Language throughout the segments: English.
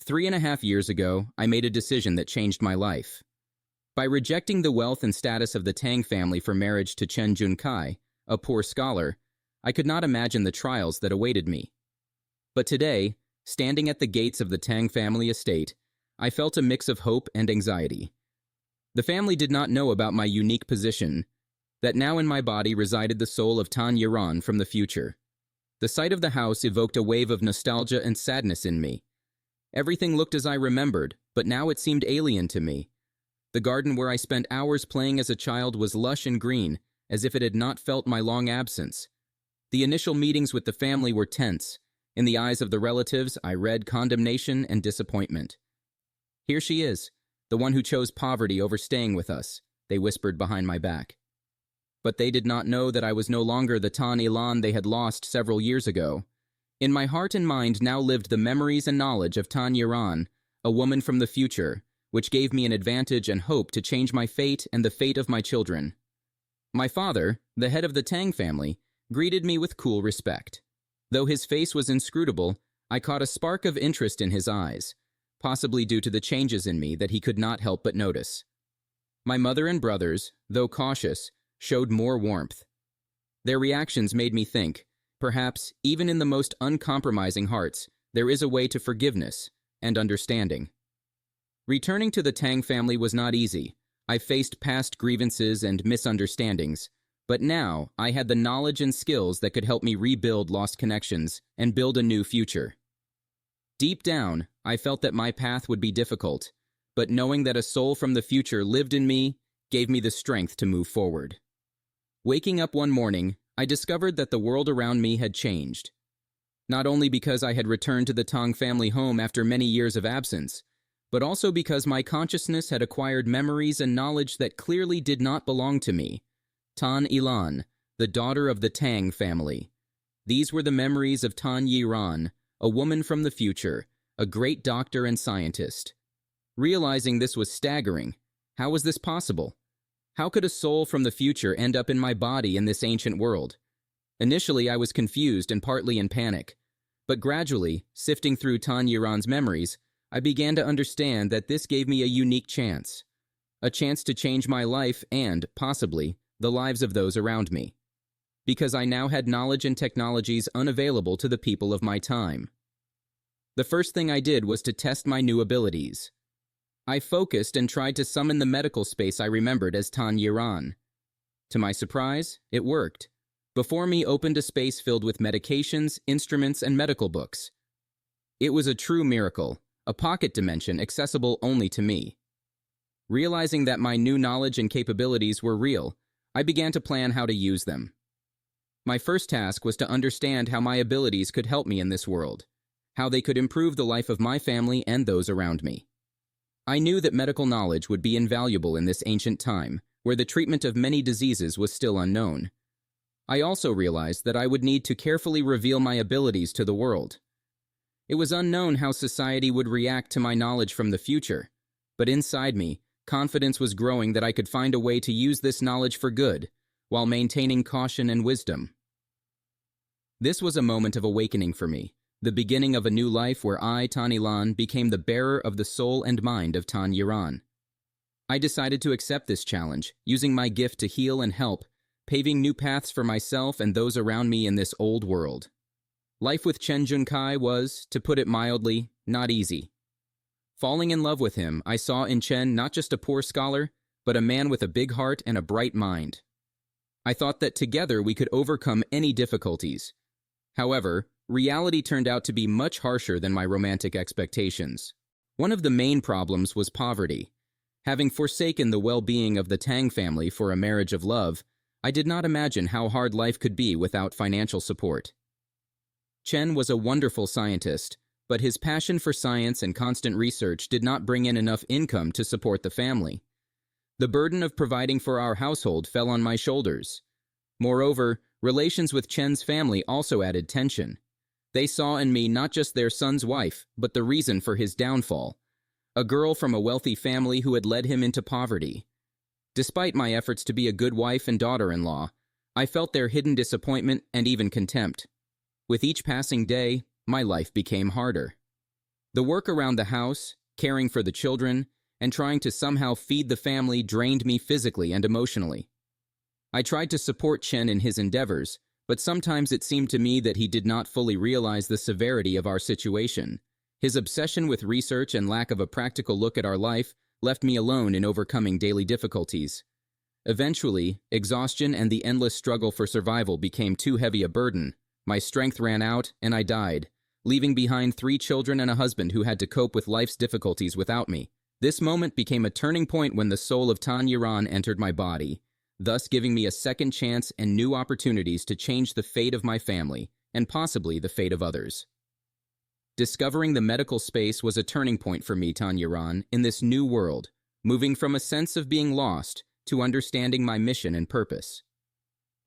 3.5 years ago, I made a decision that changed my life. By rejecting the wealth and status of the Tang family for marriage to Chen Junkai, a poor scholar, I could not imagine the trials that awaited me. But today, standing at the gates of the Tang family estate, I felt a mix of hope and anxiety. The family did not know about my unique position, that now in my body resided the soul of Tan Yiran from the future. The sight of the house evoked a wave of nostalgia and sadness in me. Everything looked as I remembered, but now it seemed alien to me. The garden where I spent hours playing as a child was lush and green, as if it had not felt my long absence. The initial meetings with the family were tense. In the eyes of the relatives, I read condemnation and disappointment. "Here she is, the one who chose poverty over staying with us," they whispered behind my back. But they did not know that I was no longer the Tan Ilan they had lost several years ago. In my heart and mind now lived the memories and knowledge of Tan Yiran, a woman from the future, which gave me an advantage and hope to change my fate and the fate of my children. My father, the head of the Tang family, greeted me with cool respect. Though his face was inscrutable, I caught a spark of interest in his eyes, possibly due to the changes in me that he could not help but notice. My mother and brothers, though cautious, showed more warmth. Their reactions made me think, perhaps, even in the most uncompromising hearts, there is a way to forgiveness and understanding. Returning to the Tang family was not easy. I faced past grievances and misunderstandings, but now I had the knowledge and skills that could help me rebuild lost connections and build a new future. Deep down, I felt that my path would be difficult, but knowing that a soul from the future lived in me gave me the strength to move forward. Waking up one morning, I discovered that the world around me had changed. Not only because I had returned to the Tang family home after many years of absence, but also because my consciousness had acquired memories and knowledge that clearly did not belong to me. Tan Ilan, the daughter of the Tang family. These were the memories of Tan Yiran, a woman from the future, a great doctor and scientist. Realizing this was staggering. How was this possible? How could a soul from the future end up in my body in this ancient world? Initially, I was confused and partly in panic. But gradually, sifting through Tan Yiran's memories, I began to understand that this gave me a unique chance. A chance to change my life and, possibly, the lives of those around me. Because I now had knowledge and technologies unavailable to the people of my time. The first thing I did was to test my new abilities. I focused and tried to summon the medical space I remembered as Tan Yiran. To my surprise, it worked. Before me opened a space filled with medications, instruments, and medical books. It was a true miracle, a pocket dimension accessible only to me. Realizing that my new knowledge and capabilities were real, I began to plan how to use them. My first task was to understand how my abilities could help me in this world, how they could improve the life of my family and those around me. I knew that medical knowledge would be invaluable in this ancient time, where the treatment of many diseases was still unknown. I also realized that I would need to carefully reveal my abilities to the world. It was unknown how society would react to my knowledge from the future, but inside me, confidence was growing that I could find a way to use this knowledge for good, while maintaining caution and wisdom. This was a moment of awakening for me, the beginning of a new life where I, Tan Ilan, became the bearer of the soul and mind of Tan Yiran. I decided to accept this challenge, using my gift to heal and help, paving new paths for myself and those around me in this old world. Life with Chen Junkai was, to put it mildly, not easy. Falling in love with him, I saw in Chen not just a poor scholar, but a man with a big heart and a bright mind. I thought that together we could overcome any difficulties. However, reality turned out to be much harsher than my romantic expectations. One of the main problems was poverty. Having forsaken the well-being of the Tang family for a marriage of love, I did not imagine how hard life could be without financial support. Chen was a wonderful scientist, but his passion for science and constant research did not bring in enough income to support the family. The burden of providing for our household fell on my shoulders. Moreover, relations with Chen's family also added tension. They saw in me not just their son's wife, but the reason for his downfall, a girl from a wealthy family who had led him into poverty. Despite my efforts to be a good wife and daughter-in-law, I felt their hidden disappointment and even contempt. With each passing day, my life became harder. The work around the house, caring for the children, and trying to somehow feed the family drained me physically and emotionally. I tried to support Chen in his endeavors, but sometimes it seemed to me that he did not fully realize the severity of our situation. His obsession with research and lack of a practical look at our life left me alone in overcoming daily difficulties. Eventually, exhaustion and the endless struggle for survival became too heavy a burden. My strength ran out, and I died, leaving behind 3 children and a husband who had to cope with life's difficulties without me. This moment became a turning point when the soul of Tan Yiran entered my body, thus giving me a second chance and new opportunities to change the fate of my family, and possibly the fate of others. Discovering the medical space was a turning point for me, Tan Yiran, in this new world, moving from a sense of being lost to understanding my mission and purpose.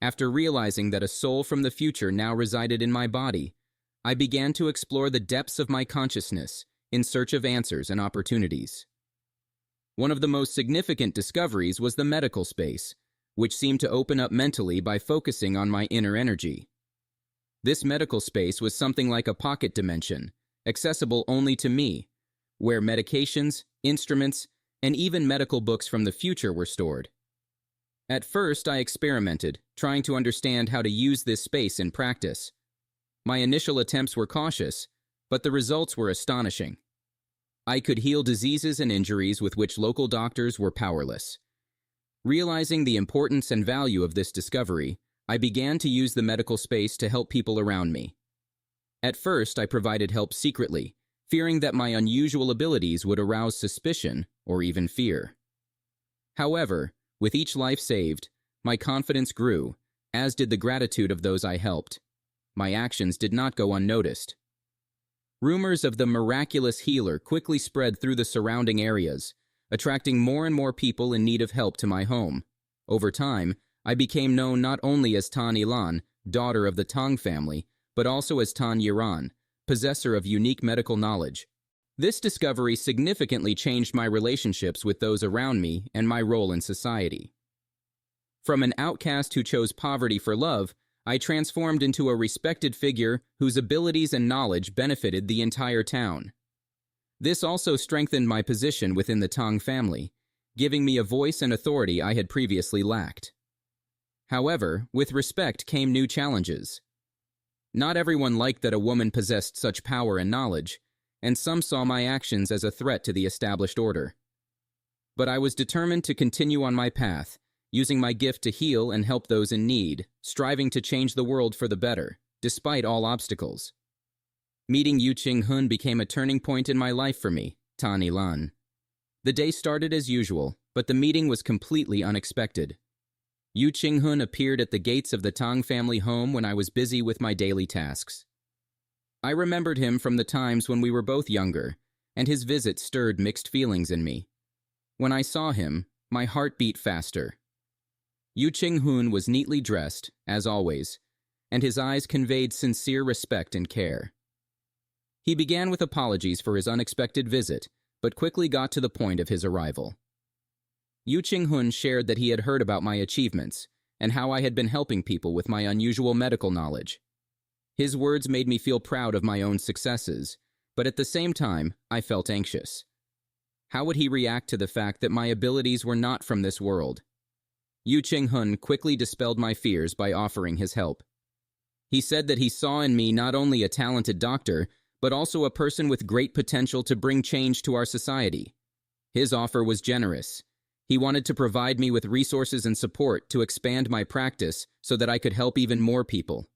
After realizing that a soul from the future now resided in my body, I began to explore the depths of my consciousness in search of answers and opportunities. One of the most significant discoveries was the medical space, which seemed to open up mentally by focusing on my inner energy. This medical space was something like a pocket dimension, accessible only to me, where medications, instruments, and even medical books from the future were stored. At first, I experimented, trying to understand how to use this space in practice. My initial attempts were cautious, but the results were astonishing. I could heal diseases and injuries with which local doctors were powerless. Realizing the importance and value of this discovery, I began to use the medical space to help people around me. At first, I provided help secretly, fearing that my unusual abilities would arouse suspicion or even fear. However, with each life saved, my confidence grew, as did the gratitude of those I helped. My actions did not go unnoticed. Rumors of the miraculous healer quickly spread through the surrounding areas, attracting more and more people in need of help to my home. Over time, I became known not only as Tan Ilan, daughter of the Tang family, but also as Tan Yiran, possessor of unique medical knowledge. This discovery significantly changed my relationships with those around me and my role in society. From an outcast who chose poverty for love, I transformed into a respected figure whose abilities and knowledge benefited the entire town. This also strengthened my position within the Tang family, giving me a voice and authority I had previously lacked. However, with respect came new challenges. Not everyone liked that a woman possessed such power and knowledge, and some saw my actions as a threat to the established order. But I was determined to continue on my path, using my gift to heal and help those in need, striving to change the world for the better, despite all obstacles. Meeting Yu Qinghun became a turning point in my life for me, Tan Ilan. The day started as usual, but the meeting was completely unexpected. Yu Qinghun appeared at the gates of the Tang family home when I was busy with my daily tasks. I remembered him from the times when we were both younger, and his visit stirred mixed feelings in me. When I saw him, my heart beat faster. Yu Qinghun was neatly dressed, as always, and his eyes conveyed sincere respect and care. He began with apologies for his unexpected visit, but quickly got to the point of his arrival. Yu Qinghun shared that he had heard about my achievements and how I had been helping people with my unusual medical knowledge. His words made me feel proud of my own successes, but at the same time, I felt anxious. How would he react to the fact that my abilities were not from this world? Yu Qinghun quickly dispelled my fears by offering his help. He said that he saw in me not only a talented doctor, but also a person with great potential to bring change to our society. His offer was generous. He wanted to provide me with resources and support to expand my practice so that I could help even more people.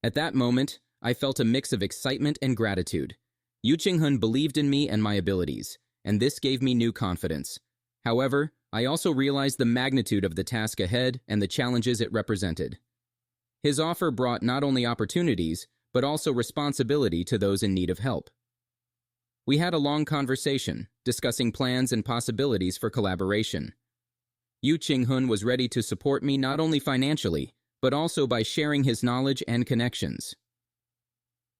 At that moment, I felt a mix of excitement and gratitude. Yu Qinghun believed in me and my abilities, and this gave me new confidence. However, I also realized the magnitude of the task ahead and the challenges it represented. His offer brought not only opportunities, but also responsibility to those in need of help. We had a long conversation, discussing plans and possibilities for collaboration. Yu Qinghun was ready to support me not only financially, but also by sharing his knowledge and connections.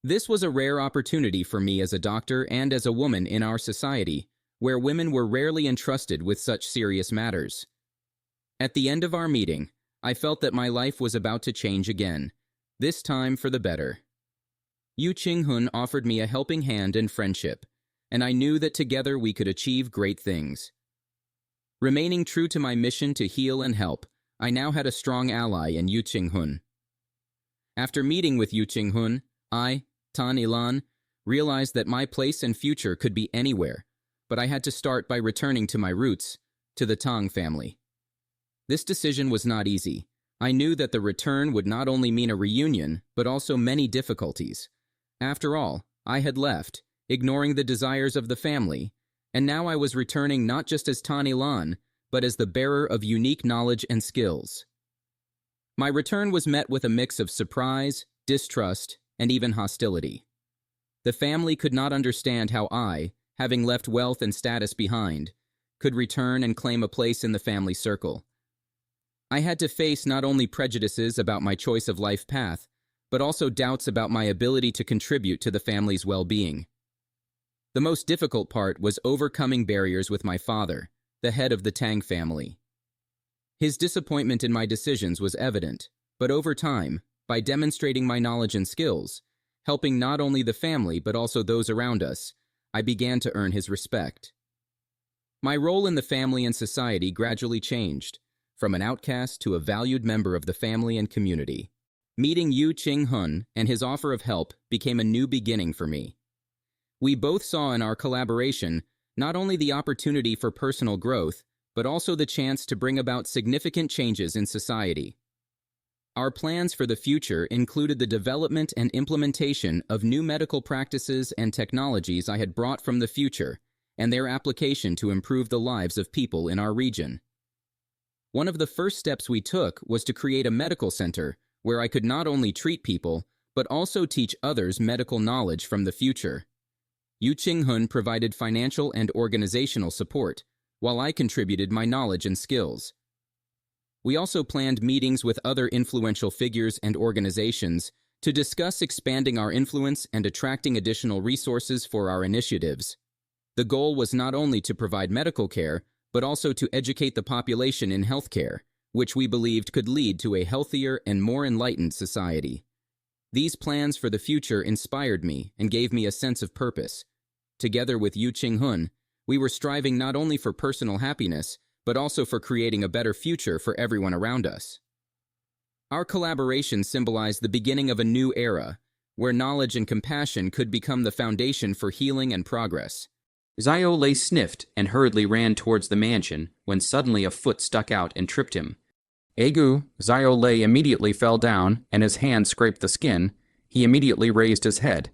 This was a rare opportunity for me as a doctor and as a woman in our society, where women were rarely entrusted with such serious matters. At the end of our meeting, I felt that my life was about to change again, this time for the better. Yu Qinghun offered me a helping hand and friendship, and I knew that together we could achieve great things. Remaining true to my mission to heal and help, I now had a strong ally in Yu Qinghun. After meeting with Yu Qinghun, I, Tan Ilan, realized that my place and future could be anywhere, but I had to start by returning to my roots, to the Tang family. This decision was not easy. I knew that the return would not only mean a reunion, but also many difficulties. After all, I had left, ignoring the desires of the family, and now I was returning not just as Tan Ilan, but as the bearer of unique knowledge and skills. My return was met with a mix of surprise, distrust, and even hostility. The family could not understand how I, having left wealth and status behind, could return and claim a place in the family circle. I had to face not only prejudices about my choice of life path, but also doubts about my ability to contribute to the family's well-being. The most difficult part was overcoming barriers with my father, the head of the Tang family. His disappointment in my decisions was evident, but over time, by demonstrating my knowledge and skills, helping not only the family but also those around us, I began to earn his respect. My role in the family and society gradually changed, from an outcast to a valued member of the family and community. Meeting Yu Qinghun and his offer of help became a new beginning for me. We both saw in our collaboration not only the opportunity for personal growth, but also the chance to bring about significant changes in society. Our plans for the future included the development and implementation of new medical practices and technologies I had brought from the future, and their application to improve the lives of people in our region. One of the first steps we took was to create a medical center where I could not only treat people, but also teach others medical knowledge from the future. Yu Qinghun provided financial and organizational support, while I contributed my knowledge and skills. We also planned meetings with other influential figures and organizations to discuss expanding our influence and attracting additional resources for our initiatives. The goal was not only to provide medical care, but also to educate the population in healthcare, which we believed could lead to a healthier and more enlightened society. These plans for the future inspired me and gave me a sense of purpose. Together with Yu Qinghun, we were striving not only for personal happiness, but also for creating a better future for everyone around us. Our collaboration symbolized the beginning of a new era, where knowledge and compassion could become the foundation for healing and progress. Xiao Lei sniffed and hurriedly ran towards the mansion when suddenly a foot stuck out and tripped him. Egu, Xiao Lei immediately fell down and his hand scraped the skin. He immediately raised his head.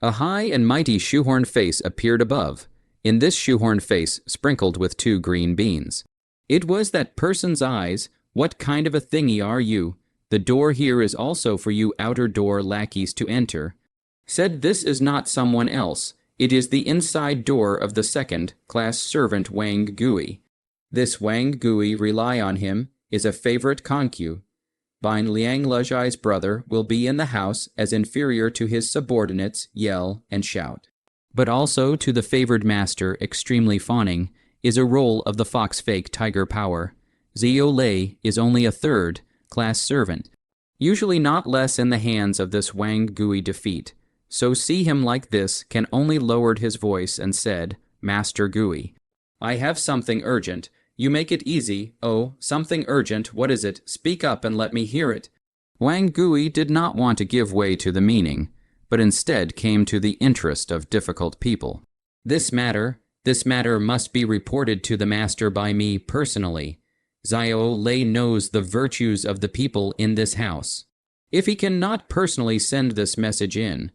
A high and mighty shoehorn face appeared above. In this shoehorn face sprinkled with 2 green beans. It was that person's eyes. What kind of a thingy are you? The door here is also for you outer door lackeys to enter. Said this is not someone else. It is the inside door of the second-class servant Wang Gui. This Wang Gui, rely on him, is a favorite concu. Bin Liang Lejai's brother will be in the house as inferior to his subordinates, yell and shout. But also to the favored master, extremely fawning, is a role of the fox-fake tiger power. Xiao Lei is only a third-class servant, usually not less in the hands of this Wang Gui defeat. So see him like this can only lowered his voice and said, Master Gui, I have something urgent. You make it easy. Oh, something urgent. What is it? Speak up and let me hear it. Wang Gui did not want to give way to the meaning, but instead came to the interest of difficult people. This matter must be reported to the master by me personally. Xiao Lei knows the virtues of the people in this house. If he cannot personally send this message in,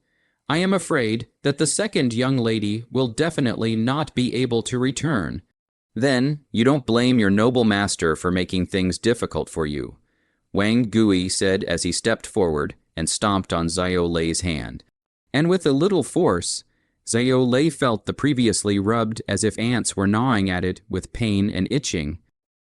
I am afraid that the second young lady will definitely not be able to return. Then, you don't blame your noble master for making things difficult for you, Wang Gui said as he stepped forward and stomped on Xiao Lei's hand. And with a little force, Xiao Lei felt the previously rubbed as if ants were gnawing at it with pain and itching.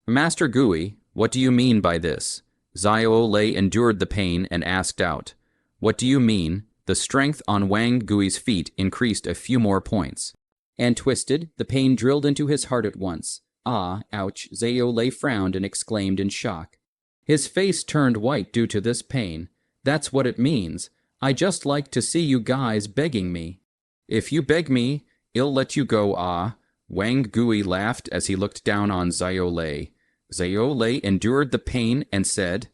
Master Gui, what do you mean by this? Xiao Lei endured the pain and asked out. What do you mean? The strength on Wang Gui's feet increased a few more points. And twisted, the pain drilled into his heart at once. Ah, ouch, Xiao Lei frowned and exclaimed in shock. His face turned white due to this pain. That's what it means. I just like to see you guys begging me. If you beg me, "I'll let you go, ah." Wang Gui laughed as he looked down on Xiao Lei. Xiao Lei endured the pain and said,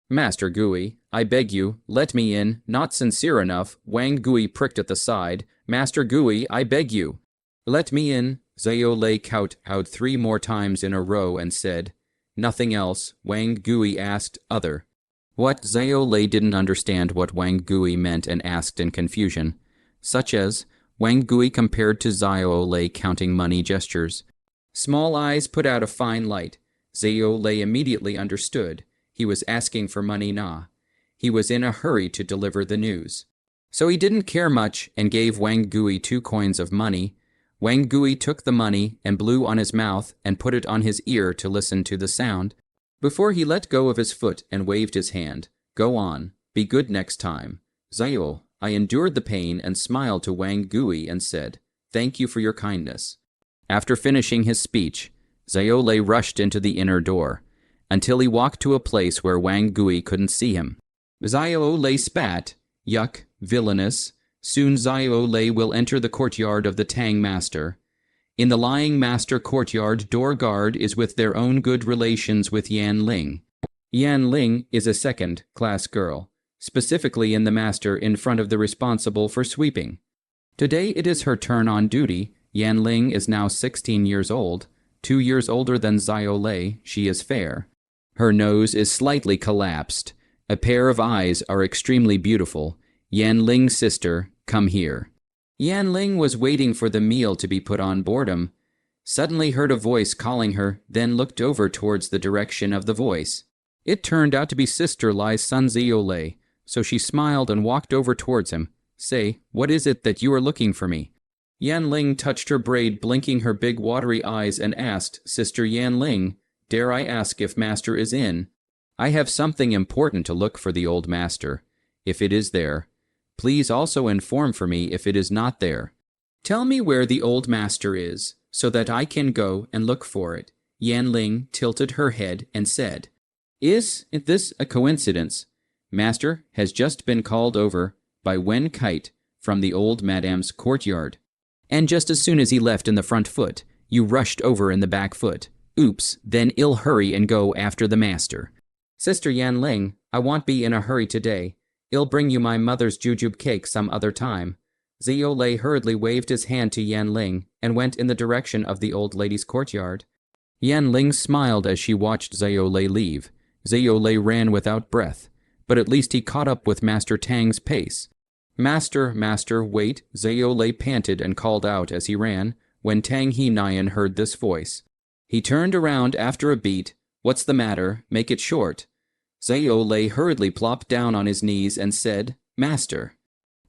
"Master Gui, I beg you, let me in. Not sincere enough." Wang Gui pricked at the side. "Master Gui, I beg you." "Let me in." Xiao Lei kowtowed 3 more times in a row and said, "Nothing else." Wang Gui asked, "Other." What? Xiao Lei didn't understand what Wang Gui meant and asked in confusion, such as, Wang Gui compared to Xiao Lei counting money gestures. Small eyes put out a fine light. Xiao Lei immediately understood. He was asking for money na. He was in a hurry to deliver the news. So he didn't care much and gave Wang Gui 2 coins of money. Wang Gui took the money and blew on his mouth and put it on his ear to listen to the sound, before he let go of his foot and waved his hand. "Go on. Be good next time." Xiao, I endured the pain and smiled to Wang Gui and said, "Thank you for your kindness." After finishing his speech, Xiao Lei rushed into the inner door, until he walked to a place where Wang Gui couldn't see him. Xiao Lei spat, "Yuck, villainous. Soon Xiao Lei will enter the courtyard of the Tang Master. In the Lying Master courtyard, door guard is with their own good relations with Yan Ling. Yan Ling is a second-class girl, specifically in the Master in front of the responsible for sweeping. Today it is her turn on duty. Yan Ling is now 16 years old, 2 years older than Xiao Lei. She is fair. Her nose is slightly collapsed. A pair of eyes are extremely beautiful. Yan Ling's sister, come here. Yan Ling was waiting for the meal to be put on boredom, suddenly heard a voice calling her, then looked over towards the direction of the voice. It turned out to be Sister Lai's son Xiao Lei, so she smiled and walked over towards him. "Say, what is it that you are looking for me?" Yan Ling touched her braid, blinking her big watery eyes, and asked, "Sister Yan Ling, dare I ask if Master is in?" "I have something important to look for the old Master. If it is there, please also inform for me if it is not there. Tell me where the old Master is, so that I can go and look for it." Yan Ling tilted her head and said, "Is this a coincidence? Master has just been called over by Wen Kite from the old Madame's courtyard. And just as soon as he left in the front foot, you rushed over in the back foot. Oops, then I'll hurry and go after the Master." "Sister Yan Ling, I won't be in a hurry today. I'll bring you my mother's jujube cake some other time." Xiao Lei hurriedly waved his hand to Yan Ling and went in the direction of the old lady's courtyard. Yan Ling smiled as she watched Xiao Lei leave. Xiao Lei ran without breath, but at least he caught up with Master Tang's pace. Master, wait," Xiao Lei panted and called out as he ran, when Tang He Nian heard this voice. He turned around after a beat. "What's the matter? Make it short." Xiao Lei hurriedly plopped down on his knees and said, "Master."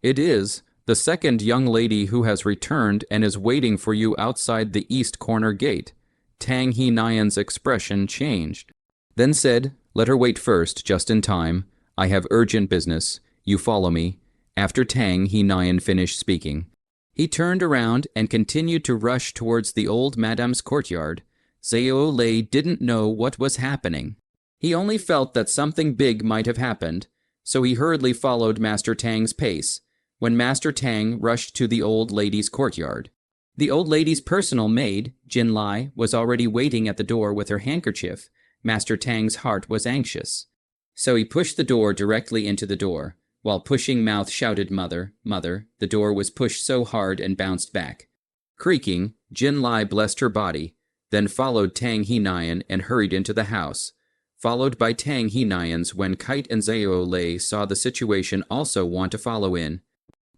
"It is the second young lady who has returned and is waiting for you outside the east corner gate." Tang He Nian's expression changed, then said, "Let her wait first, just in time. I have urgent business. You follow me." After Tang He Nian finished speaking, he turned around and continued to rush towards the old Madame's courtyard. Xiao Lei didn't know what was happening. He only felt that something big might have happened, so he hurriedly followed Master Tang's pace. When Master Tang rushed to the old lady's courtyard, the old lady's personal maid, Jin Lai, was already waiting at the door with her handkerchief. Master Tang's heart was anxious, so he pushed the door directly into the door. While pushing mouth shouted, "Mother, mother." The door was pushed so hard and bounced back. Creaking, Jin Lai blessed her body, then followed Tang He Nian and hurried into the house. Followed by Tang He Nian's, when Kite and Xiao Lei saw the situation also want to follow in,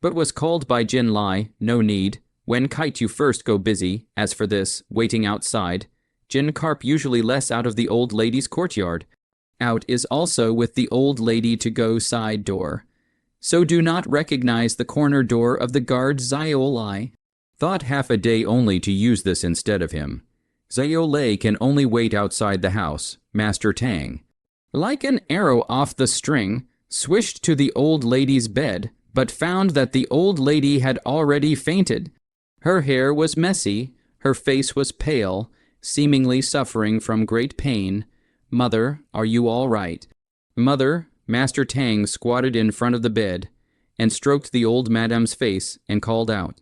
but was called by Jin Lai, "No need. When Kite you first go busy. As for this, waiting outside, Jin Carp usually less out of the old lady's courtyard. Out is also with the old lady to go side door. So do not recognize the corner door of the guard Xiao Lei. Thought half a day only to use this instead of him. Xiao Lei can only wait outside the house. Master Tang, like an arrow off the string, swished to the old lady's bed, but found that the old lady had already fainted. Her hair was messy, her face was pale, seemingly suffering from great pain. "Mother, are you all right?" "Mother." Master Tang squatted in front of the bed and stroked the old Madame's face and called out,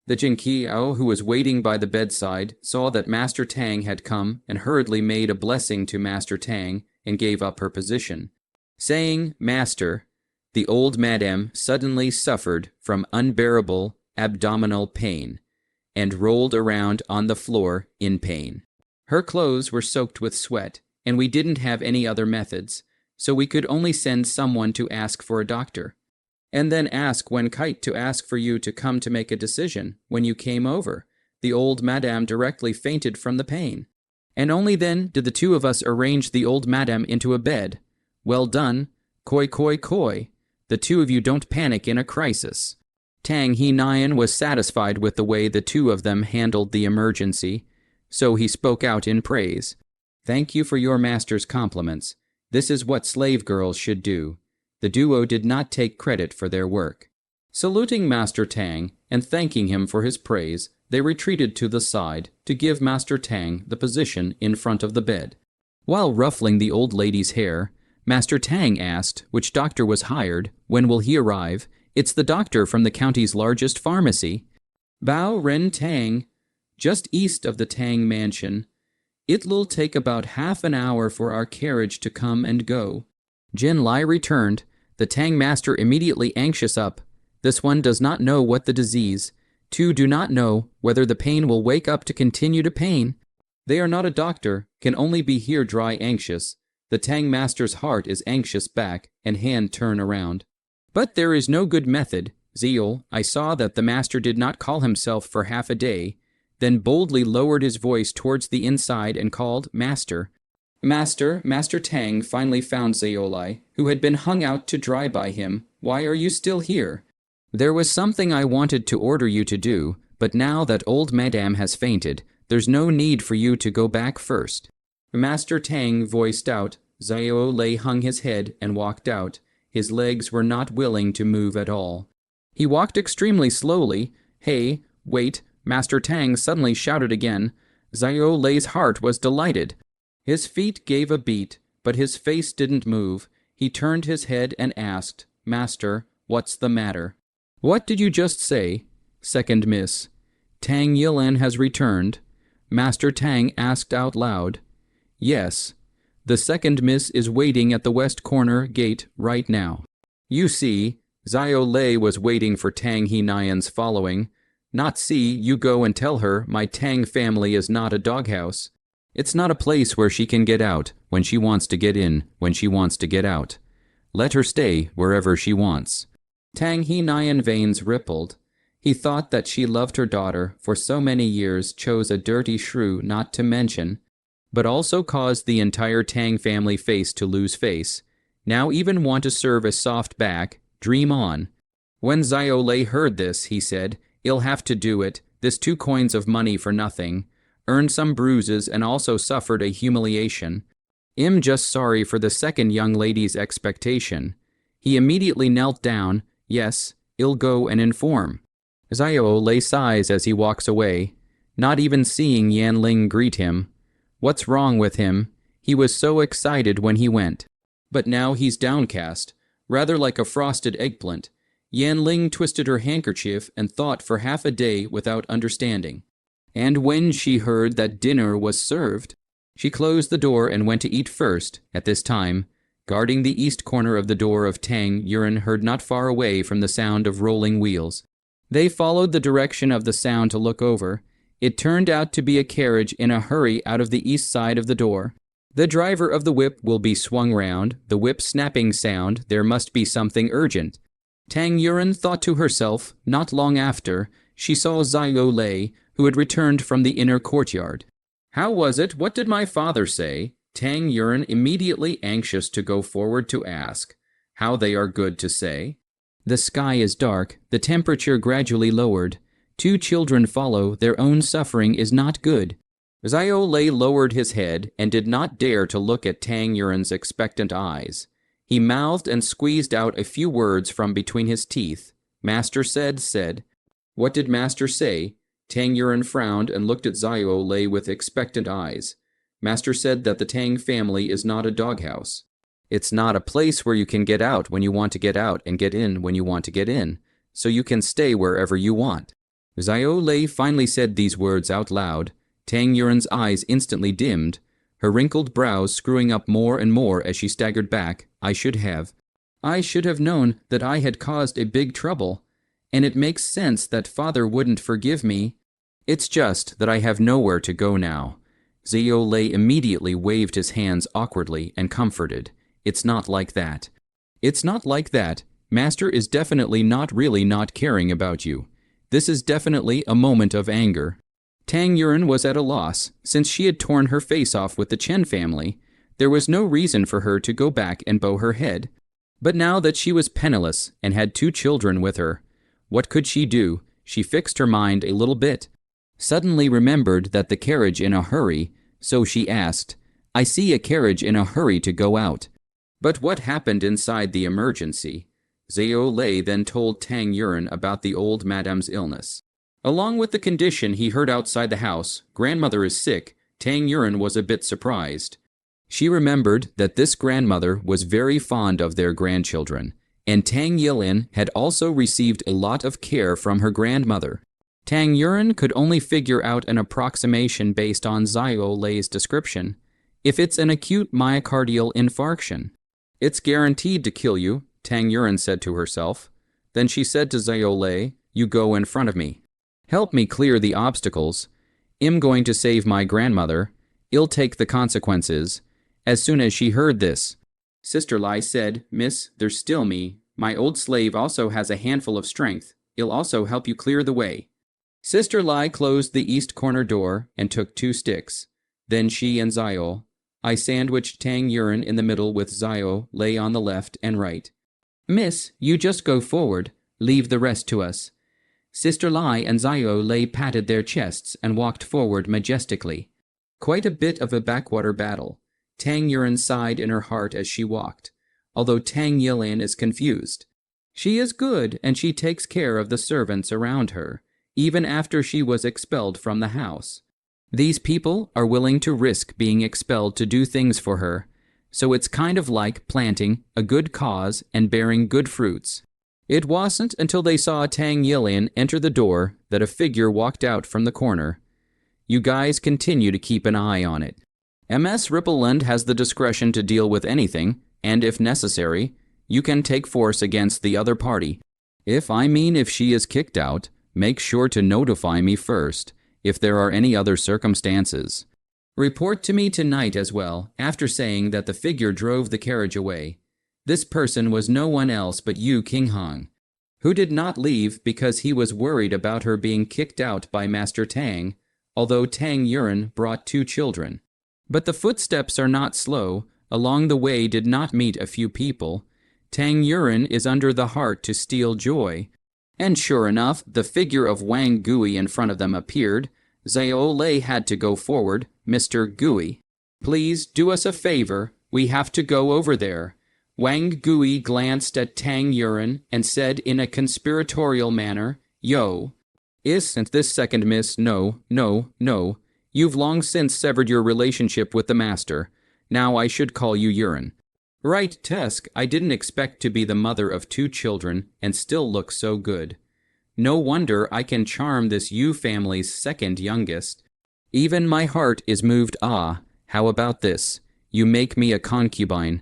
The Jinqiao, who was waiting by the bedside, saw that Master Tang had come and hurriedly made a blessing to Master Tang and gave up her position. Saying, "Master," the old madame suddenly suffered from unbearable abdominal pain and rolled around on the floor in pain. Her clothes were soaked with sweat, and we didn't have any other methods, so we could only send someone to ask for a doctor. And then ask Wen Kite to ask for you to come to make a decision. When you came over, the old madame directly fainted from the pain. And only then did the two of us arrange the old madame into a bed. Well done. Koi koi koi. The two of you don't panic in a crisis. Tang He Nian was satisfied with the way the two of them handled the emergency, so he spoke out in praise. Thank you for your master's compliments. This is what slave girls should do. The duo did not take credit for their work. Saluting Master Tang and thanking him for his praise, they retreated to the side to give Master Tang the position in front of the bed. While ruffling the old lady's hair, Master Tang asked which doctor was hired, when will he arrive. It's the doctor from the county's largest pharmacy. Bao Ren Tang, just east of the Tang mansion. It'll take about half an hour for our carriage to come and go. Jin Lai returned, the Tang master immediately anxious up. This one does not know what the disease. Two do not know whether the pain will wake up to continue to pain. They are not a doctor, can only be here dry anxious. The Tang master's heart is anxious back and hand turn around. But there is no good method. Zeal, I saw that the master did not call himself for half a day, then boldly lowered his voice towards the inside and called, Master. Master Tang finally found Zeolai, who had been hung out to dry by him. Why are you still here? There was something I wanted to order you to do, but now that old madame has fainted, there's no need for you to go back first. Master Tang voiced out. Zeolai hung his head and walked out. His legs were not willing to move at all. He walked extremely slowly. Hey, wait, Master Tang suddenly shouted again. Zeolai's heart was delighted. His feet gave a beat, but his face didn't move. He turned his head and asked, Master, what's the matter? What did you just say? Second miss. Tang Yilan has returned. Master Tang asked out loud. Yes. The second miss is waiting at the west corner gate right now. You see, Zeolai was waiting for Tang He Nian's following. Not see, you go and tell her my Tang family is not a doghouse. It's not a place where she can get out when she wants to get in, when she wants to get out. Let her stay wherever she wants. Tang He Nian veins rippled. He thought that she loved her daughter for so many years, chose a dirty shrew not to mention, but also caused the entire Tang family face to lose face. Now even want to serve a soft back, dream on. When Zeolai heard this, he said, "I'll have to do it, this 2 coins of money for nothing. Earned some bruises and also suffered a humiliation. I'm just sorry for the second young lady's expectation." He immediately knelt down. Yes, I'll go and inform. Zeolai sighs as he walks away, not even seeing Yan Ling greet him. What's wrong with him? He was so excited when he went. But now he's downcast, rather like a frosted eggplant. Yan Ling twisted her handkerchief and thought for half a day without understanding. And when she heard that dinner was served, she closed the door and went to eat first. At this time, guarding the east corner of the door of Tang Yuren heard not far away from the sound of rolling wheels. They followed the direction of the sound to look over. It turned out to be a carriage in a hurry out of the east side of the door. The driver of the whip will be swung round, the whip snapping sound, there must be something urgent. Tang Yuren thought to herself, not long after, she saw Zeolai, who had returned from the inner courtyard. How was it? What did my father say? Tang Yuren immediately anxious to go forward to ask. How they are good to say. The sky is dark, the temperature gradually lowered. 2 children follow, their own suffering is not good. Zeolai lowered his head and did not dare to look at Tang Yuren's expectant eyes. He mouthed and squeezed out a few words from between his teeth. Master said. What did Master say? Tang Yuren frowned and looked at Zeolai with expectant eyes. Master said that the Tang family is not a doghouse. It's not a place where you can get out when you want to get out and get in when you want to get in, so you can stay wherever you want. Xiao Lei finally said these words out loud. Tang Yuren's eyes instantly dimmed, her wrinkled brows screwing up more and more as she staggered back. I should have known that I had caused a big trouble, and it makes sense that father wouldn't forgive me. It's just that I have nowhere to go now. Xiao Lei immediately waved his hands awkwardly and comforted. It's not like that. It's not like that. Master is definitely not really not caring about you. This is definitely a moment of anger. Tang Yuren was at a loss. Since she had torn her face off with the Chen family, there was no reason for her to go back and bow her head. But now that she was penniless and had 2 children with her, what could she do? She fixed her mind a little bit, suddenly remembered that the carriage in a hurry, so she asked, I see a carriage in a hurry to go out. But what happened inside the emergency? Xiao Lei then told Tang Yuren about the old madame's illness. Along with the condition he heard outside the house, grandmother is sick, Tang Yuren was a bit surprised. She remembered that this grandmother was very fond of their grandchildren, and Tang Yilin had also received a lot of care from her grandmother. Tang Yuren could only figure out an approximation based on Xiao Lei's description. If it's an acute myocardial infarction, it's guaranteed to kill you, Tang Yuren said to herself. Then she said to Xiao Lei, you go in front of me. Help me clear the obstacles. I'm going to save my grandmother. I'll take the consequences. As soon as she heard this, Sister Lai said, Miss, there's still me. My old slave also has a handful of strength. I'll also help you clear the way. Sister Lai closed the east corner door and took 2 sticks. Then she and Xiao. I sandwiched Tang Yuren in the middle with Xiao Lei on the left and right. Miss, you just go forward. Leave the rest to us. Sister Lai and Xiao Lei patted their chests and walked forward majestically. Quite a bit of a backwater battle. Tang Yuren sighed in her heart as she walked, although Tang Yilin is confused. She is good and she takes care of the servants around her, even after she was expelled from the house. These people are willing to risk being expelled to do things for her, so it's kind of like planting a good cause and bearing good fruits. It wasn't until they saw Tang Yilin enter the door that a figure walked out from the corner. You guys continue to keep an eye on it. MS Rippleland has the discretion to deal with anything, and if necessary, you can take force against the other party. If she is kicked out, make sure to notify me first, if there are any other circumstances. Report to me tonight as well, after saying that the figure drove the carriage away. This person was no one else but Yu Qinghang, who did not leave because he was worried about her being kicked out by Master Tang, although Tang Yuren brought 2 children. But the footsteps are not slow. Along the way did not meet a few people. Tang Yuren is under the heart to steal joy. And sure enough, the figure of Wang Gui in front of them appeared. Xiao Lei had to go forward. Mr. Gui, please do us a favor. We have to go over there. Wang Gui glanced at Tang Yuren and said in a conspiratorial manner, Yo. Isn't this second miss? No. You've long since severed your relationship with the master. Now I should call you Yuren. Right, Tesk, I didn't expect to be the mother of 2 children and still look so good. No wonder I can charm this Yu family's second youngest. Even my heart is moved. How about this? You make me a concubine.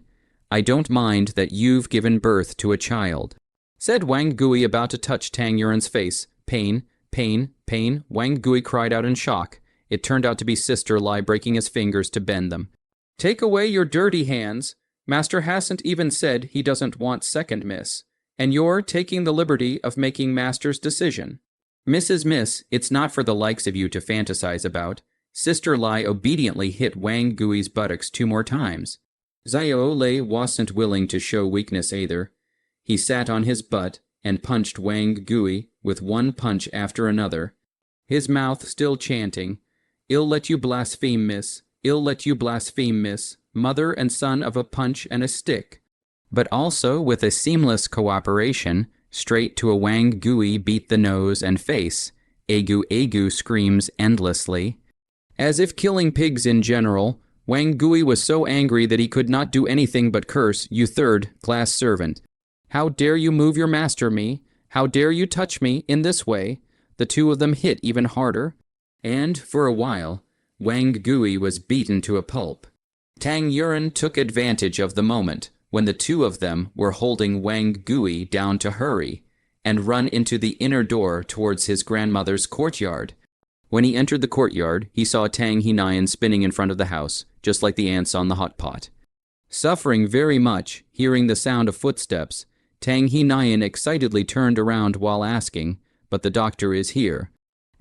I don't mind that you've given birth to a child. Said Wang Gui, about to touch Tang Yuren's face. Pain. Wang Gui cried out in shock. It turned out to be Sister Lai breaking his fingers to bend them. Take away your dirty hands. Master hasn't even said he doesn't want second miss. And you're taking the liberty of making Master's decision. Mrs. Miss, it's not for the likes of you to fantasize about. Sister Lai obediently hit Wang Gui's buttocks 2 more times. Xiao Lei wasn't willing to show weakness either. He sat on his butt and punched Wang Gui with one punch after another, his mouth still chanting, I'll let you blaspheme, miss. I'll let you blaspheme, miss. Mother and son of a punch and a stick. But also with a seamless straight to a Wang Gui beat the nose and face. Agu screams endlessly. As if killing pigs in general, Wang Gui was so angry that he could not do anything but curse, You third-class servant. How dare you move your master me? How dare you touch me in this way? the two of them hit even harder, and, for a while, Wang Gui was beaten to a pulp. Tang Yuren took advantage of the moment when the two of them were holding Wang Gui down to hurry and run into the inner door towards his grandmother's courtyard. When he entered the courtyard, he saw Tang Hinayan spinning in front of the house, just like the ants on the hot pot. Suffering very much, hearing the sound of footsteps, Tang Hinayan excitedly turned around while asking, "But the doctor is here."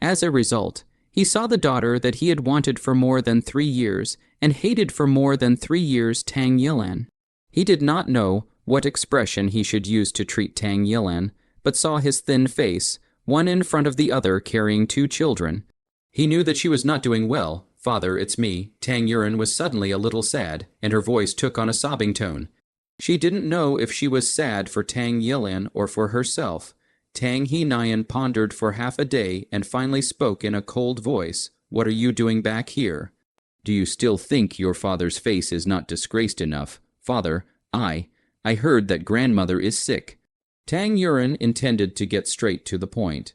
As a result, he saw the daughter that he had wanted for more than 3 years and hated for more than 3 years, Tang Yilan. He did not know what expression he should use to treat Tang Yilan, but saw his thin face, one in front of the other carrying 2 children. He knew that she was not doing well. "Father, it's me." Tang Yuren was suddenly a little sad, and her voice took on a sobbing tone. She didn't know if she was sad for Tang Yilan or for herself. Tang Hinayan pondered for half a day and finally spoke in a cold voice, "What are you doing back here? Do you still think your father's face is not disgraced enough? Father, I heard that grandmother is sick." Tang Yuren intended to get straight to the point.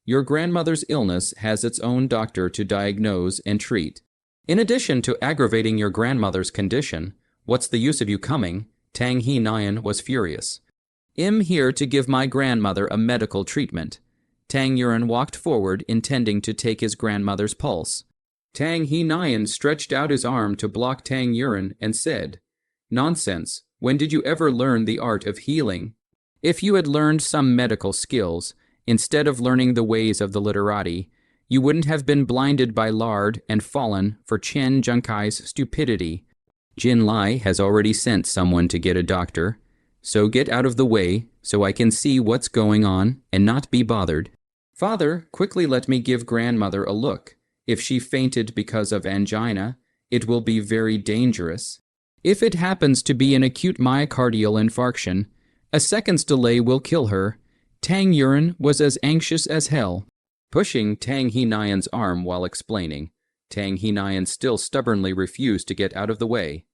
Your grandmother's illness has its own doctor to diagnose and treat. In addition to aggravating your grandmother's condition, what's the use of you coming? Tang Hinayan was furious. "I'm here to give my grandmother a medical treatment." Tang Yuren walked forward, intending to take his grandmother's pulse. Tang Hinayan stretched out his arm to block Tang Yuren and said, "Nonsense. When did you ever learn the art of healing? If you had learned some medical skills, instead of learning the ways of the literati, you wouldn't have been blinded by lard and fallen for Chen Junkai's stupidity. Jin Lai has already sent someone to get a doctor, so get out of the way so I can see what's going on and not be bothered. Father, quickly let me give grandmother a look. If she fainted because of angina, it will be very dangerous. If it happens to be an acute myocardial infarction, a second's delay will kill her." Tang Yuren was as anxious as hell, pushing Tang Hinayan's arm while explaining. Tang Hinayan still stubbornly refused to get out of the way.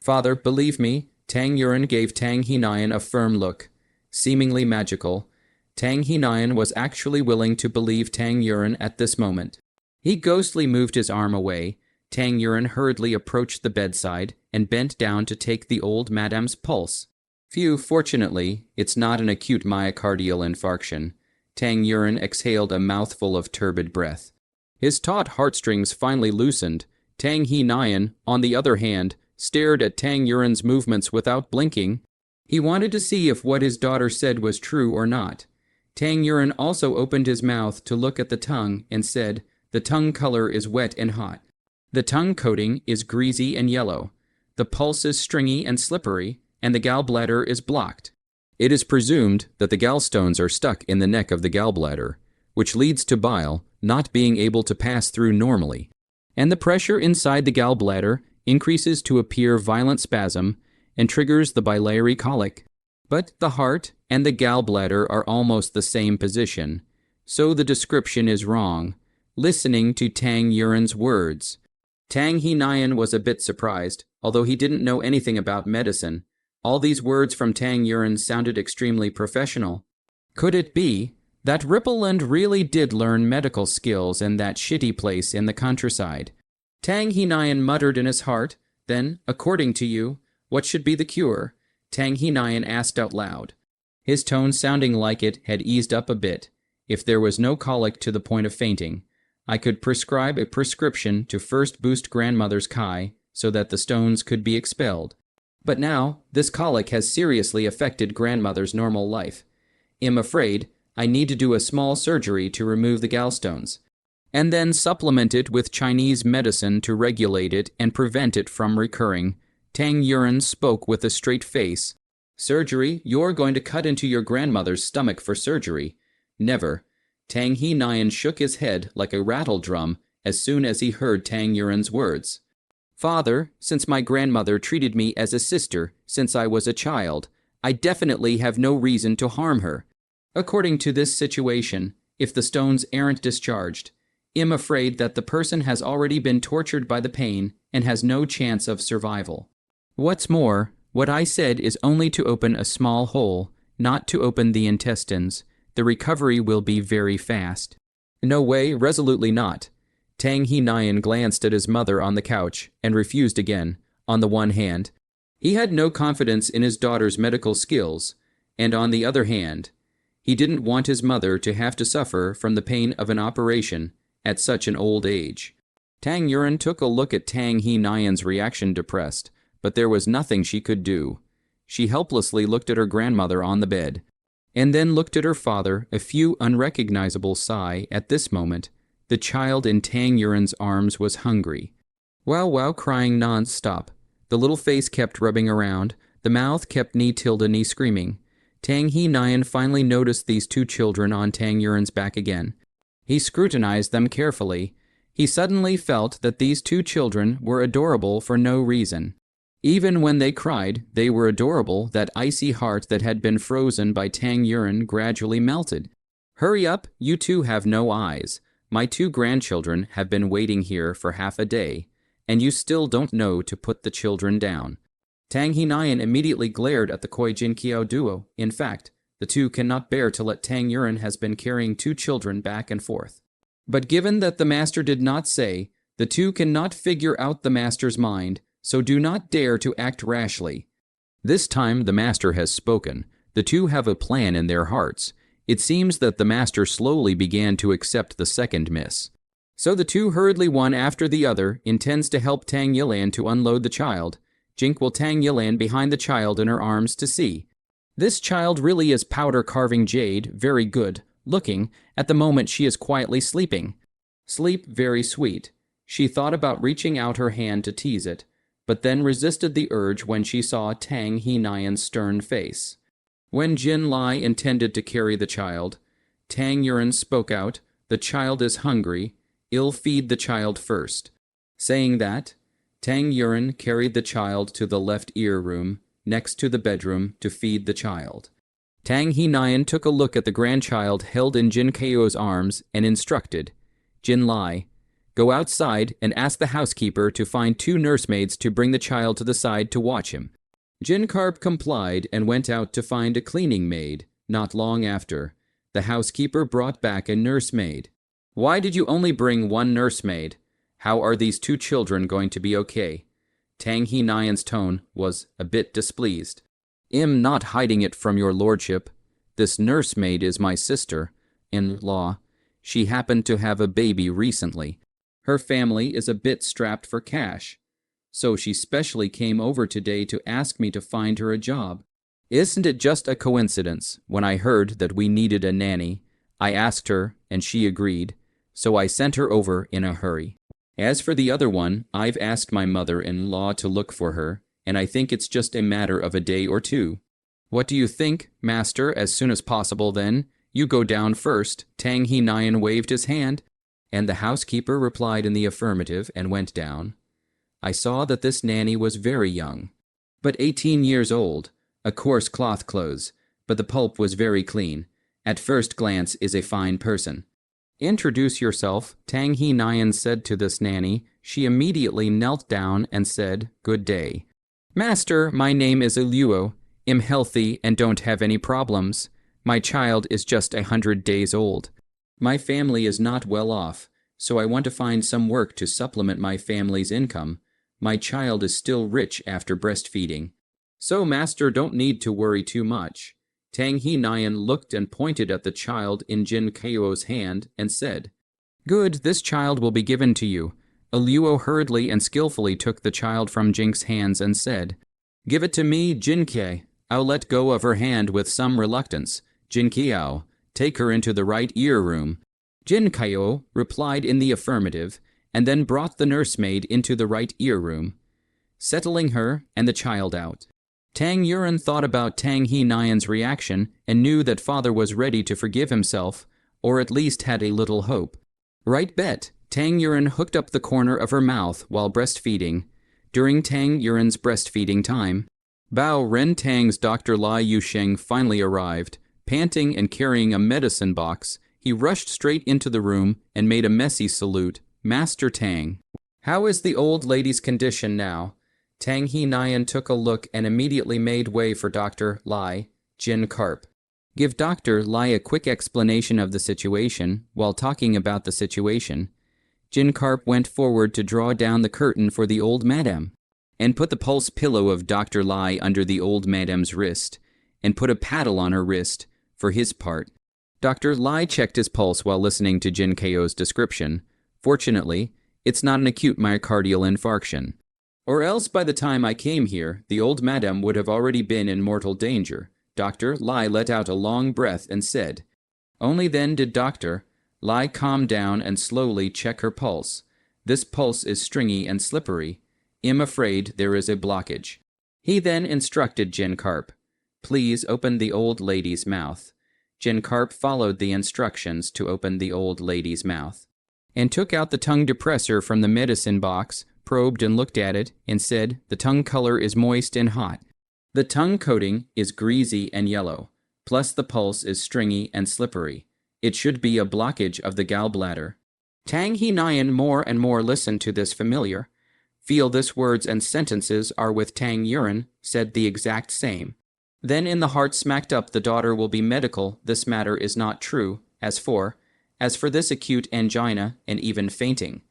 "Father, believe me." Tang Yuren gave Tang Hinayan a firm look. Seemingly magical, Tang Hinayan was actually willing to believe Tang Yuren at this moment. He ghostly moved his arm away. Tang Yuren hurriedly approached the bedside and bent down to take the old madame's pulse. "Phew, fortunately, it's not an acute myocardial infarction." Tang Yuren exhaled a mouthful of turbid breath. His taut heartstrings finally loosened. Tang Hinayan, on the other hand, stared at Tang Yuren's movements without blinking. He wanted to see if what his daughter said was true or not. Tang Yuren also opened his mouth to look at the tongue and said, "The tongue color is wet and hot. The tongue coating is greasy and yellow. The pulse is stringy and slippery, and the gallbladder is blocked. It is presumed that the gallstones are stuck in the neck of the gallbladder, which leads to bile not being able to pass through normally. And the pressure inside the gallbladder increases to appear violent spasm and triggers the biliary colic. But the heart and the gallbladder are almost the same position, so the description is wrong." Listening to Tang Yuren's words, Tang Hinayan was a bit surprised, although he didn't know anything about medicine. All these words from Tang Yuren sounded extremely professional. Could it be that Rippleland really did learn medical skills in that shitty place in the countryside? Tang Hinayan muttered in his heart. Then, according to you, what should be the cure? Tang Hinayan asked out loud, his tone sounding like it had eased up a bit. If there was no colic to the point of fainting, I could prescribe a prescription to first boost grandmother's Kai so that the stones could be expelled. But now, this colic has seriously affected grandmother's normal life. I'm afraid I need to do a small surgery to remove the gallstones, and then supplement it with Chinese medicine to regulate it and prevent it from recurring. Tang Yuren spoke with a straight face. "Surgery? You're going to cut into your grandmother's stomach for surgery? Never." Tang Hinayan shook his head like a rattle drum as soon as he heard Tang Yuren's words. "Father, since my grandmother treated me as a sister since I was a child, I definitely have no reason to harm her. According to this situation, if the stones aren't discharged, I'm afraid that the person has already been tortured by the pain and has no chance of survival. What's more, what I said is only to open a small hole, not to open the intestines. The recovery will be very fast." No way, resolutely not. Tang He Nian glanced at his mother on the couch and refused again. On the one hand, he had no confidence in his daughter's medical skills, and on the other hand, he didn't want his mother to have to suffer from the pain of an operation at such an old age. Tang Yuren took a look at Tang He Nian's reaction, depressed, but there was nothing she could do. She helplessly looked at her grandmother on the bed, and then looked at her father, a few unrecognizable sigh. At this moment, the child in Tang Yuren's arms was hungry. Wow crying non-stop. The little face kept rubbing around, the mouth kept knee screaming. Tang He Nian finally noticed these two children on Tang Yuren's back again. He scrutinized them carefully. He suddenly felt that these two children were adorable for no reason. Even when they cried, they were adorable. That icy heart that had been frozen by Tang Yuren gradually melted. Hurry up, you two have no eyes. My two grandchildren have been waiting here for half a day, and you still don't know to put the children down. Tang He Nian immediately glared at the Koi Jin Kiao duo. In fact, the two cannot bear to let Tang Yuren has been carrying two children back and forth. But given that the master did not say, the two cannot figure out the master's mind, so do not dare to act rashly. This time the master has spoken. The two have a plan in their hearts. It seems that the master slowly began to accept the second miss. So the two hurriedly, one after the other, intends to help Tang Yilan to unload the child. Jink will Tang Yilan behind the child in her arms to see. This child really is powder carving jade, very good looking. At the moment she is quietly sleeping. Sleep very sweet. She thought about reaching out her hand to tease it, but then resisted the urge when she saw Tang He Nian's stern face. When Jin Lai intended to carry the child, Tang Yuren spoke out, "The child is hungry. I'll feed the child first." Saying that, Tang Yuren carried the child to the left ear room, next to the bedroom, to feed the child. Tang He Nian took a look at the grandchild held in Jin Keo's arms and instructed, "Jin Lai, go outside and ask the housekeeper to find 2 nursemaids to bring the child to the side to watch him." Jin Karp complied and went out to find a cleaning maid. Not long after, the housekeeper brought back a nursemaid. "Why did you only bring 1 nursemaid? How are these 2 children going to be okay?" Tang He Nian's tone was a bit displeased. "I'm not hiding it from your lordship. This nursemaid is my sister-in-law. She happened to have a baby recently. Her family is a bit strapped for cash, so she specially came over today to ask me to find her a job. Isn't it just a coincidence? When I heard that we needed a nanny, I asked her and she agreed, so I sent her over in a hurry. As for the other one, I've asked my mother-in-law to look for her, and I think it's just a matter of a day or 2. What do you think, master? As soon as possible, then. You go down first." Tang He Nian waved his hand, and the housekeeper replied in the affirmative and went down. I saw that this nanny was very young, but 18 years old, a coarse cloth clothes, but the pulp was very clean. At first glance is a fine person. "Introduce yourself," Tang He Nian said to this nanny. She immediately knelt down and said, "Good day. Master, my name is Iluo. I'm healthy and don't have any problems. My child is just 100 days old. My family is not well off, so I want to find some work to supplement my family's income. My child is still rich after breastfeeding. So master don't need to worry too much." Tang He Nian looked and pointed at the child in Jin Keo's hand and said, "Good, this child will be given to you." Iluo hurriedly and skillfully took the child from Jink's hands and said, "Give it to me, Jin Ke." I'll let go of her hand with some reluctance. "Jin Kiao, take her into the right ear room." Jin Keo replied in the affirmative, and then brought the nursemaid into the right ear room, settling her and the child out. Tang Yuren thought about Tang He Nian's reaction and knew that father was ready to forgive himself, or at least had a little hope. Right bet, Tang Yuren hooked up the corner of her mouth while breastfeeding. During Tang Yuren's breastfeeding time, Bao Ren Tang's Dr. Lai Yusheng finally arrived. Panting and carrying a medicine box, he rushed straight into the room and made a messy salute. "Master Tang, how is the old lady's condition now?" Tang He Nian took a look and immediately made way for Dr. Lai, Jin Karp. Give Dr. Lai a quick explanation of the situation. While talking about the situation, Jin Karp went forward to draw down the curtain for the old madam, and put the pulse pillow of Dr. Lai under the old madam's wrist, and put a paddle on her wrist, for his part. Dr. Lai checked his pulse while listening to Jin Ko's description. Fortunately, it's not an acute myocardial infarction. Or else by the time I came here, the old madam would have already been in mortal danger. Dr. Lai let out a long breath and said. Only then did Dr. Lai calm down and slowly check her pulse. This pulse is stringy and slippery. I'm afraid there is a blockage. He then instructed Jin Karp. Please open the old lady's mouth. Jin Karp followed the instructions to open the old lady's mouth, and took out the tongue depressor from the medicine box, probed and looked at it, and said, the tongue color is moist and hot. The tongue coating is greasy and yellow, plus the pulse is stringy and slippery. It should be a blockage of the gallbladder. Tang He Nyan more and more listened to this familiar. Feel this words and sentences are with Tang Yuren, said the exact same. Then in the heart smacked up the daughter will be medical, this matter is not true, as for this acute angina and even fainting.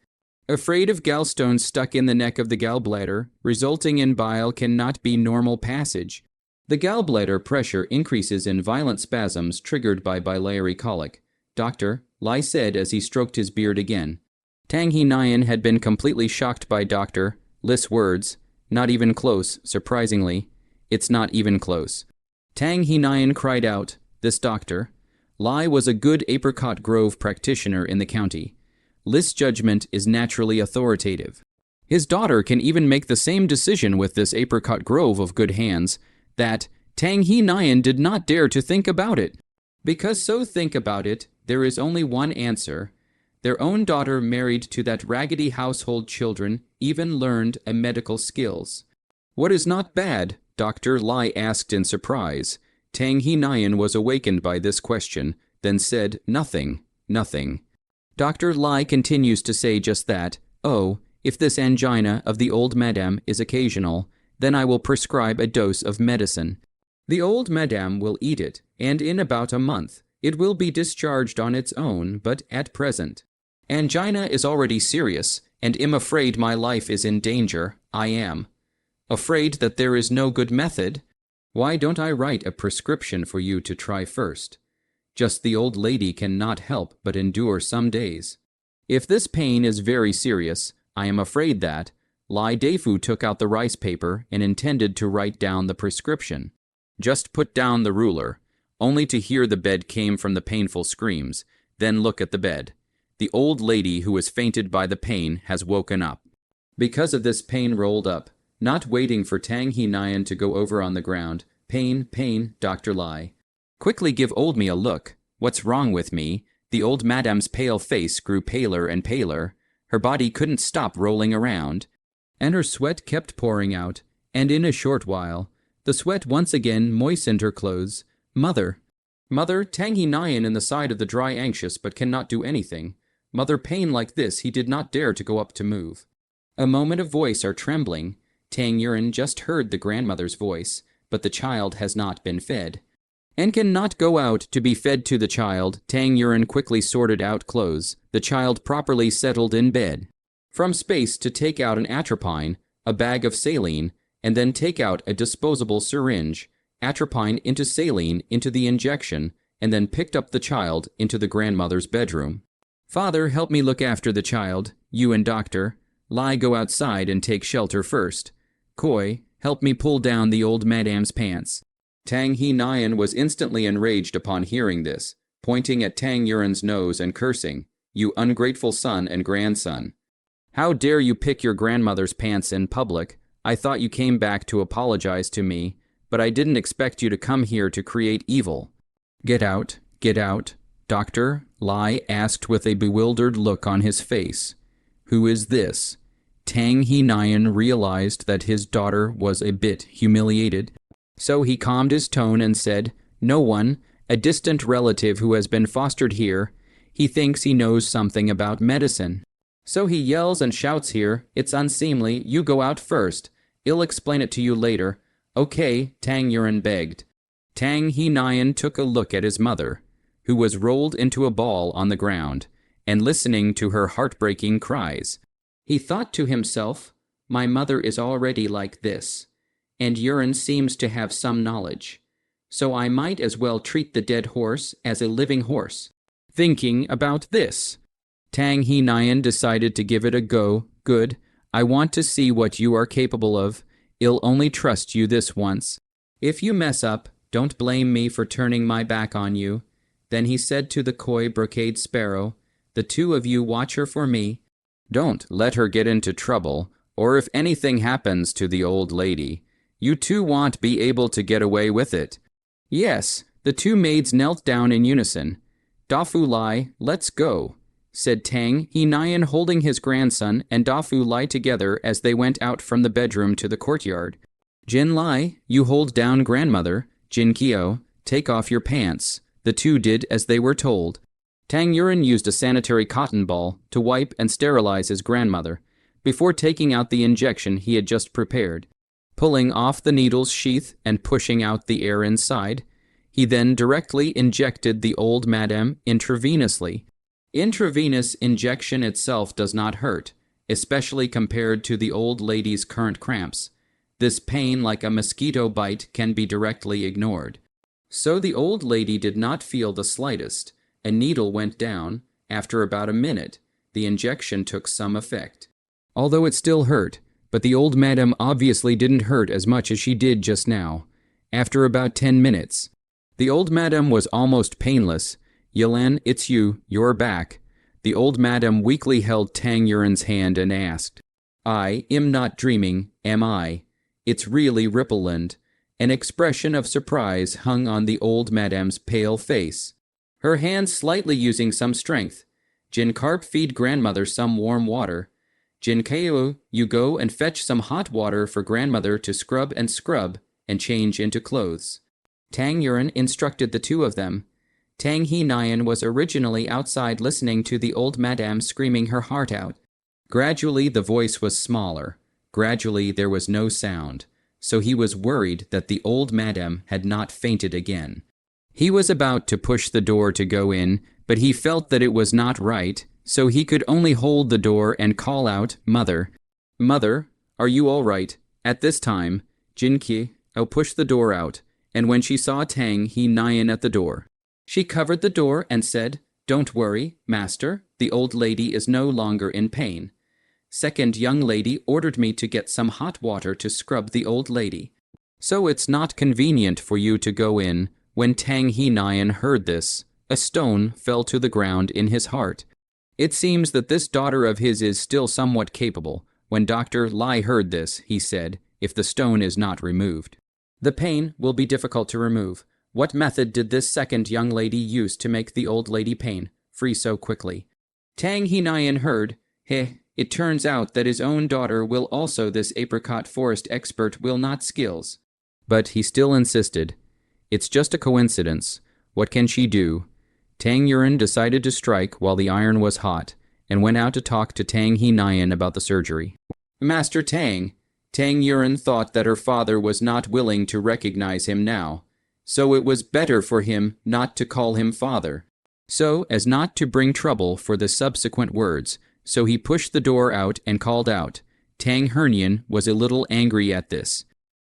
Afraid of gallstones stuck in the neck of the gallbladder, resulting in bile cannot be normal passage. The gallbladder pressure increases in violent spasms triggered by biliary colic. Dr. Lai said as he stroked his beard again. Tang He Nyan had been completely shocked by Dr. Li's words. Not even close, surprisingly. It's not even close. Tang He Nyan cried out, this Dr. Lai was a good Apricot Grove practitioner in the county. Li's judgment is naturally authoritative. His daughter can even make the same decision with this Apricot Grove of good hands, that Tang He Nyan did not dare to think about it. Because so think about it, there is only one answer. Their own daughter married to that raggedy household children, even learned a medical skills. What is not bad? Dr. Lai asked in surprise. Tang He Nyan was awakened by this question, then said, nothing, nothing. Dr. Lai continues to say just that. Oh, if this angina of the old madam is occasional, then I will prescribe a dose of medicine. The old madam will eat it, and in about a month, it will be discharged on its own, but at present. Angina is already serious, and am afraid my life is in danger. I am. Afraid that there is no good method? Why don't I write a prescription for you to try first? Just the old lady cannot help but endure some days. If this pain is very serious, I am afraid that Lai Defu took out the rice paper and intended to write down the prescription. Just put down the ruler, only to hear the bed came from the painful screams, then look at the bed. The old lady who was fainted by the pain has woken up. Because of this pain rolled up, not waiting for Tang He Nyan to go over on the ground. Pain, pain, Dr. Lai. Quickly give old me a look. What's wrong with me? The old madam's pale face grew paler and paler. Her body couldn't stop rolling around, and her sweat kept pouring out, and in a short while, the sweat once again moistened her clothes. Mother, Tang He Nyan in the side of the dry anxious but cannot do anything. Mother, pain like this he did not dare to go up to move. A moment of voice are trembling. Tang Yuren just heard the grandmother's voice, but the child has not been fed, and cannot go out to be fed to the child. Tang Yuren quickly sorted out clothes, the child properly settled in bed. From space to take out an atropine, a bag of saline, and then take out a disposable syringe, atropine into saline into the injection, and then picked up the child into the grandmother's bedroom. Father, help me look after the child. You and Dr. Lai go outside and take shelter first. Koi, help me pull down the old madam's pants. Tang He Nyan was instantly enraged upon hearing this, pointing at Tang Yuren's nose and cursing, You ungrateful son and grandson. How dare you pick your grandmother's pants in public? I thought you came back to apologize to me, but I didn't expect you to come here to create evil. Get out, Dr. Lai asked with a bewildered look on his face. Who is this? Tang He Nyan realized that his daughter was a bit humiliated, so he calmed his tone and said, No one, a distant relative who has been fostered here. He thinks he knows something about medicine. So he yells and shouts here, It's unseemly, you go out first. I'll explain it to you later. Okay, Tang Yuren begged. Tang He Nyan took a look at his mother, who was rolled into a ball on the ground, and listening to her heartbreaking cries. He thought to himself, my mother is already like this, and Yuren seems to have some knowledge, so I might as well treat the dead horse as a living horse. Thinking about this, Tang He Nyan decided to give it a go. Good, I want to see what you are capable of. I'll only trust you this once. If you mess up, don't blame me for turning my back on you. Then he said to the coy brocade sparrow, the two of you watch her for me. Don't let her get into trouble, or if anything happens to the old lady, you two won't be able to get away with it. Yes, the two maids knelt down in unison. Dafu Lai, let's go, said Tang He Nyan, holding his grandson and Dafu Lai together as they went out from the bedroom to the courtyard. Jin Lai, you hold down grandmother. Jin Kyo, take off your pants. The two did as they were told. Tang Yuren used a sanitary cotton ball to wipe and sterilize his grandmother before taking out the injection he had just prepared. Pulling off the needle's sheath and pushing out the air inside, he then directly injected the old madam intravenously. Intravenous injection itself does not hurt, especially compared to the old lady's current cramps. This pain, like a mosquito bite, can be directly ignored. So the old lady did not feel the slightest. A needle went down. After about a minute, the injection took some effect. Although it still hurt, but the old madam obviously didn't hurt as much as she did just now. After about 10 minutes, the old madam was almost painless. Yelan, it's you, you're back. The old madam weakly held Tang Yuren's hand and asked, I am not dreaming, am I? It's really Rippleland. An expression of surprise hung on the old madam's pale face. Her hands slightly using some strength. Jin Carp, feed grandmother some warm water. Jin Keo, you go and fetch some hot water for grandmother to scrub and change into clothes. Tang Yuren instructed the two of them. Tang He Nyan was originally outside listening to the old madam screaming her heart out. Gradually the voice was smaller. Gradually there was no sound, so he was worried that the old madam had not fainted again. He was about to push the door to go in, but he felt that it was not right, so he could only hold the door and call out, Mother. Mother, are you all right? At this time, Jin Kyo pushed the door out, and when she saw Tang He Nyan at the door, she covered the door and said, Don't worry, master, the old lady is no longer in pain. Second young lady ordered me to get some hot water to scrub the old lady. So it's not convenient for you to go in. When Tang He Nyan heard this, a stone fell to the ground in his heart. It seems that this daughter of his is still somewhat capable. When Dr. Lai heard this, he said, if the stone is not removed, the pain will be difficult to remove. What method did this second young lady use to make the old lady pain free so quickly? Tang He Nyan heard, it turns out that his own daughter will also this apricot forest expert will not skills. But he still insisted. It's just a coincidence. What can she do? Tang Yuren decided to strike while the iron was hot, and went out to talk to Tang He Nyan about the surgery. Master Tang. Tang Yuren thought that her father was not willing to recognize him now, so it was better for him not to call him father, so as not to bring trouble for the subsequent words, so he pushed the door out and called out. Tang Hernyan was a little angry at this,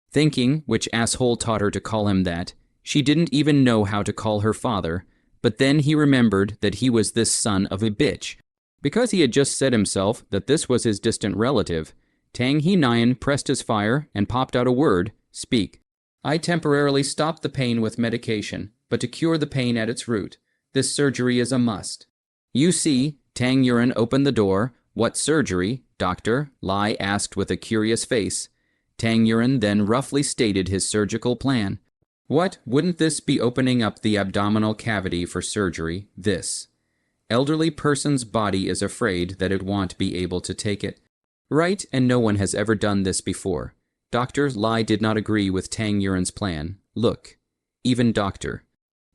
thinking which asshole taught her to call him that. She didn't even know how to call her father, but then he remembered that he was this son of a bitch. Because he had just said himself that this was his distant relative, Tang He Nyan pressed his fire and popped out a word, speak. I temporarily stopped the pain with medication, but to cure the pain at its root, this surgery is a must. You see, Tang Yuren opened the door. What surgery? Doctor Lai asked with a curious face. Tang Yuren then roughly stated his surgical plan. What, wouldn't this be opening up the abdominal cavity for surgery? This elderly person's body is afraid that it won't be able to take it. Right, and no one has ever done this before. Dr. Lai did not agree with Tang Yuren's plan. Look, even Dr.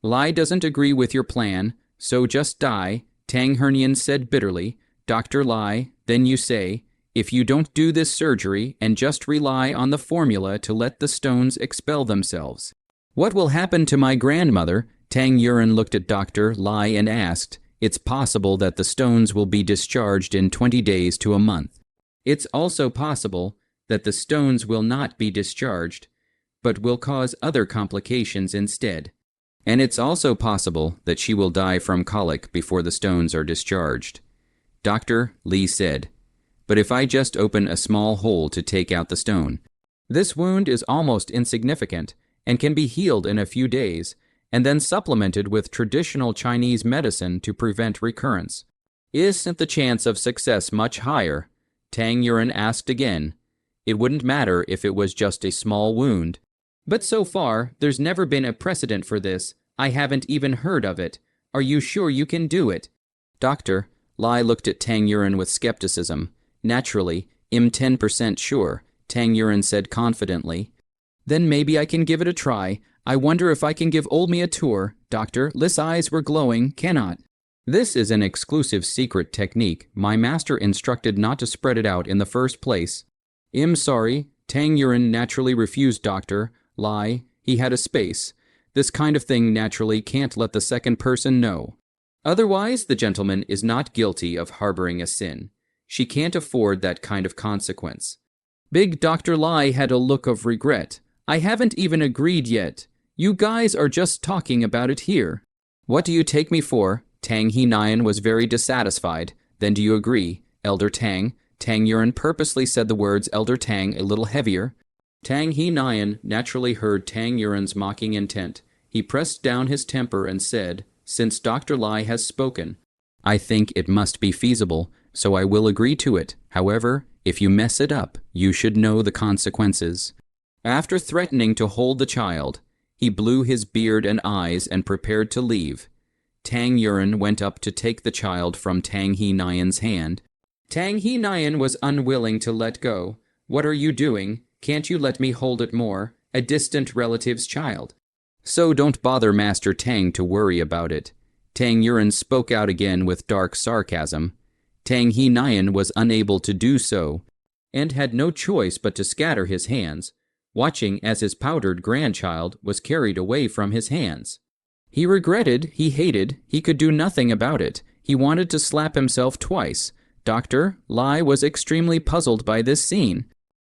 Lai doesn't agree with your plan, so just die, Tang Hernyan said bitterly. Dr. Lai, then you say, if you don't do this surgery and just rely on the formula to let the stones expel themselves, What will happen to my grandmother? Tang Yuren looked at Dr. Lai and asked, It's possible that the stones will be discharged in 20 days to a month. It's also possible that the stones will not be discharged, but will cause other complications instead. And it's also possible that she will die from colic before the stones are discharged. Dr. Li said, But if I just open a small hole to take out the stone, this wound is almost insignificant and can be healed in a few days, and then supplemented with traditional Chinese medicine to prevent recurrence. Isn't the chance of success much higher? Tang Yuren asked again. It wouldn't matter if it was just a small wound. But so far, there's never been a precedent for this. I haven't even heard of it. Are you sure you can do it? Doctor, Lai looked at Tang Yuren with skepticism. Naturally, I'm 10% sure, Tang Yuren said confidently. Then maybe I can give it a try. I wonder if I can give old me a tour. Doctor, Li's eyes were glowing. Cannot. This is an exclusive secret technique. My master instructed not to spread it out in the first place. I'm sorry. Tang Yuren naturally refused Dr. Lai. He had a space. This kind of thing naturally can't let the second person know. Otherwise, the gentleman is not guilty of harboring a sin. She can't afford that kind of consequence. Big Dr. Lai had a look of regret. I haven't even agreed yet. You guys are just talking about it here. What do you take me for? Tang He Nian was very dissatisfied. Then do you agree, Elder Tang? Tang Yuren purposely said the words Elder Tang a little heavier. Tang He Nian naturally heard Tang Yuren's mocking intent. He pressed down his temper and said, Since Dr. Lai has spoken, I think it must be feasible, so I will agree to it. However, if you mess it up, you should know the consequences. After threatening to hold the child, he blew his beard and eyes and prepared to leave. Tang Yuren went up to take the child from Tang He Nian's hand. Tang He Nian was unwilling to let go. What are you doing? Can't you let me hold it more? A distant relative's child. So don't bother Master Tang to worry about it. Tang Yuren spoke out again with dark sarcasm. Tang He Nian was unable to do so, and had no choice but to scatter his hands, watching as his powdered grandchild was carried away from his hands. He regretted, he hated, he could do nothing about it. He wanted to slap himself twice. Dr. Lai was extremely puzzled by this scene.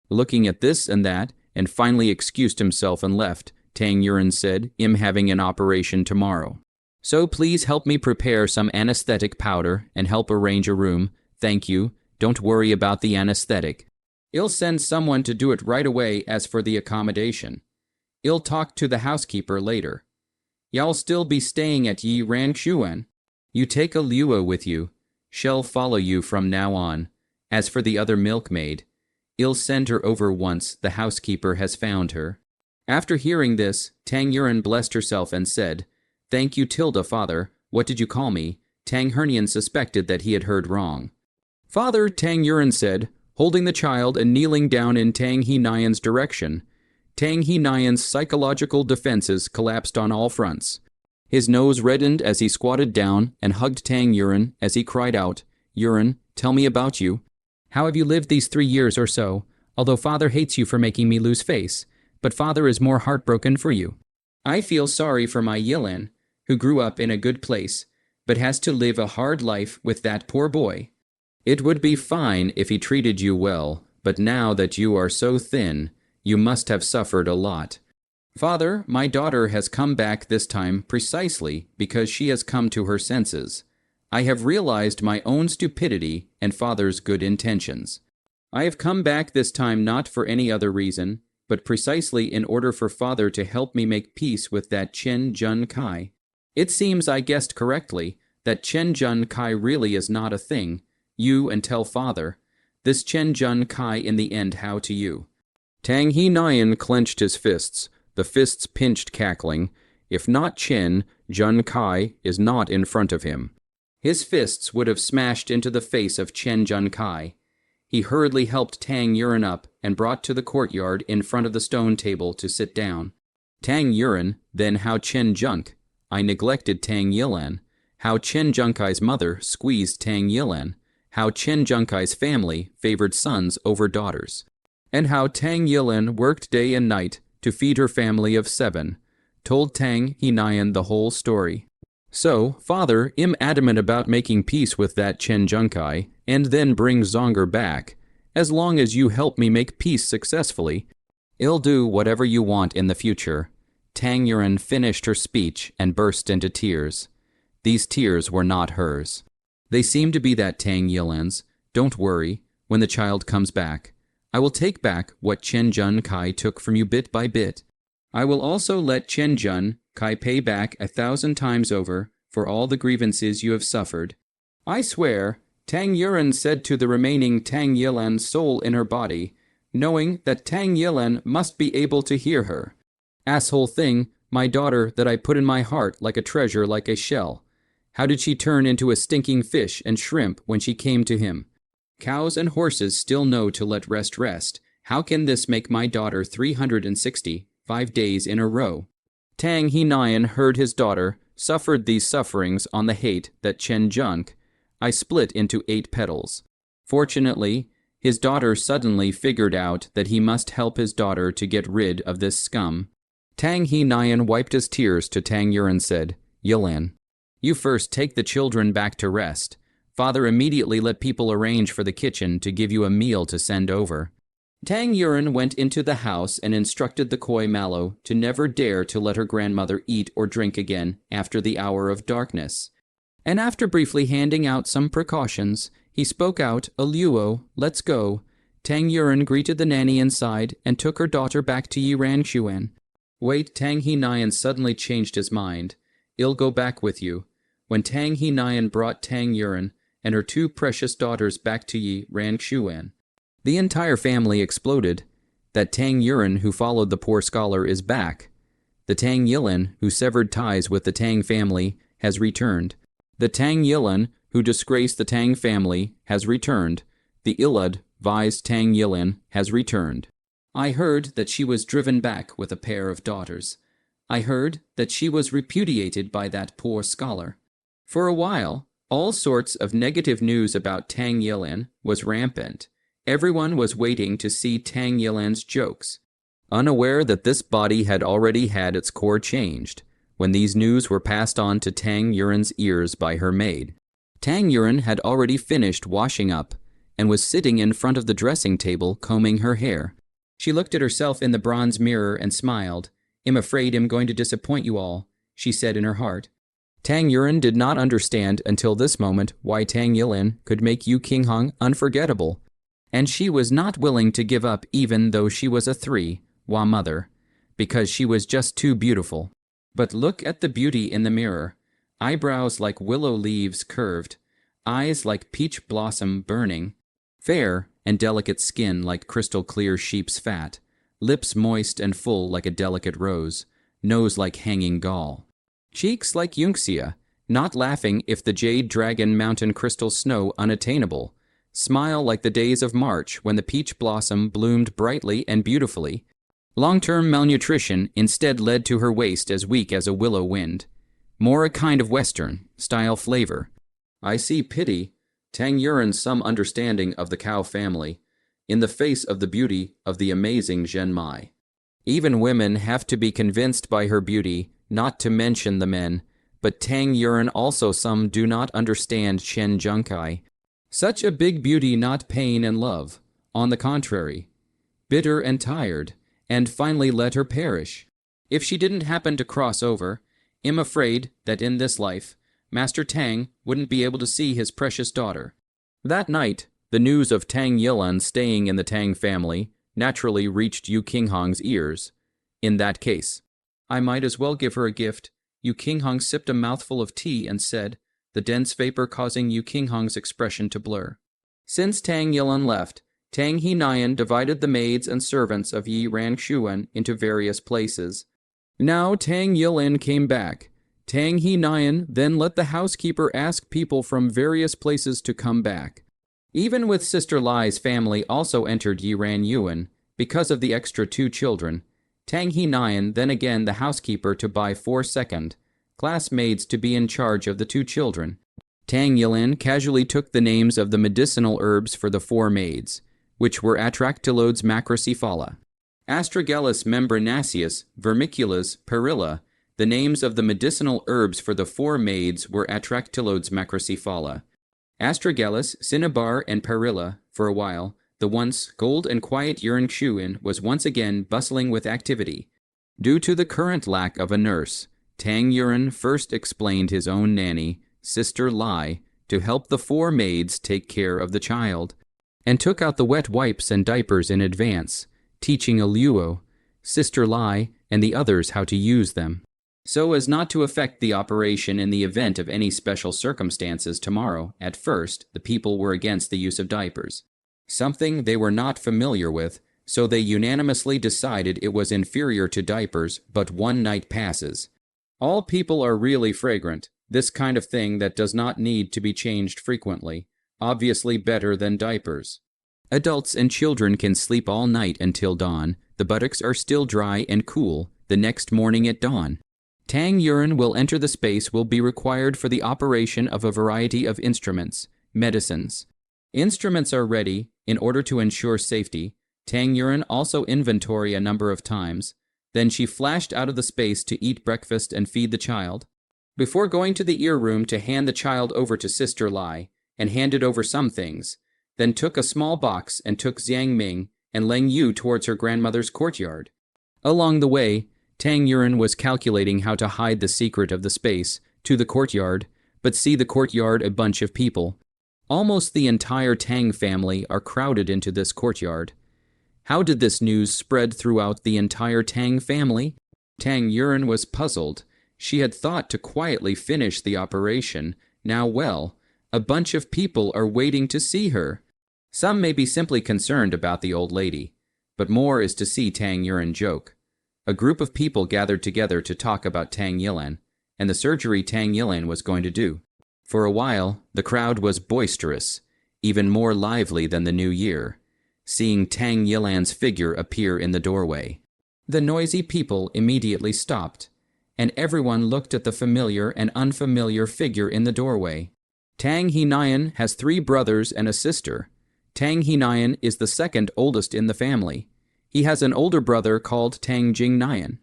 Looking at this and that, and finally excused himself and left, Tang Yuren said, I'm having an operation tomorrow. So please help me prepare some anesthetic powder and help arrange a room. Thank you. Don't worry about the anesthetic. I'll send someone to do it right away. As for the accommodation, I'll talk to the housekeeper later. Y'all still be staying at Yi Rangshuan. You take a Liua with you. She'll follow you from now on. As for the other milkmaid, I'll send her over once the housekeeper has found her. After hearing this, Tang Yuren blessed herself and said, Thank you, Tilda, Father. What did you call me? Tang Hernian suspected that he had heard wrong. Father, Tang Yuren said, holding the child and kneeling down in Tang He Nian's direction. Tang He Nian's psychological defenses collapsed on all fronts. His nose reddened as he squatted down and hugged Tang Yuren as he cried out, Yuren, tell me about you. How have you lived these 3 years or so? Although Father hates you for making me lose face, but Father is more heartbroken for you. I feel sorry for my Yilan, who grew up in a good place, but has to live a hard life with that poor boy. It would be fine if he treated you well, but now that you are so thin, you must have suffered a lot. Father, my daughter has come back this time precisely because she has come to her senses. I have realized my own stupidity and Father's good intentions. I have come back this time not for any other reason, but precisely in order for Father to help me make peace with that Chen Jun Kai. It seems I guessed correctly that Chen Jun Kai really is not a thing. You and tell Father. This Chen Jun Kai in the end how to you. Tang He Nian clenched his fists. The fists pinched, cackling. If not Chen, Jun Kai is not in front of him. His fists would have smashed into the face of Chen Jun Kai. He hurriedly helped Tang Yuren up and brought to the courtyard in front of the stone table to sit down. Tang Yuren, then How Chen Junk. I neglected Tang Yilan. How Chen Junkai's mother squeezed Tang Yilan. How Chen Junkai's family favored sons over daughters. And how Tang Yilan worked day and night to feed her family of 7. told Tang He Nian the whole story. So, Father, I'm adamant about making peace with that Chen Junkai, and then bring Zonger back. As long as you help me make peace successfully, I'll do whatever you want in the future. Tang Yuan finished her speech and burst into tears. These tears were not hers. They seemed to be that Tang Yilan's. Don't worry, when the child comes back, I will take back what Chen Jun Kai took from you bit by bit. I will also let Chen Jun Kai pay back 1,000 times over for all the grievances you have suffered. I swear, Tang Yuan said to the remaining Tang Yilan soul in her body, knowing that Tang Yilan must be able to hear her. Asshole thing, my daughter that I put in my heart like a treasure, like a shell. How did she turn into a stinking fish and shrimp when she came to him? Cows and horses still know to let rest. How can this make my daughter 365 days in a row? Tang He Nian heard his daughter suffered these sufferings on the hate that Chen Junk I split into 8 petals. Fortunately, his daughter suddenly figured out that he must help his daughter to get rid of this scum. Tang He Nian wiped his tears to Tang Yuan and said, Yilan, you first take the children back to rest. Father immediately let people arrange for the kitchen to give you a meal to send over. Tang Yuan went into the house and instructed the Koi Mallow to never dare to let her grandmother eat or drink again after the hour of darkness. And after briefly handing out some precautions, he spoke out, Aluo, let's go. Tang Yuan greeted the nanny inside and took her daughter back to Yiran Xuan. Wait, Tang He Nian suddenly changed his mind. I'll go back with you. When Tang He Nian brought Tang Yuan and her 2 precious daughters back to Yiran Xuan, the entire family exploded. That Tang Yuan who followed the poor scholar is back. The Tang Yilan who severed ties with the Tang family has returned. The Tang Yilan who disgraced the Tang family has returned. The ill-advised Tang Yilan has returned. I heard that she was driven back with a pair of daughters. I heard that she was repudiated by that poor scholar. For a while, all sorts of negative news about Tang Yilan was rampant. Everyone was waiting to see Tang Yilan's jokes, unaware that this body had already had its core changed when these news were passed on to Tang Yuan's ears by her maid. Tang Yuan had already finished washing up and was sitting in front of the dressing table combing her hair. She looked at herself in the bronze mirror and smiled. I'm afraid I'm going to disappoint you all, she said in her heart. Tang Yuan did not understand until this moment why Tang Yilan could make Yu Qinghong unforgettable. And she was not willing to give up even though she was a 3-wa mother, because she was just too beautiful. But look at the beauty in the mirror. Eyebrows like willow leaves curved, eyes like peach blossom burning, fair and delicate skin like crystal clear sheep's fat, lips moist and full like a delicate rose, nose like hanging gall, cheeks like Yunxia, not laughing if the jade dragon mountain crystal snow unattainable, smile like the days of March when the peach blossom bloomed brightly and beautifully. Long-term malnutrition instead led to her waist as weak as a willow wind. More a kind of Western-style flavor. I see pity, Tang Yuan some understanding of the cow family, in the face of the beauty of the amazing Zhen Mai. Even women have to be convinced by her beauty, not to mention the men, but Tang Yuan also some do not understand Chen Junkai. Such a big beauty, not pain and love. On the contrary, bitter and tired, and finally let her perish. If she didn't happen to cross over, I'm afraid that in this life, Master Tang wouldn't be able to see his precious daughter. That night, the news of Tang Yilan staying in the Tang family naturally reached Yu Qinghong's ears. In that case, I might as well give her a gift. Yu Qinghong sipped a mouthful of tea and said, the dense vapor causing Yu Qinghong's expression to blur. Since Tang Yilan left, Tang He Nian divided the maids and servants of Yiran Xuan into various places. Now Tang Yilan came back. Tang He Nian then let the housekeeper ask people from various places to come back. Even with Sister Lai's family also entered Yiran Yuan because of the extra 2 children. Tang He Nian then again the housekeeper to buy 4 second-class maids to be in charge of the 2 children. Tang Yilan casually took the names of the medicinal herbs for the 4 maids, which were Atractylodes macrocephala, Astragalus membranaceus, Vermiculus perilla, The names of the medicinal herbs for the 4 maids were Atractylodes macrocephala, Astragalus, Cinnabar, and Perilla. For a while, the once gold and quiet Yuan Xuan was once again bustling with activity. Due to the current lack of a nurse, Tang Yuan first explained his own nanny, Sister Lai, to help the 4 maids take care of the child, and took out the wet wipes and diapers in advance, teaching Luo, Sister Lai, and the others how to use them, so as not to affect the operation in the event of any special circumstances tomorrow. At first, the people were against the use of diapers, something they were not familiar with, so they unanimously decided it was inferior to diapers. But one night passes. All people are really fragrant, this kind of thing that does not need to be changed frequently, obviously better than diapers. Adults and children can sleep all night until dawn. The buttocks are still dry and cool the next morning at dawn. Tang Yuan will enter the space will be required for the operation of a variety of instruments, medicines. Instruments are ready. In order to ensure safety, Tang Yuan also inventory a number of times. Then she flashed out of the space to eat breakfast and feed the child, before going to the ear room to hand the child over to Sister Lai, and handed over some things, then took a small box and took Xiang Ming and Leng Yu towards her grandmother's courtyard. Along the way, Tang Yuan was calculating how to hide the secret of the space to the courtyard, but see the courtyard a bunch of people. Almost the entire Tang family are crowded into this courtyard. How did this news spread throughout the entire Tang family? Tang Yuan was puzzled. She had thought to quietly finish the operation. Now, well, a bunch of people are waiting to see her. Some may be simply concerned about the old lady, but more is to see Tang Yuan joke. A group of people gathered together to talk about Tang Yilan and the surgery Tang Yilan was going to do. For a while, the crowd was boisterous, even more lively than the new year, seeing Tang Yilan's figure appear in the doorway. The noisy people immediately stopped, and everyone looked at the familiar and unfamiliar figure in the doorway. Tang Hinayan has 3 brothers and a sister. Tang Hinayan is the second oldest in the family. He has an older brother called Tang Jingnayan.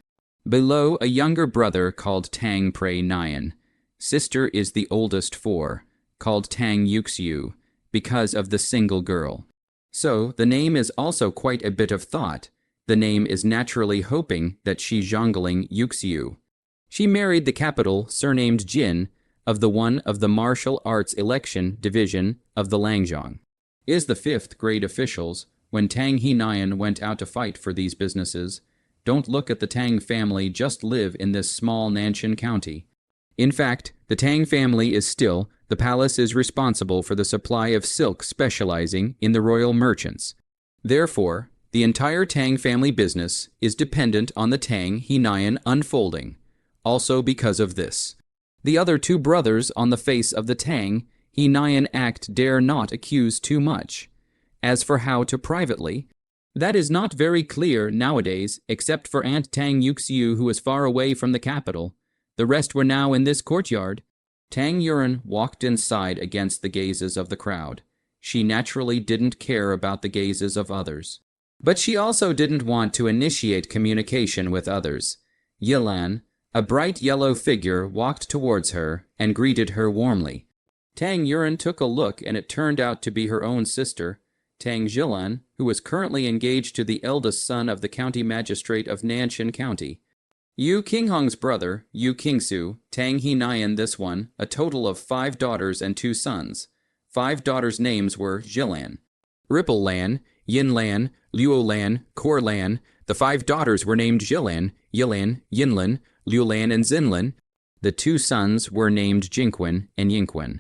Below, a younger brother called Tang Prey Nayan. Sister is the oldest 4, called Tang Yuxiu, because of the single girl. So, the name is also quite a bit of thought. The name is naturally hoping that she Zhongling Yuxiu. She married the capital, surnamed Jin, of the martial arts election division of the Langzhong. Is the 5th grade officials, when Tang Hinayan went out to fight for these businesses. Don't look at the Tang family, just live in this small Nanshan county. In fact, the Tang family is still, the palace is responsible for the supply of silk specializing in the royal merchants. Therefore, the entire Tang family business is dependent on the Tang Hinayan unfolding. Also because of this, the other 2 brothers on the face of the Tang Hinayan act dare not accuse too much. As for how to privately, that is not very clear nowadays, except for Aunt Tang Yuxiu, who is far away from the capital. The rest were now in this courtyard. Tang Yuan walked inside against the gazes of the crowd. She naturally didn't care about the gazes of others. But she also didn't want to initiate communication with others. Yilan, a bright yellow figure, walked towards her and greeted her warmly. Tang Yuan took a look, and it turned out to be her own sister, Tang Jilan, who was currently engaged to the eldest son of the county magistrate of Nanshan County. Yu Qinghong's brother, Yu Qingsu, Tang Hinayan this one, a total of 5 daughters and 2 sons. 5 daughters' names were Jilan, Ripple Lan, Yin Lan, Luo Lan, Kor Lan. The 5 daughters were named Jilan, Yilan, Yinlan, Liulan, and Zinlan. The 2 sons were named Jinquan and Yinquan.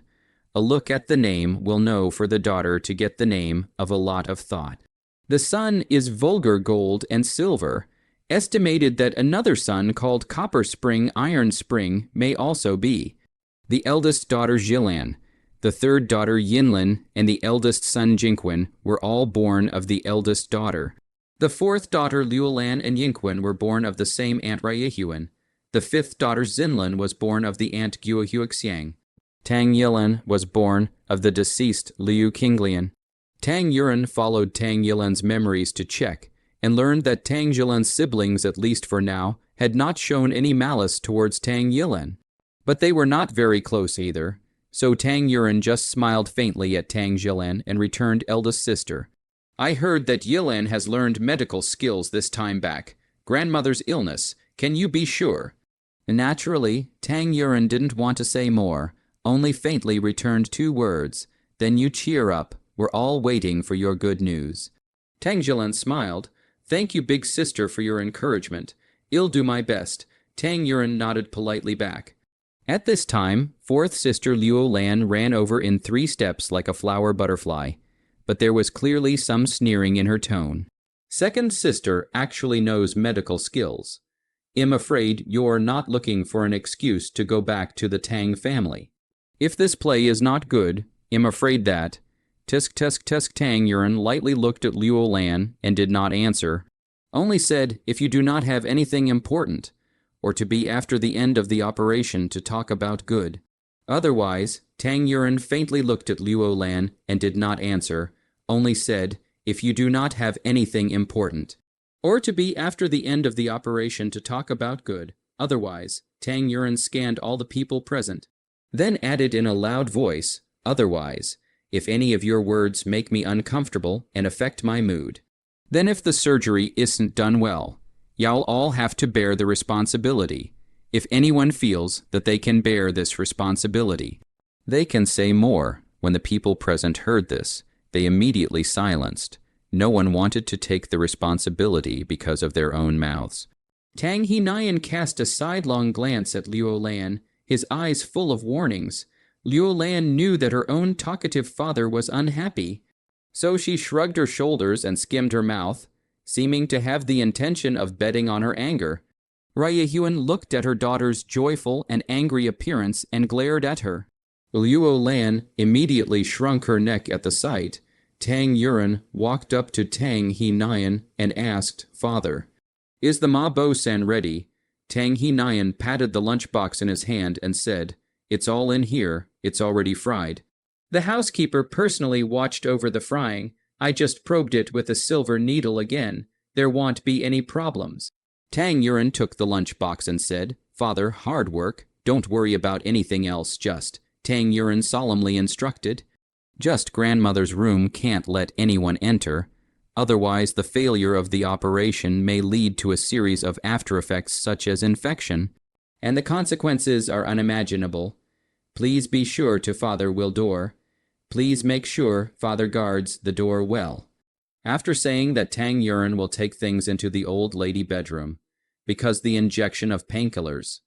A look at the name will know for the daughter to get the name of a lot of thought. The son is vulgar gold and silver. Estimated that another son called Copper Spring Iron Spring may also be. The eldest daughter Jilan, the 3rd daughter Yinlan, and the eldest son Jinquan were all born of the eldest daughter. The 4th daughter Liulan and Yinquan were born of the same Aunt Raihuan. The 5th daughter Zinlan was born of the Aunt Guohuaxiang. Tang Yilan was born of the deceased Liu Qinglian. Tang Yuan followed Tang Yilan's memories to check, and learned that Tang Yilan's siblings, at least for now, had not shown any malice towards Tang Yilan. But they were not very close either, so Tang Yuren just smiled faintly at Tang Yilan and returned eldest sister. I heard that Yilan has learned medical skills this time back. Grandmother's illness, can you be sure? Naturally, Tang Yuren didn't want to say more, only faintly returned 2 words. Then you cheer up, we're all waiting for your good news. Tang Yilan smiled. Thank you, big sister, for your encouragement. I'll do my best. Tang Yuren nodded politely back. At this time, 4th sister Luo Lan ran over in 3 steps like a flower butterfly, but there was clearly some sneering in her tone. 2nd sister actually knows medical skills. I'm afraid you're not looking for an excuse to go back to the Tang family. If this play is not good, I'm afraid that... Tisk Tang Yuren lightly looked at Luo Lan and did not answer, only said, if you do not have anything important, or to be after the end of the operation to talk about good. Otherwise, Tang Yuren faintly looked at Luo Lan and did not answer, only said, if you do not have anything important. Or to be after the end of the operation to talk about good. Otherwise, Tang Yuren scanned all the people present. Then added in a loud voice, otherwise, if any of your words make me uncomfortable and affect my mood. Then if the surgery isn't done well, y'all all have to bear the responsibility. If anyone feels that they can bear this responsibility, they can say more. When the people present heard this, they immediately silenced. No one wanted to take the responsibility because of their own mouths. Tang He-Nian cast a sidelong glance at Luo Lan, his eyes full of warnings. Luo Lan knew that her own talkative father was unhappy, so she shrugged her shoulders and skimmed her mouth, seeming to have the intention of betting on her anger. Raya Huan looked at her daughter's joyful and angry appearance and glared at her. Luo Lan immediately shrunk her neck at the sight. Tang Yuren walked up to Tang He-Nian and asked, Father, is the Ma Bo-san ready? Tang He-Nian patted the lunchbox in his hand and said, it's all in here, it's already fried. The housekeeper personally watched over the frying. I just probed it with a silver needle again. There won't be any problems. Tang Yuren took the lunchbox and said, Father, hard work. Don't worry about anything else, just. Tang Yuren solemnly instructed. Just grandmother's room can't let anyone enter. Otherwise, the failure of the operation may lead to a series of after-effects such as infection, and the consequences are unimaginable. Please be sure to Father will door. Please make sure Father guards the door well. After saying that Tang Yuren will take things into the old lady bedroom, because the injection of painkillers.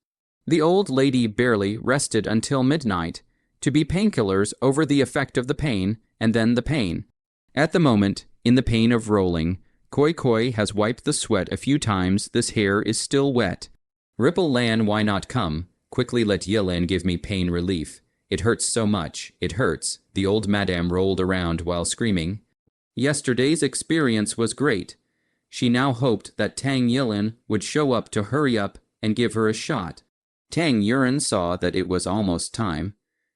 The old lady barely rested until midnight, to be painkillers over the effect of the pain, and then the pain. At the moment, in the pain of rolling, Koi Koi has wiped the sweat a few times, this hair is still wet. Ripple Lan, why not come? Quickly let Yilan give me pain relief. It hurts so much, it hurts. The old madame rolled around while screaming. Yesterday's experience was great. She now hoped that Tang Yilan would show up to hurry up and give her a shot. Tang Yuren saw that it was almost time,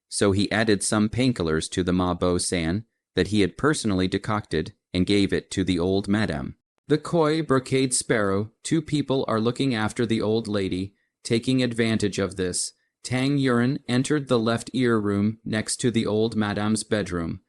so he added some painkillers to the Ma Bo-san that he had personally decocted and gave it to the old madame. The Koi brocade sparrow, 2 people are looking after the old lady, taking advantage of this. Tang Yuren entered the left ear room next to the old madame's bedroom,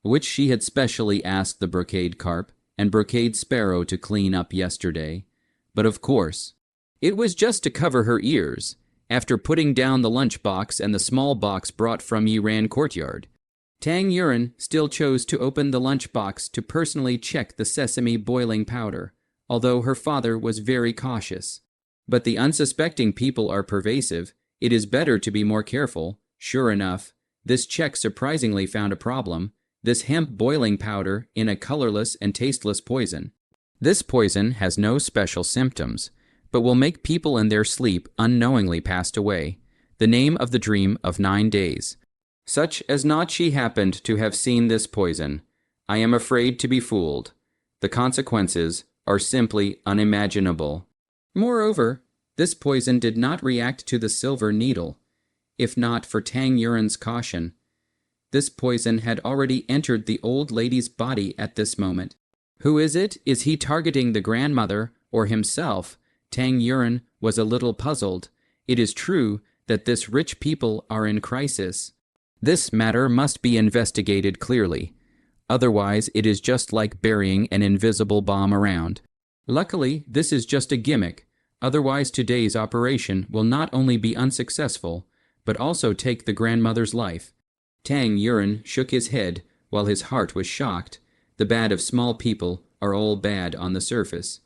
which she had specially asked the brocade carp and brocade sparrow to clean up yesterday. But of course, it was just to cover her ears, after putting down the lunchbox and the small box brought from Yiran courtyard. Tang Yuren still chose to open the lunchbox to personally check the sesame boiling powder, although her father was very cautious. But the unsuspecting people are pervasive. It is better to be more careful. Sure enough, this check surprisingly found a problem. This hemp boiling powder in a colorless and tasteless poison. This poison has no special symptoms, but will make people in their sleep unknowingly pass away. The name of the dream of 9 days. Such as not she happened to have seen this poison. I am afraid to be fooled. The consequences are simply unimaginable. Moreover, this poison did not react to the silver needle. If not for Tang Yuren's caution, this poison had already entered the old lady's body at this moment. Who is it? Is he targeting the grandmother or himself? Tang Yuren was a little puzzled. It is true that this rich people are in crisis. This matter must be investigated clearly. Otherwise, it is just like burying an invisible bomb around. Luckily, this is just a gimmick. Otherwise, today's operation will not only be unsuccessful, but also take the grandmother's life. Tang Yuren shook his head while his heart was shocked. The bad of small people are all bad on the surface.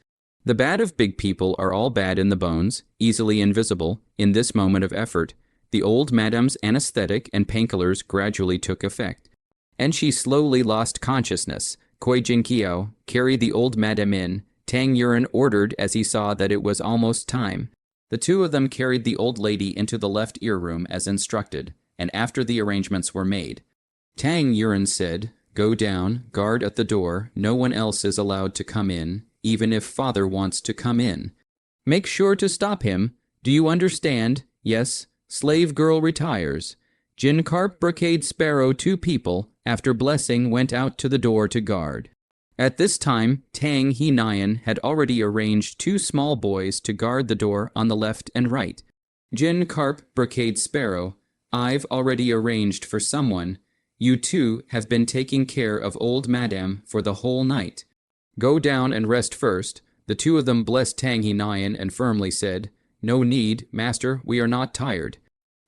The bad of big people are all bad in the bones, easily invisible. In this moment of effort, the old madame's anesthetic and painkillers gradually took effect, and she slowly lost consciousness. Koi Jinkiao carried the old madame in. Tang Yuren ordered as he saw that it was almost time. The two of them carried the old lady into the left ear room as instructed, and after the arrangements were made, Tang Yuren said, "Go down, guard at the door. No one else is allowed to come in, even if father wants to come in. Make sure to stop him. Do you understand? Yes." Slave girl retires. Jin Carp Brocade Sparrow 2 people, after blessing, went out to the door to guard. At this time, Tang He Nyan had already arranged 2 small boys to guard the door on the left and right. Jin Carp Brocade Sparrow, I've already arranged for someone. You 2 have been taking care of old madame for the whole night. Go down and rest first. The 2 of them blessed Tang He Nyan and firmly said, "No need, master, we are not tired."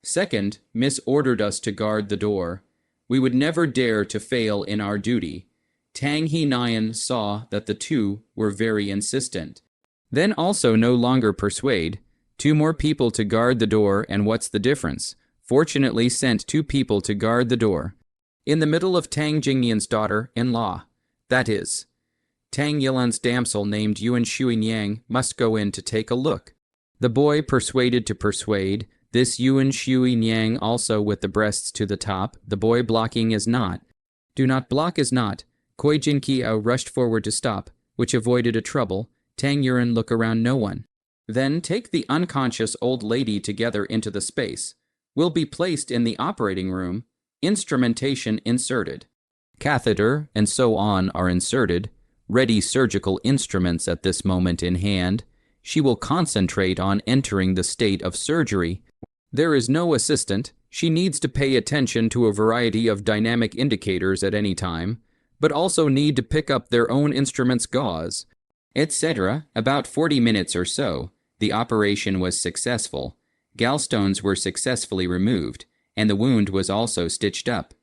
Second, Miss ordered us to guard the door. We would never dare to fail in our duty. Tang He Nyan saw that the 2 were very insistent. Then also no longer persuade. 2 more people to guard the door, and what's the difference? Fortunately sent 2 people to guard the door. In the middle of Tang Jingnian's daughter-in-law. That is, Tang Yilan's damsel named Yuan Shui Niang must go in to take a look. The boy persuaded to persuade, this Yuan Shui Niang also with the breasts to the top, the boy blocking is not. Do not block is not. Koi Jin Kiao rushed forward to stop, which avoided a trouble. Tang Yuren look around no one. Then take the unconscious old lady together into the space. Will be placed in the operating room. Instrumentation inserted. Catheter and so on are inserted. Ready surgical instruments at this moment in hand. She will concentrate on entering the state of surgery. There is no assistant. She needs to pay attention to a variety of dynamic indicators at any time, but also need to pick up their own instrument's gauze, etc. About 40 minutes or so, the operation was successful. Gallstones were successfully removed, and the wound was also stitched up.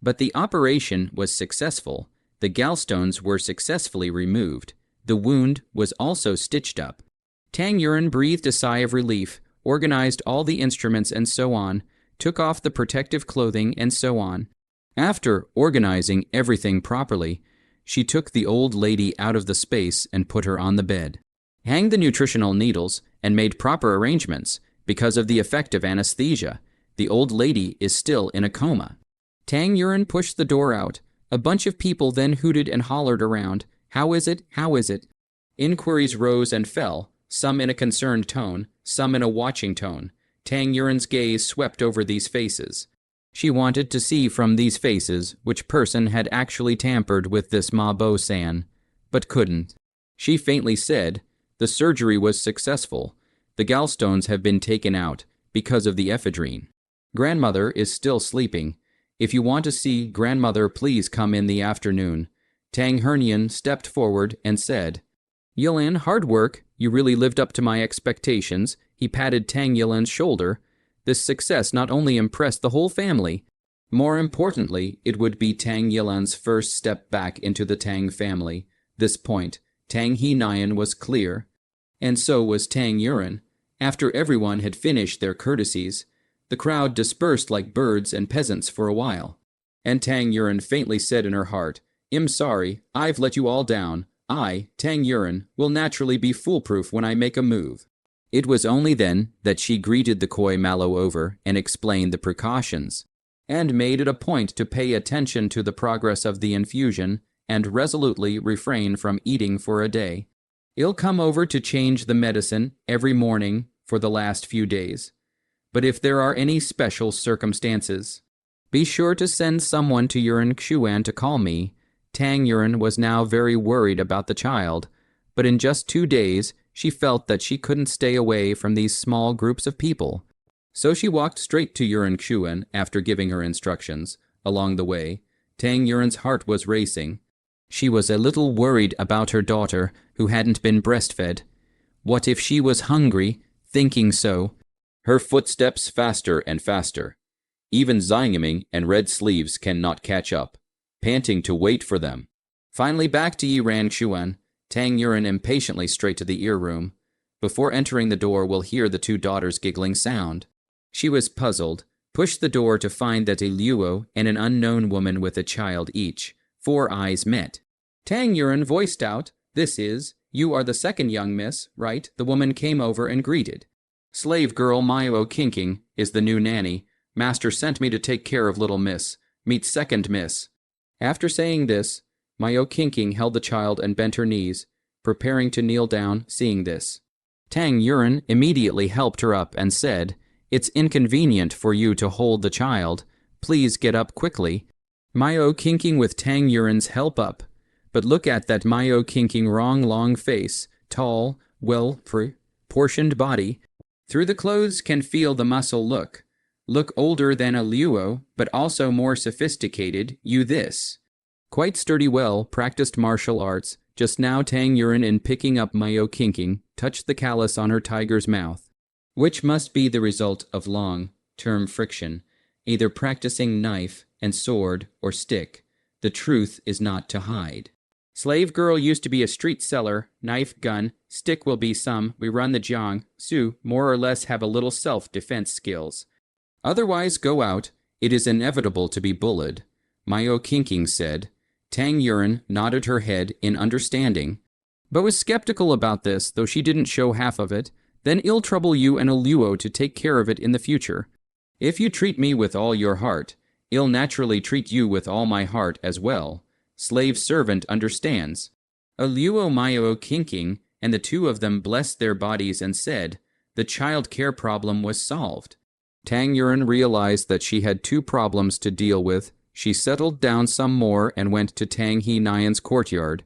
But the operation was successful. The gallstones were successfully removed. The wound was also stitched up. Tang Yuren breathed a sigh of relief, organized all the instruments and so on, took off the protective clothing and so on. After organizing everything properly, she took the old lady out of the space and put her on the bed. Hanged the nutritional needles and made proper arrangements. Because of the effect of anesthesia, the old lady is still in a coma. Tang Yuren pushed the door out. A bunch of people then hooted and hollered around. How is it? How is it? Inquiries rose and fell, some in a concerned tone, some in a watching tone. Tang Yuren's gaze swept over these faces. She wanted to see from these faces which person had actually tampered with this Ma Bo-san, but couldn't. She faintly said, "The surgery was successful. The gallstones have been taken out because of the ephedrine. Grandmother is still sleeping. If you want to see grandmother, please come in the afternoon." Tang Hernian stepped forward and said, "Yilan, hard work. You really lived up to my expectations." He patted Tang Yilan's shoulder. This success not only impressed the whole family, more importantly, it would be Tang Yilan's first step back into the Tang family. This point, Tang He Nyan was clear, and so was Tang Yuren. After everyone had finished their courtesies, the crowd dispersed like birds and peasants for a while, and Tang Yuren faintly said in her heart, "I'm sorry, I've let you all down. I, Tang Yuren, will naturally be foolproof when I make a move." It was only then that she greeted the Koi Mallow over and explained the precautions, and made it a point to pay attention to the progress of the infusion and resolutely refrain from eating for a day. "I'll come over to change the medicine every morning for the last few days. But if there are any special circumstances, be sure to send someone to Yuren Xuan to call me." Tang Yuren was now very worried about the child, but in just 2 days, She felt that she couldn't stay away from these small groups of people. So she walked straight to Yuren Xuan after giving her instructions. Along the way, Tang Yuren's heart was racing. She was a little worried about her daughter, who hadn't been breastfed. What if she was hungry? Thinking so, her footsteps faster and faster. Even Xiangming and Red Sleeves cannot catch up, panting to wait for them. Finally back to Yiran Xuan, Tang Yuren impatiently straight to the ear room. Before entering the door, we'll hear the two daughters' giggling sound. She was puzzled, pushed the door to find that a Luo and an unknown woman with a child each. 4 eyes met. Tang Yuren voiced out, "This is, you are the second young miss, right?" The woman came over and greeted. "Slave girl Mayo Kinking is the new nanny. Master sent me to take care of little miss. Meet second miss." After saying this, Mayo Kinking held the child and bent her knees, preparing to kneel down. Seeing this, Tang Yuren immediately helped her up and said, "It's inconvenient for you to hold the child. Please get up quickly." Mayo Kinking with Tang Yuren's help up. But look at that Mayo Kinking long face, tall, well-proportioned body. Through the clothes can feel the muscle look. Look older than a Luo, but also more sophisticated, you this. Quite sturdy, well-practiced martial arts. Just now Tang Yuren, in picking up Mayo Kinking, touched the callus on her tiger's mouth, which must be the result of long-term friction, either practicing knife and sword or stick. The truth is not to hide. Slave girl used to be a street seller, knife, gun, stick will be some, we run the jiang, su, more or less have a little self-defense skills. Otherwise go out, it is inevitable to be bullied. Mayo Kinking said. Tang Yuren nodded her head in understanding, but was skeptical about this, though she didn't show half of it. Then I'll trouble you and a Luo to take care of it in the future. If you treat me with all your heart, I'll naturally treat you with all my heart as well. Slave servant understands. A Luo Mayo Kinking and the two of them blessed their bodies and said, the child care problem was solved. Tang Yuren realized that she had 2 problems to deal with. She settled down some more and went to Tang He Nyan's courtyard.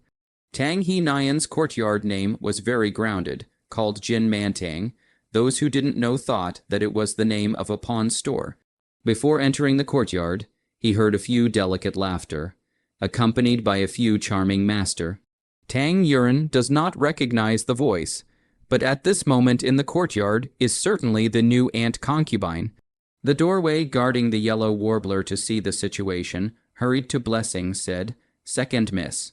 Tang He Nyan's courtyard name was very grounded, called Jin Mantang. Those who didn't know thought that it was the name of a pawn store. Before entering the courtyard, he heard a few delicate laughter, accompanied by a few charming master. Tang Yuren does not recognize the voice, but at this moment in the courtyard is certainly the new ant concubine. The doorway guarding the yellow warbler to see the situation, hurried to Blessing, said, second miss.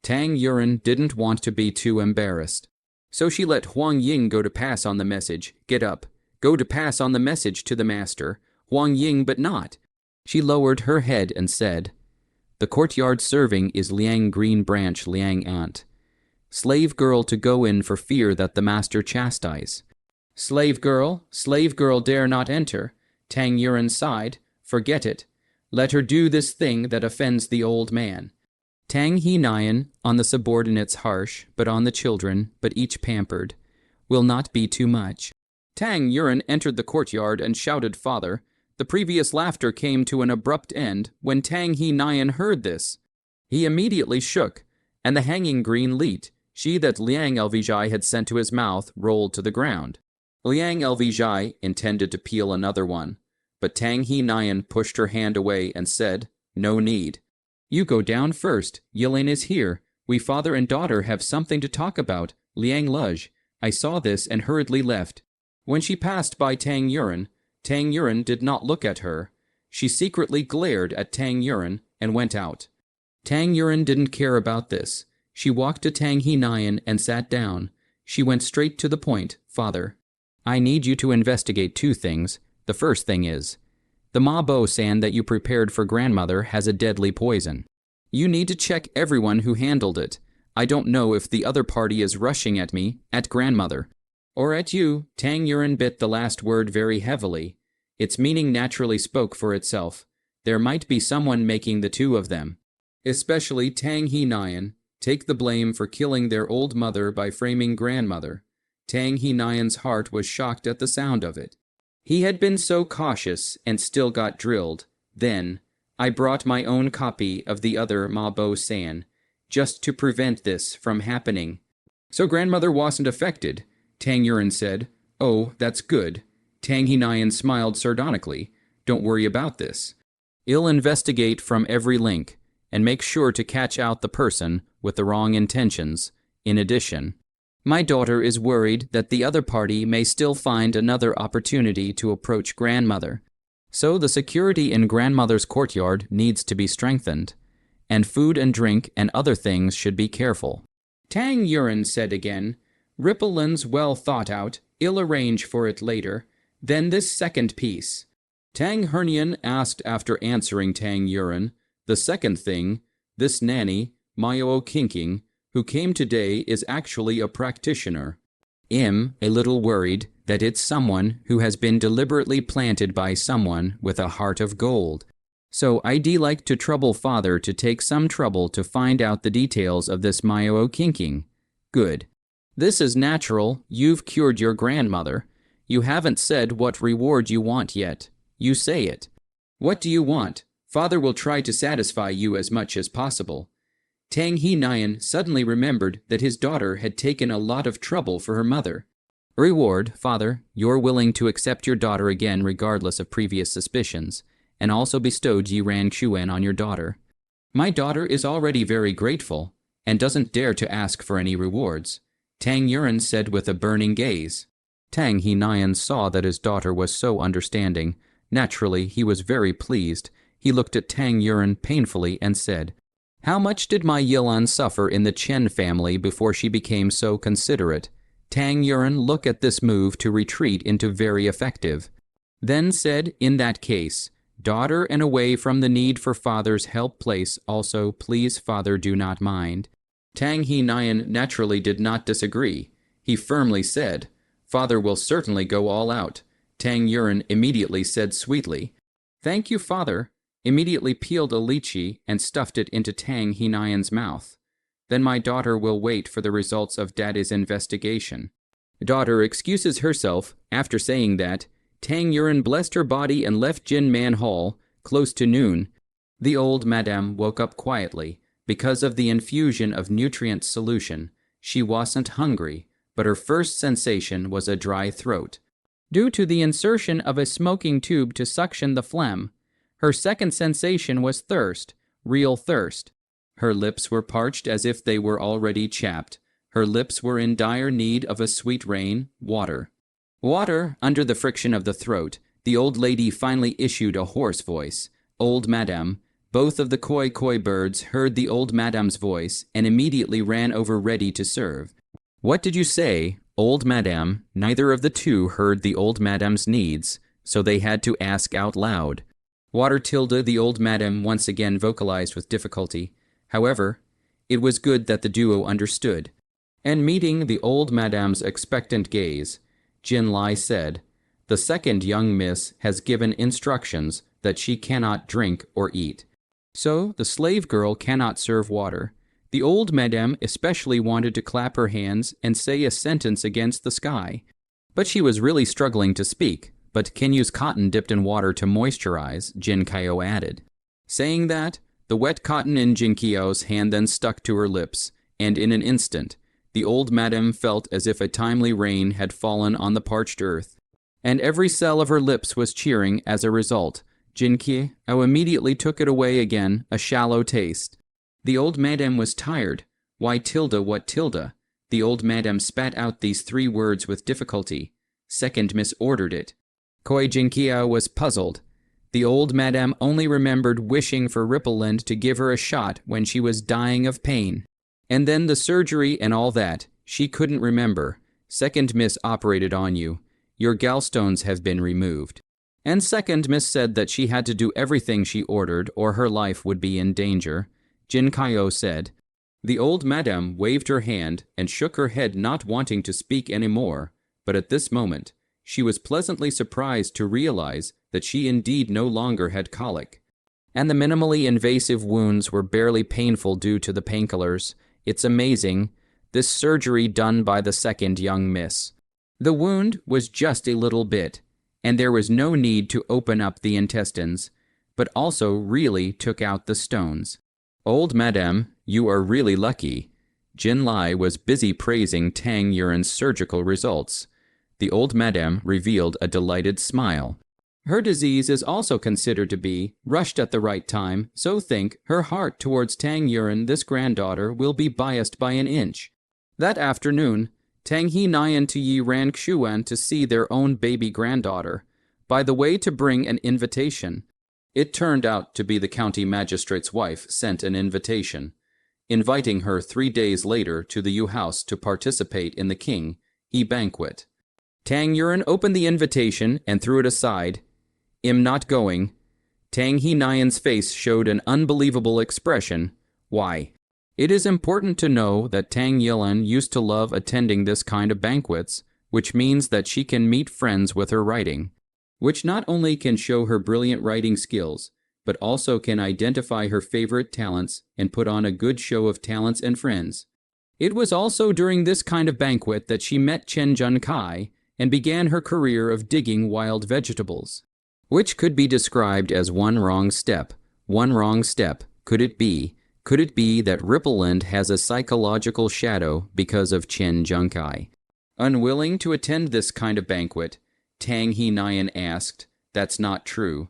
Tang Yuren didn't want to be too embarrassed. So she let Huang Ying go to pass on the message. Get up. Go to pass on the message to the master. Huang Ying but not. She lowered her head and said, the courtyard serving is Liang Green Branch Liang Ant. Slave girl to go in for fear that the master chastise. Slave girl dare not enter. Tang Yuren sighed, forget it. Let her do this thing that offends the old man. Tang He Nyan, on the subordinates harsh, but on the children, but each pampered, will not be too much. Tang Yuren entered the courtyard and shouted father. The previous laughter came to an abrupt end when Tang He Nyan heard this. He immediately shook, and the hanging green leet, she that Liang Elvijai had sent to his mouth, rolled to the ground. Liang Elvijai intended to peel another one, but Tang He Nyan pushed her hand away and said, no need. You go down first. Yilin is here. We father and daughter have something to talk about. Liang Luj. I saw this and hurriedly left. When she passed by Tang Yuren did not look at her. She secretly glared at Tang Yuren and went out. Tang Yuren didn't care about this. She walked to Tang He Nyan and sat down. She went straight to the point. Father, I need you to investigate 2 things. The first thing is, the Ma Bo sand that you prepared for grandmother has a deadly poison. You need to check everyone who handled it. I don't know if the other party is rushing at me, at grandmother, or at you. Tang Yuren bit the last word very heavily. Its meaning naturally spoke for itself. There might be someone making the 2 of them. Especially Tang He Nyan, take the blame for killing their old mother by framing grandmother. Tang He Nyan's heart was shocked at the sound of it. He had been so cautious and still got drilled. Then, I brought my own copy of the other Ma Bo San, just to prevent this from happening. So grandmother wasn't affected, Tang Yuren said. Oh, that's good. Tang Hinayan smiled sardonically. Don't worry about this. I'll investigate from every link, and make sure to catch out the person with the wrong intentions. In addition, my daughter is worried that the other party may still find another opportunity to approach grandmother. So the security in grandmother's courtyard needs to be strengthened, and food and drink and other things should be careful. Tang Yuren said again, Rippleland's well thought out, I'll arrange for it later. Then this second piece. Tang Hernian asked after answering Tang Yuren, the second thing, this nanny, Mayo Kinking, who came today is actually a practitioner. I'm a little worried that it's someone who has been deliberately planted by someone with a heart of gold. So I'd like to trouble father to take some trouble to find out the details of this Mayo Kinking. Good. This is natural. You've cured your grandmother. You haven't said what reward you want yet. You say it. What do you want? Father will try to satisfy you as much as possible. Tang Hinayan suddenly remembered that his daughter had taken a lot of trouble for her mother. Reward, father, you're willing to accept your daughter again regardless of previous suspicions, and also bestowed Yiran Xuan on your daughter. My daughter is already very grateful, and doesn't dare to ask for any rewards, Tang Yuren said with a burning gaze. Tang Hinayan saw that his daughter was so understanding. Naturally, he was very pleased. He looked at Tang Yuren painfully and said, How much did my Yilan suffer in the Chen family before she became so considerate? Tang Yuren looked at this move to retreat into very effective. Then said, in that case, daughter and away from the need for father's help place also please father do not mind. Tang Hinayan naturally did not disagree. He firmly said, Father will certainly go all out. Tang Yuren immediately said sweetly, Thank you, father. Immediately peeled a lychee and stuffed it into Tang Hinayan's mouth. Then my daughter will wait for the results of daddy's investigation. Daughter excuses herself. After saying that, Tang Yuren blessed her body and left Jin Man Hall, close to noon. The old madame woke up quietly. Because of the infusion of nutrient solution, she wasn't hungry, but her first sensation was a dry throat, due to the insertion of a smoking tube to suction the phlegm. Her second sensation was thirst, real thirst. Her lips were parched as if they were already chapped. Her lips were in dire need of a sweet rain, water. Water, under the friction of the throat, the old lady finally issued a hoarse voice. Old madame. Both of the koi birds heard the old madame's voice and immediately ran over ready to serve. What did you say, old madame? Neither of the two heard the old madame's needs, so they had to ask out loud. Water tilde, the old madame once again vocalized with difficulty. However, it was good that the duo understood. And meeting the old madame's expectant gaze, Jin Lai said, The second young miss has given instructions that she cannot drink or eat. So the slave girl cannot serve water. The old madame especially wanted to clap her hands and say a sentence against the sky. But she was really struggling to speak, but can use cotton dipped in water to moisturize, Jin Kyo added. Saying that, the wet cotton in Jin Kyo's hand then stuck to her lips, and in an instant, the old madame felt as if a timely rain had fallen on the parched earth, and every cell of her lips was cheering as a result. Jin Kyo immediately took it away again, a shallow taste. The old madame was tired. Why tilde what tilde? The old madame spat out these three words with difficulty. Second miss ordered it. Koi Jin Kyo was puzzled. The old madame only remembered wishing for Rippleland to give her a shot when she was dying of pain. And then the surgery and all that, she couldn't remember. Second miss operated on you. Your gallstones have been removed. And second miss said that she had to do everything she ordered or her life would be in danger. Jin Kyo said. The old madame waved her hand and shook her head, not wanting to speak any more, but at this moment, she was pleasantly surprised to realize that she indeed no longer had colic. And the minimally invasive wounds were barely painful due to the painkillers. It's amazing, this surgery done by the second young miss. The wound was just a little bit, and there was no need to open up the intestines, but also really took out the stones. Old madame, you are really lucky. Jin Lai was busy praising Tang Yuren's surgical results. The old madame revealed a delighted smile. Her disease is also considered to be rushed at the right time, so think her heart towards Tang Yuren, this granddaughter, will be biased by an inch. That afternoon, Tang He Nyan to Yi ran Xuan to see their own baby granddaughter, by the way to bring an invitation. It turned out to be the county magistrate's wife sent an invitation, inviting her 3 days later to the Yu house to participate in the King He banquet. Tang Yuren opened the invitation and threw it aside. "I'm not going." Tang He Nyan's face showed an unbelievable expression. Why? It is important to know that Tang Yilan used to love attending this kind of banquets, which means that she can meet friends with her writing, which not only can show her brilliant writing skills, but also can identify her favorite talents and put on a good show of talents and friends. It was also during this kind of banquet that she met Chen Junkai and began her career of digging wild vegetables, which could be described as one wrong step. One wrong step. Could it be? Could it be that Rippleland has a psychological shadow because of Chen Junkai? Unwilling to attend this kind of banquet, Tang He Nyan asked, "That's not true.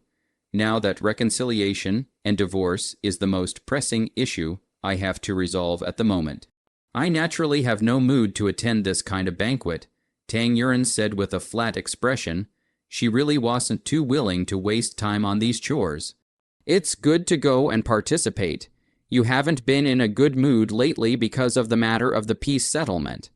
Now that reconciliation and divorce is the most pressing issue I have to resolve at the moment, I naturally have no mood to attend this kind of banquet," Tang Yuren said with a flat expression. She really wasn't too willing to waste time on these chores. "It's good to go and participate. You haven't been in a good mood lately because of the matter of the peace settlement.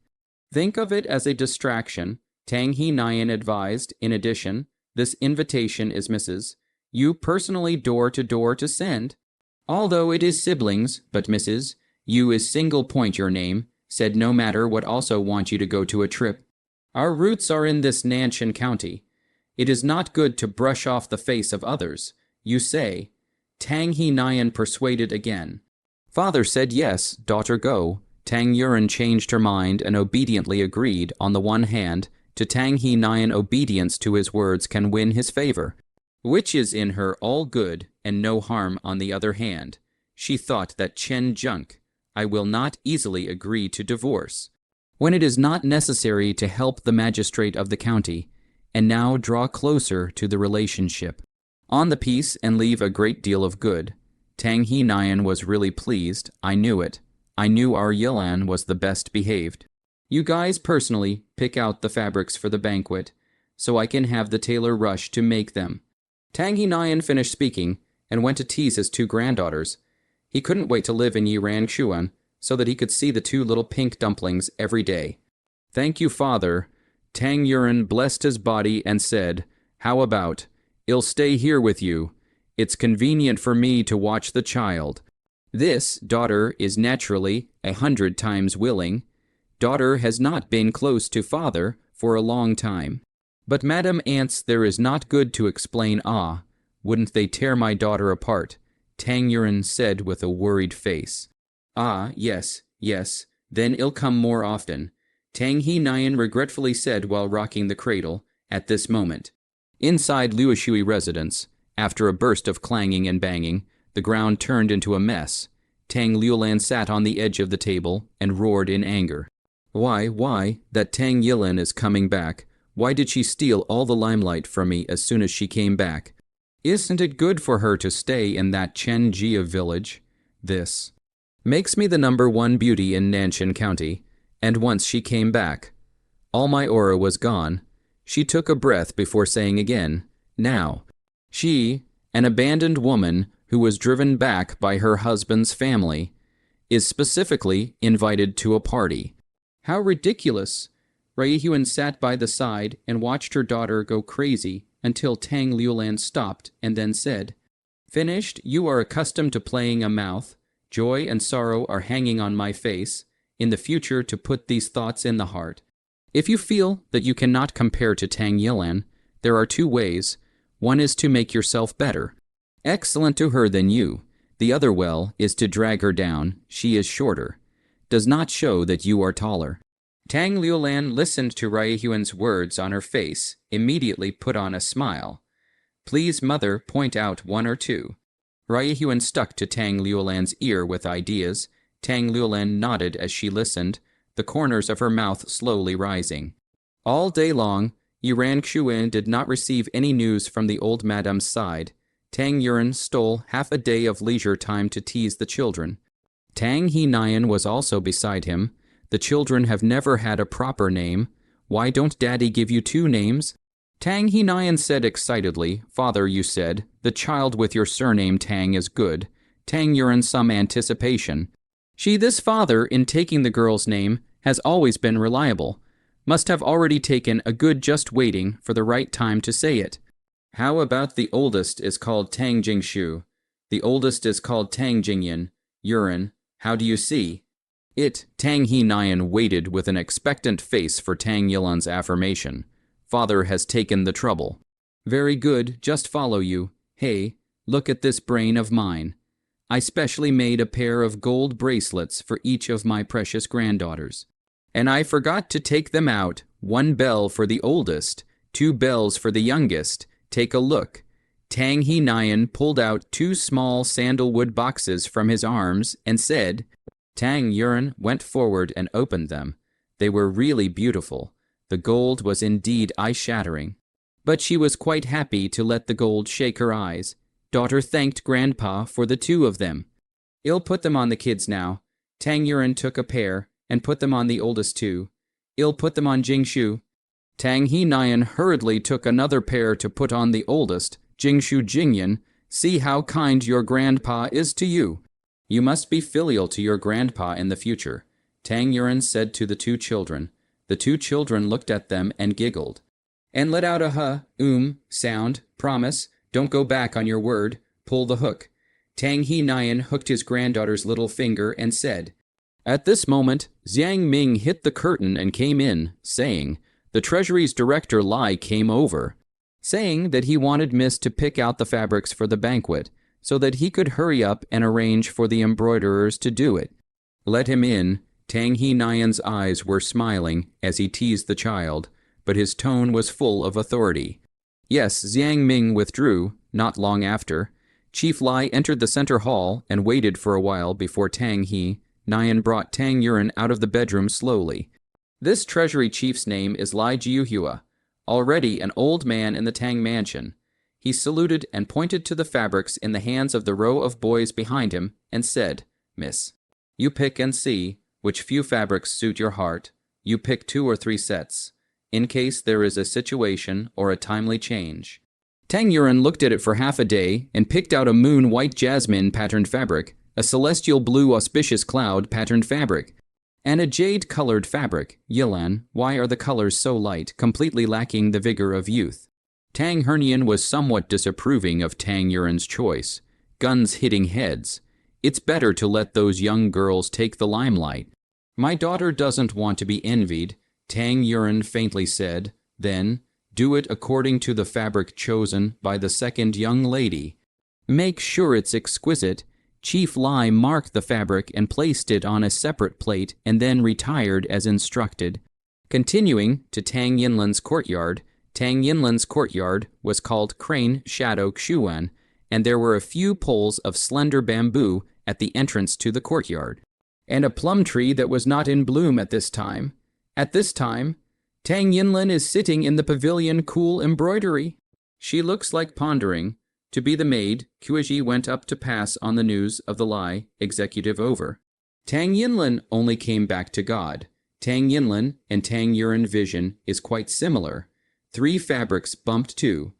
Think of it as a distraction," Tang He Nyan advised. "In addition, this invitation is Mrs. You personally door to door to send. Although it is siblings, but Mrs. You is single point your name, said no matter what also want you to go to a trip. Our roots are in this Nanshan County. It is not good to brush off the face of others. You say." Tang He Nyan persuaded again. Father said yes, daughter go. Tang Yuren changed her mind and obediently agreed. On the one hand, to Tang He Nyan obedience to his words can win his favor, which is in her all good and no harm. On the other hand, she thought that Chen Junk, I will not easily agree to divorce, when it is not necessary to help the magistrate of the county, and now draw closer to the relationship on the peace and leave a great deal of good. Tang He Nyan was really pleased. I knew it. I knew our Yilan was the best behaved. You guys personally pick out the fabrics for the banquet, so I can have the tailor rush to make them. Tang He Nyan finished speaking and went to tease his 2 granddaughters. He couldn't wait to live in Yiran Xuan so that he could see the 2 little pink dumplings every day. "Thank you, father." Tang Yuren blessed his body and said, "How about, I'll stay here with you. It's convenient for me to watch the child." This daughter is naturally 100 times willing. Daughter has not been close to father for a long time. But Madam Aunts, there is not good to explain. Ah, wouldn't they tear my daughter apart? Tang Yuren said with a worried face. Ah, yes, then I'll come more often, Tang He Nyan regretfully said while rocking the cradle. At this moment, inside Luoshui residence, after a burst of clanging and banging, the ground turned into a mess. Tang Liulan sat on the edge of the table and roared in anger. Why, that Tang Yilan is coming back. Why did she steal all the limelight from me as soon as she came back? Isn't it good for her to stay in that Chen Jia village? This makes me the #1 beauty in Nanshan County, and once she came back, all my aura was gone. She took a breath before saying again, now, she, an abandoned woman who was driven back by her husband's family, is specifically invited to a party. How ridiculous! Raihyun sat by the side and watched her daughter go crazy until Tang Liulan stopped and then said, Finished, you are accustomed to playing a mouth. Joy and sorrow are hanging on my face. In the future, to put these thoughts in the heart. If you feel that you cannot compare to Tang Yilan, there are 2 ways. One is to make yourself better, excellent to her than you. The other is to drag her down. She is shorter. Does not show that you are taller. Tang Liulan listened to Raihyun's words on her face, immediately put on a smile. Please, mother, point out 1 or 2. Raihyun stuck to Tang Liulan's ear with ideas. Tang Luolan nodded as she listened, the corners of her mouth slowly rising. All day long, Yuran Xuan did not receive any news from the old madame's side. Tang Yuran stole half a day of leisure time to tease the children. Tang He Nian was also beside him. The children have never had a proper name. Why don't Daddy give you 2 names? Tang He Nian said excitedly, Father, you said, the child with your surname Tang is good. Tang Yuran some anticipation. This father, in taking the girl's name, has always been reliable. Must have already taken a good just waiting for the right time to say it. How about the oldest is called Tang Jingshu? The oldest is called Tang Jingyan. Yuran, how do you see? Tang He Nian waited with an expectant face for Tang Yilan's affirmation. Father has taken the trouble. Very good, just follow you. Hey, look at this brain of mine. I specially made a pair of gold bracelets for each of my precious granddaughters. And I forgot to take them out. 1 bell for the oldest, 2 bells for the youngest. Take a look. Tang He Nian pulled out 2 small sandalwood boxes from his arms and said, Tang Yuran went forward and opened them. They were really beautiful. The gold was indeed eye-shattering. But she was quite happy to let the gold shake her eyes. Daughter thanked Grandpa for the 2 of them. I'll put them on the kids now. Tang Yuran took a pair and put them on the oldest 2. I'll put them on Jingshu. Tang He Nian hurriedly took another pair to put on the oldest, Jingshu Jingyan. See how kind your grandpa is to you. You must be filial to your grandpa in the future, Tang Yuran said to the 2 children. The 2 children looked at them and giggled. And let out a sound. Promise. Don't go back on your word. Pull the hook. Tang He Nian hooked his granddaughter's little finger and said. At this moment, Xiang Ming hit the curtain and came in, saying, the Treasury's Director Lai came over, saying that he wanted Miss to pick out the fabrics for the banquet, so that he could hurry up and arrange for the embroiderers to do it. Let him in. Tang He Nian's eyes were smiling as he teased the child, but his tone was full of authority. Yes, Xiang Ming withdrew, not long after. Chief Lai entered the center hall and waited for a while before Tang He Nian brought Tang Yuran out of the bedroom slowly. This treasury chief's name is Lai Jiuhua, already an old man in the Tang mansion. He saluted and pointed to the fabrics in the hands of the row of boys behind him and said, Miss, you pick and see which few fabrics suit your heart. You pick 2 or 3 sets, in case there is a situation or a timely change. Tang Yuran looked at it for half a day and picked out a moon white jasmine patterned fabric, a celestial blue auspicious cloud patterned fabric, and a jade-colored fabric. Yilan, why are the colors so light, completely lacking the vigor of youth? Tang Hernian was somewhat disapproving of Tang Yuran's choice. Guns hitting heads. It's better to let those young girls take the limelight. My daughter doesn't want to be envied, Tang Yuran faintly said. Then, do it according to the fabric chosen by the second young lady. Make sure it's exquisite. Chief Lai marked the fabric and placed it on a separate plate and then retired as instructed. Continuing to Tang Yinlan's courtyard, Tang Yinlan's courtyard was called Crane Shadow Xuan, and there were a few poles of slender bamboo at the entrance to the courtyard, and a plum tree that was not in bloom at this time. At this time, Tang Yinlan is sitting in the pavilion cool embroidery. She looks like pondering. To be the maid, Kuiji went up to pass on the news of the Lai executive over. Tang Yinlan only came back to God. Tang Yinlan and Tang Yuran vision is quite similar. 3 fabrics bumped too.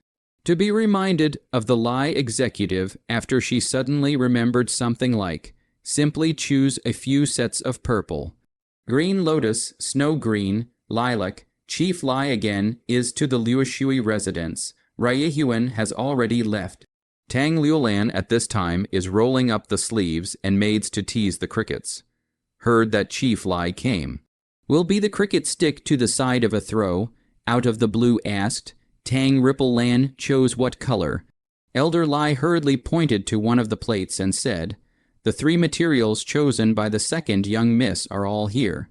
To be reminded of the Lai executive after she suddenly remembered something like, simply choose a few sets of purple. Green lotus, snow green, lilac, Chief Lai again is to the Liushui residence. Raihuan has already left. Tang Liulan at this time is rolling up the sleeves and maids to tease the crickets. Heard that Chief Lai came. Will be the cricket stick to the side of a throw? Out of the blue asked. Tang Ripple Lan chose what color. Elder Lai hurriedly pointed to one of the plates and said, the 3 materials chosen by the second young miss are all here.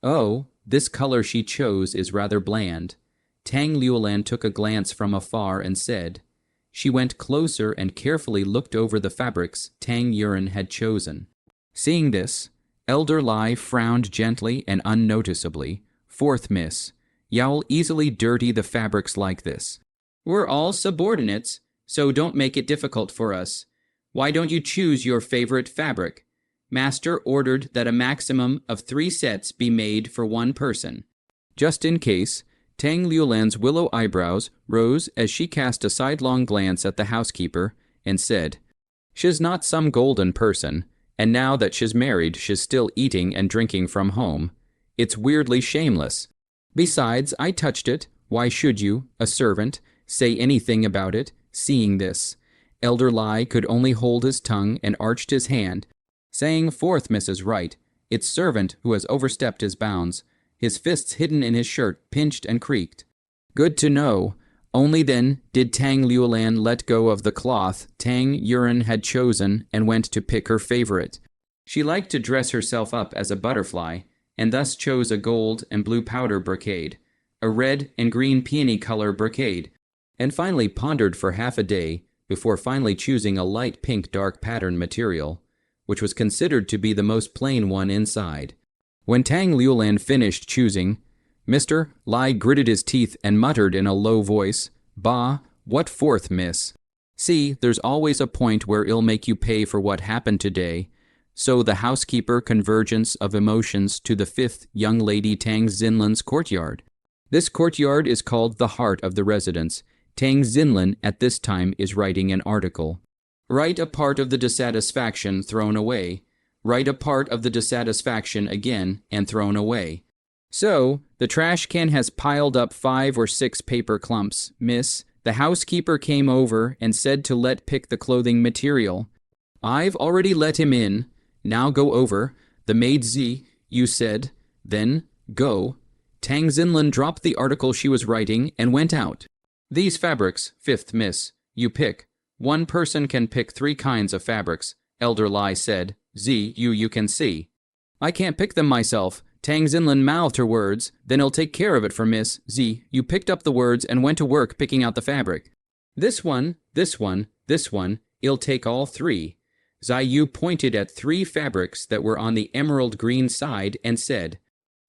Oh, this color she chose is rather bland. Tang Liulan took a glance from afar and said. She went closer and carefully looked over the fabrics Tang Yuran had chosen. Seeing this, Elder Lai frowned gently and unnoticeably. Fourth Miss, y'all easily dirty the fabrics like this. We're all subordinates, so don't make it difficult for us. Why don't you choose your favorite fabric? Master ordered that a maximum of 3 sets be made for one person. Just in case, Tang Liulan's willow eyebrows rose as she cast a sidelong glance at the housekeeper and said, "She's not some golden person, and now that she's married, she's still eating and drinking from home. It's weirdly shameless. Besides, I touched it. Why should you, a servant, say anything about it, seeing this?" Elder Lai could only hold his tongue and arched his hand, saying, "Fourth Miss is right. It's servant who has overstepped his bounds." His fists hidden in his shirt pinched and creaked. Good to know. Only then did Tang Liulan let go of the cloth Tang Yuren had chosen and went to pick her favorite. She liked to dress herself up as a butterfly, and thus chose a gold and blue powder brocade, a red and green peony color brocade, and finally pondered for half a day before finally choosing a light pink dark pattern material, which was considered to be the most plain one inside. When Tang Liulan finished choosing, Mr. Lai gritted his teeth and muttered in a low voice, "Bah, what fourth, miss? See, there's always a point where it'll make you pay for what happened today." So the housekeeper convergence of emotions to the 5th young lady Tang Xinlan's courtyard. This courtyard is called the heart of the residence. Tang Xinlan at this time is writing an article. Write a part of the dissatisfaction thrown away. Write a part of the dissatisfaction again and thrown away. So, the trash can has piled up 5 or 6 paper clumps. Miss, the housekeeper came over and said to let pick the clothing material. I've already let him in. Now go over. The maid Z, you said. Then, go. Tang Xinlan dropped the article she was writing and went out. These fabrics, 5th miss, you pick. One person can pick 3 kinds of fabrics, Elder Lai said. Z, you can see. I can't pick them myself. Tang Xinlan mouthed her words. Then he'll take care of it for Miss Z. You picked up the words and went to work picking out the fabric. This one, this one, this one, it'll take all 3. Ziyu pointed at 3 fabrics that were on the emerald green side and said.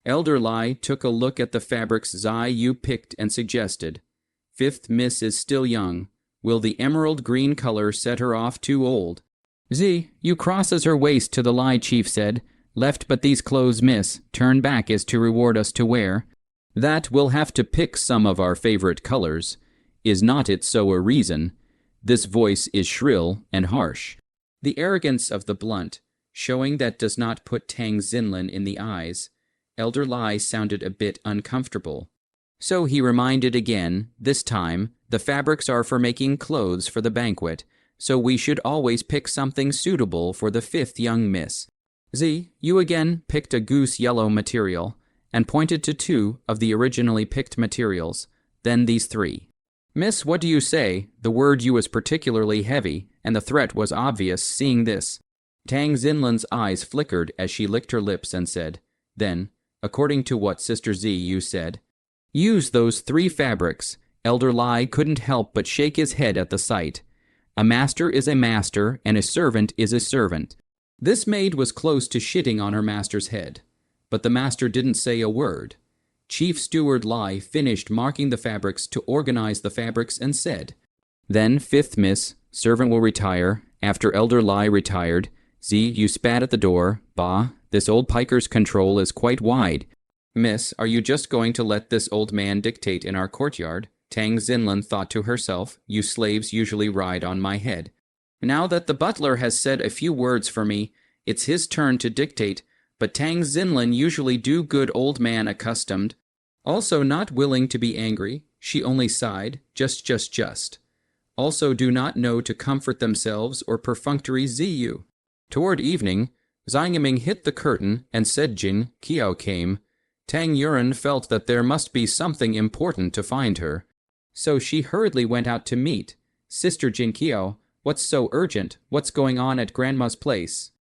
Elder Lai took a look at the fabrics Ziyu picked and suggested. 5th miss is still young. Will the emerald green color set her off too old? Z, you crosses her waist to the Lai chief said. Left but these clothes miss, turn back is to reward us to wear. That we'll have to pick some of our favorite colors. Is not it so a reason? This voice is shrill and harsh. The arrogance of the blunt, showing that does not put Tang Xinlan in the eyes. Elder Lai sounded a bit uncomfortable. So he reminded again, this time, the fabrics are for making clothes for the banquet, so we should always pick something suitable for the 5th young miss. Z, you again picked a goose yellow material, and pointed to 2 of the originally picked materials, then these 3. Miss, what do you say? The word you was particularly heavy, and the threat was obvious, seeing this. Tang Xinlan's eyes flickered as she licked her lips and said, then, according to what Sister Z you said, use those 3 fabrics. Elder Lai couldn't help but shake his head at the sight. A master is a master, and a servant is a servant. This maid was close to shitting on her master's head, but the master didn't say a word. Chief Steward Lai finished marking the fabrics to organize the fabrics and said, then 5th miss, servant will retire. After Elder Lai retired, Z, you spat at the door. Bah, this old piker's control is quite wide. Miss, are you just going to let this old man dictate in our courtyard? Tang Xinlan thought to herself, you slaves usually ride on my head. Now that the butler has said a few words for me, it's his turn to dictate, but Tang Xinlan usually do good old man accustomed. Also not willing to be angry, she only sighed, just. Also do not know to comfort themselves or perfunctory Ziyu. Toward evening, Zhangming hit the curtain and said Jin Qiao came. Tang Yuren felt that there must be something important to find her. So she hurriedly went out to meet. Sister Jin Qiao, what's so urgent? What's going on at Grandma's place?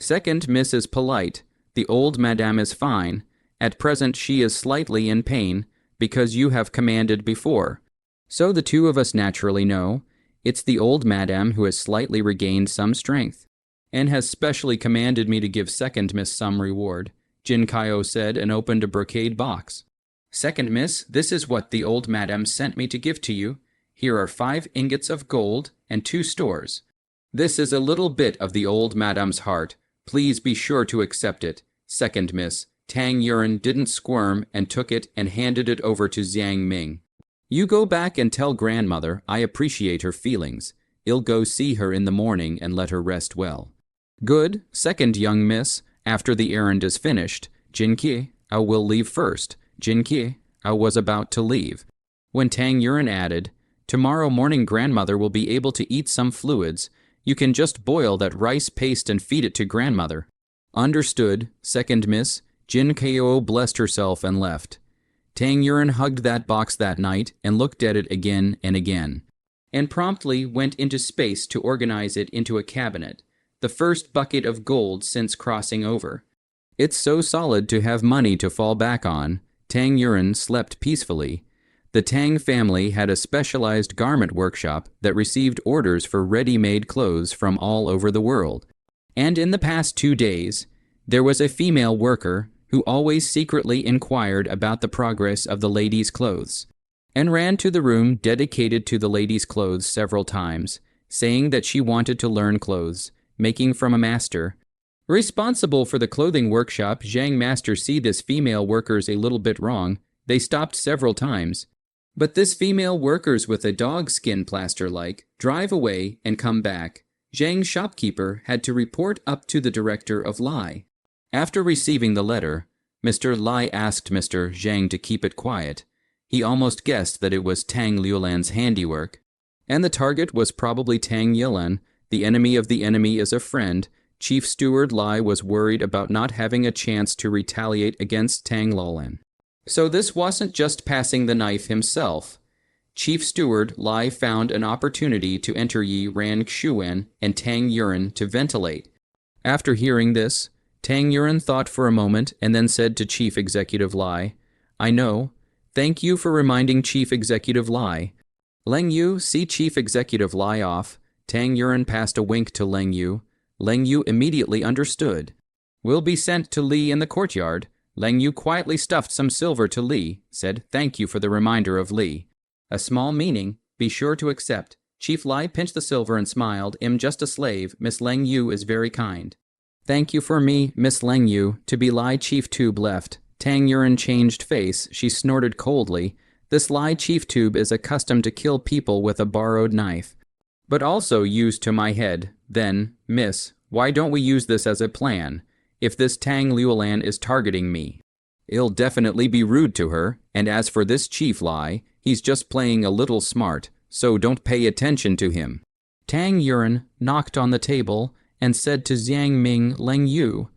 2nd miss is polite. The old madame is fine. At present she is slightly in pain, because you have commanded before. So the 2 of us naturally know. It's the old madame who has slightly regained some strength. and has specially commanded me to give second miss some reward, Jin Kaio said and opened a brocade box. Second miss, this is what the old madam sent me to give to you. Here are 5 ingots of gold and 2 stores. This is a little bit of the old madam's heart. Please be sure to accept it. Second miss, Tang Yuan didn't squirm and took it and handed it over to Jiang Ming. You go back and tell grandmother I appreciate her feelings. I'll go see her in the morning and let her rest well. Good, second young miss. After the errand is finished, Jinki, I will leave first. Jinki, I was about to leave. When Tang Yuan added, tomorrow morning grandmother will be able to eat some fluids. You can just boil that rice paste and feed it to grandmother. Understood, second miss. Jin Kao blessed herself and left. Tang Yuan hugged that box that night and looked at it again and again, and promptly went into space to organize it into a cabinet, the first bucket of gold since crossing over. It's so solid to have money to fall back on. Tang Yuan slept peacefully. The Tang family had a specialized garment workshop that received orders for ready-made clothes from all over the world. And in the past 2 days, there was a female worker who always secretly inquired about the progress of the ladies' clothes, and ran to the room dedicated to the ladies' clothes several times, saying that she wanted to learn clothes, making from a master. Responsible for the clothing workshop, Zhang Master see this female workers a little bit wrong. They stopped several times. But this female workers with a dog skin plaster drive away and come back. Zhang's shopkeeper had to report up to the director of Lai. After receiving the letter, Mr. Lai asked Mr. Zhang to keep it quiet. He almost guessed that it was Tang Liulan's handiwork. And the target was probably Tang Yilan. The enemy of the enemy is a friend. Chief Steward Lai was worried about not having a chance to retaliate against Tang Liulan. So this wasn't just passing the knife himself. Chief Steward Lai found an opportunity to enter Yi Ran Xuan and Tang Yuan to ventilate. After hearing this, Tang Yuan thought for a moment and then said to Chief Executive Lai, I know. Thank you for reminding Chief Executive Lai. Leng Yu, see Chief Executive Lai off. Tang Yuan passed a wink to Leng Yu. Leng Yu immediately understood. Will be sent to Li in the courtyard. Leng Yu quietly stuffed some silver to Li, said, thank you for the reminder of Li. A small meaning, be sure to accept. Chief Lai pinched the silver and smiled, I'm just a slave, Miss Leng Yu is very kind. Thank you for me, Miss Leng Yu, to be Lai Chief Tube left. Tang Yuan changed face, she snorted coldly. This Lai Chief Tube is accustomed to kill people with a borrowed knife. But also used to my head. Then, miss, why don't we use this as a plan? If this Tang Liulan is targeting me, I'll definitely be rude to her, and as for this Chief Lai, he's just playing a little smart, so don't pay attention to him. Tang Yuan knocked on the table and said to Jiang Ming Leng Yu.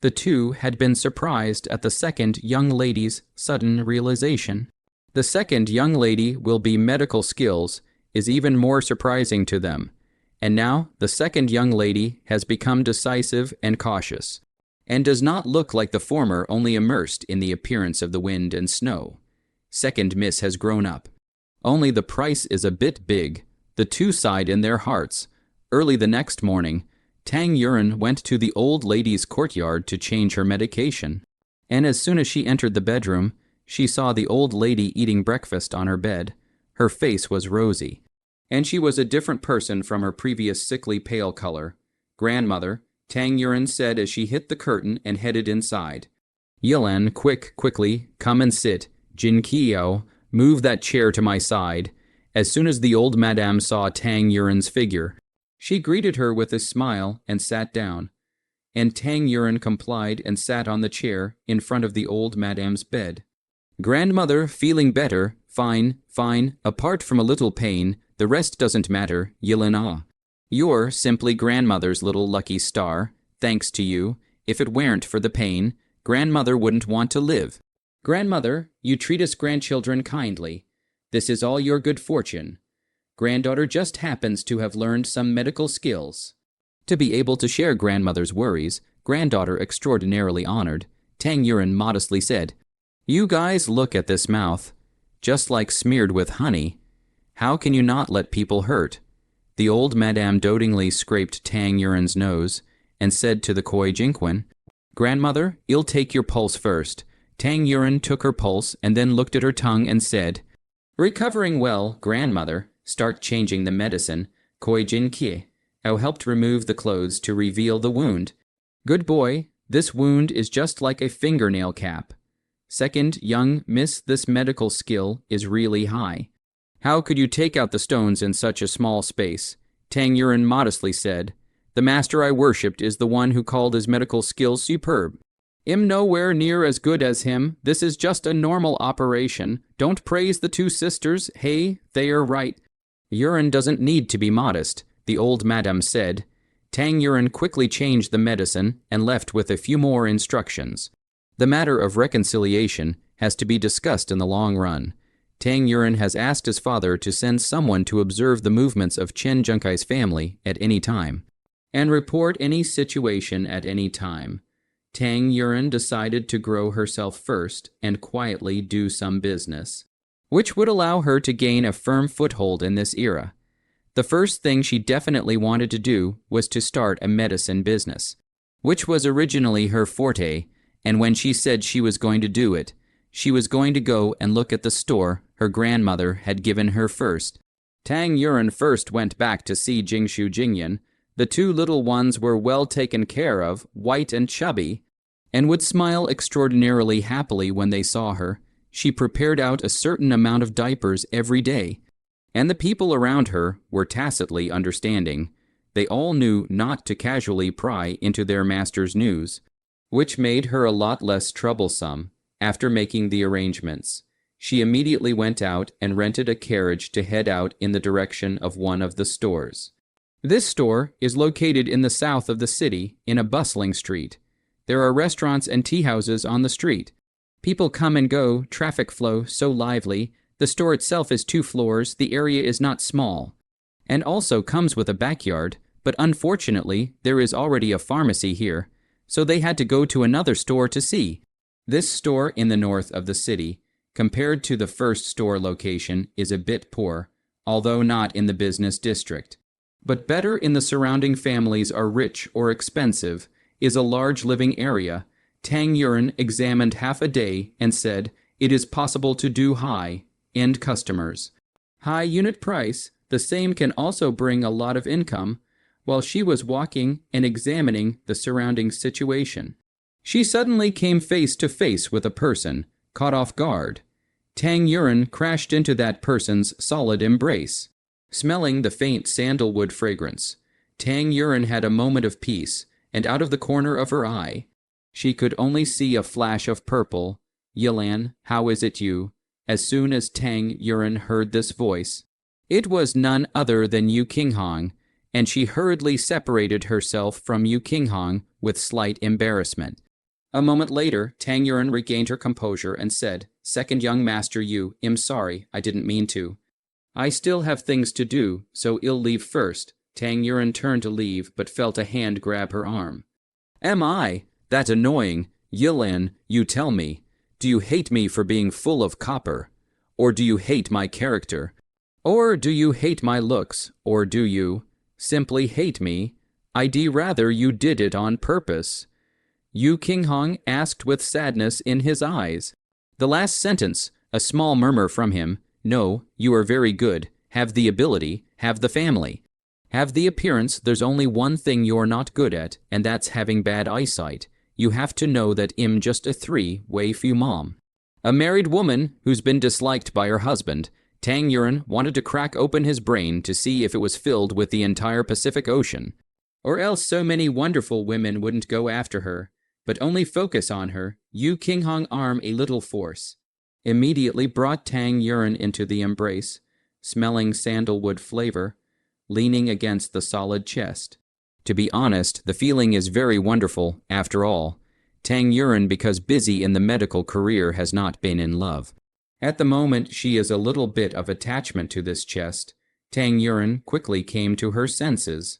The two had been surprised at the second young lady's sudden realization. The second young lady will be medical skills is even more surprising to them. And now the second young lady has become decisive and cautious, and does not look like the former only immersed in the appearance of the wind and snow. Second miss has grown up. Only the price is a bit big. The two sighed in their hearts. Early the next morning, Tang Yuan went to the old lady's courtyard to change her medication. And as soon as she entered the bedroom, she saw the old lady eating breakfast on her bed. Her face was rosy, and she was a different person from her previous sickly pale color. Grandmother, Tang Yuan said as she hit the curtain and headed inside. Yilan, quickly, come and sit. Jin Qiao, move that chair to my side. As soon as the old madame saw Tang Yuan's figure, she greeted her with a smile and sat down. And Tang Yuan complied and sat on the chair in front of the old madame's bed. Grandmother, feeling better, fine, apart from a little pain, the rest doesn't matter, Yilan ah. You're simply grandmother's little lucky star, thanks to you. If it weren't for the pain, grandmother wouldn't want to live. Grandmother, you treat us grandchildren kindly. This is all your good fortune. Granddaughter just happens to have learned some medical skills. To be able to share grandmother's worries, granddaughter extraordinarily honored, Tang Yuan modestly said, You guys look at this mouth, just like smeared with honey. How can you not let people hurt? The old madame dotingly scraped Tang Yuan's nose. and said to the Koi Jinquin, "Grandmother, I'll take your pulse first." Tang Yuren took her pulse and then looked at her tongue and said, "Recovering well, grandmother. Start changing the medicine." Koi Jin Kie. Ao helped remove the clothes to reveal the wound. "Good boy, this wound is just like a fingernail cap. Second, young miss, this medical skill is really high. How could you take out the stones in such a small space?" Tang Yuren modestly said, "The master I worshipped is the one who called his medical skills superb. I'm nowhere near as good as him. This is just a normal operation. Don't praise the two sisters. Hey, they are right." "Yuren doesn't need to be modest," the old madam said. Tang Yuren quickly changed the medicine and left with a few more instructions. The matter of reconciliation has to be discussed in the long run. Tang Yuren has asked his father to send someone to observe the movements of Chen Junkai's family at any time, and report any situation at any time. Tang Yuren decided to grow herself first and quietly do some business, which would allow her to gain a firm foothold in this era. The first thing she definitely wanted to do was to start a medicine business, which was originally her forte, and when she said she was going to do it, she was going to go and look at the store her grandmother had given her first. Tang Yuren first went back to see Jingshu Jingyan. The two little ones were well taken care of, white and chubby, and would smile extraordinarily happily when they saw her. She prepared out a certain amount of diapers every day, and the people around her were tacitly understanding. They all knew not to casually pry into their master's news, which made her a lot less troublesome. After making the arrangements, she immediately went out and rented a carriage to head out in the direction of one of the stores. This store is located in the south of the city, in a bustling street. There are restaurants and tea houses on the street. People come and go, traffic flow so lively. The store itself is 2 floors, the area is not small, and also comes with a backyard, but unfortunately there is already a pharmacy here, so they had to go to another store to see. This store in the north of the city, compared to the first store location, is a bit poor, although not in the business district, but better in the surrounding families are rich or expensive, is a large living area. Tang Yuren examined half a day and said, "It is possible to do high-end customers. High unit price, the same can also bring a lot of income." While she was walking and examining the surrounding situation, she suddenly came face to face with a person, caught off guard. Tang Yuren crashed into that person's solid embrace. Smelling the faint sandalwood fragrance, Tang Yuren had a moment of peace, and out of the corner of her eye, she could only see a flash of purple. "Yilan, how is it you?" As soon as Tang Yuren heard this voice, it was none other than Yu Qinghong, and she hurriedly separated herself from Yu Qinghong with slight embarrassment. A moment later, Tang Yuren regained her composure and said, "Second young master Yu, I'm sorry, I didn't mean to. I still have things to do, so I'll leave first." Tang Yuren turned to leave, but felt a hand grab her arm. "Am I that annoying? Yilan, you tell me, do you hate me for being full of copper? Or do you hate my character? Or do you hate my looks? Or do you simply hate me? I'd rather you did it on purpose." Yu Qinghong asked with sadness in his eyes. The last sentence, a small murmur from him. "No, you are very good, have the ability, have the family, have the appearance. There's only one thing you're not good at, and that's having bad eyesight. You have to know that I'm just a 3-way few mom. A married woman who's been disliked by her husband." Tang Yuren wanted to crack open his brain to see if it was filled with the entire Pacific Ocean, or else so many wonderful women wouldn't go after her, but only focus on her. Yu Qinghong arm a little force immediately brought Tang Yuren into the embrace, smelling sandalwood flavor, leaning against the solid chest. To be honest, the feeling is very wonderful, after all. Tang Yuren, because busy in the medical career, has not been in love. At the moment, she is a little bit of attachment to this chest. Tang Yuren quickly came to her senses.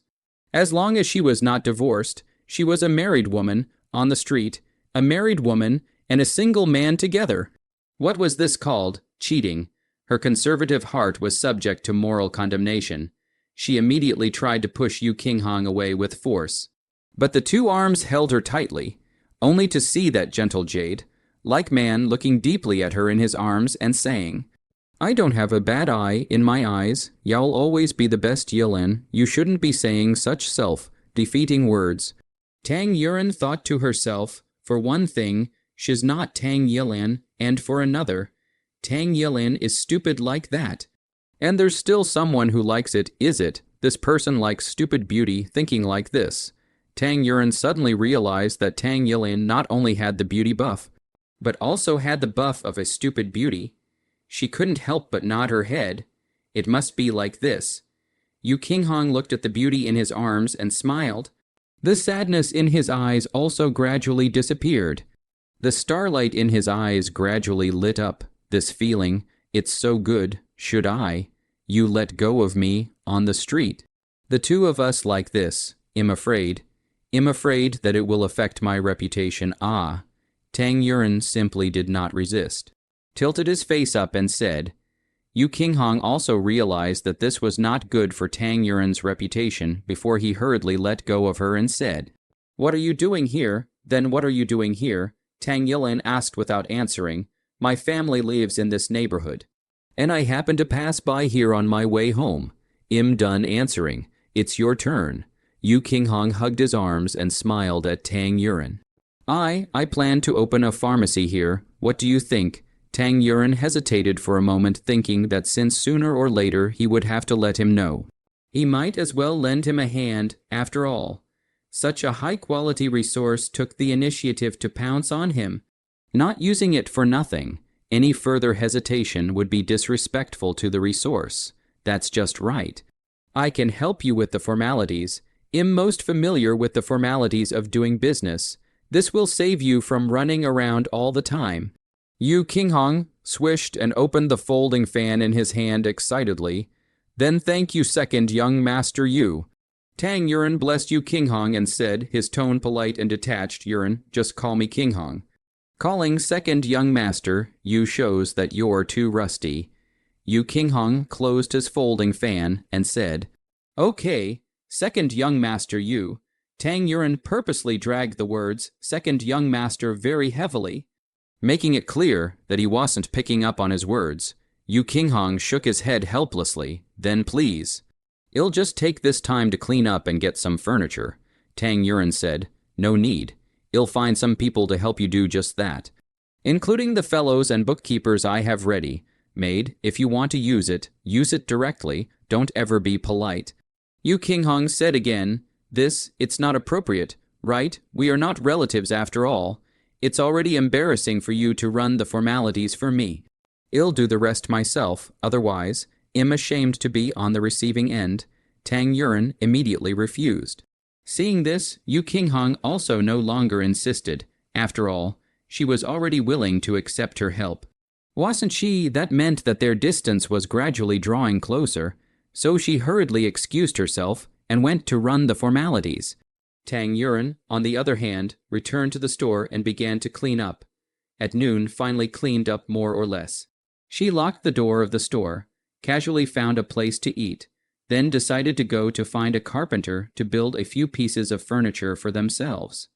As long as she was not divorced, she was a married woman on the street, a married woman and a single man together. What was this called? Cheating. Her conservative heart was subject to moral condemnation. She immediately tried to push Yu Qinghong away with force. But the two arms held her tightly, only to see that gentle jade, like man, looking deeply at her in his arms and saying, I don't have a bad eye in my eyes, y'all always be the best Yilin, you shouldn't be saying such self-defeating words. Tang Yuren thought to herself, for one thing, she's not Tang Yilin, and for another, Tang Yilin is stupid like that. And there's still someone who likes it, is it? This person likes stupid beauty, thinking like this. Tang Yuren suddenly realized that Tang Yilin not only had the beauty buff, but also had the buff of a stupid beauty. She couldn't help but nod her head. It must be like this. Yu Qinghong looked at the beauty in his arms and smiled. The sadness in his eyes also gradually disappeared. The starlight in his eyes gradually lit up. This feeling, it's so good, should you let go of me, on the street. The two of us like this, I'm afraid that it will affect my reputation. Tang Yuren simply did not resist. Tilted his face up and said, Yu Qinghong also realized that this was not good for Tang Yuren's reputation before he hurriedly let go of her and said, What are you doing here? Then what are you doing here? Tang Yilin asked without answering. My family lives in this neighborhood, and I happened to pass by here on my way home. I'm done answering. It's your turn. Yu Qinghong hugged his arms and smiled at Tang Yuren. I plan to open a pharmacy here. What do you think? Tang Yuren hesitated for a moment, thinking that since sooner or later he would have to let him know, he might as well lend him a hand after all. Such a high-quality resource took the initiative to pounce on him, not using it for nothing. Any further hesitation would be disrespectful to the resource. That's just right. I can help you with the formalities. I'm most familiar with the formalities of doing business. This will save you from running around all the time. Yu Qinghong swished and opened the folding fan in his hand excitedly. Then thank you, second young master Yu. Tang Yuren blessed Yu Qinghong and said, his tone polite and detached, Yuren, just call me Qinghong. Calling second young master, Yu shows that you're too rusty. Yu Qinghong closed his folding fan and said, Okay, second young master Yu. Tang Yuren purposely dragged the words, second young master, very heavily, making it clear that he wasn't picking up on his words. Yu Qinghong shook his head helplessly. Then please. I'll just take this time to clean up and get some furniture. Tang Yuren said, No need. I'll find some people to help you do just that, including the fellows and bookkeepers I have ready. Maid, if you want to use it directly. Don't ever be polite. Yu Qinghong said again, it's not appropriate, right? We are not relatives after all. It's already embarrassing for you to run the formalities for me. I'll do the rest myself, otherwise, I'm ashamed to be on the receiving end. Tang Yuren immediately refused. Seeing this, Yu Qinghong also no longer insisted. After all, she was already willing to accept her help. Wasn't she? That meant that their distance was gradually drawing closer, so she hurriedly excused herself and went to run the formalities. Tang Yuren, on the other hand, returned to the store and began to clean up. At noon, finally cleaned up more or less. She locked the door of the store, casually found a place to eat, then decided to go to find a carpenter to build a few pieces of furniture for themselves.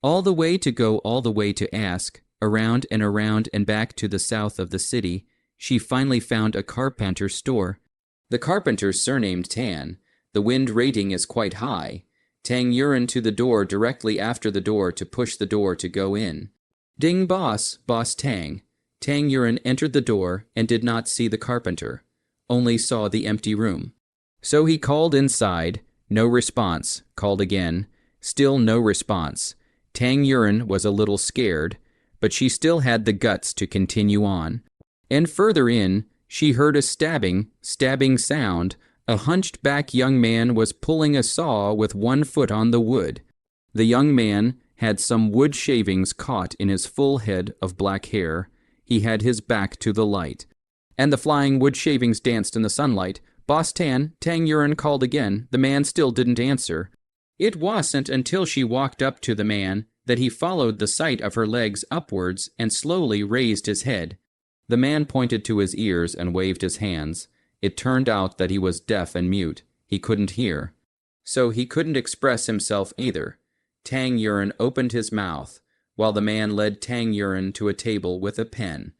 All the way to ask, around and back to the south of the city, she finally found a carpenter's store. The carpenter's surnamed Tan. The wind rating is quite high. Tang Yuren to the door directly after the door to push the door to go in. Ding boss Tang. Tang Yuren entered the door and did not see the carpenter, only saw the empty room. So he called inside, no response, called again, still no response. Tang Yuren was a little scared, but she still had the guts to continue on. And further in, she heard a stabbing sound. A hunched-back young man was pulling a saw with one foot on the wood. The young man had some wood shavings caught in his full head of black hair. He had his back to the light, and the flying wood shavings danced in the sunlight. Boss Tang Yuren called again. The man still didn't answer. It wasn't until she walked up to the man that he followed the sight of her legs upwards and slowly raised his head. The man pointed to his ears and waved his hands. It turned out that he was deaf and mute. He couldn't hear, so he couldn't express himself either. Tang Yuren opened his mouth, while the man led Tang Yuren to a table with a pen.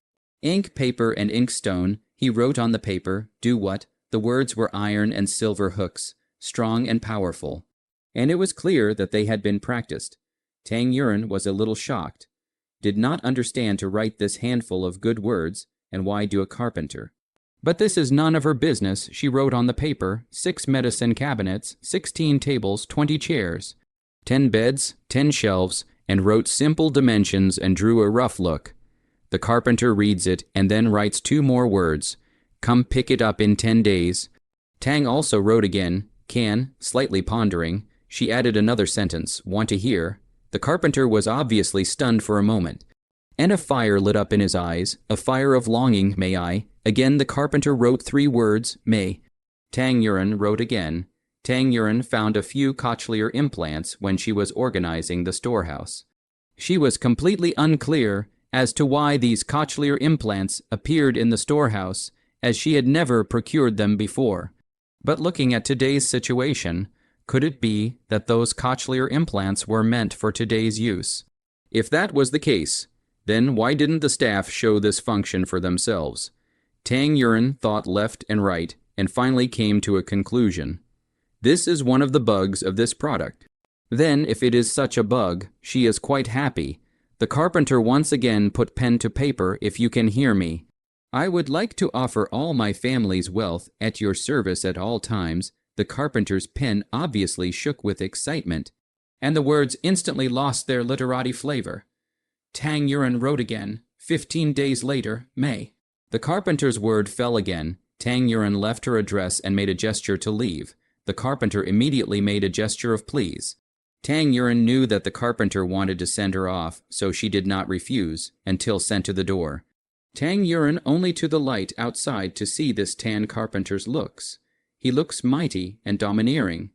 Ink, paper, and inkstone, he wrote on the paper, "Do what?" The words were iron and silver hooks, strong and powerful. And it was clear that they had been practiced. Tang Yuren was a little shocked, did not understand to write this handful of good words, and why do a carpenter. But this is none of her business, she wrote on the paper, 6 medicine cabinets, 16 tables, 20 chairs, 10 beds, 10 shelves, and wrote simple dimensions and drew a rough look. The carpenter reads it and then writes 2 more words, "Come pick it up in 10 days. Tang also wrote again, "Can," slightly pondering. She added another sentence, "Want to hear?" The carpenter was obviously stunned for a moment, and a fire lit up in his eyes, a fire of longing. "May I?" Again the carpenter wrote 3 words, "May." Tang Yuren wrote again. Tang Yuren found a few cochlear implants when she was organizing the storehouse. She was completely unclear as to why these cochlear implants appeared in the storehouse, as she had never procured them before. But looking at today's situation, could it be that those cochlear implants were meant for today's use? If that was the case, then why didn't the staff show this function for themselves? Tang Yuren thought left and right, and finally came to a conclusion. This is one of the bugs of this product. Then, if it is such a bug, she is quite happy. The carpenter once again put pen to paper. "If you can hear me, I would like to offer all my family's wealth at your service at all times." The carpenter's pen obviously shook with excitement, and the words instantly lost their literati flavor. Tang Yuren wrote again, 15 days later, May. The carpenter's word fell again. Tang Yuren left her address and made a gesture to leave. The carpenter immediately made a gesture of please. Tang Yuren knew that the carpenter wanted to send her off, so she did not refuse, until sent to the door. Tang Yuren only to the light outside to see this tan carpenter's looks. He looks mighty and domineering.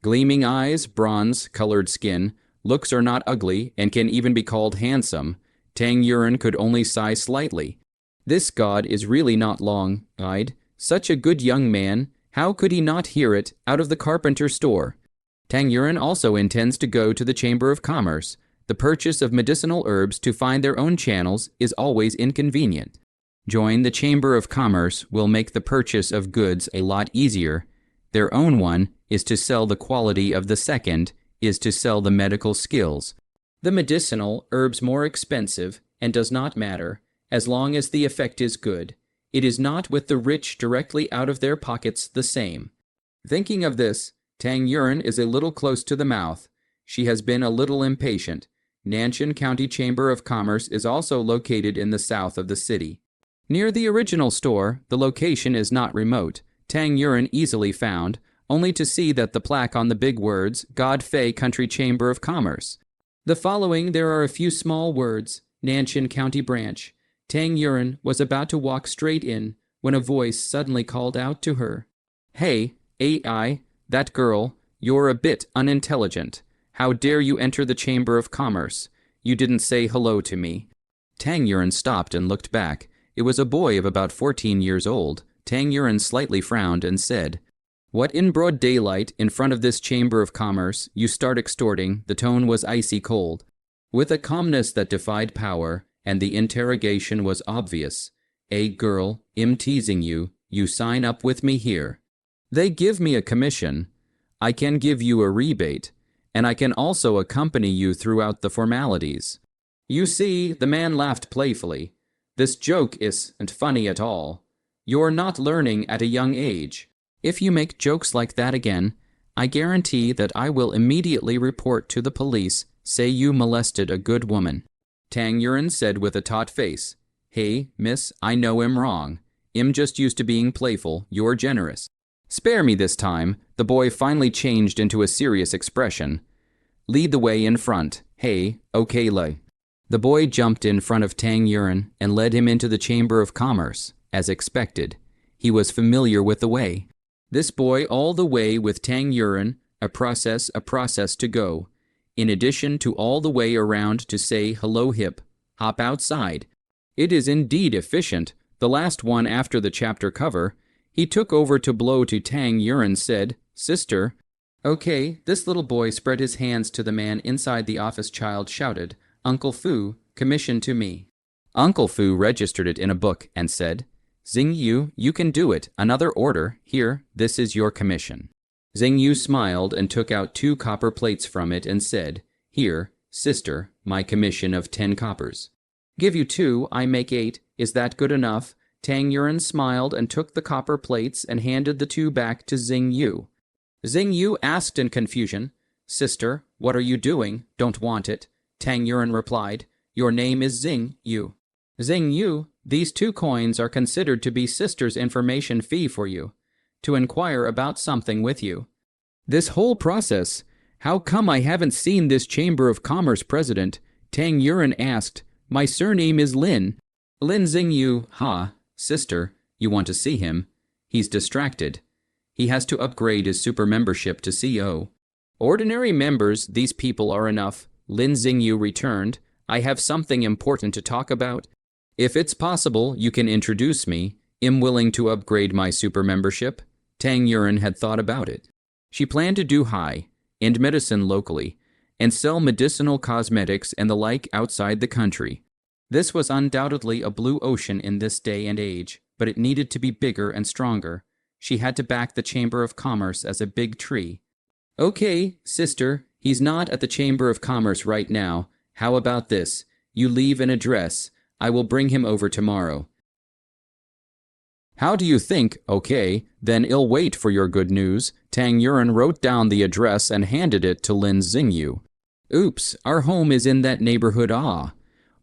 Gleaming eyes, bronze-colored skin, looks are not ugly and can even be called handsome. Tang Yuren could only sigh slightly. This god is really not long-eyed. Such a good young man, how could he not hear it out of the carpenter's store? Tang Yuren also intends to go to the Chamber of Commerce. The purchase of medicinal herbs to find their own channels is always inconvenient. Join the Chamber of Commerce will make the purchase of goods a lot easier. Their own one is to sell the quality of the second, is to sell the medical skills. The medicinal herbs more expensive, and does not matter, as long as the effect is good. It is not with the rich directly out of their pockets the same. Thinking of this, Tang Yuren is a little close to the mouth. She has been a little impatient. Nanshan County Chamber of Commerce is also located in the south of the city. Near the original store, the location is not remote. Tang Yuren easily found, only to see that the plaque on the big words, God Fei Country Chamber of Commerce. The following there are a few small words, Nanshan County Branch. Tang Yuren was about to walk straight in, when a voice suddenly called out to her. Hey, AI, that girl, you're a bit unintelligent. How dare you enter the Chamber of Commerce? You didn't say hello to me. Tang Yuren stopped and looked back. It was a boy of about 14 years old. Tang Yuren slightly frowned and said, What in broad daylight, in front of this Chamber of Commerce, you start extorting? The tone was icy cold, with a calmness that defied power, and the interrogation was obvious. Girl, I'm teasing you. You sign up with me here. They give me a commission. I can give you a rebate, and I can also accompany you throughout the formalities. You see, the man laughed playfully. This joke isn't funny at all. You're not learning at a young age. If you make jokes like that again, I guarantee that I will immediately report to the police, say you molested a good woman. Tang Yuren said with a taut face, Hey, miss, I know I'm wrong. I'm just used to being playful. You're generous. Spare me this time. The boy finally changed into a serious expression. Lead the way in front. Hey, okay, lay. The boy jumped in front of Tang Yuren and led him into the Chamber of Commerce, as expected. He was familiar with the way. This boy all the way with Tang Yuren, a process to go. In addition to all the way around to say hello hip, hop outside. It is indeed efficient. The last one after the chapter cover. He took over to blow to Tang Yuren said, Sister, Okay, this little boy spread his hands to the man inside the office. Child shouted, Uncle Fu, commission to me. Uncle Fu registered it in a book and said, Xing Yu, you can do it. Another order. Here, this is your commission. Xing Yu smiled and took out 2 copper plates from it and said, Here, sister, my commission of 10 coppers. Give you 2, I make 8. Is that good enough? Tang Yuan smiled and took the copper plates and handed the 2 back to Xing Yu. Xing Yu asked in confusion, Sister, what are you doing? Don't want it. Tang Yuan replied, Your name is Xing Yu. Xing Yu, these 2 coins are considered to be sister's information fee for you, to inquire about something with you. This whole process, how come I haven't seen this Chamber of Commerce president? Tang Yuan asked, My surname is Lin. Lin. Xing Yu, sister, you want to see him? He's distracted. He has to upgrade his super membership to CO. Ordinary members, these people are enough. Lin. Xing Yu returned, I have something important to talk about. If it's possible, you can introduce me. I'm willing to upgrade my super membership. Tang Yuan had thought about it. She planned to do high and medicine locally and sell medicinal cosmetics and the like outside the country. This was undoubtedly a blue ocean in this day and age, but it needed to be bigger and stronger. She had to back the Chamber of Commerce as a big tree. Okay, sister, he's not at the Chamber of Commerce right now. How about this? You leave an address. I will bring him over tomorrow. How do you think? Okay, then I'll wait for your good news. Tang Yuan wrote down the address and handed it to Lin. Xing Yu. Oops, our home is in that neighborhood.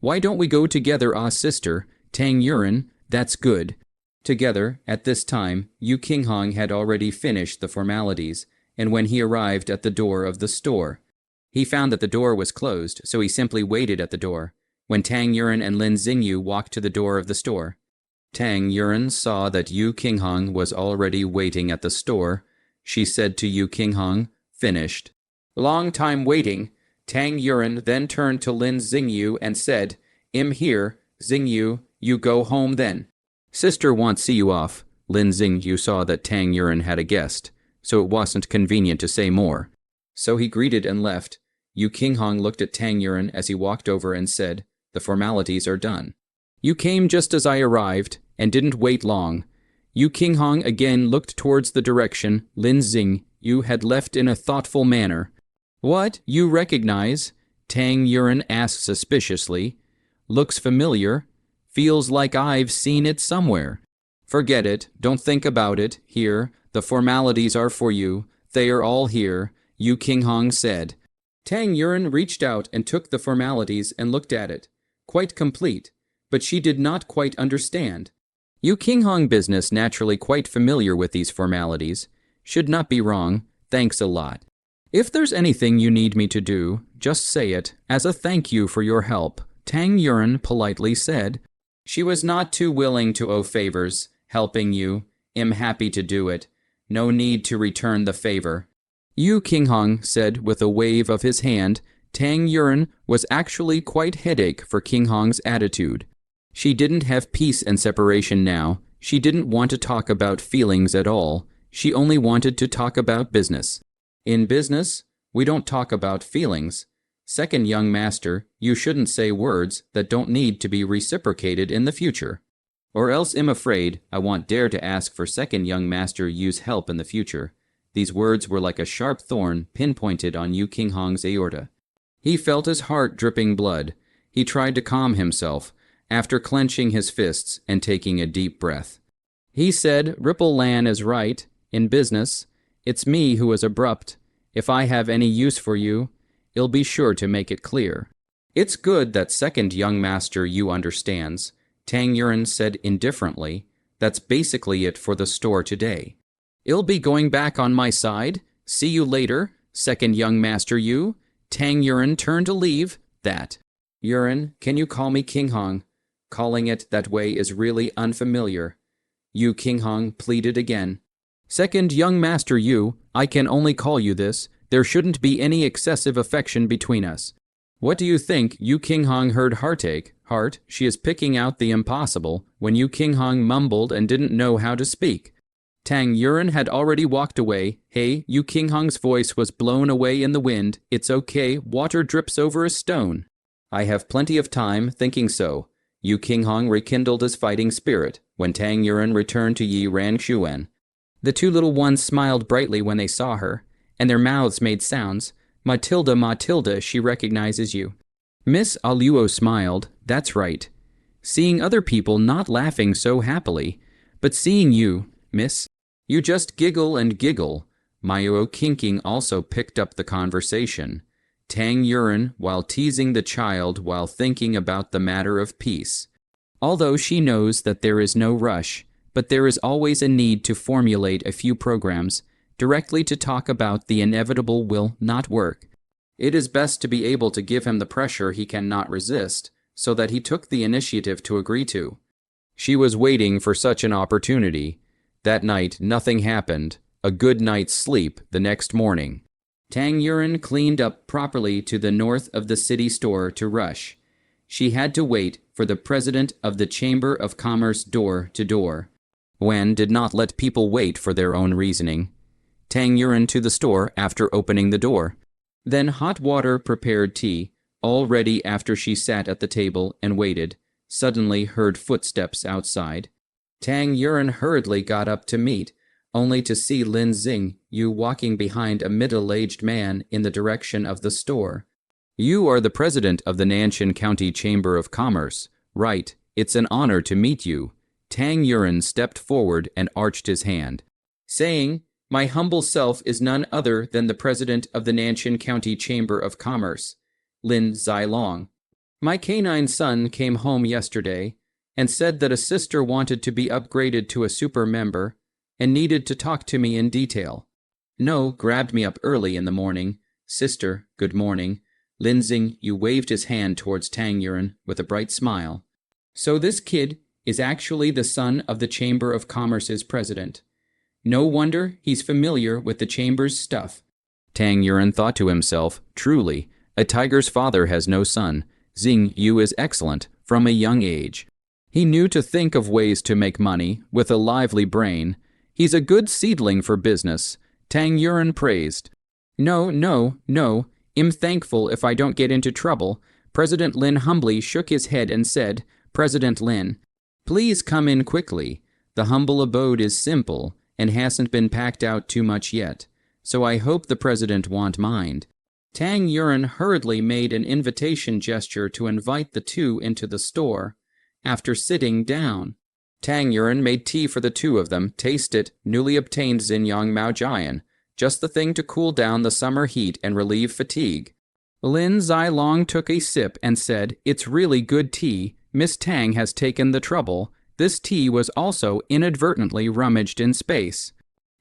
Why don't we go together, sister? Tang Yuan, that's good. Together, at this time, Yu Qinghong had already finished the formalities, and when he arrived at the door of the store, he found that the door was closed, so he simply waited at the door. When Tang Yuan and Lin. Xing Yu walked to the door of the store, Tang Yuan saw that Yu Qinghong was already waiting at the store. She said to Yu Qinghong, Finished. Long time waiting. Tang Yuan then turned to Lin. Xing Yu and said, I'm here. Xing Yu, you go home then. Sister wants see you off. Lin. Xing Yu saw that Tang Yuan had a guest, so it wasn't convenient to say more. So he greeted and left. Yu Qinghong looked at Tang Yuan as he walked over and said, The formalities are done. You came just as I arrived, and didn't wait long. Yu Qinghong again looked towards the direction Lin. Xing Yu had left in a thoughtful manner. What, you recognize? Tang Yuan asked suspiciously. Looks familiar. Feels like I've seen it somewhere. Forget it. Don't think about it. Here, the formalities are for you. They are all here, Yu Qinghong said. Tang Yuan reached out and took the formalities and looked at it. Quite complete, but she did not quite understand. Yu Qinghong business naturally quite familiar with these formalities. Should not be wrong. Thanks a lot. If there's anything you need me to do, just say it, as a thank you for your help, Tang Yuan politely said. She was not too willing to owe favors, helping you. I'm happy to do it. No need to return the favor. Yu Qinghong said with a wave of his hand. Tang Yuan was actually quite headache for Qinghong's attitude. She didn't have peace and separation now. She didn't want to talk about feelings at all. She only wanted to talk about business. In business, we don't talk about feelings. Second young master, you shouldn't say words that don't need to be reciprocated in the future. Or else I'm afraid I won't dare to ask for second young master use help in the future. These words were like a sharp thorn pinpointed on Yu Qinghong's aorta. He felt his heart dripping blood. He tried to calm himself, after clenching his fists and taking a deep breath. He said, Ripple Lan is right. In business, it's me who is abrupt. If I have any use for you, I'll be sure to make it clear. It's good that second young master you understands, Tang Yuan said indifferently. That's basically it for the store today. I'll be going back on my side. See you later, second young master you. Tang Yuan turned to leave. That. Yuan, can you call me Qinghong? Calling it that way is really unfamiliar. Yu Qinghong pleaded again. Second young master you, I can only call you this. There shouldn't be any excessive affection between us. What do you think? Yu Qinghong heard heartache. Heart, she is picking out the impossible, when Yu Qinghong mumbled and didn't know how to speak. Tang Yuren had already walked away. Hey, Yu Qinghong's voice was blown away in the wind. It's okay, water drips over a stone. I have plenty of time, thinking so. Yu Qinghong rekindled his fighting spirit when Tang Yuren returned to Yi Rangshuan. The two little ones smiled brightly when they saw her, and their mouths made sounds. Matilda, Matilda, she recognizes you. Miss Aluo smiled. That's right. Seeing other people not laughing so happily, but seeing you, miss, you just giggle and giggle. Mayo Kinking also picked up the conversation. Tang Yuren, while teasing the child while thinking about the matter of peace. Although she knows that there is no rush, but there is always a need to formulate a few programs directly to talk about the inevitable will not work. It is best to be able to give him the pressure he cannot resist, so that he took the initiative to agree to. She was waiting for such an opportunity. That night, nothing happened. A good night's sleep the next morning. Tang Yuren cleaned up properly to the north of the city store to rush. She had to wait for the president of the Chamber of Commerce door to door. Wen did not let people wait for their own reasoning. Tang Yuren to the store after opening the door. Then hot water prepared tea, all ready after she sat at the table and waited, suddenly heard footsteps outside. Tang Yuren hurriedly got up to meet, only to see Lin Xingyu walking behind a middle-aged man in the direction of the store. You are the president of the Nanshan County Chamber of Commerce. Right, it's an honor to meet you. Tang Yuren stepped forward and arched his hand, saying, My humble self is none other than the president of the Nanshan County Chamber of Commerce, Lin Zilong. My canine son came home yesterday and said that a sister wanted to be upgraded to a super member and needed to talk to me in detail. No grabbed me up early in the morning. Sister, good morning. Lin Xingyu waved his hand towards Tang Yuren with a bright smile. So this kid is actually the son of the Chamber of Commerce's president. No wonder he's familiar with the chamber's stuff. Tang Yuren thought to himself, truly, a tiger's father has no son. Xingyu is excellent from a young age. He knew to think of ways to make money with a lively brain. He's a good seedling for business, Tang Yuren praised. No, I'm thankful if I don't get into trouble. President Lin humbly shook his head and said, President Lin, please come in quickly. The humble abode is simple and hasn't been packed out too much yet, so I hope the president won't mind. Tang Yuren hurriedly made an invitation gesture to invite the two into the store. After sitting down, Tang Yuren made tea for the two of them, taste it, newly obtained Xinyang Maojian, just the thing to cool down the summer heat and relieve fatigue. Lin Zilong took a sip and said, It's really good tea. Miss Tang has taken the trouble. This tea was also inadvertently rummaged in space.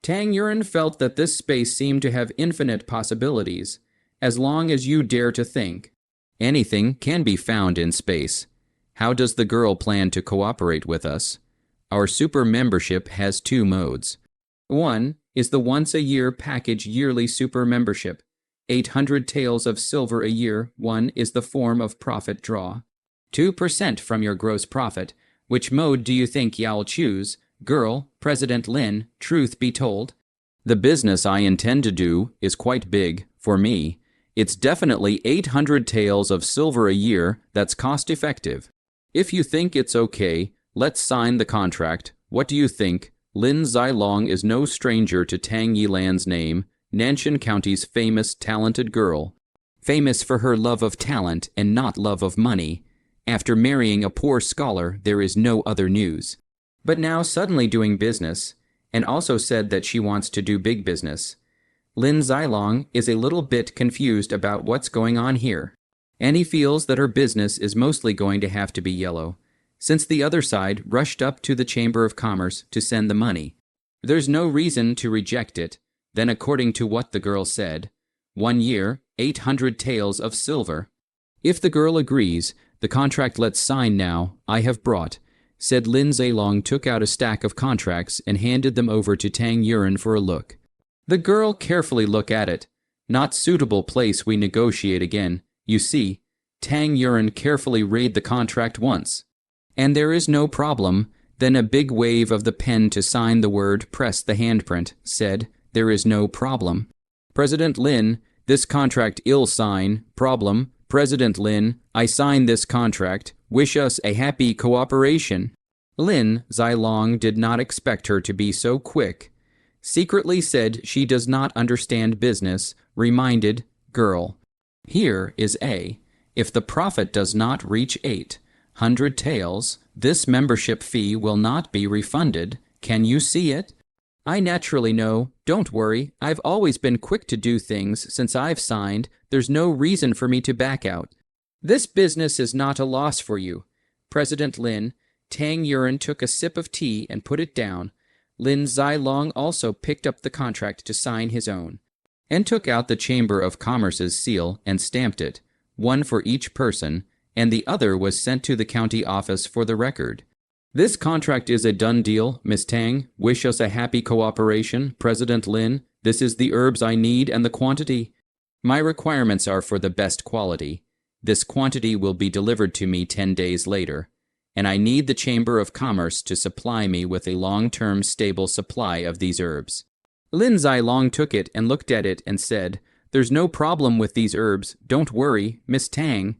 Tang Yuren felt that this space seemed to have infinite possibilities, as long as you dare to think. Anything can be found in space. How does the girl plan to cooperate with us? Our super membership has two modes. One is the once-a-year package yearly super membership. 800 taels of silver a year. One is the form of profit draw. 2% from your gross profit. Which mode do you think Yao'll choose? Girl, President Lin, truth be told, the business I intend to do is quite big, for me. It's definitely 800 taels of silver a year that's cost-effective. If you think it's okay, let's sign the contract. What do you think? Lin Zilong is no stranger to Tang Yilan's name, Nanshan County's famous talented girl. Famous for her love of talent and not love of money. After marrying a poor scholar, there is no other news. But now suddenly doing business, and also said that she wants to do big business. Lin Zilong is a little bit confused about what's going on here. And he feels that her business is mostly going to have to be yellow, since the other side rushed up to the Chamber of Commerce to send the money. There's no reason to reject it. Then according to what the girl said, 1 year, 800 taels of silver. If the girl agrees, the contract let's sign now, I have brought, said Lin Zilong, took out a stack of contracts and handed them over to Tang Yuren for a look. The girl carefully looked at it. Not suitable place we negotiate again. You see, Tang Yuren carefully read the contract once. And there is no problem. Then a big wave of the pen to sign the word pressed the handprint, said, "There is no problem." President Lin, this contract ill sign, problem. President Lin, I sign this contract, wish us a happy cooperation. Lin Zilong did not expect her to be so quick. Secretly said she does not understand business, reminded, girl. Here is A. If the profit does not reach 800 taels, this membership fee will not be refunded. Can you see it? I naturally know. Don't worry. I've always been quick to do things since I've signed. There's no reason for me to back out. This business is not a loss for you. President Lin, Tang Yuren took a sip of tea and put it down. Lin Zilong also picked up the contract to sign his own, and took out the Chamber of Commerce's seal and stamped it, one for each person, and the other was sent to the county office for the record. This contract is a done deal, Miss Tang. Wish us a happy cooperation, President Lin. This is the herbs I need and the quantity. My requirements are for the best quality. This quantity will be delivered to me 10 days later, and I need the Chamber of Commerce to supply me with a long-term stable supply of these herbs. Lin Zilong took it and looked at it and said, There's no problem with these herbs. Don't worry, Miss Tang.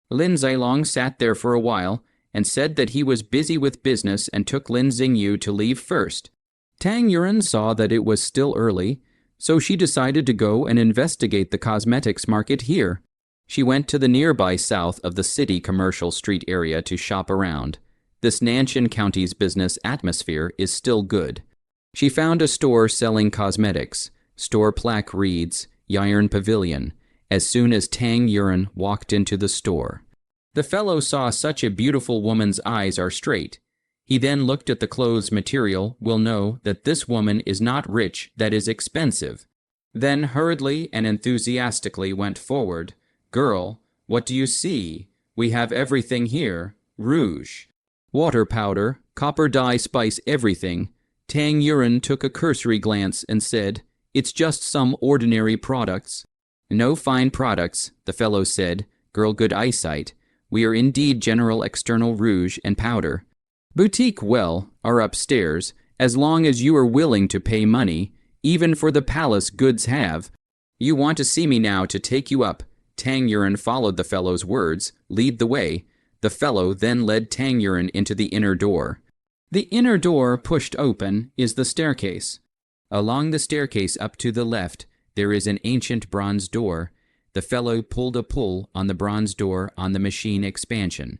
Lin Zilong sat there for a while and said that he was busy with business and took Lin Xingyu to leave first. Tang Yuren saw that it was still early, so she decided to go and investigate the cosmetics market here. She went to the nearby south of the city commercial street area to shop around. This Nanshan County's business atmosphere is still good. She found a store selling cosmetics. Store plaque reads, Yiren Pavilion, as soon as Tang Yuren walked into the store. The fellow saw such a beautiful woman's eyes are straight. He then looked at the clothes material, will know that this woman is not rich, that is expensive. Then hurriedly and enthusiastically went forward. Girl, what do you see? We have everything here. Rouge, water powder, copper dye, spice, everything. Tang Yuren took a cursory glance and said, It's just some ordinary products. No fine products, the fellow said. Girl, good eyesight. We are indeed general external rouge and powder. Boutique are upstairs, as long as you are willing to pay money, even for the palace goods have. You want to see me now to take you up. Tang Yuren followed the fellow's words, lead the way. The fellow then led Tang Yuren into the inner door. The inner door, pushed open, is the staircase. Along the staircase up to the left, there is an ancient bronze door. The fellow pulled a pull on the bronze door on the machine expansion.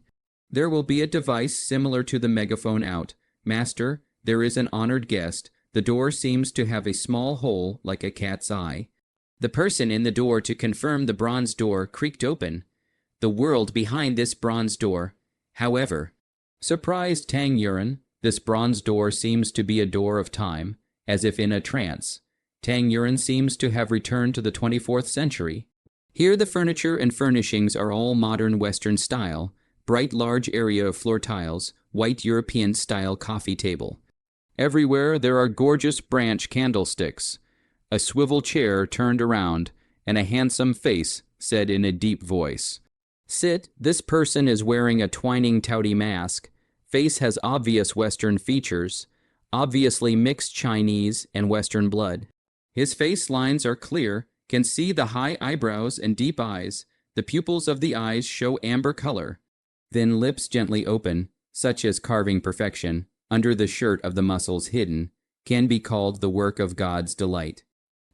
There will be a device similar to the megaphone out. Master, there is an honored guest. The door seems to have a small hole like a cat's eye. The person in the door to confirm the bronze door creaked open. The world behind this bronze door. However, surprised Tang Yuren, this bronze door seems to be a door of time, as if in a trance. Tang Yuren seems to have returned to the 24th century. Here the furniture and furnishings are all modern Western style, bright large area of floor tiles, white European-style coffee table. Everywhere there are gorgeous branch candlesticks. A swivel chair turned around, and a handsome face said in a deep voice, Sit, this person is wearing a twining touty mask. Face has obvious Western features, obviously mixed Chinese and Western blood. His face lines are clear, can see the high eyebrows and deep eyes. The pupils of the eyes show amber color. Then lips gently open, such as carving perfection, under the shirt of the muscles hidden, can be called the work of God's delight.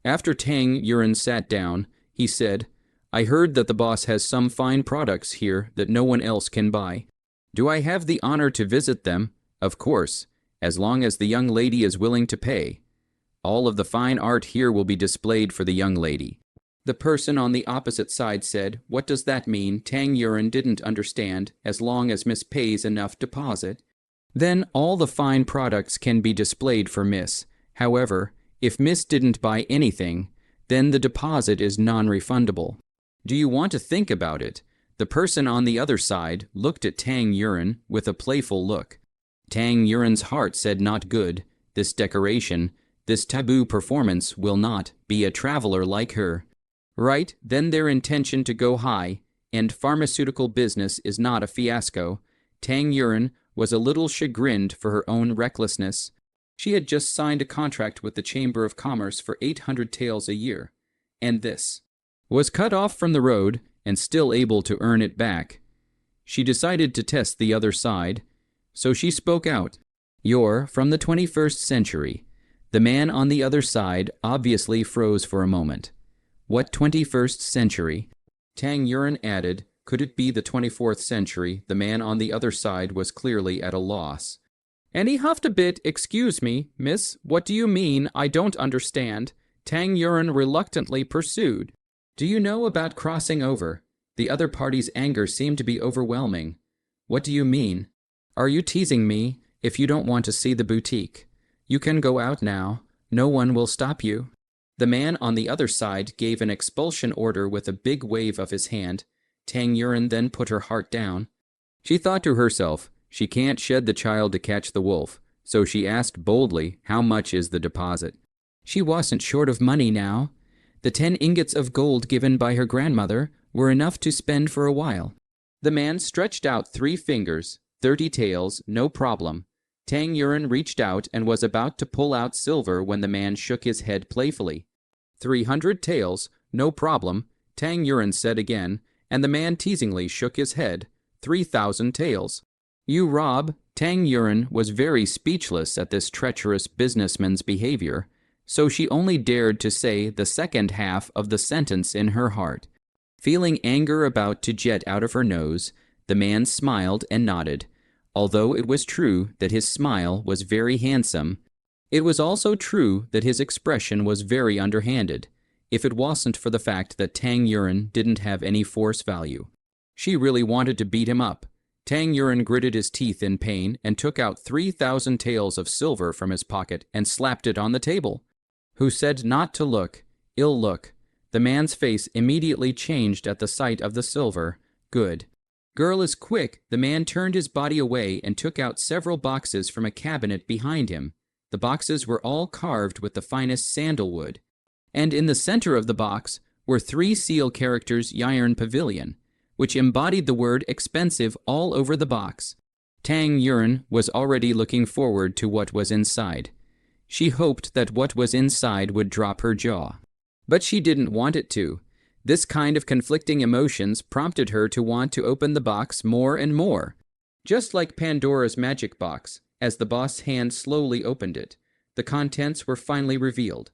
After Tang Yuren sat down, he said, I heard that the boss has some fine products here that no one else can buy. Do I have the honor to visit them? Of course, as long as the young lady is willing to pay. All of the fine art here will be displayed for the young lady. The person on the opposite side said, What does that mean? Tang Yuren didn't understand, as long as Miss pays enough deposit. Then all the fine products can be displayed for Miss. However, if Miss didn't buy anything, then the deposit is non-refundable. Do you want to think about it? The person on the other side looked at Tang Yuren with a playful look. Tang Yuren's heart said not good. This decoration, this taboo performance will not be a traveler like her. Right, then their intention to go high, and pharmaceutical business is not a fiasco. Tang Yuren was a little chagrined for her own recklessness. She had just signed a contract with the Chamber of Commerce for 800 taels a year, and this was cut off from the road and still able to earn it back. She decided to test the other side, so she spoke out. "You're from the 21st century. The man on the other side obviously froze for a moment. What 21st century? Tang Yuren added. Could it be the 24th century? The man on the other side was clearly at a loss. And he huffed a bit. Excuse me, miss, what do you mean? I don't understand. Tang Yuren reluctantly pursued. Do you know about crossing over? The other party's anger seemed to be overwhelming. What do you mean? Are you teasing me? If you don't want to see the boutique, you can go out now. No one will stop you. The man on the other side gave an expulsion order with a big wave of his hand. Tang Yuren then put her heart down. She thought to herself, she can't shed the child to catch the wolf, so she asked boldly, how much is the deposit? She wasn't short of money now. The 10 ingots of gold given by her grandmother were enough to spend for a while. The man stretched out 3 fingers, 30 taels, no problem. Tang Yuren reached out and was about to pull out silver when the man shook his head playfully. 300 taels, no problem, Tang Yuren said again, and the man teasingly shook his head. 3,000 taels. You rob. Tang Yuren was very speechless at this treacherous businessman's behavior, so she only dared to say the second half of the sentence in her heart. Feeling anger about to jet out of her nose, the man smiled and nodded. Although it was true that his smile was very handsome, it was also true that his expression was very underhanded, if it wasn't for the fact that Tang Yuren didn't have any force value. She really wanted to beat him up. Tang Yuren gritted his teeth in pain and took out 3,000 taels of silver from his pocket and slapped it on the table. Who said not to look? Ill look. The man's face immediately changed at the sight of the silver. Good. Girl is quick. The man turned his body away and took out several boxes from a cabinet behind him. The boxes were all carved with the finest sandalwood. And in the center of the box were 3 seal characters Yiren Pavilion, which embodied the word expensive all over the box. Tang Yuren was already looking forward to what was inside. She hoped that what was inside would drop her jaw. But she didn't want it to. This kind of conflicting emotions prompted her to want to open the box more and more. Just like Pandora's magic box, as the boss hand slowly opened it, the contents were finally revealed.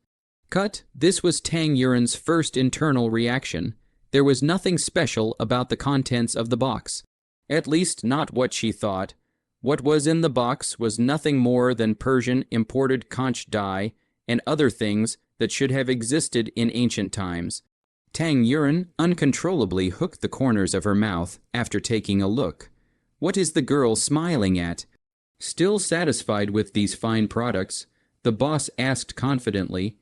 Cut. This was Tang Yuren's first internal reaction. There was nothing special about the contents of the box. At least not what she thought. What was in the box was nothing more than Persian imported conch dye and other things that should have existed in ancient times. Tang Yuren uncontrollably hooked the corners of her mouth after taking a look. What is the girl smiling at? Still satisfied with these fine products, the boss asked confidently.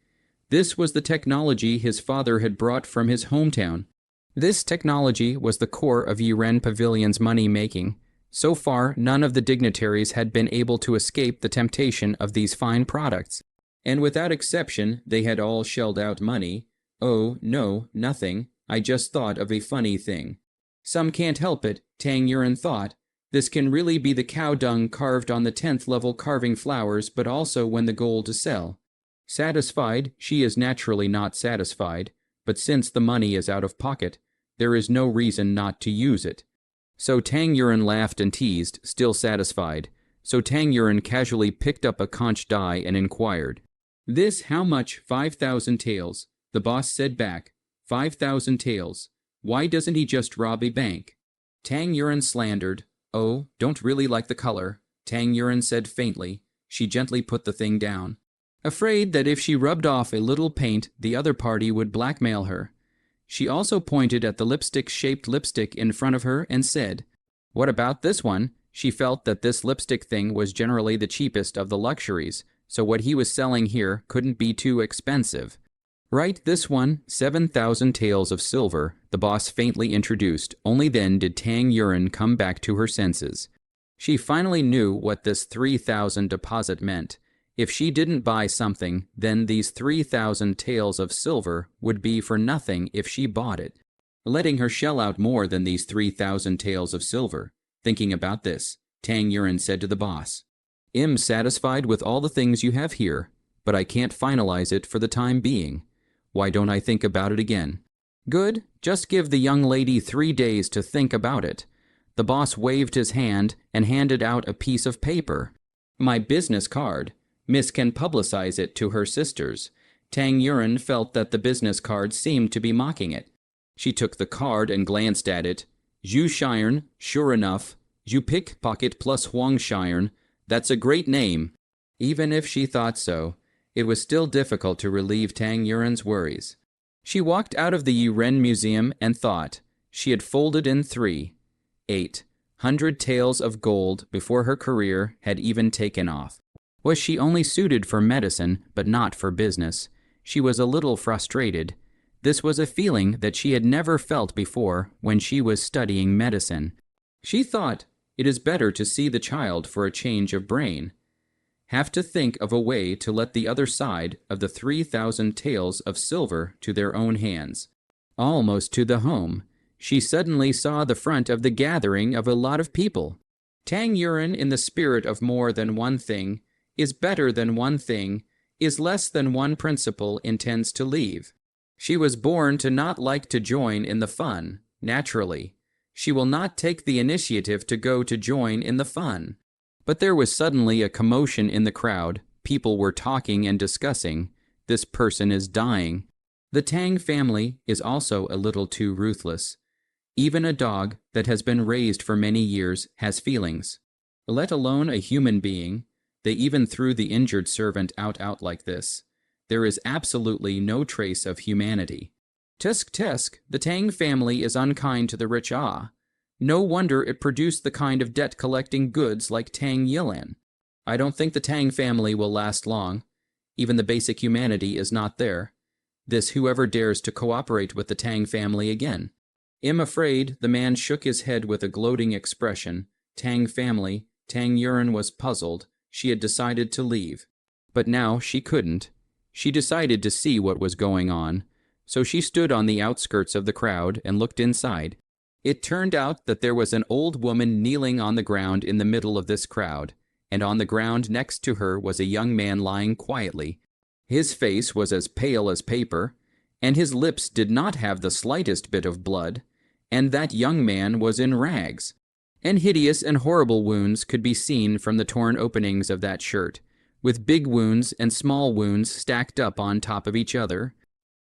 This was the technology his father had brought from his hometown. This technology was the core of Yiren Pavilion's money-making. So far, none of the dignitaries had been able to escape the temptation of these fine products. And without exception, they had all shelled out money. Oh, no, nothing. I just thought of a funny thing. Some can't help it, Tang Yuren thought. This can really be the cow dung carved on the 10th level carving flowers, but also when the goal to sell. Satisfied, she is naturally not satisfied, but since the money is out of pocket, there is no reason not to use it. So Tang Yuren laughed and teased, still satisfied. So Tang Yuren casually picked up a conch die and inquired, "This how much? 5,000 taels." The boss said back, 5,000 taels. Why doesn't he just rob a bank? Tang Yuren slandered. Oh, don't really like the color, Tang Yuren said faintly. She gently put the thing down. Afraid that if she rubbed off a little paint, the other party would blackmail her. She also pointed at the lipstick-shaped lipstick in front of her and said, "What about this one?" She felt that this lipstick thing was generally the cheapest of the luxuries, so what he was selling here couldn't be too expensive. Right, this one, 7,000 taels of silver, the boss faintly introduced. Only then did Tang Yuren come back to her senses. She finally knew what this 3,000 deposit meant. If she didn't buy something, then these 3,000 taels of silver would be for nothing if she bought it, letting her shell out more than these 3,000 taels of silver. Thinking about this, Tang Yuren said to the boss. I'm satisfied with all the things you have here, but I can't finalize it for the time being. Why don't I think about it again? Good, just give the young lady 3 days to think about it. The boss waved his hand and handed out a piece of paper. My business card. Miss can publicize it to her sisters. Tang Yuren felt that the business card seemed to be mocking it. She took the card and glanced at it. Zhu Shiren, sure enough. Zhu Pickpocket plus Huang Shiren. That's a great name. Even if she thought so, it was still difficult to relieve Tang Yuren's worries. She walked out of the Yuren Museum and thought. She had folded in 800 taels of gold before her career had even taken off. Was she only suited for medicine, but not for business? She was a little frustrated. This was a feeling that she had never felt before when she was studying medicine. She thought, it is better to see the child for a change of brain. Have to think of a way to let the other side of the 3,000 taels of silver to their own hands. Almost to the home, she suddenly saw the front of the gathering of a lot of people. Tang Yuren, in the spirit of more than one thing, is better than one thing, is less than one principle intends to leave. She was born to not like to join in the fun, naturally. She will not take the initiative to go to join in the fun. But there was suddenly a commotion in the crowd. People were talking and discussing. This person is dying. The Tang family is also a little too ruthless. Even a dog that has been raised for many years has feelings. Let alone a human being. They even threw the injured servant out like this. There is absolutely no trace of humanity. Tisk, the Tang family is unkind to the rich. No wonder it produced the kind of debt-collecting goods like Tang Yilan. I don't think the Tang family will last long. Even the basic humanity is not there. This whoever dares to cooperate with the Tang family again. I'm afraid. The man shook his head with a gloating expression. Tang family. Tang Yuren was puzzled. She had decided to leave. But now she couldn't. She decided to see what was going on. So she stood on the outskirts of the crowd and looked inside. It turned out that there was an old woman kneeling on the ground in the middle of this crowd, and on the ground next to her was a young man lying quietly. His face was as pale as paper, and his lips did not have the slightest bit of blood, and that young man was in rags. And hideous and horrible wounds could be seen from the torn openings of that shirt, with big wounds and small wounds stacked up on top of each other.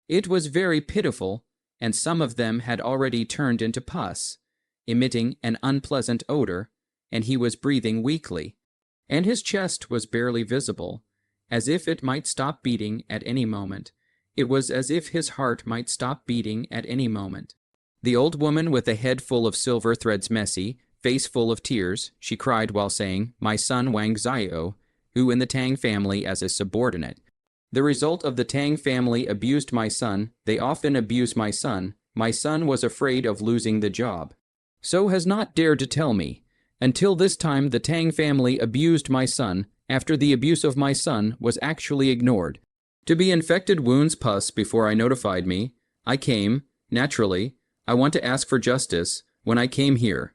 It was very pitiful, and some of them had already turned into pus, emitting an unpleasant odor, and he was breathing weakly, and his chest was barely visible, as if it might stop beating at any moment. It was as if his heart might stop beating at any moment. The old woman with a head full of silver threads messy, face full of tears, she cried while saying, "My son Wang Zio, who in the Tang family as a subordinate. The result of the Tang family abused my son. They often abuse my son. My son was afraid of losing the job. So has not dared to tell me. Until this time the Tang family abused my son, after the abuse of my son was actually ignored. To be infected wounds pus before I notified me. I came, naturally. I want to ask for justice when I came here.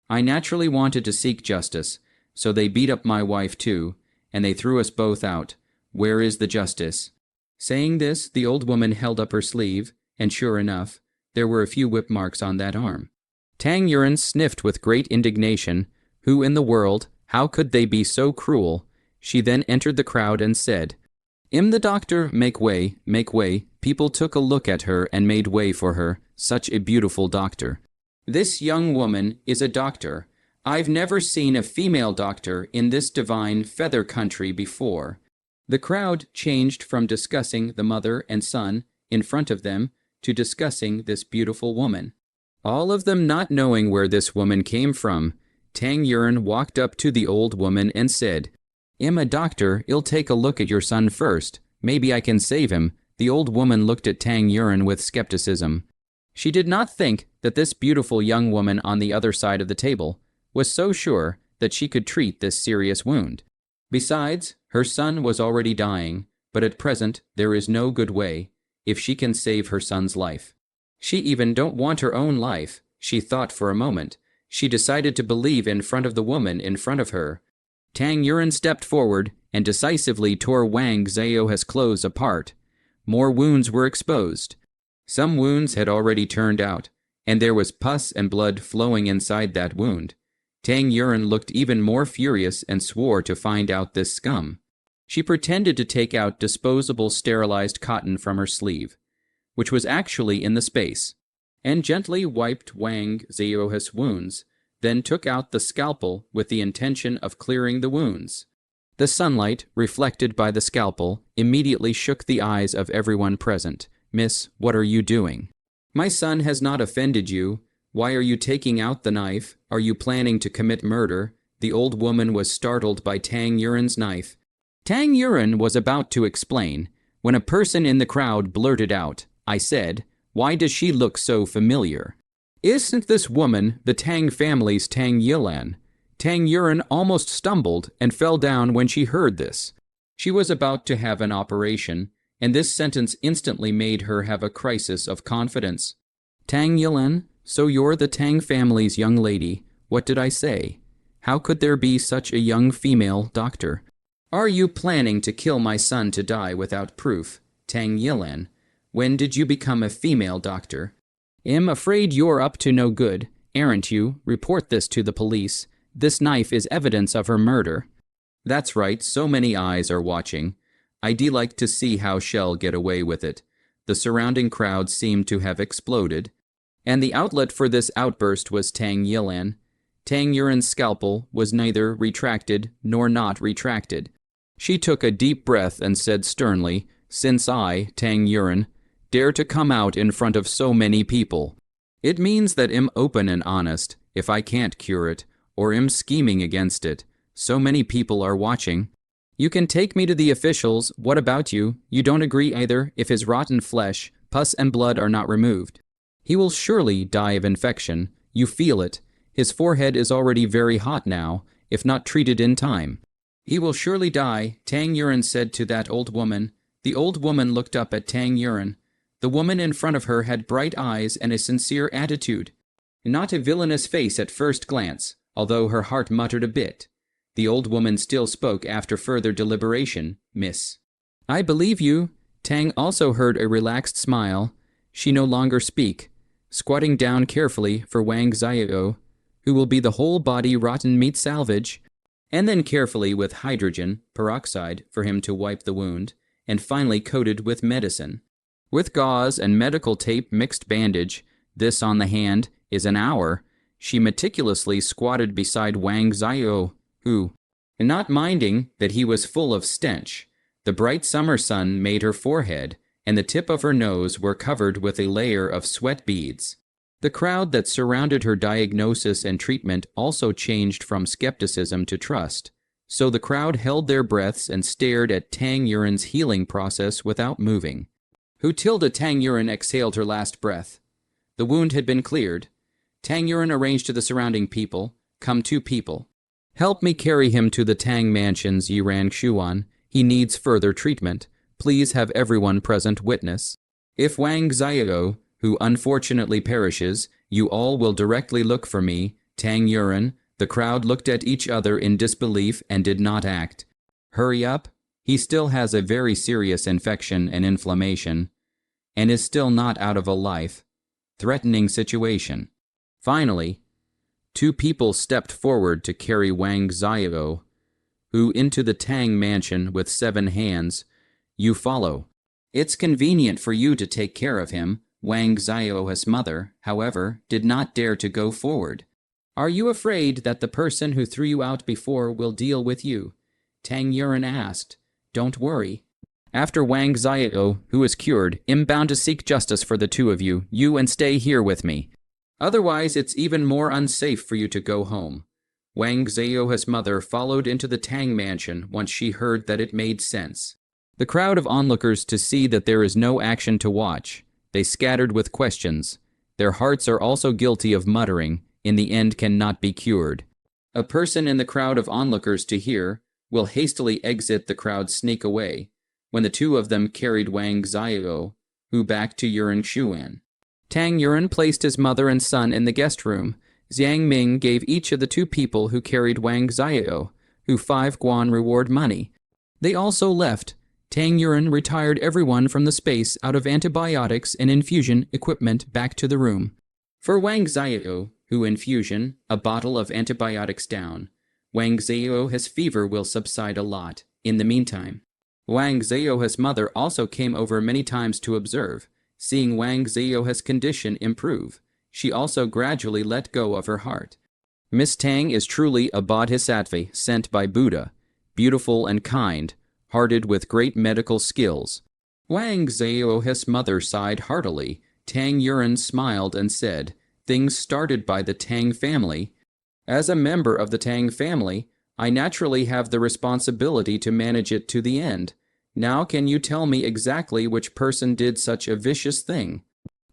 I naturally wanted to seek justice, so they beat up my wife too, and they threw us both out. Where is the justice?" Saying this, the old woman held up her sleeve, and sure enough, there were a few whip marks on that arm. Tang Yuren sniffed with great indignation. Who in the world? How could they be so cruel? She then entered the crowd and said, the doctor, make way, make way." People took a look at her and made way for her. Such a beautiful doctor. "This young woman is a doctor. I've never seen a female doctor in this divine feather country before." The crowd changed from discussing the mother and son in front of them to discussing this beautiful woman. All of them not knowing where this woman came from. Tang Yuren walked up to the old woman and said, "I'm a doctor. I'll take a look at your son first. Maybe I can save him." The old woman looked at Tang Yuren with skepticism. She did not think that this beautiful young woman on the other side of the table was so sure that she could treat this serious wound. Besides, her son was already dying, but at present there is no good way if she can save her son's life. She even don't want her own life. She thought for a moment. She decided to believe in front of the woman in front of her. Tang Yuren stepped forward and decisively tore Wang Zhao's clothes apart. More wounds were exposed. Some wounds had already turned out, and there was pus and blood flowing inside that wound. Tang Yuren looked even more furious and swore to find out this scum. She pretended to take out disposable sterilized cotton from her sleeve, which was actually in the space, and gently wiped Wang Zhao's wounds, then took out the scalpel with the intention of clearing the wounds. The sunlight, reflected by the scalpel, immediately shook the eyes of everyone present. "Miss, what are you doing? My son has not offended you. Why are you taking out the knife? Are you planning to commit murder?" The old woman was startled by Tang Yuren's knife. Tang Yuren was about to explain when a person in the crowd blurted out, "I said, why does she look so familiar? Isn't this woman the Tang family's Tang Yilan?" Tang Yuren almost stumbled and fell down when she heard this. She was about to have an operation, and this sentence instantly made her have a crisis of confidence. "Tang Yilan, so you're the Tang family's young lady. What did I say? How could there be such a young female doctor? Are you planning to kill my son to die without proof? Tang Yilan, when did you become a female doctor? I'm afraid you're up to no good, aren't you? Report this to the police. This knife is evidence of her murder." That's right, so many eyes are watching. I'd like to see how she'll get away with it. The surrounding crowd seemed to have exploded, and the outlet for this outburst was Tang Yilan. Tang Yuren's scalpel was neither retracted nor not retracted. She took a deep breath and said sternly, "Since I, Tang Yuren, dare to come out in front of so many people, it means that I'm open and honest. If I can't cure it, or am scheming against it, so many people are watching. You can take me to the officials. What about you? You don't agree either if his rotten flesh, pus and blood are not removed. He will surely die of infection. You feel it. His forehead is already very hot now, if not treated in time. He will surely die," Tang Yuren said to that old woman. The old woman looked up at Tang Yuren. The woman in front of her had bright eyes and a sincere attitude. Not a villainous face at first glance, although her heart muttered a bit. The old woman still spoke after further deliberation. "Miss, I believe you." Tang also heard a relaxed smile. She no longer speak, squatting down carefully for Wang Zhao, who will be the whole body rotten meat salvage, and then carefully with hydrogen peroxide for him to wipe the wound, and finally coated with medicine. With gauze and medical tape mixed bandage, this on the hand, is an hour. She meticulously squatted beside Wang Zhao, who, not minding that he was full of stench, the bright summer sun made her forehead and the tip of her nose were covered with a layer of sweat beads. The crowd that surrounded her diagnosis and treatment also changed from skepticism to trust, so the crowd held their breaths and stared at Tang Yuren's healing process without moving. Tang Yuren exhaled her last breath. The wound had been cleared. Tang Yuren arranged to the surrounding people, "Come 2 people. Help me carry him to the Tang mansion's Yirang Shuan. He needs further treatment. Please have everyone present witness. If Wang Zhao, who unfortunately perishes, you all will directly look for me, Tang Yuren." The crowd looked at each other in disbelief and did not act. "Hurry up. He still has a very serious infection and inflammation, and is still not out of a life-threatening situation." Finally, 2 people stepped forward to carry Wang Zhao, who into the Tang mansion with 7 hands. "You follow. It's convenient for you to take care of him." Wang Zhao's mother, however, did not dare to go forward. "Are you afraid that the person who threw you out before will deal with you?" Tang Yuren asked. "Don't worry. After Wang Zhao, who is cured, I'm bound to seek justice for the 2 of you, and stay here with me. Otherwise, it's even more unsafe for you to go home." Wang Zhao's mother followed into the Tang mansion once she heard that it made sense. The crowd of onlookers to see that there is no action to watch. They scattered with questions. Their hearts are also guilty of muttering, "In the end cannot be cured." A person in the crowd of onlookers to hear will hastily exit the crowd, sneak away, when the 2 of them carried Wang Zhao, who back to Yirang Shuan. Tang Yuren placed his mother and son in the guest room. Zhang Ming gave each of the 2 people who carried Wang Xiao, who 5 guan reward money. They also left. Tang Yuan retired everyone from the space out of antibiotics and infusion equipment back to the room. For Wang Xiao, who infusion, a bottle of antibiotics down. Wang Xiao's fever will subside a lot. In the meantime, Wang Xiao's mother also came over many times to observe. Seeing Wang Xiao's condition improve, she also gradually let go of her heart. Miss Tang is truly a bodhisattva sent by Buddha, beautiful and kind, hearted with great medical skills. Wang Xiao's mother sighed heartily. Tang Yuan smiled and said, "Things started by the Tang family. As a member of the Tang family, I naturally have the responsibility to manage it to the end. Now can you tell me exactly which person did such a vicious thing?"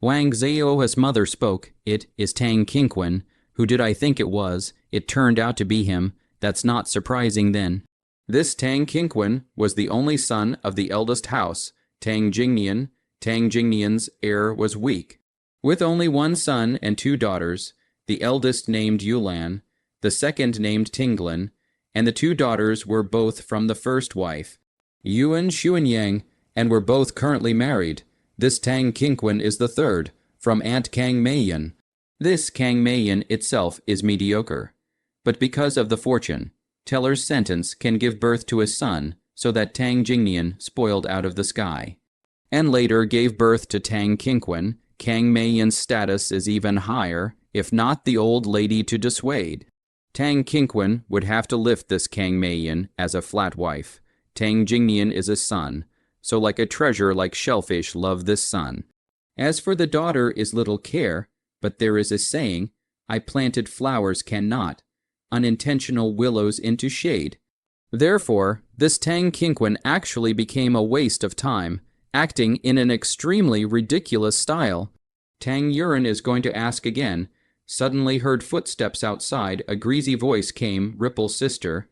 Wang Xiao's mother spoke. "It is Tang Qingquan. Who did I think it was? It turned out to be him. That's not surprising then. This Tang Qingquan was the only son of the eldest house, Tang Jingnian. Tang Jingnian's heir was weak. With only 1 son and 2 daughters, the eldest named Yulan, the second named Tinglan, and the 2 daughters were both from the first wife, Yuan Xuanyang, and were both currently married. This Tang Qingquan is the third, from Aunt Kang Meiyan. This Kang Meiyan itself is mediocre. But because of the fortune, teller's sentence can give birth to a son, so that Tang Jingnian spoiled out of the sky, and later gave birth to Tang Qingquan. Kang Meiyan's status is even higher, if not the old lady to dissuade. Tang Qingquan would have to lift this Kang Meiyan as a flat wife. Tang Jingnian is a son, so like a treasure like shellfish love this son. As for the daughter is little care, but there is a saying, I planted flowers cannot, unintentional willows into shade. Therefore, this Tang Qingquan actually became a waste of time, acting in an extremely ridiculous style. Tang Yuan is going to ask again. Suddenly heard footsteps outside. A greasy voice came. Ripple sister,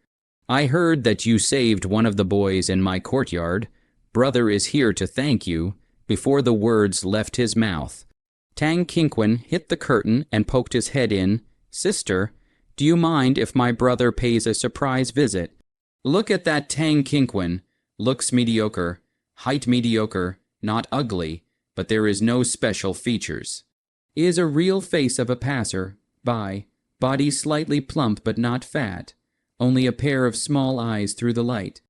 I heard that you saved one of the boys in my courtyard. Brother is here to thank you. Before the words left his mouth, Tang Qingquan hit the curtain and poked his head in. Sister, do you mind if my brother pays a surprise visit? Look at that Tang Qingquan. Looks mediocre. Height mediocre, not ugly, but there is no special features. Is a real face of a passer-by, body slightly plump but not fat, only a pair of small eyes through the light.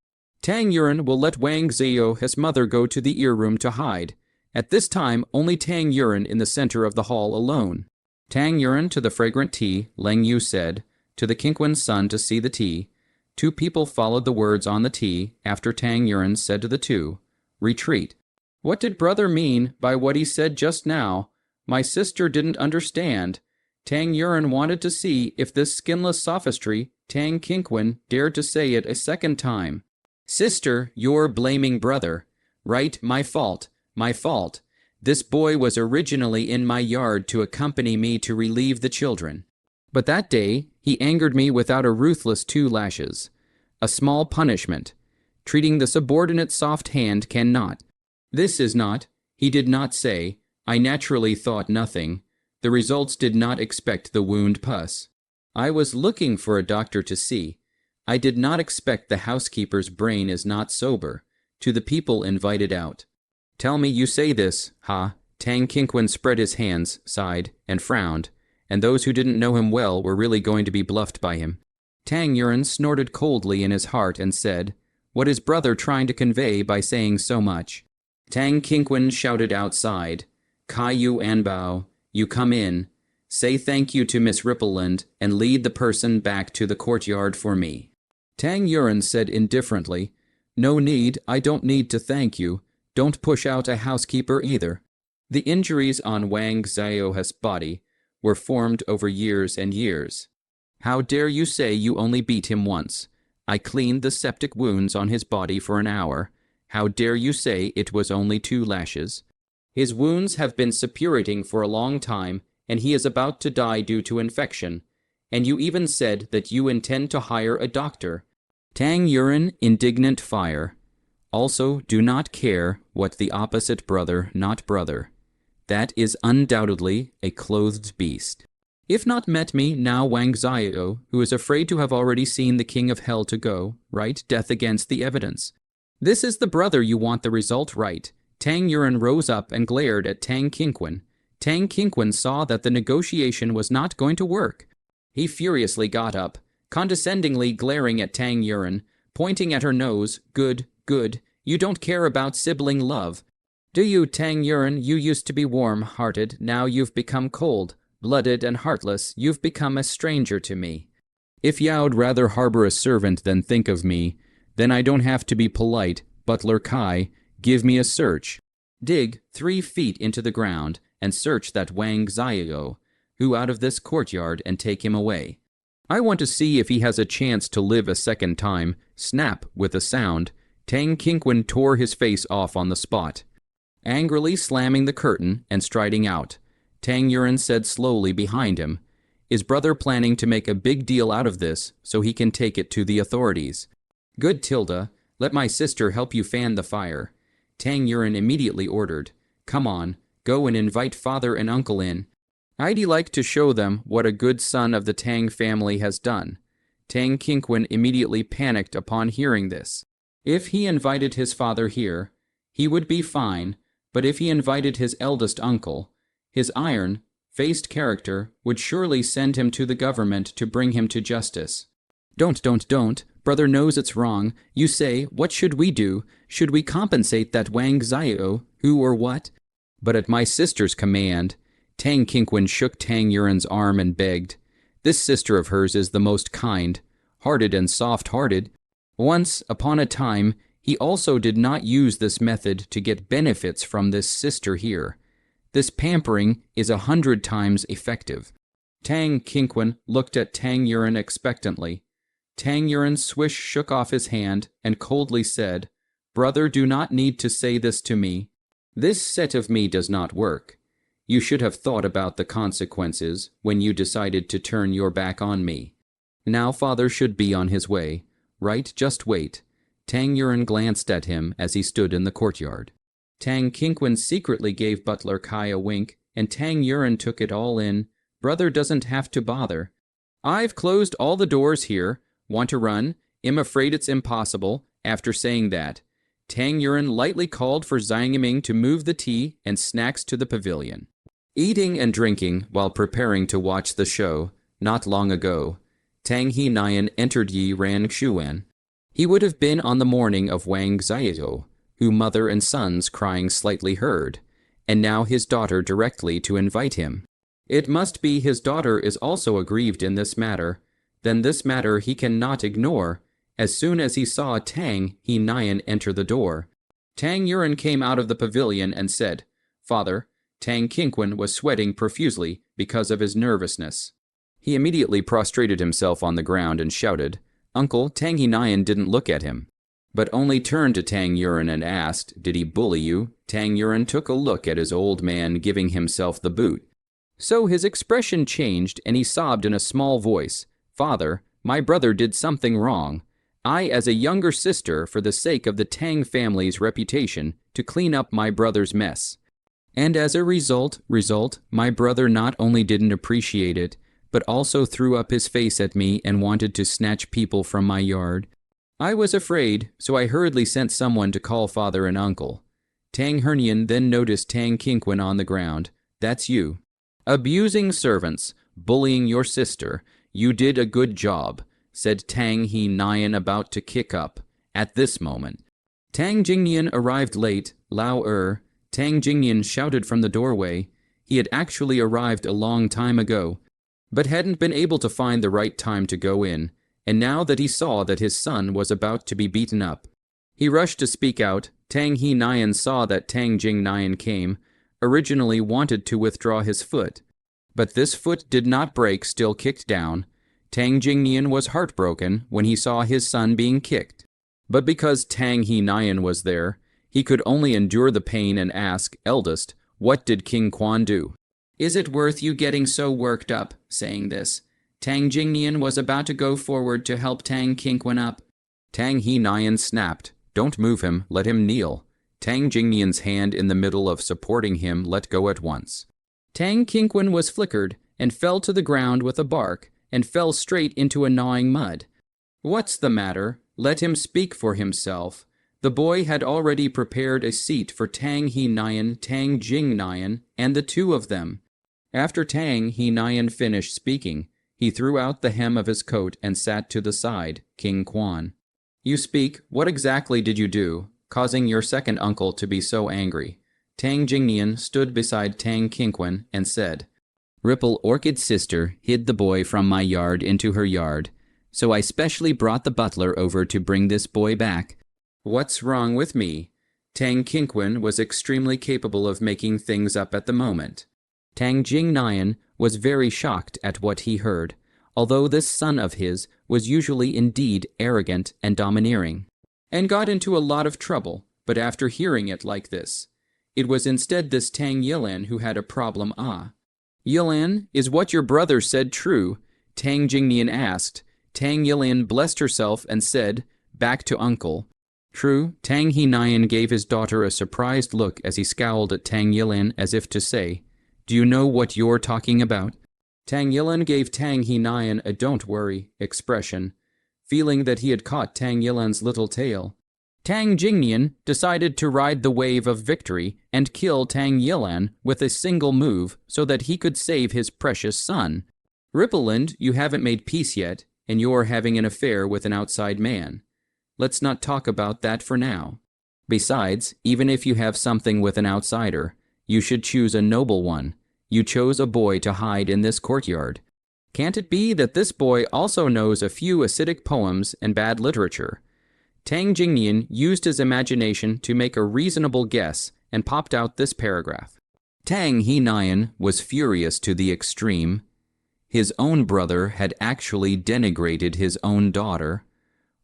Tang Yuan will let Wang Xiao, his mother, go to the ear room to hide. At this time, only Tang Yuan in the center of the hall alone. Tang Yuan to the fragrant tea, Leng Yu said, to the Qingquan's son to see the tea. 2 people followed the words on the tea after Tang Yuan said to the 2, Retreat. What did brother mean by what he said just now? My sister didn't understand. Tang Yuan wanted to see if this skinless sophistry, Tang Qingquan dared to say it a second time. Sister, you're blaming brother. Right, my fault. My fault. This boy was originally in my yard to accompany me to relieve the children. But that day, he angered me without a ruthless 2 lashes. A small punishment. Treating the subordinate soft hand cannot. This is not, he did not say, I naturally thought nothing. The results did not expect the wound pus. I was looking for a doctor to see. I did not expect the housekeeper's brain is not sober. To the people invited out. Tell me you say this, ha? Tang Qingquan spread his hands, sighed, and frowned, and those who didn't know him well were really going to be bluffed by him. Tang Yuan snorted coldly in his heart and said, What is brother trying to convey by saying so much? Tang Qingquan shouted outside, Kai Yu Anbao, you come in. Say thank you to Miss Rippleland and lead the person back to the courtyard for me. Tang Yuan said indifferently, No need, I don't need to thank you. Don't push out a housekeeper either. The injuries on Wang Xiao's body were formed over years and years. How dare you say you only beat him once? I cleaned the septic wounds on his body for an hour. How dare you say it was only 2 lashes? His wounds have been suppurating for a long time, and he is about to die due to infection. And you even said that you intend to hire a doctor. Tang Yuan, indignant fire. Also, do not care what the opposite brother, not brother. That is undoubtedly a clothed beast. If not met me, now Wang Xiao, who is afraid to have already seen the king of hell to go, right, death against the evidence. This is the brother you want the result right. Tang Yuan rose up and glared at Tang Qingquan. Tang Qingquan saw that the negotiation was not going to work. He furiously got up, condescendingly glaring at Tang Yuan, pointing at her nose. Good, good, you don't care about sibling love. Do you, Tang Yuan? You used to be warm-hearted, now you've become cold-blooded and heartless, you've become a stranger to me. If Yao'd rather harbor a servant than think of me, then I don't have to be polite. Butler Kai, give me a search. Dig 3 feet into the ground and search that Wang Xiao, who out of this courtyard, and take him away. I want to see if he has a chance to live a second time. Snap, with a sound, Tang Qingquan tore his face off on the spot. Angrily slamming the curtain and striding out, Tang Yuan said slowly behind him, "Is brother planning to make a big deal out of this so he can take it to the authorities? Good, Tilda, let my sister help you fan the fire." Tang Yuan immediately ordered, "Come on, go and invite father and uncle in. I'd like to show them what a good son of the Tang family has done." Tang Qingquan immediately panicked upon hearing this. If he invited his father here, he would be fine, but if he invited his eldest uncle, his iron-faced character would surely send him to the government to bring him to justice. Don't. Brother knows it's wrong. You say, what should we do? Should we compensate that Wang Xiao, who or what? But at my sister's command, Tang Qingquan shook Tang Yuan's arm and begged. This sister of hers is the most kind-hearted and soft-hearted. Once upon a time, he also did not use this method to get benefits from this sister here. This pampering is 100 times effective. Tang Qingquan looked at Tang Yuan expectantly. Tang Yuan shook off his hand and coldly said, "Brother, do not need to say this to me. This set of me does not work. You should have thought about the consequences when you decided to turn your back on me. Now father should be on his way, right? Just wait." Tang Yuan glanced at him as he stood in the courtyard. Tang Qingquan secretly gave Butler Kai a wink, and Tang Yuan took it all in. Brother doesn't have to bother. I've closed all the doors here. Want to run? I'm afraid it's impossible. After saying that, Tang Yuan lightly called for Zhang Yiming to move the tea and snacks to the pavilion. Eating and drinking while preparing to watch the show, not long ago, Tang He Nian entered Yi Ran Xuan. He would have been on the morning of Wang Xiao, who mother and sons crying slightly heard, and now his daughter directly to invite him. It must be his daughter is also aggrieved in this matter. Then this matter he cannot ignore. As soon as he saw Tang He Nian enter the door, Tang Yuan came out of the pavilion and said, "Father." Tang Qingquan was sweating profusely because of his nervousness. He immediately prostrated himself on the ground and shouted, "Uncle." Tang He Nian didn't look at him, but only turned to Tang Yuan and asked, "Did he bully you?" Tang Yuan took a look at his old man giving himself the boot. So his expression changed and he sobbed in a small voice, "Father, my brother did something wrong. I, as a younger sister, for the sake of the Tang family's reputation, to clean up my brother's mess. And as a result, my brother not only didn't appreciate it, but also threw up his face at me and wanted to snatch people from my yard. I was afraid, so I hurriedly sent someone to call father and uncle." Tang Hernian then noticed Tang Qingquan on the ground. "That's you. Abusing servants, bullying your sister. You did a good job," said Tang He Nian, about to kick up. At this moment, Tang Jingnian arrived late. Lao Tang Jingnian shouted from the doorway. He had actually arrived a long time ago, but hadn't been able to find the right time to go in, and now that he saw that his son was about to be beaten up, he rushed to speak out. Tang He Nian saw that Tang Jingnian came, originally wanted to withdraw his foot, but this foot did not break, still kicked down. Tang Jingnian was heartbroken when he saw his son being kicked, but because Tang He Nian was there, he could only endure the pain and ask, "Eldest, what did King Quan do?" "Is it worth you getting so worked up?" Saying this, Tang Jingnian was about to go forward to help Tang Qingquan up. Tang He Nian snapped, "Don't move him, let him kneel." Tang Jingnian's hand in the middle of supporting him let go at once. Tang Qingquan was flickered and fell to the ground with a bark, and fell straight into a gnawing mud. "What's the matter? Let him speak for himself." The boy had already prepared a seat for Tang He Nyan, Tang Jing Nyan, and the two of them. After Tang He Nyan finished speaking, he threw out the hem of his coat and sat to the side, King Quan. "You speak, what exactly did you do, causing your second uncle to be so angry?" Tang Jingnian stood beside Tang Qingquan and said, "Ripple Orchid's sister hid the boy from my yard into her yard, so I specially brought the butler over to bring this boy back." "What's wrong with me?" Tang Qingquan was extremely capable of making things up at the moment. Tang Jingnian was very shocked at what he heard, although this son of his was usually indeed arrogant and domineering, and got into a lot of trouble, but after hearing it like this, it was instead this Tang Yilan who had a problem. "Yilan, is what your brother said true?" Tang Jingnian asked. Tang Yilan blessed herself and said, back to uncle. "True." Tang He Nyan gave his daughter a surprised look as he scowled at Tang Yilan as if to say, "Do you know what you're talking about?" Tang Yilan gave Tang He Nyan a "don't worry" expression, feeling that he had caught Tang Yilan's little tail. Tang Jingnian decided to ride the wave of victory and kill Tang Yilan with a single move so that he could save his precious son. "Rippleland, you haven't made peace yet, and you're having an affair with an outside man. Let's not talk about that for now. Besides, even if you have something with an outsider, you should choose a noble one. You chose a boy to hide in this courtyard. Can't it be that this boy also knows a few acidic poems and bad literature?" Tang Jingnian used his imagination to make a reasonable guess and popped out this paragraph. Tang He Nyan was furious to the extreme. His own brother had actually denigrated his own daughter,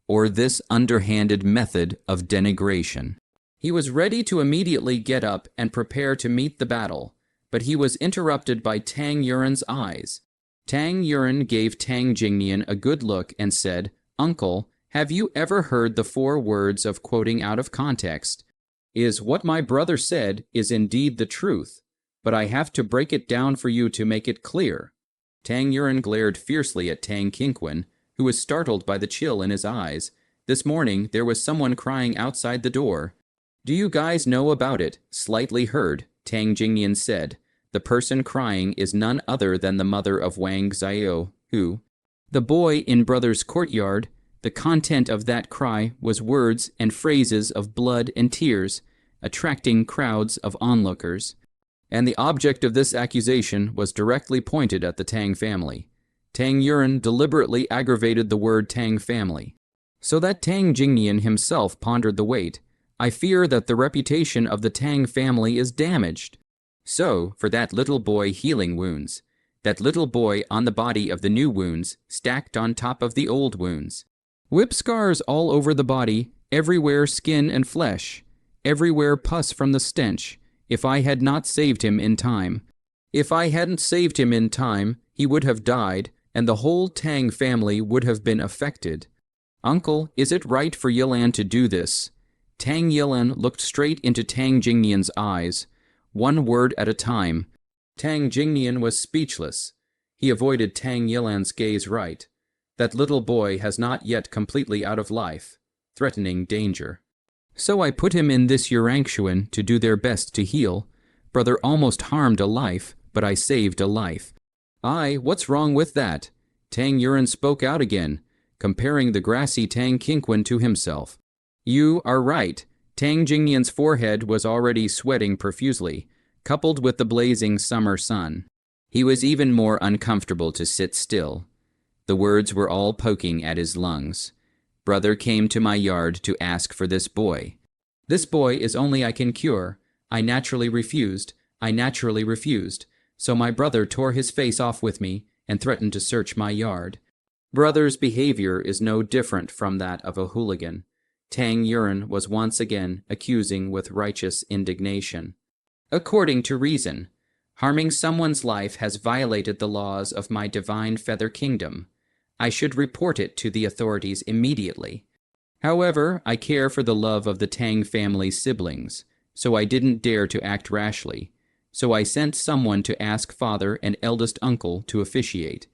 or this underhanded method of denigration. He was ready to immediately get up and prepare to meet the battle, but he was interrupted by Tang Yuren's eyes. Tang Yuren gave Tang Jingnian a good look and said, "Uncle, have you ever heard the 4 words of quoting out of context? Is what my brother said is indeed the truth, but I have to break it down for you to make it clear." Tang Yuren glared fiercely at Tang Qingquan, who was startled by the chill in his eyes. This morning there was someone crying outside the door. "Do you guys know about it?" "Slightly heard," Tang Jingnian said. "The person crying is none other than the mother of Wang Xiao, who—" The boy in brother's courtyard. The content of that cry was words and phrases of blood and tears, attracting crowds of onlookers. And the object of this accusation was directly pointed at the Tang family. Tang Yuren deliberately aggravated the word Tang family, so that Tang Jingnian himself pondered the weight. "I fear that the reputation of the Tang family is damaged. So, for that little boy healing wounds, that little boy on the body of the new wounds, stacked on top of the old wounds. Whip scars all over the body, everywhere skin and flesh, everywhere pus from the stench, if I had not saved him in time. If I hadn't saved him in time, he would have died, and the whole Tang family would have been affected. Uncle, is it right for Yilan to do this?" Tang Yilan looked straight into Tang Jingnian's eyes, one word at a time. Tang Jingnian was speechless. He avoided Tang Yilan's gaze right. That little boy has not yet completely out of life, threatening danger. "So I put him in this Yurangshuan to do their best to heal. Brother almost harmed a life, but I saved a life." What's wrong with that?" Tang Yuren spoke out again, comparing the grassy Tang Qingquan to himself. "You are right." Tang Jingnian's forehead was already sweating profusely, coupled with the blazing summer sun. He was even more uncomfortable to sit still. The words were all poking at his lungs. "Brother came to my yard to ask for this boy. This boy is only I can cure. I naturally refused. So my brother tore his face off with me and threatened to search my yard. Brother's behavior is no different from that of a hooligan." Tang Yuren was once again accusing with righteous indignation. "According to reason, harming someone's life has violated the laws of my divine feather kingdom. I should report it to the authorities immediately. However, I care for the love of the Tang family siblings, so I didn't dare to act rashly. so I sent someone to ask father and eldest uncle to officiate.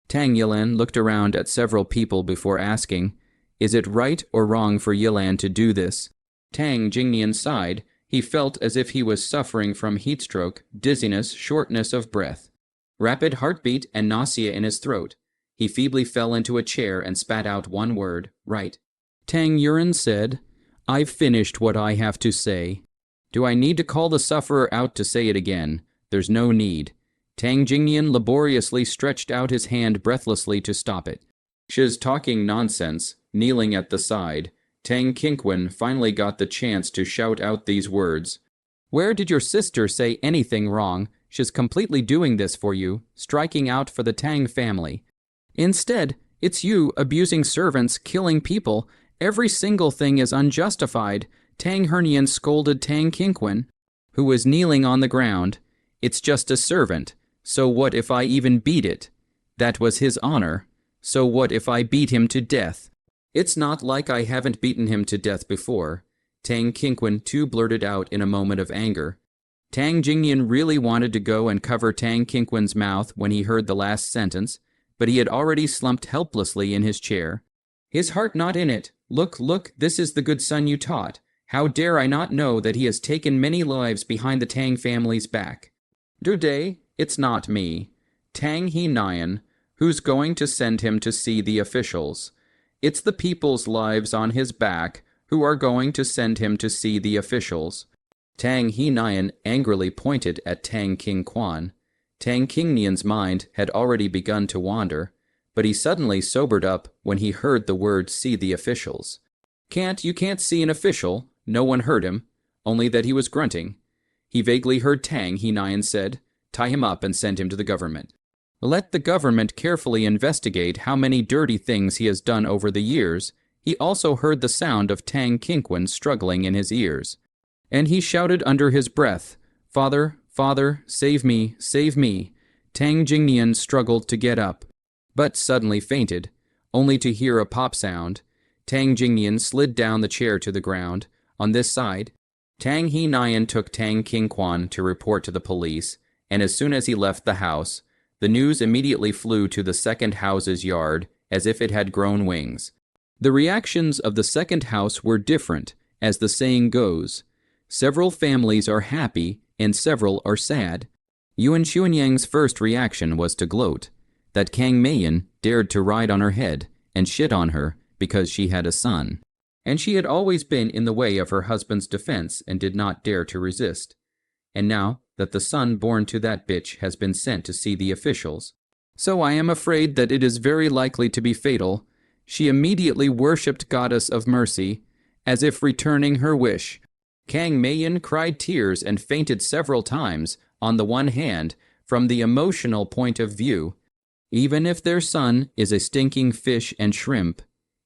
Tang Yilan looked around at several people before asking, "Is it right or wrong for Yilan to do this?" Tang Jingnian sighed. He felt as if he was suffering from heatstroke, dizziness, shortness of breath, rapid heartbeat, and nausea in his throat. He feebly fell into a chair and spat out one word, "Right." Tang Yuren said, "I've finished what I have to say. Do I need to call the sufferer out to say it again? There's no need." Tang Jingnian laboriously stretched out his hand breathlessly to stop it. Shiz talking nonsense, kneeling at the side. Tang Qingwen finally got the chance to shout out these words. "Where did your sister say anything wrong? She's completely doing this for you, striking out for the Tang family. Instead, it's you abusing servants, killing people. Every single thing is unjustified." Tang Hernian scolded Tang Qingwen, who was kneeling on the ground. "It's just a servant. So what if I even beat it? That was his honor. So what if I beat him to death? It's not like I haven't beaten him to death before." Tang Qingwen too blurted out in a moment of anger. Tang Jingnian really wanted to go and cover Tang Qingwen's mouth when he heard the last sentence, but he had already slumped helplessly in his chair. His heart not in it. Look, this is the good son you taught. How dare I not know that he has taken many lives behind the Tang family's back? Today, it's not me, Tang He Nian, who's going to send him to see the officials. It's the people's lives on his back who are going to send him to see the officials. Tang He Nian angrily pointed at Tang Qingquan. Tang Qingnian's mind had already begun to wander, but he suddenly sobered up when he heard the word "see the officials." You can't see an official." No one heard him, only that he was grunting. He vaguely heard Tang He Nian said, "Tie him up and send him to the government. Let the government carefully investigate how many dirty things he has done over the years." He also heard the sound of Tang Qingwen struggling in his ears, and he shouted under his breath, "Father, Father, save me, save me." Tang Jingnian struggled to get up, but suddenly fainted, only to hear a pop sound. Tang Jingnian slid down the chair to the ground. On this side, Tang He Nian took Tang Qingquan to report to the police, and as soon as he left the house, the news immediately flew to the second house's yard as if it had grown wings. The reactions of the second house were different, as the saying goes. Several families are happy and several are sad. Yuan Xuanyang's first reaction was to gloat that Kang Meiyan dared to ride on her head and shit on her because she had a son. And she had always been in the way of her husband's defense and did not dare to resist. And now that the son born to that bitch has been sent to see the officials, so I am afraid that it is very likely to be fatal, she immediately worshipped Goddess of Mercy, as if returning her wish. Kang Meiyan cried tears and fainted several times, on the one hand, from the emotional point of view. Even if their son is a stinking fish and shrimp,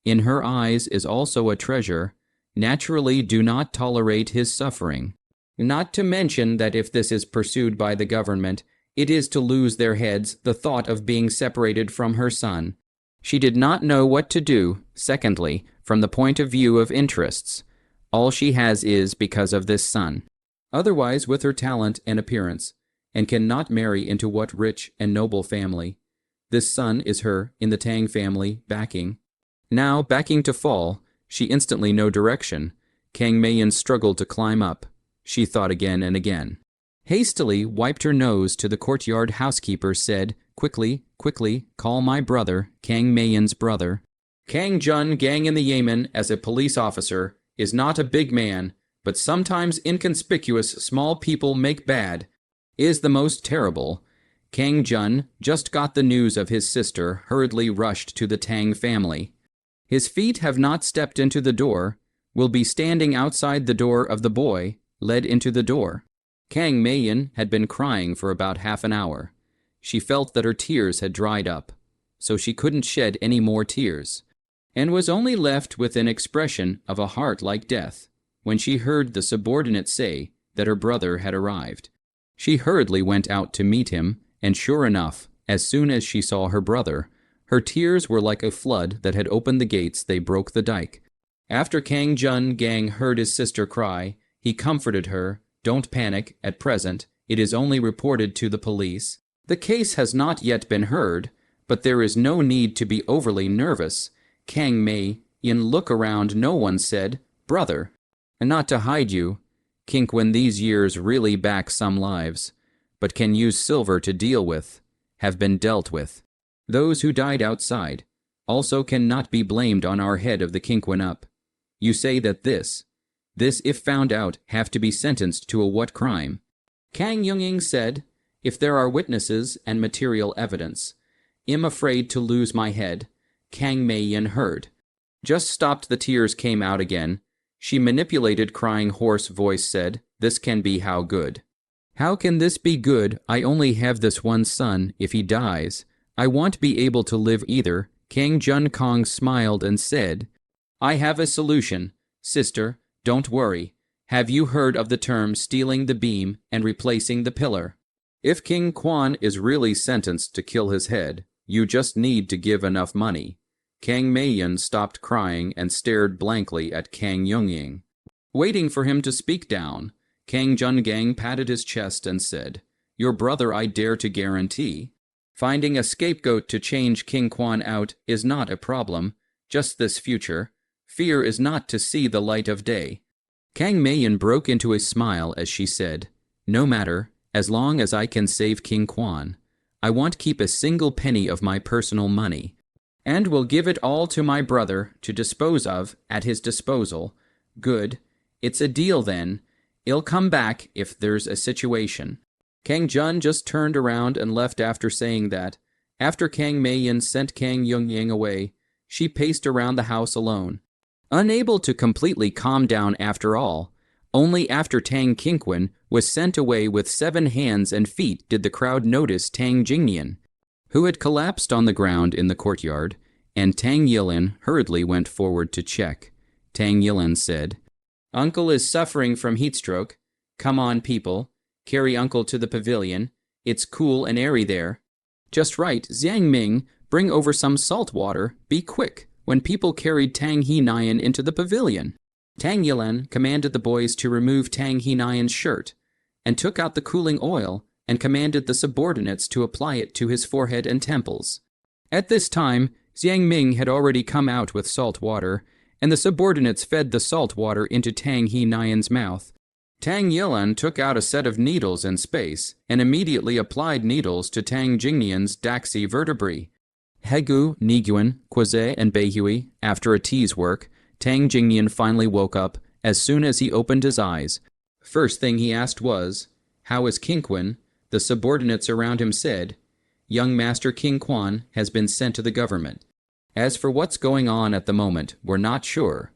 in her eyes is also a treasure, naturally do not tolerate his suffering. Not to mention that if this is pursued by the government, it is to lose their heads the thought of being separated from her son. She did not know what to do, secondly, from the point of view of interests. All she has is because of this son. Otherwise, with her talent and appearance, and cannot marry into what rich and noble family. This son is her, in the Tang family, backing. Now, backing to fall, she instantly no direction. Kang Meiyan struggled to climb up. She thought again and again. Hastily wiped her nose to the courtyard housekeeper, said, quickly, call my brother, Kang Meiyan's brother. Kang Jun gang in the Yemen as a police officer is not a big man, but sometimes inconspicuous small people make bad, is the most terrible. Kang Jun just got the news of his sister, hurriedly rushed to the Tang family. His feet have not stepped into the door, will be standing outside the door of the boy, led into the door. Kang Meiyan had been crying for about half an hour. She felt that her tears had dried up, so she couldn't shed any more tears, and was only left with an expression of a heart like death when she heard the subordinate say that her brother had arrived. She hurriedly went out to meet him, and sure enough, as soon as she saw her brother, her tears were like a flood that had opened the gates, they broke the dike. After Kang Jun gang heard his sister cry, he comforted her. Don't panic, at present, It is only reported to the police. The case has not yet been heard, but there is no need to be overly nervous. Kang Mei, in look around, no one said, "Brother." And not to hide you, Kinkwin these years really back some lives, but can use silver to deal with, have been dealt with. Those who died outside also cannot be blamed on our head of the Kinkwin up. You say that this if found out, have to be sentenced to a what crime? Kang Yungying said, "If there are witnesses and material evidence. I'm afraid to lose my head." Kang Mei-yin heard. Just stopped, the tears came out again. She manipulated crying hoarse voice said, "This can be how good. How can this be good? I only have this one son. If he dies, I won't be able to live either." Kang Jun Kong smiled and said, "I have a solution. Sister, don't worry. Have you heard of the term stealing the beam and replacing the pillar? If King Quan is really sentenced to kill his head, you just need to give enough money." Kang Mei-yin stopped crying and stared blankly at Kang Yungying. Waiting for him to speak down, Kang Jungang patted his chest and said, "Your brother, I dare to guarantee. Finding a scapegoat to change King Quan out is not a problem, just this future. Fear is not to see the light of day." Kang Mei-yin broke into a smile as she said, "No matter, as long as I can save King Quan. I won't keep a single penny of my personal money, and will give it all to my brother to dispose of at his disposal." "Good. It's a deal then. I'll come back if there's a situation." Kang Jun just turned around and left after saying that. After Kang Mei-yin sent Kang Yungying away, she paced around the house alone. Unable to completely calm down after all, only after Tang Kinkwin was sent away with 7 hands and feet did the crowd notice Tang Jingnian, who had collapsed on the ground in the courtyard, and Tang Yilin hurriedly went forward to check. Tang Yilin said, "Uncle is suffering from heatstroke. Come on, people. Carry Uncle to the pavilion. It's cool and airy there." "Just right. Zhang Ming, bring over some salt water. Be quick." When people carried Tang He Nian into the pavilion, Tang Yilin commanded the boys to remove Tang He Nian's shirt, and took out the cooling oil and commanded the subordinates to apply it to his forehead and temples. At this time, Zhang Ming had already come out with salt water, and the subordinates fed the salt water into Tang He Nian's mouth. Tang Yilin took out a set of needles in space and immediately applied needles to Tang Jingnian's daxi vertebrae. Hegu, Niguan, Quaze, and Beihui, after a tea's work, Tang Jingnian finally woke up. As soon as he opened his eyes, first thing he asked was, "How is Kinkwin?" The subordinates around him said, "Young Master King Quan has been sent to the government. As for what's going on at the moment, we're not sure,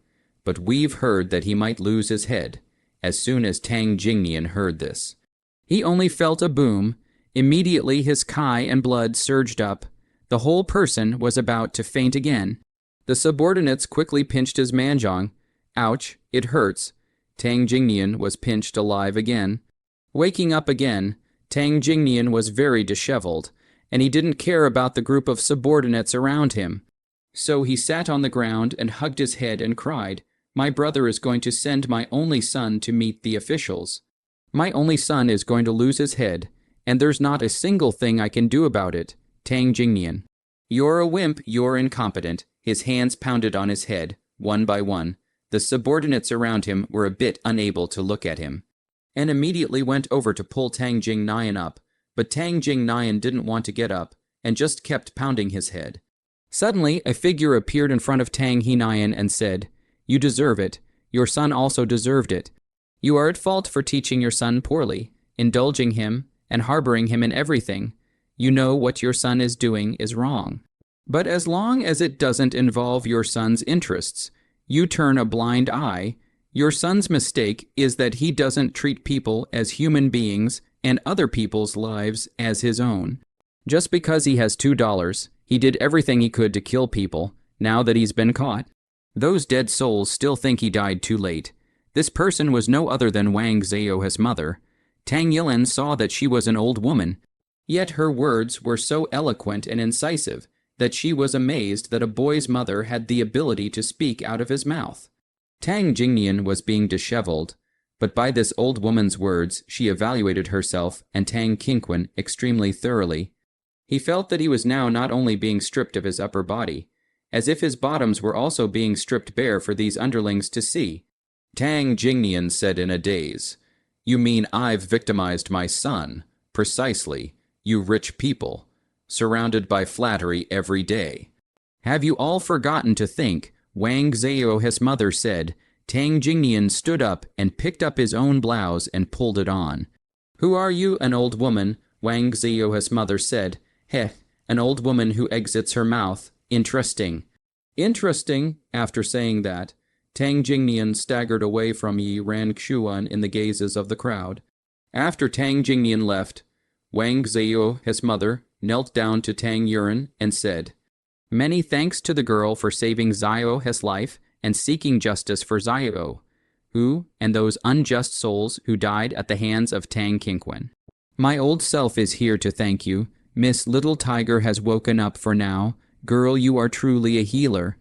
but we've heard that he might lose his head." As soon as Tang Jingnian heard this, he only felt a boom. Immediately his kai and blood surged up. The whole person was about to faint again. The subordinates quickly pinched his manjong. "Ouch, it hurts." Tang Jingnian was pinched alive again. Waking up again, Tang Jingnian was very disheveled, and he didn't care about the group of subordinates around him. So he sat on the ground and hugged his head and cried, "My brother is going to send my only son to meet the officials. My only son is going to lose his head, and there's not a single thing I can do about it." Tang Jingnian, "You're a wimp, you're incompetent." His hands pounded on his head, one by one. The subordinates around him were a bit unable to look at him, and immediately went over to pull Tang Jingnian up, but Tang Jingnian didn't want to get up, and just kept pounding his head. Suddenly, a figure appeared in front of Tang He Nian and said, "You deserve it. Your son also deserved it. You are at fault for teaching your son poorly, indulging him, and harboring him in everything. You know what your son is doing is wrong. But as long as it doesn't involve your son's interests, you turn a blind eye. Your son's mistake is that he doesn't treat people as human beings and other people's lives as his own. Just because he has $2, he did everything he could to kill people, now that he's been caught. Those dead souls still think he died too late. This person was no other than Wang Zhao, his mother. Tang Yilin saw that she was an old woman, yet her words were so eloquent and incisive that she was amazed that a boy's mother had the ability to speak out of his mouth. Tang Jingnian was being disheveled, But by this old woman's words, she evaluated herself and Tang Qingquan extremely thoroughly. He felt that he was now not only being stripped of his upper body, as if his bottoms were also being stripped bare for these underlings to see. Tang Jingnian said in a daze, "You mean I've victimized my son? Precisely, you rich people, surrounded by flattery every day. Have you all forgotten to think?" Wang Zhao, his mother, said. Tang Jingnian stood up and picked up his own blouse and pulled it on. "Who are you, an old woman?" Wang Zhao, his mother, said. "Heh, an old woman who exits her mouth. Interesting." Interesting. After saying that, Tang Jingnian staggered away from Yi Ran Xuan in the gazes of the crowd. After Tang Jingnian left, Wang Zhao, his mother, knelt down to Tang Yuan and said, "Many thanks to the girl for saving Zhao his life and seeking justice for Zhao, who and those unjust souls who died at the hands of Tang Qingquan. My old self is here to thank you. Miss Little Tiger has woken up for now. Girl, you are truly a healer."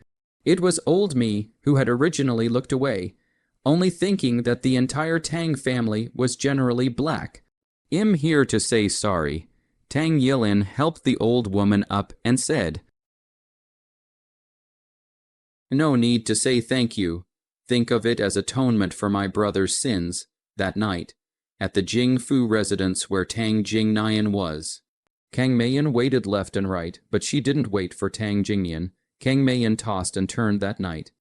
It was old me who had originally looked away, only thinking that the entire Tang family was generally black. "I'm here to say sorry." Tang Yilin helped the old woman up and said, "No need to say thank you. Think of it as atonement for my brother's sins." That night, at the Jingfu residence where Tang Jingnian was, Kang Meiyan waited left and right, but she didn't wait for Tang Jingnian. Kang Meiyan tossed and turned that night.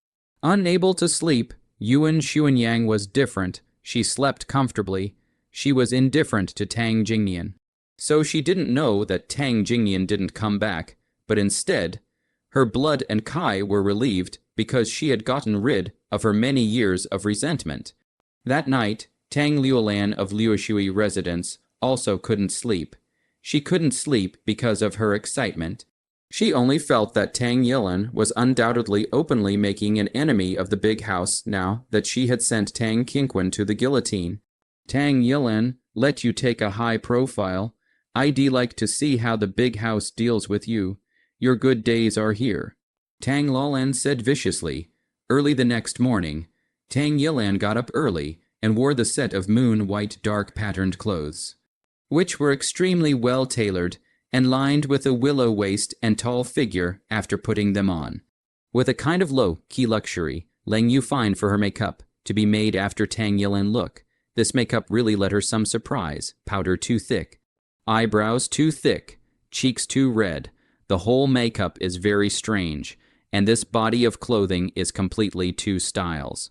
Unable to sleep, Yuan Xuanyang was different. She slept comfortably. She was indifferent to Tang Jingnian. So she didn't know that Tang Jingnian didn't come back, but instead, her blood and Kai were relieved because she had gotten rid of her many years of resentment. That night, Tang Liulan of Liushui residence also couldn't sleep. She couldn't sleep because of her excitement. She only felt that Tang Yilin was undoubtedly openly making an enemy of the big house now that she had sent Tang Qingquan to the guillotine. "Tang Yilin, let you take a high profile. I'd like to see how the big house deals with you. Your good days are here," Tang Laolan said viciously. Early the next morning, Tang Yilin got up early and wore the set of moon-white dark patterned clothes, which were extremely well tailored and lined with a willow waist and tall figure after putting them on. With a kind of low-key luxury, Leng Yu fine for her makeup to be made after Tang Yilin look. This makeup really let her some surprise. Powder too thick, eyebrows too thick, cheeks too red. The whole makeup is very strange, and this body of clothing is completely two styles.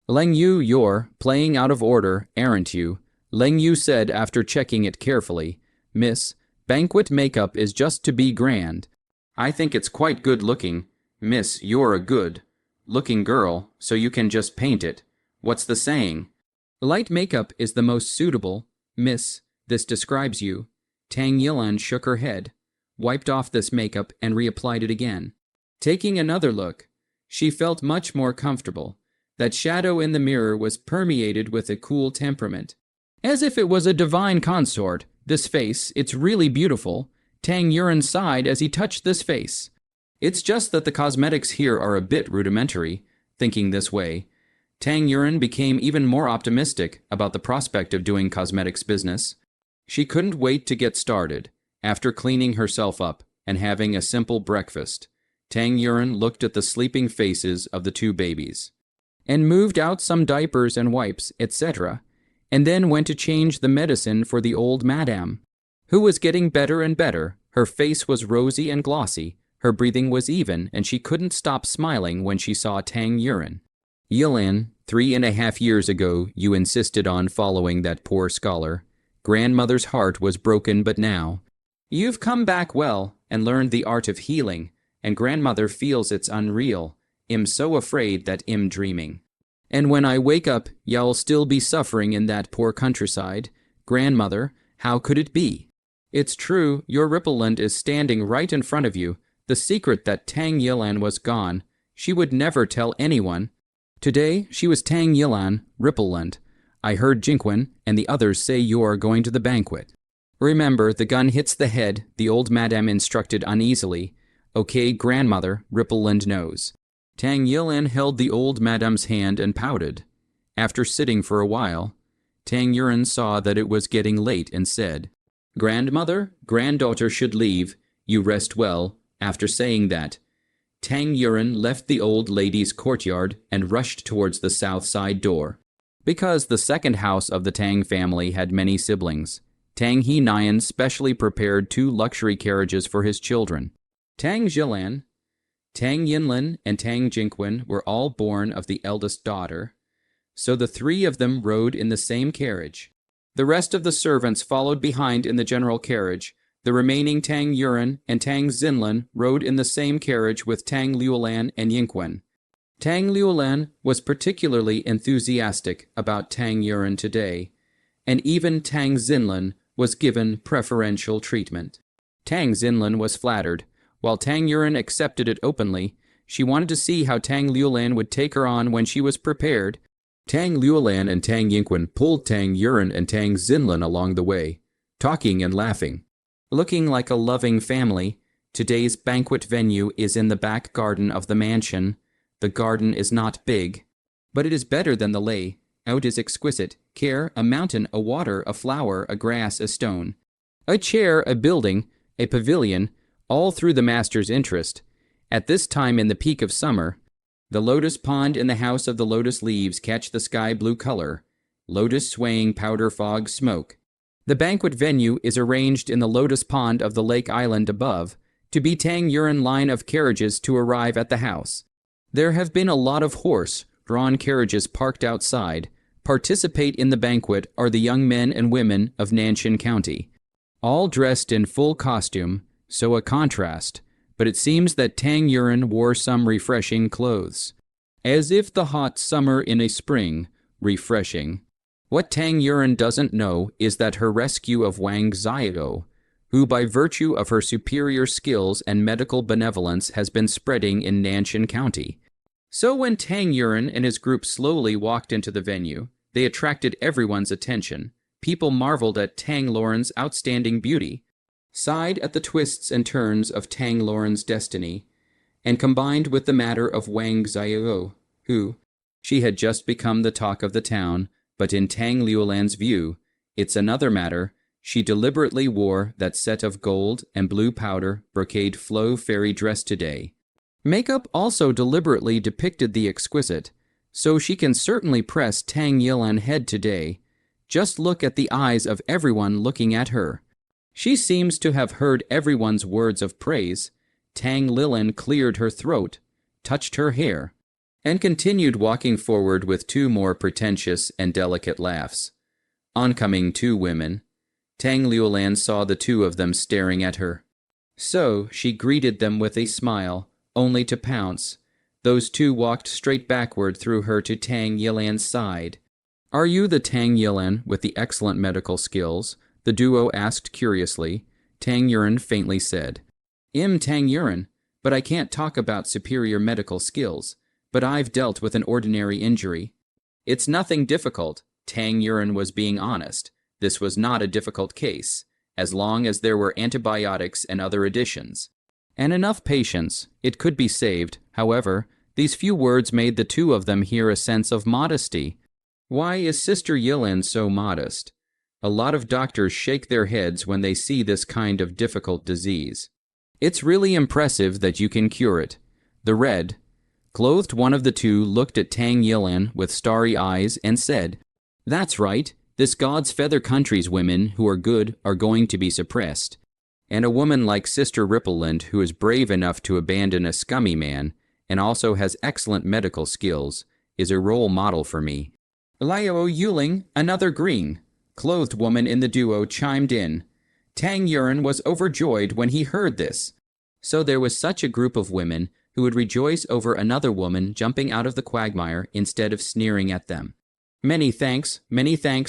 "Leng Yu, you're playing out of order, aren't you?" Leng Yu said after checking it carefully. "Miss, banquet makeup is just to be grand. I think it's quite good looking. Miss, you're a good looking girl, so you can just paint it. What's the saying? Light makeup is the most suitable. Miss, this describes you." Tang Yilin shook her head, wiped off this makeup and reapplied it again. Taking another look, she felt much more comfortable. That shadow in the mirror was permeated with a cool temperament. As if it was a divine consort. "This face, it's really beautiful." Tang Yuan sighed as he touched this face. "It's just that the cosmetics here are a bit rudimentary." Thinking this way, Tang Yuan became even more optimistic about the prospect of doing cosmetics business. She couldn't wait to get started. After cleaning herself up and having a simple breakfast, Tang Yuan looked at the sleeping faces of the two babies and moved out some diapers and wipes, etc., and then went to change the medicine for the old madame, who was getting better and better. Her face was rosy and glossy, her breathing was even, and she couldn't stop smiling when she saw Tang Yuan. "Yilin, 3.5 years ago you insisted on following that poor scholar. Grandmother's heart was broken, but now you've come back well and learned the art of healing, and grandmother feels it's unreal. I'm so afraid that I'm dreaming. And when I wake up, y'all still be suffering in that poor countryside. Grandmother, how could it be? It's true, your Rippleland is standing right in front of you. The secret that Tang Yilin was gone, she would never tell anyone. Today, she was Tang Yilin, Rippleland. I heard Jinquan and the others say you're going to the banquet. Remember, the gun hits the head," the old madame instructed uneasily. "Okay, grandmother, Rippleland knows." Tang Yilin held the old madame's hand and pouted. After sitting for a while, Tang Yuren saw that it was getting late and said, "Grandmother, granddaughter should leave. You rest well." After saying that, Tang Yuren left the old lady's courtyard and rushed towards the south side door. Because the second house of the Tang family had many siblings, Tang He Nian specially prepared 2 luxury carriages for his children. Tang Zhilan, Tang Yinlin, and Tang Jingwen were all born of the eldest daughter, so the 3 of them rode in the same carriage. The rest of the servants followed behind in the general carriage. The remaining Tang Yuren and Tang Xinlin rode in the same carriage with Tang Liulan and Yingwen. Tang Liulan was particularly enthusiastic about Tang Yuren today, and even Tang Xinlin was given preferential treatment. Tang Xinlin was flattered. While Tang Yuren accepted it openly, she wanted to see how Tang Liulan would take her on when she was prepared. Tang Liulan and Tang Yingwen pulled Tang Yuren and Tang Xinlin along the way, talking and laughing. Looking like a loving family, today's banquet venue is in the back garden of the mansion. The garden is not big, but it is better than the lay. Out is exquisite, care, a mountain, a water, a flower, a grass, a stone, a chair, a building, a pavilion, all through the master's interest. At this time in the peak of summer, the lotus pond in the house of the lotus leaves catch the sky blue color, lotus swaying powder fog smoke. The banquet venue is arranged in the lotus pond of the lake island above, to be Tang Yuren line of carriages to arrive at the house. There have been a lot of horse-drawn carriages parked outside. Participate in the banquet are the young men and women of Nanshan County, all dressed in full costume, so a contrast, but it seems that Tang Yuren wore some refreshing clothes. As if the hot summer in a spring, refreshing. What Tang Yuren doesn't know is that her rescue of Wang Xiao, who by virtue of her superior skills and medical benevolence has been spreading in Nanshan County. So when Tang Yuren and his group slowly walked into the venue, they attracted everyone's attention. People marveled at Tang Lauren's outstanding beauty, sighed at the twists and turns of Tang Lauren's destiny, and combined with the matter of Wang Xiao, who, she had just become the talk of the town, but in Tang Liulan's view, it's another matter. She deliberately wore that set of gold and blue powder brocade flow fairy dress today. Makeup also deliberately depicted the exquisite, so she can certainly press Tang Yilan head today. Just look at the eyes of everyone looking at her. She seems to have heard everyone's words of praise. Tang Lilin cleared her throat, touched her hair, and continued walking forward with 2 more pretentious and delicate laughs. Oncoming 2 women, Tang Liulan saw the 2 of them staring at her. So she greeted them with a smile, only to pounce. Those 2 walked straight backward through her to Tang Yilan's side. "Are you the Tang Yilan with the excellent medical skills?" the duo asked curiously. Tang Yuren faintly said, Tang Yuren, but I can't talk about superior medical skills. But I've dealt with an ordinary injury." "It's nothing difficult." Tang Yuren was being honest. This was not a difficult case, as long as there were antibiotics and other additions, and enough patience, it could be saved. However, these few words made the 2 of them hear a sense of modesty. Why is Sister Yilin so modest? A lot of doctors shake their heads when they see this kind of difficult disease. It's really impressive that you can cure it. The red-clothed one of the 2 looked at Tang Yilan with starry eyes and said, "That's right. This God's Feather Country's women who are good are going to be suppressed. And a woman like Sister Rippleland, who is brave enough to abandon a scummy man and also has excellent medical skills, is a role model for me." Liao Yuling, another green-clothed woman in the duo, chimed in. Tang Yuren was overjoyed when he heard this. So there was such a group of women who would rejoice over another woman jumping out of the quagmire instead of sneering at them. Many thanks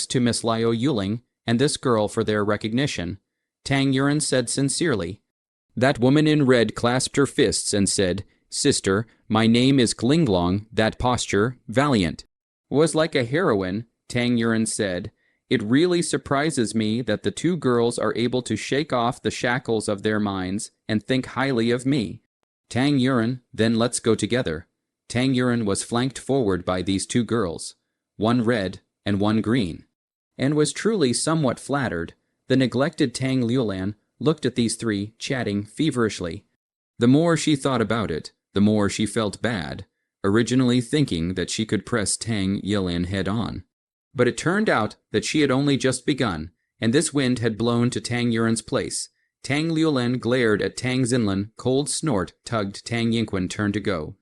to Miss Liao Yuling and this girl for their recognition," Tang Yuren said sincerely. That woman in red clasped her fists and said, "Sister, my name is Klinglong, that posture, valiant." Was like a heroine, Tang Yuren said. "It really surprises me that the 2 girls are able to shake off the shackles of their minds and think highly of me." Tang Yuren, then let's go together. Tang Yuren was flanked forward by these 2 girls, one red and one green. and was truly somewhat flattered. The neglected Tang Liulan looked at these three, chatting feverishly. The more she thought about it, the more she felt bad, originally thinking that she could press Tang Yilan head on. But it turned out that she had only just begun, and this wind had blown to Tang Yuren's place. Tang Liulan glared at Tang Xinlan, cold snort tugged Tang Yinquan turn to go.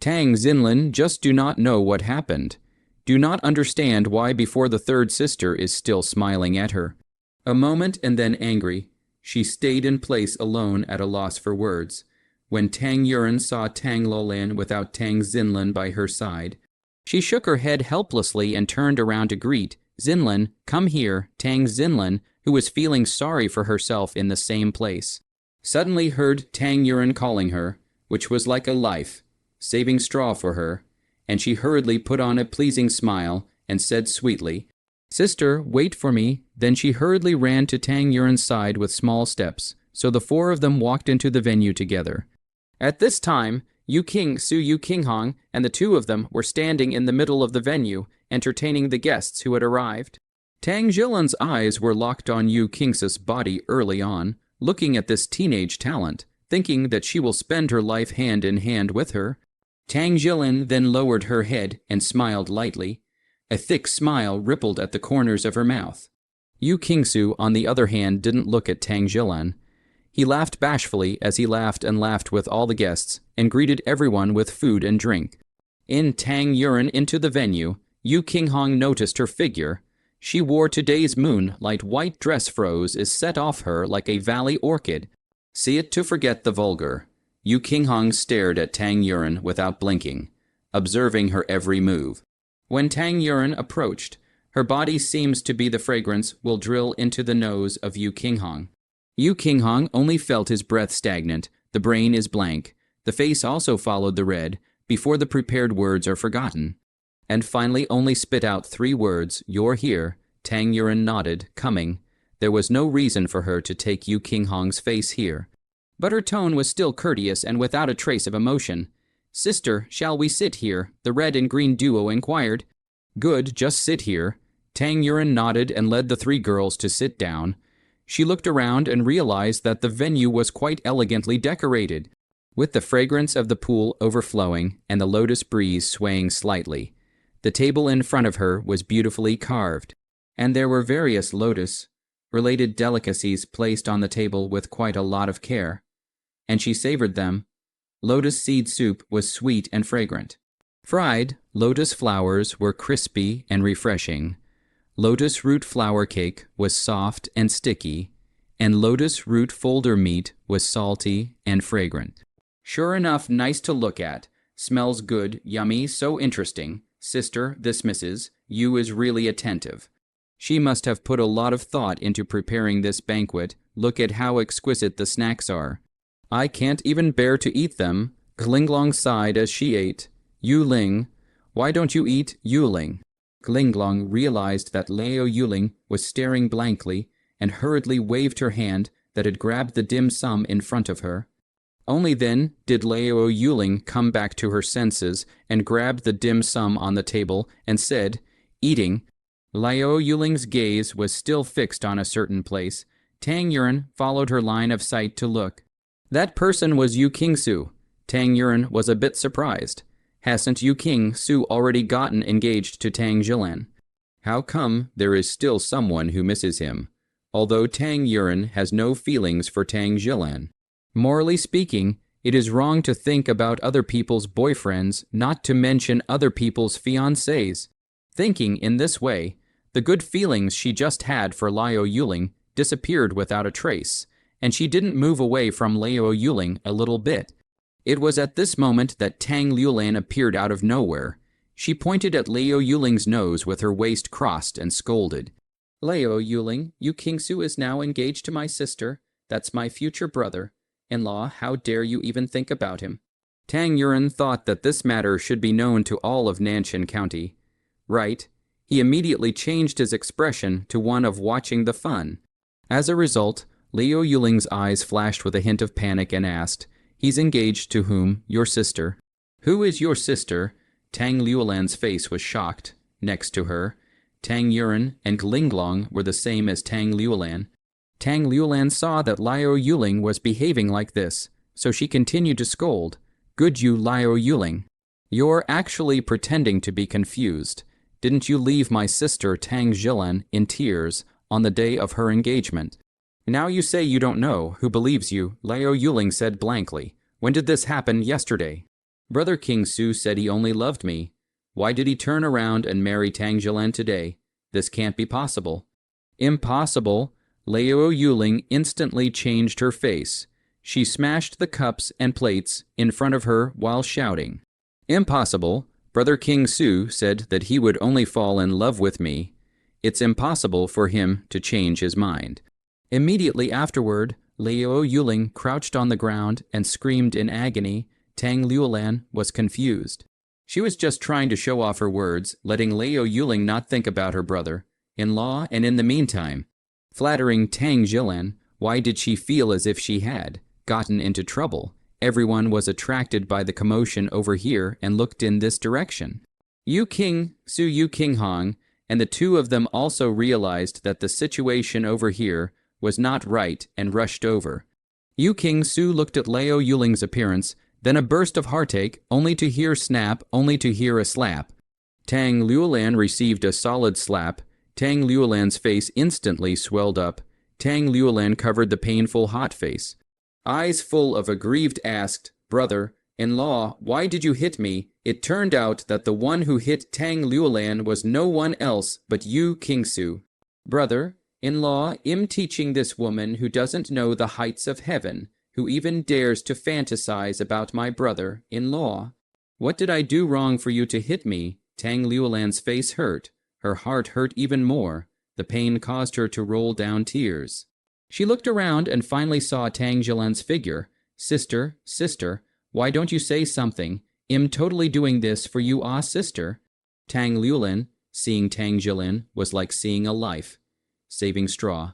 Tang Xinlan just do not know what happened. Do not understand why before the third sister is still smiling at her. A moment and then angry, she stayed in place alone at a loss for words. When Tang Yuren saw Tang Liulan without Tang Xinlan by her side, she shook her head helplessly and turned around to greet, Xinlan, come here, Tang Xinlan, who was feeling sorry for herself in the same place. Suddenly heard Tang Yuren calling her, which was like a life, saving straw for her, and she hurriedly put on a pleasing smile and said sweetly, Sister, wait for me. Then she hurriedly ran to Tang Yuren's side with small steps, so the four of them walked into the venue together. At this time, Yu Qinghong and the two of them were standing in the middle of the venue, entertaining the guests who had arrived. Tang Zhilan's eyes were locked on Yu Qing's body early on, looking at this teenage talent, thinking that she will spend her life hand in hand with her. Tang Zhilan then lowered her head and smiled lightly. A thick smile rippled at the corners of her mouth. Yu Qingsu, on the other hand, didn't look at Tang Zhilan. He laughed bashfully as he laughed and laughed with all the guests and greeted everyone with food and drink. In Tang Yuren into the venue, Yu Qinghong noticed her figure. She wore today's moonlight white dress froze is set off her like a valley orchid. See it to forget the vulgar. Yu Qinghong stared at Tang Yuren without blinking, observing her every move. When Tang Yuren approached, her body seems to be the fragrance will drill into the nose of Yu Qinghong. Yu Qinghong only felt his breath stagnant, the brain is blank, the face also followed the red, before the prepared words are forgotten. And finally only spit out 3 words, you're here. Tang Yuren nodded, coming. There was no reason for her to take Yu Qinghong's face here. But her tone was still courteous and without a trace of emotion. Sister, shall we sit here? The red and green duo inquired. Good, just sit here. Tang Yuren nodded and led the 3 girls to sit down. She looked around and realized that the venue was quite elegantly decorated, with the fragrance of the pool overflowing and the lotus breeze swaying slightly. The table in front of her was beautifully carved, and there were various lotus-related delicacies placed on the table with quite a lot of care, and she savored them. Lotus seed soup was sweet and fragrant. Fried lotus flowers were crispy and refreshing. Lotus root flour cake was soft and sticky, and lotus root folder meat was salty and fragrant. Sure enough, nice to look at. Smells good, yummy, so interesting. Sister, this Mrs. Yu is really attentive. She must have put a lot of thought into preparing this banquet. Look at how exquisite the snacks are. I can't even bear to eat them. Klinglong sighed as she ate. Yu Ling, why don't you eat, Yu Ling? Klinglong realized that Lao Yuling was staring blankly and hurriedly waved her hand that had grabbed the dim sum in front of her. Only then did Lao Yuling come back to her senses and grabbed the dim sum on the table and said, eating. Lao Yuling's gaze was still fixed on a certain place. Tang Yuren followed her line of sight to look. That person was Yu Qingsu. Tang Yuren was a bit surprised. Hasn't Yu Qingsu already gotten engaged to Tang Zhilan? How come there is still someone who misses him, although Tang Yuren has no feelings for Tang Zhilan? Morally speaking, it is wrong to think about other people's boyfriends, not to mention other people's fiancés. Thinking in this way, the good feelings she just had for Lao Yuling disappeared without a trace, and she didn't move away from Lao Yuling a little bit. It was at this moment that Tang Liulan appeared out of nowhere. She pointed at Lao Yuling's nose with her waist crossed and scolded. Lao Yuling, Yu Qingsu is now engaged to my sister. That's my future brother-in-law. How dare you even think about him? Tang Yuren thought that this matter should be known to all of Nanshan County. Right. He immediately changed his expression to one of watching the fun. As a result, Lao Yuling's eyes flashed with a hint of panic and asked, He's engaged to whom? Your sister. Who is your sister? Tang Liulan's face was shocked. Next to her, Tang Yuren and Linglong were the same as Tang Liulan. Tang Liulan saw that Liao Yuling was behaving like this, so she continued to scold. Good you, Liao Yuling. You're actually pretending to be confused. Didn't you leave my sister Tang Zhilan in tears on the day of her engagement? Now you say you don't know. Who believes you? Liao Yuling said blankly. When did this happen? Yesterday. Brother King Su said he only loved me. Why did he turn around and marry Tang Zhilan today? This can't be possible. Impossible. Liao Yuling instantly changed her face. She smashed the cups and plates in front of her while shouting. Impossible. Brother King Su said that he would only fall in love with me. It's impossible for him to change his mind. Immediately afterward, Liao Yuling crouched on the ground and screamed in agony. Tang Liulan was confused. She was just trying to show off her words, letting Liao Yuling not think about her brother-in-law, and in the meantime, flattering Tang Zhilan. Why did she feel as if she had gotten into trouble? Everyone was attracted by the commotion over here and looked in this direction. Yu King, Su Yu King Hong, and the two of them also realized that the situation over here was not right and rushed over. Yu King Su looked at Liao Yuling's appearance, then a burst of heartache, only to hear snap, only to hear a slap. Tang Liulan received a solid slap. Tang Liulan's face instantly swelled up. Tang Liulan covered the painful hot face. Eyes full of aggrieved asked, Brother-in-law, why did you hit me? It turned out that the one who hit Tang Liulan was no one else but you, King Su. Brother-in-law, I'm teaching this woman who doesn't know the heights of heaven, who even dares to fantasize about my brother-in-law. What did I do wrong for you to hit me? Tang Liulan's face hurt. Her heart hurt even more. The pain caused her to roll down tears. She looked around and finally saw Tang Zhilan's figure. Sister, why don't you say something? I'm totally doing this for you, sister. Tang Liulan, seeing Tang Zhilan, was like seeing a life. Saving straw.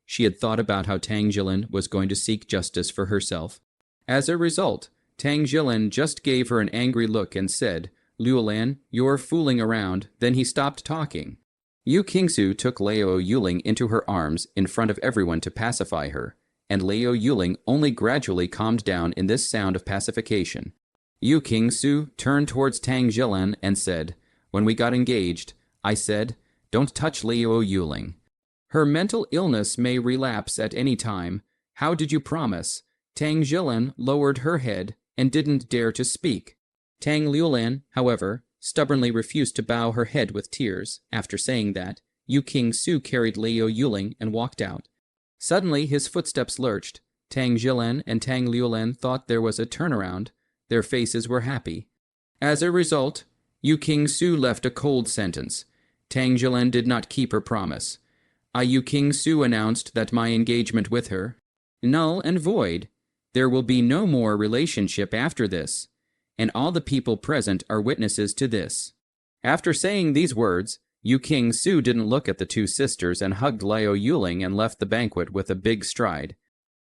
She had thought about how Tang Zhilan was going to seek justice for herself. As a result, Tang Zhilan just gave her an angry look and said, Liulan, you're fooling around. Then he stopped talking. Yu Kingsu took Liao Yuling into her arms in front of everyone to pacify her, and Liao Yuling only gradually calmed down in this sound of pacification. Yu Kingsu turned towards Tang Zhilan and said, When we got engaged, I said, Don't touch Liao Yuling. Her mental illness may relapse at any time. How did you promise? Tang Zhilan lowered her head and didn't dare to speak. Tang Liulan, however, stubbornly refused to bow her head with tears. After saying that, Yu Kingsu carried Liao Yuling and walked out. Suddenly, his footsteps lurched. Tang Zhilan and Tang Liulan thought there was a turnaround. Their faces were happy. As a result, Yu Kingsu left a cold sentence. Tang Zhilan did not keep her promise. Yu Kingsu announced that my engagement with her, null and void. There will be no more relationship after this, and all the people present are witnesses to this. After saying these words, Yu Kingsu didn't look at the two sisters and hugged Liao Yuling and left the banquet with a big stride.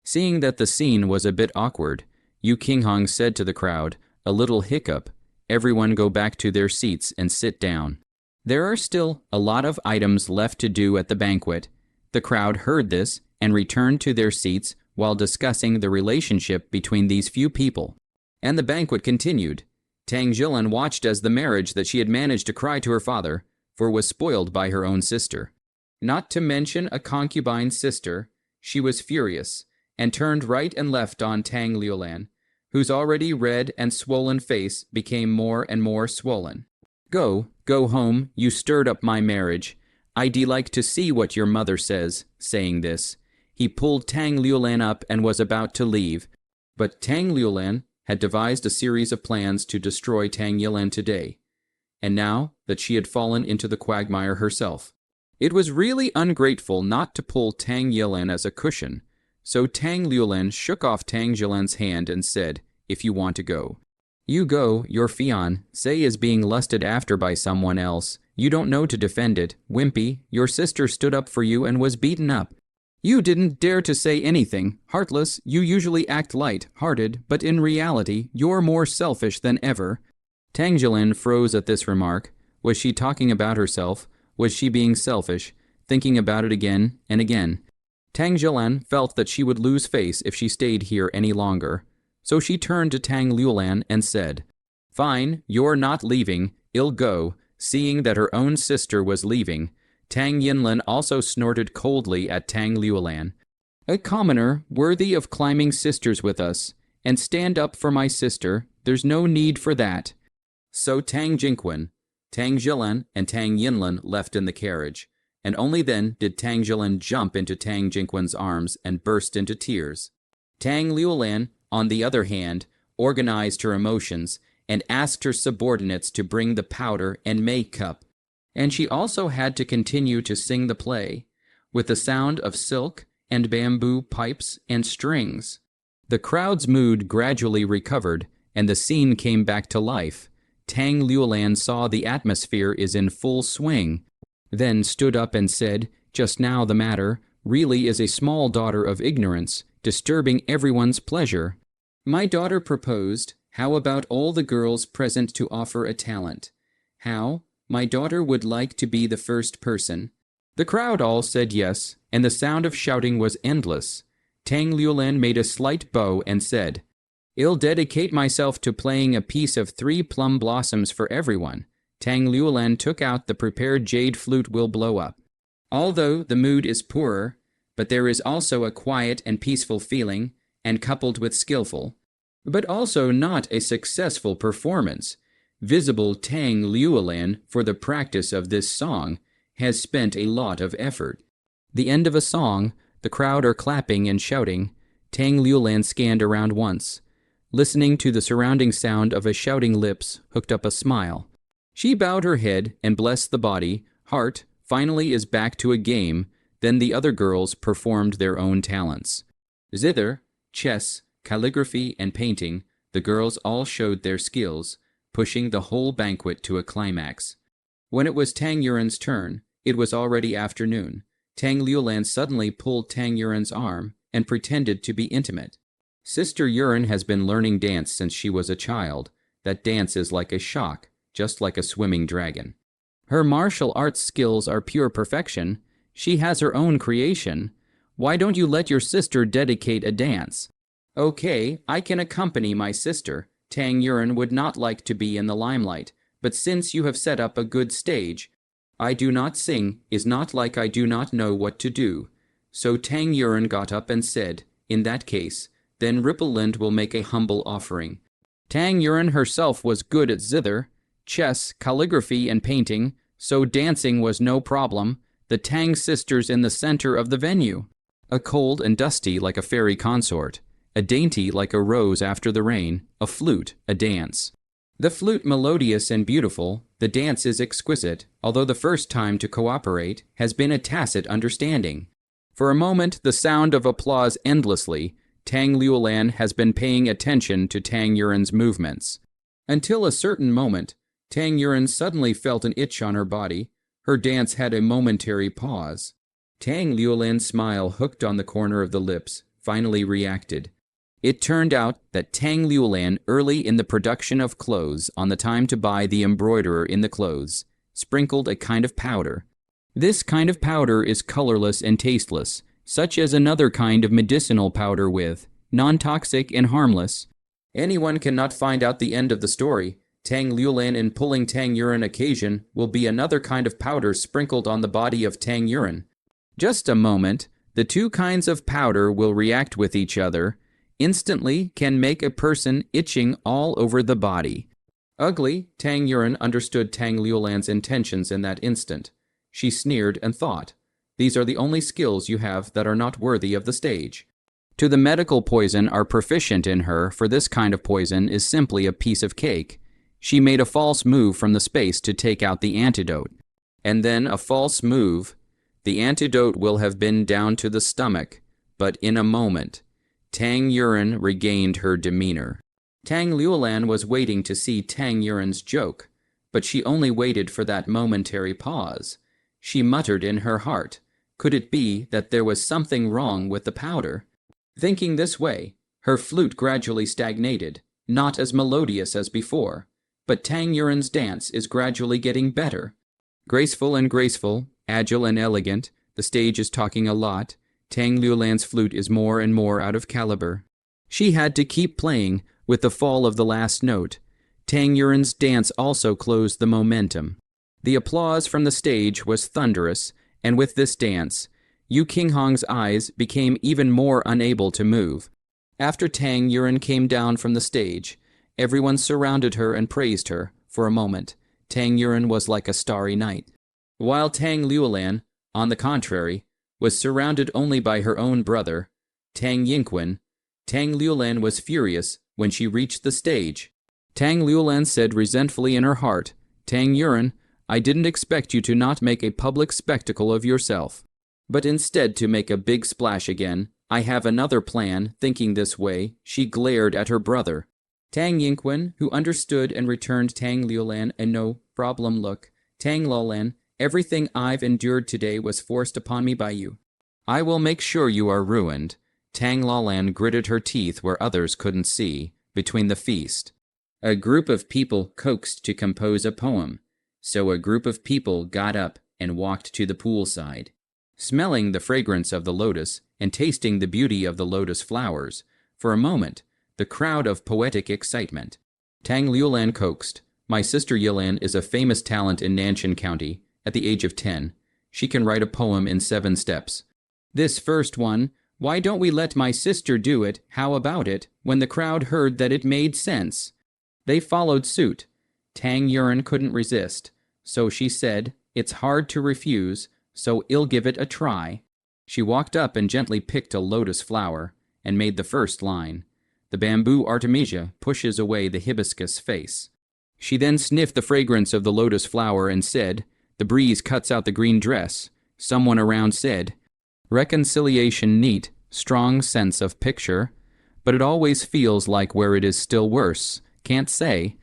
Seeing that the scene was a bit awkward, Yu Qinghong said to the crowd, a little hiccup, everyone go back to their seats and sit down. There are still a lot of items left to do at the banquet. The crowd heard this and returned to their seats while discussing the relationship between these few people. And the banquet continued. Tang Zhilan watched as the marriage that she had managed to cry to her father for was spoiled by her own sister. Not to mention a concubine sister, she was furious and turned right and left on Tang Liulan, whose already red and swollen face became more and more swollen. Go home, you stirred up my marriage. I'd like to see what your mother says. Saying this, he pulled Tang Liulan up and was about to leave, but Tang Liulan had devised a series of plans to destroy Tang Yilan today, and now that she had fallen into the quagmire herself, it was really ungrateful not to pull Tang Yilan as a cushion, so Tang Liulan shook off Tang Zhilan's hand and said, if you want to go. You go, your fiancé is being lusted after by someone else. You don't know to defend it. Wimpy, your sister stood up for you and was beaten up. You didn't dare to say anything. Heartless, you usually act light-hearted, but in reality, you're more selfish than ever. Tang Zhilan froze at this remark. Was she talking about herself, Was she being selfish, thinking about it again and again? Tang Zhilan felt that she would lose face if she stayed here any longer. So she turned to Tang Liulan and said, "Fine, you're not leaving, I'll go." Seeing that her own sister was leaving, Tang Yinlin also snorted coldly at Tang Liulan. "A commoner worthy of climbing sisters with us, and stand up for my sister, there's no need for that." So Tang Jinquan, Tang Zhilan, and Tang Yinlin left in the carriage, and only then did Tang Zhilan jump into Tang Jinquan's arms and burst into tears. Tang Liulan, on the other hand, organized her emotions and asked her subordinates to bring the powder and makeup, and she also had to continue to sing the play, with the sound of silk and bamboo pipes and strings. The crowd's mood gradually recovered, and the scene came back to life. Tang Liulan saw the atmosphere is in full swing, then stood up and said, "Just now the matter really is a small daughter of ignorance, disturbing everyone's pleasure. My daughter proposed, how about all the girls present to offer a talent? How? My daughter would like to be the first person." The crowd all said yes, and the sound of shouting was endless. Tang Liulan made a slight bow and said, "I'll dedicate myself to playing a piece of 3 plum blossoms for everyone." Tang Liulan took out the prepared jade flute will blow up. Although the mood is poorer, but there is also a quiet and peaceful feeling, and coupled with skillful, but also not a successful performance. Visible Tang Liulan, for the practice of this song, has spent a lot of effort. The end of a song, the crowd are clapping and shouting. Tang Liulan scanned around once. Listening to the surrounding sound of a shouting lips, hooked up a smile. She bowed her head and blessed the body. Heart finally is back to a game. Then the other girls performed their own talents. Zither, chess, calligraphy, and painting, the girls all showed their skills, pushing the whole banquet to a climax. When it was Tang Yuren's turn, it was already afternoon. Tang Liulan suddenly pulled Tang Yuren's arm and pretended to be intimate. Sister Yuren has been learning dance since she was a child. That dance is like a shock, just like a swimming dragon. Her martial arts skills are pure perfection. She has her own creation. Why don't you let your sister dedicate a dance? Okay, I can accompany my sister. Tang Yuren would not like to be in the limelight, but since you have set up a good stage, I do not sing is not like I do not know what to do. So Tang Yuren got up and said, in that case, then Rippleland will make a humble offering. Tang Yuren herself was good at zither, chess, calligraphy, and painting, so dancing was no problem. The Tang sisters in the center of the venue. A cold and dusty like a fairy consort, a dainty like a rose after the rain, a flute, a dance. The flute melodious and beautiful, the dance is exquisite, although the first time to cooperate has been a tacit understanding. For a moment, the sound of applause endlessly. Tang Liulan has been paying attention to Tang Yuren's movements. Until a certain moment, Tang Yuren suddenly felt an itch on her body. Her dance had a momentary pause. Tang Liulan's smile hooked on the corner of the lips, finally reacted. It turned out that Tang Liulan, early in the production of clothes, on the time to buy the embroiderer in the clothes, sprinkled a kind of powder. This kind of powder is colorless and tasteless, such as another kind of medicinal powder with, non-toxic and harmless. Anyone cannot find out the end of the story. Tang Liulan in pulling Tang Yuren occasion will be another kind of powder sprinkled on the body of Tang Yuren. Just a moment, the two kinds of powder will react with each other, instantly can make a person itching all over the body. Ugly, Tang Yuren understood Tang Liulan's intentions in that instant. She sneered and thought, these are the only skills you have that are not worthy of the stage. To the medical poison are proficient in her, for this kind of poison is simply a piece of cake. She made a false move from the space to take out the antidote. And then a false move. The antidote will have been down to the stomach, but in a moment, Tang Yuren regained her demeanor. Tang Liulan was waiting to see Tang Yuren's joke, but she only waited for that momentary pause. She muttered in her heart, could it be that there was something wrong with the powder? Thinking this way, her flute gradually stagnated, not as melodious as before, but Tang Yuren's dance is gradually getting better. Graceful and graceful, agile and elegant, the stage is talking a lot. Tang Liulan's flute is more and more out of caliber. She had to keep playing with the fall of the last note. Tang Yuren's dance also closed the momentum. The applause from the stage was thunderous, and with this dance, Yu Qinghong's eyes became even more unable to move. After Tang Yuren came down from the stage, everyone surrounded her and praised her. For a moment, Tang Yuren was like a starry night. While Tang Liulan, on the contrary, was surrounded only by her own brother, Tang Yingqun, Tang Liulan was furious when she reached the stage. Tang Liulan said resentfully in her heart, "Tang Yuren, I didn't expect you to not make a public spectacle of yourself, but instead to make a big splash again. I have another plan." Thinking this way, she glared at her brother. Tang Yingqun, who understood and returned Tang Liulan a no-problem look. "Tang Liulan, everything I've endured today was forced upon me by you. I will make sure you are ruined." Tang Liulan gritted her teeth where others couldn't see, between the feast. A group of people coaxed to compose a poem, so a group of people got up and walked to the poolside. Smelling the fragrance of the lotus and tasting the beauty of the lotus flowers, for a moment, the crowd of poetic excitement. Tang Liulan coaxed, "My sister Yilan is a famous talent in Nanshan County. At the age of 10, she can write a poem in 7 steps. This first one, why don't we let my sister do it? How about it?" When the crowd heard that it made sense, they followed suit. Tang Yuren couldn't resist, so she said, "It's hard to refuse, so I'll give it a try." She walked up and gently picked a lotus flower and made the first line. The bamboo artemisia pushes away the hibiscus face. She then sniffed the fragrance of the lotus flower and said, "The breeze cuts out the green dress." Someone around said, "Reconciliation neat, strong sense of picture, but it always feels like where it is still worse. Can't say."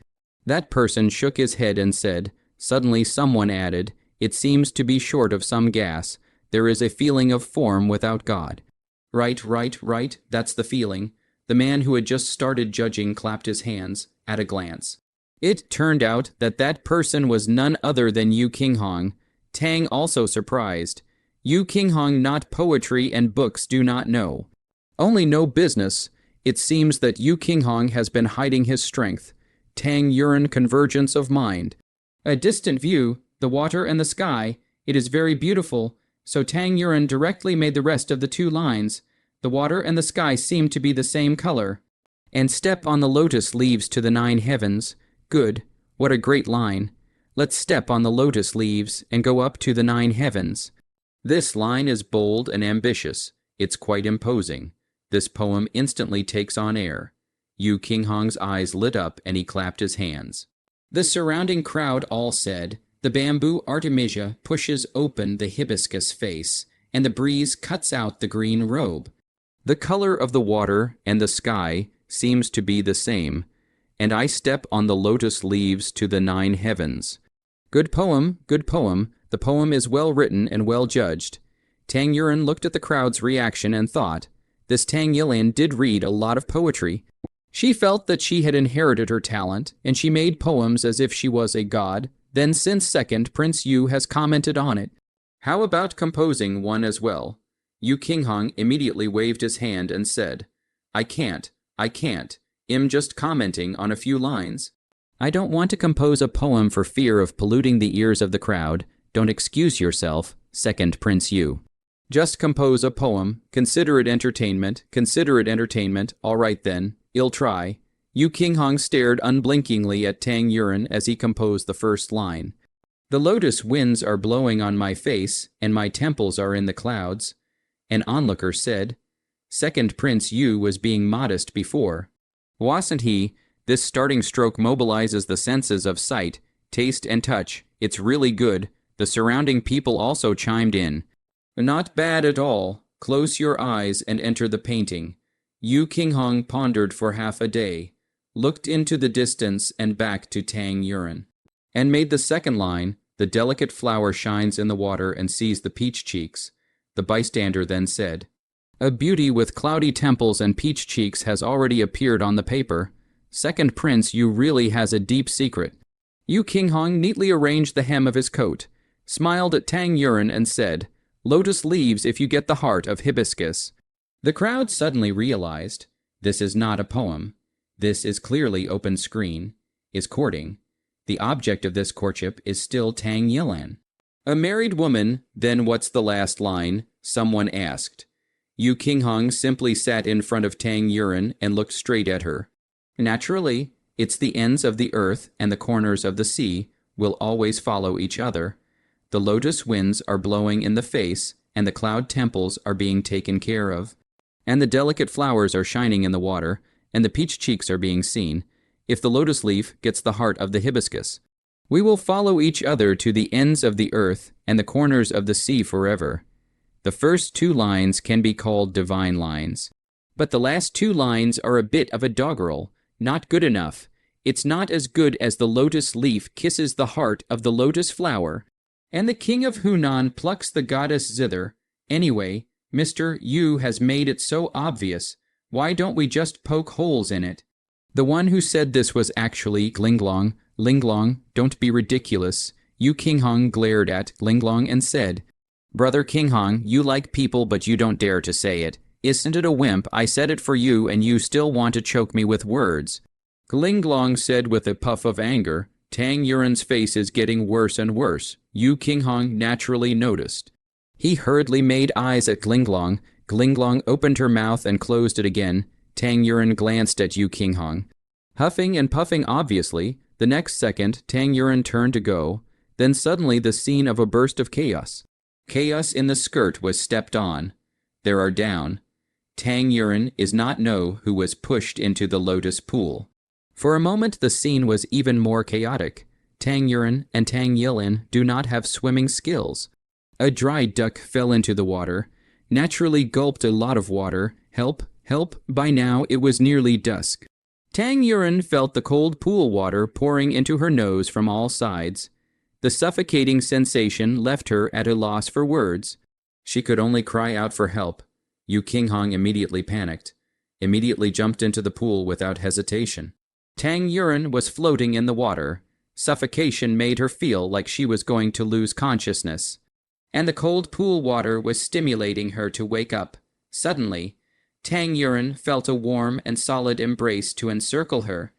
That person shook his head and said, Suddenly someone added, "It seems to be short of some gas. There is a feeling of form without God." Right, that's the feeling." The man who had just started judging clapped his hands at a glance. It turned out that that person was none other than Yu Qinghong. Tang also surprised. Yu Qinghong not poetry and books do not know. Only no business. It seems that Yu Qinghong has been hiding his strength. Tang Yuren convergence of mind. A distant view, the water and the sky, it is very beautiful, so Tang Yuren directly made the rest of the 2 lines. The water and the sky seem to be the same color. And step on the lotus leaves to the 9 heavens. Good, what a great line. Let's step on the lotus leaves and go up to the 9 heavens. This line is bold and ambitious. It's quite imposing. This poem instantly takes on air. Yu Qinghong's eyes lit up and he clapped his hands. The surrounding crowd all said, "The bamboo artemisia pushes open the hibiscus face, and the breeze cuts out the green robe. The color of the water and the sky seems to be the same, and I step on the lotus leaves to the 9 heavens." Good poem, good poem. The poem is well written and well judged. Tang Yuren looked at the crowd's reaction and thought, this Tang Yilan did read a lot of poetry. She felt that she had inherited her talent, and she made poems as if she was a god. Then since second, Prince Yu has commented on it. How about composing one as well? Yu Qinghong immediately waved his hand and said, I can't. I'm just commenting on a few lines." "I don't want to compose a poem for fear of polluting the ears of the crowd. Don't excuse yourself," second Prince Yu. "Just compose a poem. Consider it entertainment. All right then, I'll try." Yu Qinghong stared unblinkingly at Tang Yuren as he composed the first line. "The lotus winds are blowing on my face, and my temples are in the clouds." An onlooker said. Second Prince Yu was being modest before. Wasn't he? This starting stroke mobilizes the senses of sight, taste, and touch. It's really good. The surrounding people also chimed in. "Not bad at all. Close your eyes and enter the painting." Yu Qinghong pondered for half a day, looked into the distance and back to Tang Yuren, and made the second line. The delicate flower shines in the water and sees the peach cheeks. The bystander then said, "A beauty with cloudy temples and peach cheeks has already appeared on the paper. Second Prince Yu really has a deep secret." Yu Qinghong neatly arranged the hem of his coat. smiled at Tang Yuren and said, "Lotus leaves if you get the heart of hibiscus." The crowd suddenly realized, this is not a poem. This is clearly open screen, is courting. The object of this courtship is still Tang Yilan. "A married woman, then what's the last line?" someone asked. Yu Qinghong simply sat in front of Tang Yuren and looked straight at her. Naturally, it's the ends of the earth and the corners of the sea will always follow each other. The lotus winds are blowing in the face, and the cloud temples are being taken care of, and the delicate flowers are shining in the water, and the peach cheeks are being seen. If the lotus leaf gets the heart of the hibiscus, we will follow each other to the ends of the earth and the corners of the sea forever. The first two lines can be called divine lines, but the last two lines are a bit of a doggerel, not good enough. It's not as good as the lotus leaf kisses the heart of the lotus flower, and the king of Hunan plucks the goddess zither. Anyway, Mr. Yu has made it so obvious. Why don't we just poke holes in it? The one who said this was actually Linglong. Linglong, don't be ridiculous. Yu Qinghong glared at Linglong and said, "Brother Qinghong, you like people but you don't dare to say it. Isn't it a wimp? I said it for you and you still want to choke me with words." Linglong said with a puff of anger. Tang Yuren's face is getting worse and worse. Yu Qinghong naturally noticed. He hurriedly made eyes at Linglong. Linglong opened her mouth and closed it again. Tang Yuren glanced at Yu Qinghong. Huffing and puffing obviously, the next second Tang Yuren turned to go. Then suddenly the scene of a burst of chaos. Chaos in the skirt was stepped on. There are down. Tang Yuren is not know who was pushed into the lotus pool. For a moment the scene was even more chaotic. Tang Yuren and Tang Yilan do not have swimming skills. A dry duck fell into the water, naturally gulped a lot of water. Help, help, by now it was nearly dusk. Tang Yuren felt the cold pool water pouring into her nose from all sides. The suffocating sensation left her at a loss for words. She could only cry out for help. Yu Qinghong immediately panicked, immediately jumped into the pool without hesitation. Tang Yuren was floating in the water. Suffocation made her feel like she was going to lose consciousness, and the cold pool water was stimulating her to wake up. Suddenly, Tang Yuren felt a warm and solid embrace to encircle her,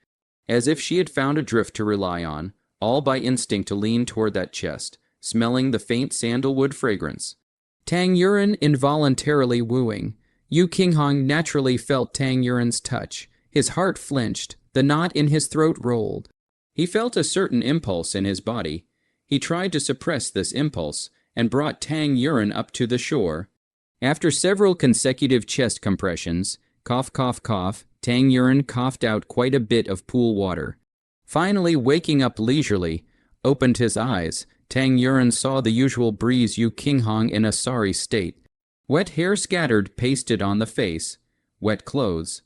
as if she had found a drift to rely on, all by instinct to lean toward that chest, smelling the faint sandalwood fragrance. Tang Yuren involuntarily wooing. Yu Qinghong naturally felt Tang Yuren's touch. His heart flinched. The knot in his throat rolled. He felt a certain impulse in his body. He tried to suppress this impulse and brought Tang Yuren up to the shore. After several consecutive chest compressions, cough, cough, cough, Tang Yuren coughed out quite a bit of pool water. Finally, waking up leisurely, opened his eyes. Tang Yuren saw the usual breeze Yu Qinghong in a sorry state. Wet hair scattered, pasted on the face. Wet clothes.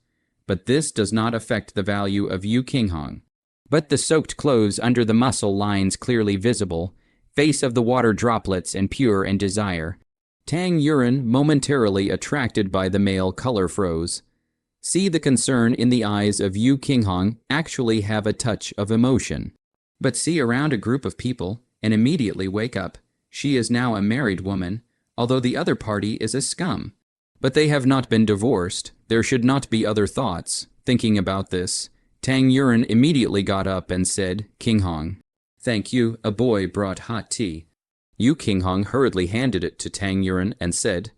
But this does not affect the value of Yu Qinghong. But the soaked clothes under the muscle lines clearly visible, face of the water droplets and pure in desire. Tang Yuren, momentarily attracted by the male color, froze. See the concern in the eyes of Yu Qinghong actually have a touch of emotion. But see around a group of people and immediately wake up. She is now a married woman, although the other party is a scum. But they have not been divorced. There should not be other thoughts. Thinking about this, Tang Yuren immediately got up and said, "Qinghong, thank you, a boy brought hot tea." Yu Qinghong hurriedly handed it to Tang Yuren and said,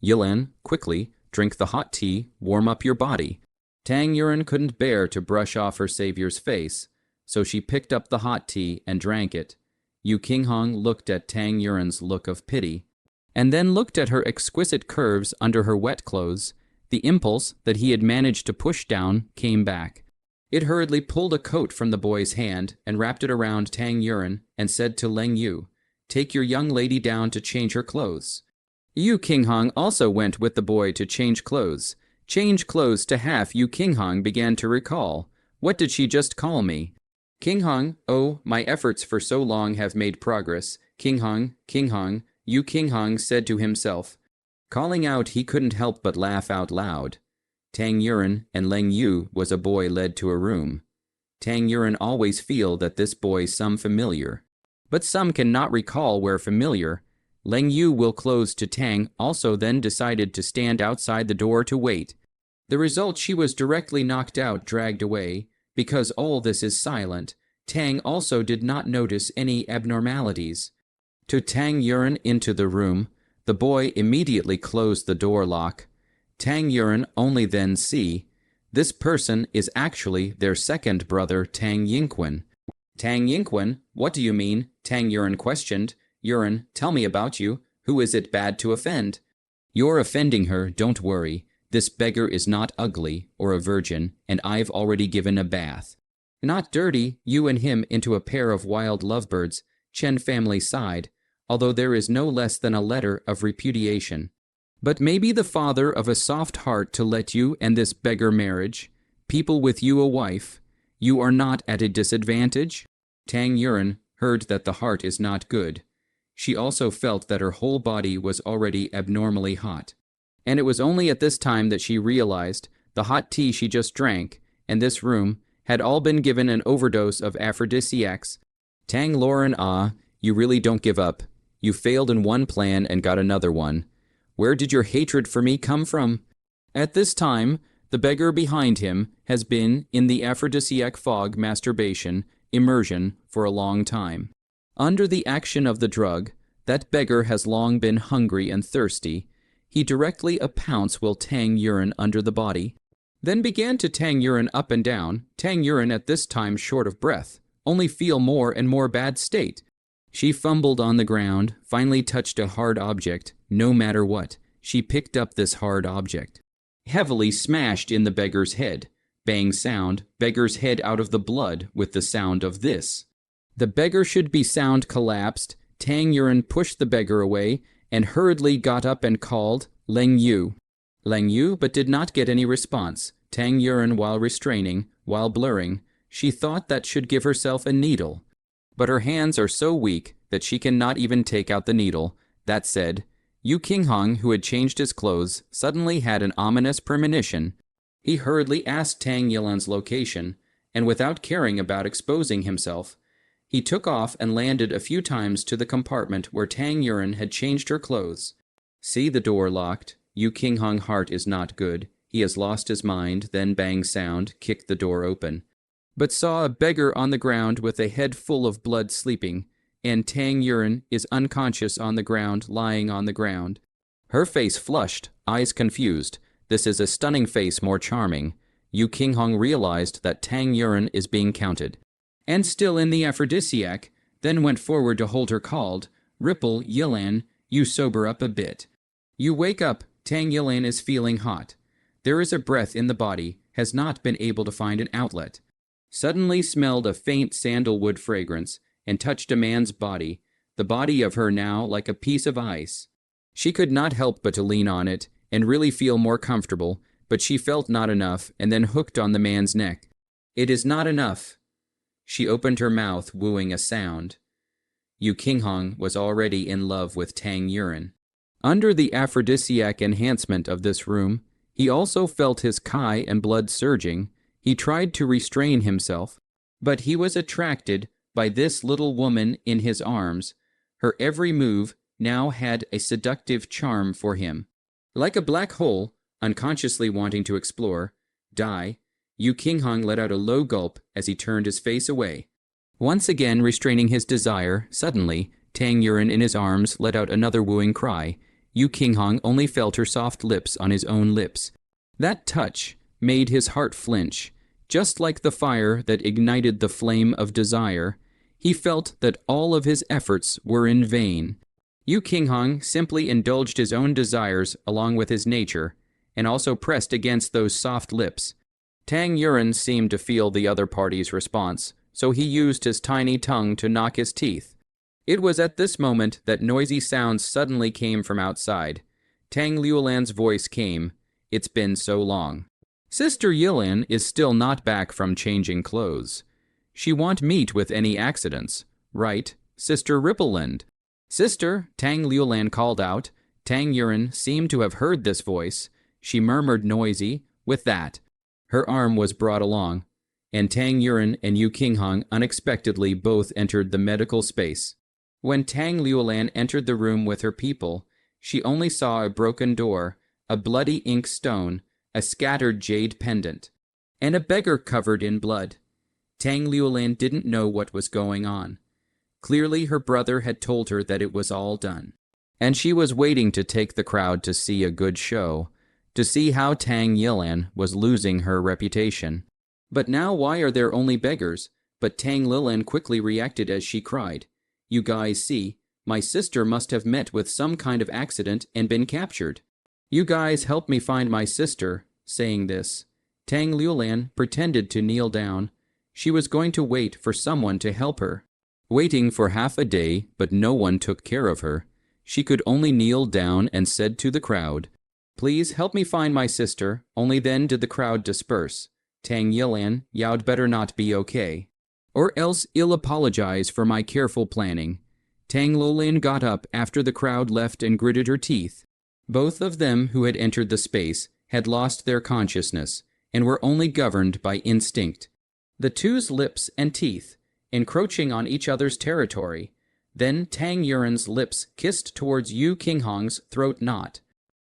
"Yilan, quickly, drink the hot tea, warm up your body." Tang Yuren couldn't bear to brush off her savior's face, so she picked up the hot tea and drank it. Yu Qinghong looked at Tang Yuren's look of pity, and then looked at her exquisite curves under her wet clothes. The impulse that he had managed to push down came back. It hurriedly pulled a coat from the boy's hand and wrapped it around Tang Yuren and said to Leng Yu, "Take your young lady down to change her clothes." Yu Qinghong also went with the boy to change clothes. Change clothes to half. Yu Qinghong began to recall. What did she just call me? Qinghong, oh, my efforts for so long have made progress. Qinghong, Qinghong, Yu Qinghong said to himself. Calling out, he couldn't help but laugh out loud. Tang Yuren and Leng Yu was a boy led to a room. Tang Yuren always feel that this boy some familiar. but some cannot recall where familiar. Leng Yu will close to Tang also then decided to stand outside the door to wait. The result, she was directly knocked out, dragged away. Because all this is silent, Tang also did not notice any abnormalities. To Tang Yuan into the room, the boy immediately closed the door lock. Tang Yuan only then see, this person is actually their second brother Tang Yingquan. Tang Yingquan, what do you mean? Tang Yuan questioned. Yuan, tell me about you. Who is it bad to offend? You're offending her, don't worry. This beggar is not ugly or a virgin, and I've already given a bath. Not dirty, you and him into a pair of wild lovebirds, Chen family sighed, although there is no less than a letter of repudiation. But maybe the father of a soft heart to let you and this beggar marriage, people with you a wife, you are not at a disadvantage? Tang Yuan heard that the heart is not good. She also felt that her whole body was already abnormally hot. And it was only at this time that she realized the hot tea she just drank and this room had all been given an overdose of aphrodisiacs. Tang Lauren, you really don't give up. You failed in one plan and got another one. Where did your hatred for me come from? At this time, the beggar behind him has been in the aphrodisiac fog masturbation immersion for a long time. Under the action of the drug, that beggar has long been hungry and thirsty. He directly a pounce will Tang Yuan under the body, then began to Tang Yuan up and down. Tang Yuan at this time short of breath, only feel more and more bad state. She fumbled on the ground, finally touched a hard object, no matter what. She picked up this hard object. Heavily smashed in the beggar's head. Bang sound, beggar's head out of the blood with the sound of this. The beggar should be sound collapsed. Tang Yuan pushed the beggar away, and hurriedly got up and called, Leng Yu. Leng Yu, but did not get any response. Tang Yuan, while restraining, while blurring, she thought that should give herself a needle. But her hands are so weak that she cannot even take out the needle. That said, Yu Qinghong, who had changed his clothes, suddenly had an ominous premonition. He hurriedly asked Tang Yilan's location, and without caring about exposing himself, he took off and landed a few times to the compartment where Tang Yuan had changed her clothes. See the door locked. Yu Qinghong heart is not good. He has lost his mind, then bang sound, kicked the door open. But saw a beggar on the ground with a head full of blood sleeping, and Tang Yuan is unconscious on the ground, lying on the ground. Her face flushed, eyes confused. This is a stunning face, more charming. Yu Qinghong realized that Tang Yuan is being counted. And still in the aphrodisiac, then went forward to hold her called, Ripple, Yilan, you sober up a bit. You wake up, Tang Yilan is feeling hot. There is a breath in the body, has not been able to find an outlet. Suddenly smelled a faint sandalwood fragrance, and touched a man's body, the body of her now like a piece of ice. She could not help but to lean on it, and really feel more comfortable, but she felt not enough, and then hooked on the man's neck. It is not enough. She opened her mouth, wooing a sound. Yu Qinghong was already in love with Tang Yuan. Under the aphrodisiac enhancement of this room, he also felt his kai and blood surging. He tried to restrain himself, but he was attracted by this little woman in his arms. Her every move now had a seductive charm for him. Like a black hole, unconsciously wanting to explore, die, Yu Qinghong let out a low gulp as he turned his face away. Once again restraining his desire, suddenly, Tang Yuan in his arms let out another wooing cry. Yu Qinghong only felt her soft lips on his own lips. That touch made his heart flinch. Just like the fire that ignited the flame of desire, he felt that all of his efforts were in vain. Yu Qinghong simply indulged his own desires along with his nature, and also pressed against those soft lips. Tang Yuan seemed to feel the other party's response, so he used his tiny tongue to knock his teeth. It was at this moment that noisy sounds suddenly came from outside. Tang Liulan's voice came. It's been so long. Sister Yilan is still not back from changing clothes. She won't meet with any accidents. Right, Sister Rippleland. Sister, Tang Liulan called out. Tang Yuan seemed to have heard this voice. She murmured noisy, with that. Her arm was brought along, and Tang Yuan and Yu Qinghong unexpectedly both entered the medical space. When Tang Liulan entered the room with her people, she only saw a broken door, a bloody ink stone, a scattered jade pendant, and a beggar covered in blood. Tang Liulan didn't know what was going on. Clearly her brother had told her that it was all done, and she was waiting to take the crowd to see a good show, to see how Tang Yilan was losing her reputation. But now why are there only beggars? But Tang Lilan quickly reacted as she cried, "You guys see, my sister must have met with some kind of accident and been captured. You guys help me find my sister." Saying this, Tang Liulan pretended to kneel down. She was going to wait for someone to help her. Waiting for half a day, but no one took care of her. She could only kneel down and said to the crowd, "Please help me find my sister." Only then did the crowd disperse. Tang Yilan, you'd better not be okay, or else I'll apologize for my careful planning. Tang Liulan got up after the crowd left and gritted her teeth. Both of them who had entered the space had lost their consciousness and were only governed by instinct. The two's lips and teeth, encroaching on each other's territory. Then Tang Yuren's lips kissed towards Yu Qinghong's throat knot.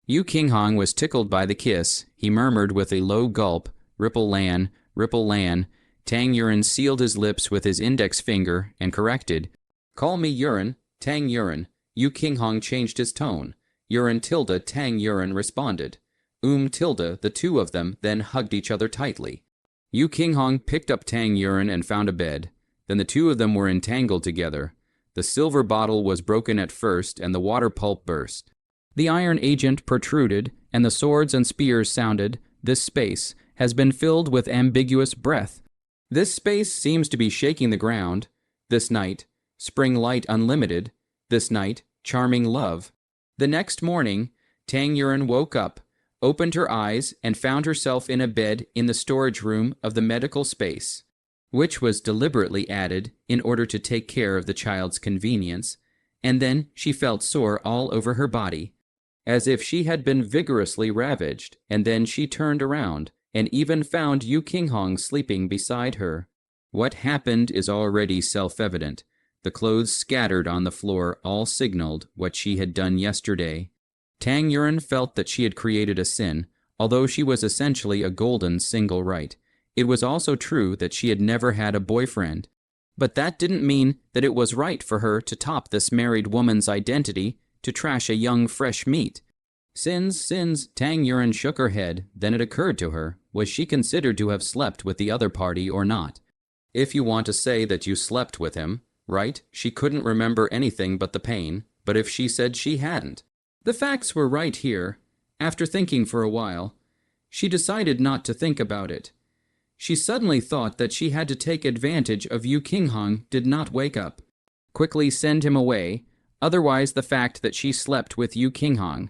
Yu Qinghong was tickled by the kiss. He murmured with a low gulp, "Ripple Lan, Ripple Lan." Tang Yuren sealed his lips with his index finger and corrected, "Call me Yuren, Tang Yuren." Yu Qinghong changed his tone. Yuren tilde Tang Yuren responded. Tilde, the two of them then hugged each other tightly. Yu Qinghong picked up Tang Yuren and found a bed. Then the two of them were entangled together. The silver bottle was broken at first, and the water pulp burst. The iron agent protruded, and the swords and spears sounded. This space has been filled with ambiguous breath. This space seems to be shaking the ground. This night, spring light unlimited. This night, charming love. The next morning, Tang Yuren woke up, opened her eyes, and found herself in a bed in the storage room of the medical space, which was deliberately added in order to take care of the child's convenience, and then she felt sore all over her body, as if she had been vigorously ravaged, and then she turned around, and even found Yu Qinghong sleeping beside her. What happened is already self-evident. The clothes scattered on the floor all signaled what she had done yesterday. Tang Yuren felt that she had created a sin, although she was essentially a golden single right. It was also true that she had never had a boyfriend. But that didn't mean that it was right for her to top this married woman's identity, to trash a young fresh meat. Sins. Tang Yuren shook her head. Then it occurred to her, was she considered to have slept with the other party or not? If you want to say that you slept with him, right, she couldn't remember anything but the pain, but if she said she hadn't, the facts were right here. After thinking for a while, she decided not to think about it. She suddenly thought that she had to take advantage of Yu Qinghong did not wake up. Quickly send him away, otherwise the fact that she slept with Yu Qinghong,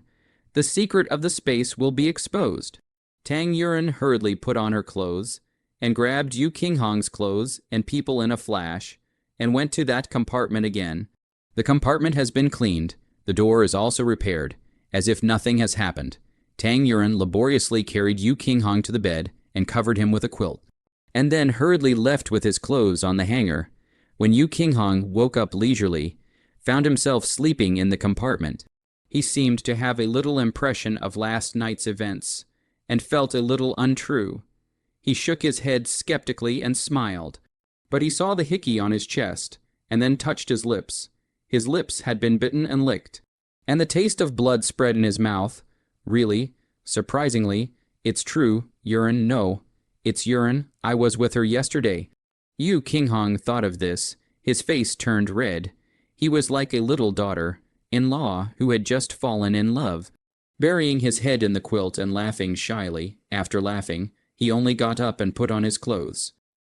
the secret of the space will be exposed. Tang Yuren hurriedly put on her clothes, and grabbed Yu Qinghong's clothes and people in a flash, and went to that compartment again. The compartment has been cleaned. The door is also repaired, as if nothing has happened. Tang Yuren laboriously carried Yu Qinghong to the bed and covered him with a quilt, and then hurriedly left with his clothes on the hanger. When Yu Qinghong woke up leisurely, found himself sleeping in the compartment. He seemed to have a little impression of last night's events, and felt a little untrue. He shook his head skeptically and smiled, but he saw the hickey on his chest, and then touched his lips. His lips had been bitten and licked, and the taste of blood spread in his mouth. Really, surprisingly, it's true, Yuren, no. It's Yuren, I was with her yesterday. Yu Qinghong thought of this. His face turned red. He was like a little daughter-in-law who had just fallen in love. Burying his head in the quilt and laughing shyly, after laughing, he only got up and put on his clothes.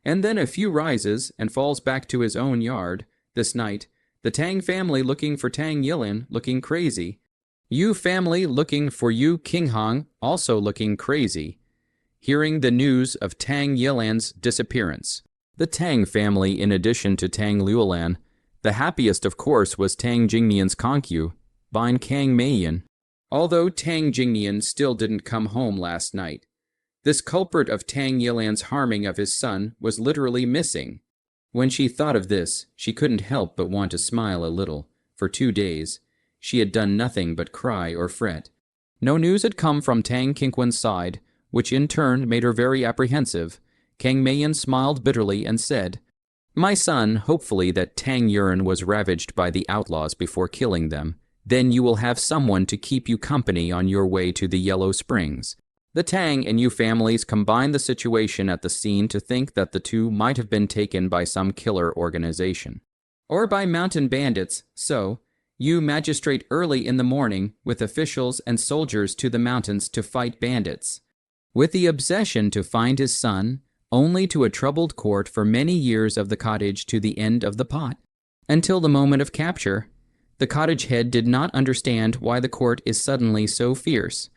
And then a few rises and falls back to his own yard. This night, the Tang family looking for Tang Yilan, looking crazy. Yu family looking for Yu Qinghong, also looking crazy. Hearing the news of Tang Yilan's disappearance. The Tang family, in addition to Tang Liulan, the happiest of course was Tang Jingnian's concubine, Kang Meiyan. Although Tang Jingnian still didn't come home last night. This culprit of Tang Yilan's harming of his son was literally missing. When she thought of this, she couldn't help but want to smile a little. For 2 days, she had done nothing but cry or fret. No news had come from Tang Qingquan's side, which in turn made her very apprehensive. Kang Mayan smiled bitterly and said, "My son, hopefully that Tang Yuan was ravaged by the outlaws before killing them. Then you will have someone to keep you company on your way to the Yellow Springs." The Tang and Yu families combined the situation at the scene to think that the two might have been taken by some killer organization, or by mountain bandits, so Yu magistrate early in the morning with officials and soldiers to the mountains to fight bandits, with the obsession to find his son, only to a troubled court for many years of the cottage to the end of the pot. Until the moment of capture, the cottage head did not understand why the court is suddenly so fierce.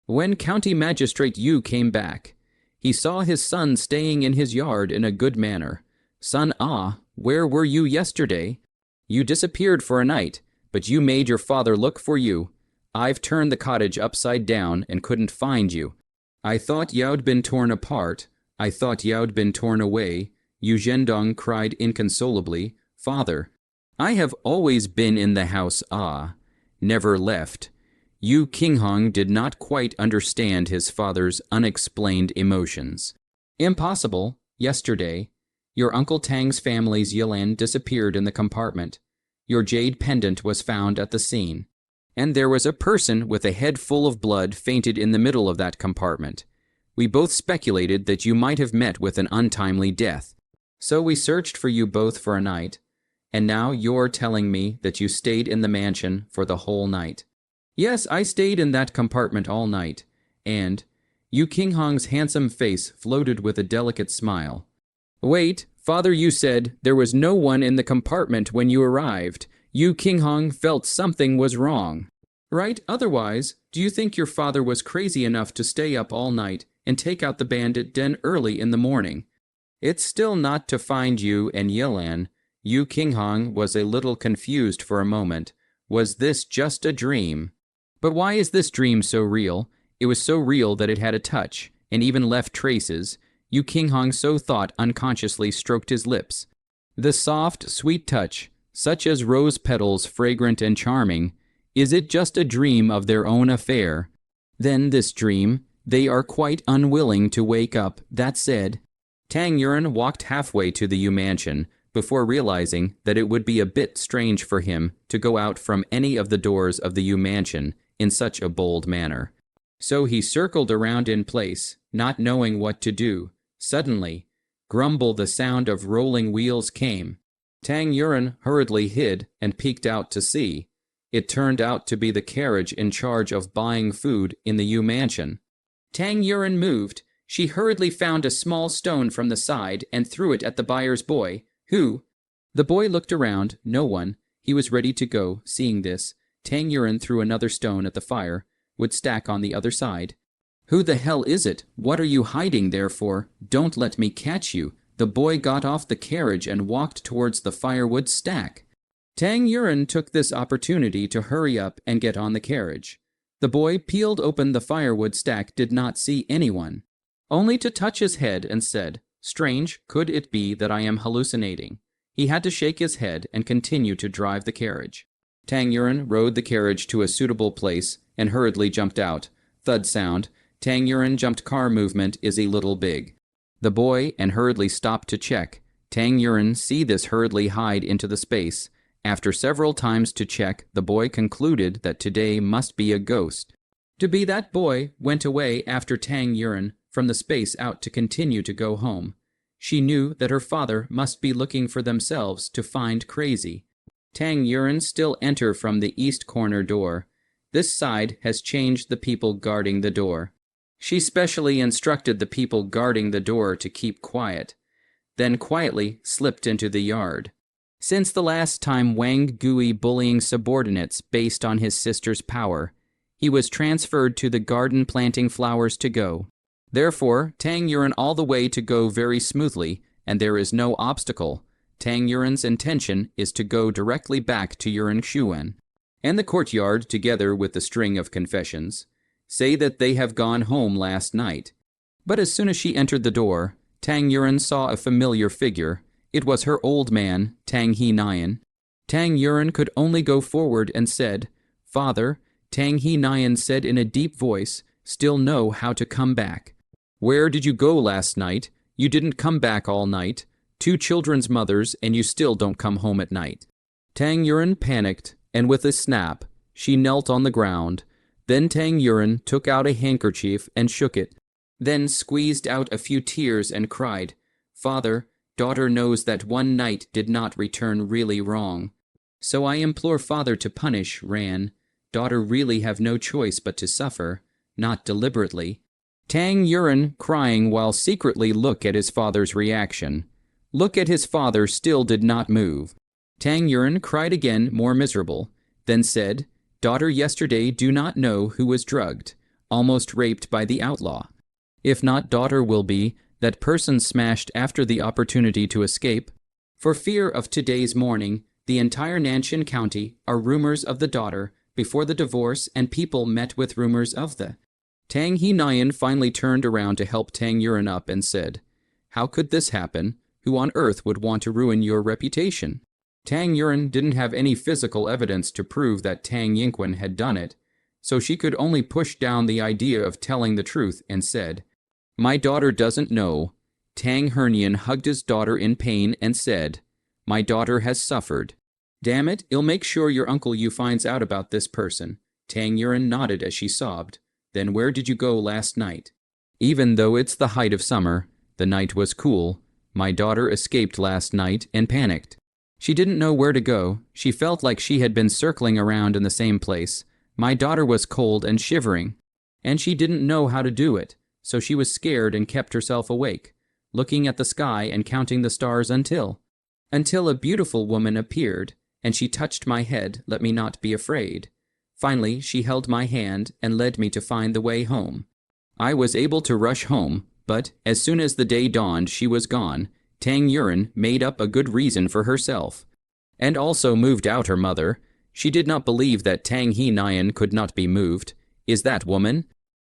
When County Magistrate Yu came back, he saw his son staying in his yard in a good manner. "Son Ah, where were you yesterday? You disappeared for a night, but you made your father look for you. I've turned the cottage upside down and couldn't find you. I thought you'd been torn apart. I thought you'd been torn away." Yu Zhendong cried inconsolably, "Father, I have always been in the house Ah, never left." Yu Qinghong did not quite understand his father's unexplained emotions. "Impossible. Yesterday, your Uncle Tang's family's Yilan disappeared in the compartment. Your jade pendant was found at the scene, and there was a person with a head full of blood fainted in the middle of that compartment. We both speculated that you might have met with an untimely death, so we searched for you both for a night, and now you're telling me that you stayed in the mansion for the whole night." "Yes, I stayed in that compartment all night, and..." Yu Qinghong's handsome face floated with a delicate smile. "Wait, Father, you said there was no one in the compartment when you arrived. Yu Qinghong felt something was wrong, right? Otherwise, do you think your father was crazy enough to stay up all night and take out the bandit den early in the morning? It's still not to find you and Yilan." Yu Qinghong was a little confused for a moment. Was this just a dream? But why is this dream so real? It was so real that it had a touch, and even left traces. Yu Qinghong so thought unconsciously stroked his lips. The soft, sweet touch, such as rose petals fragrant and charming. Is it just a dream of their own affair? Then this dream, they are quite unwilling to wake up. That said, Tang Yuan walked halfway to the Yu mansion, before realizing that it would be a bit strange for him to go out from any of the doors of the Yu mansion in such a bold manner. So he circled around in place, not knowing what to do. Suddenly, grumble the sound of rolling wheels came. Tang Yuan hurriedly hid and peeked out to see. It turned out to be the carriage in charge of buying food in the Yu mansion. Tang Yuan moved. She hurriedly found a small stone from the side and threw it at the buyer's boy, who... The boy looked around. No one. He was ready to go. Seeing this, Tang Yuan threw another stone at the fire, would stack on the other side. "Who the hell is it? What are you hiding there for? Don't let me catch you." The boy got off the carriage and walked towards the firewood stack. Tang Yuan took this opportunity to hurry up and get on the carriage. The boy peeled open the firewood stack, did not see anyone, only to touch his head and said, "Strange, could it be that I am hallucinating?" He had to shake his head and continue to drive the carriage. Tang Yuan rode the carriage to a suitable place and hurriedly jumped out. Thud sound. Tang Yuan jumped. Car movement is a little big. The boy and hurriedly stopped to check. Tang Yuan see this hurriedly hide into the space. After several times to check, the boy concluded that today must be a ghost. To be that boy went away after Tang Yuan from the space out to continue to go home. She knew that her father must be looking for themselves to find crazy. Tang Yuan still enter from the east corner door. This side has changed the people guarding the door. She specially instructed the people guarding the door to keep quiet, then quietly slipped into the yard. Since the last time Wang Gui bullying subordinates based on his sister's power, he was transferred to the garden planting flowers to go. Therefore, Tang Yuan all the way to go very smoothly, and there is no obstacle. Tang Yuan's intention is to go directly back to Yuan Xuan and the courtyard together with the string of confessions, say that they have gone home last night. But as soon as she entered the door, Tang Yuan saw a familiar figure, It was her old man, Tang He Nyan. Tang Yuren could only go forward and said, "Father," Tang He Nyan said in a deep voice, "still know how to come back. Where did you go last night? You didn't come back all night. 2 children's mothers, and you still don't come home at night." Tang Yuren panicked, and with a snap, she knelt on the ground. Then Tang Yuren took out a handkerchief and shook it, then squeezed out a few tears and cried, "Father, daughter knows that one night did not return really wrong. So I implore father to punish Ran. Daughter really have no choice but to suffer, not deliberately." Tang Yuren crying while secretly look at his father's reaction. Look at his father still did not move. Tang Yuren cried again, more miserable, then said, "Daughter yesterday do not know who was drugged, almost raped by the outlaw. If not, daughter will be that person smashed after the opportunity to escape. For fear of today's morning, the entire Nanshan County are rumors of the daughter before the divorce, and people met with rumors of the." Tang He Nyan finally turned around to help Tang Yuren up and said, "How could this happen? Who on earth would want to ruin your reputation?" Tang Yuren didn't have any physical evidence to prove that Tang Yinquan had done it, so she could only push down the idea of telling the truth and said, "My daughter doesn't know." Tang Hernian hugged his daughter in pain and said, "My daughter has suffered. Damn it, I'll make sure your uncle you finds out about this person." Tang Yuren nodded as she sobbed. "Then where did you go last night?" "Even though it's the height of summer, the night was cool. My daughter escaped last night and panicked. She didn't know where to go. She felt like she had been circling around in the same place. My daughter was cold and shivering, and she didn't know how to do it, so she was scared and kept herself awake, looking at the sky and counting the stars until a beautiful woman appeared, and she touched my head, let me not be afraid. Finally, she held my hand and led me to find the way home. I was able to rush home, but as soon as the day dawned, she was gone. Tang Yuren made up a good reason for herself, and also moved out her mother. She did not believe that Tang He Nyan could not be moved. Is that woman?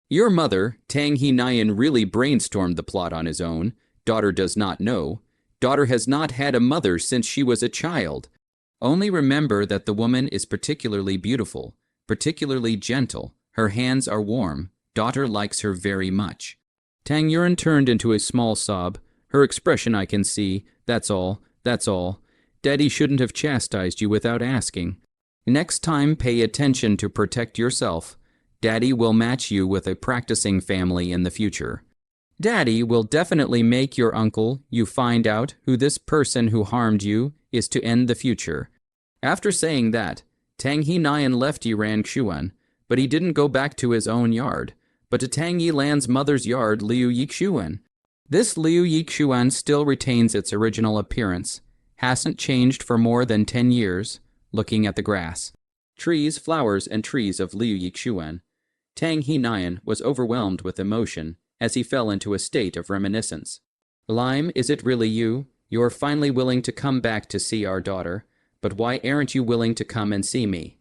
Your mother, Tang He Nyan, really brainstormed the plot on his own. Daughter does not know. Daughter has not had a mother since she was a child. Only remember that the woman is particularly beautiful, particularly gentle. Her hands are warm. Daughter likes her very much." Tang Yuren turned into a small sob. Her expression I can see. That's all. That's all. Daddy shouldn't have chastised you without asking. Next time, pay attention to protect yourself. Daddy will match you with a practicing family in the future. Daddy will definitely make your uncle you find out who this person who harmed you is to end the future. After saying that, Tang He Nyan left Yiran Xuan, but he didn't go back to his own yard, but to Tang Yilan's mother's yard, Liu Yixuan. This Liu Yixuan still retains its original appearance, hasn't changed for more than 10 years, looking at the grass, trees, flowers, and trees of Liu Yixuan. Tang He Nyan was overwhelmed with emotion as he fell into a state of reminiscence. "Lime, is it really you? You're finally willing to come back to see our daughter, but why aren't you willing to come and see me?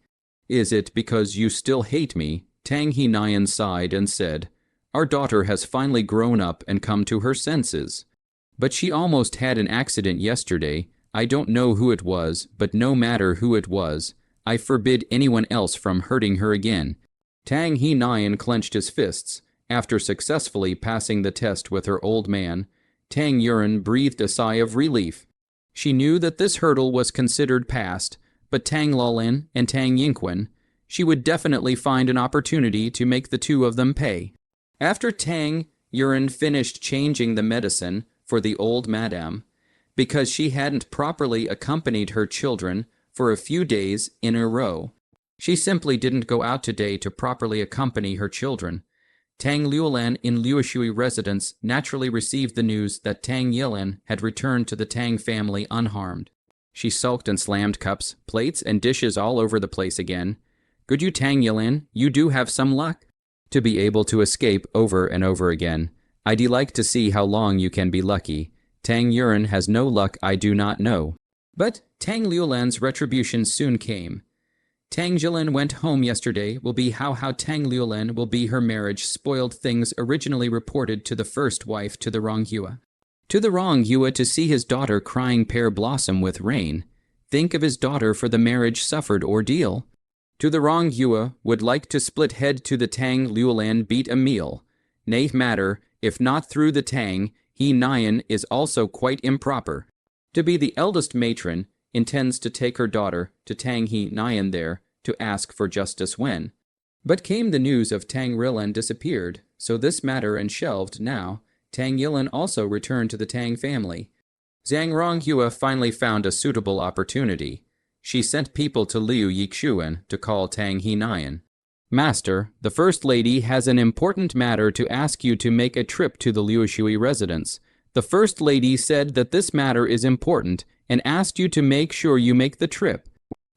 Is it because you still hate me?" Tang He Nyan sighed and said, "Our daughter has finally grown up and come to her senses. But she almost had an accident yesterday. I don't know who it was, but no matter who it was, I forbid anyone else from hurting her again." Tang He Nyan clenched his fists. After successfully passing the test with her old man, Tang Yuren breathed a sigh of relief. She knew that this hurdle was considered passed, but Tang Lolin and Tang Yinquan, she would definitely find an opportunity to make the two of them pay. After Tang Yuren finished changing the medicine for the old madame, because she hadn't properly accompanied her children for a few days in a row, she simply didn't go out today to properly accompany her children. Tang Liulan in Liushui residence naturally received the news that Tang Yilan had returned to the Tang family unharmed. She sulked and slammed cups, plates, and dishes all over the place again. "Good you, Tang Yilan, you do have some luck to be able to escape over and over again. I'd like to see how long you can be lucky. Tang Yuren has no luck I do not know." But Tang Liulan's retribution soon came. Tang Jilin went home yesterday will be how Tang Liulan will be her marriage spoiled things originally reported to the first wife to the Ronghua. To the wrong Yua to see his daughter crying pear blossom with rain. Think of his daughter for the marriage suffered ordeal. To the wrong Yua would like to split head to the Tang Liulan beat a meal. Nay matter, if not through the Tang, he Nyan is also quite improper. To be the eldest matron, intends to take her daughter to Tang he Nyan there, to ask for justice when. But came the news of Tang Rilan disappeared, so this matter and shelved now. Tang Yilan also returned to the Tang family. Zhang Ronghua finally found a suitable opportunity. She sent people to Liu Yixuan to call Tang He Nyan. Master, the First Lady has an important matter to ask you to make a trip to the Liushui residence. The First Lady said that this matter is important and asked you to make sure you make the trip.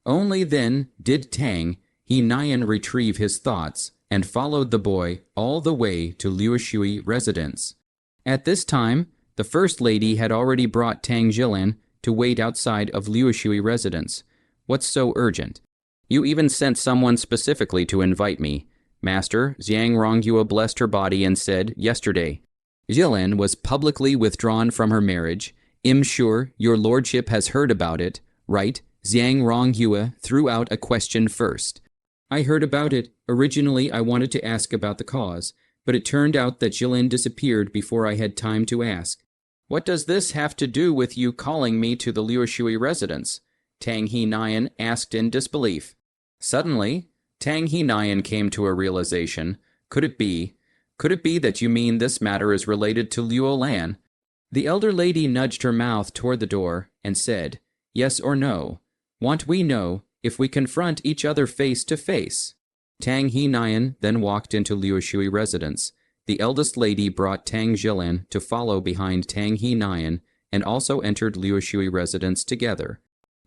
Only then did Tang He Nyan retrieve his thoughts and followed the boy all the way to Liushui residence. At this time, the First Lady had already brought Tang Jilin to wait outside of Liushui residence. What's so urgent? You even sent someone specifically to invite me. Master, Zhang Ronghua blessed her body and said, yesterday, Jilin was publicly withdrawn from her marriage. I'm sure your lordship has heard about it, right? Zhang Ronghua threw out a question first. I heard about it. Originally, I wanted to ask about the cause, but it turned out that Jilin disappeared before I had time to ask. What does this have to do with you calling me to the Liushui residence? Tang He Nyan asked in disbelief. Suddenly, Tang He Nyan came to a realization. Could it be that you mean this matter is related to Luo Lan? The elder lady nudged her mouth toward the door and said, yes or no? Want we know if we confront each other face to face? Tang He Nyan then walked into Liushui residence. The eldest lady brought Tang Jilin to follow behind Tang He Nyan and also entered Liushui residence together.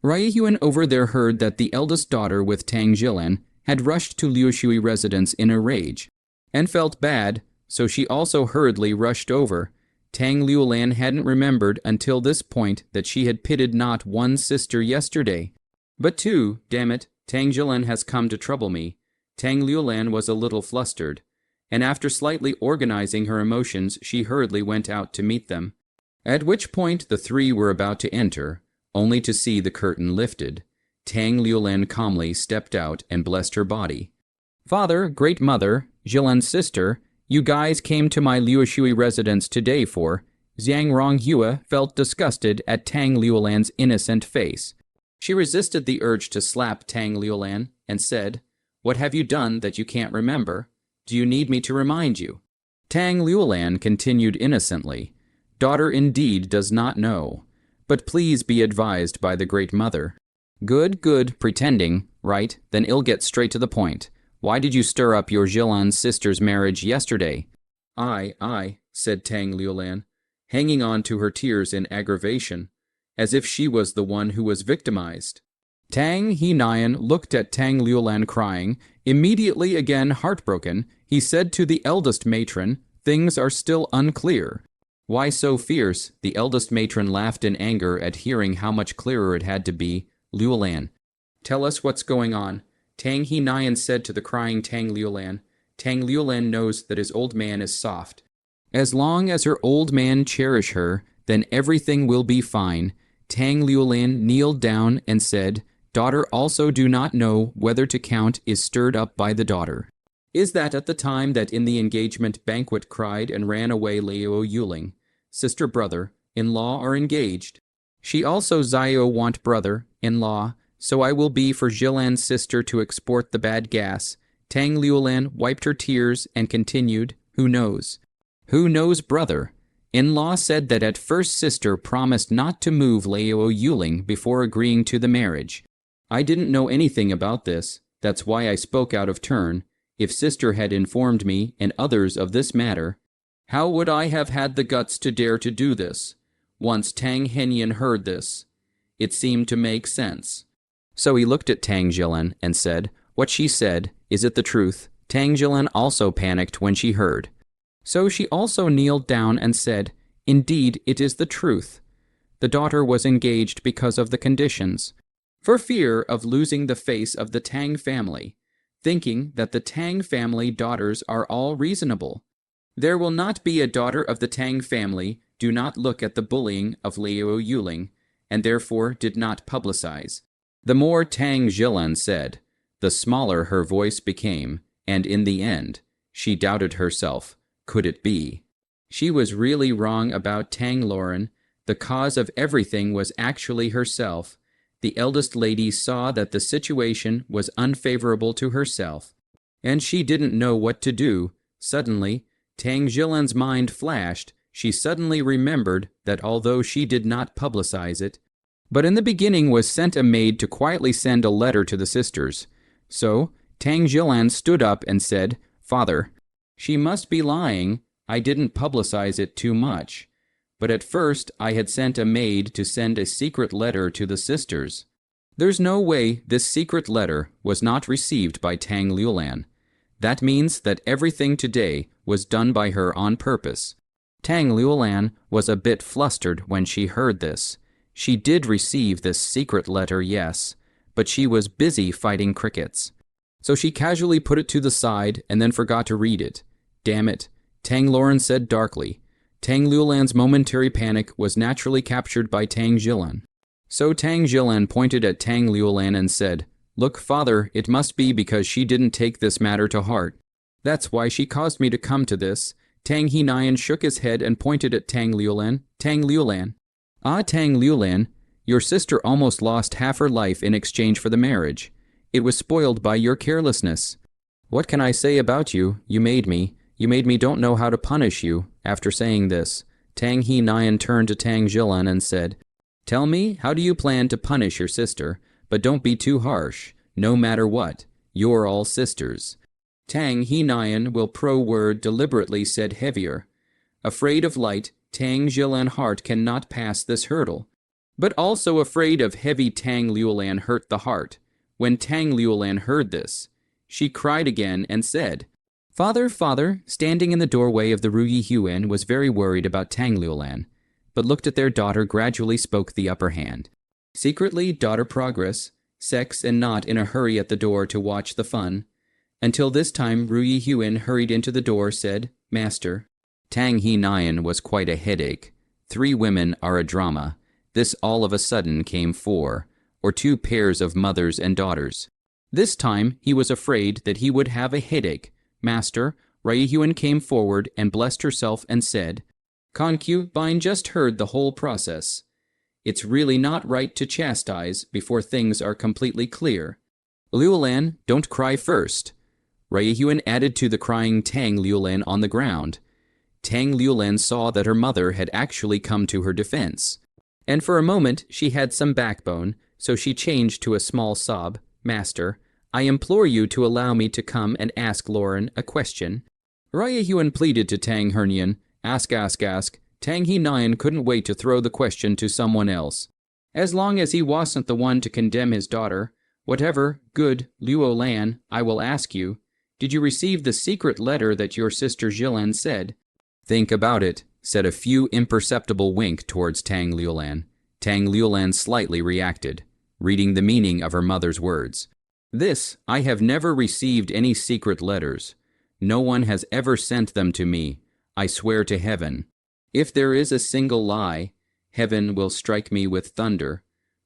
Raiyuan over there heard that the eldest daughter with Tang Jilin had rushed to Liushui residence in a rage and felt bad, so she also hurriedly rushed over. Tang Liulan hadn't remembered until this point that she had pitted not one sister yesterday, but two. Damn it, Tang Jilin has come to trouble me. Tang Liulan was a little flustered, and after slightly organizing her emotions, she hurriedly went out to meet them. At which point the three were about to enter, only to see the curtain lifted. Tang Liulan calmly stepped out and blessed her body. Father, Great Mother, Jilan's sister, you guys came to my Liushui residence today for. Zhang Ronghua felt disgusted at Tang Liulan's innocent face. She resisted the urge to slap Tang Liulan and said, what have you done that you can't remember? Do you need me to remind you? Tang Liulan continued innocently, daughter indeed does not know, but please be advised by the Great Mother. Good, pretending, right, then I'll get straight to the point. Why did you stir up your Jilan's sister's marriage yesterday? I, said Tang Liulan, hanging on to her tears in aggravation, as if she was the one who was victimized. Tang He Nyan looked at Tang Liulan crying. Immediately again heartbroken, he said to the eldest matron, things are still unclear. Why so fierce? The eldest matron laughed in anger at hearing how much clearer it had to be. Liulan, tell us what's going on. Tang He Nyan said to the crying Tang Liulan. Tang Liulan knows that his old man is soft. As long as her old man cherish her, then everything will be fine. Tang Liulan kneeled down and said, daughter also do not know whether to count is stirred up by the daughter. Is that at the time that in the engagement banquet cried and ran away Leo Yuling, sister brother, in-law are engaged. She also Zio want brother, in-law, so I will be for Jilan's sister to export the bad gas. Tang Liulan wiped her tears and continued, who knows? Who knows brother? In-law said that at first sister promised not to move Leo Yuling before agreeing to the marriage. I didn't know anything about this, that's why I spoke out of turn. If sister had informed me and others of this matter, how would I have had the guts to dare to do this? Once Tang Henyan heard this, it seemed to make sense. So he looked at Tang Jilin and said, what she said, is it the truth? Tang Jilin also panicked when she heard. So she also kneeled down and said, indeed, it is the truth. The daughter was engaged because of the conditions, for fear of losing the face of the Tang family, thinking that the Tang family daughters are all reasonable. There will not be a daughter of the Tang family do not look at the bullying of Liu Yuling, and therefore did not publicize. The more Tang Zhilan said, the smaller her voice became, and in the end, she doubted herself. Could it be? She was really wrong about Tang Lauren. The cause of everything was actually herself. The eldest lady saw that the situation was unfavorable to herself, and she didn't know what to do. Suddenly, Tang Zhilan's mind flashed. She suddenly remembered that although she did not publicize it, but in the beginning was sent a maid to quietly send a letter to the sisters. So, Tang Zhilan stood up and said, "Father, she must be lying. I didn't publicize it too much. But at first I had sent a maid to send a secret letter to the sisters. There's no way this secret letter was not received by Tang Liulan. That means that everything today was done by her on purpose." Tang Liulan was a bit flustered when she heard this. She did receive this secret letter, yes, but she was busy fighting crickets. So she casually put it to the side and then forgot to read it. "Damn it," Tang Lauren said darkly. Tang Liulan's momentary panic was naturally captured by Tang Zhilan. So Tang Zhilan pointed at Tang Liulan and said, "Look, father, it must be because she didn't take this matter to heart. That's why she caused me to come to this." Tang He shook his head and pointed at Tang Liulan. "Tang Liulan. Ah, Tang Liulan, your sister almost lost half her life in exchange for the marriage. It was spoiled by your carelessness. What can I say about you? You made me don't know how to punish you." After saying this, Tang He turned to Tang Zhilan and said, "Tell me, how do you plan to punish your sister? But don't be too harsh. No matter what, you're all sisters." Tang He will pro-word deliberately said heavier. Afraid of light, Tang Zhilan heart cannot pass this hurdle. But also afraid of heavy Tang Liulan hurt the heart. When Tang Liulan heard this, she cried again and said, "Father, father," standing in the doorway of the Ruyi Huan was very worried about Tang Liulan, but looked at their daughter gradually spoke the upper hand. Secretly, daughter progress, sex and not in a hurry at the door to watch the fun. Until this time, Ruyi Huan hurried into the door, said, "Master." Tang He was quite a headache. 3 women are a drama. This all of a sudden came 4, or 2 pairs of mothers and daughters. This time, he was afraid that he would have a headache. "Master," Ruyi came forward and blessed herself and said, "Concubine just heard the whole process. It's really not right to chastise before things are completely clear. Liulan, don't cry first." Ruyi added to the crying Tang Liulan on the ground. Tang Liulan saw that her mother had actually come to her defense. And for a moment, she had some backbone, so she changed to a small sob. "Master, I implore you to allow me to come and ask Lauren a question." Ruyi pleaded to Tang Hernian, Ask. Tang He couldn't wait to throw the question to someone else. As long as he wasn't the one to condemn his daughter. "Whatever, good, Liulan, I will ask you. Did you receive the secret letter that your sister Zhilan said?" "Think about it," said a few imperceptible wink towards Tang Liulan. Tang Liulan slightly reacted, reading the meaning of her mother's words. "This, I have never received any secret letters. No one has ever sent them to me. I swear to heaven. If there is a single lie, heaven will strike me with thunder."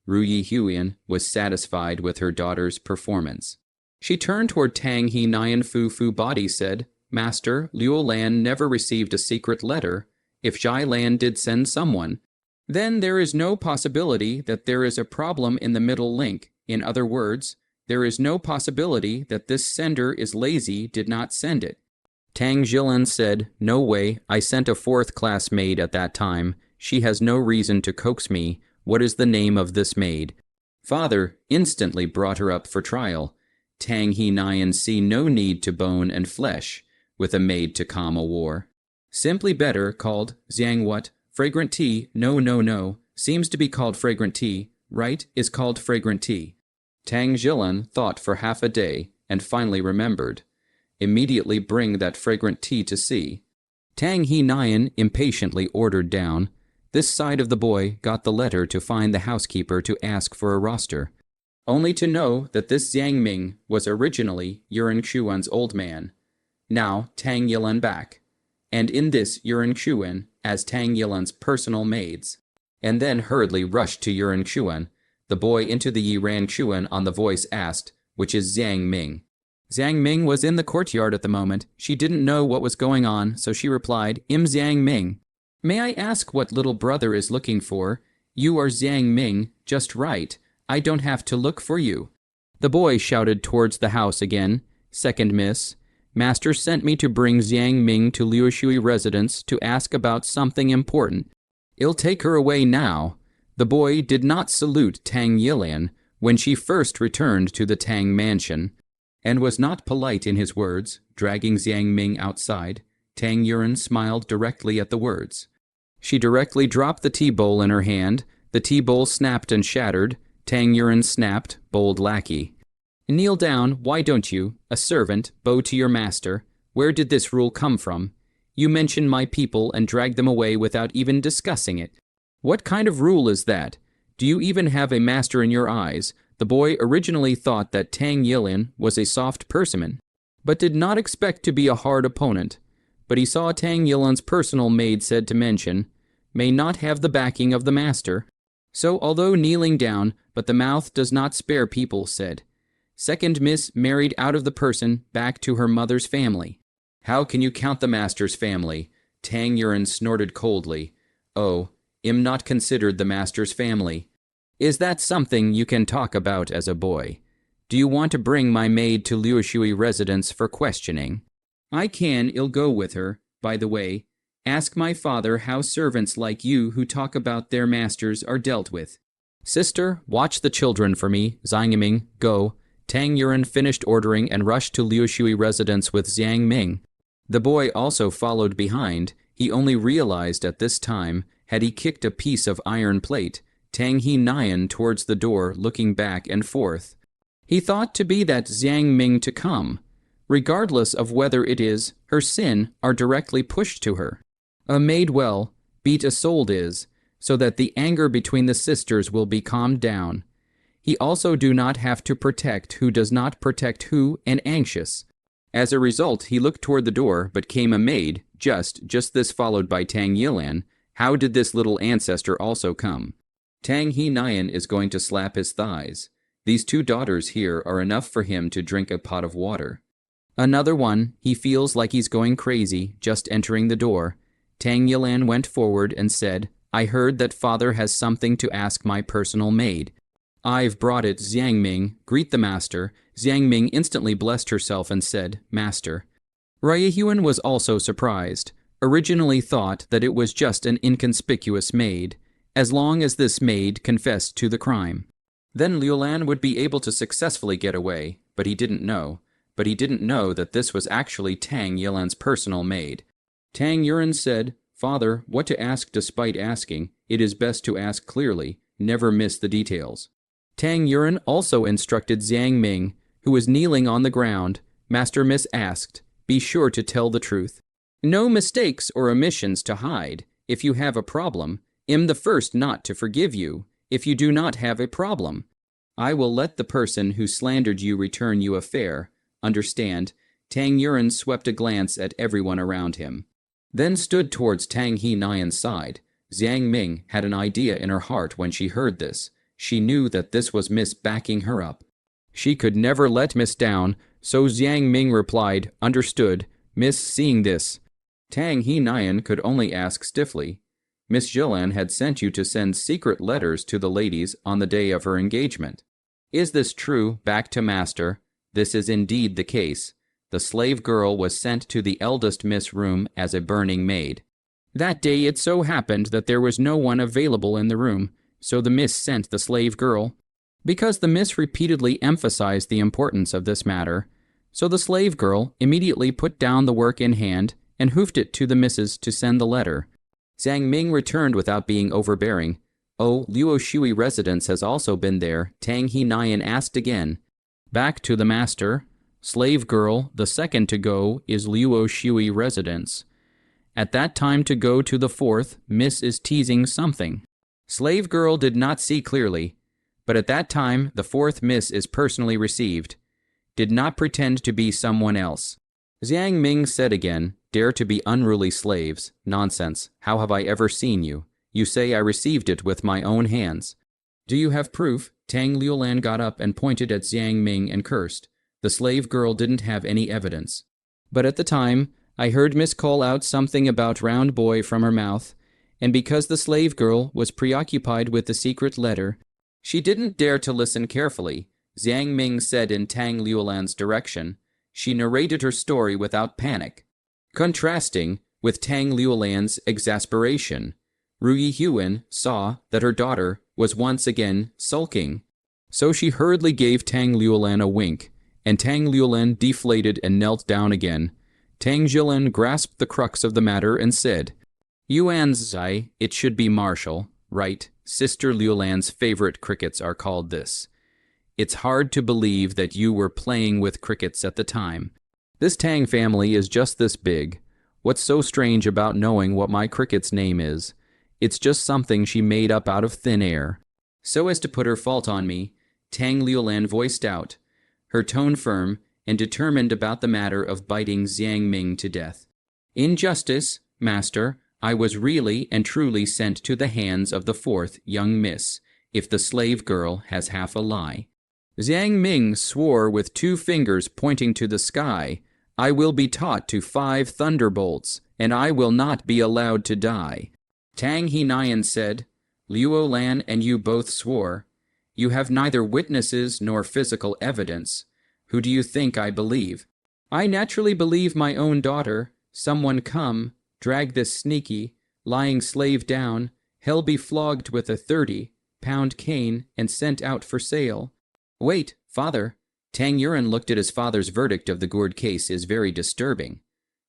Ruyi Huan was satisfied with her daughter's performance. She turned toward Tang He Fu body said, "Master, Liulan never received a secret letter. If Zhilan did send someone, then there is no possibility that there is a problem in the middle link. In other words, there is no possibility that this sender is lazy, did not send it." Tang Zhilan said, "No way, I sent a 4th-class maid at that time. She has no reason to coax me. What is the name of this maid?" Father instantly brought her up for trial. Tang He see no need to bone and flesh with a maid to calm a war. Simply better called Xiang what? Fragrant tea, no, seems to be called fragrant tea, right, is called fragrant tea. Tang Zhilan thought for half a day and finally remembered. Immediately bring that fragrant tea to see. Tang He impatiently ordered down. This side of the boy got the letter to find the housekeeper to ask for a roster. Only to know that this Xiang Ming was originally Yuan Xuan's old man. Now Tang Yilan back. And in this Yuan Xuan, as Tang Yilan's personal maids, and then hurriedly rushed to Yuran Chuan. The boy into the Yiran Chuan on the voice asked, which is Zhang Ming. Zhang Ming was in the courtyard at the moment. She didn't know what was going on, so she replied, "I'm Zhang Ming. May I ask what little brother is looking for? You are Zhang Ming, just right. I don't have to look for you." The boy shouted towards the house again. "Second miss, Master sent me to bring Zhang Ming to Liushui residence to ask about something important. I'll take her away now." The boy did not salute Tang Yilan when she first returned to the Tang mansion, and was not polite in his words, dragging Zhang Ming outside. Tang Yuran smiled directly at the words. She directly dropped the tea bowl in her hand. The tea bowl snapped and shattered. Tang Yuran snapped, "Bold lackey. Kneel down, why don't you? A servant, bow to your master. Where did this rule come from? You mention my people and drag them away without even discussing it. What kind of rule is that? Do you even have a master in your eyes?" The boy originally thought that Tang Yilan was a soft persimmon, but did not expect to be a hard opponent. But he saw Tang Yilan's personal maid said to mention, "May not have the backing of the master." So, although kneeling down, but the mouth does not spare people, said, "Second miss married out of the person back to her mother's family." "How can you count the master's family?" Tang Yuran snorted coldly. "Oh, I'm not considered the master's family. Is that something you can talk about as a boy? Do you want to bring my maid to Liushui residence for questioning?" I'll go with her. By the way, ask my father how servants like you who talk about their masters are dealt with. Sister, watch the children for me. Zhang Ming, go. Tang Yuran finished ordering and rushed to Liushui residence with Zhang Ming. The boy also followed behind. He only realized at this time, had he kicked a piece of iron plate, Tang He Nian towards the door, looking back and forth. He thought to be that Zhang Ming to come. Regardless of whether it is, her sin are directly pushed to her. A maid well, beat a soul is, so that the anger between the sisters will be calmed down. He also do not have to protect who does not protect who and anxious. As a result, he looked toward the door, but came a maid, just this followed by Tang Yilan. How did this little ancestor also come? Tang He Nian is going to slap his thighs. These two daughters here are enough for him to drink a pot of water. Another one, he feels like he's going crazy, just entering the door. Tang Yilan went forward and said, "I heard that father has something to ask my personal maid." "I've brought it, Zhang Ming. Greet the master." Zhang Ming instantly blessed herself and said, "Master." Ryehuan was also surprised. Originally thought that it was just an inconspicuous maid, as long as this maid confessed to the crime. Then Liulan would be able to successfully get away, but he didn't know. But he didn't know that this was actually Tang Yilan's personal maid. Tang Yuran said, "Father, what to ask despite asking? It is best to ask clearly, never miss the details." Tang Yuran also instructed Zhang Ming, who was kneeling on the ground. Master Miss asked, "Be sure to tell the truth. No mistakes or omissions to hide. If you have a problem, I'm the first not to forgive you, if you do not have a problem. I will let the person who slandered you return you a fare. Understand?" Tang Yuran swept a glance at everyone around him, then stood towards Tang He Nian's side. Zhang Ming had an idea in her heart when she heard this. She knew that this was Miss backing her up. She could never let Miss down, so Zhang Ming replied, "Understood, Miss." Seeing this, Tang He Nian could only ask stiffly, "Miss Jilan had sent you to send secret letters to the ladies on the day of her engagement. Is this true?" Back to Master. This is indeed the case. The slave girl was sent to the eldest Miss' room as a burning maid. That day it so happened that there was no one available in the room, so the Miss sent the slave girl. Because the Miss repeatedly emphasized the importance of this matter, so the slave girl immediately put down the work in hand and hoofed it to the Misses to send the letter. Zhang Ming returned without being overbearing. "Oh, Liushui residence has also been there." Tang He Nian asked again. Back to the master. "Slave girl, the second to go is Liushui residence. At that time to go to the fourth, Miss is teasing something." Slave girl did not see clearly, but at that time the fourth Miss is personally received. Did not pretend to be someone else. Zhang Ming said again, Dare to be unruly slaves. Nonsense. How have I ever seen you? You say I received it with my own hands. Do you have proof? Tang Liulan got up and pointed at Jiang Ming and cursed. The slave girl didn't have any evidence. But at the time, I heard Miss call out something about round boy from her mouth, and because the slave girl was preoccupied with the secret letter, she didn't dare to listen carefully. Jiang Ming said in Tang Liulan's direction. She narrated her story without panic, contrasting with Tang Liulan's exasperation. Ru Yihuen saw that her daughter was once again sulking, so she hurriedly gave Tang Liulan a wink, and Tang Liulan deflated and knelt down again. Tang Jilin grasped the crux of the matter and said, Yuan Zai, it should be Marshall, right? Sister Liulan's favorite crickets are called this. It's hard to believe that you were playing with crickets at the time. This Tang family is just this big. What's so strange about knowing what my cricket's name is? It's just something she made up out of thin air. So as to put her fault on me, Tang Liulan voiced out, her tone firm and determined about the matter of biting Jiang Ming to death. In justice, master, I was really and truly sent to the hands of the fourth young miss, if the slave girl has half a lie. Jiang Ming swore with 2 fingers pointing to the sky, I will be taught to 5 thunderbolts, and I will not be allowed to die. Tang He said, Liu Lan and you both swore. You have neither witnesses nor physical evidence. Who do you think I believe? I naturally believe my own daughter. Someone come, drag this sneaky, lying slave down, hell be flogged with a 30-pound cane and sent out for sale. Wait, father. Tang Yuan looked at his father's verdict of the gourd case is very disturbing.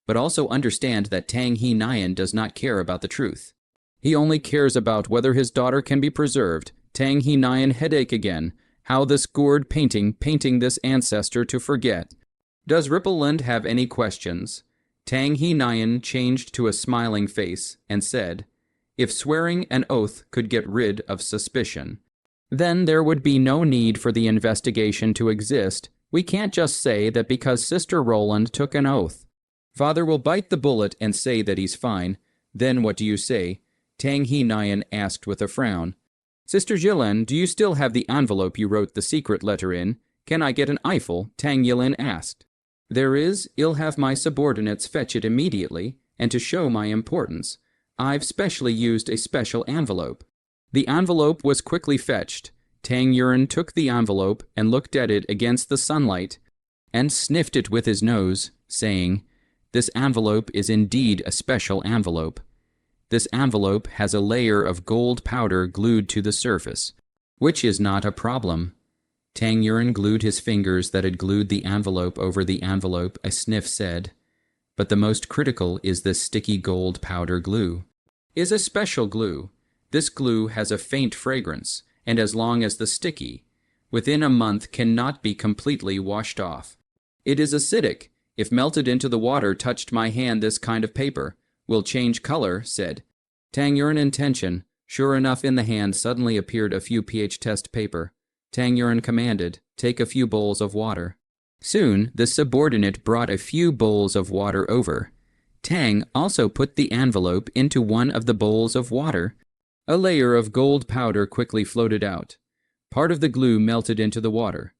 But also understand that Tang He does not care about the truth. He only cares about whether his daughter can be preserved. Tang He headache again. How this gourd painting this ancestor to forget. Does Rippleland have any questions? Tang He changed to a smiling face and said, if swearing an oath could get rid of suspicion, then there would be no need for the investigation to exist. We can't just say that because Sister Roland took an oath. Father will bite the bullet and say that he's fine. Then what do you say? Tang He asked with a frown. Sister Jilin, do you still have the envelope you wrote the secret letter in? Can I get an Eiffel? Tang Yilin asked. There is. I'll have my subordinates fetch it immediately, and to show my importance, I've specially used a special envelope. The envelope was quickly fetched. Tang Yuan took the envelope and looked at it against the sunlight, and sniffed it with his nose, saying, This envelope is indeed a special envelope. This envelope has a layer of gold powder glued to the surface, which is not a problem. Tang Yuan glued his fingers that had glued the envelope over the envelope. A sniff said, But the most critical is this sticky gold powder glue. Is a special glue. This glue has a faint fragrance, and as long as the sticky, within a month cannot be completely washed off. It is acidic. If melted into the water touched my hand, this kind of paper will change color, said Tang Yuan in tension. Sure enough, in the hand suddenly appeared a few pH test paper. Tang Yuan commanded, take a few bowls of water. Soon, the subordinate brought a few bowls of water over. Tang also put the envelope into one of the bowls of water. A layer of gold powder quickly floated out. Part of the glue melted into the water.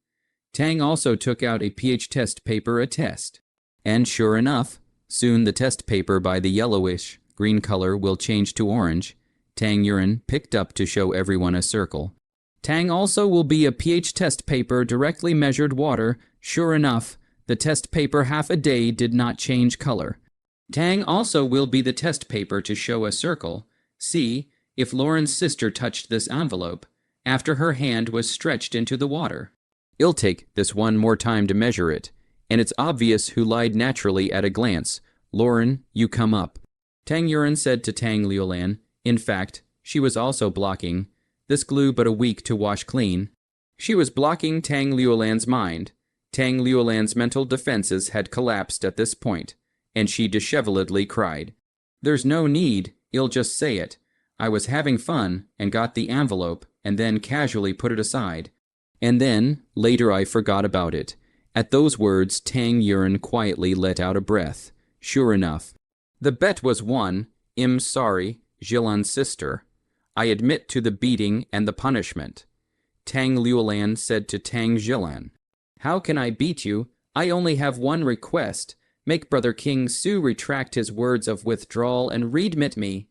Tang also took out a pH test paper, a test. And sure enough, soon the test paper by the yellowish green color will change to orange. Tang Yuan picked up to show everyone a circle. Tang also will be a pH test paper, directly measured water. Sure enough, the test paper half a day did not change color. Tang also will be the test paper to show a circle. See, if Lauren's sister touched this envelope, after her hand was stretched into the water. I'll take this one more time to measure it, and it's obvious who lied naturally at a glance. Lauren, you come up. Tang Yuan said to Tang Liulan. In fact, she was also blocking this glue but a week to wash clean. She was blocking Tang Liulan's mind. Tang Liulan's mental defenses had collapsed at this point, and she disheveledly cried. There's no need, I'll just say it. I was having fun and got the envelope and then casually put it aside. And then, later I forgot about it. At those words, Tang Yuan quietly let out a breath. Sure enough. The bet was won. I'm sorry, Jilan's sister. I admit to the beating and the punishment. Tang Liulan said to Tang Jilan. How can I beat you? I only have one request. Make Brother King Su retract his words of withdrawal and remit me.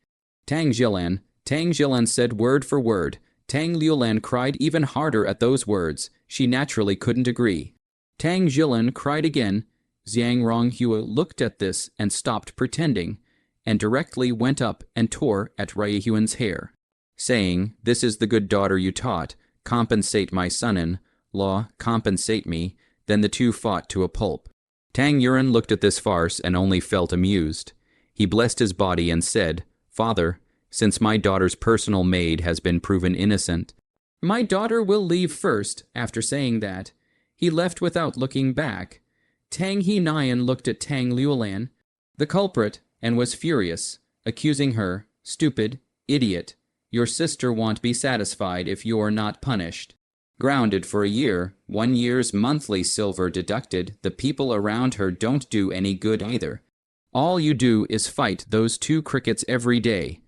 Tang Jilan said word for word. Tang Liulan cried even harder at those words. She naturally couldn't agree. Tang Jilan cried again. Zhang Ronghua looked at this and stopped pretending, and directly went up and tore at Raihuan's hair, saying, This is the good daughter you taught. Compensate my son-in-law, compensate me. Then the two fought to a pulp. Tang Yuan looked at this farce and only felt amused. He blessed his body and said, Father, since my daughter's personal maid has been proven innocent, my daughter will leave first. After saying that, he left without looking back. Tang He Nian looked at Tang Liulan, the culprit, and was furious, accusing her, Stupid, idiot, your sister won't be satisfied if you're not punished. Grounded for a year, 1 year's monthly silver deducted, the people around her don't do any good either. All you do is fight those 2 crickets every day.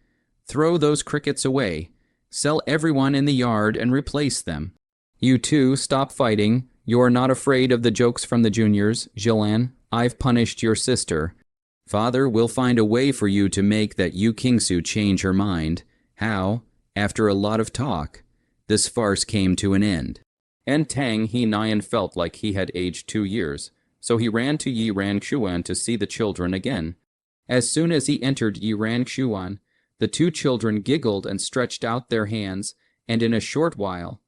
Throw those crickets away. Sell everyone in the yard and replace them. You two stop fighting. You're not afraid of the jokes from the juniors, Jilan. I've punished your sister. Father will find a way for you to make that Yu Kingsu change her mind. How? After a lot of talk, this farce came to an end. And Tang He Nian felt like he had aged 2 years, so he ran to Yi Rangshuan to see the children again. As soon as he entered Yi Rangshuan, the 2 children giggled and stretched out their hands, and in a short while,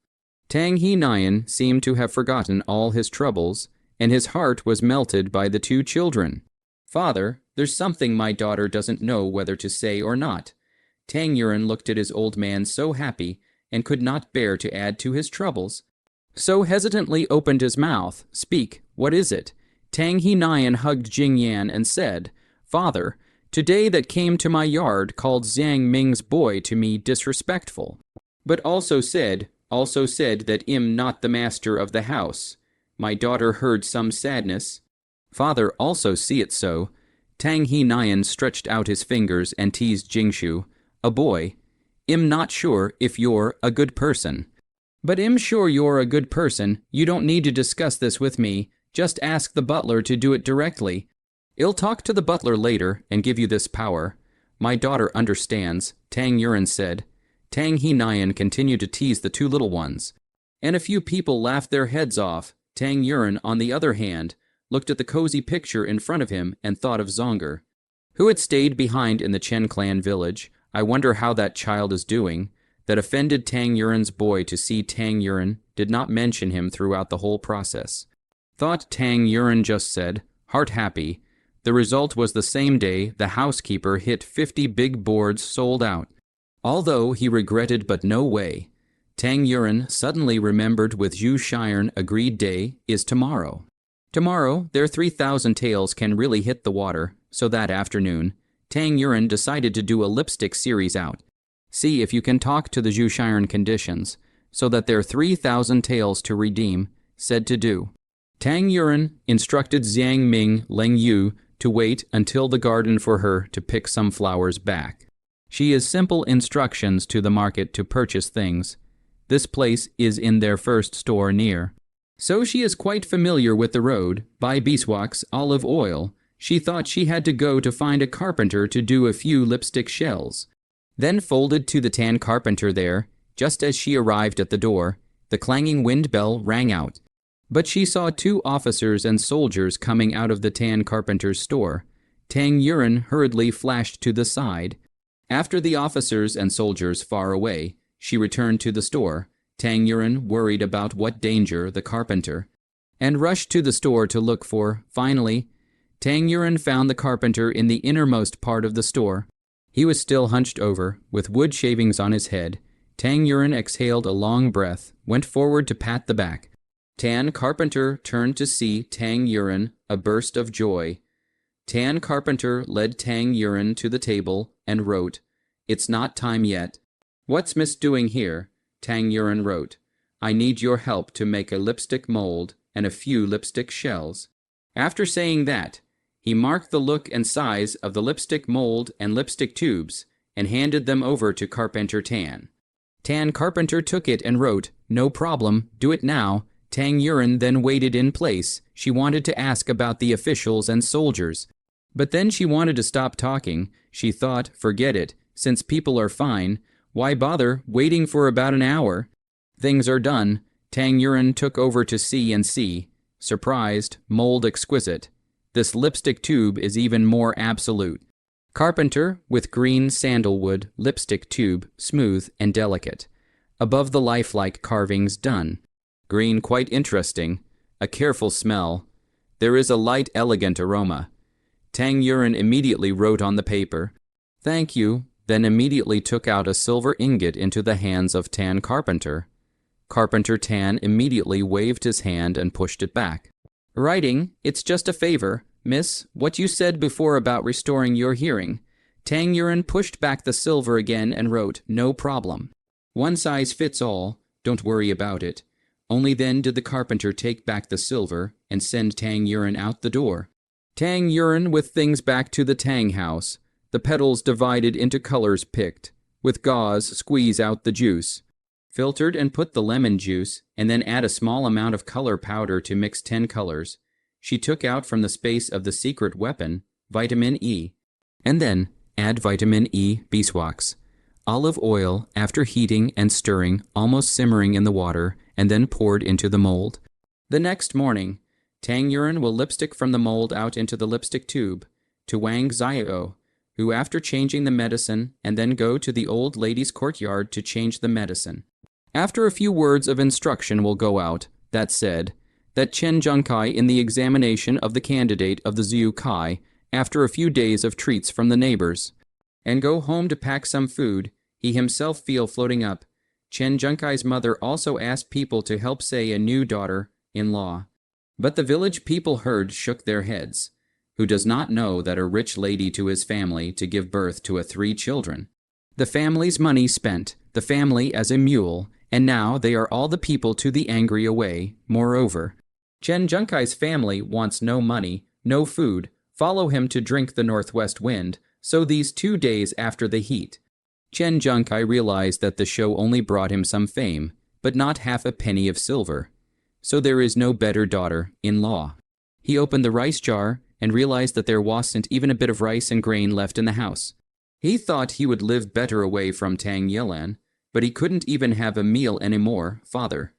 Tang He Nian seemed to have forgotten all his troubles, and his heart was melted by the 2 children. Father, there's something my daughter doesn't know whether to say or not. Tang Yuan looked at his old man so happy, and could not bear to add to his troubles, so hesitantly opened his mouth. Speak, what is it? Tang He Nian hugged Jing Yan and said, Father, today that came to my yard called Zhang Ming's boy to me disrespectful, but also said that I'm not the master of the house. My daughter heard some sadness. Father also see it so. Tang He Nian stretched out his fingers and teased Jingshu, a boy. I'm not sure if you're a good person. But I'm sure you're a good person. You don't need to discuss this with me. Just ask the butler to do it directly. I'll talk to the butler later and give you this power. My daughter understands, Tang Yuan said. Tang He Nian continued to tease the 2 little ones, and a few people laughed their heads off. Tang Yuan, on the other hand, looked at the cozy picture in front of him and thought of Zonger, who had stayed behind in the Chen clan village. I wonder how that child is doing. That offended Tang Yuan's boy to see Tang Yuan did not mention him throughout the whole process. Thought Tang Yuan just said, heart happy. The result was the same day the housekeeper hit 50 big boards sold out. Although he regretted but no way, Tang Yuan suddenly remembered with Zhu Shiren agreed day is tomorrow. Tomorrow, their 3,000 taels can really hit the water, so that afternoon, Tang Yuan decided to do a lipstick series out. See if you can talk to the Zhu Shiren conditions, so that their 3,000 taels to redeem, said to do. Tang Yuan instructed Zhang Ming Leng Yu to wait until the garden for her to pick some flowers back. She is simple instructions to the market to purchase things. This place is in their first store near. So she is quite familiar with the road. Buy beeswax, olive oil. She thought she had to go to find a carpenter to do a few lipstick shells. Then folded to the tan carpenter there. Just as she arrived at the door, the clanging wind bell rang out. But she saw 2 officers and soldiers coming out of the tan carpenter's store. Tang Yuan hurriedly flashed to the side. After the officers and soldiers far away, she returned to the store. Tang Yuan worried about what danger the carpenter, and rushed to the store to look for. Finally, Tang Yuan found the carpenter in the innermost part of the store. He was still hunched over, with wood shavings on his head. Tang Yuan exhaled a long breath, went forward to pat the back. Tan Carpenter turned to see Tang Yuan, a burst of joy. Tan Carpenter led Tang Yuan to the table and wrote, It's not time yet. What's Miss doing here? Tang Yuan wrote, I need your help to make a lipstick mold and a few lipstick shells. After saying that, He marked the look and size of the lipstick mold and lipstick tubes and handed them over to Carpenter Tan. Tan Carpenter took it and wrote, "No problem, do it now." Tang Yuren then waited in place. She wanted to ask about the officials and soldiers. But then she wanted to stop talking. She thought, forget it, since people are fine. Why bother waiting for about an hour? Things are done. Tang Yuren took over to see and see. Surprised, mold exquisite. This lipstick tube is even more absolute. Carpenter with green sandalwood lipstick tube, smooth and delicate. Above the lifelike carvings done. Green quite interesting. A careful smell. There is a light elegant aroma. Tang Yuren immediately wrote on the paper, "Thank you," then immediately took out a silver ingot into the hands of Tan Carpenter. Carpenter Tan immediately waved his hand and pushed it back. "Writing, it's just a favor, miss, what you said before about restoring your hearing." Tang Yuren pushed back the silver again and wrote, "No problem. One size fits all, don't worry about it." Only then did the carpenter take back the silver and send Tang Yuren out the door. Tang Yuren with things back to the Tang house. The petals divided into colors picked. With gauze, squeeze out the juice. Filtered and put the lemon juice, and then add a small amount of color powder to mix 10 colors. She took out from the space of the secret weapon, vitamin E. And then add vitamin E beeswax. Olive oil after heating and stirring, almost simmering in the water, and then poured into the mold. The next morning, Tang Yuren will lipstick from the mold out into the lipstick tube to Wang Xiao, who after changing the medicine and then go to the old lady's courtyard to change the medicine. After a few words of instruction will go out, that said, that Chen Junkai in the examination of the candidate of the Zhu Kai after a few days of treats from the neighbors, and go home to pack some food, he himself feel floating up. Chen Junkai's mother also asked people to help say a new daughter-in-law. But the village people heard shook their heads. Who does not know that a rich lady to his family to give birth to 3 children? The family's money spent, the family as a mule, and now they are all the people to the angry away. Moreover, Chen Junkai's family wants no money, no food, follow him to drink the northwest wind, so these 2 days after the heat. Chen Junkai realized that the show only brought him some fame, but not half a penny of silver. So there is no better daughter-in-law. He opened the rice jar and realized that there wasn't even a bit of rice and grain left in the house. He thought he would live better away from Tang Yilan, but he couldn't even have a meal anymore, father.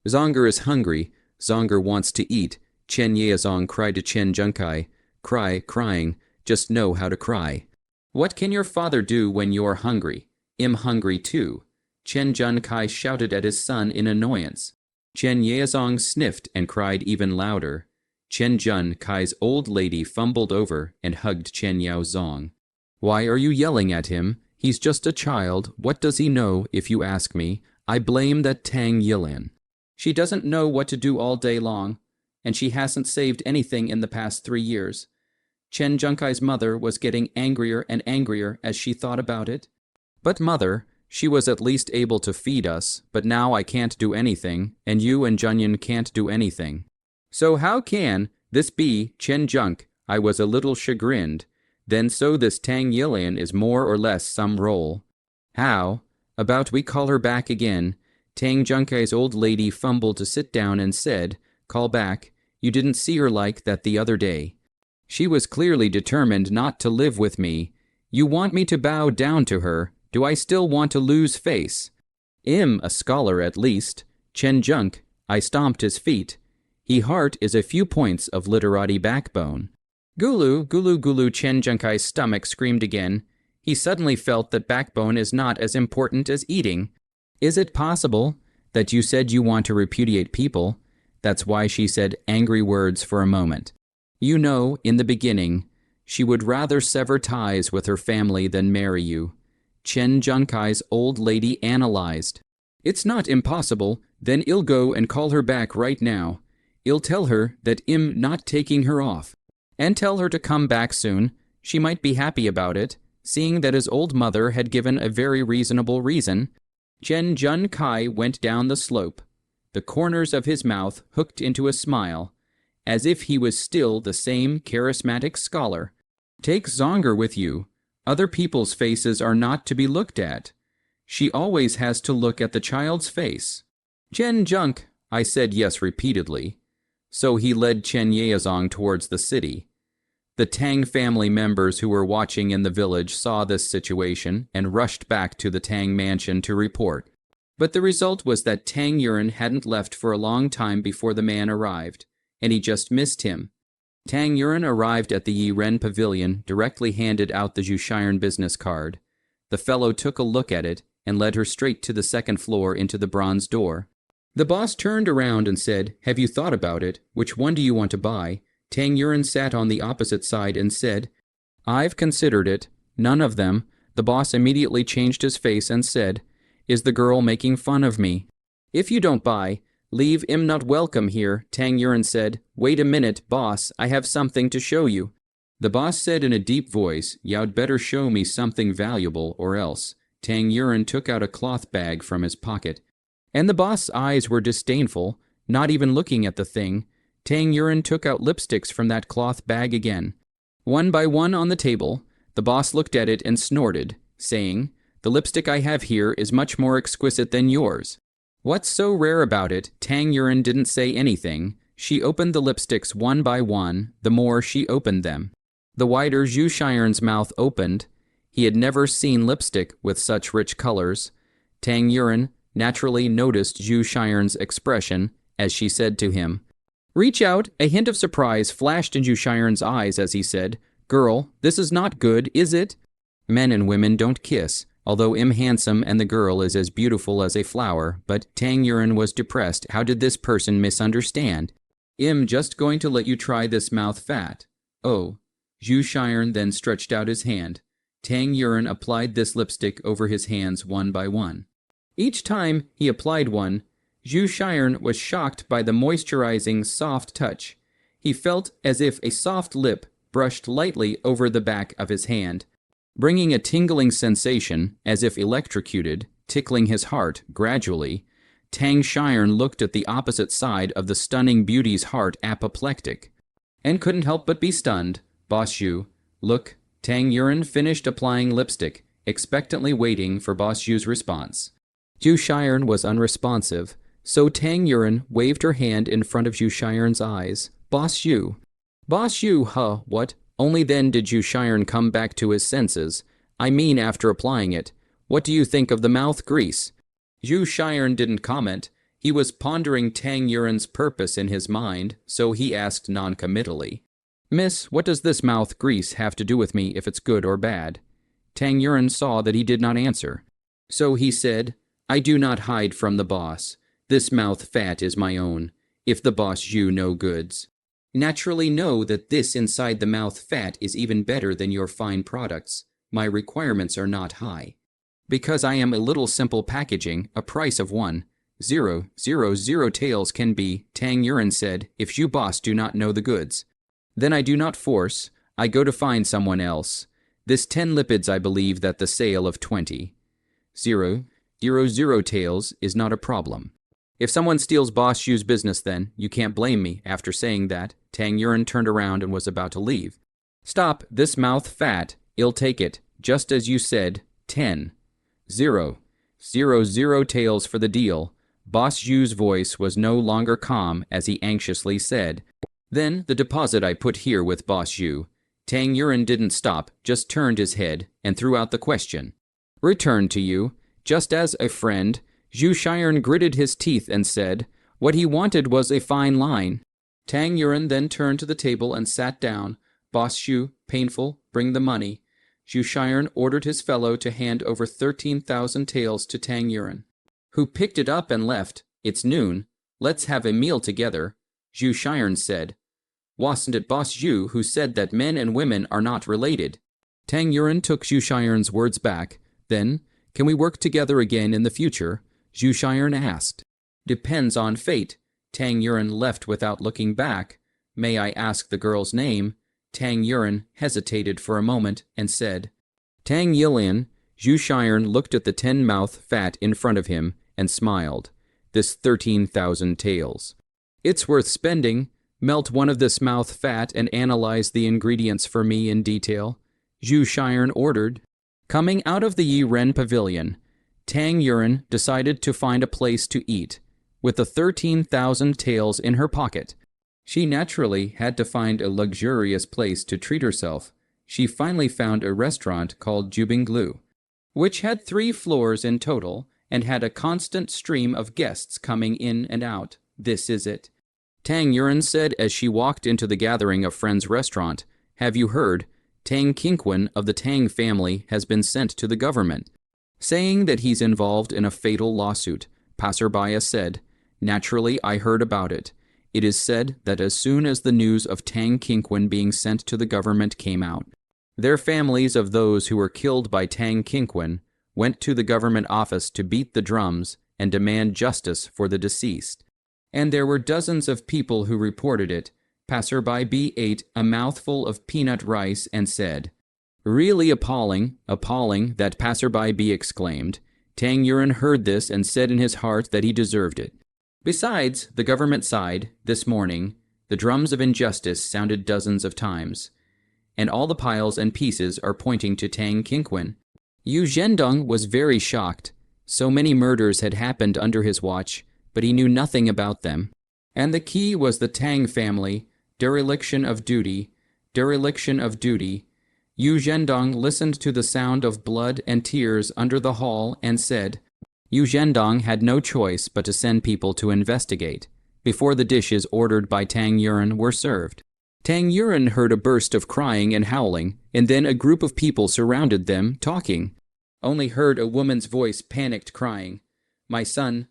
Zonger is hungry. Zonger wants to eat. Chen Yeazong cried to Chen Junkai. Crying, just know how to cry. What can your father do when you're hungry? I'm hungry too. Chen Junkai shouted at his son in annoyance. Chen Yeazong sniffed and cried even louder. Chen Junkai's old lady fumbled over and hugged Chen Yaozong. Why are you yelling at him? He's just a child. What does he know, if you ask me? I blame that Tang Yilan. She doesn't know what to do all day long, and she hasn't saved anything in the past 3 years. Chen Junkai's mother was getting angrier and angrier as she thought about it. But mother, she was at least able to feed us, but now I can't do anything, and you and Junyan can't do anything. So how can this be, Chen Junk? I was a little chagrined. Then so this Tang Yilan is more or less some role. How? About we call her back again. Tang Junkai's old lady fumbled to sit down and said, call back. You didn't see her like that the other day. She was clearly determined not to live with me. You want me to bow down to her. Do I still want to lose face? I'm a scholar at least. Chen Junk, I stomped his feet. He heart is a few points of literati backbone. Gulu, gulu gulu, Chen Junkai's stomach screamed again. He suddenly felt that backbone is not as important as eating. Is it possible that you said you want to repudiate people? That's why she said angry words for a moment. You know, in the beginning, she would rather sever ties with her family than marry you. Chen Junkai's old lady analyzed. It's not impossible, then I'll go and call her back right now. I'll tell her that I'm not taking her off. And tell her to come back soon. She might be happy about it, seeing that his old mother had given a very reasonable reason. Chen Junkai went down the slope. The corners of his mouth hooked into a smile. as if he was still the same charismatic scholar. Take Zonger with you. Other people's faces are not to be looked at. She always has to look at the child's face. Chen Junk, I said yes repeatedly. So he led Chen Yaozong towards the city. The Tang family members who were watching in the village saw this situation and rushed back to the Tang mansion to report. But the result was that Tang Yuren hadn't left for a long time before the man arrived, and he just missed him. Tang Yuren arrived at the Yi Ren pavilion, directly handed out the Zhu Shiren business card. The fellow took a look at it and led her straight to the second floor into the bronze door. The boss turned around and said, "Have you thought about it? Which one do you want to buy?" Tang Yuren sat on the opposite side and said, "I've considered it. None of them." The boss immediately changed his face and said, "Is the girl making fun of me?" "If you don't buy, leave. I'm not welcome here." Tang Yuren said, "Wait a minute, boss. I have something to show you." The boss said in a deep voice, "You'd better show me something valuable or else." Tang Yuren took out a cloth bag from his pocket, and the boss's eyes were disdainful, not even looking at the thing. Tang Yuren took out lipsticks from that cloth bag again. One by one on the table, the boss looked at it and snorted, saying, "The lipstick I have here is much more exquisite than yours." "What's so rare about it?" Tang Yuren didn't say anything. She opened the lipsticks one by one, the more she opened them. The wider Zhu Shiren's mouth opened. He had never seen lipstick with such rich colors. Tang Yuren naturally noticed Zhu Shiren's expression as she said to him, "Reach out." A hint of surprise flashed in Zhu Shiren's eyes as he said, "Girl, this is not good, is it?" Men and women don't kiss, although I'm handsome and the girl is as beautiful as a flower, but Tang Yuren was depressed. How did this person misunderstand? "I'm just going to let you try this mouth fat." "Oh." Zhu Shiren then stretched out his hand. Tang Yuren applied this lipstick over his hands one by one. Each time he applied one, Zhu Shiren was shocked by the moisturizing, soft touch. He felt as if a soft lip brushed lightly over the back of his hand, bringing a tingling sensation, as if electrocuted, tickling his heart gradually. Tang Shiren looked at the opposite side of the stunning beauty's heart, apoplectic, and couldn't help but be stunned. "Boss Zhu, look." Tang Yuren finished applying lipstick, expectantly waiting for Boss Zhu's response. Zhu Shiren was unresponsive, so Tang Yuren waved her hand in front of Zhu Shiren's eyes. "Boss Zhu." "Boss Zhu, huh, what?" Only then did Zhu Shiren come back to his senses. "I mean after applying it. What do you think of the mouth grease?" Zhu Shiren didn't comment. He was pondering Tang Yuren's purpose in his mind, so he asked non-committally, "Miss, what does this mouth grease have to do with me if it's good or bad?" Tang Yuren saw that he did not answer. So he said, "I do not hide from the boss. This mouth fat is my own. If the boss Zhu no goods, naturally know that this inside the mouth fat is even better than your fine products. My requirements are not high. Because I am a little simple packaging, a price of 1,000 taels can be," Tang Yuren said, "if Zhu boss do not know the goods. Then I do not force, I go to find someone else. This 10 lipids I believe that the sale of 20,000 taels is not a problem. If someone steals Boss Zhu's business then, you can't blame me." After saying that, Tang Yuren turned around and was about to leave. "Stop, this mouth fat, I'll take it, just as you said, 10,000 taels for the deal." Boss Zhu's voice was no longer calm as he anxiously said, "Then the deposit I put here with Boss Zhu." Tang Yuren didn't stop, just turned his head and threw out the question. "Return to you, just as a friend." Zhu Shiren gritted his teeth and said, what he wanted was a fine line. Tang Yuren then turned to the table and sat down. "Boss Zhu, painful, bring the money." Zhu Shiren ordered his fellow to hand over 13,000 taels to Tang Yuren, who picked it up and left. "It's noon. Let's have a meal together," Zhu Shiren said. "Wasn't it Boss Zhu who said that men and women are not related?" Tang Yuren took Zhu Shiren's words back. Then, "Can we work together again in the future?" Zhu Shiren asked. "Depends on fate." Tang Yuren left without looking back. "May I ask the girl's name?" Tang Yuren hesitated for a moment and said, "Tang Yilian." Zhu Shiren looked at the 10-mouth fat in front of him and smiled. "This 13,000 taels. It's worth spending." Melt one of this mouth fat and analyze the ingredients for me in detail, Zhu Shiren ordered. Coming out of the Yi Ren pavilion, Tang Yuren decided to find a place to eat. With the 13,000 taels in her pocket, she naturally had to find a luxurious place to treat herself. She finally found a restaurant called Jubinglu, which had 3 floors in total and had a constant stream of guests coming in and out. This is it. Tang Yuren said as she walked into the gathering of friends restaurant. Have you heard? Tang Qingquan of the Tang family has been sent to the government, saying that he's involved in a fatal lawsuit. Passerbaya said, naturally I heard about it. It is said that as soon as the news of Tang Qingquan being sent to the government came out, their families of those who were killed by Tang Qingquan went to the government office to beat the drums and demand justice for the deceased. And there were dozens of people who reported it. Passerby B ate a mouthful of peanut rice and said, really appalling, appalling, that Passerby B exclaimed. Tang Yuren heard this and said in his heart that he deserved it. Besides, the government side, this morning, the drums of injustice sounded dozens of times, and all the piles and pieces are pointing to Tang Qingquan. Yu Zhendong was very shocked. So many murders had happened under his watch, but he knew nothing about them. And the key was the Tang family, dereliction of duty, dereliction of duty. Yu Zhendong listened to the sound of blood and tears under the hall and said, Yu Zhendong had no choice but to send people to investigate, before the dishes ordered by Tang Yuren were served. Tang Yuren heard a burst of crying and howling, and then a group of people surrounded them, talking. Only heard a woman's voice panicked crying, my son,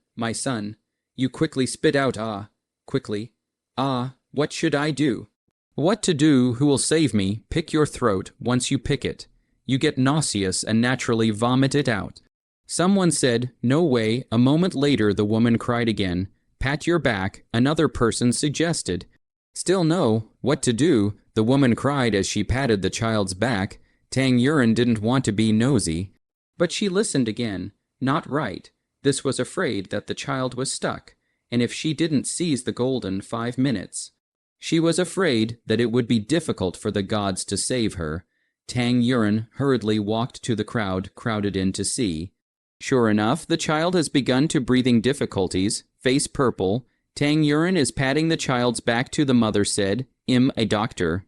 you quickly spit out ah, quickly. Ah, what should I do? What to do, who will save me? Pick your throat. Once you pick it, you get nauseous and naturally vomit it out. Someone said, no way. A moment later the woman cried again, pat your back. Another person suggested. Still no. What to do? The woman cried as she patted the child's back. Tang Yuren didn't want to be nosy, but she listened again. Not right. This was afraid that the child was stuck, and if she didn't seize the golden 5 minutes, she was afraid that it would be difficult for the gods to save her. Tang Yuren hurriedly walked to the crowd crowded in to see. Sure enough, the child has begun to breathing difficulties, face purple. Tang Yuren is patting the child's back to the mother said, a doctor.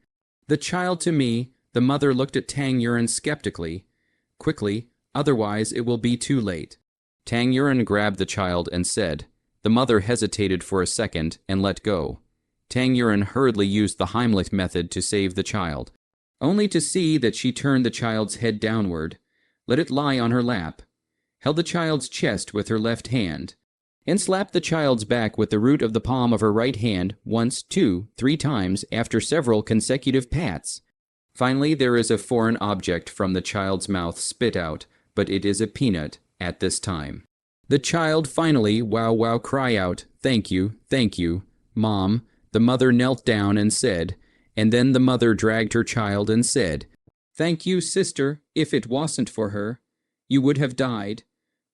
The child to me. The mother looked at Tang Yuren skeptically. Quickly, otherwise it will be too late. Tang Yuren grabbed the child and said. The mother hesitated for a second and let go. Tang Yuren hurriedly used the Heimlich method to save the child, only to see that she turned the child's head downward, let it lie on her lap, held the child's chest with her left hand, and slapped the child's back with the root of the palm of her right hand once, 2, 3 times after several consecutive pats. Finally, there is a foreign object from the child's mouth spit out, but it is a peanut at this time. The child finally, wow, cry out, thank you, Mom. The mother knelt down and said, and then the mother dragged her child and said, thank you, sister, if it wasn't for her, you would have died.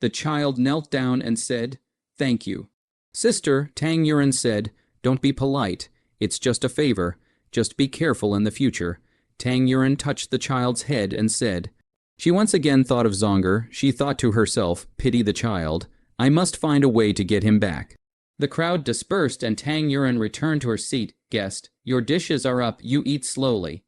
The child knelt down and said, thank you. Sister, Tang Yuren said, don't be polite, it's just a favor, just be careful in the future. Tang Yuren touched the child's head and said, she once again thought of Zonger. She thought to herself, pity the child, I must find a way to get him back. The crowd dispersed and Tang Yuren returned to her seat. Guest, your dishes are up, you eat slowly.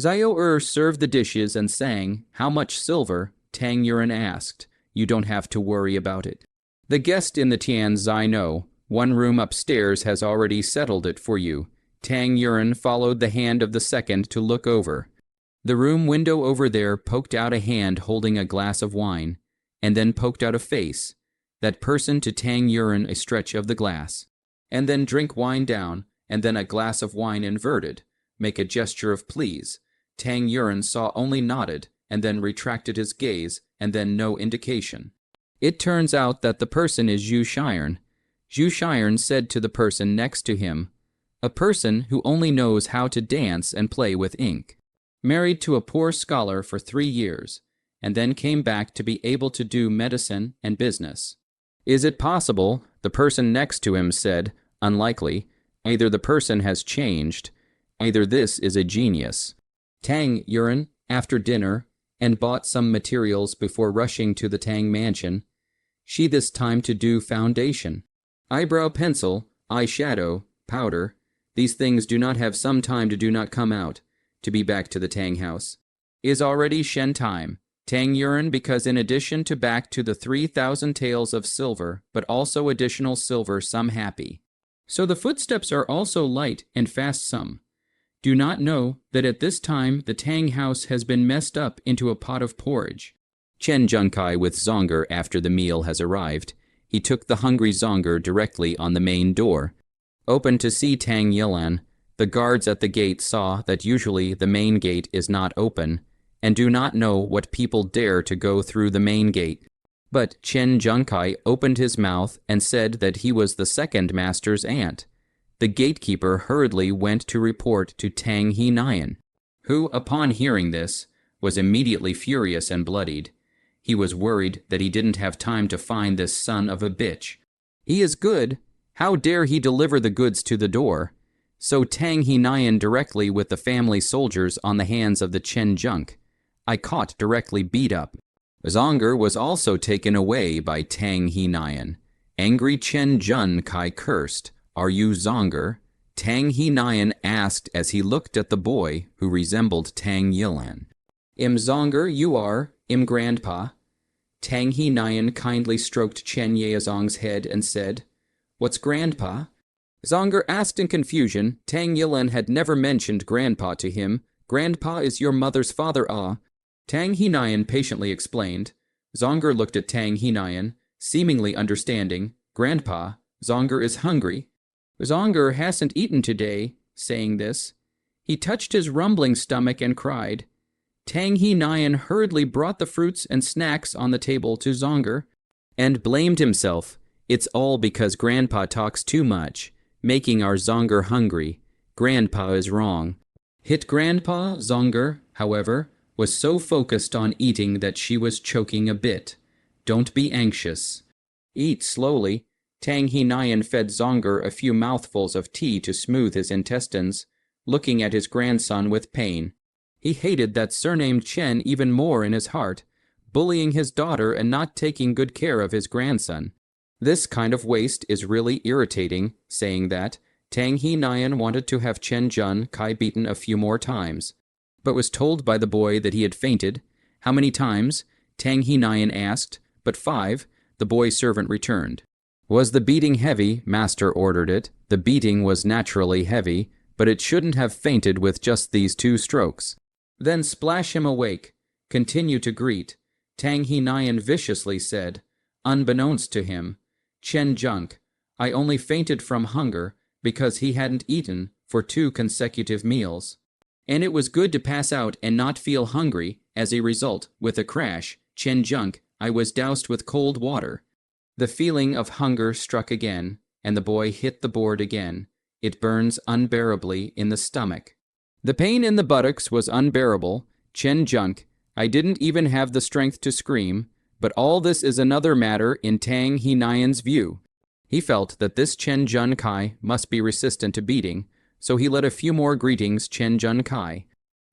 Zhao served the dishes and sang, how much silver? Tang Yuren asked. You don't have to worry about it. The guest in the Tian Zai know, one room upstairs has already settled it for you. Tang Yuren followed the hand of the second to look over. The room window over there poked out a hand holding a glass of wine, and then poked out a face. That person to Tang Yuren a stretch of the glass, and then drink wine down, and then a glass of wine inverted, make a gesture of please. Tang Yuren saw only nodded, and then retracted his gaze, and then no indication. It turns out that the person is Zhu Shiren. Zhu Shiren said to the person next to him, a person who only knows how to dance and play with ink, married to a poor scholar for 3 years, and then came back to be able to do medicine and business. Is it possible? The person next to him said, unlikely. Either the person has changed, either this is a genius. Tang Yuren, after dinner, and bought some materials before rushing to the Tang mansion. She this time to do foundation. Eyebrow pencil, eyeshadow, powder. These things do not have some time to do not come out, to be back to the Tang house. Is already Shen time. Tang Yuren because in addition to back to the 3,000 taels of silver, but also additional silver some happy. So the footsteps are also light and fast some. Do not know that at this time the Tang house has been messed up into a pot of porridge. Chen Junkai with Zonger after the meal has arrived. He took the hungry Zonger directly on the main door. Open to see Tang Yilan. The guards at the gate saw that usually the main gate is not open, and do not know what people dare to go through the main gate. But Chen Junkai opened his mouth and said that he was the second master's aunt. The gatekeeper hurriedly went to report to Tang He Nian, who, upon hearing this, was immediately furious and bloodied. He was worried that he didn't have time to find this son of a bitch. He is good. How dare he deliver the goods to the door? So Tang He Nian directly with the family soldiers on the hands of the Chen Junk. I caught directly beat up. Zonger was also taken away by Tang He Nian. Angry Chen Jun Kai cursed, "Are you Zonger?" Tang He Nian asked as he looked at the boy who resembled Tang Yilan. "Im Zonger you are, im grandpa." Tang He Nian kindly stroked Chen Yeazong's head and said, "What's grandpa?" Zonger asked in confusion. Tang Yilan had never mentioned grandpa to him. "Grandpa is your mother's father, ah." Tang He Nian patiently explained. Zonger looked at Tang He Nian, seemingly understanding. "Grandpa, Zonger is hungry." Zonger hasn't eaten today. Saying this, he touched his rumbling stomach and cried. Tang He Nian hurriedly brought the fruits and snacks on the table to Zonger, and blamed himself. "It's all because Grandpa talks too much, making our Zonger hungry. Grandpa is wrong." Hit Grandpa, Zonger, however, was so focused on eating that she was choking a bit. "Don't be anxious. Eat slowly." Tang He Nian fed Zonger a few mouthfuls of tea to smooth his intestines, looking at his grandson with pain. He hated that surnamed Chen even more in his heart, bullying his daughter and not taking good care of his grandson. This kind of waste is really irritating, saying that Tang He Nian wanted to have Chen Jun Kai beaten a few more times, but was told by the boy that he had fainted. How many times? Tang He Nian asked, but 5, the boy servant returned. Was the beating heavy? Master ordered it. The beating was naturally heavy, but it shouldn't have fainted with just these 2 strokes. Then splash him awake. Continue to greet. Tang He Nian viciously said, unbeknownst to him, Chen Junk, I only fainted from hunger because he hadn't eaten for 2 consecutive meals. And it was good to pass out and not feel hungry. As a result, with a crash, Chen Junk, I was doused with cold water. The feeling of hunger struck again, and the boy hit the board again. It burns unbearably in the stomach. The pain in the buttocks was unbearable. Chen Junk, I didn't even have the strength to scream, but all this is another matter in Tang He Nian's view. He felt that this Chen Jun Kai must be resistant to beating, so he let a few more greetings Chen Jun Kai.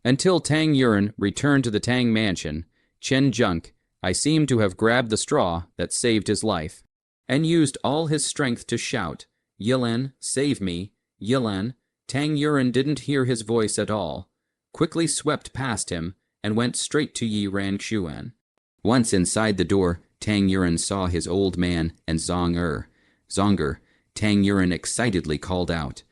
Until Tang Yuren returned to the Tang mansion, Chen Junk, I seem to have grabbed the straw that saved his life, and used all his strength to shout, Yilan, save me, Yilan. Tang Yuren didn't hear his voice at all, quickly swept past him, and went straight to Yi Rangshuan. Once inside the door, Tang Yuren saw his old man and Zonger. Zonger, Tang Yuren excitedly called out.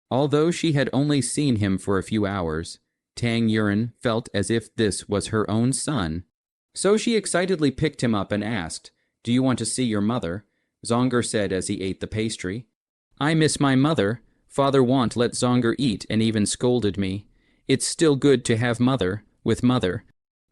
Although she had only seen him for a few hours, Tang Yuren felt as if this was her own son. So she excitedly picked him up and asked, Do you want to see your mother? Zonger said as he ate the pastry. I miss my mother. Father won't let Zonger eat and even scolded me. It's still good to have mother, with mother.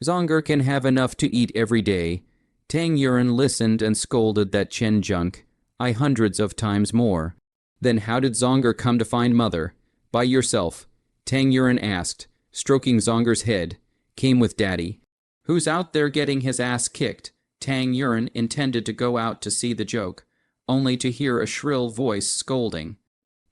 Zonger can have enough to eat every day. Tang Yuren listened and scolded that Chen Junk, I hundreds of times more. Then how did Zonger come to find mother? By yourself. Tang Yuren asked, stroking Zonger's head. Came with daddy. Who's out there getting his ass kicked? Tang Yuren intended to go out to see the joke, only to hear a shrill voice scolding.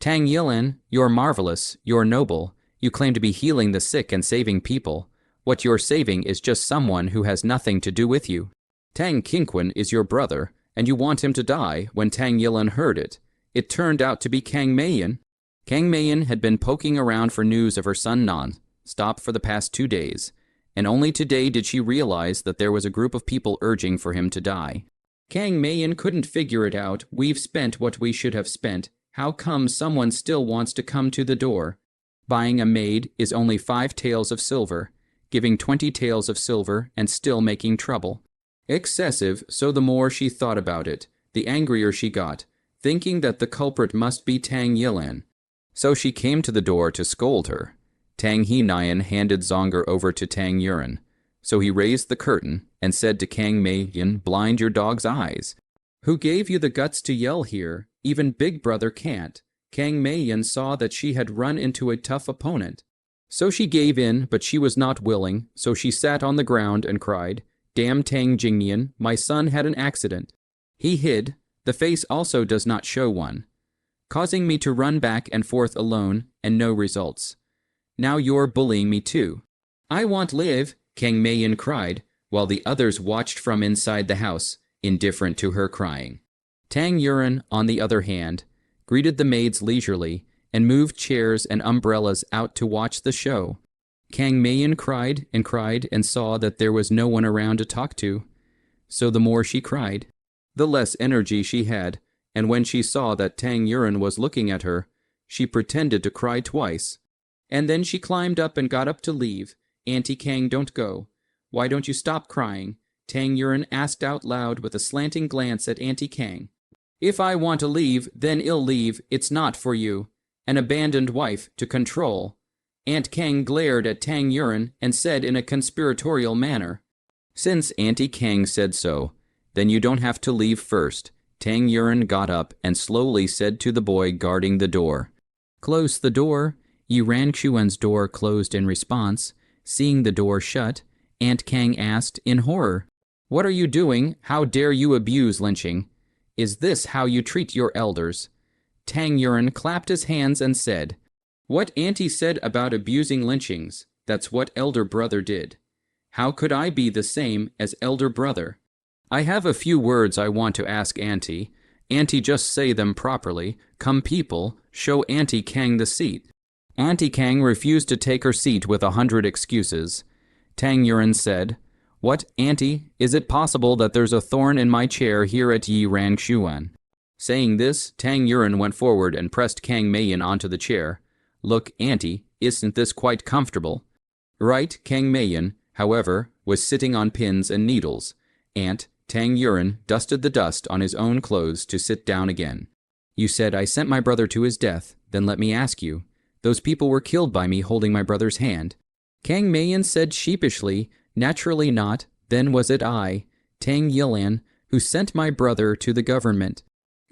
Tang Yilin, you're marvelous, you're noble, you claim to be healing the sick and saving people. What you're saving is just someone who has nothing to do with you. Tang Qingquan is your brother, and you want him to die. When Tang Yilin heard it, it turned out to be Kang Meiyin. Kang Meiyin had been poking around for news of her son non-stop for the past 2 days, and only today did she realize that there was a group of people urging for him to die. Kang Meiyin couldn't figure it out. We've spent what we should have spent. How come someone still wants to come to the door? Buying a maid is only 5 taels of silver, giving 20 taels of silver and still making trouble. Excessive, so the more she thought about it, the angrier she got, thinking that the culprit must be Tang Yilin. So she came to the door to scold her. Tang He-Nian handed Zonger over to Tang Yuren. So he raised the curtain and said to Kang Meiyin, blind your dog's eyes. Who gave you the guts to yell here? Even Big Brother can't. Kang Meiyin saw that she had run into a tough opponent. So she gave in, but she was not willing, so she sat on the ground and cried, Damn Tang Jingnian, my son had an accident. He hid, the face also does not show one, causing me to run back and forth alone, and no results. Now you're bullying me too. I want live, Kang Meiyin cried, while the others watched from inside the house, indifferent to her crying. Tang Yuren, on the other hand, greeted the maids leisurely, and moved chairs and umbrellas out to watch the show. Kang Meiyin cried and saw that there was no one around to talk to. So the more she cried, the less energy she had, and when she saw that Tang Yuren was looking at her, she pretended to cry twice. And then she climbed up and got up to leave. Auntie Kang, don't go. Why don't you stop crying? Tang Yuren asked out loud with a slanting glance at Auntie Kang. If I want to leave, then I'll leave. It's not for you. An abandoned wife to control. Aunt Kang glared at Tang Yuren and said in a conspiratorial manner, Since Auntie Kang said so, then you don't have to leave first. Tang Yuren got up and slowly said to the boy guarding the door, Close the door. Yi Ranxuan's door closed in response. Seeing the door shut, Aunt Kang asked in horror, What are you doing? How dare you abuse lynching? Is this how you treat your elders? Tang Yuren clapped his hands and said, What Auntie said about abusing lynchings, that's what elder brother did. How could I be the same as elder brother? I have a few words I want to ask Auntie. Auntie, just say them properly. Come people, show Auntie Kang the seat. Auntie Kang refused to take her seat with 100 excuses. Tang Yuren said, What, Auntie, is it possible that there's a thorn in my chair here at Yi Ranxuan? Saying this, Tang Yuren went forward and pressed Kang Meiyin onto the chair. Look, Auntie, isn't this quite comfortable? Right, Kang Meiyin, however, was sitting on pins and needles. Aunt, Tang Yuren dusted the dust on his own clothes to sit down again. You said I sent my brother to his death, then let me ask you. Those people were killed by me holding my brother's hand. Kang Meiyin said sheepishly, Naturally not, then was it I, Tang Yilin, who sent my brother to the government.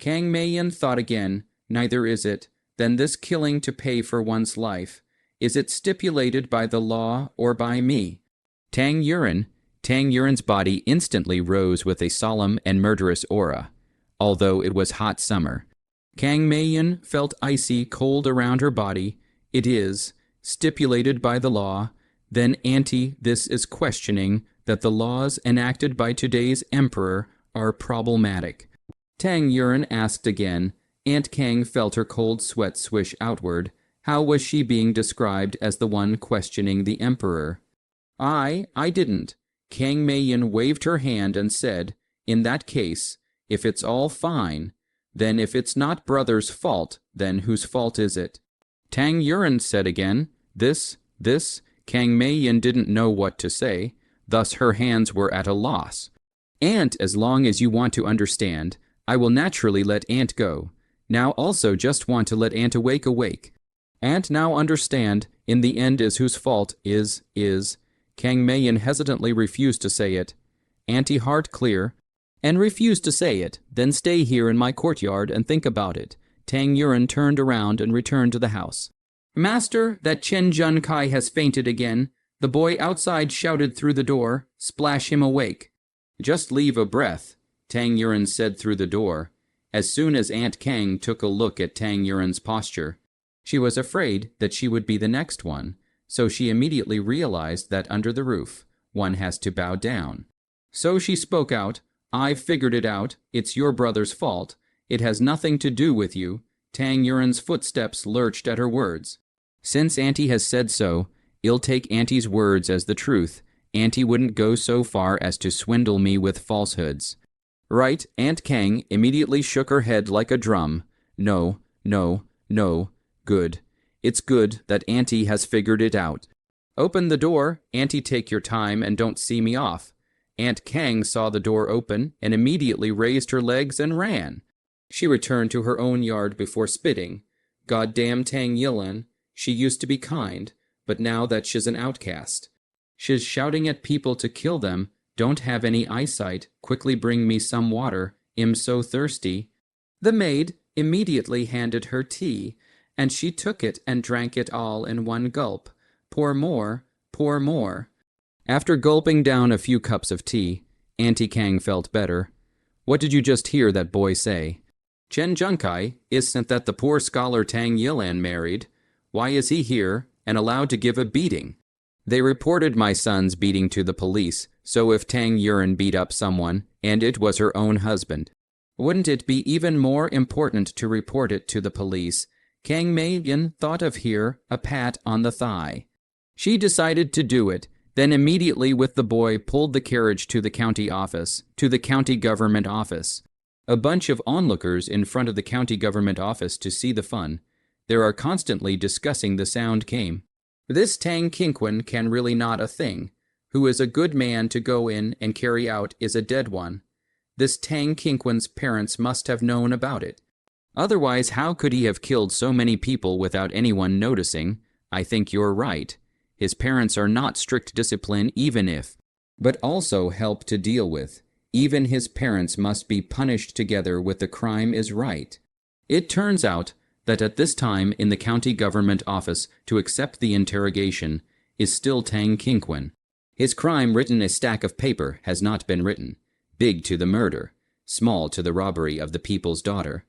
Kang Meiyin thought again, Neither is it. Then this killing to pay for one's life, is it stipulated by the law or by me? Tang Yuren's body instantly rose with a solemn and murderous aura, although it was hot summer. Kang Meiyin felt icy cold around her body. It is stipulated by the law. Then, Auntie, this is questioning that the laws enacted by today's emperor are problematic. Tang Yuren asked again. Aunt Kang felt her cold sweat swish outward. How was she being described as the one questioning the emperor? I didn't. Kang Meiyin waved her hand and said, In that case, if it's all fine, then if it's not brother's fault, then whose fault is it? Tang Yuren said again, This, Kang Meiyin didn't know what to say, thus her hands were at a loss. Aunt, as long as you want to understand, I will naturally let Aunt go. Now also just want to let Aunt awake. Aunt now understand, in the end is whose fault is. Kang Meiyin hesitantly refused to say it. Auntie heart clear, and refused to say it, then stay here in my courtyard and think about it. Tang Yuren turned around and returned to the house. Master, that Chen Junkai has fainted again. The boy outside shouted through the door, Splash him awake. Just leave a breath, Tang Yuren said through the door. as soon as Aunt Kang took a look at Tang Yuren's posture. She was afraid that she would be the next one, so she immediately realized that under the roof, one has to bow down. So she spoke out, "I've figured it out. It's your brother's fault. It has nothing to do with you." Tang Yuren's footsteps lurched at her words. Since Auntie has said so, I'll take Auntie's words as the truth. Auntie wouldn't go so far as to swindle me with falsehoods. Right, Aunt Kang immediately shook her head like a drum. No, no, no. Good. It's good that Auntie has figured it out. Open the door. Auntie, take your time and don't see me off. Aunt Kang saw the door open and immediately raised her legs and ran. She returned to her own yard before spitting. Goddamn Tang Yuren. She used to be kind, but now that she's an outcast. She's shouting at people to kill them. Don't have any eyesight. Quickly bring me some water. I'm so thirsty. The maid immediately handed her tea, and she took it and drank it all in one gulp. Pour more, pour more. After gulping down a few cups of tea, Auntie Kang felt better. What did you just hear that boy say? Chen Junkai, isn't that the poor scholar Tang Yuren married? Why is he here and allowed to give a beating? They reported my son's beating to the police, so if Tang Yuren beat up someone, and it was her own husband, wouldn't it be even more important to report it to the police? Kang Mei-yin thought of here a pat on the thigh. She decided to do it, then immediately with the boy pulled the carriage to the county office, to the county government office. A bunch of onlookers in front of the county government office to see the fun. They are constantly discussing the sound came. This Tang Kinquin can really not a thing. Who is a good man to go in and carry out is a dead one. This Tang Kinquin's parents must have known about it. Otherwise, how could he have killed so many people without anyone noticing? I think you're right. His parents are not strict discipline even if, but also help to deal with. Even his parents must be punished together with the crime is right. It turns out that at this time in the county government office to accept the interrogation is still Tang Kinquin. His crime written a stack of paper has not been written. Big to the murder, small to the robbery of the people's daughter.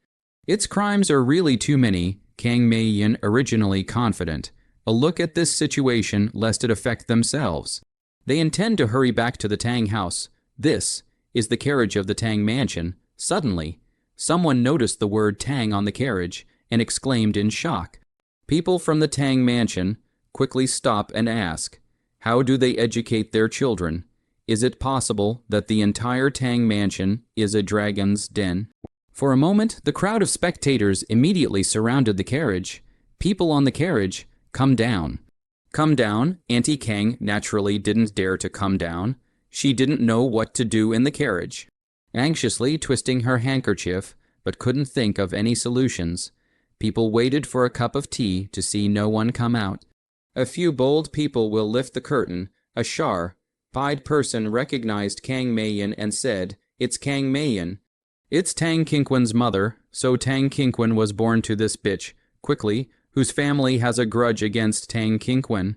Its crimes are really too many, Kang Mei-yin originally confident. A look at this situation lest it affect themselves. They intend to hurry back to the Tang house. This is the carriage of the Tang mansion. Suddenly, someone noticed the word Tang on the carriage and exclaimed in shock. People from the Tang mansion quickly stop and ask, how do they educate their children? Is it possible that the entire Tang mansion is a dragon's den? For a moment, the crowd of spectators immediately surrounded the carriage. People on the carriage, come down. Come down. Auntie Kang naturally didn't dare to come down. She didn't know what to do in the carriage. Anxiously twisting her handkerchief, but couldn't think of any solutions. People waited for a cup of tea to see no one come out. A few bold people will lift the curtain. A sharp-eyed person recognized Kang Mei-yin and said, "It's Kang Mei-yin. It's Tang Kinquin's mother, so Tang Kinquin was born to this bitch, quickly, whose family has a grudge against Tang Kinquin.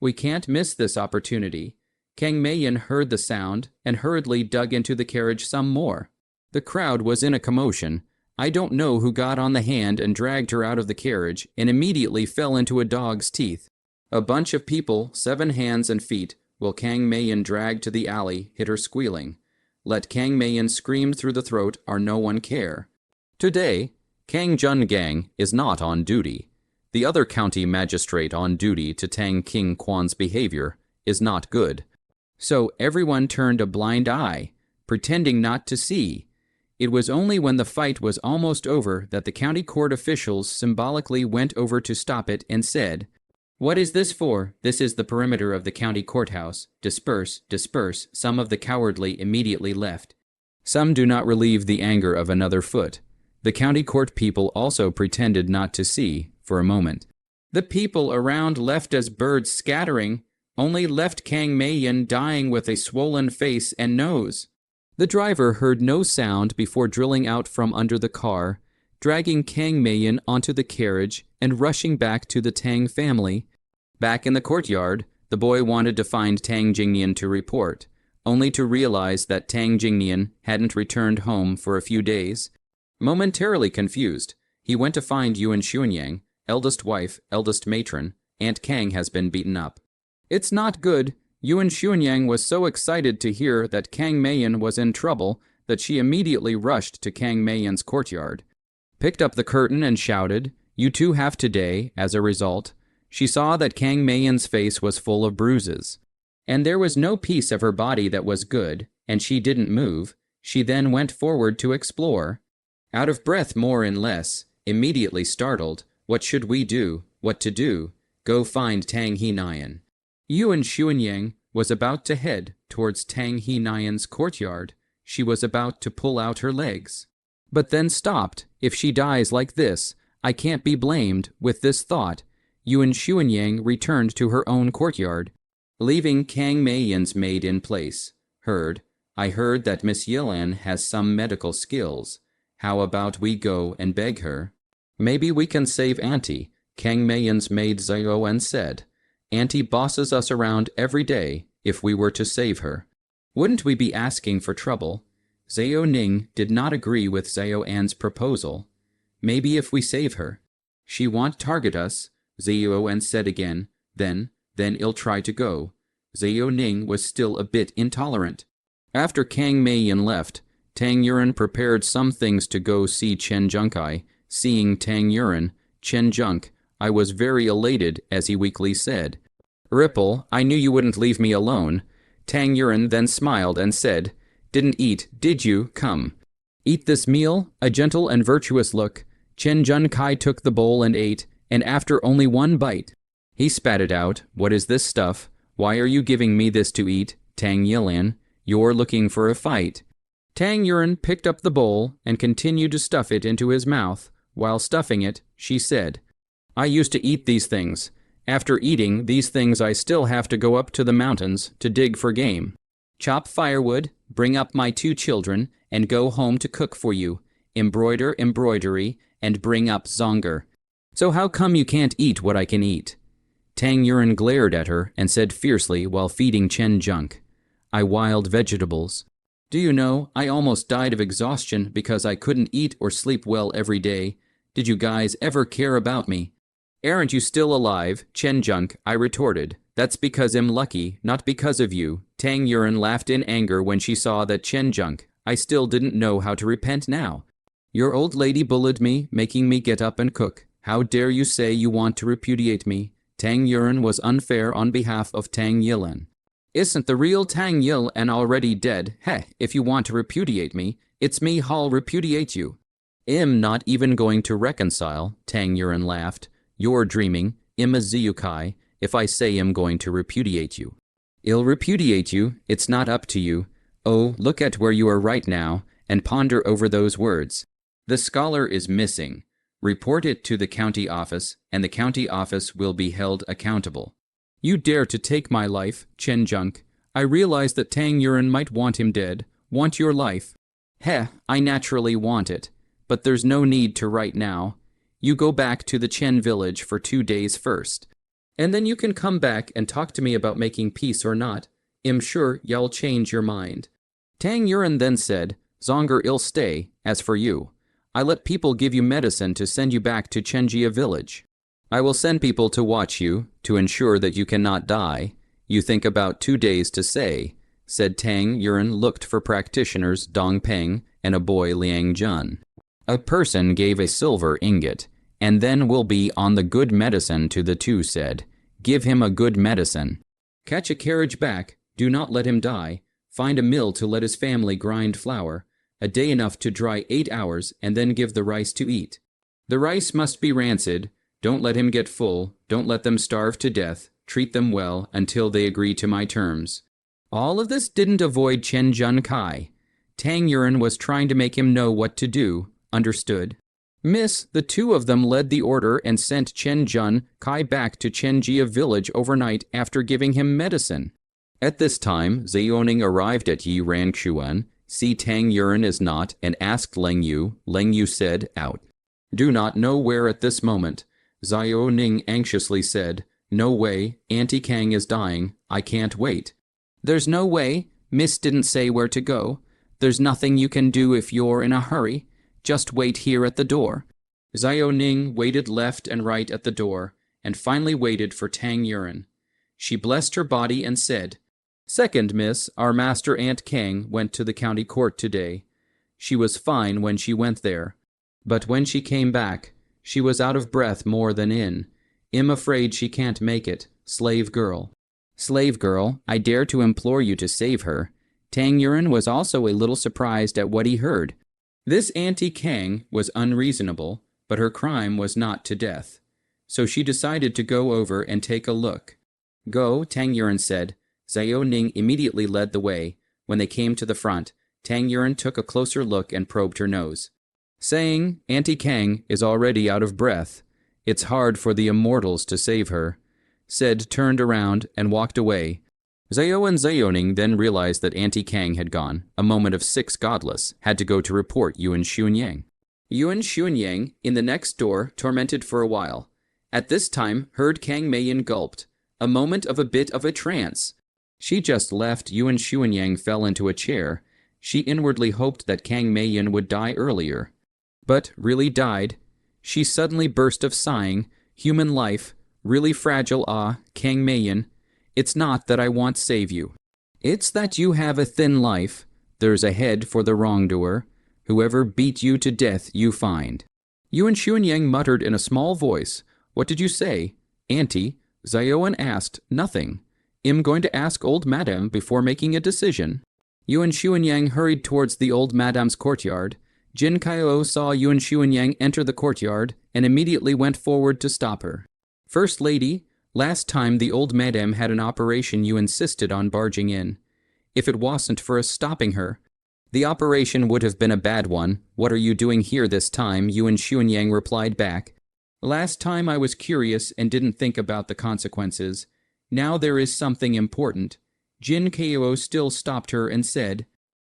We can't miss this opportunity." Kang Mei-yin heard the sound and hurriedly dug into the carriage some more. The crowd was in a commotion. I don't know who got on the hand and dragged her out of the carriage and immediately fell into a dog's teeth. A bunch of people, 7 hands and feet, while Kang Mei-yin dragged to the alley, hit her squealing. Let Kang Mei-yin scream through the throat or no one care. Today, Kang Jun-gang is not on duty. The other county magistrate on duty to Tang King Quan's behavior is not good. So everyone turned a blind eye, pretending not to see. It was only when the fight was almost over that the county court officials symbolically went over to stop it and said, "What is this for? This is the perimeter of the county courthouse. Disperse, disperse." Some of the cowardly immediately left. Some do not relieve the anger of another foot. The county court people also pretended not to see for a moment. The people around left as birds scattering, only left Kang Mei-yin dying with a swollen face and nose. The driver heard no sound before drilling out from under the car, dragging Kang Mei-yin onto the carriage and rushing back to the Tang family. Back in the courtyard, the boy wanted to find Tang Jingnian to report, only to realize that Tang Jingnian hadn't returned home for a few days. Momentarily confused, he went to find Yuan Xuanyang, eldest wife, eldest matron. Aunt Kang has been beaten up. It's not good. Yuan Xuanyang was so excited to hear that Kang Meiyan was in trouble that she immediately rushed to Kang Meiyan's courtyard, picked up the curtain and shouted, "You two have today." As a result, she saw that Kang Meiyan's face was full of bruises, and there was no piece of her body that was good, and she didn't move. She then went forward to explore. Out of breath more and less, immediately startled, what should we do? What to do? Go find Tang He Nyan. Yuan Xuanyang was about to head towards Tang He Nyan's courtyard. She was about to pull out her legs, but then stopped. If she dies like this, I can't be blamed. With this thought, Yuan Xuanyang returned to her own courtyard, leaving Kang Meiyan's maid in place. I heard that Miss Yilan has some medical skills. How about we go and beg her? Maybe we can save Auntie, Kang Meiyan's maid Zioan said. Auntie bosses us around every day. If we were to save her, wouldn't we be asking for trouble? Zhao Ning did not agree with Zhao An's proposal. Maybe if we save her, she won't target us, Zhao An said again. Then I'll try to go. Zhao Ning was still a bit intolerant. After Kang Meiyan left, Tang Yuan prepared some things to go see Chen Junkai. Seeing Tang Yuan, Chen Junk, I was very elated, as he weakly said. Ripple, I knew you wouldn't leave me alone. Tang Yuan then smiled and said, Didn't eat, did you? Come. Eat this meal? A gentle and virtuous look. Chen Junkai took the bowl and ate, and after only one bite, he spat it out. What is this stuff? Why are you giving me this to eat? Tang Yilan, you're looking for a fight. Tang Yuan picked up the bowl and continued to stuff it into his mouth. While stuffing it, she said, I used to eat these things. After eating these things, I still have to go up to the mountains to dig for game. Chop firewood, bring up my 2 children, and go home to cook for you. Embroider embroidery, and bring up zonger. So how come you can't eat what I can eat? Tang Yuan glared at her and said fiercely while feeding Chen Junk, I wild vegetables. Do you know, I almost died of exhaustion because I couldn't eat or sleep well every day. Did you guys ever care about me? Aren't you still alive, Chen Junk? I retorted. That's because I'm lucky, not because of you. Tang Yuan laughed in anger when she saw that Chen Junk, I still didn't know how to repent now. Your old lady bullied me, making me get up and cook. How dare you say you want to repudiate me? Tang Yuan was unfair on behalf of Tang Yilan. Isn't the real Tang Yilan already dead? Heh, if you want to repudiate me, it's me who'll repudiate you. I'm not even going to reconcile, Tang Yuan laughed. You're dreaming, I'm a Ziyukai, if I say I'm going to repudiate you. I'll repudiate you, it's not up to you. Oh, look at where you are right now, and ponder over those words. The scholar is missing. Report it to the county office, and the county office will be held accountable. You dare to take my life, Chen Junk. I realize that Tang Yuan might want him dead, want your life. Heh, I naturally want it, but there's no need to right now. You go back to the Chen village for 2 days first, and then you can come back and talk to me about making peace or not. I'm sure you'll change your mind. Tang Yuan then said, Zonger I'll stay. As for you, I let people give you medicine to send you back to Chenjia village. I will send people to watch you, to ensure that you cannot die. You think about 2 days to say, said Tang Yuan looked for practitioners Dong Peng and a boy Liang Jun. A person gave a silver ingot, and then we'll be on the good medicine to the 2 said. Give him a good medicine. Catch a carriage back, do not let him die. Find a mill to let his family grind flour, a day enough to dry 8 hours, and then give the rice to eat. The rice must be rancid. Don't let him get full, don't let them starve to death, treat them well until they agree to my terms. All of this didn't avoid Chen Junkai. Tang Yuan was trying to make him know what to do. Understood. Miss, the 2 of them led the order and sent Chen Junkai back to Chenjia village overnight after giving him medicine. At this time, Zioning arrived at Yi Rangshuan, see Tang Yuan is not, and asked Leng Yu. Leng Yu said, out. Do not know where at this moment. Zioning anxiously said, No way, Auntie Kang is dying, I can't wait. There's no way, Miss didn't say where to go. There's nothing you can do if you're in a hurry. Just wait here at the door." Xiao Ning waited left and right at the door, and finally waited for Tang Yuren. She blessed her body and said, "Second, miss, our master Aunt Kang went to the county court today. She was fine when she went there, but when she came back, she was out of breath more than in. I'm afraid she can't make it. Slave girl." "Slave girl, I dare to implore you to save her." Tang Yuren was also a little surprised at what he heard. This Auntie Kang was unreasonable, but her crime was not to death. So she decided to go over and take a look. "Go," Tang Yuren said. Xiao Ning immediately led the way. When they came to the front, Tang Yuren took a closer look and probed her nose, saying, "Auntie Kang is already out of breath. It's hard for the immortals to save her." Said turned around and walked away. Xiao and Xiaoning then realized that Auntie Kang had gone. A moment of six godless had to go to report Yuan Xuanyang. Yuan Xuanyang, in the next door, tormented for a while. At this time, heard Kang Meiyan gulped. A moment of a bit of a trance. She just left. Yuan Xuanyang fell into a chair. She inwardly hoped that Kang Meiyan would die earlier. But really died. She suddenly burst of sighing. "Human life, really fragile. Kang Meiyan. It's not that I want save you. It's that you have a thin life. There's a head for the wrongdoer. Whoever beat you to death you find." Yuan Xuanyang muttered in a small voice, "What did you say, Auntie?" Xiaoan asked, "Nothing. I'm going to ask old madam before making a decision." Yuan Xuanyang hurried towards the old madam's courtyard. Jin Kaio saw Yuan Xuanyang enter the courtyard and immediately went forward to stop her. "First lady, last time the old madam had an operation you insisted on barging in. If it wasn't for us stopping her, the operation would have been a bad one. What are you doing here this time?" Yuan Xuanyang replied back. "Last time I was curious and didn't think about the consequences. Now there is something important." Jin Kaio still stopped her and said,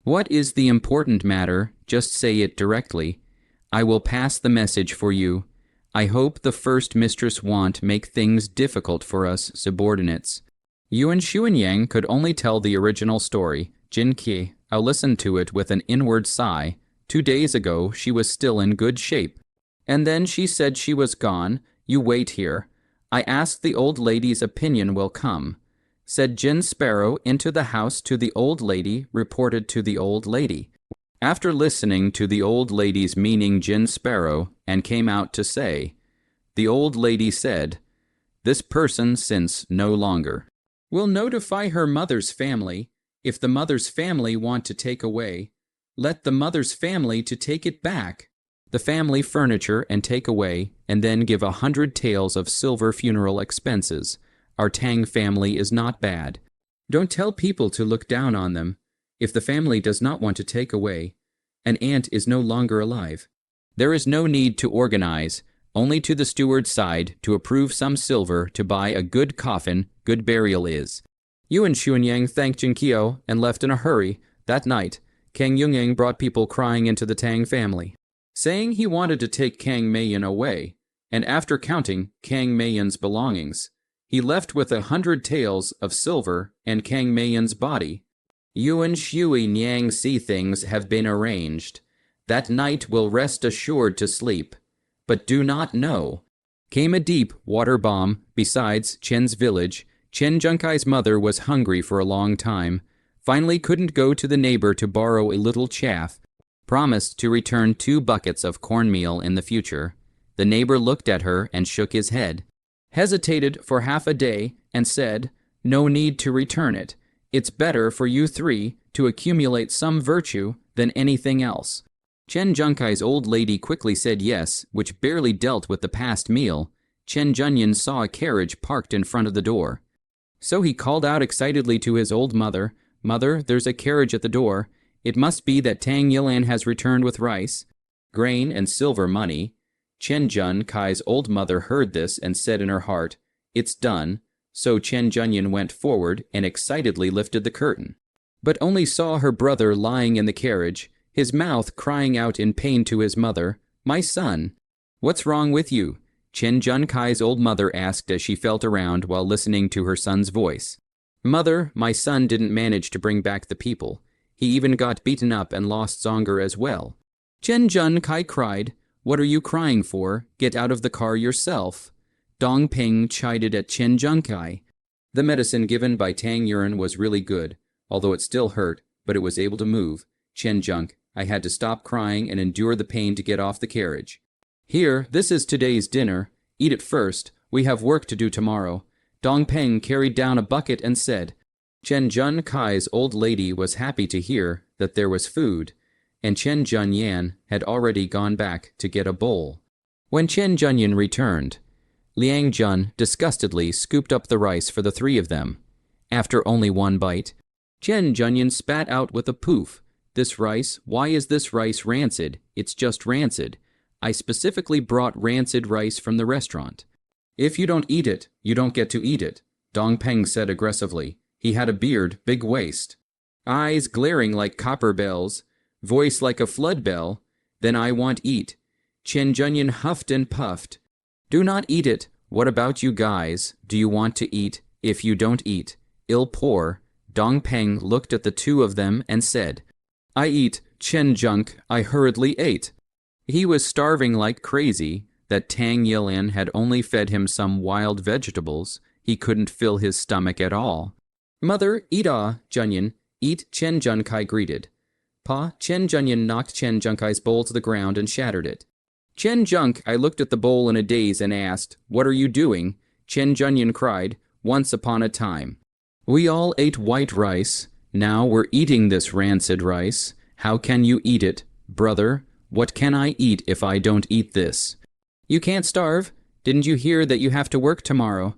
"What is the important matter? Just say it directly. I will pass the message for you. I hope the first mistress won't make things difficult for us subordinates." Yuan Xuanyang could only tell the original story. Jin Kaio listened to it with an inward sigh. 2 days ago she was still in good shape. And then she said she was gone. "You wait here. I asked the old lady's opinion will come." Said Jin Sparrow into the house to the old lady, reported to the old lady. After listening to the old lady's meaning Jin Sparrow, and came out to say, the old lady said, "This person since no longer will notify her mother's family. If the mother's family want to take away, let the mother's family to take it back. The family furniture and take away, and then give 100 taels of silver funeral expenses. Our Tang family is not bad. Don't tell people to look down on them. If the family does not want to take away, an aunt is no longer alive. There is no need to organize, only to the steward's side to approve some silver to buy a good coffin. Good burial is." Yuan Xuanyang thanked Jin Kaio and left in a hurry. That night, Kang Yungyang brought people crying into the Tang family, saying he wanted to take Kang Meiyan away, and after counting Kang Meiyan's belongings, he left with 100 taels of silver and Kang Meiyan's body. Yuan Xuanyang see things have been arranged. That night will rest assured to sleep, but do not know. Came a deep water bomb. Besides Chen's village, Chen Junkai's mother was hungry for a long time, finally couldn't go to the neighbor to borrow a little chaff, promised to return 2 buckets of cornmeal in the future. The neighbor looked at her and shook his head, hesitated for half a day, and said, "No need to return it. It's better for you 3 to accumulate some virtue than anything else." Chen Junkai's old lady quickly said yes, which barely dealt with the past meal. Chen Junyan saw a carriage parked in front of the door. So he called out excitedly to his old mother, "Mother, there's a carriage at the door. It must be that Tang Yilan has returned with rice, grain, and silver money." Chen Jun Kai's old mother heard this and said in her heart, "It's done." So Chen Junyan went forward and excitedly lifted the curtain, but only saw her brother lying in the carriage, his mouth crying out in pain to his mother, "My son, what's wrong with you?" Chen Jun Kai's old mother asked as she felt around while listening to her son's voice. "Mother, my son didn't manage to bring back the people. He even got beaten up and lost Zonger as well." Chen Jun Kai cried, "What are you crying for? Get out of the car yourself." Dong Ping chided at Chen Jun Kai. The medicine given by Tang Yuan was really good, although it still hurt, but it was able to move. Chen Junk, I had to stop crying and endure the pain to get off the carriage. Here, this is today's dinner. Eat it first. We have work to do tomorrow. Dong Peng carried down a bucket and said. Chen Jun Kai's old lady was happy to hear that there was food, and Chen Junyan had already gone back to get a bowl. When Chen Junyan returned, Liang Jun disgustedly scooped up the rice for the three of them. After only one bite, Chen Junyan spat out with a poof. This rice, why is this rice rancid? It's just rancid. I specifically brought rancid rice from the restaurant. If you don't eat it, you don't get to eat it, Dong Peng said aggressively. He had a beard, big waist, eyes glaring like copper bells, voice like a flood bell. Then I want eat. Chen Junyan huffed and puffed. Do not eat it. What about you guys? Do you want to eat? If you don't eat, ill poor. Dong Peng looked at the two of them and said, I eat. Chen Junk, I hurriedly ate. He was starving like crazy. That Tang Yilin had only fed him some wild vegetables. He couldn't fill his stomach at all. Mother, eat Junyan. Eat, Chen Junkai greeted. Pa, Chen Junyan knocked Chen Junkai's bowl to the ground and shattered it. Chen Junk, I looked at the bowl in a daze and asked, What are you doing? Chen Junyan cried, Once upon a time. We all ate white rice. Now we're eating this rancid rice. How can you eat it, brother? What can I eat if I don't eat this? You can't starve. Didn't you hear that you have to work tomorrow?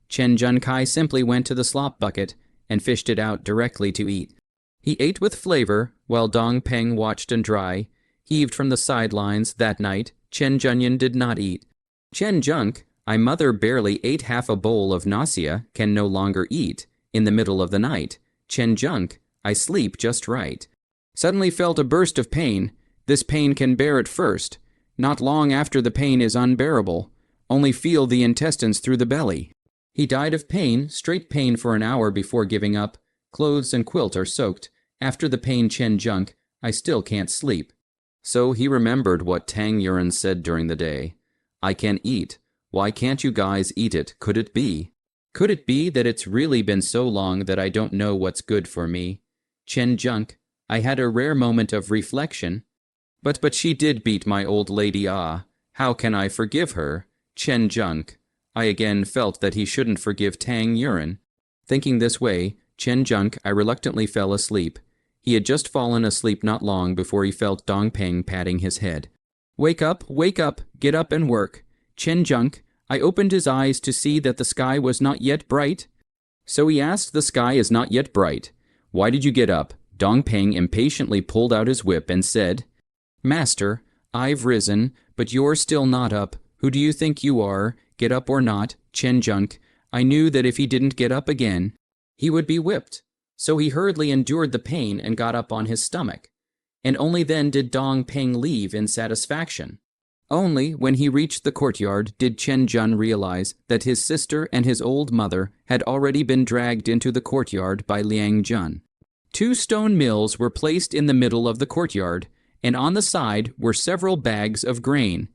Chen Junkai simply went to the slop bucket and fished it out directly to eat. He ate with flavor, while Dong Peng watched and dry, heaved from the sidelines. That night, Chen Junyan did not eat. Chen Junk, I mother barely ate half a bowl of nausea, can no longer eat. In the middle of the night, Chen Junk, I sleep just right. Suddenly felt a burst of pain. This pain can bear at first. Not long after the pain is unbearable. Only feel the intestines through the belly. He died of pain, straight pain for an hour before giving up. Clothes and quilt are soaked. After the pain, Chen Junk, I still can't sleep. So he remembered what Tang Yuan said during the day. I can eat. Why can't you guys eat it? Could it be? Could it be that it's really been so long that I don't know what's good for me? Chen Junk, I had a rare moment of reflection. But she did beat my old lady How can I forgive her? Chen Junk. I again felt that he shouldn't forgive Tang Yuan. Thinking this way, Chen Junk, I reluctantly fell asleep. He had just fallen asleep not long before he felt Dong Peng patting his head. Wake up, get up and work. Chen Junk, I opened his eyes to see that the sky was not yet bright. So he asked, the sky is not yet bright. Why did you get up? Dong Peng impatiently pulled out his whip and said, Master, I've risen, but you're still not up. Who do you think you are? Get up or not, Chen Junk. I knew that if he didn't get up again, he would be whipped. So he hurriedly endured the pain and got up on his stomach. And only then did Dong Peng leave in satisfaction. Only when he reached the courtyard did Chen Jun realize that his sister and his old mother had already been dragged into the courtyard by Liang Jun. 2 stone mills were placed in the middle of the courtyard, and on the side were several bags of grain.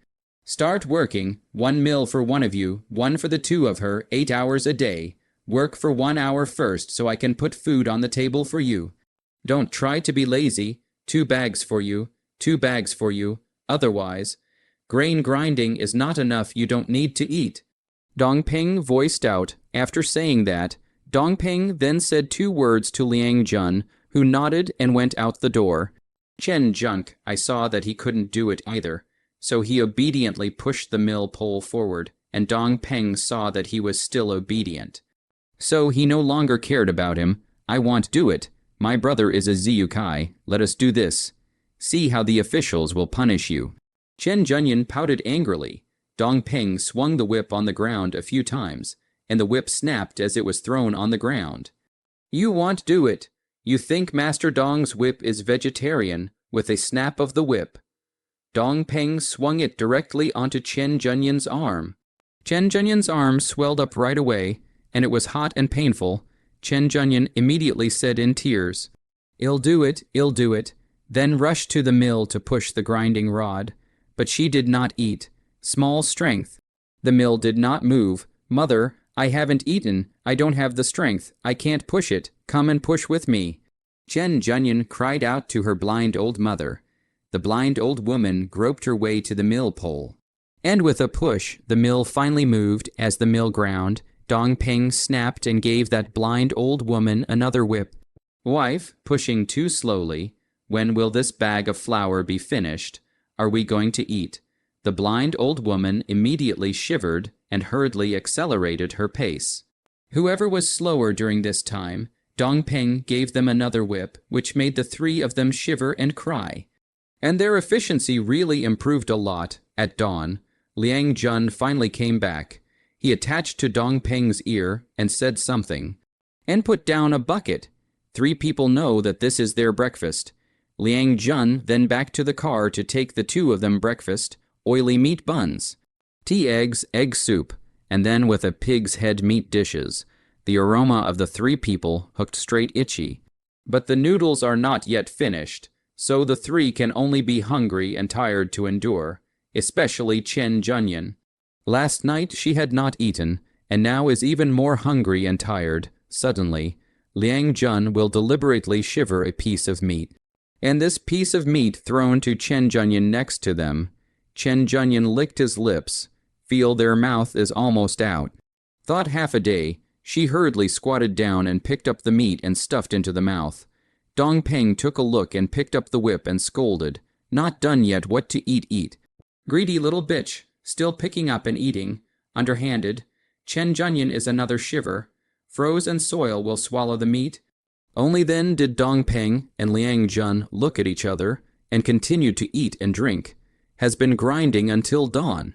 Start working, 1 mill for one of you, 1 for the 2 of her, 8 hours a day. Work for 1 hour first so I can put food on the table for you. Don't try to be lazy. 2 bags for you, 2 bags for you. Otherwise, grain grinding is not enough. You don't need to eat. Dong Peng voiced out. After saying that, Dong Peng then said 2 words to Liang Jun, who nodded and went out the door. Chen Junk, I saw that he couldn't do it either, so he obediently pushed the mill pole forward, and Dong Peng saw that he was still obedient. So he no longer cared about him. I won't do it. My brother is a Ziyukai. Let us do this. See how the officials will punish you. Chen Junyan pouted angrily. Dong Peng swung the whip on the ground a few times, and the whip snapped as it was thrown on the ground. You won't do it. You think Master Dong's whip is vegetarian. With a snap of the whip, Dong Peng swung it directly onto Chen Junyan's arm. Chen Junyan's arm swelled up right away, and it was hot and painful. Chen Junyan immediately said in tears, I'll do it. then rushed to the mill to push the grinding rod. But she did not eat. Small strength. The mill did not move. Mother, I haven't eaten. I don't have the strength. I can't push it. Come and push with me. Chen Junyan cried out to her blind old mother. The blind old woman groped her way to the mill pole. And with a push, the mill finally moved. As the mill ground, Dong Peng snapped and gave that blind old woman another whip. Wife, pushing too slowly, when will this bag of flour be finished? Are we going to eat? The blind old woman immediately shivered and hurriedly accelerated her pace. Whoever was slower during this time, Dong Peng gave them another whip, which made the three of them shiver and cry. And their efficiency really improved a lot. At dawn, Liang Jun finally came back. He attached to Dong Peng's ear and said something. And put down a bucket. 3 people know that this is their breakfast. Liang Jun then back to the car to take the 2 of them breakfast, oily meat buns, tea eggs, egg soup, and then with a pig's head meat dishes. The aroma of the 3 people hooked straight itchy. But the noodles are not yet finished, so the 3 can only be hungry and tired to endure, especially Chen Junyan. Last night she had not eaten, and now is even more hungry and tired. Suddenly, Liang Jun will deliberately shiver a piece of meat. And this piece of meat thrown to Chen Junyan next to them. Chen Junyan licked his lips. Feel their mouth is almost out. Thought half a day, she hurriedly squatted down and picked up the meat and stuffed into the mouth. Dong Peng took a look and picked up the whip and scolded. Not done yet, what to eat. Greedy little bitch, still picking up and eating. Underhanded. Chen Junyan is another shiver. Frozen soil will swallow the meat. Only then did Dong Peng and Liang Jun look at each other and continued to eat and drink. Has been grinding until dawn.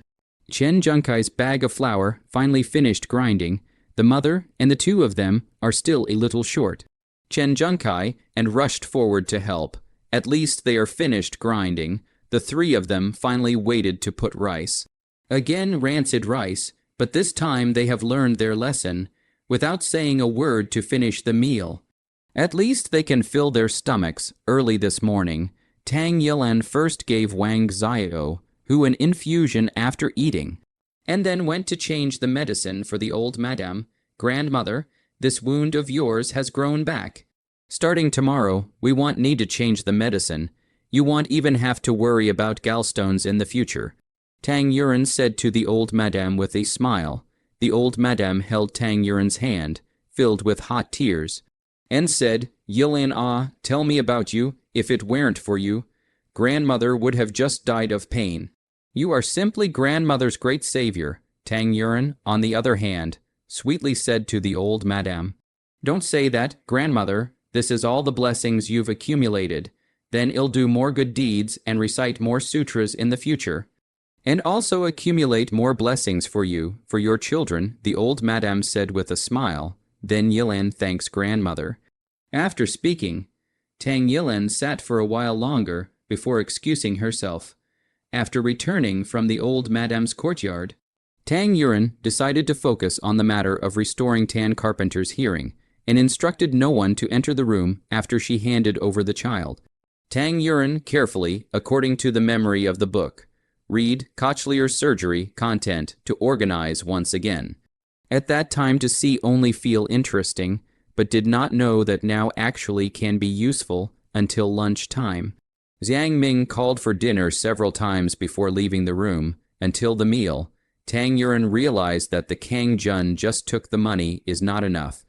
Chen Junkai's bag of flour finally finished grinding. The mother and the 2 of them are still a little short. Chen Junkai and rushed forward to help. At least they are finished grinding. The 3 of them finally waited to put rice. Again rancid rice, but this time they have learned their lesson, without saying a word to finish the meal. At least they can fill their stomachs. Early this morning, Tang Yilan first gave Wang Xiao, who an infusion after eating, and then went to change the medicine for the old madam. Grandmother, this wound of yours has grown back. Starting tomorrow, we won't need to change the medicine. You won't even have to worry about gallstones in the future. Tang Yuren said to the old madam with a smile. The old madam held Tang Yuren's hand, filled with hot tears, and said, Yilan, tell me about you. If it weren't for you, grandmother would have just died of pain. You are simply grandmother's great savior. Tang Yuren, on the other hand, sweetly said to the old madam, Don't say that, grandmother. This is all the blessings you've accumulated. Then you'll do more good deeds and recite more sutras in the future. And also accumulate more blessings for you, for your children, the old madam said with a smile. Then Yilan thanks grandmother. After speaking, Tang Yilan sat for a while longer before excusing herself. After returning from the old madam's courtyard, Tang Yuren decided to focus on the matter of restoring Tan Carpenter's hearing and instructed no one to enter the room after she handed over the child. Tang Yuren carefully, according to the memory of the book, read Kochlear's surgery content to organize once again. At that time to see only feel interesting, but did not know that now actually can be useful until lunch time. Jiang Ming called for dinner several times before leaving the room. Until the meal, Tang Yuren realized that the Kang Jun just took the money is not enough.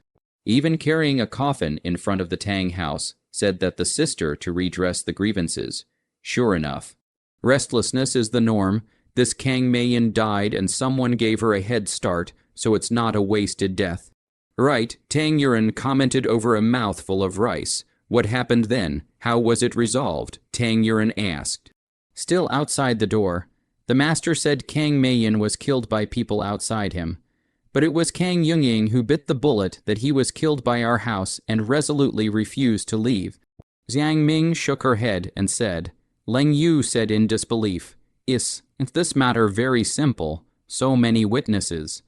Even carrying a coffin in front of the Tang house said that the sister to redress the grievances. Sure enough. Restlessness is the norm. This Kang Mayan died and someone gave her a head start, so it's not a wasted death. Right, Tang Yuren commented over a mouthful of rice. What happened then? How was it resolved? Tang Yuren asked. Still outside the door, the master said Kang Mayan was killed by people outside him. But it was Kang Yungying who bit the bullet that he was killed by our house and resolutely refused to leave. Jiang Ming shook her head and said, Leng Yu said in disbelief, Is this matter very simple? So many witnesses.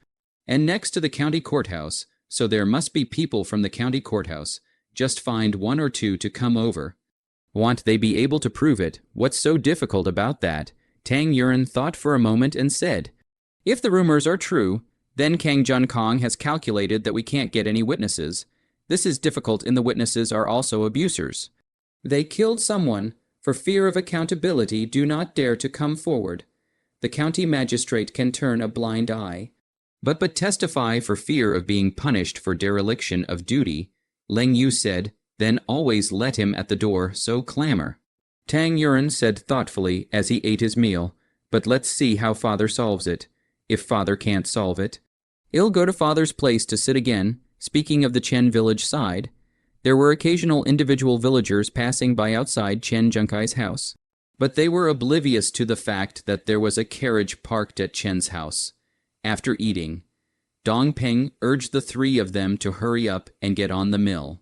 And next to the county courthouse, so there must be people from the county courthouse. Just find 1 or 2 to come over. Want they be able to prove it? What's so difficult about that? Tang Yuren thought for a moment and said, if the rumors are true, then Kang Jun Kong has calculated that we can't get any witnesses. This is difficult, and the witnesses are also abusers. They killed someone. For fear of accountability, do not dare to come forward. The county magistrate can turn a blind eye. But testify for fear of being punished for dereliction of duty. Leng Yu said, then always let him at the door, so clamor. Tang Yuren said thoughtfully as he ate his meal, but let's see how father solves it. If father can't solve it, I'll go to father's place to sit again. Speaking of the Chen village side, there were occasional individual villagers passing by outside Chen Junkai's house, but they were oblivious to the fact that there was a carriage parked at Chen's house. After eating, Dong Peng urged the three of them to hurry up and get on the mill.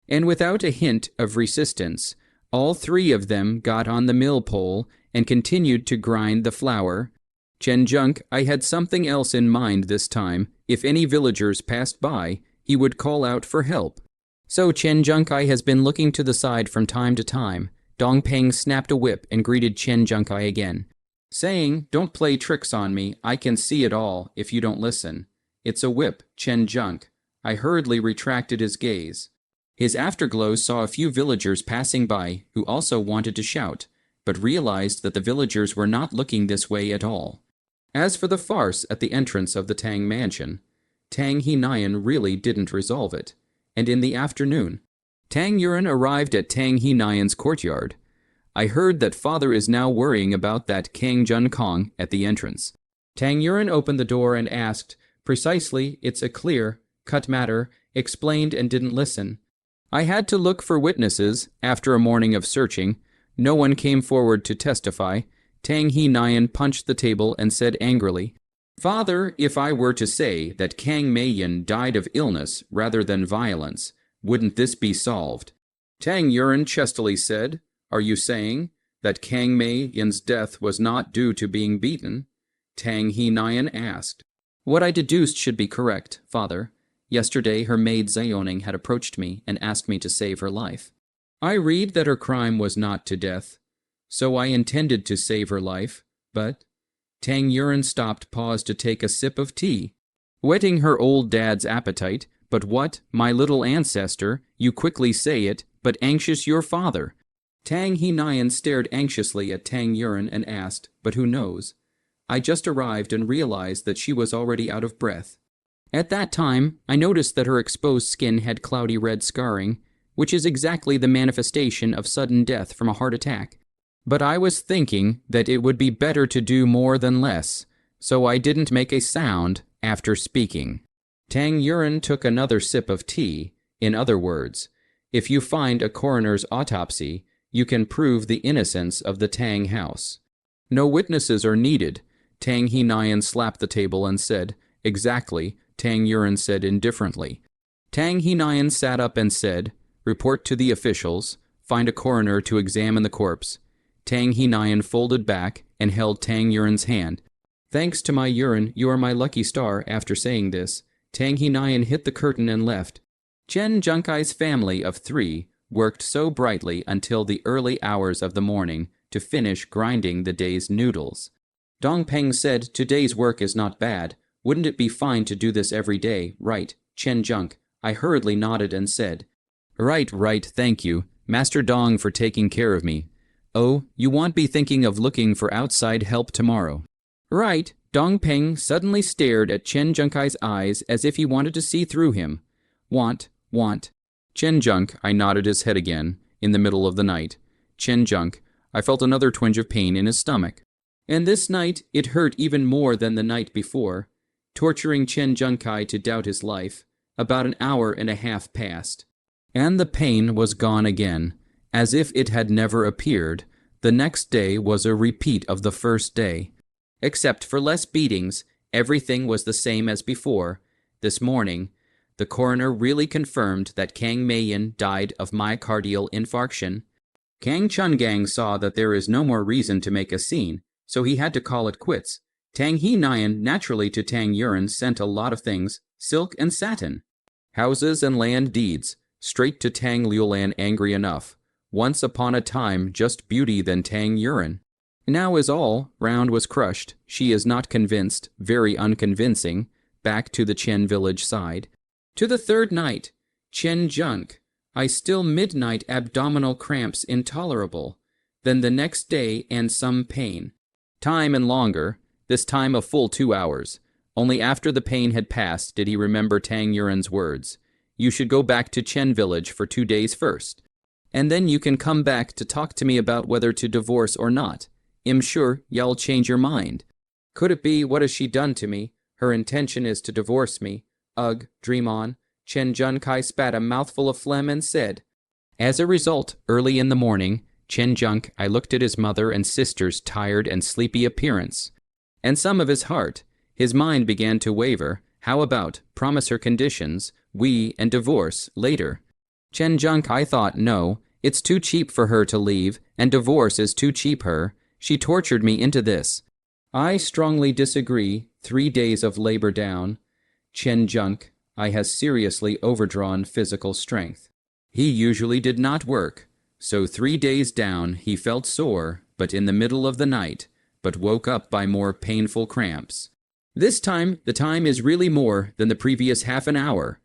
And without a hint of resistance, all three of them got on the mill pole and continued to grind the flour. Chen Junk, I had something else in mind this time. If any villagers passed by, he would call out for help. So Chen Junkai has been looking to the side from time to time. Dong Peng snapped a whip and greeted Chen Junkai again, saying, don't play tricks on me, I can see it all if you don't listen. It's a whip, Chen Junk. I hurriedly retracted his gaze. His afterglow saw a few villagers passing by who also wanted to shout, but realized that the villagers were not looking this way at all. As for the farce at the entrance of the Tang mansion, Tang He-Nian really didn't resolve it, and in the afternoon, Tang Yuren arrived at Tang He-Nian's courtyard. I heard that father is now worrying about that Kang Jun Kong at the entrance. Tang Yuren opened the door and asked, precisely, it's a clear-cut matter, explained and didn't listen. I had to look for witnesses. After a morning of searching, no one came forward to testify. Tang He-Nian punched the table and said angrily, Father, if I were to say that Kang Mei-yin died of illness rather than violence, wouldn't this be solved? Tang Yuren chestily said, are you saying that Kang Mei-yin's death was not due to being beaten? Tang He-Nian asked. What I deduced should be correct, father. Yesterday her maid Zioning had approached me and asked me to save her life. I read that her crime was not to death, so I intended to save her life, but... Tang Yuren stopped, paused to take a sip of tea, whetting her old dad's appetite. But what, my little ancestor, you quickly say it, but anxious your father. Tang He-Nian stared anxiously at Tang Yuren and asked, but who knows? I just arrived and realized that she was already out of breath. At that time, I noticed that her exposed skin had cloudy red scarring, which is exactly the manifestation of sudden death from a heart attack. But I was thinking that it would be better to do more than less, so I didn't make a sound after speaking. Tang Yuren took another sip of tea. In other words, if you find a coroner's autopsy, you can prove the innocence of the Tang house. No witnesses are needed. Tang He-Nian slapped the table and said, exactly, Tang Yuren said indifferently. Tang He-Nian sat up and said, report to the officials, find a coroner to examine the corpse. Tang He-Nian folded back and held Tang Yuren's hand. Thanks to my Yuren, you are my lucky star. After saying this, Tang He-Nian hit the curtain and left. Chen Junkai's family of three worked so brightly until the early hours of the morning to finish grinding the day's noodles. Dong Peng said, today's work is not bad. Wouldn't it be fine to do this every day, right, Chen Junk? I hurriedly nodded and said, Right, thank you, Master Dong, for taking care of me. Oh, you won't be thinking of looking for outside help tomorrow. Right, Dong Peng suddenly stared at Chen Junkai's eyes as if he wanted to see through him. Want. Chen Junk, I nodded his head again, in the middle of the night. Chen Junk, I felt another twinge of pain in his stomach. And this night, it hurt even more than the night before, torturing Chen Junkai to doubt his life. About an hour and a half passed, and the pain was gone again, as if it had never appeared. The next day was a repeat of the first day. Except for less beatings, everything was the same as before. This morning, the coroner really confirmed that Kang Mei-yin died of myocardial infarction. Kang Chun-gang saw that there is no more reason to make a scene, so he had to call it quits. Tang He-Nian, naturally to Tang Yuren, sent a lot of things, silk and satin, houses and land deeds, straight to Tang Liulan, angry enough. once upon a time just beauty than Tang Yuren. Now is all round was crushed. She is not convinced, very unconvincing, back to the Chen village side. To the third night, Chen junk, I still midnight abdominal cramps intolerable. Then the next day and some pain. Time and longer, this time a full 2 hours. Only after the pain had passed did he remember Tang Yuren's words. You should go back to Chen village for 2 days first. And then you can come back to talk to me about whether to divorce or not. I'm sure y'all change your mind. Could it be, what has she done to me? Her intention is to divorce me. Ugh, dream on. Chen Junkai spat a mouthful of phlegm and said. As a result, early in the morning, Chen Junk, I looked at his mother and sister's tired and sleepy appearance. And some of his heart. His mind began to waver. How about, promise her conditions, we, and divorce, later. Chen Junk, I thought, no, it's too cheap for her to leave, and divorce is too cheap her. She tortured me into this. I strongly disagree. 3 days of labor down. Chen Junk, I has seriously overdrawn physical strength. He usually did not work, so 3 days down he felt sore, but in the middle of the night, but woke up by more painful cramps. This time, the time is really more than the previous half an hour.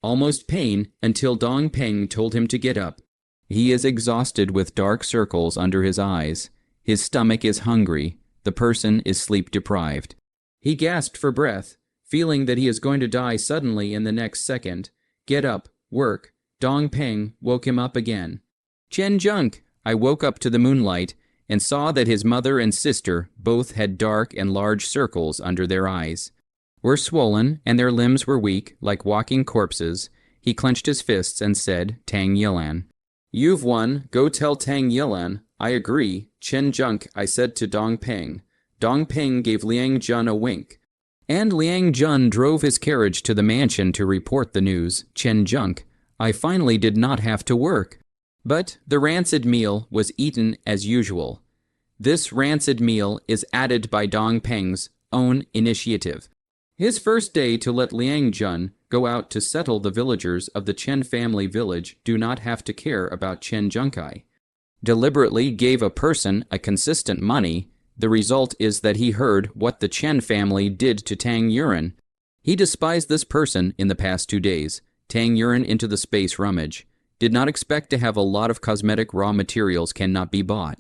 Almost pain until Dong Peng told him to get up. He is exhausted with dark circles under his eyes. His stomach is hungry. The person is sleep deprived. He gasped for breath, feeling that he is going to die suddenly in the next second. Get up, work. Dong Peng woke him up again. Chen Junk, I woke up to the moonlight and saw that his mother and sister both had dark and large circles under their eyes. Were swollen, and their limbs were weak, like walking corpses. He clenched his fists and said, Tang Yilan. You've won. Go tell Tang Yilan. I agree. Chen Junk, I said to Dong Peng. Dong Peng gave Liang Jun a wink. And Liang Jun drove his carriage to the mansion to report the news. Chen Junk, I finally did not have to work. But the rancid meal was eaten as usual. This rancid meal is added by Dong Peng's own initiative. His first day to let Liang Jun go out to settle the villagers of the Chen family village do not have to care about Chen Junkai. Deliberately gave a person a consistent money. The result is that he heard what the Chen family did to Tang Yuren. He despised this person in the past 2 days. Tang Yuren into the space rummage. Did not expect to have a lot of cosmetic raw materials cannot be bought.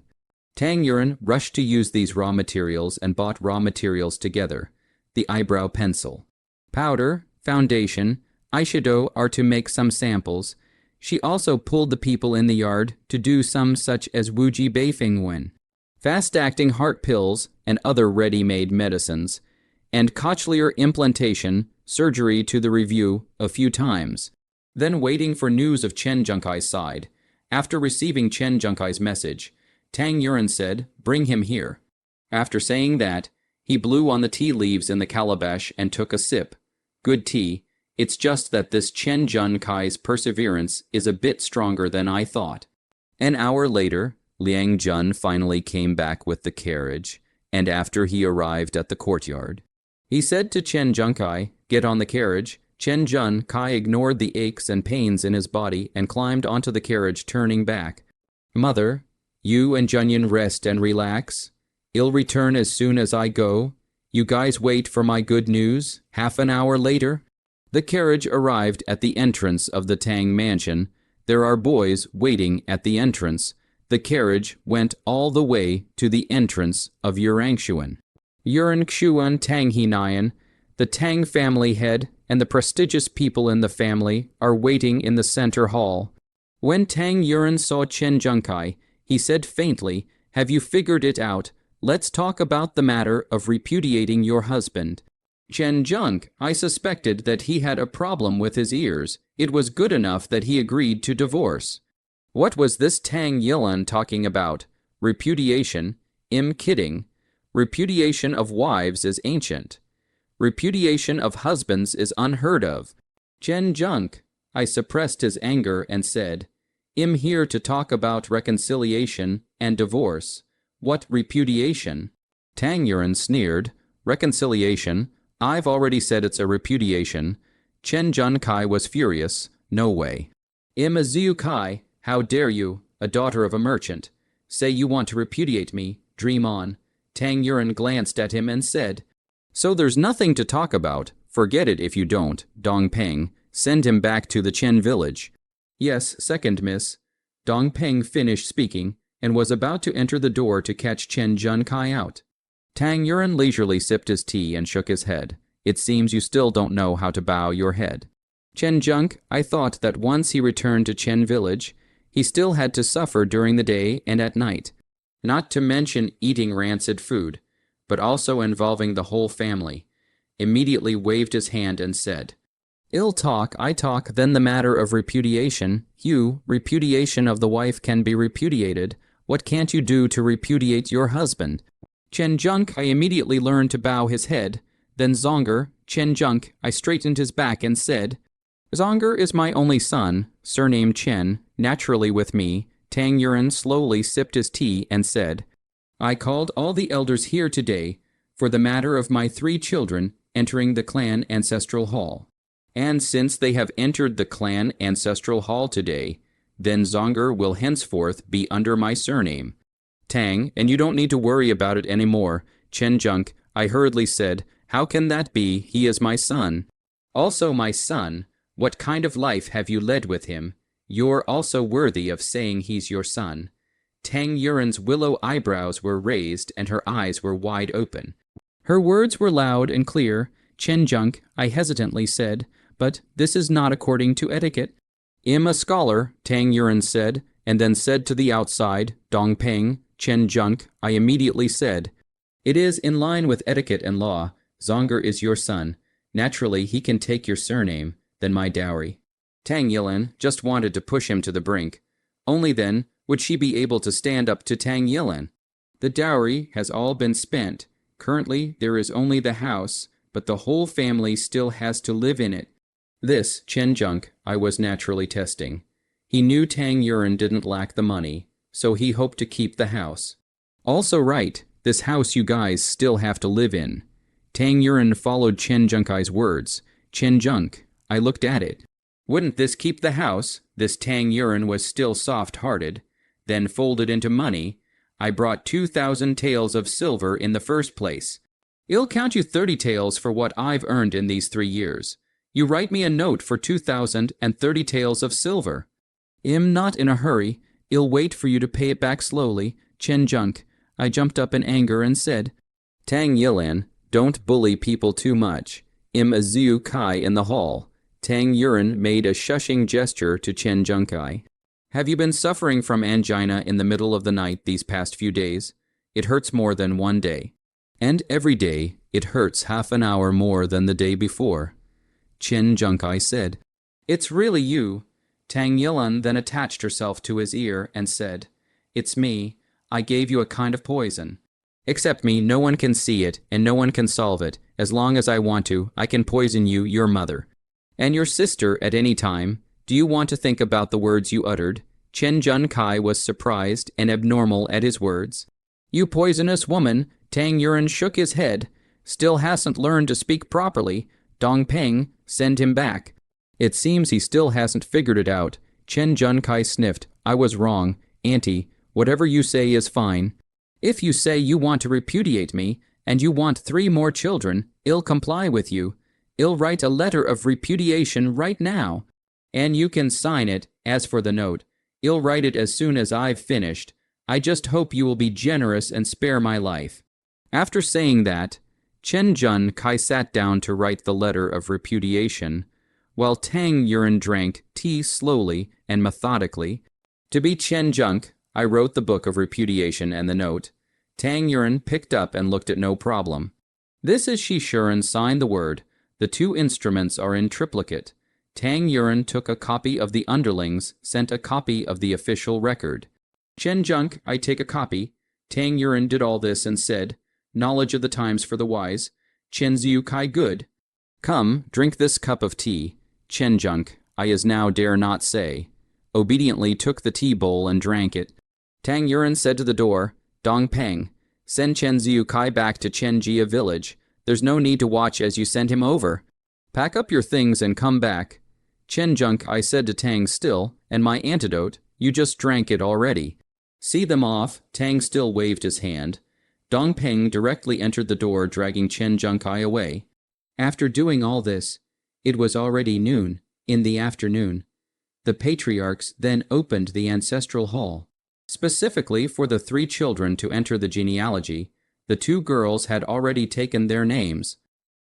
Tang Yuren rushed to use these raw materials and bought raw materials together. The eyebrow pencil, powder, foundation, eyeshadow are to make some samples. She also pulled the people in the yard to do some such as Wuji Beifing Wen, fast-acting heart pills and other ready-made medicines, and cochlear implantation, surgery to the review a few times. Then waiting for news of Chen Junkai's side. After receiving Chen Junkai's message, Tang Yuren said, bring him here. After saying that, he blew on the tea leaves in the calabash and took a sip. Good tea. It's just that this Chen Junkai's perseverance is a bit stronger than I thought. An hour later, Liang Jun finally came back with the carriage, and after he arrived at the courtyard, he said to Chen Junkai, get on the carriage. Chen Jun Kai ignored the aches and pains in his body and climbed onto the carriage, turning back. Mother, you and Junyan rest and relax. I'll return as soon as I go. You guys wait for my good news. Half an hour later, the carriage arrived at the entrance of the Tang mansion. There are boys waiting at the entrance. The carriage went all the way to the entrance of Yurangshuan. Yurangshuan Tang Hinayan, the Tang family head, and the prestigious people in the family are waiting in the center hall. When Tang Yuren saw Chen Junkai, he said faintly, have you figured it out? Let's talk about the matter of repudiating your husband. Chen Junk, I suspected that he had a problem with his ears. It was good enough that he agreed to divorce. What was this Tang Yilan talking about? Repudiation? I'm kidding. Repudiation of wives is ancient. Repudiation of husbands is unheard of. Chen Junk, I suppressed his anger and said, I'm here to talk about reconciliation and divorce. What repudiation? Tang Yuren sneered. Reconciliation? I've already said it's a repudiation. Chen Junkai was furious. No way. I'm a Ziu Kai. How dare you? a daughter of a merchant. Say you want to repudiate me, dream on. Tang Yuren glanced at him and said, So there's nothing to talk about. Forget it if you don't, Dong Peng. Send him back to the Chen village. Yes, second miss. Dong Peng finished speaking and was about to enter the door to catch Chen Junkai out. Tang Yuren leisurely sipped his tea and shook his head. It seems you still don't know how to bow your head. Chen Junk, I thought that once he returned to Chen village, he still had to suffer during the day and at night, not to mention eating rancid food, but also involving the whole family. Immediately waved his hand and said, Ill talk, I talk, then the matter of repudiation. Repudiation of the wife can be repudiated. What can't you do to repudiate your husband? Chen Junk, I immediately learned to bow his head. Then Zonger, Chen Junk, I straightened his back and said, Zonger is my only son, surnamed Chen, naturally with me. Tang Yuren slowly sipped his tea and said, I called all the elders here today for the matter of my 3 children entering the clan ancestral hall. And since they have entered the clan ancestral hall today, then Zonger will henceforth be under my surname. Tang, and you don't need to worry about it anymore. Chen Junk, I hurriedly said, How can that be? He is my son. Also my son. What kind of life have you led with him? You're also worthy of saying he's your son. Tang Yuren's willow eyebrows were raised and her eyes were wide open. Her words were loud and clear. Chen Junk, I hesitantly said, But this is not according to etiquette. I'm a scholar, Tang Yuren said, and then said to the outside, Dong Peng, Chen Junk, I immediately said, It is in line with etiquette and law. Zonger is your son. Naturally, he can take your surname, then my dowry. Tang Yilin just wanted to push him to the brink. Only then would she be able to stand up to Tang Yilin. The dowry has all been spent. Currently, there is only the house, but the whole family still has to live in it. This, Chen Junk, I was naturally testing. He knew Tang Yuren didn't lack the money, so he hoped to keep the house. Also right, this house you guys still have to live in. Tang Yuren followed Chen Junkai's words. Chen Junk, I looked at it. Wouldn't this keep the house? This Tang Yuren was still soft-hearted. Then folded into money. I brought 2,000 taels of silver in the first place. I'll count you 30 taels for what I've earned in these 3 years. You write me a note for 2,030 taels of silver. I'm not in a hurry. I'll wait for you to pay it back slowly. Chen Junk, I jumped up in anger and said, Tang Yilin, don't bully people too much. I'm a Ziu Kai in the hall. Tang Yuren made a shushing gesture to Chen Junkai. Have you been suffering from angina in the middle of the night these past few days? It hurts more than one day. And every day, it hurts half an hour more than the day before. Chen Junkai said, It's really you. Tang Yilin then attached herself to his ear and said, It's me. I gave you a kind of poison. Except me, no one can see it, and no one can solve it. As long as I want to, I can poison you, your mother. And your sister at any time. Do you want to think about the words you uttered? Chen Junkai was surprised and abnormal at his words. You poisonous woman, Tang Yuren shook his head. Still hasn't learned to speak properly. Dong Peng, send him back. It seems he still hasn't figured it out. Chen Junkai sniffed. I was wrong. Auntie, whatever you say is fine. If you say you want to repudiate me, and you want 3 more children, I'll comply with you. I'll write a letter of repudiation right now. And you can sign it. As for the note, I'll write it as soon as I've finished. I just hope you will be generous and spare my life. After saying that, Chen Junkai sat down to write the letter of repudiation, while Tang Yuren drank tea slowly and methodically. To be Chen Junk, I wrote the book of repudiation and the note. Tang Yuren picked up and looked at no problem. This is Shishuren signed the word. The 2 instruments are in triplicate. Tang Yuren took a copy of the underlings, sent a copy of the official record. Chen Junk, I take a copy. Tang Yuren did all this and said, Knowledge of the times for the wise. Chen Ziu Kai good. Come, drink this cup of tea. Chen Junk, I as now dare not say. Obediently took the tea bowl and drank it. Tang Yuren said to the door, Dong Peng, send Chen Ziu Kai back to Chen Jia village. There's no need to watch as you send him over. Pack up your things and come back. Chen Junk, I said to Tang still, and my antidote, You just drank it already. See them off. Tang still waved his hand. Dong Peng directly entered the door, dragging Chen Junkai away. After doing all this, it was already noon, in the afternoon. The patriarchs then opened the ancestral hall. Specifically for the 3 children to enter the genealogy, the 2 girls had already taken their names.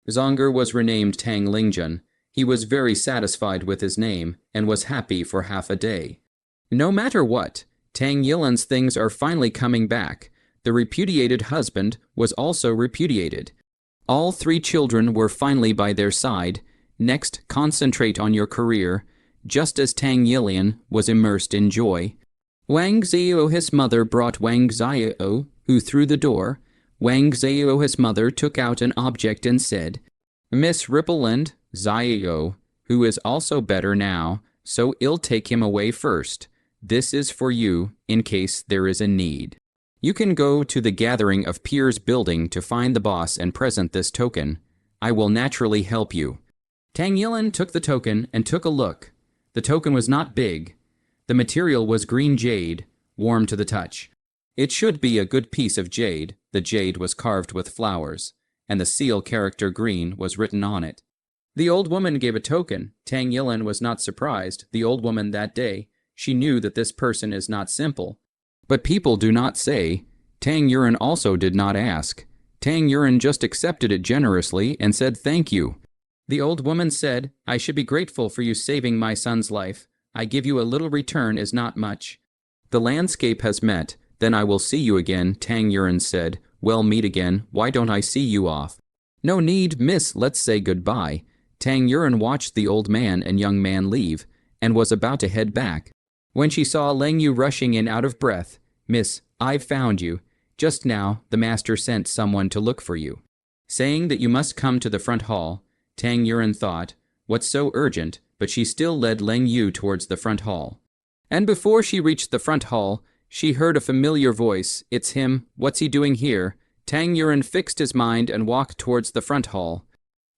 Zonger was renamed Tang Lingjun. He was very satisfied with his name and was happy for half a day. No matter what, Tang Yilan's things are finally coming back. The repudiated husband was also repudiated. All 3 children were finally by their side. Next, concentrate on your career, just as Tang Yilian was immersed in joy. Wang Zio, his mother, brought Wang Zio, who through the door. Wang Zio, his mother, took out an object and said, Miss Rippleland, Zio, who is also better now, so I'll take him away first. This is for you, in case there is a need. You can go to the Gathering of Peers building to find the boss and present this token. I will naturally help you. Tang Yilan took the token and took a look. The token was not big. The material was green jade, warm to the touch. It should be a good piece of jade. The jade was carved with flowers, and the seal character green was written on it. The old woman gave a token. Tang Yilan was not surprised. The old woman that day, she knew that this person is not simple. But people do not say. Tang Yuren also did not ask. Tang Yuren just accepted it generously and said thank you. The old woman said, I should be grateful for you saving my son's life. I give you a little return is not much. The landscape has met. Then I will see you again, Tang Yuren said. Well, meet again. Why don't I see you off? No need, miss, let's say goodbye. Tang Yuren watched the old man and young man leave, and was about to head back. When she saw Leng Yu rushing in out of breath, Miss, I've found you. Just now, the master sent someone to look for you. Saying that you must come to the front hall, Tang Yuren thought, what's so urgent, but she still led Leng Yu towards the front hall. And before she reached the front hall, she heard a familiar voice. It's him. What's he doing here? Tang Yuren fixed his mind and walked towards the front hall.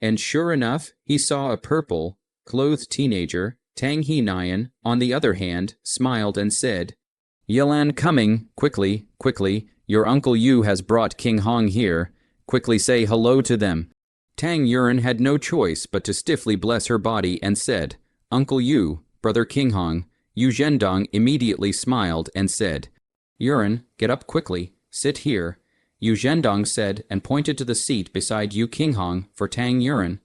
And sure enough, he saw a purple-clothed teenager. Tang He Nyan, on the other hand, smiled and said, Yilan coming, quickly, quickly, your Uncle Yu has brought King Hong here. Quickly say hello to them. Tang Yuren had no choice but to stiffly bless her body and said, Uncle Yu, Brother King Hong. Yu Zhendong immediately smiled and said, Yuren, get up quickly, sit here. Yu Zhendong said and pointed to the seat beside Yu King Hong for Tang Yuren.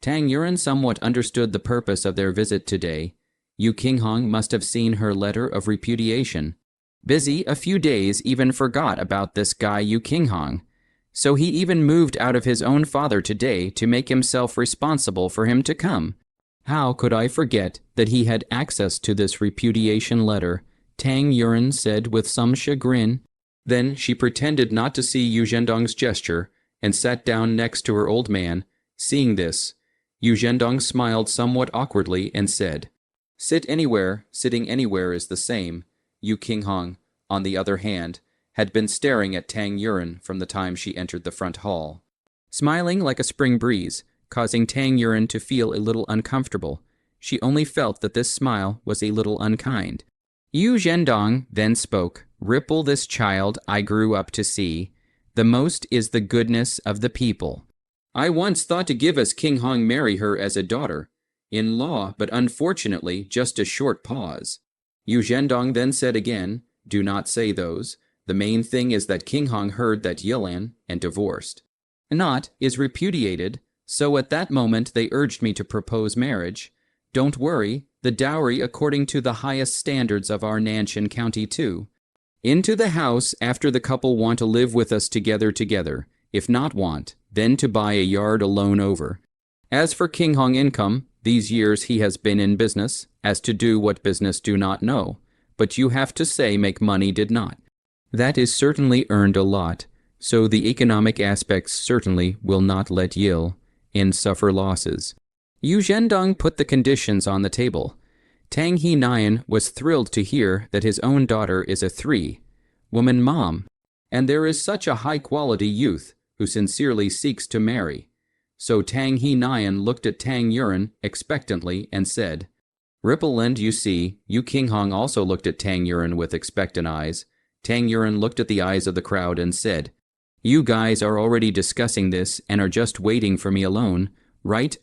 Tang Yuren somewhat understood the purpose of their visit today. Yu King Hong must have seen her letter of repudiation. Busy a few days, even forgot about this guy Yu King Hong. So he even moved out of his own father today to make himself responsible for him to come. How could I forget that he had access to this repudiation letter? Tang Yuren said with some chagrin. Then she pretended not to see Yu Zhendong's gesture and sat down next to her old man. Seeing this, Yu Zhendong smiled somewhat awkwardly and said, Sit anywhere, sitting anywhere is the same. Yu King Hong, on the other hand, had been staring at Tang Yuren from the time she entered the front hall, smiling like a spring breeze, causing Tang Yuren to feel a little uncomfortable. She only felt that this smile was a little unkind. Yu Zhendong then spoke, Ripple this child I grew up to see. The most is the goodness of the people. I once thought to give us King Hong marry her as a daughter, in law, but unfortunately just a short pause. Yu Zhendong then said again, Do not say those. The main thing is that King Hong heard that Yilan and divorced. Not is repudiated, so at that moment they urged me to propose marriage. Don't worry, the dowry according to the highest standards of our Nanshan County too. Into the house after the couple want to live with us together. If not want, then to buy a yard alone over. As for King Hong income, these years he has been in business, as to do what business do not know. But you have to say make money did not. That is certainly earned a lot, so the economic aspects certainly will not let Yil in suffer losses. Yu Zhendong put the conditions on the table. Tang He Nyan was thrilled to hear that his own daughter is a 3-woman mom, and there is such a high-quality youth who sincerely seeks to marry. So Tang He Nyan looked at Tang Yuren expectantly and said, Ripple and you see, Yu Qinghong also looked at Tang Yuren with expectant eyes. Tang Yuren looked at the eyes of the crowd and said, "You guys are already discussing this and are just waiting for me alone, right?"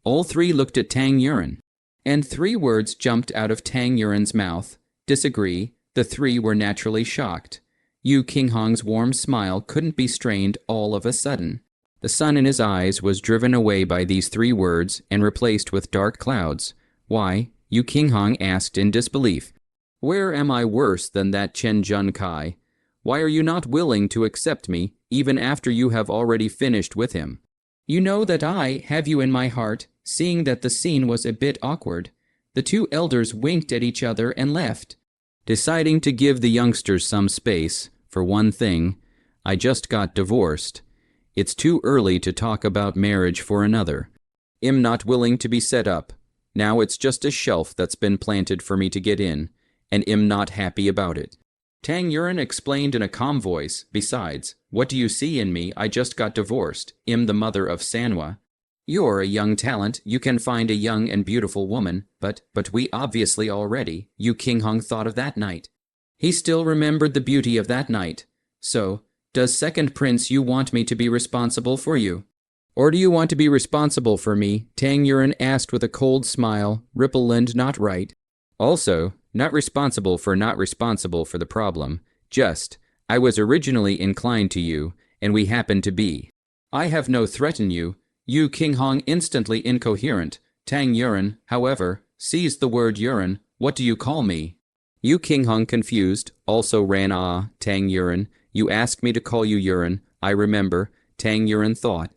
All three looked at Tang Yuren. And three words jumped out of Tang Yuren's mouth. Disagree. The three were naturally shocked. Yu Qinghong's warm smile couldn't be strained all of a sudden. The sun in his eyes was driven away by these three words and replaced with dark clouds. "Why?" Yu Qinghong asked in disbelief. "Where am I worse than that Chen Junkai? Why are you not willing to accept me, even after you have already finished with him? You know that I have you in my heart." Seeing that the scene was a bit awkward, the two elders winked at each other and left. Deciding to give the youngsters some space, for one thing, I just got divorced. It's too early to talk about marriage for another. I'm not willing to be set up. Now it's just a shelf that's been planted for me to get in, and I'm not happy about it. Tang Yuren explained in a calm voice. Besides, what do you see in me? I just got divorced. I'm the mother of Manhwa. You're a young talent. You can find a young and beautiful woman, but we obviously already. Yu Qinghong thought of that night. He still remembered the beauty of that night. So, does Second Prince you want me to be responsible for you? Or do you want to be responsible for me? Tang Yuren asked with a cold smile. Ripple and not right. Also, not responsible for the problem. Just, I was originally inclined to you, and we happen to be. I have no threaten you. Yu Qinghong instantly incoherent. Tang Yuren, however, seized the word Yuren. What do you call me? Yu Qinghong confused, also ran Tang Yuren. You asked me to call you Yuren. I remember. Tang Yuren thought.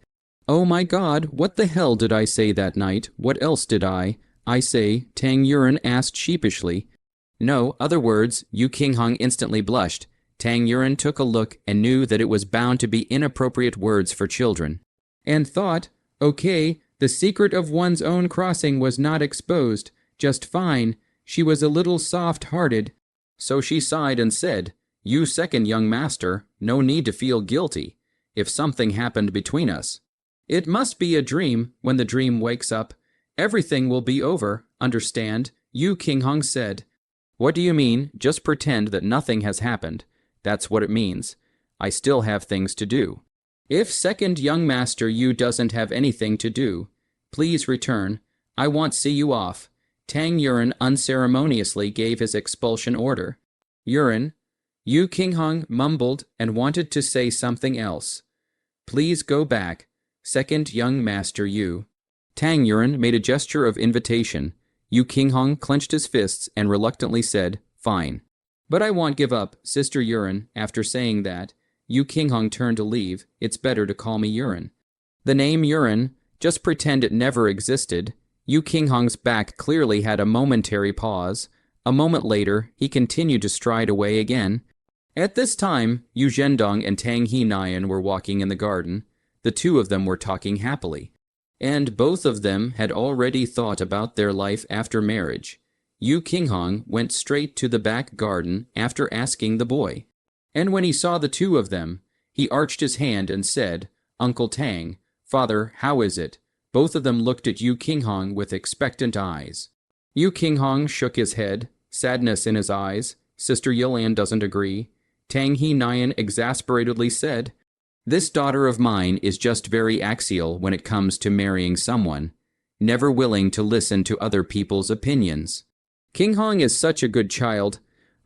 Oh my God, what the hell did I say that night? What else did I say? Tang Yuren asked sheepishly. No, other words. Yu Qinghong instantly blushed. Tang Yuren took a look and knew that it was bound to be inappropriate words for children. And thought, okay, the secret of one's own crossing was not exposed, just fine. She was a little soft-hearted. So she sighed and said, You second young master, no need to feel guilty, if something happened between us. It must be a dream. When the dream wakes up, everything will be over, understand? Yu Qinghong said. What do you mean? Just pretend that nothing has happened. That's what it means. I still have things to do. If second young master Yu doesn't have anything to do, please return. I want see you off. Tang Yuren unceremoniously gave his expulsion order. Yuren, Yu Qinghong mumbled and wanted to say something else. Please go back. Second young master Yu. Tang Yuren made a gesture of invitation. Yu Qinghong clenched his fists and reluctantly said, Fine. But I won't give up, Sister Yuren. After saying that, Yu Qinghong turned to leave. It's better to call me Yuren. The name Yuren, just pretend it never existed. Yu Qinghong's back clearly had a momentary pause. A moment later, he continued to stride away again. At this time, Yu Zhendong and Tang He Nian were walking in the garden. The two of them were talking happily. And both of them had already thought about their life after marriage. Yu Qinghong went straight to the back garden after asking the boy. And when he saw the two of them, he arched his hand and said, Uncle Tang, Father, how is it? Both of them looked at Yu Qinghong with expectant eyes. Yu Qinghong shook his head, sadness in his eyes. Sister Yilan doesn't agree. Tang He Nian exasperatedly said, This daughter of mine is just very axial when it comes to marrying someone, never willing to listen to other people's opinions. Qinghong is such a good child.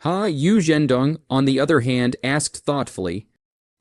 Yu Zhendong, on the other hand, asked thoughtfully,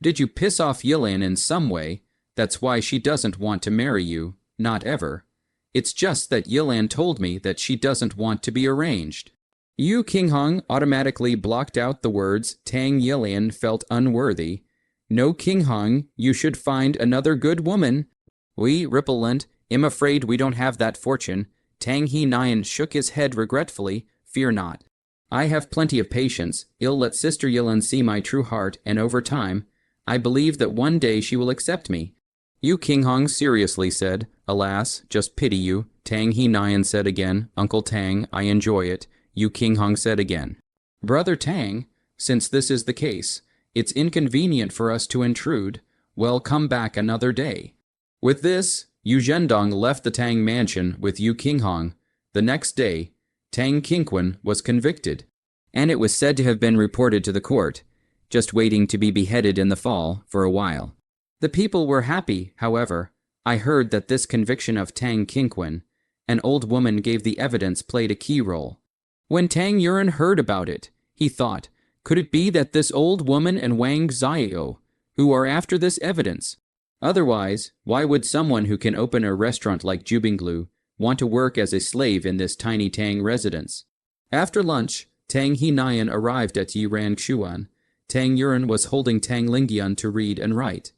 Did you piss off Yilan in some way? That's why she doesn't want to marry you. Not ever. It's just that Yilan told me that she doesn't want to be arranged. Yu Qinghong automatically blocked out the words Tang Yilan felt unworthy. No, Qinghong, you should find another good woman. We, Rippleland, am afraid we don't have that fortune. Tang He Nian shook his head regretfully. Fear not. I have plenty of patience. I'll let Sister Yilan see my true heart, and over time, I believe that one day she will accept me. Yu Qinghong seriously said, Alas, just pity you. Tang He Nian said again, Uncle Tang, I enjoy it. Yu Qinghong said again, Brother Tang, since this is the case, it's inconvenient for us to intrude. Well, come back another day. With this, Yu Zhendong left the Tang mansion with Yu Qinghong. The next day, Tang Qingquan was convicted, and it was said to have been reported to the court, just waiting to be beheaded in the fall for a while. The people were happy, however. I heard that this conviction of Tang Qingquan, an old woman gave the evidence, played a key role. When Tang Yuan heard about it, he thought, could it be that this old woman and Wang Xiao, who are after this evidence? Otherwise, why would someone who can open a restaurant like Jubinglu want to work as a slave in this tiny Tang residence? After lunch, Tang Hinayan arrived at Yiran Xuan. Tang Yuan was holding Tang Lingyan to read and write.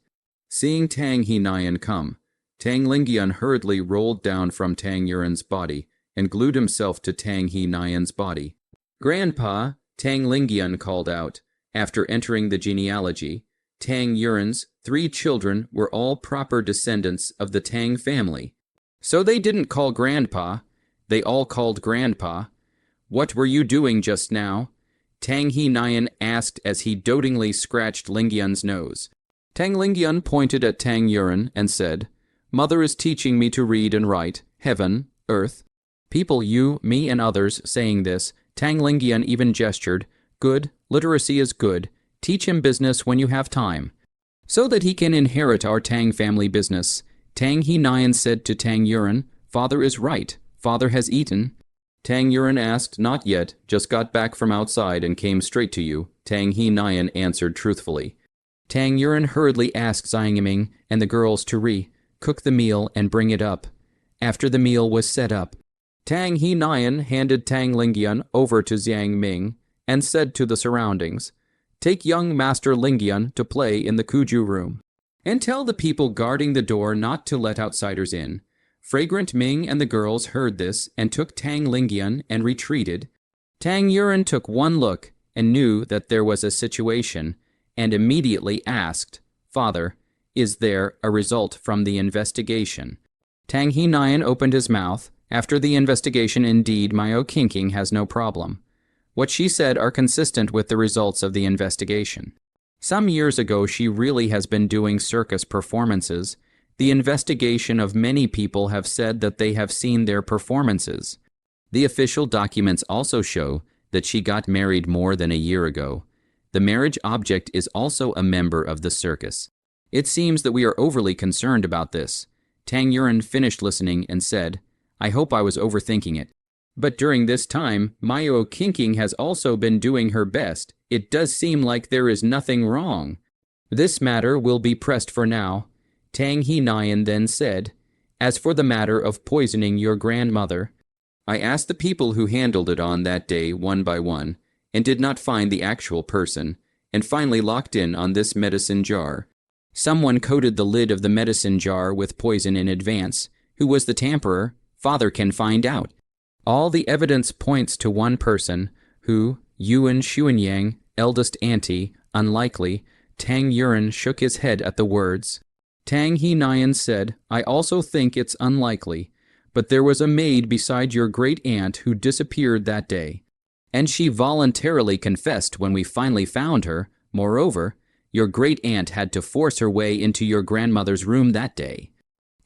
Seeing Tang Hinayan come, Tang Lingyan hurriedly rolled down from Tang Yuan's body and glued himself to Tang Hinayan's body. Grandpa, Tang Lingyan called out. After entering the genealogy, Tang Yuan's 3 children were all proper descendants of the Tang family. So they didn't call Grandpa, they all called Grandpa. What were you doing just now? Tang Hinayan asked as he dotingly scratched Lingyan's nose. Tang Lingyan pointed at Tang Yuan and said, Mother is teaching me to read and write, heaven, earth. People, you, me, and others saying this, Tang Lingyan even gestured, good, literacy is good, teach him business when you have time. So that he can inherit our Tang family business. Tang Hinayan said to Tang Yuan, Father is right, father has eaten. Tang Yuan asked, not yet, just got back from outside and came straight to you. Tang Hinayan answered truthfully. Tang Yuan hurriedly asked Zhang Yiming and the girls to cook the meal and bring it up. After the meal was set up, Tang Hinayan handed Tang Lingyan over to Zhang Ming and said to the surroundings, take young Master Lingyan to play in the Kuju room, and tell the people guarding the door not to let outsiders in. Fragrant Ming and the girls heard this and took Tang Lingyan and retreated. Tang Yuan took one look and knew that there was a situation and immediately asked, Father, is there a result from the investigation? Tang Hinayan opened his mouth. After the investigation, indeed, Myo Qingqing has no problem. What she said are consistent with the results of the investigation. Some years ago, she really has been doing circus performances. The investigation of many people have said that they have seen their performances. The official documents also show that she got married more than a year ago. The marriage object is also a member of the circus. It seems that we are overly concerned about this. Tang Yuan finished listening and said, I hope I was overthinking it. But during this time, Myo Qingqing has also been doing her best. It does seem like there is nothing wrong. This matter will be pressed for now. Tang Hinayan then said, as for the matter of poisoning your grandmother, I asked the people who handled it on that day one by one, and did not find the actual person, and finally locked in on this medicine jar. Someone coated the lid of the medicine jar with poison in advance. Who was the tamperer? Father can find out. All the evidence points to one person, who, Yuan Xuanyang, eldest auntie, unlikely. Tang Yuan shook his head at the words. Tang Hinayan said, I also think it's unlikely, but there was a maid beside your great aunt who disappeared that day, and she voluntarily confessed when we finally found her. Moreover, your great aunt had to force her way into your grandmother's room that day.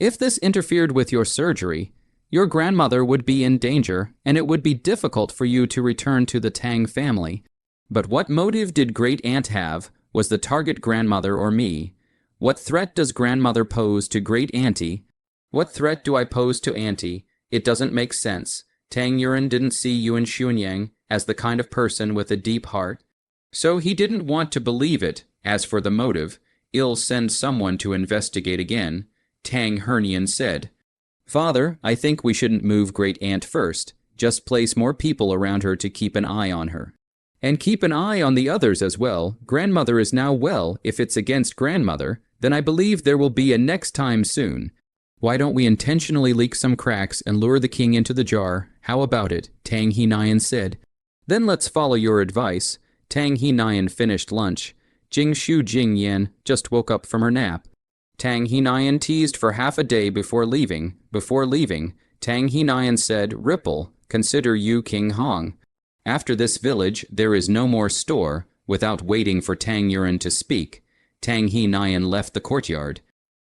If this interfered with your surgery, your grandmother would be in danger, and it would be difficult for you to return to the Tang family. But what motive did great aunt have? Was the target grandmother or me? What threat does grandmother pose to great auntie? What threat do I pose to auntie? It doesn't make sense. Tang Yuan didn't see Yuan Xuanyang as the kind of person with a deep heart, so he didn't want to believe it. As for the motive, I'll send someone to investigate again. Tang Hernian said, Father, I think we shouldn't move great aunt first. Just place more people around her to keep an eye on her. And keep an eye on the others as well. Grandmother is now well. If it's against grandmother, then I believe there will be a next time soon. Why don't we intentionally leak some cracks and lure the king into the jar? How about it? Tang Hinayan said. Then let's follow your advice. Tang Hinayan finished lunch. Jingshu Jingyan just woke up from her nap. Tang Hinayan teased for half a day before leaving. Tang Hinayan said, Ripple, consider you King Hong. After this village, there is no more store. Without waiting for Tang Yuan to speak, Tang Hinayan left the courtyard.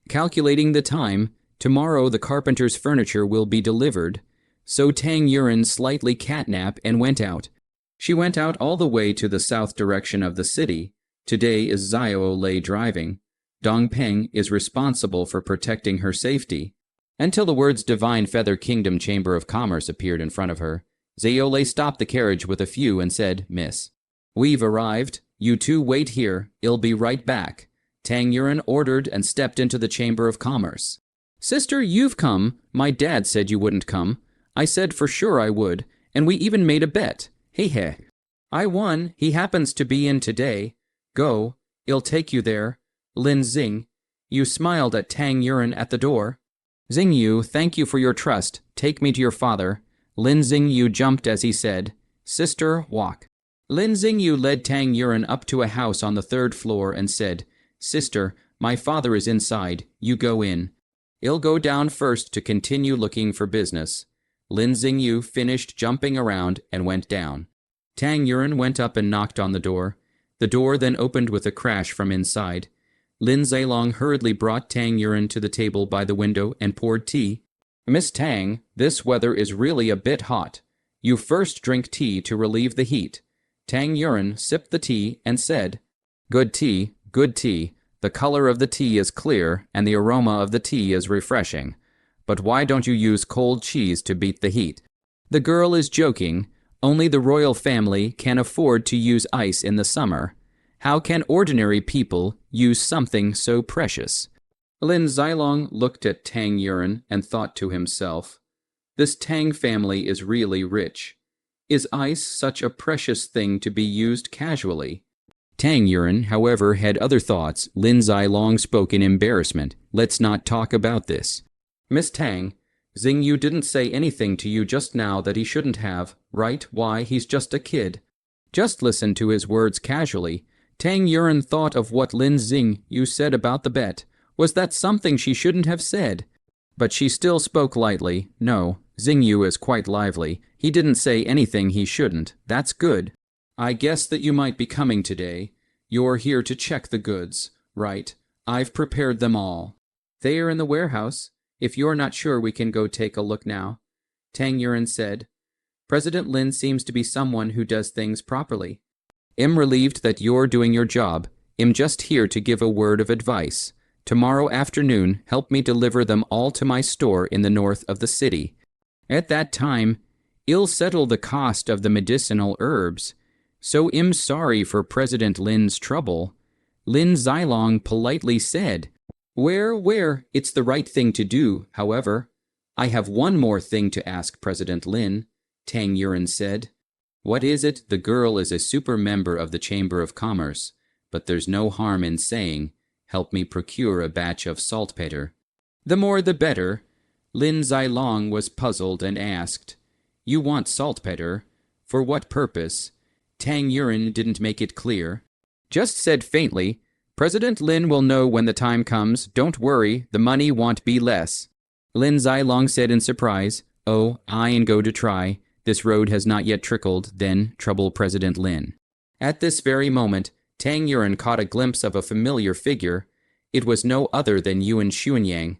Calculating the time, tomorrow the carpenter's furniture will be delivered. So Tang Yuren slightly catnap and went out. She went out all the way to the south direction of the city. Today is Xiao Lei driving. Dong Peng is responsible for protecting her safety. Until the words Divine Feather Kingdom Chamber of Commerce appeared in front of her, Xiao Lei stopped the carriage with a few and said, "Miss, we've arrived. You two wait here. I'll be right back." Tang Yuren ordered and stepped into the Chamber of Commerce. "Sister, you've come. My dad said you wouldn't come. I said for sure I would, and we even made a bet. Hey. I won. He happens to be in today. Go. I'll take you there. Lin Xing." You smiled at Tang Yuren at the door. "Xingyu, thank you for your trust. Take me to your father." Lin Xingyu jumped as he said, "Sister, walk." Lin Xingyu led Tang Yuren up to a house on the 3rd floor and said, "Sister, my father is inside. You go in. I'll go down first to continue looking for business." Lin Xingyu finished jumping around and went down. Tang Yuren went up and knocked on the door. The door then opened with a crash from inside. Lin Zilong hurriedly brought Tang Yuren to the table by the window and poured tea. "Miss Tang, this weather is really a bit hot. You first drink tea to relieve the heat." Tang Yuren sipped the tea and said, Good tea, good tea. The color of the tea is clear and the aroma of the tea is refreshing. But why don't you use cold cheese to beat the heat?" The girl is joking. Only the royal family can afford to use ice in the summer. How can ordinary people use something so precious? Lin Zilong looked at Tang Yuren and thought to himself, "This Tang family is really rich. Is ice such a precious thing to be used casually?" Tang Yuren, however, had other thoughts. Lin Zilong spoke in embarrassment. "Let's not talk about this." "Miss Tang, Xingyu didn't say anything to you just now that he shouldn't have, right? Why, he's just a kid." Just listen to his words casually. Tang Yuren thought of what Lin Xingyu said about the bet. Was that something she shouldn't have said? But she still spoke lightly. "No, Xingyu is quite lively. He didn't say anything he shouldn't. That's good. I guess that you might be coming today. You're here to check the goods, right? I've prepared them all. They are in the warehouse. If you're not sure, we can go take a look now." Tang Yuren said, "President Lin seems to be someone who does things properly. I'm relieved that you're doing your job. I'm just here to give a word of advice. Tomorrow afternoon, help me deliver them all to my store in the north of the city. At that time, I'll settle the cost of the medicinal herbs. So I'm sorry for President Lin's trouble." Lin Zilong politely said, Where, it's the right thing to do, however. "I have one more thing to ask President Lin," Tang Yuren said. "What is it?" The girl is a super member of the Chamber of Commerce, but there's no harm in saying, "Help me procure a batch of saltpeter." "The more the better." Lin Zilong was puzzled and asked, "You want saltpeter? For what purpose?" Tang Yuren didn't make it clear. Just said faintly, "President Lin will know when the time comes. Don't worry, the money won't be less." Lin Zilong said in surprise, "Oh, I ain't go to try. This road has not yet trickled, then trouble President Lin." At this very moment, Tang Yuren caught a glimpse of a familiar figure. It was no other than Yuan Xuanyang.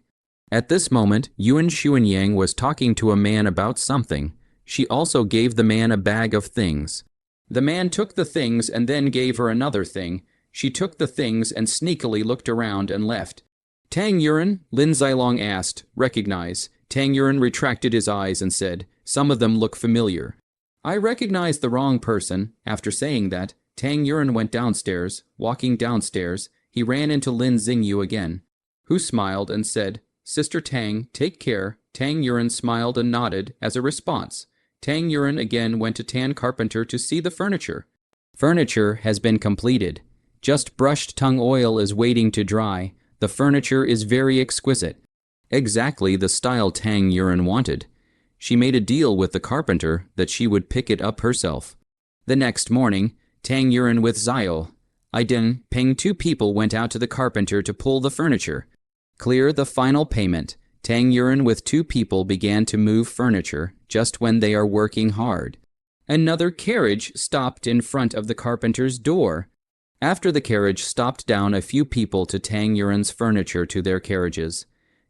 At this moment, Yuan Xuanyang was talking to a man about something. She also gave the man a bag of things. The man took the things and then gave her another thing. She took the things and sneakily looked around and left. "Tang Yuren?" Lin Zilong asked. "Recognize." Tang Yuren retracted his eyes and said, "Some of them look familiar." "I recognize the wrong person." After saying that, Tang Yuren went downstairs. Walking downstairs, he ran into Lin Xingyu again, who smiled and said, "Sister Tang, take care." Tang Yuren smiled and nodded as a response. Tang Yuren again went to Tan Carpenter to see the furniture. Furniture has been completed. Just brushed tongue oil is waiting to dry. The furniture is very exquisite. Exactly the style Tang Yuren wanted. She made a deal with the carpenter that she would pick it up herself. The next morning, Tang Yuren with Xiao, Aiden, Peng, 2 people went out to the carpenter to pull the furniture. Clear the final payment. Tang Yuren with 2 people began to move furniture just when they are working hard. Another carriage stopped in front of the carpenter's door. After the carriage stopped down a few people to Tang Yuren's furniture to their carriages.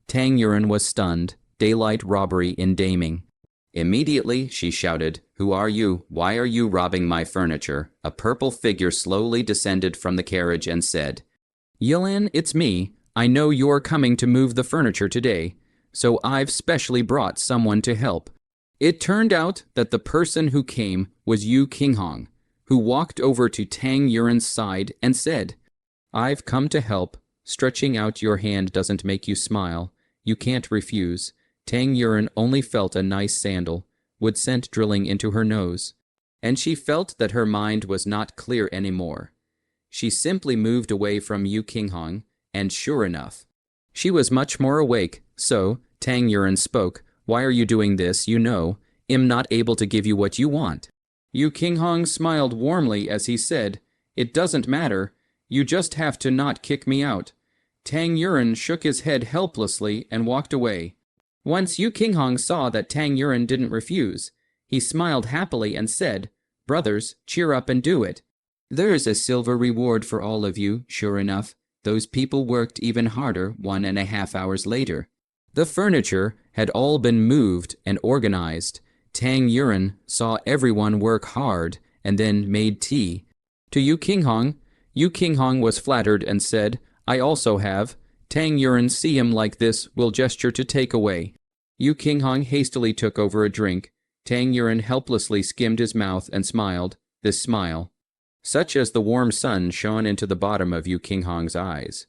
Tang Yuren was stunned. Daylight robbery in Daming. Immediately, she shouted, "Who are you? Why are you robbing my furniture?" A purple figure slowly descended from the carriage and said, "Yilan, it's me. I know you're coming to move the furniture today, so I've specially brought someone to help." It turned out that the person who came was Yu Qinghong, who walked over to Tang Yuren's side and said, "I've come to help. Stretching out your hand doesn't make you smile. You can't refuse." Tang Yuren only felt a nice sandal, wood scent drilling into her nose, and she felt that her mind was not clear anymore. She simply moved away from Yu Qinghong, and sure enough, she was much more awake. So, Tang Yuren spoke, "Why are you doing this? You know, I'm not able to give you what you want." Yu Qinghong smiled warmly as he said, "It doesn't matter. You just have to not kick me out." Tang Yuren shook his head helplessly and walked away. Once Yu Qinghong saw that Tang Yuren didn't refuse, he smiled happily and said, "Brothers, cheer up and do it. There's a silver reward for all of you." Sure enough, those people worked even harder 1.5 hours later. The furniture had all been moved and organized. Tang Yuren saw everyone work hard and then made tea. To Yu Qinghong was flattered and said, "I also have." Tang Yuren see him like this will gesture to take away. Yu Qinghong hastily took over a drink. Tang Yuren helplessly skimmed his mouth and smiled, this smile, such as the warm sun shone into the bottom of Yu Qinghong's eyes.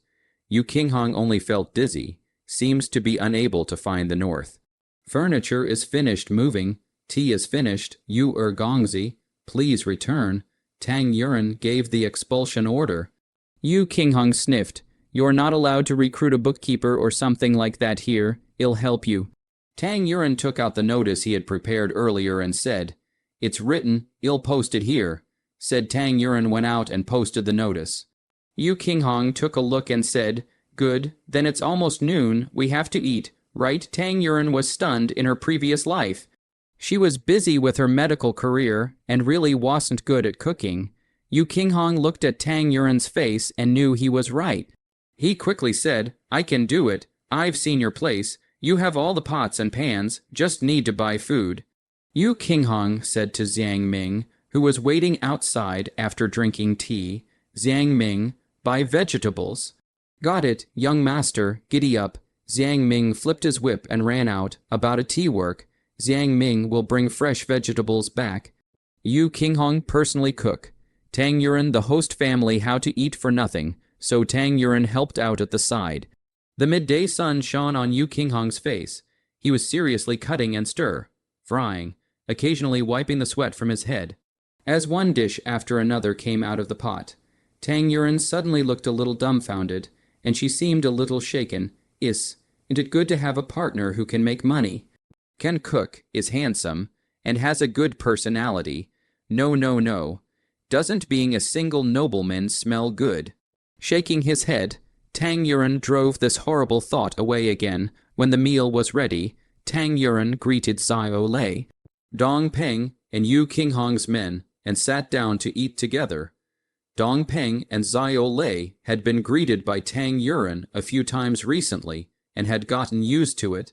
Yu Qinghong only felt dizzy, seems to be unable to find the north. "Furniture is finished moving. Tea is finished. Yu Gongzi, please return." Tang Yuren gave the expulsion order. Yu Qinghong sniffed. "You're not allowed to recruit a bookkeeper or something like that here. It'll help you." Tang Yuren took out the notice he had prepared earlier and said, "It's written, I'll post it here." Said Tang Yuren went out and posted the notice. Yu Qinghong took a look and said, "Good, then it's almost noon. We have to eat, right?" Tang Yuren was stunned in her previous life. She was busy with her medical career and really wasn't good at cooking. Yu Qinghong looked at Tang Yuren's face and knew he was right. He quickly said, "I can do it. I've seen your place. You have all the pots and pans, just need to buy food." Yu Qinghong said to Zhang Ming, who was waiting outside after drinking tea, "Zhang Ming, buy vegetables." "Got it, young master, giddy up." Zhang Ming flipped his whip and ran out. "About a tea work. Zhang Ming will bring fresh vegetables back." Yu Qinghong personally cook. Tang Yuren the host family how to eat for nothing, so Tang Yuren helped out at the side. The midday sun shone on Yu Qinghong's face. He was seriously cutting and frying, occasionally wiping the sweat from his head. As one dish after another came out of the pot, Tang Yuren suddenly looked a little dumbfounded, and she seemed a little shaken. Isn't it good to have a partner who can make money? Can cook, is handsome, and has a good personality. No. Doesn't being a single nobleman smell good? Shaking his head, Tang Yuren drove this horrible thought away again. When the meal was ready, Tang Yuren greeted Xiao Lei, Dong Peng, and Yu Qinghong's men, and sat down to eat together. Dong Peng and Xiao Lei had been greeted by Tang Yuren a few times recently, and had gotten used to it.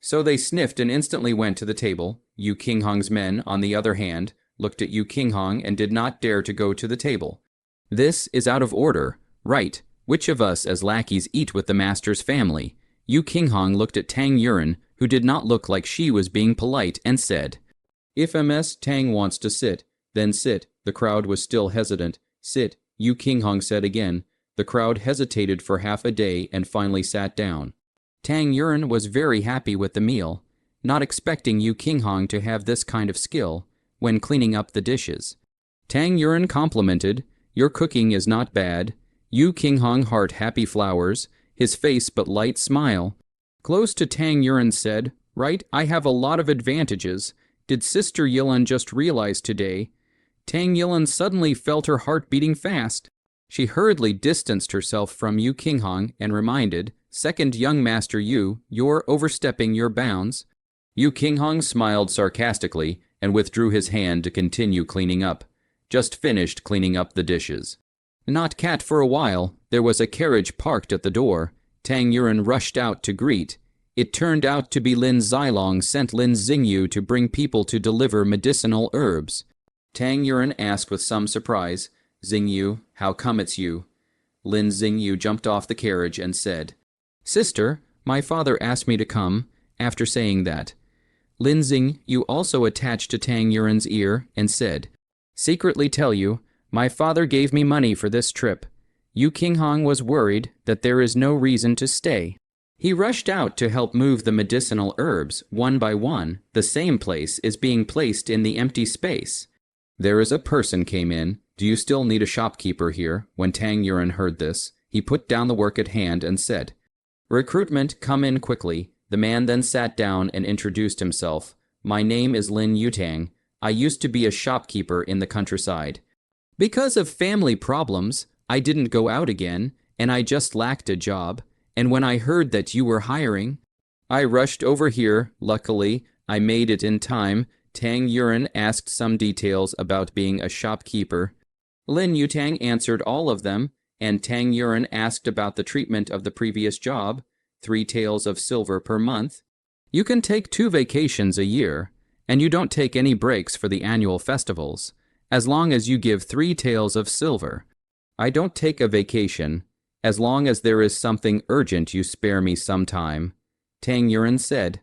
So they sniffed and instantly went to the table. Yu Qinghong's men, on the other hand, looked at Yu Qinghong and did not dare to go to the table. "This is out of order. Right, which of us as lackeys eat with the master's family?" Yu Qinghong looked at Tang Yuren, who did not look like she was being polite, and said, "If Ms. Tang wants to sit, then sit." The crowd was still hesitant. "Sit," Yu Qinghong said again. The crowd hesitated for half a day and finally sat down. Tang Yuren was very happy with the meal, not expecting Yu Qinghong to have this kind of skill when cleaning up the dishes. Tang Yuren complimented, "Your cooking is not bad." Yu Qinghong heart happy flowers, his face but light smile. Close to Tang Yuren said, "Right, I have a lot of advantages. Did Sister Yilan just realize today?" Tang Yilan suddenly felt her heart beating fast. She hurriedly distanced herself from Yu Qinghong and reminded, "Second young master Yu, you're overstepping your bounds." Yu Qinghong smiled sarcastically and withdrew his hand to continue cleaning up. Just finished cleaning up the dishes. Not cat for a while, there was a carriage parked at the door. Tang Yuren rushed out to greet. It turned out to be Lin Zilong sent Lin Xingyu to bring people to deliver medicinal herbs. Tang Yuren asked with some surprise, Xingyu, how come it's you? Lin Xingyu jumped off the carriage and said, Sister, my father asked me to come. After saying that, Lin Xingyu also attached to Tang Yuren's ear and said, Secretly tell you, my father gave me money for this trip. Yu Qinghong was worried that there is no reason to stay. He rushed out to help move the medicinal herbs one by one. The same place is being placed in the empty space. There is a person came in. Do you still need a shopkeeper here? When Tang Yuren heard this, he put down the work at hand and said, Recruitment, come in quickly. The man then sat down and introduced himself. My name is Lin Yutang. I used to be a shopkeeper in the countryside. Because of family problems, I didn't go out again, and I just lacked a job. And when I heard that you were hiring, I rushed over here. Luckily, I made it in time. Tang Yuren asked some details about being a shopkeeper. Lin Yutang answered all of them, and Tang Yuren asked about the treatment of the previous job, 3 taels of silver per month. You can take 2 vacations a year, and you don't take any breaks for the annual festivals, as long as you give 3 taels of silver. I don't take a vacation. As long as there is something urgent, you spare me some time. Tang Yuren said,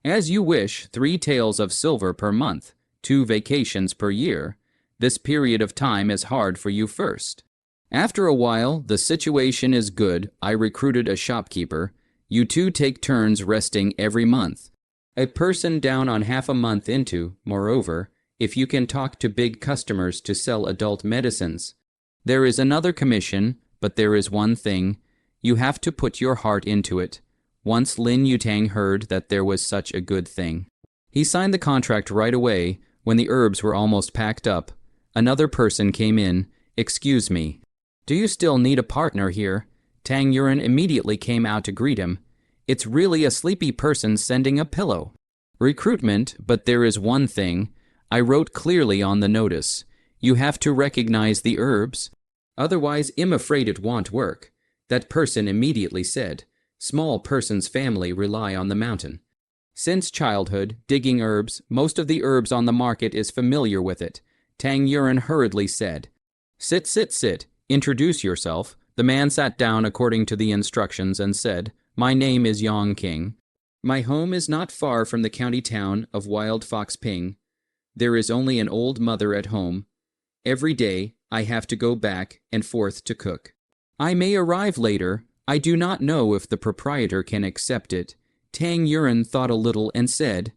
As you wish, 3 taels of silver per month, 2 vacations per year. This period of time is hard for you first. After a while, the situation is good. I recruited a shopkeeper. You 2 take turns resting every month. A person down on half a month into, moreover, if you can talk to big customers to sell adult medicines. There is another commission, but there is one thing. You have to put your heart into it. Once Lin Yutang heard that there was such a good thing, he signed the contract right away. When the herbs were almost packed up, another person came in. Excuse me. Do you still need a partner here? Tang Yuren immediately came out to greet him. It's really a sleepy person sending a pillow. Recruitment, but there is one thing. I wrote clearly on the notice. You have to recognize the herbs. Otherwise, I'm afraid it won't work. That person immediately said, Small person's family rely on the mountain. Since childhood, digging herbs, most of the herbs on the market is familiar with it. Tang Yuren hurriedly said, Sit, sit, sit. Introduce yourself. The man sat down according to the instructions and said, My name is Yang King. My home is not far from the county town of Wild Fox Ping. There is only an old mother at home. Every day, I have to go back and forth to cook. I may arrive later. I do not know if the proprietor can accept it. Tang Yuren thought a little and said,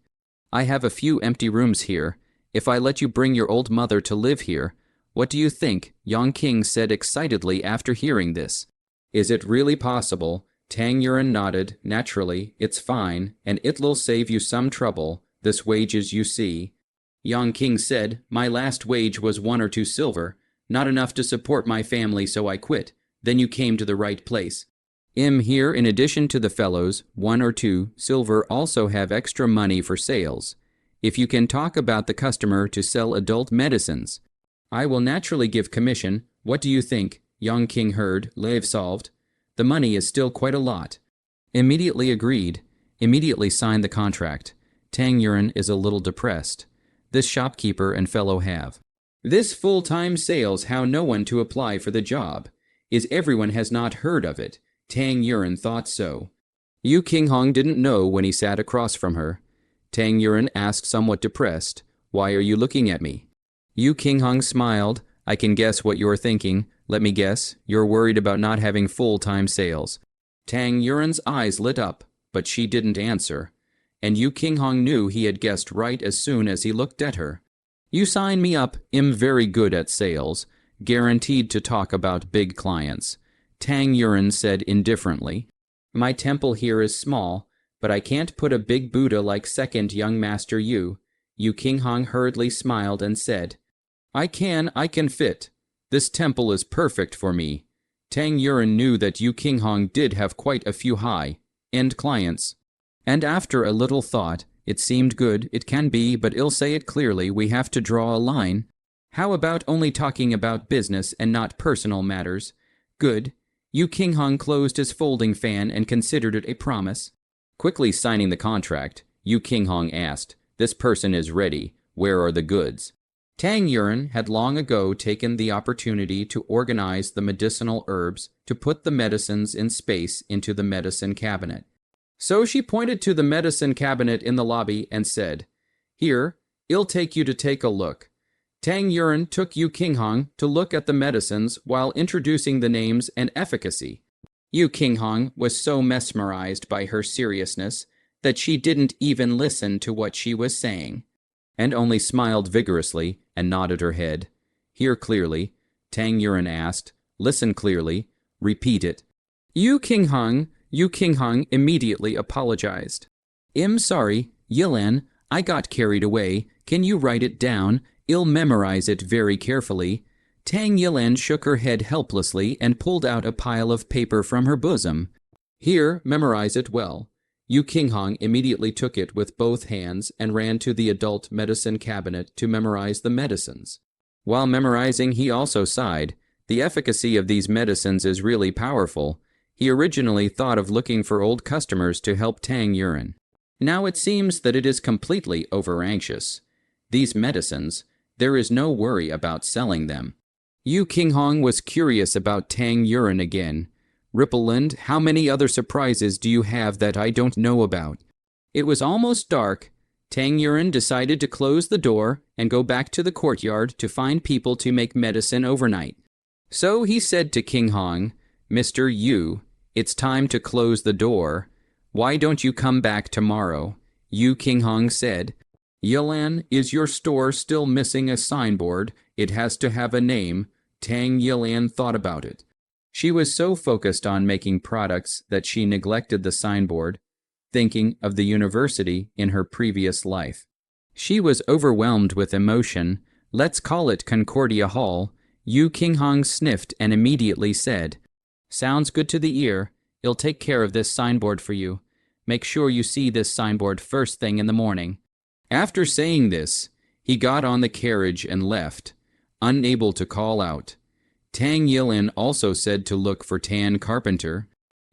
I have a few empty rooms here. If I let you bring your old mother to live here, what do you think? Yang King said excitedly after hearing this. Is it really possible? Tang Yuren nodded. Naturally, it's fine, and it'll save you some trouble, this wages you see. Yang King said, My last wage was 1 or 2 silver, not enough to support my family, so I quit. Then you came to the right place. Here, in addition to the fellows, 1 or 2 silver also have extra money for sales. If you can talk about the customer to sell adult medicines, I will naturally give commission. What do you think? Yang King heard. Lave solved. The money is still quite a lot. Immediately agreed. Immediately signed the contract. Tang Yuren is a little depressed. This shopkeeper and fellow have this full-time sales, how no one to apply for the job. Is everyone has not heard of it. Tang Yuren thought so. Yu Qinghong didn't know when he sat across from her. Tang Yuren asked somewhat depressed, Why are you looking at me? Yu Qinghong smiled. I can guess what you're thinking. Let me guess. You're worried about not having full-time sales. Tang Yuren's eyes lit up, but she didn't answer. And Yu Qinghong knew he had guessed right as soon as he looked at her. You sign me up. I'm very good at sales. Guaranteed to talk about big clients. Tang Yuren said indifferently. My temple here is small, but I can't put a big Buddha like second young master Yu. Yu Qinghong hurriedly smiled and said, I can fit. This temple is perfect for me. Tang Yuren knew that Yu Qinghong did have quite a few high-end clients. And after a little thought, it seemed good. It can be, but I'll say it clearly. We have to draw a line. How about only talking about business and not personal matters? Good. Yu Qinghong closed his folding fan and considered it a promise. Quickly signing the contract, Yu Qinghong asked, "This person is ready. Where are the goods?" Tang Yuren had long ago taken the opportunity to organize the medicinal herbs to put the medicines in space into the medicine cabinet. So she pointed to the medicine cabinet in the lobby and said, "Here, I'll take you to take a look." Tang Yuren took Yu Qinghong to look at the medicines while introducing the names and efficacy. Yu Qinghong was so mesmerized by her seriousness that she didn't even listen to what she was saying, and only smiled vigorously and nodded her head. "Hear clearly?" Tang Yuren asked. "Listen clearly. Repeat it." Yu Qinghong immediately apologized. "I'm sorry, Yilan, I got carried away. Can you write it down? I'll memorize it very carefully." Tang Yilan shook her head helplessly and pulled out a pile of paper from her bosom. "Here, memorize it well." Yu Qinghong immediately took it with both hands and ran to the adult medicine cabinet to memorize the medicines. While memorizing, he also sighed. The efficacy of these medicines is really powerful. He originally thought of looking for old customers to help Tang Yuren. Now it seems that it is completely over-anxious. These medicines, there is no worry about selling them. Yu Qinghong was curious about Tang Yuren again. "Rippleland, how many other surprises do you have that I don't know about?" It was almost dark. Tang Yuren decided to close the door and go back to the courtyard to find people to make medicine overnight. So he said to Qinghong, "Mr. Yu, it's time to close the door. Why don't you come back tomorrow?" Yu Qinghong said, "Yilan, is your store still missing a signboard? It has to have a name." Tang Yilan thought about it. She was so focused on making products that she neglected the signboard, thinking of the university in her previous life. She was overwhelmed with emotion. "Let's call it Concordia Hall." Yu Qinghong sniffed and immediately said, "Sounds good to the ear. I'll take care of this signboard for you. Make sure you see this signboard first thing in the morning." After saying this, he got on the carriage and left, unable to call out. Tang Yilan also said to look for Tan Carpenter.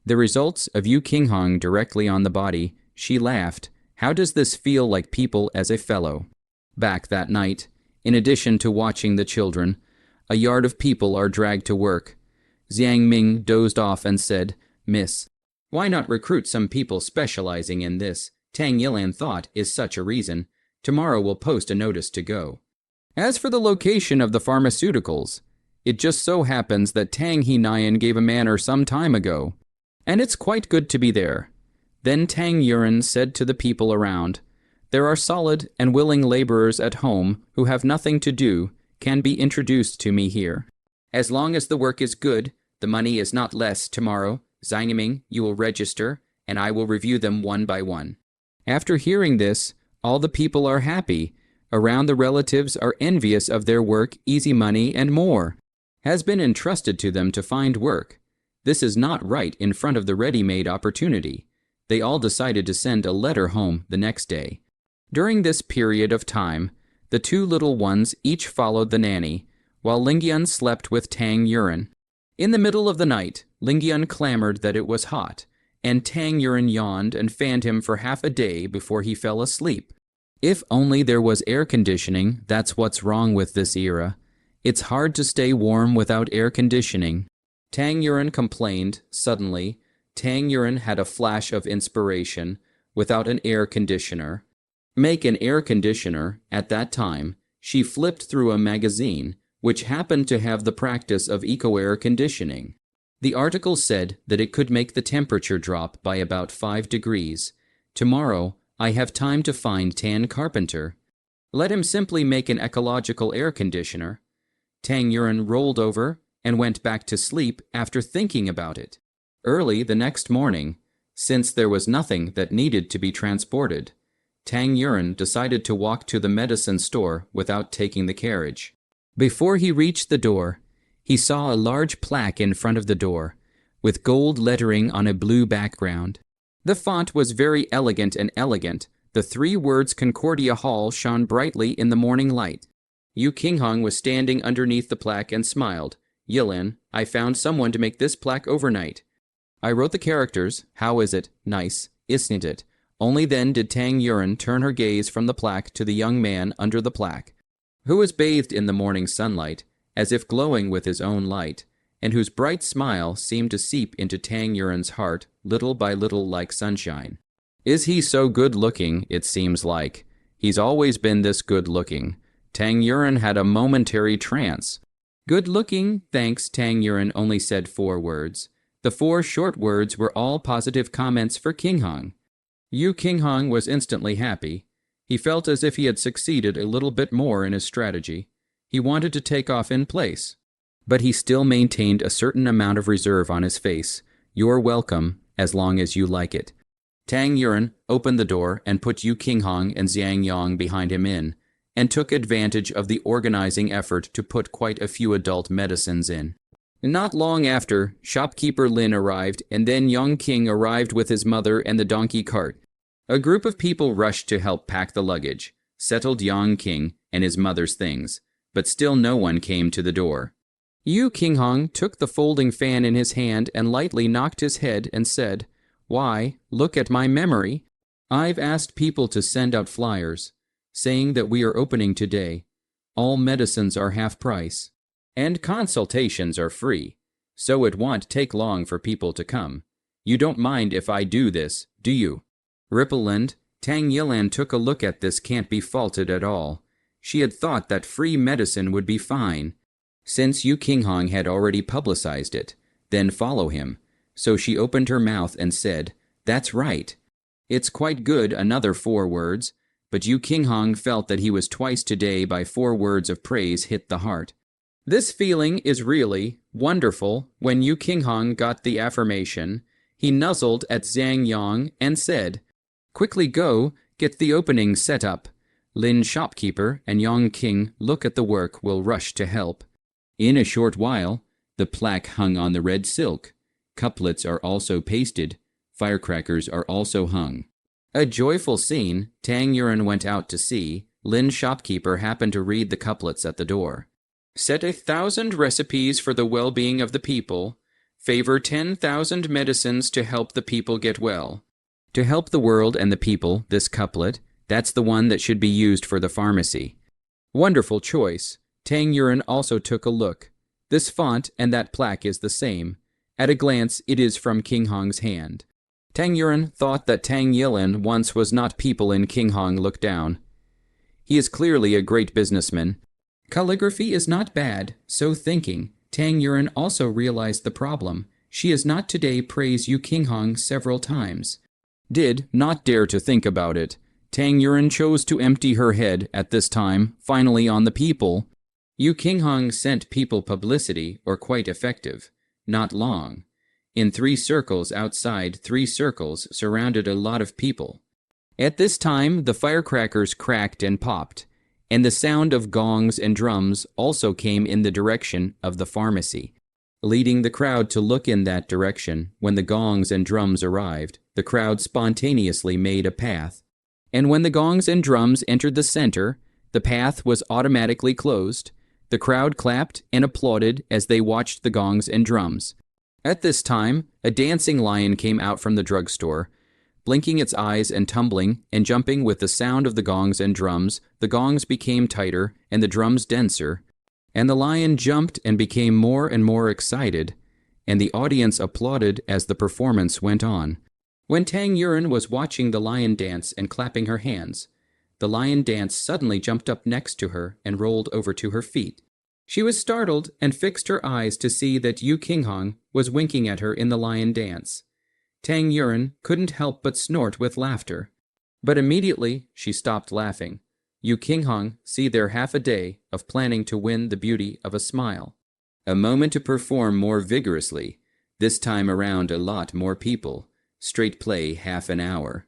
The results of Yu Qinghong directly on the body. She laughed. "How does this feel like people as a fellow?" Back that night, in addition to watching the children, a yard of people are dragged to work. Xiang Ming dozed off and said, "Miss, why not recruit some people specializing in this?" Tang Yilan thought, "Is such a reason. Tomorrow we'll post a notice to go." As for the location of the pharmaceuticals, it just so happens that Tang He Nian gave a manor some time ago, and it's quite good to be there. Then Tang Yuren said to the people around, "There are solid and willing laborers at home who have nothing to do, can be introduced to me here. As long as the work is good, the money is not less tomorrow. Xiangming, you will register, and I will review them one by one." After hearing this, all the people are happy. Around the relatives are envious of their work, easy money, and more has been entrusted to them to find work. This is not right in front of the ready-made opportunity. They all decided to send a letter home the next day. During this period of time, the two little ones each followed the nanny, while Lingyan slept with Tang Yuren. In the middle of the night, Lingyan clamored that it was hot, and Tang Yuren yawned and fanned him for half a day before he fell asleep. If only there was air conditioning, that's what's wrong with this era. It's hard to stay warm without air conditioning. Tang Yuren complained. Suddenly, Tang Yuren had a flash of inspiration. Without an air conditioner. Make an air conditioner. At that time, she flipped through a magazine, which happened to have the practice of eco-air conditioning. The article said that it could make the temperature drop by about 5 degrees. Tomorrow, I have time to find Tan Carpenter. Let him simply make an ecological air conditioner. Tang Yuren rolled over and went back to sleep after thinking about it. Early the next morning, since there was nothing that needed to be transported, Tang Yuren decided to walk to the medicine store without taking the carriage. Before he reached the door, he saw a large plaque in front of the door, with gold lettering on a blue background. The font was very elegant and elegant. The 3 words Concordia Hall shone brightly in the morning light. Yu Qinghong was standing underneath the plaque and smiled. "Yilan, I found someone to make this plaque overnight. I wrote the characters. How is it? Nice, isn't it? Only then did Tang Yuren turn her gaze from the plaque to the young man under the plaque, who was bathed in the morning sunlight, as if glowing with his own light, and whose bright smile seemed to seep into Tang Yuren's heart little by little like sunshine. Is he so good-looking, it seems like? He's always been this good-looking. Tang Yuren had a momentary trance. Good-looking, thanks. Tang Yuren only said 4 words. The 4 short words were all positive comments for King Hong. Yu King Hong was instantly happy. He felt as if he had succeeded a little bit more in his strategy. He wanted to take off in place, but he still maintained a certain amount of reserve on his face. You're welcome, as long as you like it. Tang Yuren opened the door and put Yu King Hong and Zhang Yang behind him in, and took advantage of the organizing effort to put quite a few adult medicines in. Not long after, shopkeeper Lin arrived, and then Yang King arrived with his mother and the donkey cart. A group of people rushed to help pack the luggage, settled Yang King and his mother's things, but still no one came to the door. Yu King Hong took the folding fan in his hand and lightly knocked his head and said, "Why, look at my memory. I've asked people to send out flyers, saying that we are opening today. All medicines are half price, and consultations are free, so it won't take long for people to come. You don't mind if I do this, do you?" Rippleland, Tang Yilan took a look at this. Can't be faulted at all. She had thought that free medicine would be fine, since Yu King Hong had already publicized it, then follow him. So she opened her mouth and said, "That's right. It's quite good," another 4 words, but Yu King Hong felt that he was twice today by 4 words of praise hit the heart. This feeling is really wonderful. When Yu King Hong got the affirmation, he nuzzled at Zhang Yang and said, "Quickly go, get the opening set up. Lin shopkeeper and Yang King look at the work will rush to help." In a short while, the plaque hung on the red silk. Couplets are also pasted. Firecrackers are also hung. A joyful scene. Tang Yuren went out to see. Lin shopkeeper happened to read the couplets at the door. Set 1,000 recipes for the well-being of the people. Favor 10,000 medicines to help the people get well. To help the world and the people, this couplet, that's the one that should be used for the pharmacy. Wonderful choice. Tang Yuren also took a look. This font and that plaque is the same. At a glance, it is from King Hong's hand. Tang Yuren thought that Tang Yilan once was not people in King Hong looked down. He is clearly a great businessman. Calligraphy is not bad, so thinking, Tang Yuren also realized the problem. She has not today praised Yu King Hong several times. Did not dare to think about it. Tang Yuren chose to empty her head at this time, finally on the people. Yu King Hong sent people publicity, or quite effective. Not long. In 3 circles outside, 3 circles surrounded a lot of people. At this time, the firecrackers cracked and popped, and the sound of gongs and drums also came in the direction of the pharmacy, leading the crowd to look in that direction. When the gongs and drums arrived, the crowd spontaneously made a path, and when the gongs and drums entered the center, the path was automatically closed. The crowd clapped and applauded as they watched the gongs and drums. At this time, a dancing lion came out from the drugstore, blinking its eyes and tumbling and jumping with the sound of the gongs and drums. The gongs became tighter and the drums denser, and the lion jumped and became more and more excited, and the audience applauded as the performance went on. When Tang Yuren was watching the lion dance and clapping her hands, the lion dance suddenly jumped up next to her and rolled over to her feet. She was startled and fixed her eyes to see that Yu King Hong was winking at her in the lion dance. Tang Yuren couldn't help but snort with laughter, but immediately she stopped laughing. Yu King Hong see there half a day of planning to win the beauty of a smile. A moment to perform more vigorously, this time around a lot more people. Straight play half an hour.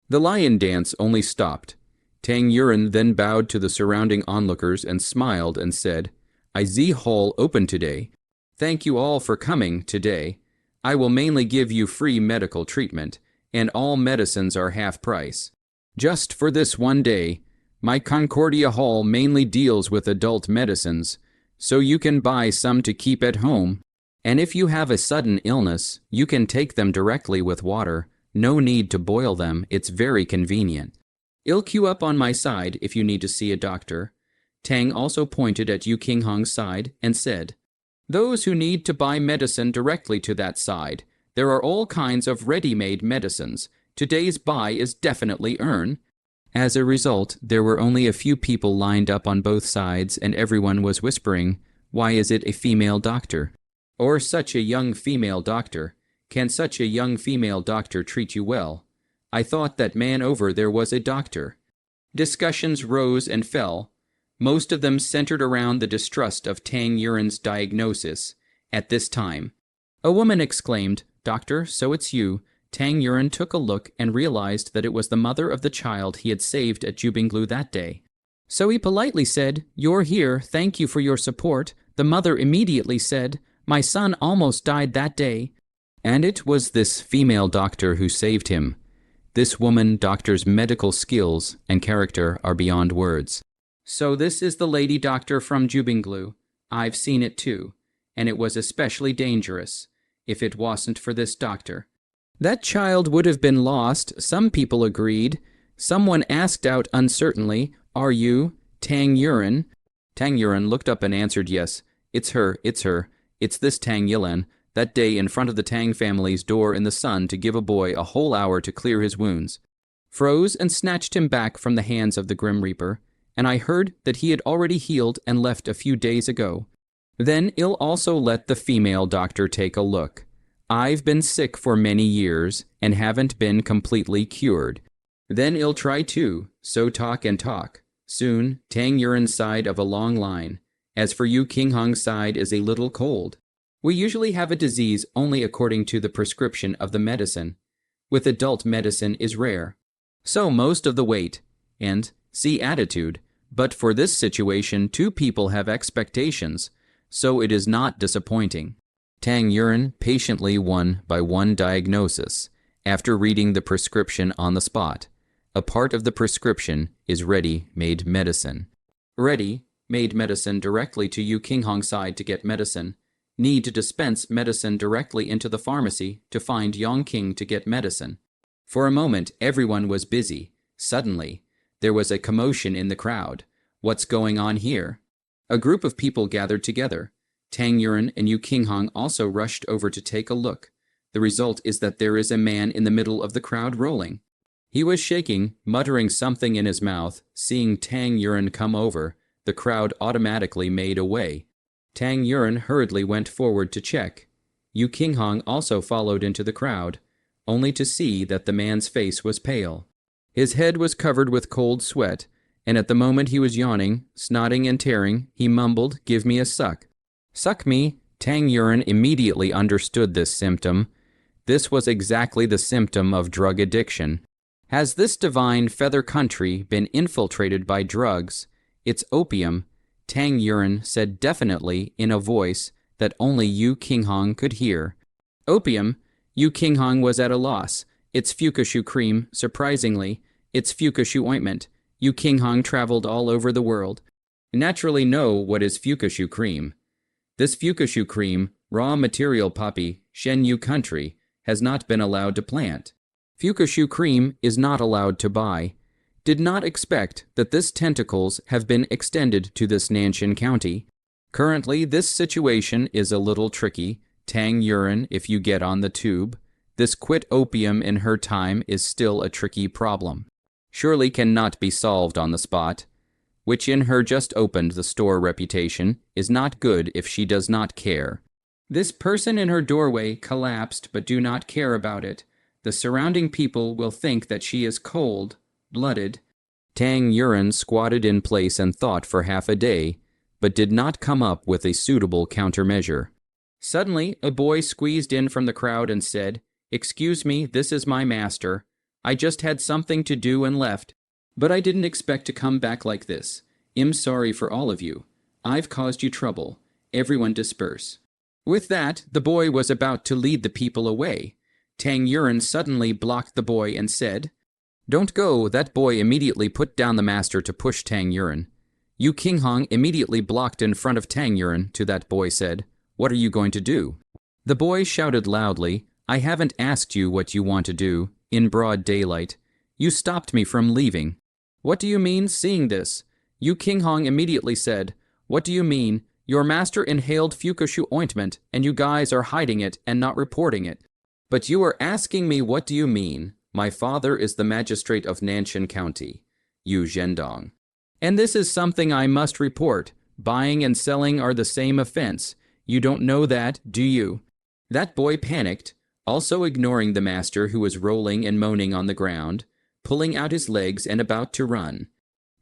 The lion dance only stopped. Tang Yuren then bowed to the surrounding onlookers and smiled and said, "I see hall open today. Thank you all for coming today. I will mainly give you free medical treatment, and all medicines are half price. Just for this one day, my Concordia Hall mainly deals with adult medicines, so you can buy some to keep at home, And if you have a sudden illness, you can take them directly with water. No need to boil them, it's very convenient. I'll queue up on my side if you need to see a doctor. Tang also pointed at Yu Qinghong's side and said, those who need to buy medicine directly to that side. There are all kinds of ready-made medicines. Today's buy is definitely earn. As a result, there were only a few people lined up on both sides, and everyone was whispering, why is it a female doctor? Or such a young female doctor? Can such a young female doctor treat you well? I thought that man over there was a doctor. Discussions rose and fell. Most of them centered around the distrust of Tang Yuren's diagnosis. At this time, a woman exclaimed, Doctor, so it's you. Tang Yuren took a look and realized that it was the mother of the child he had saved at Jubinglu that day. So he politely said, you're here, thank you for your support. The mother immediately said, my son almost died that day. And it was this female doctor who saved him. This woman doctor's medical skills and character are beyond words. So this is the lady doctor from Jubinglu. I've seen it too, and it was especially dangerous. If it wasn't for this doctor, that child would have been lost, some people agreed. Someone asked out uncertainly, are you Tang Yuren? Tang Yuren looked up and answered yes. It's her. It's this Tang Yilan, that day in front of the Tang family's door in the sun to give a boy a whole hour to clear his wounds. Froze and snatched him back from the hands of the Grim Reaper, and I heard that he had already healed and left a few days ago. Then I'll also let the female doctor take a look. I've been sick for many years and haven't been completely cured. Then I'll try too, so talk and talk. Soon, Tang Yuren's side of a long line. As for Yu Qinghong's side is a little cold. We usually have a disease only according to the prescription of the medicine. With adult medicine is rare. So most of the weight, and see attitude. But for this situation, two people have expectations, so it is not disappointing. Tang Yuren patiently one by one diagnosis, after reading the prescription on the spot. A part of the prescription is ready-made medicine. Ready-made medicine directly to Yu Qinghong's side to get medicine. Need to dispense medicine directly into the pharmacy to find Yongqing to get medicine. For a moment, everyone was busy. Suddenly, there was a commotion in the crowd. What's going on here? A group of people gathered together. Tang Yuren and Yu Qinghong also rushed over to take a look. The result is that there is a man in the middle of the crowd rolling. He was shaking, muttering something in his mouth. Seeing Tang Yuren come over, the crowd automatically made away. Tang Yuren hurriedly went forward to check. Yu Qinghong also followed into the crowd, only to see that the man's face was pale. His head was covered with cold sweat, and at the moment he was yawning, snotting and tearing, he mumbled, "Give me a suck." "Suck me?" Tang Yuren immediately understood this symptom. This was exactly the symptom of drug addiction. Has this divine feather country been infiltrated by drugs? It's opium, Tang Yuren said definitely in a voice that only Yu Qinghong could hear. Opium? Yu Qinghong was at a loss. It's Fukushu cream, surprisingly. It's Fukushu ointment. Yu Qinghong traveled all over the world. Naturally know what is Fukushu cream. This Fukushu cream, raw material poppy, Shenyu country, has not been allowed to plant. Fukushu cream is not allowed to buy. Did not expect that this tentacles have been extended to this Nanshan County. Currently, this situation is a little tricky. Tang Yuren, if you get on the tube. This quit opium in her time is still a tricky problem. Surely cannot be solved on the spot. Which in her just opened the store reputation is not good if she does not care. This person in her doorway collapsed but do not care about it. The surrounding people will think that she is cold-blooded. Tang Yuren squatted in place and thought for half a day, but did not come up with a suitable countermeasure. Suddenly, a boy squeezed in from the crowd and said, "Excuse me, this is my master. I just had something to do and left, but I didn't expect to come back like this. I'm sorry for all of you. I've caused you trouble. Everyone disperse." With that, the boy was about to lead the people away. Tang Yuren suddenly blocked the boy and said, "Don't go." That boy immediately put down the master to push Tang Yuren. Yu Qinghong immediately blocked in front of Tang Yuren to that boy said, "What are you going to do?" The boy shouted loudly, "I haven't asked you what you want to do," in broad daylight. "You stopped me from leaving." "What do you mean, seeing this?" Yu Qinghong immediately said. "What do you mean? Your master inhaled fukushu ointment, and you guys are hiding it and not reporting it." "But you are asking me what do you mean? My father is the magistrate of Nanshan County, Yu Zhendong. And this is something I must report. Buying and selling are the same offense. You don't know that, do you?" That boy panicked, also ignoring the master who was rolling and moaning on the ground, pulling out his legs and about to run.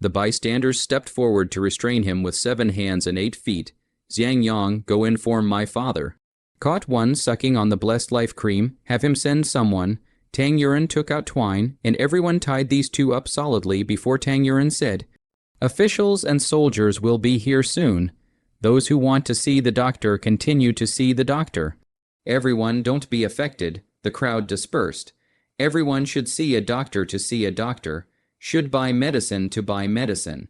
The bystanders stepped forward to restrain him with 7 hands and 8 feet. "Zhang Yang, go inform my father." Caught one sucking on the blessed life cream, have him send someone. Tang Yuren took out twine, and everyone tied these 2 up solidly before Tang Yuren said, "Officials and soldiers will be here soon. Those who want to see the doctor continue to see the doctor. Everyone don't be affected." The crowd dispersed. Everyone should see a doctor to see a doctor, should buy medicine to buy medicine.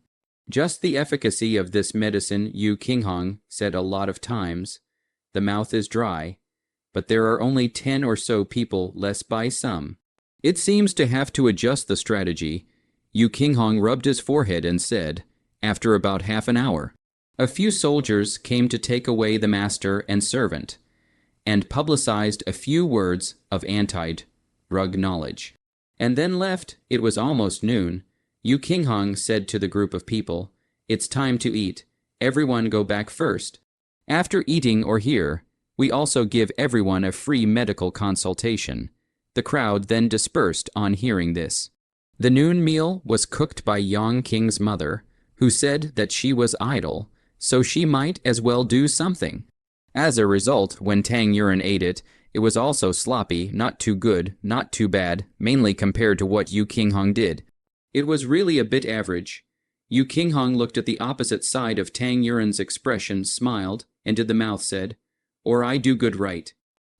Just the efficacy of this medicine Yu Qinghong said a lot of times. The mouth is dry, but there are only 10 or so people less by some. It seems to have to adjust the strategy. Yu Qinghong rubbed his forehead and said, after about half an hour, a few soldiers came to take away the master and servant, and publicized a few words of anti-drug knowledge, and then left. It was almost noon. Yu Qinghong said to the group of people, "It's time to eat. Everyone go back first. After eating or here, we also give everyone a free medical consultation." The crowd then dispersed on hearing this. The noon meal was cooked by Yang King's mother, who said that she was idle, so she might as well do something. As a result, when Tang Yuren ate it, it was also sloppy, not too good, not too bad, mainly compared to what Yu Qinghong did. It was really a bit average. Yu Qinghong looked at the opposite side of Tang Yuren's expression, smiled, and did the mouth said, "Or I do good right."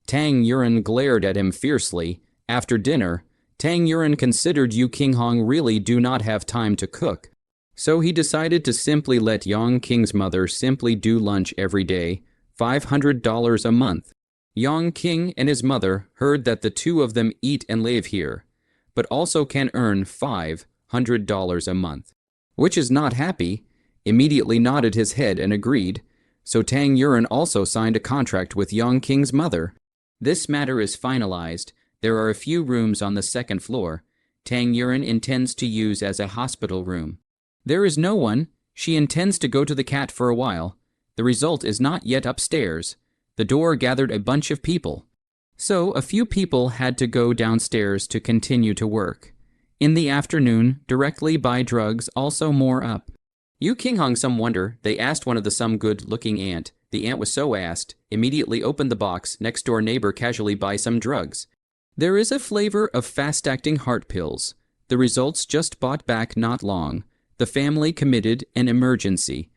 Tang Yuren glared at him fiercely. After dinner, Tang Yuren considered Yu Qinghong really do not have time to cook. So he decided to simply let Yang King's mother simply do lunch every day, $500 a month. Yang King and his mother heard that the 2 of them eat and live here, but also can earn $500 a month, which is not happy, immediately nodded his head and agreed. So Tang Yuren also signed a contract with Yang King's mother. This matter is finalized. There are a few rooms on the 2nd floor. Tang Yuren intends to use as a hospital room. There is no one. She intends to go to the cat for a while. The result is not yet upstairs. The door gathered a bunch of people. So a few people had to go downstairs to continue to work. In the afternoon, directly buy drugs, also more up. Yu Qinghong some wonder, they asked one of the some good-looking aunt. The aunt was so asked, immediately opened the box, next door neighbor casually buy some drugs. There is a flavor of fast-acting heart pills. The results just bought back not long. The family committed an emergency.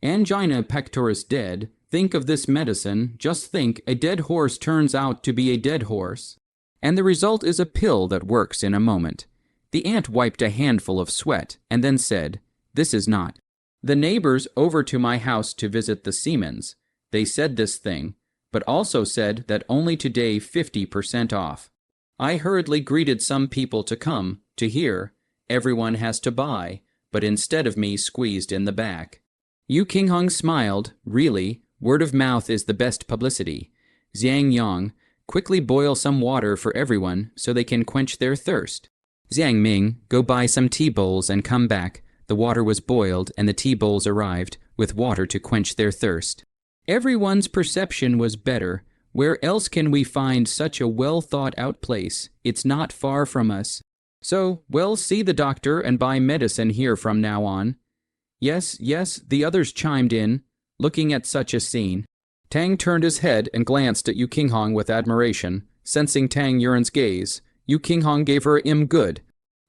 Angina pectoris dead. Think of this medicine. Just think, a dead horse turns out to be a dead horse. And the result is a pill that works in a moment. The aunt wiped a handful of sweat and then said, "This is not." The neighbors over to my house to visit the Siemens. They said this thing, but also said that only today 50% off. I hurriedly greeted some people to come, to hear. Everyone has to buy, but instead of me squeezed in the back. Yu Qinghong smiled. Really, word of mouth is the best publicity. Zhang Yang, quickly boil some water for everyone so they can quench their thirst. Zhang Ming, go buy some tea bowls and come back. The water was boiled and the tea bowls arrived, with water to quench their thirst. Everyone's perception was better. Where else can we find such a well-thought-out place? It's not far from us. So, well, see the doctor and buy medicine here from now on. Yes, yes, the others chimed in, looking at such a scene. Tang turned his head and glanced at Yu Qinghong with admiration. Sensing Tang Yuren's gaze, Yu Qinghong gave her good,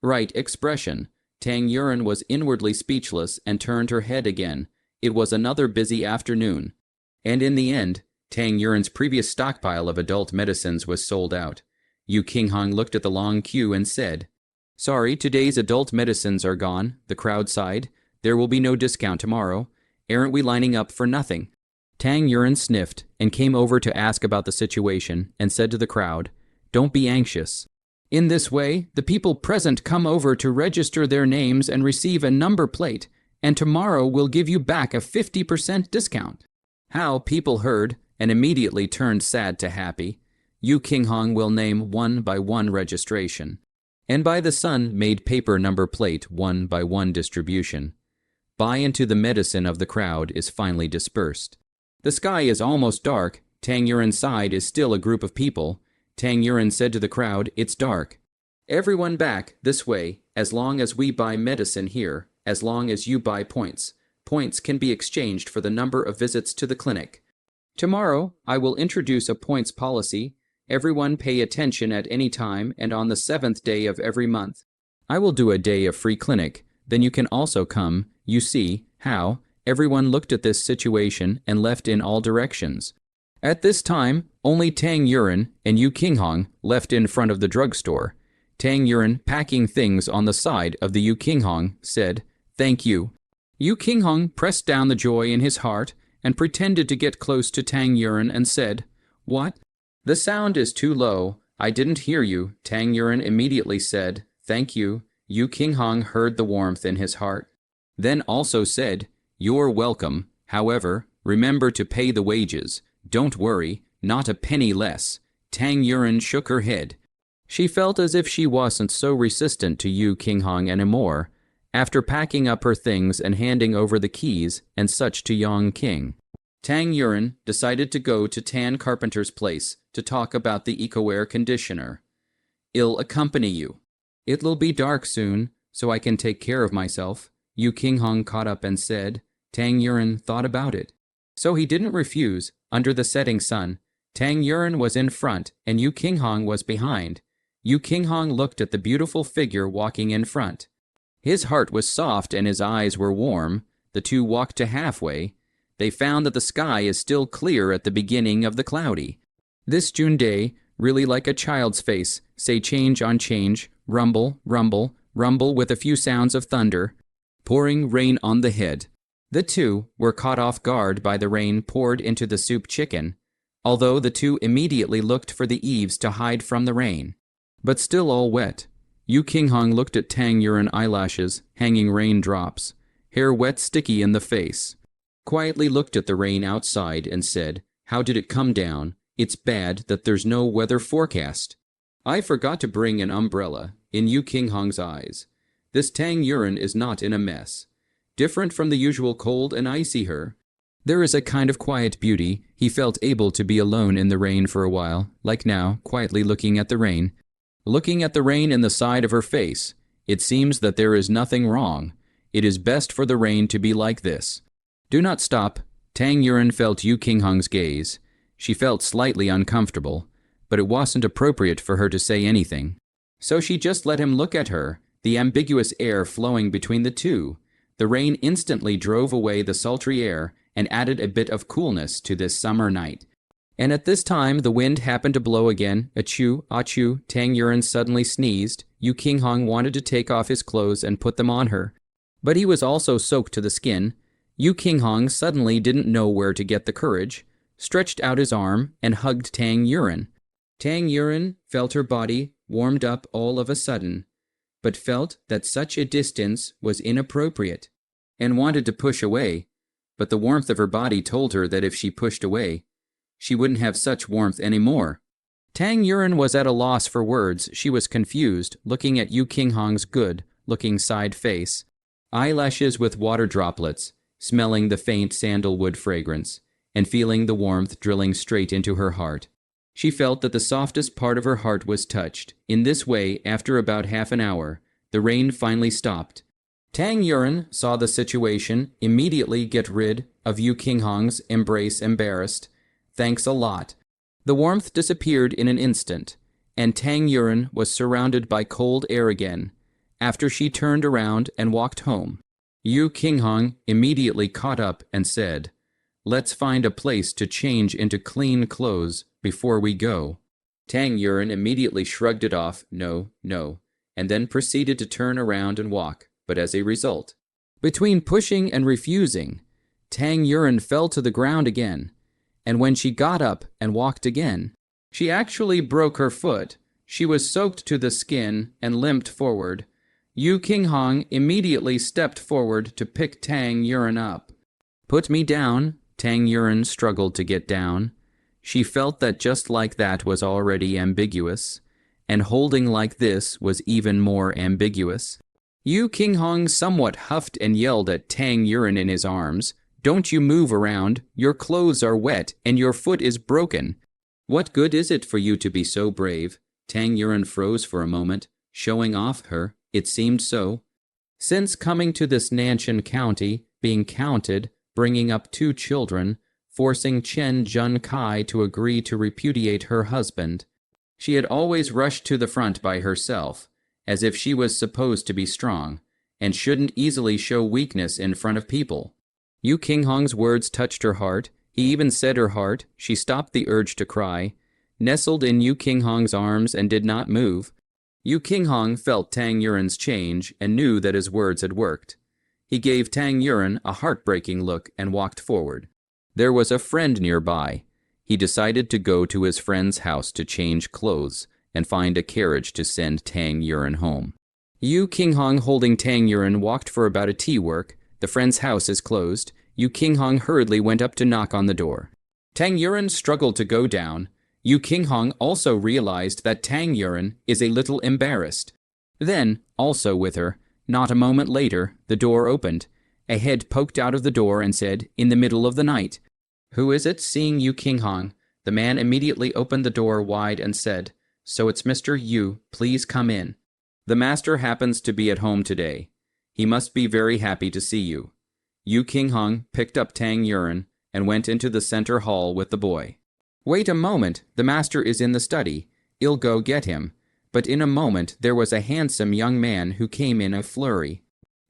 right expression. Tang Yuren was inwardly speechless and turned her head again. It was another busy afternoon. And in the end, Tang Yuren's previous stockpile of adult medicines was sold out. Yu Qinghong looked at the long queue and said, "Sorry, today's adult medicines are gone." The crowd sighed. "There will be no discount tomorrow. Aren't we lining up for nothing?" Tang Yuren sniffed and came over to ask about the situation and said to the crowd, "Don't be anxious. In this way, the people present come over to register their names and receive a number plate, and tomorrow we'll give you back a 50% discount." How people heard and immediately turned sad to happy. Yu Qinghong will name one by one registration, and by the sun made paper number plate one by one distribution. Buy into the medicine of the crowd is finally dispersed. The sky is almost dark. Tang Yuren's side is still a group of people. Tang Yuren said to the crowd, "It's dark. Everyone back this way, as long as we buy medicine here, as long as you buy points. Points can be exchanged for the number of visits to the clinic. Tomorrow, I will introduce a points policy. Everyone pay attention at any time and on the 7th day of every month. I will do a day of free clinic. Then you can also come." You see how everyone looked at this situation and left in all directions. At this time, only Tang Yuren and Yu Qinghong left in front of the drugstore. Tang Yuren, packing things on the side of the Yu Qinghong, said, "Thank you." Yu Qinghong pressed down the joy in his heart and pretended to get close to Tang Yuren and said, "What? The sound is too low. I didn't hear you." Tang Yuren immediately said, "Thank you." Yu Qinghong heard the warmth in his heart, then also said, "You're welcome. However, remember to pay the wages. Don't worry, not a penny less." Tang Yuren shook her head. She felt as if she wasn't so resistant to Yu Qinghong anymore, after packing up her things and handing over the keys and such to Yang King. Tang Yuren decided to go to Tan Carpenter's place to talk about the EcoAir conditioner. "I'll accompany you. It'll be dark soon, so I can take care of myself." Yu Qinghong caught up and said. Tang Yuren thought about it. So he didn't refuse. Under the setting sun, Tang Yuren was in front and Yu Qinghong was behind. Yu Qinghong looked at the beautiful figure walking in front. His heart was soft and his eyes were warm. The two walked to halfway. They found that the sky is still clear at the beginning of the cloudy. This June day, really like a child's face, say change on change, rumble, rumble, rumble with a few sounds of thunder, pouring rain on the head. The two were caught off guard by the rain poured into the soup chicken, although the two immediately looked for the eaves to hide from the rain. But still all wet. Yu Qinghong looked at Tang Yuren eyelashes, hanging raindrops, hair wet sticky in the face. Quietly looked at the rain outside and said, "How did it come down? It's bad that there's no weather forecast." "I forgot to bring an umbrella," in Yu Qinghong's eyes. This Tang Yuren is not in a mess. Different from the usual cold and icy her. There is a kind of quiet beauty. He felt able to be alone in the rain for a while, like now, quietly looking at the rain. Looking at the rain in the side of her face. It seems that there is nothing wrong. It is best for the rain to be like this. "Do not stop." Tang Yuren felt Yu Qinghong's gaze. She felt slightly uncomfortable, but it wasn't appropriate for her to say anything. So she just let him look at her, the ambiguous air flowing between the two. The rain instantly drove away the sultry air and added a bit of coolness to this summer night. And at this time the wind happened to blow again. Achoo, achoo, Tang Yuren suddenly sneezed. Yu Qinghong wanted to take off his clothes and put them on her, but he was also soaked to the skin. Yu Qinghong suddenly didn't know where to get the courage, stretched out his arm and hugged Tang Yuren. Tang Yuren felt her body warmed up all of a sudden, but felt that such a distance was inappropriate, and wanted to push away, but the warmth of her body told her that if she pushed away, she wouldn't have such warmth anymore. Tang Yuren was at a loss for words. She was confused, looking at Yu Qinghong's good-looking side face, eyelashes with water droplets, smelling the faint sandalwood fragrance, and feeling the warmth drilling straight into her heart. She felt that the softest part of her heart was touched. In this way, after about half an hour, the rain finally stopped. Tang Yuren saw the situation, immediately get rid of Yu Qinghong's embrace embarrassed. "Thanks a lot." The warmth disappeared in an instant, and Tang Yuren was surrounded by cold air again, after she turned around and walked home. Yu Qinghong immediately caught up and said, "Let's find a place to change into clean clothes before we go." Tang Yuren immediately shrugged it off, no, and then proceeded to turn around and walk, but as a result, between pushing and refusing, Tang Yuren fell to the ground again, and when she got up and walked again, she actually broke her foot. She was soaked to the skin and limped forward. Yu Qinghong immediately stepped forward to pick Tang Yuren up. Put me down. Tang Yuren struggled to get down. She felt that just like that was already ambiguous, and holding like this was even more ambiguous. Yu Qinghong somewhat huffed and yelled at Tang Yuren in his arms. Don't you move around. Your clothes are wet and your foot is broken. What good is it for you to be so brave? Tang Yuren froze for a moment, showing off her. It seemed so. Since coming to this Nanshan County, being counted, bringing up 2 children, forcing Chen Junkai to agree to repudiate her husband, she had always rushed to the front by herself, as if she was supposed to be strong, and shouldn't easily show weakness in front of people. Yu Qinghong's words touched her heart. He even said her heart. She stopped the urge to cry, nestled in Yu Qinghong's arms and did not move. Yu Qinghong felt Tang Yuren's change and knew that his words had worked. He gave Tang Yuren a heartbreaking look and walked forward. There was a friend nearby. He decided to go to his friend's house to change clothes and find a carriage to send Tang Yuren home. Yu Qinghong, holding Tang Yuren, walked for about a tea work. The friend's house is closed. Yu Qinghong hurriedly went up to knock on the door. Tang Yuren struggled to go down. Yu Qinghong also realized that Tang Yuren is a little embarrassed. Then, also with her, not a moment later, the door opened. A head poked out of the door and said, in the middle of the night, "Who is it?" Seeing Yu Qinghong, the man immediately opened the door wide and said, "So it's Mr. Yu, please come in. The master happens to be at home today. He must be very happy to see you." Yu Qinghong picked up Tang Yuren and went into the center hall with the boy. "Wait a moment, the master is in the study. I'll go get him." But in a moment there was a handsome young man who came in a flurry.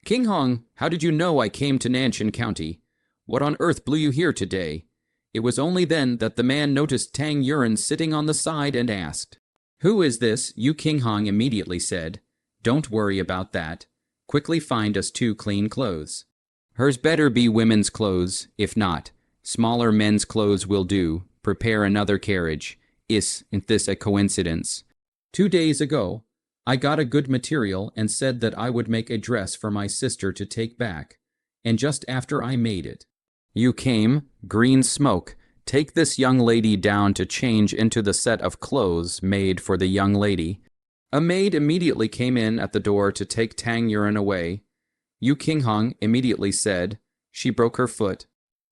"Qinghong, how did you know I came to Nanshan County? What on earth blew you here today?" It was only then that the man noticed Tang Yuren sitting on the side and asked, "Who is this?" Yu Qinghong immediately said, "Don't worry about that. Quickly find us 2 clean clothes. Hers better be women's clothes. If not, smaller men's clothes will do. Prepare another carriage. Isn't this a coincidence? 2 days ago, I got a good material and said that I would make a dress for my sister to take back. And just after I made it, you came, green smoke. Take this young lady down to change into the set of clothes made for the young lady." A maid immediately came in at the door to take Tang Yuren away. Yu Qinghong immediately said, "She broke her foot.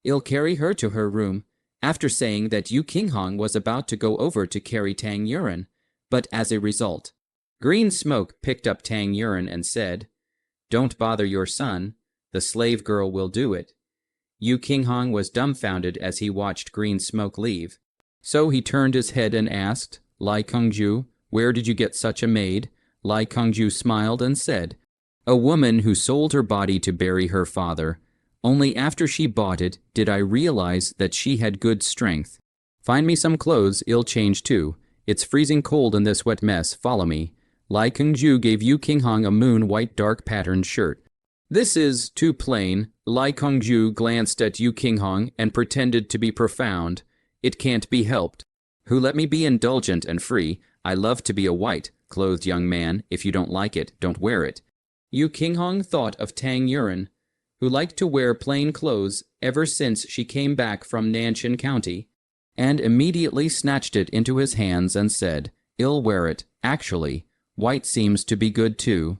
I'll carry her to her room," after saying that Yu Qinghong was about to go over to carry Tang Yuren, but as a result, Green Smoke picked up Tang Yuren and said, "Don't bother your son. The slave girl will do it." Yu Qinghong was dumbfounded as he watched Green Smoke leave. So he turned his head and asked, "Lai Kongju, where did you get such a maid?" Lai Kongju smiled and said, "A woman who sold her body to bury her father. Only after she bought it did I realize that she had good strength. Find me some clothes, I'll change too. It's freezing cold in this wet mess, follow me." Lai Kongju gave Yu Qinghong a moon-white dark patterned shirt. "This is too plain." Lai Kongju glanced at Yu Qinghong and pretended to be profound. "It can't be helped. Who let me be indulgent and free? I love to be a white-clothed young man. If you don't like it, don't wear it." Yu Qinghong thought of Tang Yuren, who liked to wear plain clothes ever since she came back from Nanshan County, and immediately snatched it into his hands and said, "I'll wear it. Actually, white seems to be good too."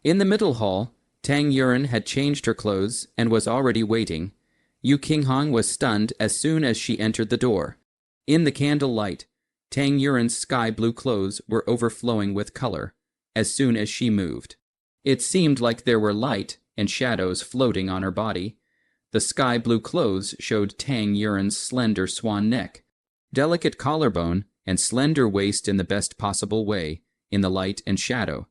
In the middle hall, Tang Yuren had changed her clothes and was already waiting. Yu Qinghong was stunned as soon as she entered the door. In the candle light, Tang Yuren's sky-blue clothes were overflowing with color as soon as she moved. It seemed like there were light and shadows floating on her body. The sky-blue clothes showed Tang Yuren's slender swan neck, delicate collarbone, and slender waist in the best possible way, in the light and shadow.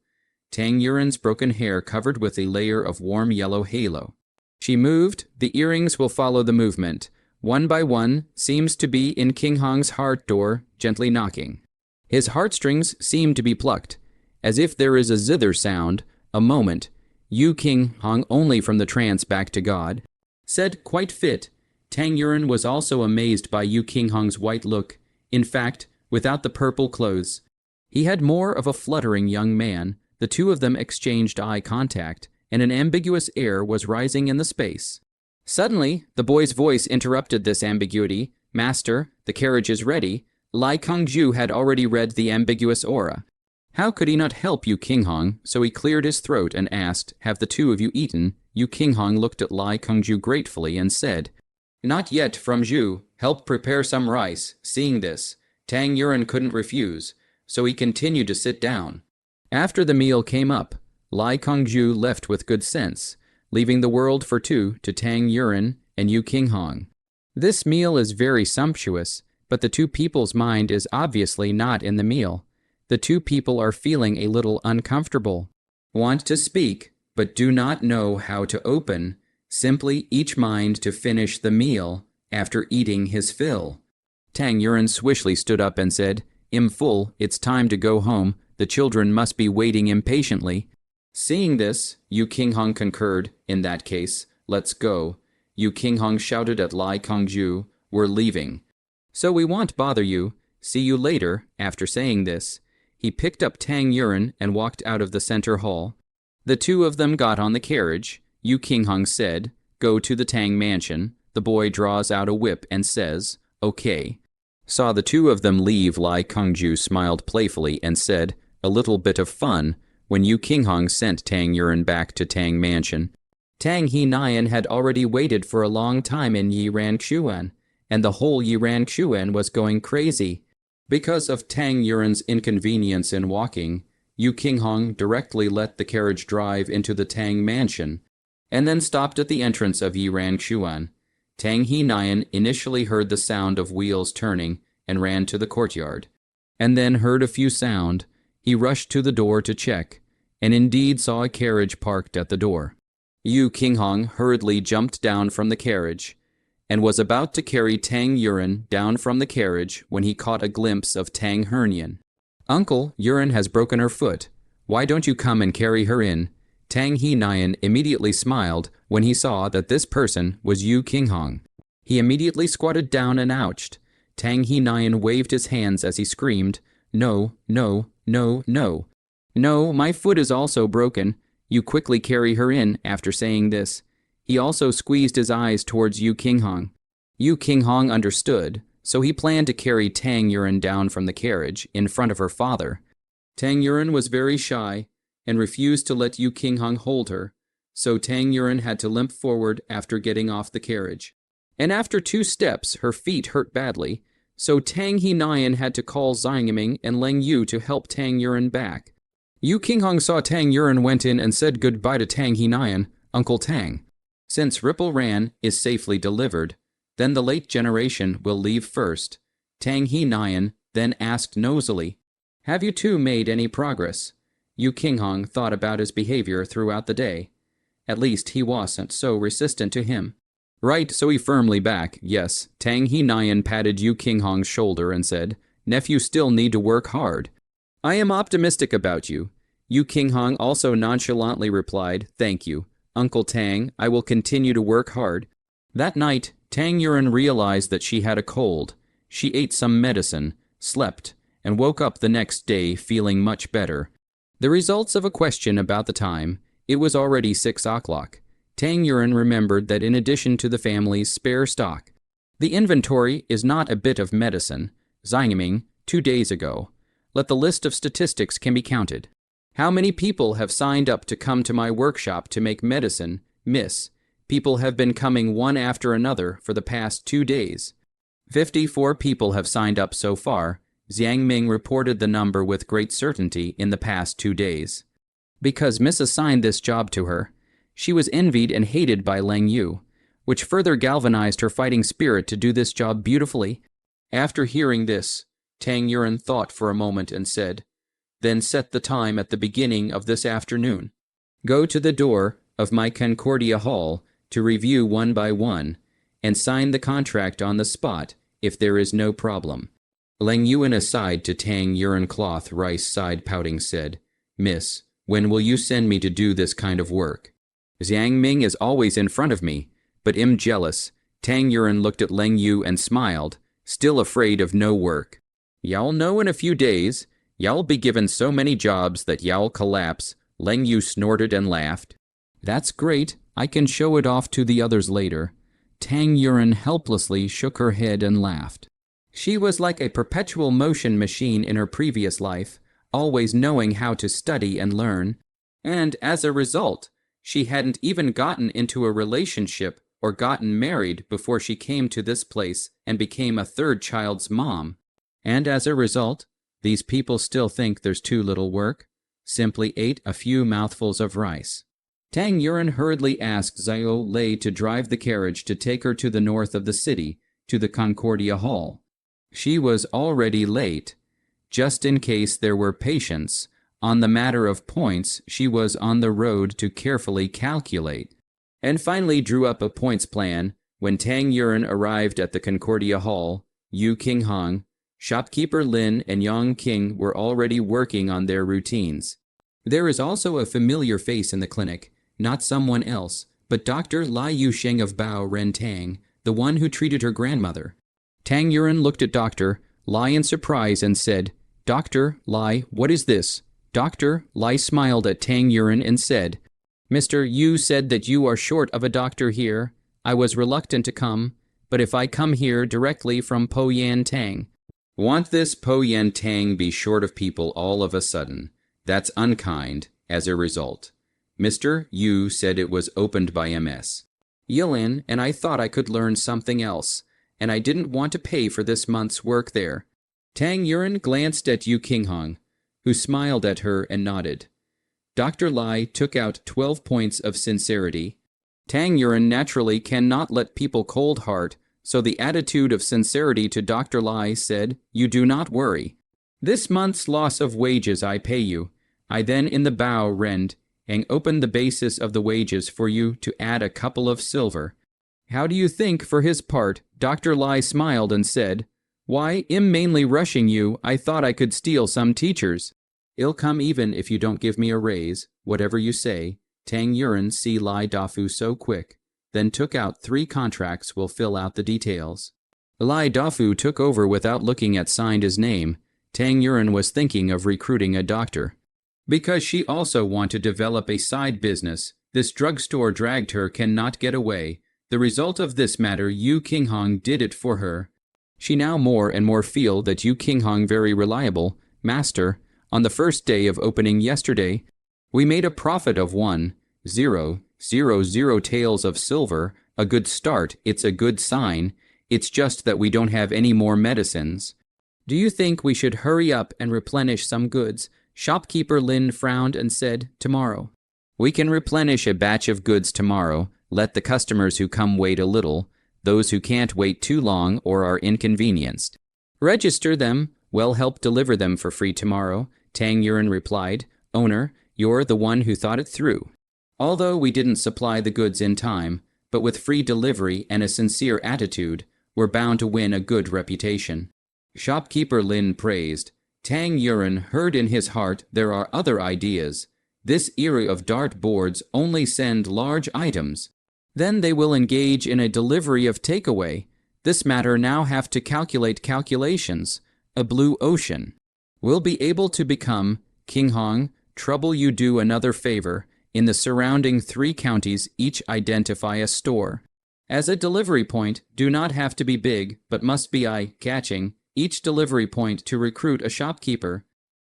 Tang Yuren's broken hair covered with a layer of warm yellow halo. She moved. The earrings will follow the movement. One by one, seems to be in Qinghong's heart door, gently knocking. His heartstrings seem to be plucked, as if there is a zither sound. A moment, Yu Qinghong only from the trance back to God. Said quite fit. Tang Yuren was also amazed by Yu Qinghong's white look. In fact, without the purple clothes, he had more of a fluttering young man. The two of them exchanged eye contact, and an ambiguous air was rising in the space. Suddenly, the boy's voice interrupted this ambiguity. Master, the carriage is ready. Lai Kongju had already read the ambiguous aura. How could he not help Yu Qinghong? So he cleared his throat and asked, "Have the two of you eaten?" Yu Qinghong looked at Lai Kongju gratefully and said, "Not yet from Zhu. Help prepare some rice." Seeing this, Tang Yuren couldn't refuse, so he continued to sit down. After the meal came up, Lai Kongju left with good sense, leaving the world for two to Tang Yuren and Yu Qinghong. This meal is very sumptuous, but the two people's mind is obviously not in the meal. The two people are feeling a little uncomfortable. Want to speak, but do not know how to open. Simply each mind to finish the meal after eating his fill. Tang Yuren swishly stood up and said, "I'm full, it's time to go home. The children must be waiting impatiently." Seeing this, Yu Qinghong concurred, "In that case, let's go." Yu Qinghong shouted at Lai Kongju, "We're leaving." "So we won't bother you. See you later." After saying this, he picked up Tang Yuren and walked out of the center hall. The two of them got on the carriage. Yu Qinghong said, "Go to the Tang mansion." The boy draws out a whip and says, "Okay." Saw the two of them leave, Lai Kongju smiled playfully and said, "A little bit of fun," when Yu Qinghong sent Tang Yuren back to Tang mansion. Tang He Nian had already waited for a long time in Yiran Xuan, and the whole Yiran Xuan was going crazy. Because of Tang Yuren's inconvenience in walking, Yu Qinghong directly let the carriage drive into the Tang mansion, and then stopped at the entrance of Yiran Xuan. Tang He Nian initially heard the sound of wheels turning and ran to the courtyard, and then heard a few sound. He rushed to the door to check, and indeed saw a carriage parked at the door. Yu Qinghong hurriedly jumped down from the carriage, and was about to carry Tang Yuren down from the carriage when he caught a glimpse of Tang Hernian. "Uncle, Yuren has broken her foot. Why don't you come and carry her in?" Tang He Nian immediately smiled when he saw that this person was Yu Qinghong. He immediately squatted down and ouched. Tang He Nian waved his hands as he screamed, "No, no, no, no. No, my foot is also broken. You quickly carry her in." After saying this, he also squeezed his eyes towards Yu Qinghong. Yu Qinghong understood, so he planned to carry Tang Yuren down from the carriage in front of her father. Tang Yuren was very shy and refused to let Yu Qinghong hold her, so Tang Yuren had to limp forward after getting off the carriage. And after 2 steps, her feet hurt badly, so Tang He Nian had to call Xiangming and Leng Yu to help Tang Yuren back. Yu Qinghong saw Tang Yuren went in and said goodbye to Tang He Nian, "Uncle Tang. Since Ripple Ran is safely delivered, then the late generation will leave first." Tang He Nian then asked nosily, "Have you two made any progress?" Yu Qinghong thought about his behavior throughout the day. At least he wasn't so resistant to him. Right, so he firmly back, "Yes." Tang He Nian patted Yu Qinghong's shoulder and said, "Nephew still need to work hard. I am optimistic about you." Yu Qinghong also nonchalantly replied, "Thank you, Uncle Tang, I will continue to work hard." That night, Tang Yuren realized that she had a cold. She ate some medicine, slept, and woke up the next day feeling much better. The results of a question about the time. It was already 6 o'clock. Tang Yuren remembered that in addition to the family's spare stock, the inventory is not a bit of medicine. Xiangming, 2 days ago. Let the list of statistics can be counted. How many people have signed up to come to my workshop to make medicine, miss? People have been coming one after another for the past 2 days. 54 people have signed up so far. Xiangming reported the number with great certainty in the past 2 days. Because Miss assigned this job to her, she was envied and hated by Leng Yu, which further galvanized her fighting spirit to do this job beautifully. After hearing this, Tang Yuren thought for a moment and said, "Then set the time at the beginning of this afternoon. Go to the door of my Concordia Hall to review one by one, and sign the contract on the spot if there is no problem." Leng Yuan aside to Tang Yuren cloth rice side pouting said, "Miss, when will you send me to do this kind of work? Xiangming is always in front of me, but am jealous. Tang Yuren looked at Leng Yu and smiled, still afraid of no work. Y'all know in a few days. Y'all be given so many jobs that y'all collapse. Leng Yu snorted and laughed. That's great. I can show it off to the others later. Tang Yuren helplessly shook her head and laughed. She was like a perpetual motion machine in her previous life, always knowing how to study and learn. And as a result, she hadn't even gotten into a relationship or gotten married before she came to this place and became a third child's mom. And as a result, these people still think there's too little work. Simply ate a few mouthfuls of rice. Tang Yuren hurriedly asked Xiao Lei to drive the carriage to take her to the north of the city, to the Concordia Hall. She was already late. Just in case there were patients, on the matter of points, she was on the road to carefully calculate, and finally drew up a points plan. When Tang Yuren arrived at the Concordia Hall, Yu Qinghong, shopkeeper Lin, and Yang King were already working on their routines. There is also a familiar face in the clinic, not someone else, but Dr. Lai Yusheng of Bao Ren Tang, the one who treated her grandmother. Tang Yuren looked at Dr. Lai in surprise and said, "Dr. Lai, what is this?" Dr. Lai smiled at Tang Yuren and said, "Mr. Yu said that you are short of a doctor here. I was reluctant to come, but if I come here directly from Po Yan Tang." Want this Po Yan Tang be short of people all of a sudden? That's unkind, as a result. Mr. Yu said it was opened by MS. Yilin, and I thought I could learn something else, and I didn't want to pay for this month's work there. Tang Yuren glanced at Yu Qinghong, who smiled at her and nodded. Dr. Lai took out 12 points of sincerity. Tang Yuren naturally cannot let people cold heart, so the attitude of sincerity to Dr. Lai said, "You do not worry. This month's loss of wages I pay you. I then in the Bao rend, and open the basis of the wages for you to add a couple of silver." How do you think, for his part, Dr. Lai smiled and said, "Why, I'm mainly rushing you. I thought I could steal some teachers." "It'll come even if you don't give me a raise, whatever you say." Tang Yuren see Lai Dafu so quick, then took out 3 contracts. Will fill out the details. Lai Dafu took over without looking at signed his name. Tang Yuren was thinking of recruiting a doctor. Because she also wanted to develop a side business, this drugstore dragged her cannot get away. The result of this matter, Yu Qinghong did it for her. She now more and more feel that Yu Qinghong very reliable. Master, on the first day of opening yesterday, we made a profit of 1,000 taels of silver. A good start, it's a good sign. It's just that we don't have any more medicines. Do you think we should hurry up and replenish some goods? Shopkeeper Lin frowned and said, "Tomorrow." We can replenish a batch of goods tomorrow. Let the customers who come wait a little. Those who can't wait too long or are inconvenienced, register them. We'll help deliver them for free tomorrow. Tang Yuren replied, "Owner, you're the one who thought it through. Although we didn't supply the goods in time, but with free delivery and a sincere attitude, we're bound to win a good reputation." Shopkeeper Lin praised. Tang Yuren heard in his heart there are other ideas. This era of dart boards only send large items. Then they will engage in a delivery of takeaway. This matter now have to calculate calculations. A blue ocean. We'll be able to become, Qinghong, trouble you do another favor. In the surrounding 3 counties, each identify a store. As a delivery point, do not have to be big, but must be eye-catching. Each delivery point to recruit a shopkeeper.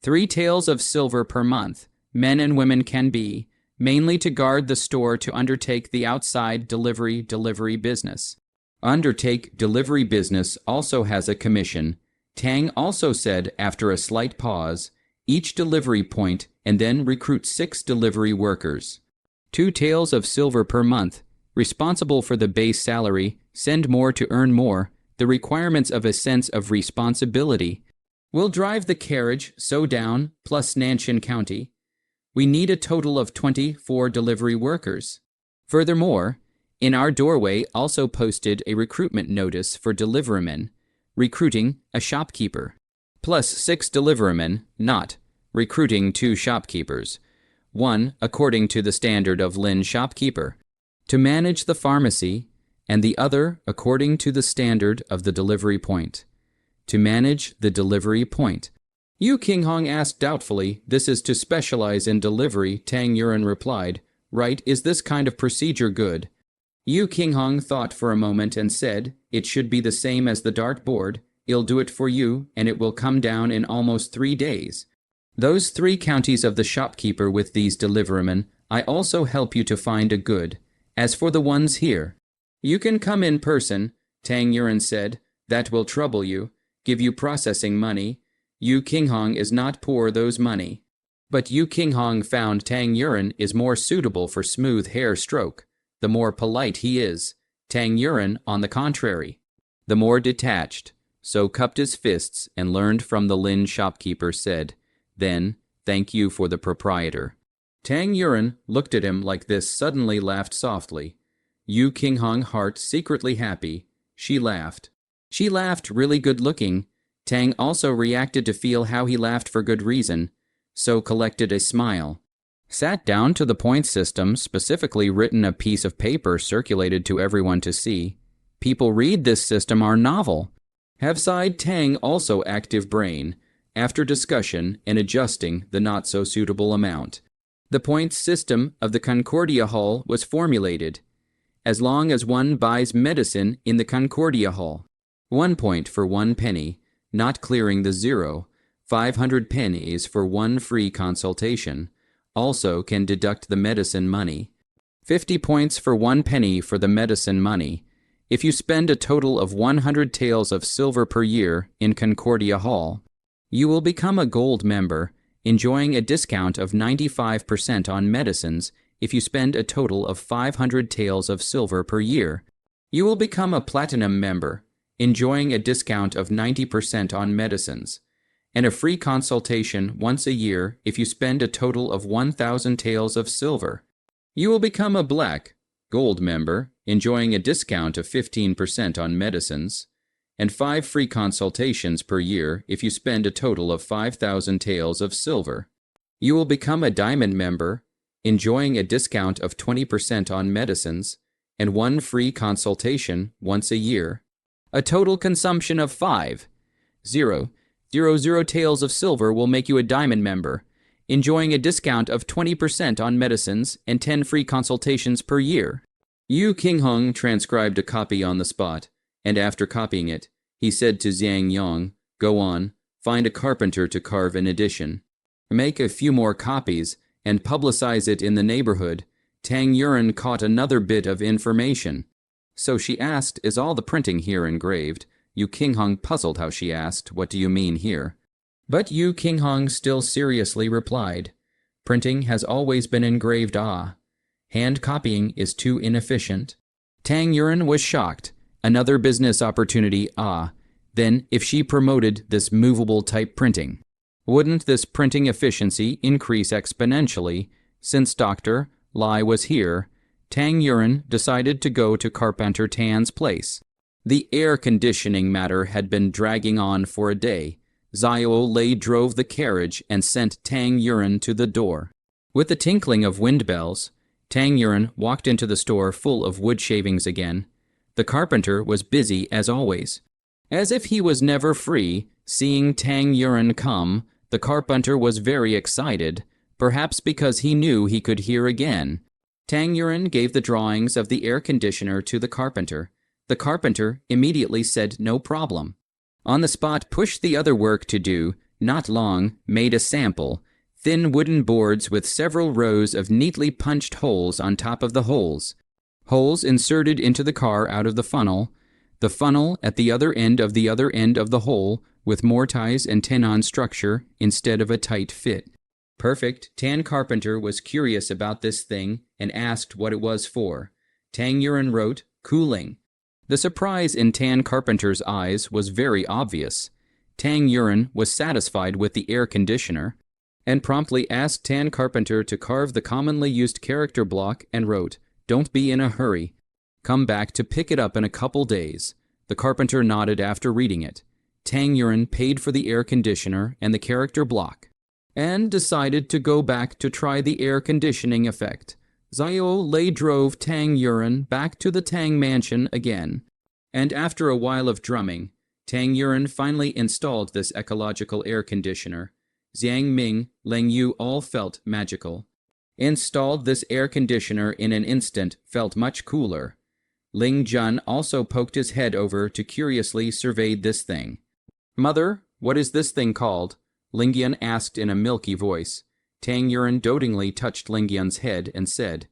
3 taels of silver per month. Men and women can be, mainly to guard the store to undertake the outside delivery business. Undertake delivery business also has a commission. Tang also said after a slight pause, each delivery point, and then recruit 6 delivery workers. 2 taels of silver per month. Responsible for the base salary, send more to earn more. The requirements of a sense of responsibility. Will drive the carriage, so down, plus Nanshan County. We need a total of 24 delivery workers. Furthermore, in our doorway also posted a recruitment notice for deliverymen, recruiting a shopkeeper, plus 6 deliverymen, not recruiting 2 shopkeepers, 1 according to the standard of Lin shopkeeper. To manage the pharmacy, and the other according to the standard of the delivery point. To manage the delivery point. Yu Qinghong asked doubtfully. This is to specialize in delivery, Tang Yuren replied. Right, is this kind of procedure good? Yu Qinghong thought for a moment and said, it should be the same as the dartboard. I'll do it for you, and it will come down in almost 3 days. Those 3 counties of the shopkeeper with these deliverymen, I also help you to find a good. As for the ones here, you can come in person, Tang Yuren said. That will trouble you, give you processing money. Yu Qinghong is not poor those money. But Yu Qinghong found Tang Yuren is more suitable for smooth hair stroke. The more polite he is. Tang Yuren, on the contrary, the more detached. So cupped his fists and learned from the Lin shopkeeper said, then, thank you for the proprietor. Tang Yuren looked at him like this, suddenly laughed softly. Yu Qinghong heart secretly happy. She laughed. She laughed really good looking. Tang also reacted to feel how he laughed for good reason, so collected a smile. Sat down to the point system, specifically written a piece of paper circulated to everyone to see. People read this system are novel. Have sighed Tang also active brain, after discussion and adjusting the not-so-suitable amount. The points system of the Concordia Hall was formulated. As long as one buys medicine in the Concordia Hall, 1 point for 1 penny, not clearing the 0, 500 pennies for 1 free consultation, also can deduct the medicine money. 50 points for 1 penny for the medicine money. If you spend a total of 100 taels of silver per year in Concordia Hall, you will become a gold member, enjoying a discount of 95% on medicines if you spend a total of 500 taels of silver per year. You will become a platinum member, enjoying a discount of 90% on medicines, and a free consultation once a year if you spend a total of 1,000 taels of silver. You will become a black, gold member, enjoying a discount of 15% on medicines, and 5 free consultations per year if you spend a total of 5,000 taels of silver. You will become a diamond member, enjoying a discount of 20% on medicines, and 1 free consultation once a year. A total consumption of 5,000 taels of silver will make you a diamond member, enjoying a discount of 20% on medicines and 10 free consultations per year. Yu Qinghong transcribed a copy on the spot, and after copying it, he said to Zhang Yong, go on, find a carpenter to carve an edition. Make a few more copies and publicize it in the neighborhood. Tang Yuren caught another bit of information. So she asked, is all the printing here engraved? Yu Qinghong puzzled how she asked, what do you mean here? But Yu Qinghong still seriously replied, printing has always been engraved. Hand copying is too inefficient. Tang Yuren was shocked. Another business opportunity. Then if she promoted this movable type printing, wouldn't this printing efficiency increase exponentially? Since Dr. Lai was here, Tang Yuren decided to go to Carpenter Tan's place. The air conditioning matter had been dragging on for a day. Xiao Lei drove the carriage and sent Tang Yuren to the door. With the tinkling of wind bells, Tang Yuren walked into the store full of wood shavings again. The carpenter was busy as always. As if he was never free, seeing Tang Yuren come, the carpenter was very excited, perhaps because he knew he could hear again. Tang Yuren gave the drawings of the air conditioner to the carpenter. The carpenter immediately said no problem. On the spot pushed the other work to do, not long, made a sample, thin wooden boards with several rows of neatly punched holes on top of the holes. Holes inserted into the car out of the funnel at the other end of the hole with mortise and tenon structure instead of a tight fit. Perfect. Tan Carpenter was curious about this thing and asked what it was for. Tang Yuren wrote, cooling. The surprise in Tan Carpenter's eyes was very obvious. Tang Yuren was satisfied with the air conditioner and promptly asked Tan Carpenter to carve the commonly used character block and wrote, don't be in a hurry. Come back to pick it up in a couple days. The carpenter nodded after reading it. Tang Yuren paid for the air conditioner and the character block, and decided to go back to try the air conditioning effect. Xiao Lei drove Tang Yuren back to the Tang mansion again. And after a while of drumming, Tang Yuren finally installed this ecological air conditioner. Xiang Ming, Leng Yu all felt magical. Installed this air conditioner in an instant felt much cooler. Ling Jun also poked his head over to curiously survey this thing. "Mother, what is this thing called?" Lingyan asked in a milky voice. Tang Yuren dotingly touched Lingyan's head and said,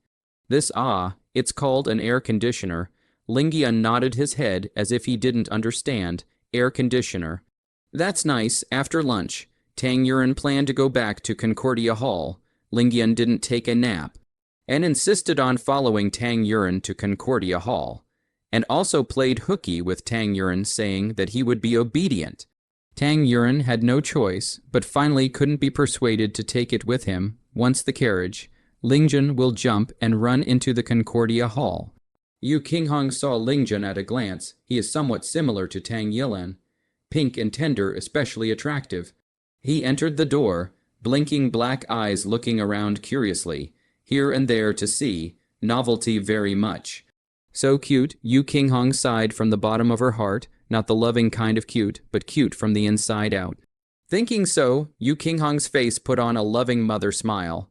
"It's called an air conditioner." Lingyan nodded his head as if he didn't understand. Air conditioner. "That's nice. After lunch, Tang Yuren planned to go back to Concordia Hall. Lingyan didn't take a nap, and insisted on following Tang Yuren to Concordia Hall, and also played hooky with Tang Yuren, saying that he would be obedient. Tang Yuren had no choice, but finally couldn't be persuaded to take it with him. Once the carriage, Lingjun will jump and run into the Concordia Hall. Yu Qinghong saw Lingjun at a glance. He is somewhat similar to Tang Yilan. Pink and tender, especially attractive. He entered the door, blinking black eyes looking around curiously, here and there to see, novelty very much. So cute, Yu Qinghong sighed from the bottom of her heart, not the loving kind of cute, but cute from the inside out. Thinking so, Yu Qinghong's face put on a loving mother smile.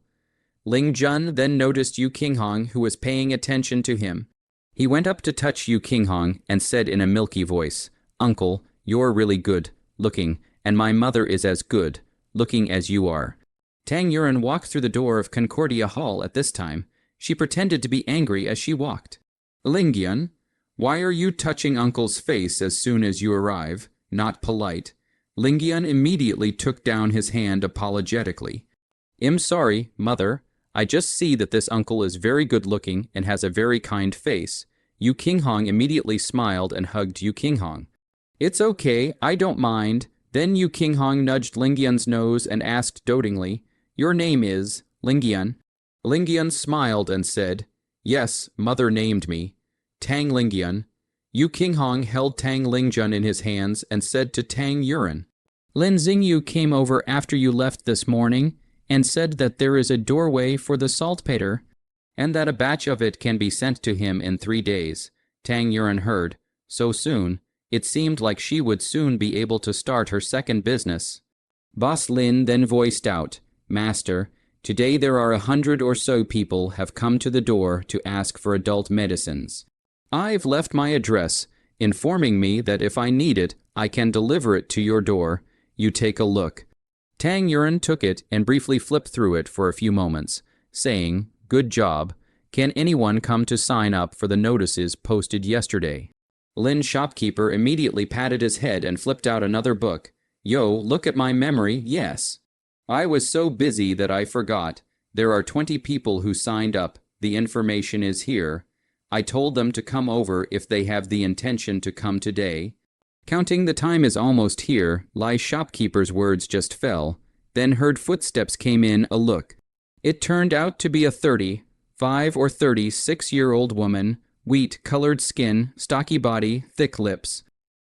Ling Jun then noticed Yu Qinghong, who was paying attention to him. He went up to touch Yu Qinghong and said in a milky voice, "Uncle, you're really good looking, and my mother is as good looking as you are." Tang Yuren walked through the door of Concordia Hall at this time. She pretended to be angry as she walked. "Lingyan, why are you touching Uncle's face as soon as you arrive? Not polite." Lingyan immediately took down his hand apologetically. "I'm sorry, Mother. I just see that this uncle is very good looking and has a very kind face." Yu Qinghong immediately smiled and hugged Yu Qinghong. "It's okay, I don't mind." Then Yu Qinghong nudged Lingyan's nose and asked dotingly, "Your name is Lingyan?" Lingyan smiled and said, "Yes, Mother named me Tang Lingyan." Yu Qinghong held Tang Lingjun in his hands and said to Tang Yuren, "Lin Xingyu came over after you left this morning and said that there is a doorway for the saltpeter, and that a batch of it can be sent to him in 3 days." Tang Yuren heard. So soon, it seemed like she would soon be able to start her second business. Boss Lin then voiced out, "Master, today there are 100 or so people have come to the door to ask for adult medicines. I've left my address, informing me that if I need it, I can deliver it to your door. You take a look." Tang Yuren took it and briefly flipped through it for a few moments, saying, "Good job. Can anyone come to sign up for the notices posted yesterday?" Lin shopkeeper immediately patted his head and flipped out another book. "Yo, look at my memory, yes. I was so busy that I forgot. There are 20 people who signed up. The information is here. I told them to come over if they have the intention to come today." Counting the time is almost here, Lai shopkeeper's words just fell, then heard footsteps came in a look. It turned out to be a 35 or 36-year-old woman, wheat-colored skin, stocky body, thick lips.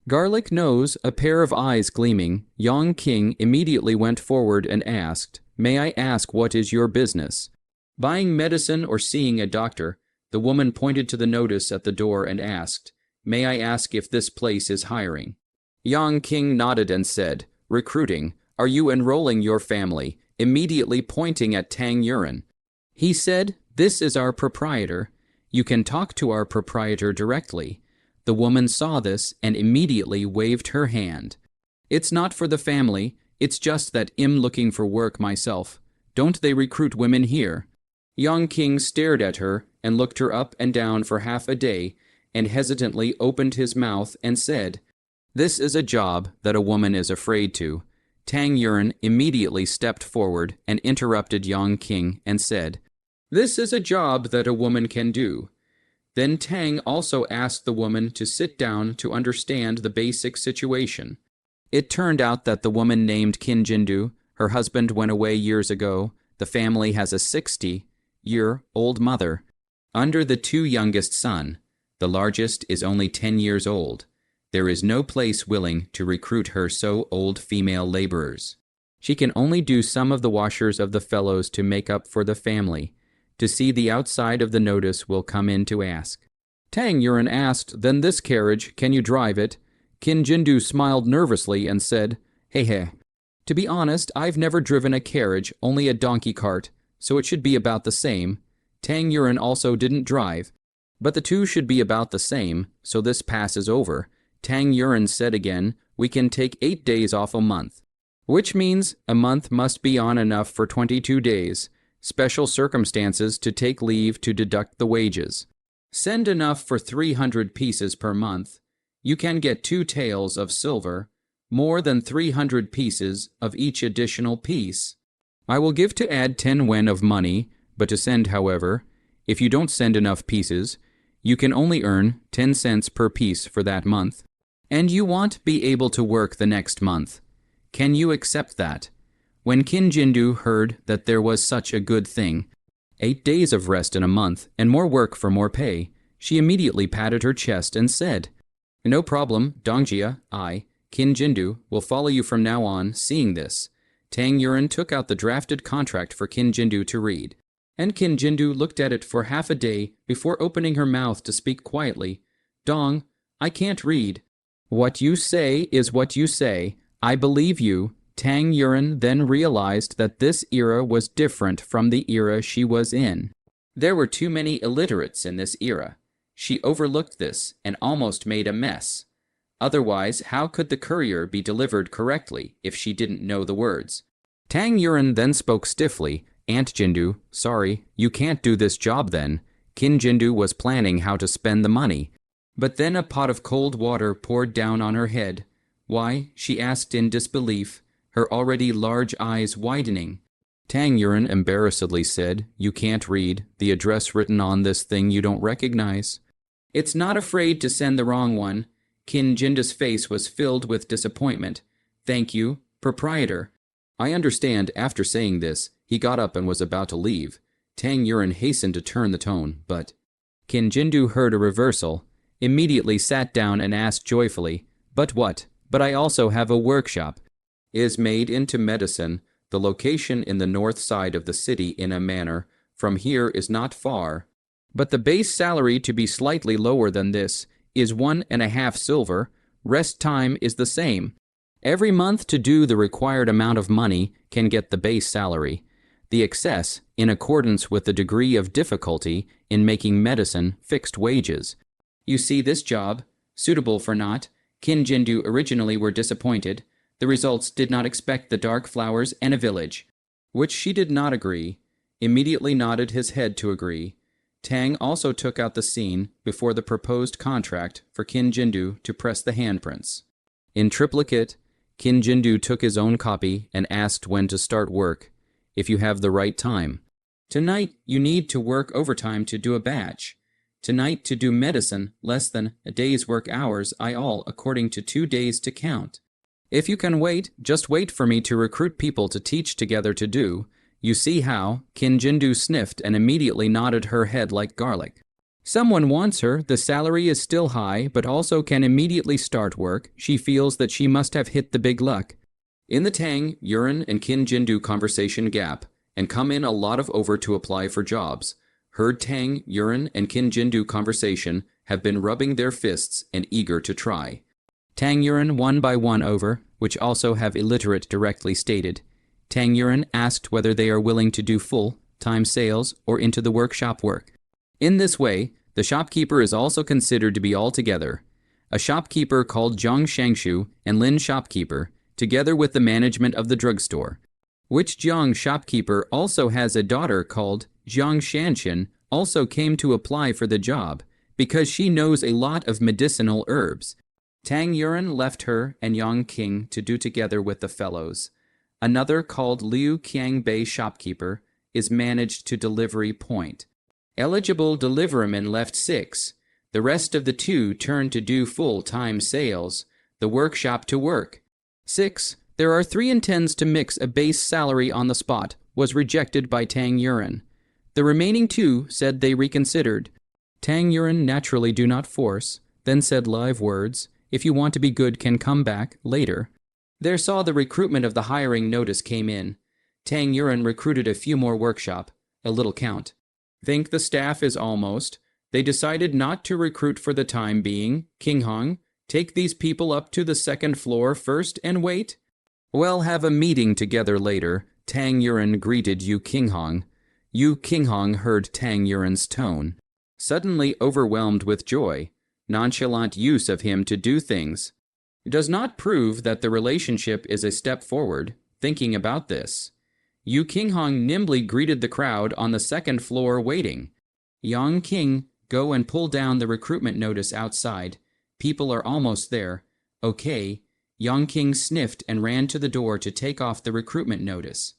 Garlic nose, a pair of eyes gleaming. Yang King immediately went forward and asked, "May I ask what is your business?" "Buying medicine or seeing a doctor." The woman pointed to the notice at the door and asked, "May I ask if this place is hiring?" Yang King nodded and said, "Recruiting. Are you enrolling your family?" Immediately pointing at Tang Yuren. He said, "This is our proprietor. You can talk to our proprietor directly." The woman saw this and immediately waved her hand. "It's not for the family. It's just that I'm looking for work myself. Don't they recruit women here?" Yang King stared at her and looked her up and down for half a day, and hesitantly opened his mouth and said, "This is a job that a woman is afraid to." Tang Yuren immediately stepped forward and interrupted Yang King and said, "This is a job that a woman can do." Then Tang also asked the woman to sit down to understand the basic situation. It turned out that the woman named Qin Jindu, her husband went away years ago. The family has a 60-year-old mother. Under the 2 youngest son, the largest is only 10 years old. There is no place willing to recruit her so old female laborers. She can only do some of the washers of the fellows to make up for the family. to see the outside of the notice will come in to ask. Tang Yuren asked, "Then this carriage, can you drive it?" Qin Jindu smiled nervously and said, "Hey. To be honest, I've never driven a carriage, only a donkey cart, so it should be about the same." Tang Yuren also didn't drive, but the two should be about the same, so this passes over. Tang Yuren said again, "We can take 8 days off a month, which means a month must be on enough for 22 days. Special circumstances to take leave to deduct the wages. Send enough for 300 pieces per month. You can get 2 taels of silver, more than 300 pieces of each additional piece. I will give to add 10 wen of money, but to send, however, if you don't send enough pieces, you can only earn 10 cents per piece for that month. And you won't be able to work the next month. Can you accept that?" When Qin Jindu heard that there was such a good thing, 8 days of rest in a month and more work for more pay, she immediately patted her chest and said, "No problem, Dongjia, I, Qin Jindu, will follow you from now on." Seeing this, Tang Yuren took out the drafted contract for Qin Jindu to read, and Qin Jindu looked at it for half a day before opening her mouth to speak quietly. "Dong, I can't read." "What you say is what you say. I believe you." Tang Yuren then realized that this era was different from the era she was in. There were too many illiterates in this era. She overlooked this and almost made a mess. Otherwise, how could the courier be delivered correctly if she didn't know the words? Tang Yuren then spoke stiffly. "Aunt Jindu, sorry, you can't do this job then." Qin Jindu was planning how to spend the money, but then a pot of cold water poured down on her head. "Why?" she asked in disbelief, her already large eyes widening. Tang Yuren embarrassedly said, "You can't read. The address written on this thing you don't recognize." "It's not afraid to send the wrong one." Qin Jindu's face was filled with disappointment. "Thank you, proprietor." "I understand." After saying this, he got up and was about to leave. Tang Yuren hastened to turn the tone, but Qin Jindu heard a reversal, immediately sat down and asked joyfully, "But what?" "But I also have a workshop. Is made into medicine. The location in the north side of the city in a manor from here is not far, but the base salary to be slightly lower than this is 1.5 silver. Rest time is the same. Every month to do the required amount of money can get the base salary. The excess, in accordance with the degree of difficulty in making medicine, fixed wages. You see this job, suitable for not." Qin Jindu originally were disappointed. The results did not expect the dark flowers and a village, which she did not agree, immediately nodded his head to agree. Tang also took out the scene before the proposed contract for Qin Jindu to press the handprints. In triplicate, Qin Jindu took his own copy and asked when to start work, if you have the right time. "Tonight you need to work overtime to do a batch. Tonight to do medicine, less than a day's work hours, I all according to 2 days to count. If you can wait, just wait for me to recruit people to teach together to do. You see how?" Qin Jindu sniffed and immediately nodded her head like garlic. "Someone wants her. The salary is still high, but also can immediately start work. She feels that she must have hit the big luck." In the Tang, Yuren, and Qin Jindu conversation gap, and come in a lot of over to apply for jobs. Heard Tang, Yuren, and Qin Jindu conversation have been rubbing their fists and eager to try. Tang Yuren one by one over, which also have illiterate directly stated. Tang Yuren asked whether they are willing to do full-time sales or into the workshop work. In this way, the shopkeeper is also considered to be altogether a shopkeeper called Zhang Shangshu and Lin shopkeeper, together with the management of the drugstore, which Jiang shopkeeper also has a daughter called Jiang Shanshin, also came to apply for the job because she knows a lot of medicinal herbs. Tang Yuren left her and Yang King to do together with the fellows. Another called Liu Qiangbei shopkeeper is managed to delivery point. Eligible deliverymen left 6. The rest of the 2 turned to do full-time sales, the workshop to work. 6. There are 3 intends to mix a base salary on the spot, was rejected by Tang Yuren. The remaining 2 said they reconsidered. Tang Yuren naturally do not force, then said live words, if you want to be good can come back later. There saw the recruitment of the hiring notice came in. Tang Yuren recruited a few more workshop, a little count. Think the staff is almost. They decided not to recruit for the time being. King Hong, take these people up to the second floor first and wait. We'll have a meeting together later. Tang Yuan greeted Yu Qinghong. Yu Qinghong heard Tang Yuan's tone, suddenly overwhelmed with joy. Nonchalant use of him to do things does not prove that the relationship is a step forward. Thinking about this, Yu Qinghong nimbly greeted the crowd on the second floor waiting. Yang King, go and pull down the recruitment notice outside. People are almost there. Okay. Yang King sniffed and ran to the door to take off the recruitment notice.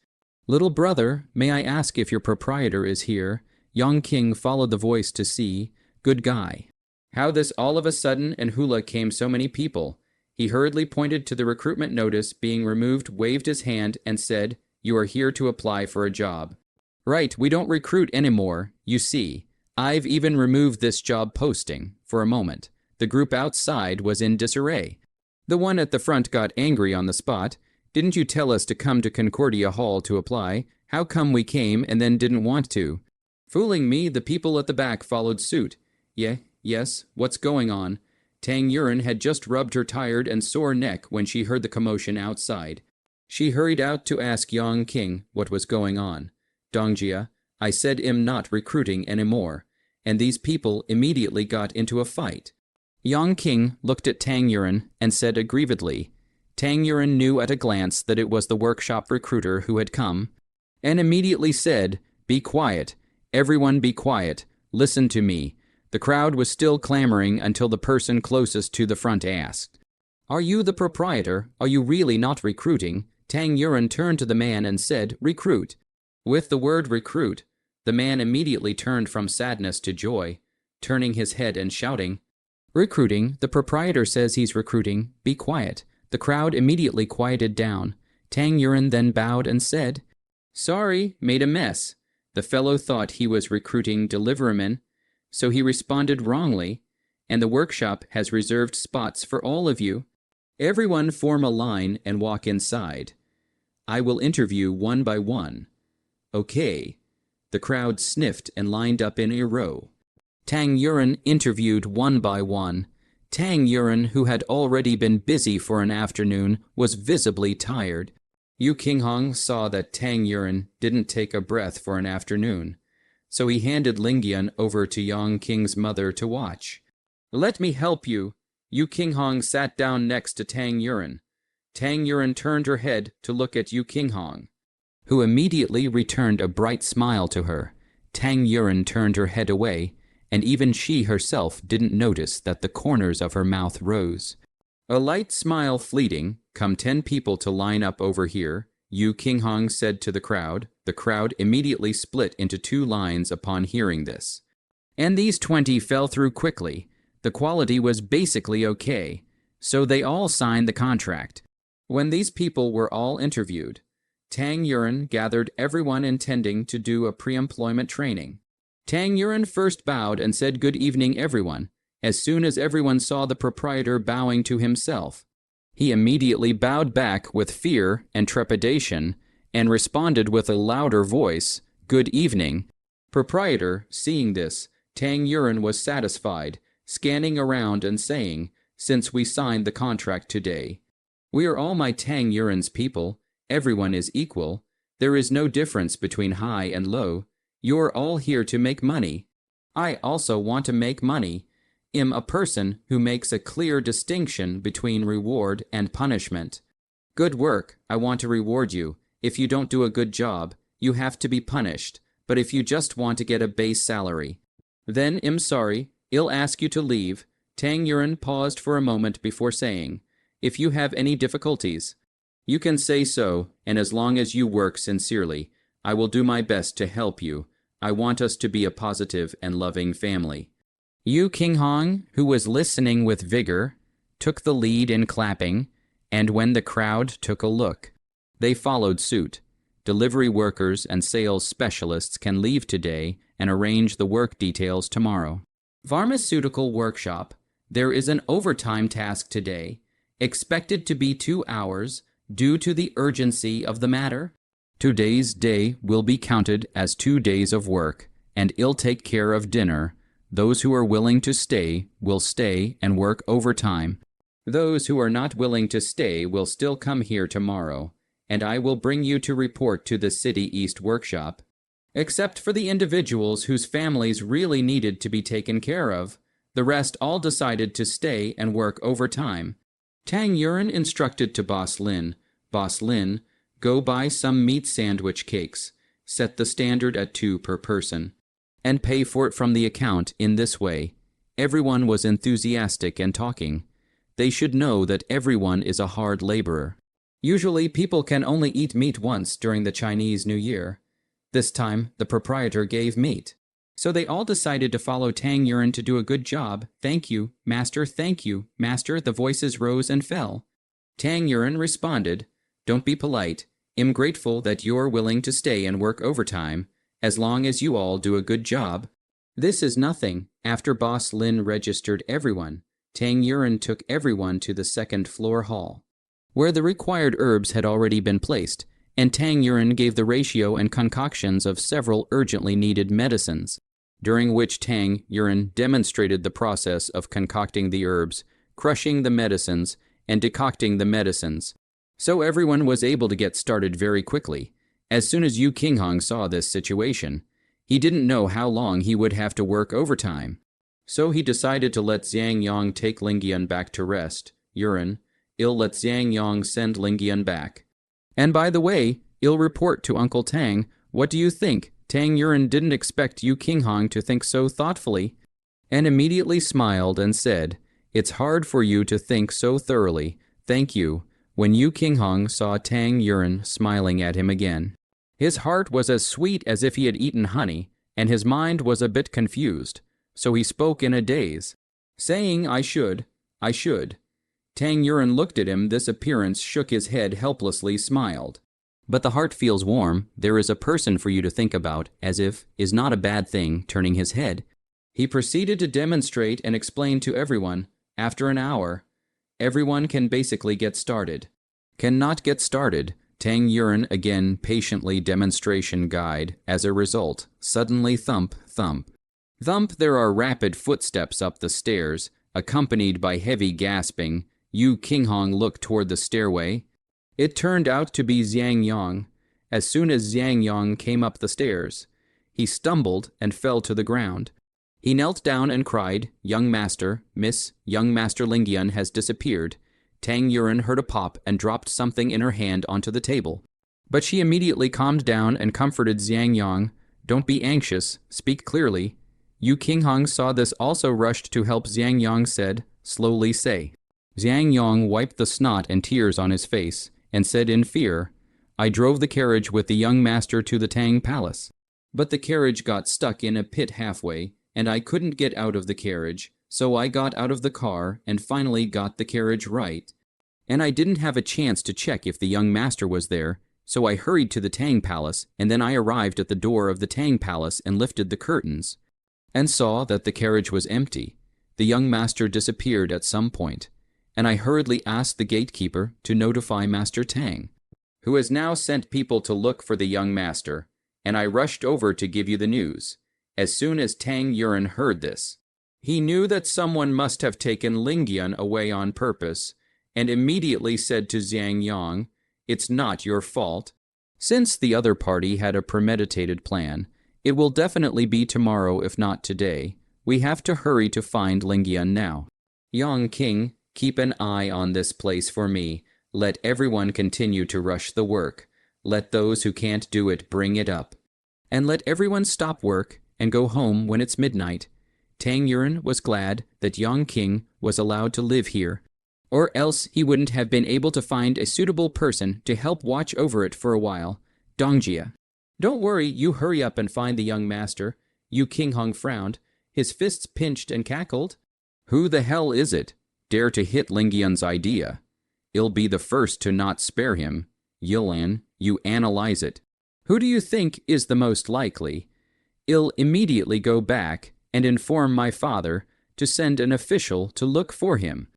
Little brother, may I ask if your proprietor is here? Yang King followed the voice to see. Good guy. How this all of a sudden and hula came so many people. He hurriedly pointed to the recruitment notice being removed, waved his hand, and said, You are here to apply for a job. Right, we don't recruit anymore. You see, I've even removed this job posting. For a moment, the group outside was in disarray. The one at the front got angry on the spot. Didn't you tell us to come to Concordia Hall to apply? How come we came and then didn't want to? Fooling me, the people at the back followed suit. Yes, what's going on? Tang Yuan had just rubbed her tired and sore neck when she heard the commotion outside. She hurried out to ask Yang King what was going on. Dongjia, I said I'm not recruiting anymore. And these people immediately got into a fight. Yang King looked at Tang Yuan and said aggrievedly. Tang Yuan knew at a glance that it was the workshop recruiter who had come, and immediately said, Be quiet. Everyone be quiet. Listen to me. The crowd was still clamoring until the person closest to the front asked, Are you the proprietor? Are you really not recruiting? Tang Yuan turned to the man and said, Recruit. With the word recruit, the man immediately turned from sadness to joy, turning his head and shouting, Recruiting, the proprietor says he's recruiting, be quiet. The crowd immediately quieted down. Tang Yuan then bowed and said, Sorry, made a mess. The fellow thought he was recruiting delivermen, so he responded wrongly, and the workshop has reserved spots for all of you. Everyone form a line and walk inside. I will interview one by one. Okay. The crowd sniffed and lined up in a row. Tang Yuan interviewed one by one. Tang Yuan, who had already been busy for an afternoon, was visibly tired. Yu Qinghong saw that Tang Yuan didn't take a breath for an afternoon, so he handed Lingyan over to Yang King's mother to watch. Let me help you. Yu Qinghong sat down next to Tang Yuan. Tang Yuan turned her head to look at Yu Qinghong, who immediately returned a bright smile to her. Tang Yuan turned her head away, and even she herself didn't notice that the corners of her mouth rose. A light smile fleeting. Come 10 people to line up over here, Yu Qinghong said to the crowd. The crowd immediately split into 2 lines upon hearing this. And these 20 fell through quickly. The quality was basically okay, so they all signed the contract. When these people were all interviewed, Tang Yuan gathered everyone intending to do a pre-employment training. Tang Yuan first bowed and said good evening everyone. As soon as everyone saw the proprietor bowing to himself, he immediately bowed back with fear and trepidation and responded with a louder voice, Good evening. Proprietor, seeing this, Tang Yuan was satisfied, scanning around and saying, Since we signed the contract today, we are all my Tang Yuan's people. Everyone is equal. There is no difference between high and low. You're all here to make money. I also want to make money. I'm a person who makes a clear distinction between reward and punishment. Good work, I want to reward you. If you don't do a good job, you have to be punished. But if you just want to get a base salary, then I'm sorry, I'll ask you to leave. Tang Yuan paused for a moment before saying, If you have any difficulties, you can say so, and as long as you work sincerely, I will do my best to help you. I want us to be a positive and loving family. Yu Qinghong, who was listening with vigor, took the lead in clapping, and when the crowd took a look, they followed suit. Delivery workers and sales specialists can leave today and arrange the work details tomorrow. Pharmaceutical workshop, there is an overtime task today, expected to be 2 hours due to the urgency of the matter. Today's day will be counted as 2 days of work. and Il take care of dinner. Those who are willing to stay will stay and work overtime. Those who are not willing to stay will still come here tomorrow, and I will bring you to report to the City East workshop. Except for the individuals whose families really needed to be taken care of, the rest all decided to stay and work overtime. Tang Yuren instructed to Boss Lin, Boss Lin, go buy some meat sandwich cakes, set the standard at 2 per person, and pay for it from the account in this way. Everyone was enthusiastic and talking. They should know that everyone is a hard laborer. Usually people can only eat meat once during the Chinese New Year. This time, the proprietor gave meat. So they all decided to follow Tang Yuren to do a good job. Thank you, master, the voices rose and fell. Tang Yuren responded, don't be polite. I'm grateful that you're willing to stay and work overtime, as long as you all do a good job. This is nothing. After Boss Lin registered everyone, Tang Yuren took everyone to the second-floor hall, where the required herbs had already been placed, and Tang Yuren gave the ratio and concoctions of several urgently needed medicines, during which Tang Yuren demonstrated the process of concocting the herbs, crushing the medicines, and decocting the medicines. So everyone was able to get started very quickly. As soon as Yu Qinghong saw this situation, he didn't know how long he would have to work overtime. So he decided to let Xiang Yang take Lingyan back to rest. Yuren, I'll let Xiang Yang send Lingyan back. And by the way, I'll report to Uncle Tang. What do you think? Tang Yuren didn't expect Yu Qinghong to think so thoughtfully, and immediately smiled and said, it's hard for you to think so thoroughly. Thank you. When Yu Qinghong saw Tang Yuren smiling at him again, his heart was as sweet as if he had eaten honey, and his mind was a bit confused. So he spoke in a daze, saying, I should. Tang Yuren looked at him. This appearance shook his head helplessly, smiled. But the heart feels warm. There is a person for you to think about, as if, is not a bad thing, turning his head. He proceeded to demonstrate and explain to everyone. After an hour, everyone can basically get started. Cannot get started. Tang Yuren again patiently demonstration guide. As a result, suddenly thump, thump. Thump, there are rapid footsteps up the stairs, accompanied by heavy gasping. Yu Qinghong looked toward the stairway. It turned out to be Xiang Yang. As soon as Xiang Yang came up the stairs, he stumbled and fell to the ground. He knelt down and cried, Young Master, Miss, Young Master Lingyan has disappeared. Tang Yuren heard a pop and dropped something in her hand onto the table. But she immediately calmed down and comforted Xiang Yang. Don't be anxious, speak clearly. Yu Qinghong saw this, also rushed to help. Xiang Yang said, slowly say. Xiang Yang wiped the snot and tears on his face and said in fear, I drove the carriage with the young master to the Tang Palace. But the carriage got stuck in a pit halfway, and I couldn't get out of the carriage, so I got out of the car and finally got the carriage right. And I didn't have a chance to check if the young master was there, so I hurried to the Tang Palace, and then I arrived at the door of the Tang Palace and lifted the curtains, and saw that the carriage was empty. The young master disappeared at some point, and I hurriedly asked the gatekeeper to notify Master Tang, who has now sent people to look for the young master, and I rushed over to give you the news. As soon as Tang Yuren heard this, he knew that someone must have taken Lingyan away on purpose, and immediately said to Xiang Yang, it's not your fault. Since the other party had a premeditated plan, it will definitely be tomorrow if not today. We have to hurry to find Lingyan now. Yang King, keep an eye on this place for me. Let everyone continue to rush the work. Let those who can't do it bring it up. And let everyone stop work and go home when it's midnight. Tang Yuren was glad that Yang King was allowed to live here, or else he wouldn't have been able to find a suitable person to help watch over it for a while. Dongjia. Don't worry, you hurry up and find the young master. Yu Qinghong frowned. His fists pinched and cackled. Who the hell is it? Dare to hit Lingyan's idea. I'll be the first to not spare him. Yilan, you analyze it. Who do you think is the most likely? I'll immediately go back and inform my father to send an official to look for him.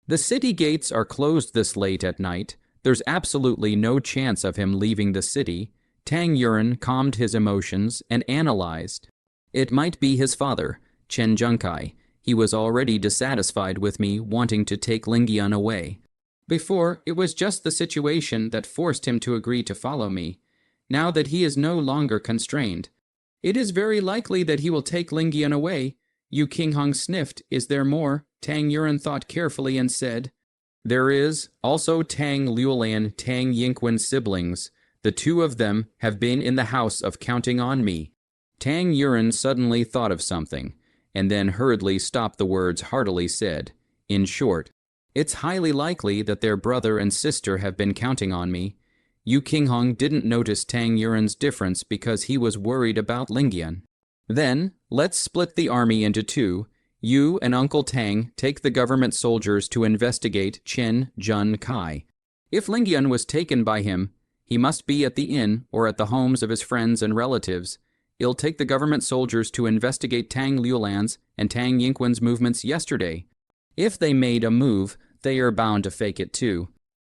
The city gates are closed this late at night. There's absolutely no chance of him leaving the city. Tang Yuren calmed his emotions and analyzed. It might be his father, Chen Junkai. He was already dissatisfied with me wanting to take Lingyun away. Before, it was just the situation that forced him to agree to follow me. Now that he is no longer constrained, it is very likely that he will take Lingyun away. Yu Qinghong sniffed. Is there more? Tang Yuren thought carefully and said, there is also Tang Liulan, Tang Yinquan siblings. The two of them have been in the house of counting on me. Tang Yuren suddenly thought of something, and then hurriedly stopped the words heartily said, in short, it's highly likely that their brother and sister have been counting on me. Yu Qinghong didn't notice Tang Yuren's difference because he was worried about Lingyun. Then, let's split the army into two. You and Uncle Tang take the government soldiers to investigate Chen Jun Kai. If Lingyun was taken by him, he must be at the inn or at the homes of his friends and relatives. You'll take the government soldiers to investigate Tang Liulan's and Tang Yinquan's movements yesterday. If they made a move, they are bound to fake it too.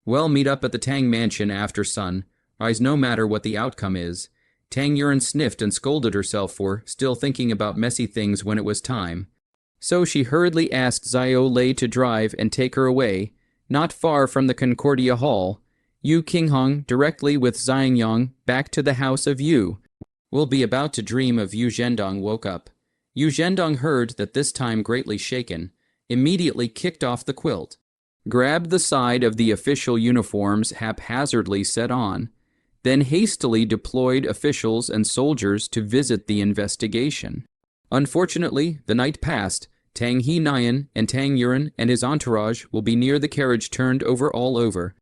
Well, meet up at the Tang mansion after sunrise, no matter what the outcome is. Tang Yuren sniffed and scolded herself for still thinking about messy things when it was time. So she hurriedly asked Xiao Lei to drive and take her away, not far from the Concordia Hall. Yu Qinghong directly with Xiangyang back to the house of Yu. Will be about to dream of Yu Zhendong woke up. Yu Zhendong heard that this time greatly shaken, immediately kicked off the quilt, grabbed the side of the official uniforms haphazardly set on, then hastily deployed officials and soldiers to visit the investigation. Unfortunately, the night passed. Tang He Nian and Tang Yuren and his entourage will be near the carriage turned over all over.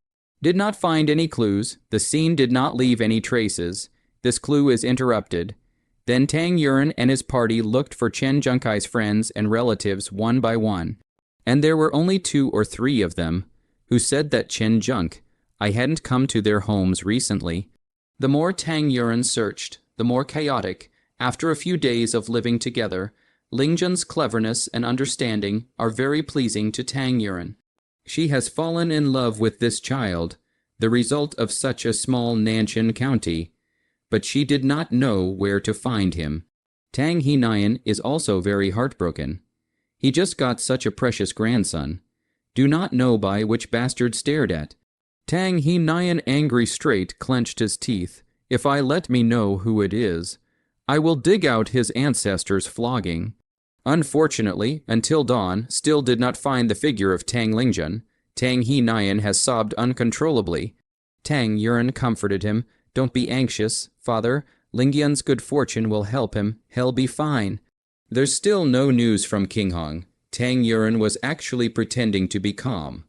Did not find any clues. The scene did not leave any traces. This clue is interrupted. Then Tang Yuren and his party looked for Chen Junkai's friends and relatives one by one, and there were only 2 or 3 of them who said that Chen Junk, I hadn't come to their homes recently. The more Tang Yuren searched, the more chaotic. After a few days of living together, Lingjun's cleverness and understanding are very pleasing to Tang Yuren. She has fallen in love with this child, the result of such a small Nanshan county, but she did not know where to find him. Tang He Nian is also very heartbroken. He just got such a precious grandson. Do not know by which bastard stared at. Tang He Nian angry straight clenched his teeth. If I let me know who it is, I will dig out his ancestors' flogging. Unfortunately, until dawn, still did not find the figure of Tang Lingjun. Tang He Nian has sobbed uncontrollably. Tang Yuren comforted him. Don't be anxious, father. Lingyun's good fortune will help him. He'll be fine. There's still no news from Qinghong. Tang Yuren was actually pretending to be calm.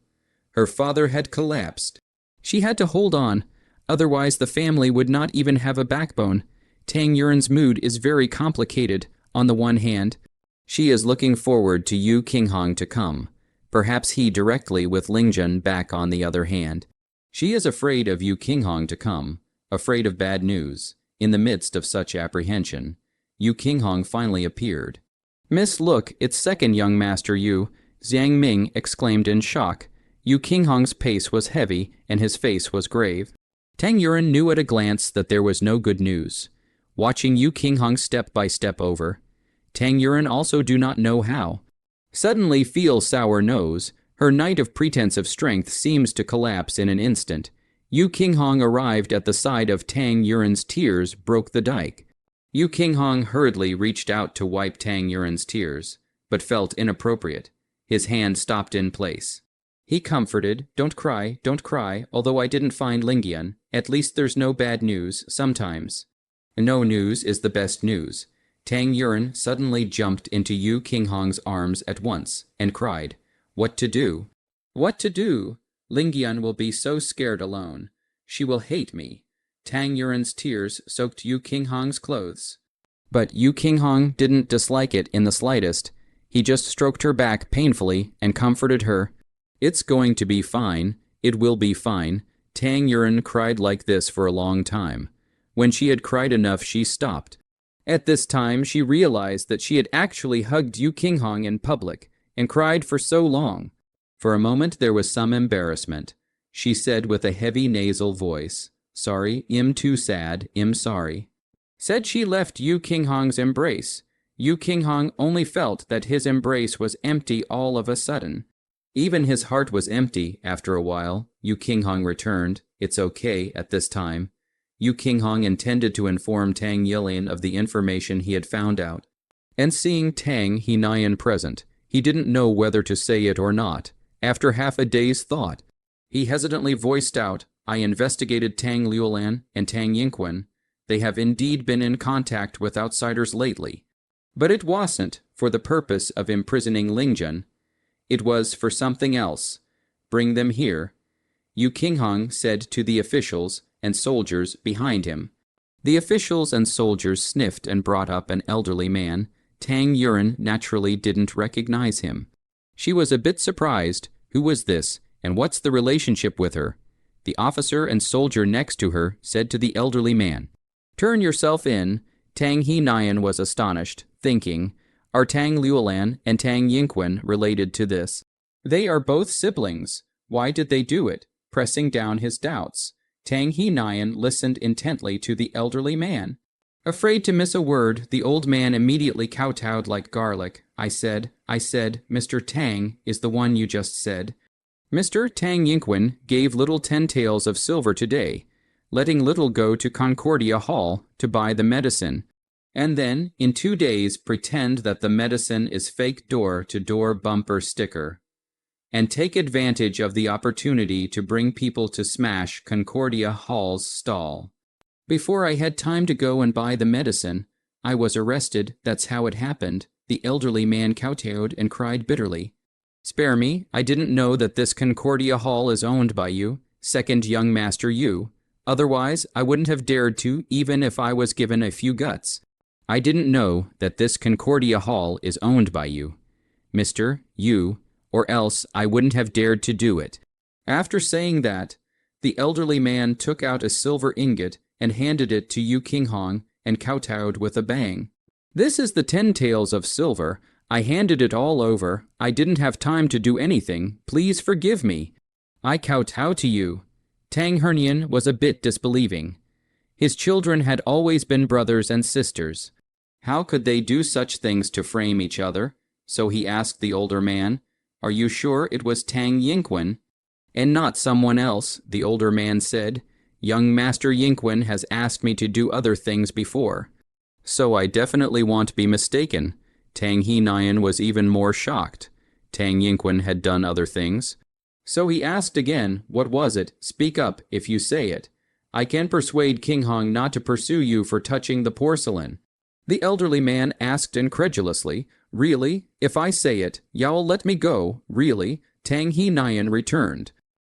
Her father had collapsed. She had to hold on, otherwise the family would not even have a backbone. Tang Yuren's mood is very complicated. On the one hand, she is looking forward to Yu Qinghong to come. Perhaps he directly with Lingjun back on the other hand. She is afraid of Yu Qinghong to come, afraid of bad news. In the midst of such apprehension, Yu Qinghong finally appeared. Miss, look, it's second young master Yu, Zhang Ming exclaimed in shock. Yu Qinghong's pace was heavy and his face was grave. Tang Yuren knew at a glance that there was no good news. Watching Yu Qinghong step by step over, Tang Yuren also do not know how. Suddenly feel sour nose. Her night of pretense of strength seems to collapse in an instant. Yu Qinghong arrived at the side of Tang Yuren's tears, broke the dike. Yu Qinghong hurriedly reached out to wipe Tang Yuren's tears, but felt inappropriate. His hand stopped in place. He comforted, don't cry, although I didn't find Lingyun. At least there's no bad news, sometimes. No news is the best news. Tang Yuren suddenly jumped into Yu Qinghong's arms at once, and cried, what to do? What to do? Lingyun will be so scared alone. She will hate me. Tang Yuren's tears soaked Yu Qinghong's clothes. But Yu Qinghong didn't dislike it in the slightest. He just stroked her back painfully and comforted her. It's going to be fine. It will be fine. Tang Yuren cried like this for a long time. When she had cried enough, she stopped. At this time, she realized that she had actually hugged Yu Qinghong in public and cried for so long. For a moment, there was some embarrassment. She said with a heavy nasal voice, sorry, I'm too sad, I'm sorry. Said she left Yu Qinghong's embrace. Yu Qinghong only felt that his embrace was empty all of a sudden. Even his heart was empty after a while. Yu Qinghong returned. It's okay at this time. Yu Qinghong intended to inform Tang Yilian of the information he had found out. And seeing Tang Hinayan present, he didn't know whether to say it or not. After half a day's thought, he hesitantly voiced out, I investigated Tang Liulan and Tang Yingquen. They have indeed been in contact with outsiders lately. But it wasn't for the purpose of imprisoning Lingjun. It was for something else. Bring them here. Yu Qinghong said to the officials and soldiers behind him. The officials and soldiers sniffed and brought up an elderly man. Tang Yuren naturally didn't recognize him. She was a bit surprised. Who was this, and what's the relationship with her? The officer and soldier next to her said to the elderly man, Turn yourself in. Tang Hinayan was astonished, thinking, Are Tang Liulan and Tang Yingquen related to this? They are both siblings. Why did they do it? Pressing down his doubts, Tang Hinayan listened intently to the elderly man. Afraid to miss a word, the old man immediately kowtowed like garlic. I said, Mr. Tang is the one you just said. Mr. Tang Yingquen gave little 10 taels of silver today, letting little go to Concordia Hall to buy the medicine, and then, in 2 days, pretend that the medicine is fake door-to-door bumper sticker, and take advantage of the opportunity to bring people to smash Concordia Hall's stall. Before I had time to go and buy the medicine, I was arrested. That's how it happened. The elderly man kowtowed and cried bitterly. Spare me, I didn't know that this Concordia Hall is owned by you, second young master Yu. Otherwise, I wouldn't have dared to, even if I was given a few guts. I didn't know that this Concordia Hall is owned by you, Mr. Yu, or else I wouldn't have dared to do it. After saying that, the elderly man took out a silver ingot and handed it to Yu Qinghong and kowtowed with a bang. This is the 10 taels of silver. I handed it all over. I didn't have time to do anything. Please forgive me. I kowtow to you. Tang Hernian was a bit disbelieving. His children had always been brothers and sisters. How could they do such things to frame each other? So he asked the older man, Are you sure it was Tang Yingquen? And not someone else, the older man said. Young Master Yingquen has asked me to do other things before. So I definitely won't be mistaken. Tang Hinayan was even more shocked. Tang Yingquen had done other things. So he asked again, What was it? Speak up if you say it. I can persuade Qinghong not to pursue you for touching the porcelain. The elderly man asked incredulously, Really? If I say it, y'all let me go? Really? Tang Hinayan returned.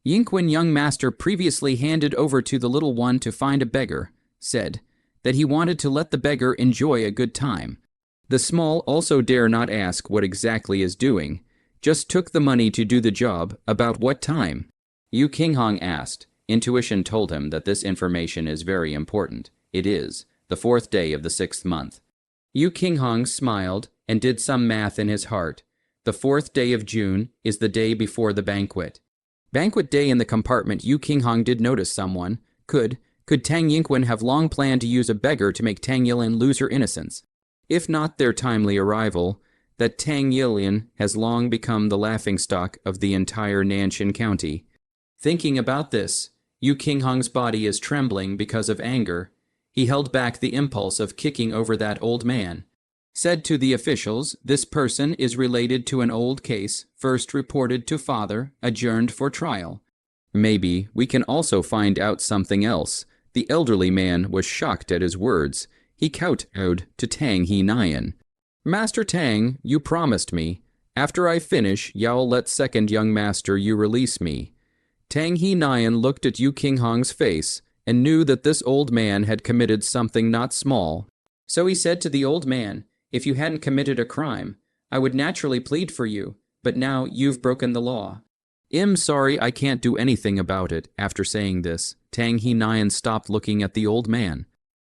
Yingquen young master previously handed over to the little one to find a beggar, said that he wanted to let the beggar enjoy a good time. The small also dare not ask what exactly is doing, just took the money to do the job. About what time? Yu Qinghong asked. Intuition told him that this information is very important. It is the 4th day of the 6th month. Yu Qinghong smiled and did some math in his heart. The 4th day of June is the day before the banquet. Banquet day in the compartment. Yu Qinghong did notice someone. Could Tang Yingquen have long planned to use a beggar to make Tang Yilian lose her innocence? If not their timely arrival, that Tang Yilian has long become the laughingstock of the entire Nanshan County. Thinking about this, Yu Qinghong's body is trembling because of anger. He held back the impulse of kicking over that old man. Said to the officials, This person is related to an old case, first reported to father, adjourned for trial. Maybe we can also find out something else. The elderly man was shocked at his words. He kowtowed to Tang Hinayan. Master Tang, you promised me. After I finish, y'all let second young master you release me. Tang Hinayan looked at Yu Qinghong's face and knew that this old man had committed something not small. So he said to the old man, If you hadn't committed a crime, I would naturally plead for you, but now you've broken the law. I'm sorry, I can't do anything about it. After saying this, Tang Hinayan stopped looking at the old man.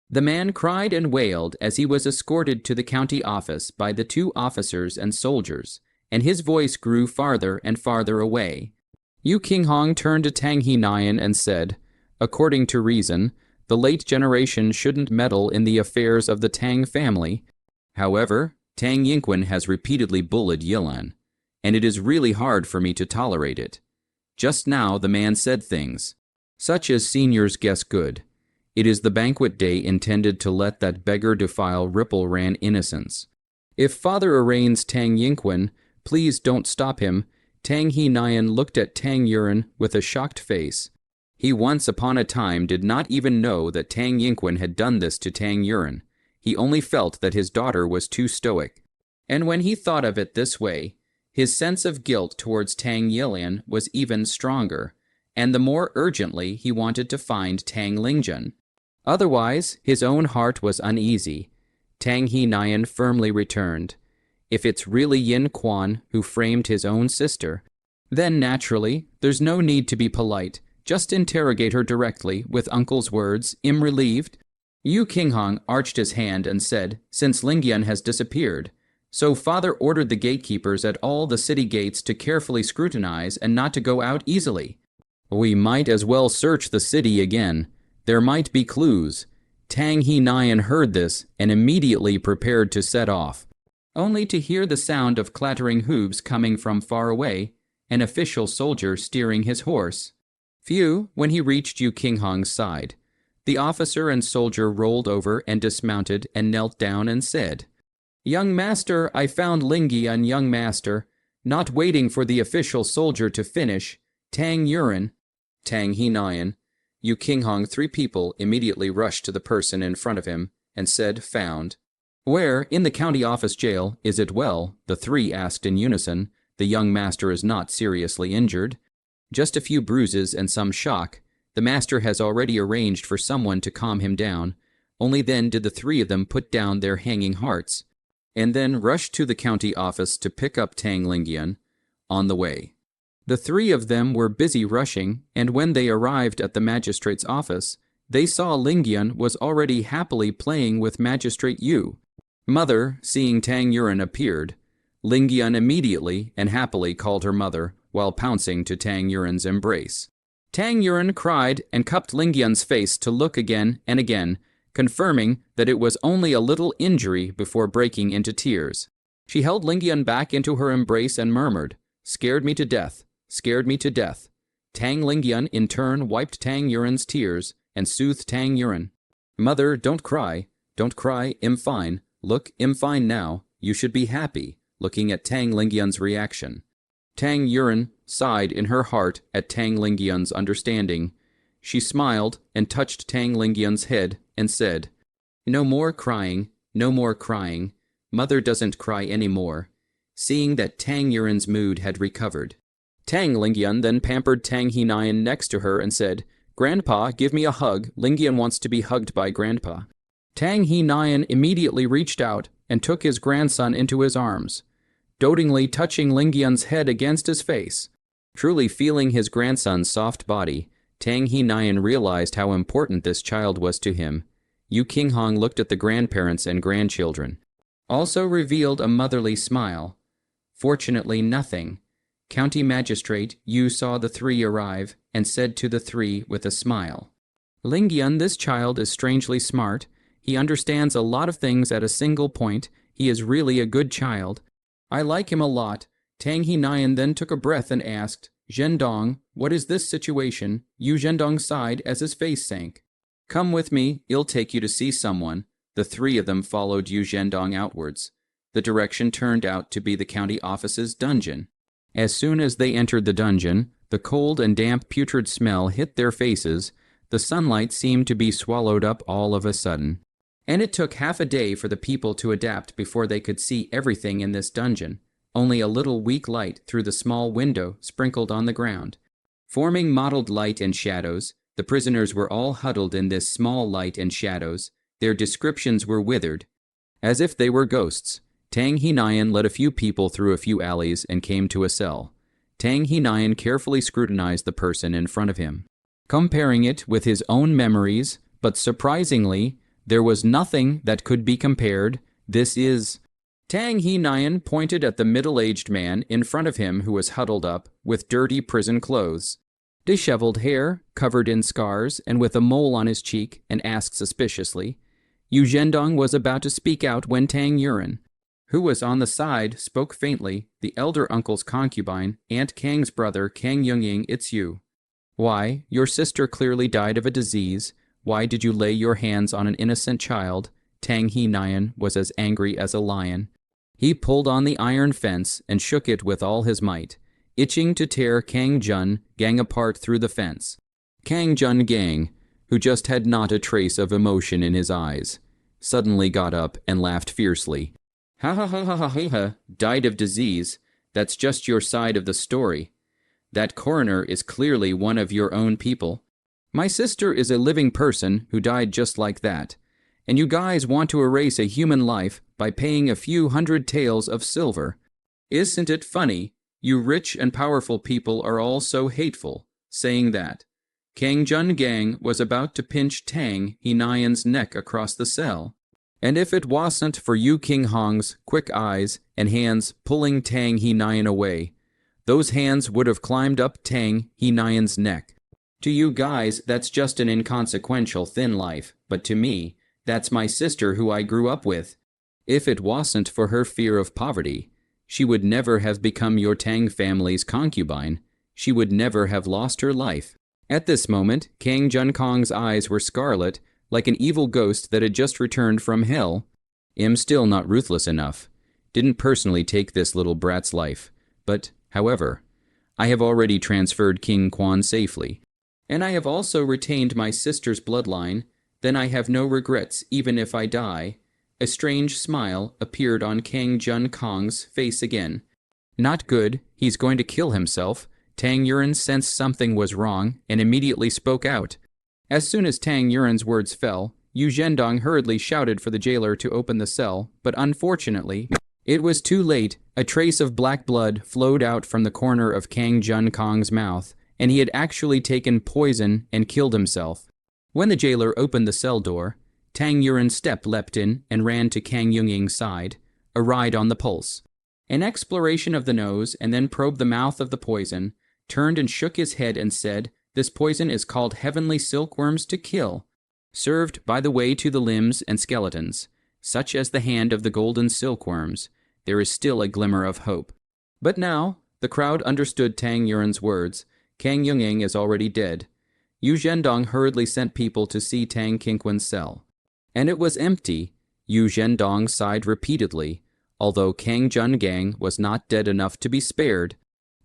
The man cried and wailed as he was escorted to the county office by the 2 officers and soldiers, and his voice grew farther and farther away. Yu Qinghong turned to Tang Hinayan and said, According to reason, the late generation shouldn't meddle in the affairs of the Tang family. However, Tang Yinquan has repeatedly bullied Yilan, and it is really hard for me to tolerate it. Just now the man said things, such as seniors guess good. It is the banquet day intended to let that beggar defile Ripple Ran innocence. If Father arraigns Tang Yinquan, please don't stop him. Tang He Nian looked at Tang Yuren with a shocked face. He once upon a time did not even know that Tang Yinquan had done this to Tang Yuren. He only felt that his daughter was too stoic. And when he thought of it this way, his sense of guilt towards Tang Yilian was even stronger, and the more urgently he wanted to find Tang Lingjun. Otherwise, his own heart was uneasy. Tang He Nian firmly returned. If it's really Yin Quan who framed his own sister, then naturally, there's no need to be polite. Just interrogate her directly with uncle's words, relieved. Yu Qinghong arched his hand and said, since Lingyan has disappeared, so Father ordered the gatekeepers at all the city gates to carefully scrutinize and not to go out easily. We might as well search the city again. There might be clues. Tang He Nian heard this and immediately prepared to set off, only to hear the sound of clattering hooves coming from far away, an official soldier steering his horse. Phew, when he reached Yu Qinghong's side, the officer and soldier rolled over and dismounted and knelt down and said, Young master, I found Lingyan, young master. Not waiting for the official soldier to finish, Tang Yuren, Tang He Nian, Yu Qinghong, 3 people immediately rushed to the person in front of him and said, found. Where, in the county office jail, is it well? The 3 asked in unison. The young master is not seriously injured. Just a few bruises and some shock. The master has already arranged for someone to calm him down. Only then did the 3 of them put down their hanging hearts, and then rushed to the county office to pick up Tang Lingyan. On the way, the 3 of them were busy rushing, and when they arrived at the magistrate's office, they saw Lingyan was already happily playing with Magistrate Yu. Mother, seeing Tang Yuren, appeared. Lingyan immediately and happily called her mother, while pouncing to Tang Yuren's embrace. Tang Yuren cried and cupped Lingyan's face to look again and again, confirming that it was only a little injury before breaking into tears. She held Lingyan back into her embrace and murmured, Scared me to death, scared me to death. Tang Lingyan in turn wiped Tang Yuren's tears and soothed Tang Yuren. Mother, don't cry, I'm fine. Look, I'm fine now. You should be happy, looking at Tang Lingyan's reaction. Tang Yuren sighed in her heart at Tang Lingyan's understanding. She smiled and touched Tang Lingyan's head and said, No more crying, no more crying. Mother doesn't cry anymore, seeing that Tang Yuren's mood had recovered. Tang Lingyan then pampered Tang He Nian next to her and said, Grandpa, give me a hug. Lingyan wants to be hugged by Grandpa. Tang He Nian immediately reached out and took his grandson into his arms, dotingly touching Lingyan's head against his face. Truly feeling his grandson's soft body, Tang He Nian realized how important this child was to him. Yu Qinghong looked at the grandparents and grandchildren, also revealed a motherly smile. Fortunately, nothing. County Magistrate Yu saw the 3 arrive and said to the 3 with a smile, Lingyan, this child is strangely smart. He understands a lot of things at a single point. He is really a good child. I like him a lot. Tang He Nian then took a breath and asked, Zhendong, what is this situation? Yu Zhendong sighed as his face sank. Come with me, I'll take you to see someone. The 3 of them followed Yu Zhendong outwards. The direction turned out to be the county office's dungeon. As soon as they entered the dungeon, the cold and damp putrid smell hit their faces. The sunlight seemed to be swallowed up all of a sudden. And it took half a day for the people to adapt before they could see everything in this dungeon. Only a little weak light through the small window sprinkled on the ground. Forming mottled light and shadows, the prisoners were all huddled in this small light and shadows. Their descriptions were withered, as if they were ghosts. Tang He Nian led a few people through a few alleys and came to a cell. Tang He Nian carefully scrutinized the person in front of him, comparing it with his own memories, but surprisingly, there was nothing that could be compared. This is... Tang He Nian pointed at the middle-aged man in front of him who was huddled up with dirty prison clothes, disheveled hair, covered in scars, and with a mole on his cheek, and asked suspiciously. Yu Zhendong was about to speak out when Tang Yuren, who was on the side, spoke faintly, the elder uncle's concubine, Aunt Kang's brother, Kang Youngying, it's you. Why, your sister clearly died of a disease. Why did you lay your hands on an innocent child? Tang He Nyan was as angry as a lion. He pulled on the iron fence and shook it with all his might, itching to tear Kang Jun Gang apart through the fence. Kang Jun Gang, who just had not a trace of emotion in his eyes, suddenly got up and laughed fiercely. Ha ha ha ha ha ha ha, died of disease. That's just your side of the story. That coroner is clearly one of your own people. My sister is a living person who died just like that, and you guys want to erase a human life by paying a few 100 taels of silver. Isn't it funny? You rich and powerful people are all so hateful. Saying that, Kang Jun Gang was about to pinch Tang He Nyan's neck across the cell. And if it wasn't for you King Hong's quick eyes and hands pulling Tang He Nyan away, those hands would have climbed up Tang He Nyan's neck. To you guys, that's just an inconsequential thin life, but to me, that's my sister who I grew up with. If it wasn't for her fear of poverty, she would never have become your Tang family's concubine. She would never have lost her life. At this moment, Kang Jun Kong's eyes were scarlet, like an evil ghost that had just returned from hell. I'm still not ruthless enough. Didn't personally take this little brat's life. But, however, I have already transferred King Quan safely. And I have also retained my sister's bloodline. Then I have no regrets even if I die. A strange smile appeared on Kang Jun Kong's face again. Not good, he's going to kill himself. Tang Yuren sensed something was wrong and immediately spoke out. As soon as Tang Yuren's words fell, Yu Zhendong hurriedly shouted for the jailer to open the cell, but unfortunately, it was too late. A trace of black blood flowed out from the corner of Kang Jun Kong's mouth, and he had actually taken poison and killed himself. When the jailer opened the cell door, Tang Yuren's step leapt in and ran to Kang Youngying's side, a ride on the pulse. An exploration of the nose and then probed the mouth of the poison, turned and shook his head and said, "This poison is called heavenly silkworms to kill, served by the way to the limbs and skeletons, such as the hand of the golden silkworms. There is still a glimmer of hope." But now, the crowd understood Tang Yuren's words. Kang Youngying is already dead. Yu Zhendong hurriedly sent people to see Tang Qingquan's cell. And it was empty. Yu Zhendong sighed repeatedly, although Kang Jun Gang was not dead enough to be spared.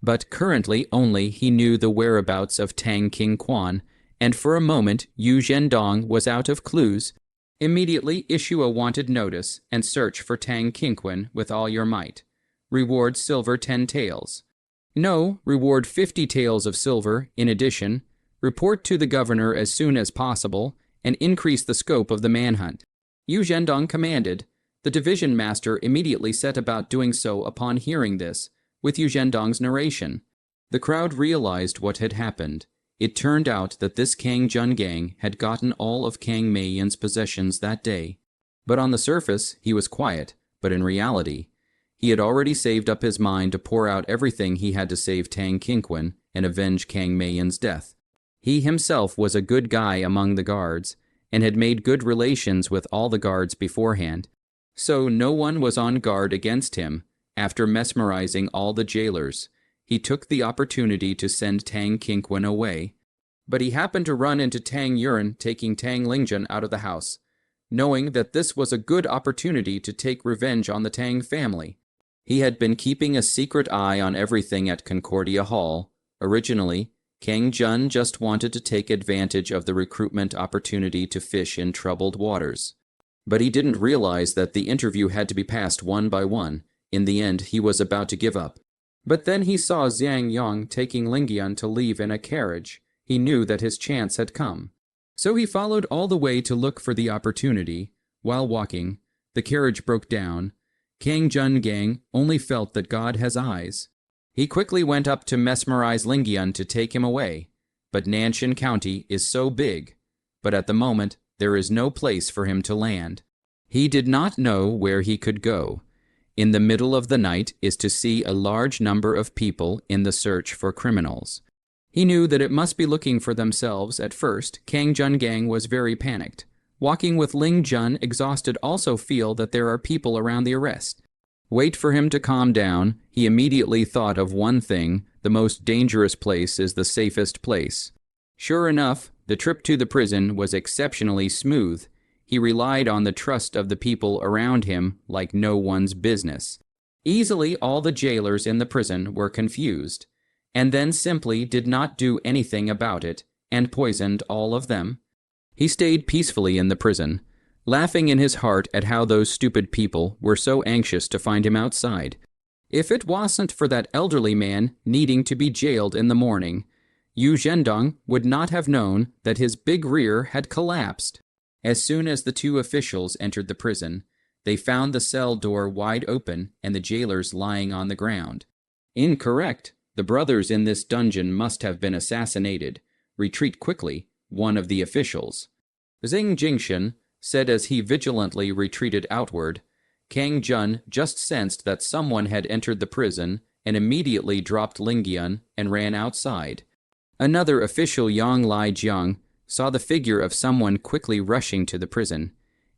But currently only he knew the whereabouts of Tang Qingquan, and for a moment Yu Zhendong was out of clues. Immediately issue a wanted notice and search for Tang Qingquan with all your might. Reward silver 10 taels. No, reward 50 taels of silver in addition. Report to the governor as soon as possible and increase the scope of the manhunt. Yu Zhendong commanded. The division master immediately set about doing so upon hearing this, with Yu Zhendong's narration. The crowd realized what had happened. It turned out that this Kang Jun Gang had gotten all of Kang Meiyan's possessions that day. But on the surface, he was quiet, but in reality, he had already saved up his mind to pour out everything he had to save Tang Qingquan and avenge Kang Meiyan's death. He himself was a good guy among the guards, and had made good relations with all the guards beforehand, so no one was on guard against him. After mesmerizing all the jailers, he took the opportunity to send Tang Qingquan away. But he happened to run into Tang Yuren taking Tang Lingjun out of the house, knowing that this was a good opportunity to take revenge on the Tang family. He had been keeping a secret eye on everything at Concordia Hall. Originally, Kang Jun just wanted to take advantage of the recruitment opportunity to fish in troubled waters. But he didn't realize that the interview had to be passed one by one. In the end, he was about to give up. But then he saw Zhang Yong taking Lingyan to leave in a carriage. He knew that his chance had come. So he followed all the way to look for the opportunity. While walking, the carriage broke down. Kang Jun Gang only felt that God has eyes. He quickly went up to mesmerize Lingyan to take him away. But Nanshan County is so big. But at the moment, there is no place for him to land. He did not know where he could go. In the middle of the night is to see a large number of people in the search for criminals. He knew that it must be looking for themselves at first. Kang Jun Gang was very panicked. Walking with Ling Jun exhausted also feel that there are people around the arrest. Wait for him to calm down. He immediately thought of one thing: the most dangerous place is the safest place. Sure enough, the trip to the prison was exceptionally smooth. He relied on the trust of the people around him like no one's business. Easily, all the jailers in the prison were confused, and then simply did not do anything about it, and poisoned all of them. He stayed peacefully in the prison, laughing in his heart at how those stupid people were so anxious to find him outside. If it wasn't for that elderly man needing to be jailed in the morning, Yu Zhendong would not have known that his big rear had collapsed. As soon as the two officials entered the prison, they found the cell door wide open and the jailers lying on the ground. Incorrect. The brothers in this dungeon must have been assassinated. Retreat quickly, one of the officials. Xing Jingshan said as he vigilantly retreated outward. Kang Jun just sensed that someone had entered the prison and immediately dropped Lingyan and ran outside. Another official, Yang Lai Jiang, saw the figure of someone quickly rushing to the prison,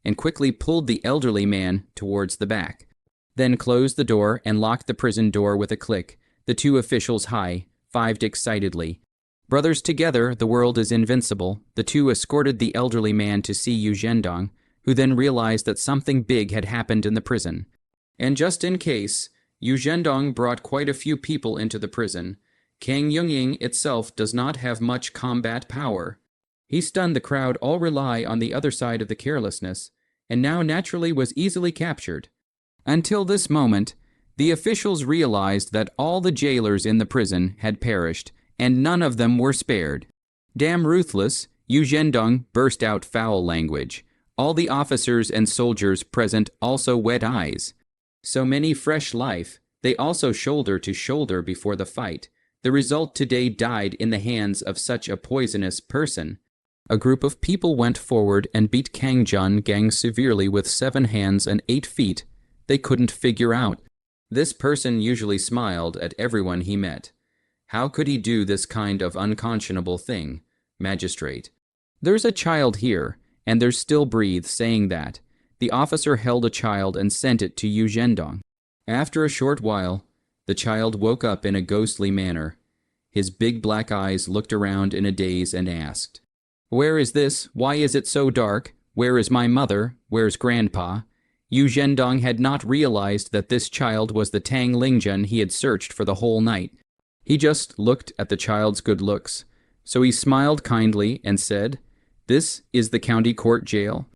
and quickly pulled the elderly man towards the back, then closed the door and locked the prison door with a click. The two officials high-fived excitedly. Brothers together, the world is invincible. The two escorted the elderly man to see Yu Zhendong, who then realized that something big had happened in the prison. And just in case, Yu Zhendong brought quite a few people into the prison. Kang Yungying itself does not have much combat power. He stunned the crowd, all rely on the other side of the carelessness, and now naturally was easily captured. Until this moment, the officials realized that all the jailers in the prison had perished, and none of them were spared. Damn ruthless, Yu Zhendong burst out foul language. All the officers and soldiers present also wet eyes. So many fresh life, they also shoulder to shoulder before the fight. The result today died in the hands of such a poisonous person. A group of people went forward and beat Kang Jun Gang severely with 7 hands and 8 feet. They couldn't figure out. This person usually smiled at everyone he met. How could he do this kind of unconscionable thing? Magistrate. There's a child here, and there's still breathe saying that. The officer held a child and sent it to Yu Zhendong. After a short while, the child woke up in a ghostly manner. His big black eyes looked around in a daze and asked, "Where is this? Why is it so dark? Where is my mother? Where's Grandpa?" Yu Zhendong had not realized that this child was the Tang Lingzhen he had searched for the whole night. He just looked at the child's good looks. So he smiled kindly and said, "This is the county court jail.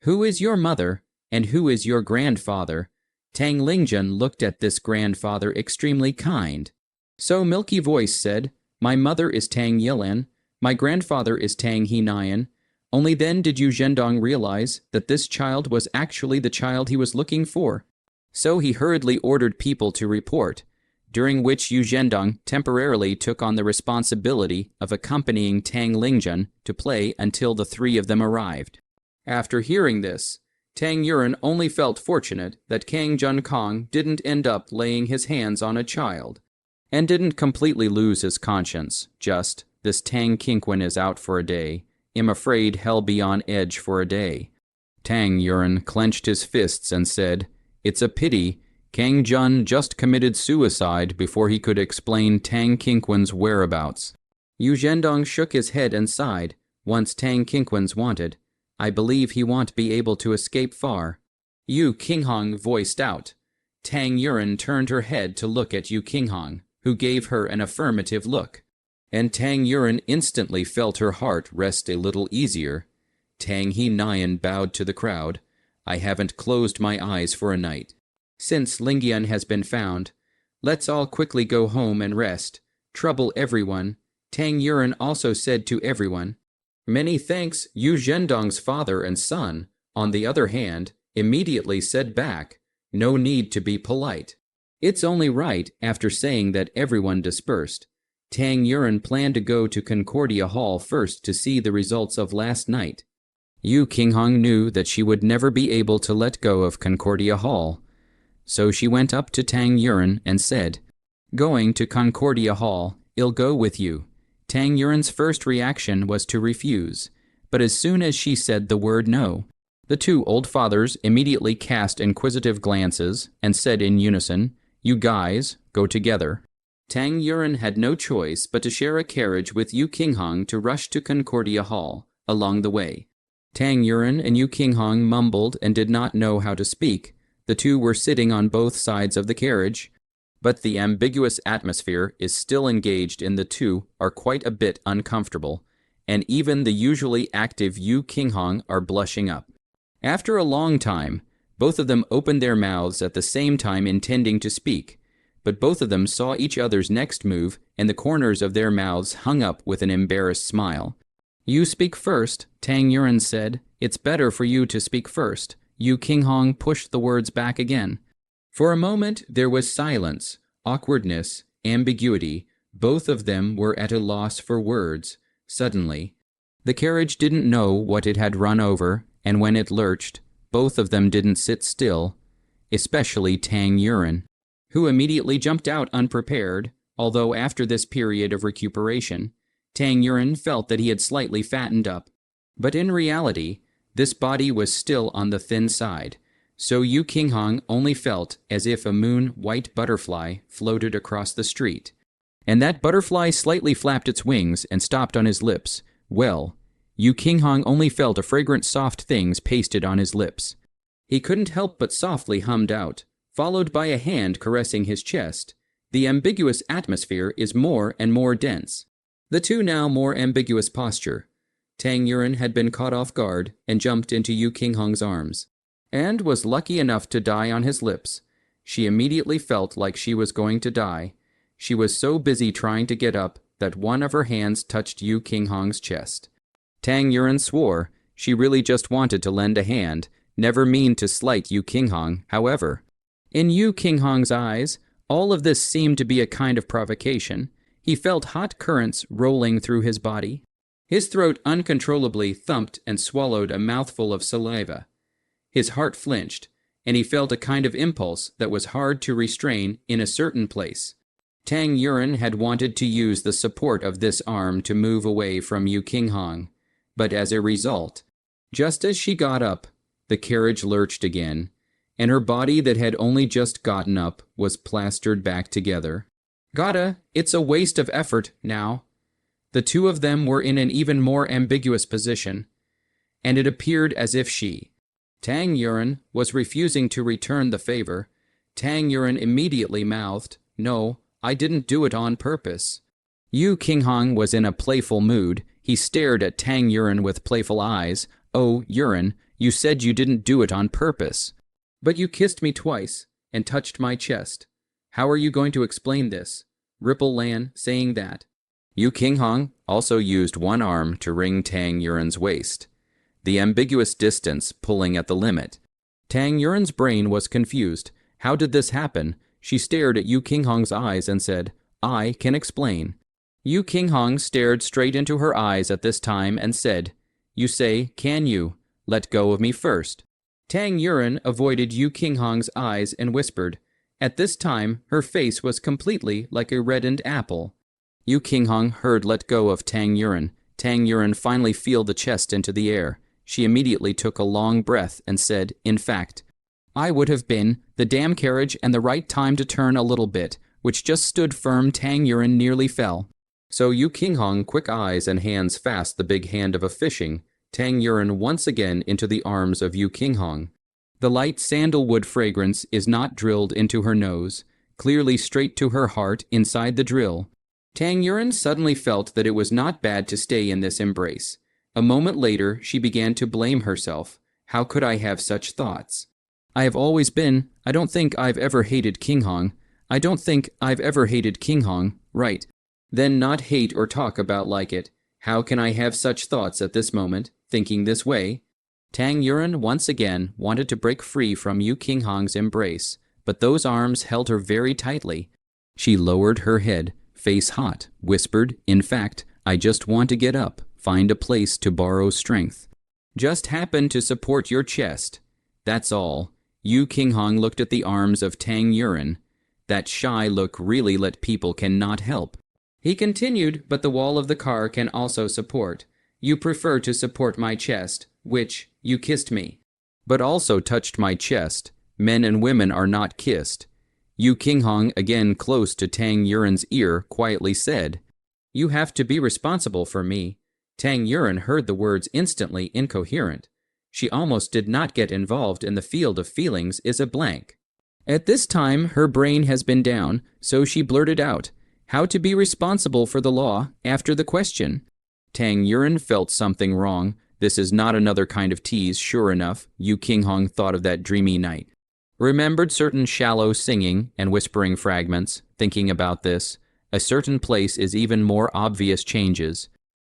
Who is your mother, and who is your grandfather?" Tang Lingzhen looked at this grandfather extremely kind. So Milky Voice said, "My mother is Tang Yilan. My grandfather is Tang Henayan." Only then did Yu Zhendong realize that this child was actually the child he was looking for. So he hurriedly ordered people to report, during which Yu Zhendong temporarily took on the responsibility of accompanying Tang Lingzhen to play until the 3 of them arrived. After hearing this, Tang Yuren only felt fortunate that Kang Jun Kong didn't end up laying his hands on a child, and didn't completely lose his conscience. Just, this Tang Kinquin is out for a day. I'm afraid hell be on edge for a day. Tang Yuren clenched his fists and said, "It's a pity. Kang Jun just committed suicide before he could explain Tang Kinquin's whereabouts." Yu Zhendong shook his head and sighed. Once Tang Kinquin's wanted, I believe he won't be able to escape far. Yu Qinghong voiced out. Tang Yuren turned her head to look at Yu Qinghong, who gave her an affirmative look. And Tang Yuren instantly felt her heart rest a little easier. Tang Henayan bowed to the crowd. I haven't closed my eyes for a night. Since Lingyan has been found, let's all quickly go home and rest. Trouble everyone. Tang Yuren also said to everyone. Many thanks. Yu Zhendong's father and son, on the other hand, immediately said back, no need to be polite. It's only right, after saying that everyone dispersed. Tang Yuren planned to go to Concordia Hall first to see the results of last night. Yu Qinghong knew that she would never be able to let go of Concordia Hall. So she went up to Tang Yuren and said, "Going to Concordia Hall, I'll go with you." Tang Yuren's first reaction was to refuse, but as soon as she said the word no, The two old fathers immediately cast inquisitive glances and said in unison, "You guys, go together." Tang Yuren had no choice but to share a carriage with Yu Qinghong to rush to Concordia Hall. Along the way, Tang Yuren and Yu Qinghong mumbled and did not know how to speak. The two were sitting on both sides of the carriage, but the ambiguous atmosphere is still engaged in the two are quite a bit uncomfortable, and even the usually active Yu Qinghong are blushing up. After a long time, both of them opened their mouths at the same time intending to speak, but both of them saw each other's next move, and the corners of their mouths hung up with an embarrassed smile. "You speak first," Tang Yuren said. "It's better for you to speak first." Yu Qinghong pushed the words back again. For a moment there was silence, awkwardness, ambiguity. Both of them were at a loss for words. Suddenly, the carriage didn't know what it had run over, and when it lurched, both of them didn't sit still, especially Tang Yuren, who immediately jumped out unprepared, although after this period of recuperation, Tang Yuren felt that he had slightly fattened up. But in reality, this body was still on the thin side, so Yu Qinghong only felt as if a moon-white butterfly floated across the street. And that butterfly slightly flapped its wings and stopped on his lips. Well, Yu Qinghong only felt a fragrant soft things pasted on his lips. He couldn't help but softly hummed out, followed by a hand caressing his chest. The ambiguous atmosphere is more and more dense. The two now more ambiguous posture. Tang Yuren had been caught off guard and jumped into Yu Qinghong's arms, and was lucky enough to die on his lips. She immediately felt like she was going to die. She was so busy trying to get up that one of her hands touched Yu Qinghong's chest. Tang Yuren swore she really just wanted to lend a hand, never mean to slight Yu Qinghong, however. In Yu Qinghong's eyes, all of this seemed to be a kind of provocation. He felt hot currents rolling through his body. His throat uncontrollably thumped and swallowed a mouthful of saliva. His heart flinched, and he felt a kind of impulse that was hard to restrain in a certain place. Tang Yuren had wanted to use the support of this arm to move away from Yu Qinghong, but as a result, just as she got up, the carriage lurched again, and her body that had only just gotten up was plastered back together. It's a waste of effort now. The two of them were in an even more ambiguous position, and it appeared as if Tang Yuren, was refusing to return the favor. Tang Yuren immediately mouthed, "No, I didn't do it on purpose." Yu Qinghong was in a playful mood. He stared at Tang Yuren with playful eyes. "Oh, Yuren, you said you didn't do it on purpose. But you kissed me twice and touched my chest. How are you going to explain this?" Ripple Lan saying that. Yu Qinghong also used one arm to wring Tang Yuren's waist, the ambiguous distance pulling at the limit. Tang Yuren's brain was confused. How did this happen? She stared at Yu Qinghong's eyes and said, "I can explain." Yu Qinghong stared straight into her eyes at this time and said, "You say, can you? Let go of me first." Tang Yuren avoided Yu Qinghong's eyes and whispered. At this time, her face was completely like a reddened apple. Yu Qinghong heard let go of Tang Yuren. Tang Yuren finally feel the chest into the air. She immediately took a long breath and said, "In fact, I would have been the damn carriage and the right time to turn a little bit, which just stood firm. Tang Yuren nearly fell." So Yu Qinghong, quick eyes and hands fast the big hand of a fishing, Tang Yuren once again into the arms of Yu Qinghong. The light sandalwood fragrance is not drilled into her nose, clearly straight to her heart inside the drill. Tang Yuren suddenly felt that it was not bad to stay in this embrace. A moment later, she began to blame herself. How could I have such thoughts? I have always been, I don't think I've ever hated Qinghong. I don't think I've ever hated Qinghong, right? Then not hate or talk about like it. How can I have such thoughts at this moment, thinking this way? Tang Yuren once again wanted to break free from Yu Qinghong's embrace, but those arms held her very tightly. She lowered her head, face hot, whispered, "In fact, I just want to get up, find a place to borrow strength. Just happen to support your chest. That's all." Yu Qinghong looked at the arms of Tang Yuren. That shy look really let people cannot help. He continued, "But the wall of the car can also support. You prefer to support my chest, which, you kissed me." but also touched my chest. Men and women are not kissed. Yu Qinghong, again close to Tang Yuren's ear, quietly said, "You have to be responsible for me." Tang Yuren heard the words instantly incoherent. She almost did not get involved in the field of feelings is a blank. At this time, her brain has been down, so she blurted out, "How to be responsible for the law?" after the question. Tang Yuren felt something wrong. This is not another kind of tease, sure enough. Yu Qinghong thought of that dreamy night. Remembered certain shallow singing and whispering fragments. Thinking about this, a certain place is even more obvious changes.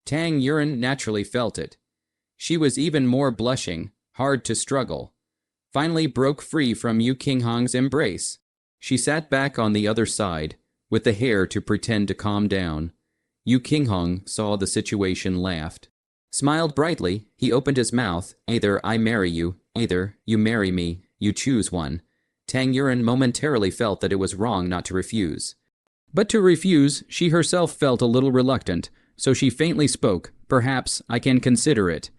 Tang Yuren naturally felt it. She was even more blushing, hard to struggle. Finally broke free from Yu Qinghong's embrace. She sat back on the other side, with the hair to pretend to calm down. Yu Qinghong saw the situation, laughed. Smiled brightly, he opened his mouth. "Either I marry you, either you marry me. You choose one." Tang Yuren momentarily felt that it was wrong not to refuse. But to refuse, she herself felt a little reluctant, so she faintly spoke, "Perhaps I can consider it."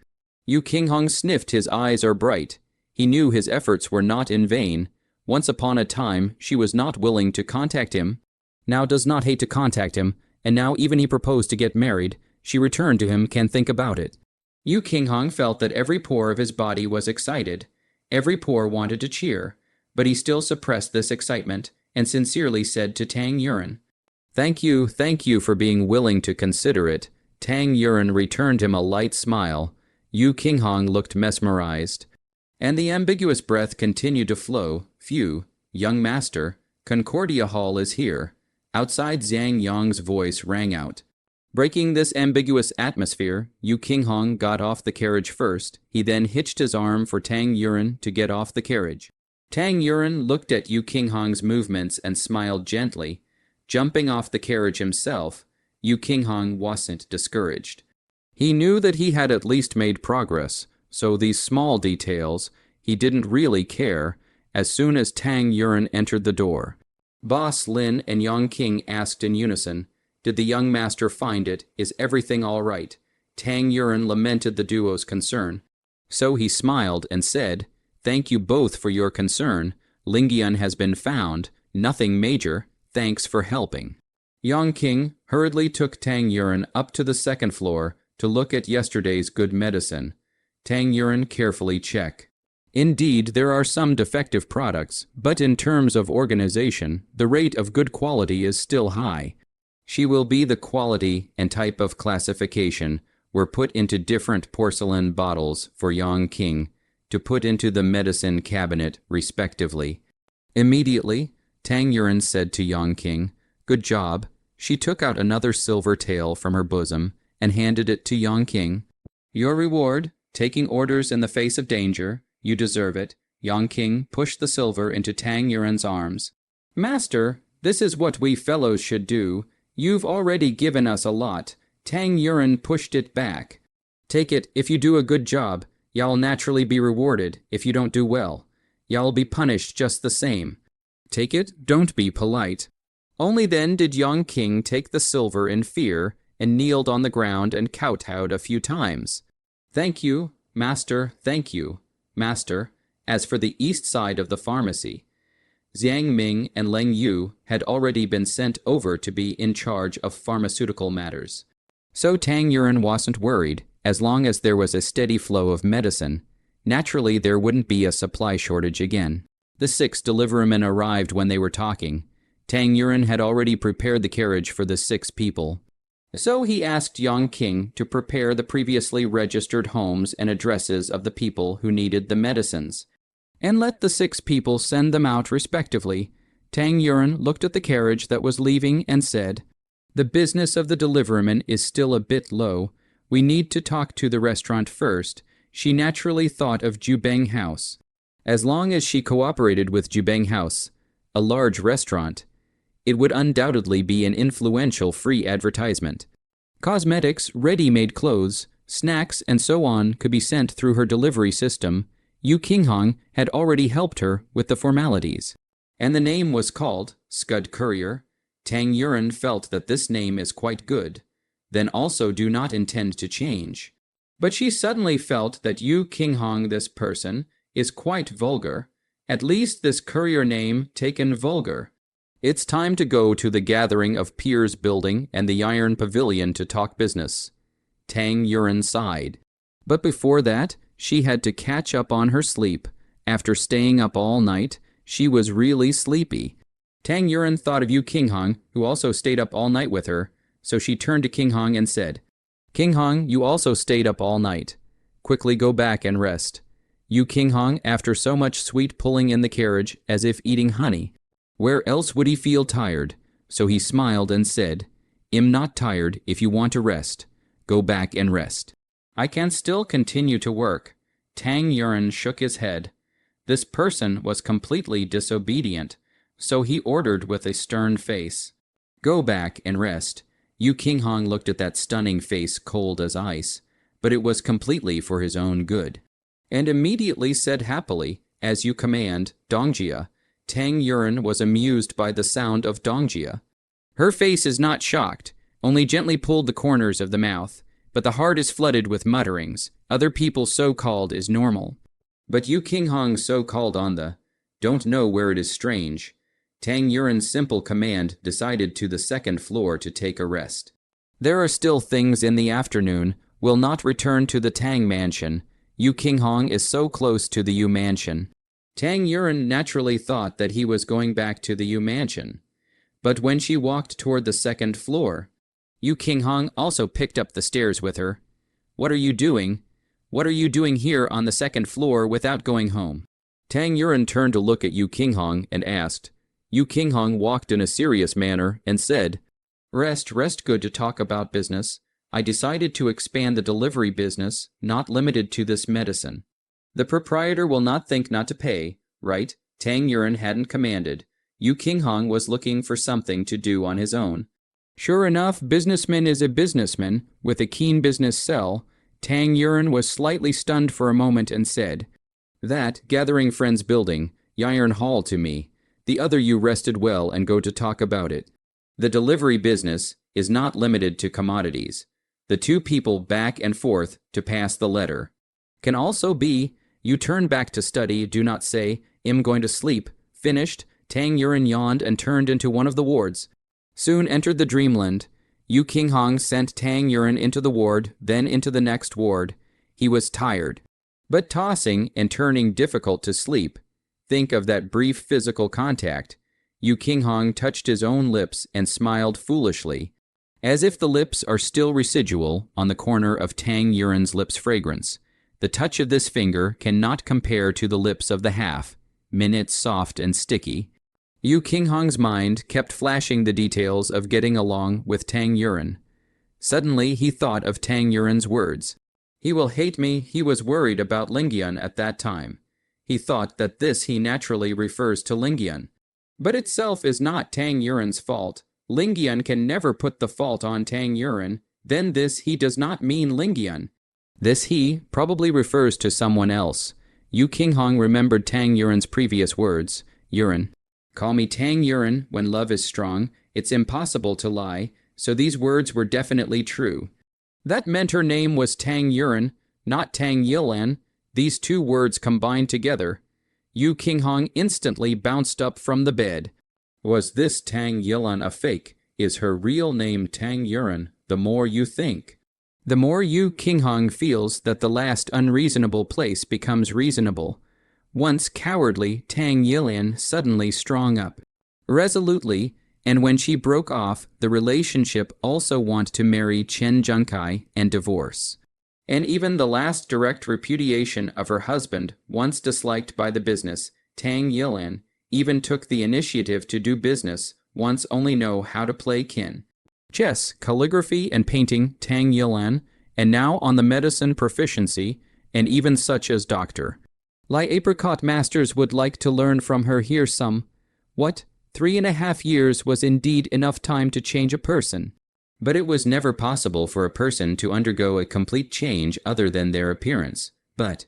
Yu Qinghong sniffed. His eyes are bright. He knew his efforts were not in vain. Once upon a time, she was not willing to contact him. Now does not hate to contact him, and now even he proposed to get married. She returned to him, can think about it. Yu Qinghong felt that every pore of his body was excited. Every pore wanted to cheer, but he still suppressed this excitement and sincerely said to Tang Yuren, thank you for being willing to consider it." Tang Yuren returned him a light smile. Yu Qinghong looked mesmerized. And the ambiguous breath continued to flow. "Phew, young master, Concordia Hall is here." Outside, Zhang Yang's voice rang out. Breaking this ambiguous atmosphere, Yu Qinghong got off the carriage first. He then hitched his arm for Tang Yuren to get off the carriage. Tang Yuren looked at Yu Qinghong's movements and smiled gently. Jumping off the carriage himself, Yu Qinghong wasn't discouraged. He knew that he had at least made progress, so these small details, he didn't really care. As soon as Tang Yuren entered the door, Boss Lin and Yang Qing asked in unison, "Did the young master find it? Is everything all right?" Tang Yuren lamented the duo's concern. So he smiled and said, "Thank you both for your concern. Lingyan has been found. Nothing major. Thanks for helping." Yang Qing hurriedly took Tang Yuren up to the second floor to look at yesterday's good medicine. Tang Yuren carefully checked. Indeed, there are some defective products, but in terms of organization, the rate of good quality is still high. She will be the quality and type of classification were put into different porcelain bottles for Yang Qing to put into the medicine cabinet, respectively. Immediately, Tang Yuren said to Yang Qing, "Good job." She took out another silver tael from her bosom and handed it to Yang Qing. "Your reward, taking orders in the face of danger. You deserve it." Yang Qing pushed the silver into Tang Yuren's arms. "Master, this is what we fellows should do. You've already given us a lot." Tang Yuren pushed it back. "Take it if you do a good job. Y'all naturally be rewarded. If you don't do well, y'all be punished just the same. Take it, don't be polite." Only then did Yang Qing take the silver in fear and kneeled on the ground and kowtowed a few times. "Thank you, master, thank you, master." As for the east side of the pharmacy, Zhang Ming and Leng Yu had already been sent over to be in charge of pharmaceutical matters. So Tang Yuren wasn't worried. As long as there was a steady flow of medicine, naturally there wouldn't be a supply shortage again. The 6 delivermen arrived when they were talking. Tang Yuren had already prepared the carriage for the 6 people. So he asked Yang Qing to prepare the previously registered homes and addresses of the people who needed the medicines, and let the 6 people send them out respectively. Tang Yuren looked at the carriage that was leaving and said, "The business of the deliverman is still a bit low. We need to talk to the restaurant first." She naturally thought of Jubeng House. As long as she cooperated with Jubeng House, a large restaurant, it would undoubtedly be an influential free advertisement. Cosmetics, ready-made clothes, snacks, and so on could be sent through her delivery system. Yu Qinghong had already helped her with the formalities. And the name was called Scud Courier. Tang Yuren felt that this name is quite good, then also do not intend to change. But she suddenly felt that Yu Qinghong, this person, is quite vulgar. At least this courier name taken vulgar. It's time to go to the gathering of peers building and the iron pavilion to talk business. Tang Yuren sighed. But before that, she had to catch up on her sleep. After staying up all night, she was really sleepy. Tang Yuren thought of Yu Qinghong, who also stayed up all night with her, so she turned to Qinghong and said, "Qinghong, you also stayed up all night. Quickly go back and rest." Yu Qinghong, after so much sweet pulling in the carriage, as if eating honey, where else would he feel tired? So he smiled and said, "I'm not tired if you want to rest. Go back and rest." "I can still continue to work." Tang Yuren shook his head. This person was completely disobedient, so he ordered with a stern face, "Go back and rest." Yu Qinghong looked at that stunning face cold as ice, but it was completely for his own good, and immediately said happily, "As you command, Dongjia." Tang Yuren was amused by the sound of Dongjia. Her face is not shocked, only gently pulled the corners of the mouth, but the heart is flooded with mutterings. Other people so-called is normal. But Yu Qinghong so-called on the don't know where it is strange. Tang Yuren's simple command decided to the second floor to take a rest. There are still things in the afternoon, will not return to the Tang mansion. Yu Qinghong is so close to the Yu mansion. Tang Yuren naturally thought that he was going back to the Yu mansion. But when she walked toward the second floor, Yu Qinghong also picked up the stairs with her. "What are you doing? What are you doing here on the second floor without going home?" Tang Yuren turned to look at Yu Qinghong and asked. Yu Qinghong walked in a serious manner and said, Rest, good to talk about business. I decided to expand the delivery business, not limited to this medicine. The proprietor will not think not to pay, right? Tang Yuren hadn't commanded. Yu Qinghong was looking for something to do on his own. Sure enough, businessman is a businessman, with a keen business sell. Tang Yuren was slightly stunned for a moment and said, "That, gathering friends building, Yiren Hall to me. The other you rested well and go to talk about it. The delivery business is not limited to commodities. The two people back and forth to pass the letter. Can also be, you turn back to study, do not say, I'm going to sleep. Finished." Tang Yuren yawned and turned into one of the wards. Soon entered the dreamland. Yu Qinghong sent Tang Yuren into the ward, then into the next ward. He was tired, but tossing and turning difficult to sleep. Think of that brief physical contact. Yu Qinghong touched his own lips and smiled foolishly, as if the lips are still residual on the corner of Tang Yuren's lips fragrance. The touch of this finger cannot compare to the lips of the half, minute soft and sticky. Yu Qinghong's mind kept flashing the details of getting along with Tang Yuren. Suddenly he thought of Tang Yuren's words. He will hate me. He was worried about Lingyan at that time. He thought that this he naturally refers to Lingyan. But itself is not Tang Yuren's fault. Lingyan can never put the fault on Tang Yuren. Then this he does not mean Lingyan. This he probably refers to someone else. Yu Qinghong remembered Tang Yuren's previous words. Yuren. Call me Tang Yuren when love is strong. It's impossible to lie. So these words were definitely true. That meant her name was Tang Yuren, not Tang Yilan. These two words combined together. Yu Qinghong instantly bounced up from the bed. Was this Tang Yilan a fake? Is her real name Tang Yuren? The more you think, the more Yu Qinghong feels that the last unreasonable place becomes reasonable. Once cowardly, Tang Yilan suddenly strong up, resolutely, and when she broke off the relationship also want to marry Chen Junkai and divorce. And even the last direct repudiation of her husband, once disliked by the business, Tang Yilan, even took the initiative to do business, once only know how to play kin. Chess, calligraphy, and painting, Tang Yilan, and now on the medicine proficiency, and even such as doctor. Lai apricot masters would like to learn from her here some. What? 3.5 years was indeed enough time to change a person. But it was never possible for a person to undergo a complete change other than their appearance. But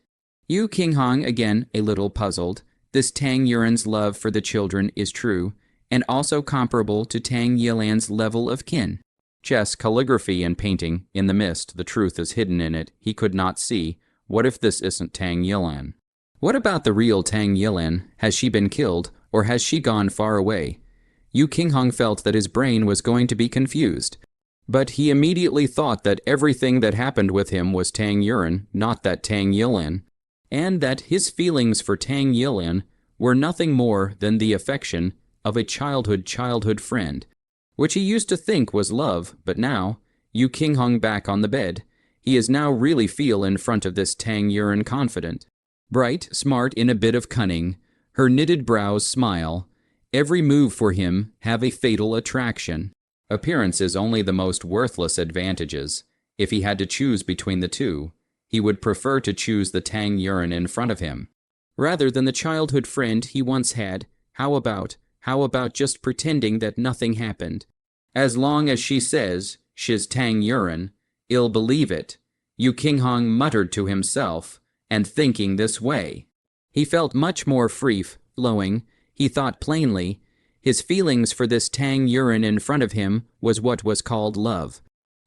Yu Qinghong, again a little puzzled. This Tang Yuren's love for the children is true, and also comparable to Tang Yilan's level of kin. Chess, calligraphy, and painting, in the mist, the truth is hidden in it, he could not see. What if this isn't Tang Yilan? What about the real Tang Yilan? Has she been killed, or has she gone far away? Yu Qinghong felt that his brain was going to be confused. But he immediately thought that everything that happened with him was Tang Yuan, not that Tang Yilan, and that his feelings for Tang Yilan were nothing more than the affection of a childhood friend, which he used to think was love, but now, Yu Qinghong back on the bed, he is now really feel in front of this Tang Yuan confident. Bright, smart in a bit of cunning, her knitted brows smile, every move for him have a fatal attraction. Appearance is only the most worthless advantages. If he had to choose between the two, he would prefer to choose the Tang Yuan in front of him. Rather than the childhood friend he once had, how about just pretending that nothing happened? As long as she says she's Tang Yuan, I'll believe it, Yu Qinghong muttered to himself, and thinking this way, he felt much more free flowing. He thought plainly, his feelings for this Tang Yuan in front of him was what was called love.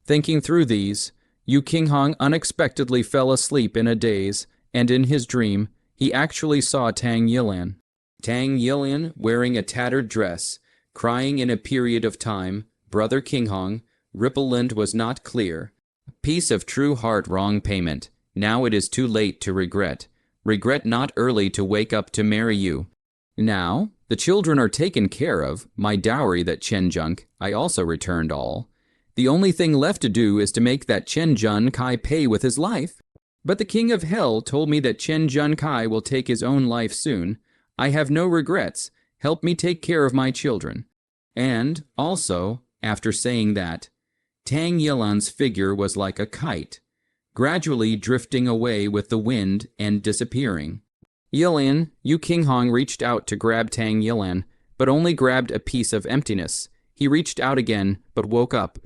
Thinking through these, Yu Qinghong unexpectedly fell asleep in a daze, and in his dream, he actually saw Tang Yilan. Tang Yilan wearing a tattered dress, crying in a period of time, Brother Qinghong, Rippleland was not clear. Piece of true heart wrong payment. Now it is too late to regret. Regret not early to wake up to marry you. Now, the children are taken care of, my dowry that Chen Junk, I also returned all. The only thing left to do is to make that Chen Jun Kai pay with his life. But the king of hell told me that Chen Jun Kai will take his own life soon. I have no regrets. Help me take care of my children. And, also, after saying that, Tang Yilan's figure was like a kite, gradually drifting away with the wind and disappearing. Yu Qinghong reached out to grab Tang Yilan, but only grabbed a piece of emptiness. He reached out again, but woke up.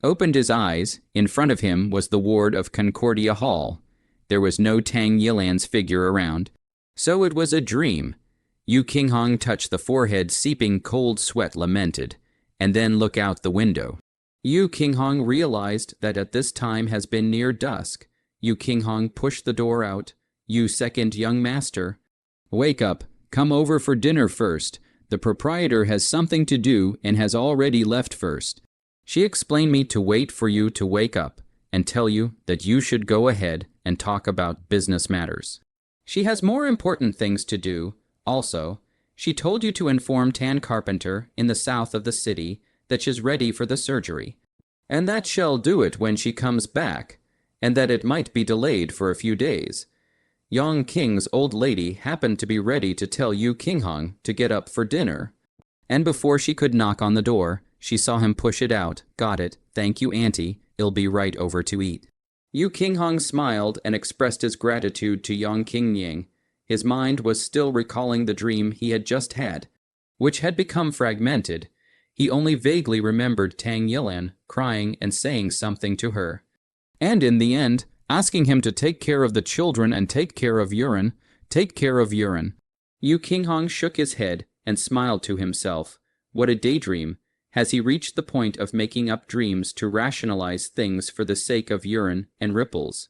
Opened his eyes. In front of him was the ward of Concordia Hall. There was no Tang Yilan's figure around. So it was a dream. Yu Qinghong touched the forehead, seeping cold sweat, lamented, and then looked out the window. Yu Qinghong realized that at this time has been near dusk. Yu Qinghong pushed the door out. You second young master. Wake up. Come over for dinner first. The proprietor has something to do and has already left first. She explained me to wait for you to wake up and tell you that you should go ahead and talk about business matters. She has more important things to do. Also, she told you to inform Tan Carpenter in the south of the city that she's ready for the surgery, and that she'll do it when she comes back, and that it might be delayed for a few days. Yang King's old lady happened to be ready to tell Yu Qinghong to get up for dinner. And before she could knock on the door, she saw him push it out. Got it. Thank you, Auntie. I'll be right over to eat. Yu Qinghong smiled and expressed his gratitude to Yang Qingying. His mind was still recalling the dream he had just had, which had become fragmented. He only vaguely remembered Tang Yilan crying and saying something to her. And in the end, asking him to take care of the children and take care of Yuan. Yu Qinghong shook his head and smiled to himself. What a daydream. Has he reached the point of making up dreams to rationalize things for the sake of Yuan and ripples?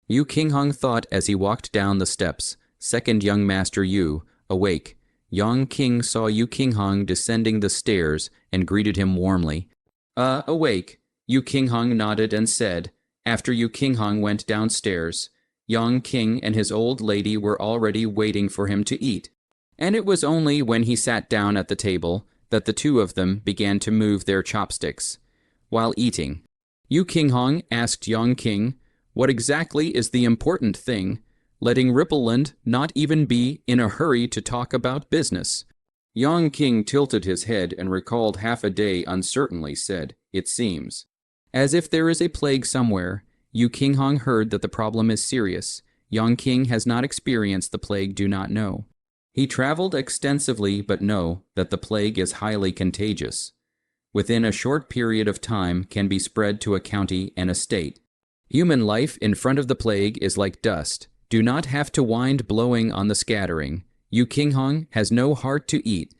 Yu Qinghong thought as he walked down the steps. Second young master Yu, awake. Yang King saw Yu Qinghong descending the stairs and greeted him warmly. Awake. Yu Qinghong nodded and said, after Yu Qinghong went downstairs, Yang King and his old lady were already waiting for him to eat, and it was only when he sat down at the table that the two of them began to move their chopsticks. While eating, Yu Qinghong asked Yang King, what exactly is the important thing, letting Rippleland not even be in a hurry to talk about business? Yang King tilted his head and recalled half a day uncertainly said, it seems. As if there is a plague somewhere, Yu Qinghong heard that the problem is serious. Yang King has not experienced the plague, do not know. He traveled extensively but know that the plague is highly contagious. Within a short period of time can be spread to a county and a state. Human life in front of the plague is like dust. Do not have to wind blowing on the scattering. Yu Qinghong has no heart to eat.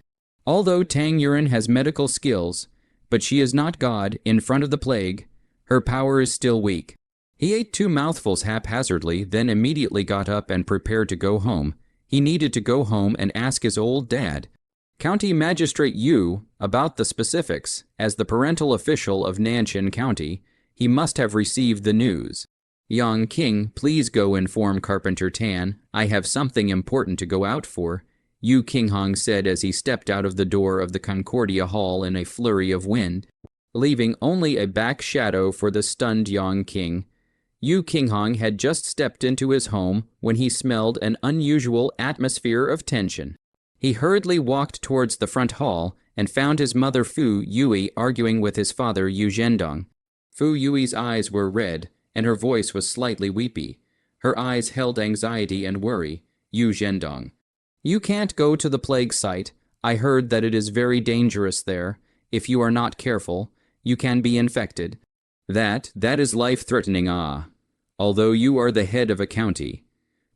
Although Tang Yuan has medical skills, but she is not God in front of the plague. Her power is still weak. He ate 2 mouthfuls haphazardly, then immediately got up and prepared to go home. He needed to go home and ask his old dad, County Magistrate Yu, about the specifics. As the parental official of Nanshan County, he must have received the news. Young King, please go inform Carpenter Tan. I have something important to go out for, Yu Qinghong said as he stepped out of the door of the Concordia Hall in a flurry of wind, leaving only a back shadow for the stunned Yang King. Yu Qinghong had just stepped into his home when he smelled an unusual atmosphere of tension. He hurriedly walked towards the front hall and found his mother Fu Yui arguing with his father Yu Zhendong. Fu Yui's eyes were red, and her voice was slightly weepy. Her eyes held anxiety and worry. Yu Zhendong. You can't go to the plague site. I heard that it is very dangerous there. If you are not careful, you can be infected. That is life-threatening, although you are the head of a county.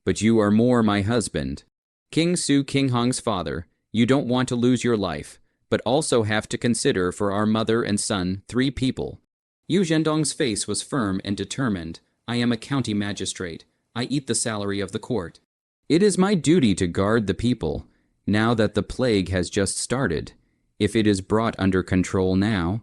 But you are more my husband. King Su Qinghong's father, you don't want to lose your life, but also have to consider for our mother and son 3 people. Yu Zhendong's face was firm and determined. I am a county magistrate. I eat the salary of the court. It is my duty to guard the people, now that the plague has just started. If it is brought under control now,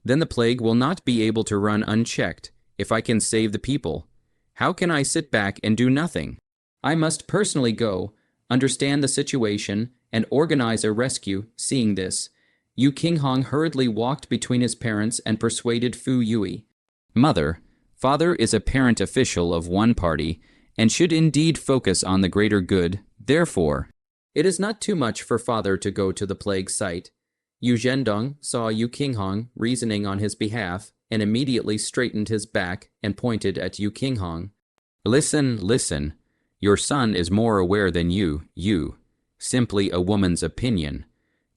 then the plague will not be able to run unchecked. If I can save the people, how can I sit back and do nothing? I must personally go, understand the situation, and organize a rescue. Seeing this, Yu Qinghong hurriedly walked between his parents and persuaded Fu Yui. Mother, father is a parent official of one party and should indeed focus on the greater good. Therefore, it is not too much for father to go to the plague site. Yu Zhendong saw Yu Qinghong reasoning on his behalf and immediately straightened his back and pointed at Yu Qinghong. Listen. Your son is more aware than you. Simply a woman's opinion.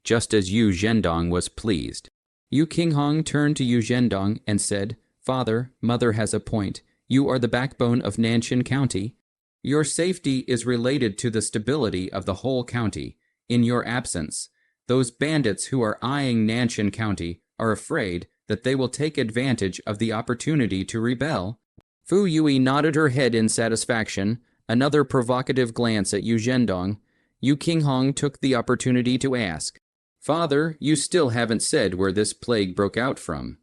Just as Yu Zhendong was pleased. Yu Qinghong turned to Yu Zhendong and said, Father, mother has a point. You are the backbone of Nanshan County. Your safety is related to the stability of the whole county. In your absence, those bandits who are eyeing Nanshan County are afraid that they will take advantage of the opportunity to rebel. Fu Yui nodded her head in satisfaction. Another provocative glance at Yu Zhendong. Yu Qinghong took the opportunity to ask, Father, you still haven't said where this plague broke out from.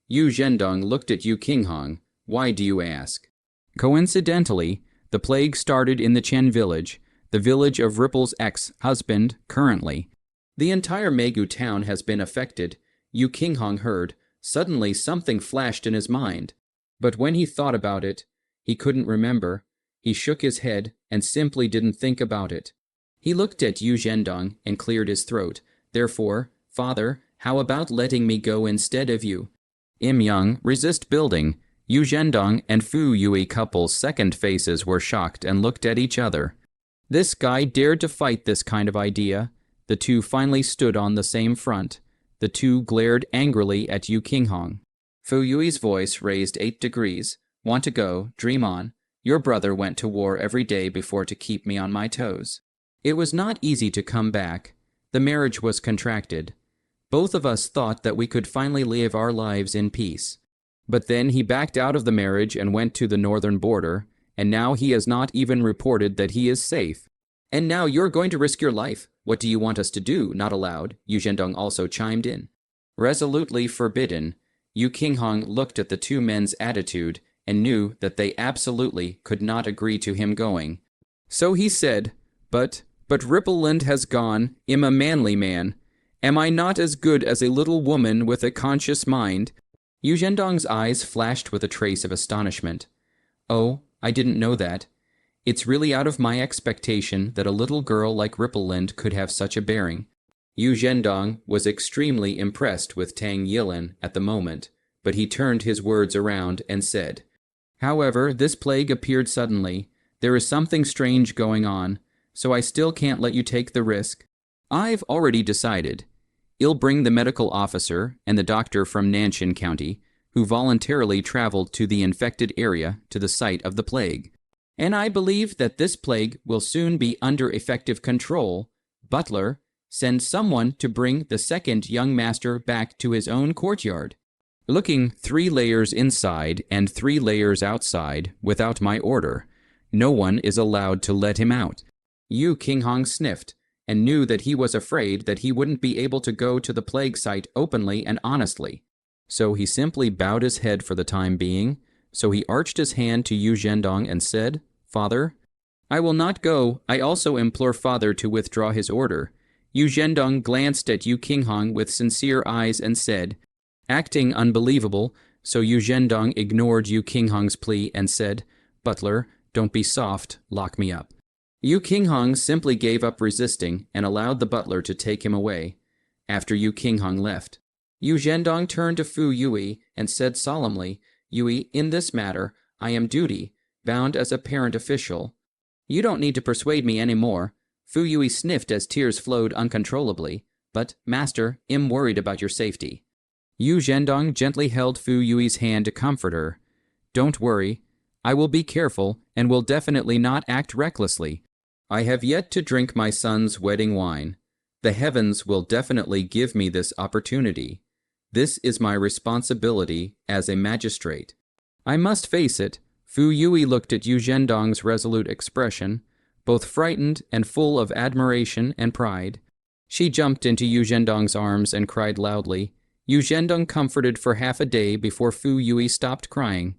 Yu Zhendong looked at Yu Qinghong. Why do you ask? Coincidentally, the plague started in the Chen village, the village of Ripple's ex-husband, currently. The entire Megu town has been affected. Yu Qinghong heard. Suddenly something flashed in his mind. But when he thought about it, he couldn't remember. He shook his head and simply didn't think about it. He looked at Yu Zhendong and cleared his throat. Therefore, Father, how about letting me go instead of you? Im Young, resist building. Yu Zhendong and Fu Yui couple's second faces were shocked and looked at each other. This guy dared to fight this kind of idea. The two finally stood on the same front. The two glared angrily at Yu Qinghong. Fu Yui's voice raised 8 degrees. Want to go, dream on. Your brother went to war every day before to keep me on my toes. It was not easy to come back. The marriage was contracted. Both of us thought that we could finally live our lives in peace. But then he backed out of the marriage and went to the northern border, and now he has not even reported that he is safe. And now you're going to risk your life. What do you want us to do? Not allowed. Yu Zhendong also chimed in. Resolutely forbidden. Yu Qinghong looked at the two men's attitude and knew that they absolutely could not agree to him going. So he said, But Rippleland has gone. I'm a manly man. Am I not as good as a little woman with a conscious mind? Yu Zhendong's eyes flashed with a trace of astonishment. Oh, I didn't know that. It's really out of my expectation that a little girl like Rippleland could have such a bearing. Yu Zhendong was extremely impressed with Tang Yilin at the moment, but he turned his words around and said, However, this plague appeared suddenly. There is something strange going on, so I still can't let you take the risk. I've already decided. I'll bring the medical officer and the doctor from Nanshan County, who voluntarily traveled to the infected area to the site of the plague. And I believe that this plague will soon be under effective control. Butler, send someone to bring the second young master back to his own courtyard. Looking 3 layers inside and 3 layers outside without my order, no one is allowed to let him out. Yu Qinghong sniffed, and knew that he was afraid that he wouldn't be able to go to the plague site openly and honestly. So he simply bowed his head for the time being. So he arched his hand to Yu Zhendong and said, "Father, I will not go. I also implore Father to withdraw his order." Yu Zhendong glanced at Yu Qinghong with sincere eyes and said, acting unbelievable, so Yu Zhendong ignored Yu Qinghong's plea and said, "Butler, don't be soft, lock me up." Yu Qinghong simply gave up resisting and allowed the butler to take him away. After Yu Qinghong left, Yu Zhendong turned to Fu Yui and said solemnly, "Yui, in this matter, I am bound as a parent official. You don't need to persuade me any more." Fu Yui sniffed as tears flowed uncontrollably, "But, Master, I'm worried about your safety." Yu Zhendong gently held Fu Yui's hand to comfort her. "Don't worry. I will be careful and will definitely not act recklessly. I have yet to drink my son's wedding wine. The heavens will definitely give me this opportunity. This is my responsibility as a magistrate. I must face it." Fu Yui looked at Yu Zhendong's resolute expression, both frightened and full of admiration and pride. She jumped into Yu Zhendong's arms and cried loudly. Yu Zhendong comforted for half a day before Fu Yui stopped crying.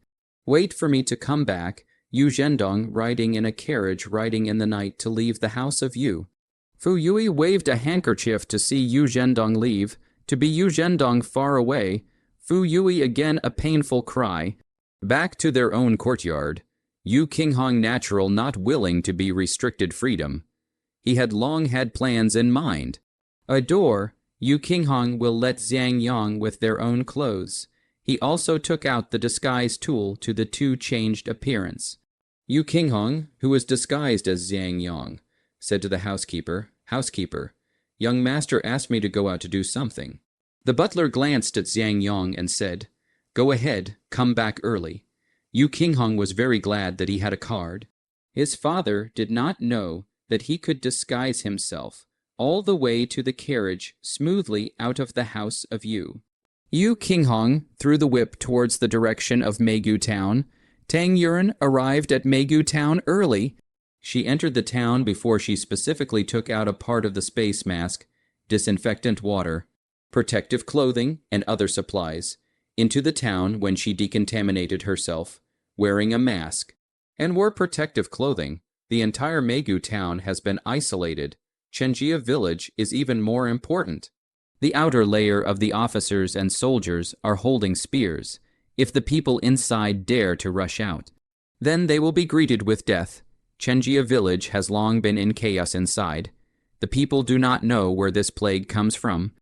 "Wait for me to come back." Yu Zhendong riding in a carriage riding in the night to leave the house of Yu. Fu Yui waved a handkerchief to see Yu Zhendong leave, to be Yu Zhendong far away. Fu Yui again a painful cry. Back to their own courtyard. Yu Qinghong natural not willing to be restricted freedom. He had long had plans in mind. A door, Yu Qinghong will let Zhang Yang with their own clothes. He also took out the disguise tool to the two changed appearance. Yu Qinghong, who was disguised as Zhang Yang, said to the housekeeper, "Housekeeper, young master asked me to go out to do something." The butler glanced at Zhang Yang and said, "Go ahead, come back early." Yu Qinghong was very glad that he had a card. His father did not know that he could disguise himself all the way to the carriage smoothly out of the house of Yu. Yu Qinghong threw the whip towards the direction of Meigu Town. Tang Yuren arrived at Meigu Town early. She entered the town before she specifically took out a part of the space mask, disinfectant water, protective clothing, and other supplies, into the town when she decontaminated herself, wearing a mask, and wore protective clothing. The entire Meigu town has been isolated. Chenjia village is even more important. The outer layer of the officers and soldiers are holding spears. If the people inside dare to rush out, then they will be greeted with death. Chenjia village has long been in chaos inside. The people do not know where this plague comes from.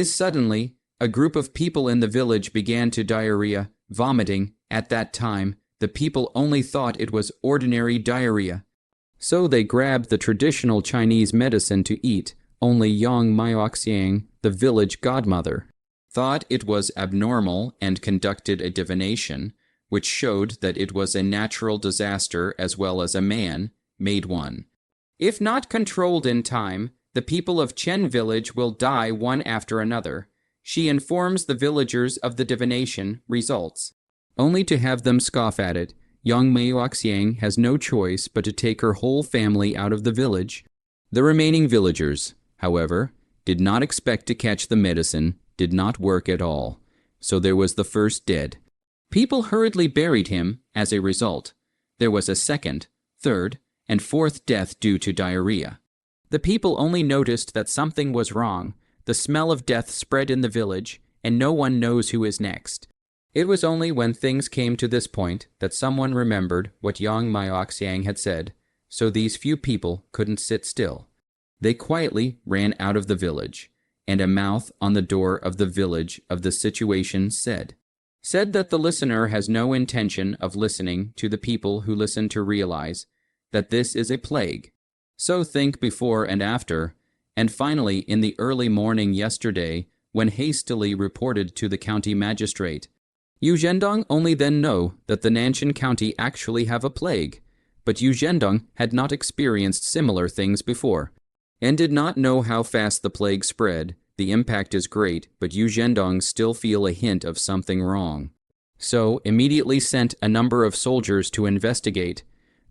Suddenly, a group of people in the village began to diarrhea, vomiting. At that time, the people only thought it was ordinary diarrhea. So they grabbed the traditional Chinese medicine to eat. Only Yang Maioxiang, the village godmother, thought it was abnormal and conducted a divination, which showed that it was a natural disaster as well as a man-made one. If not controlled in time, the people of Chen village will die one after another. She informs the villagers of the divination results, only to have them scoff at it. Yang Maioxiang has no choice but to take her whole family out of the village. The remaining villagers, however, did not expect to catch the medicine, did not work at all. So there was the first dead. People hurriedly buried him as a result. There was a second, third, and fourth death due to diarrhea. The people only noticed that something was wrong. The smell of death spread in the village, and no one knows who is next. It was only when things came to this point that someone remembered what Yang Maioxiang had said, so these few people couldn't sit still. They quietly ran out of the village, and a mouth on the door of the village of the situation said that the listener has no intention of listening to the people who listen to realize that this is a plague. So think before and after. And finally, in the early morning yesterday, when hastily reported to the county magistrate, Yu Zhendong only then know that the Nanshan County actually have a plague, but Yu Zhendong had not experienced similar things before, and did not know how fast the plague spread. The impact is great, but Yu Zhendong still feel a hint of something wrong. So immediately sent a number of soldiers to investigate.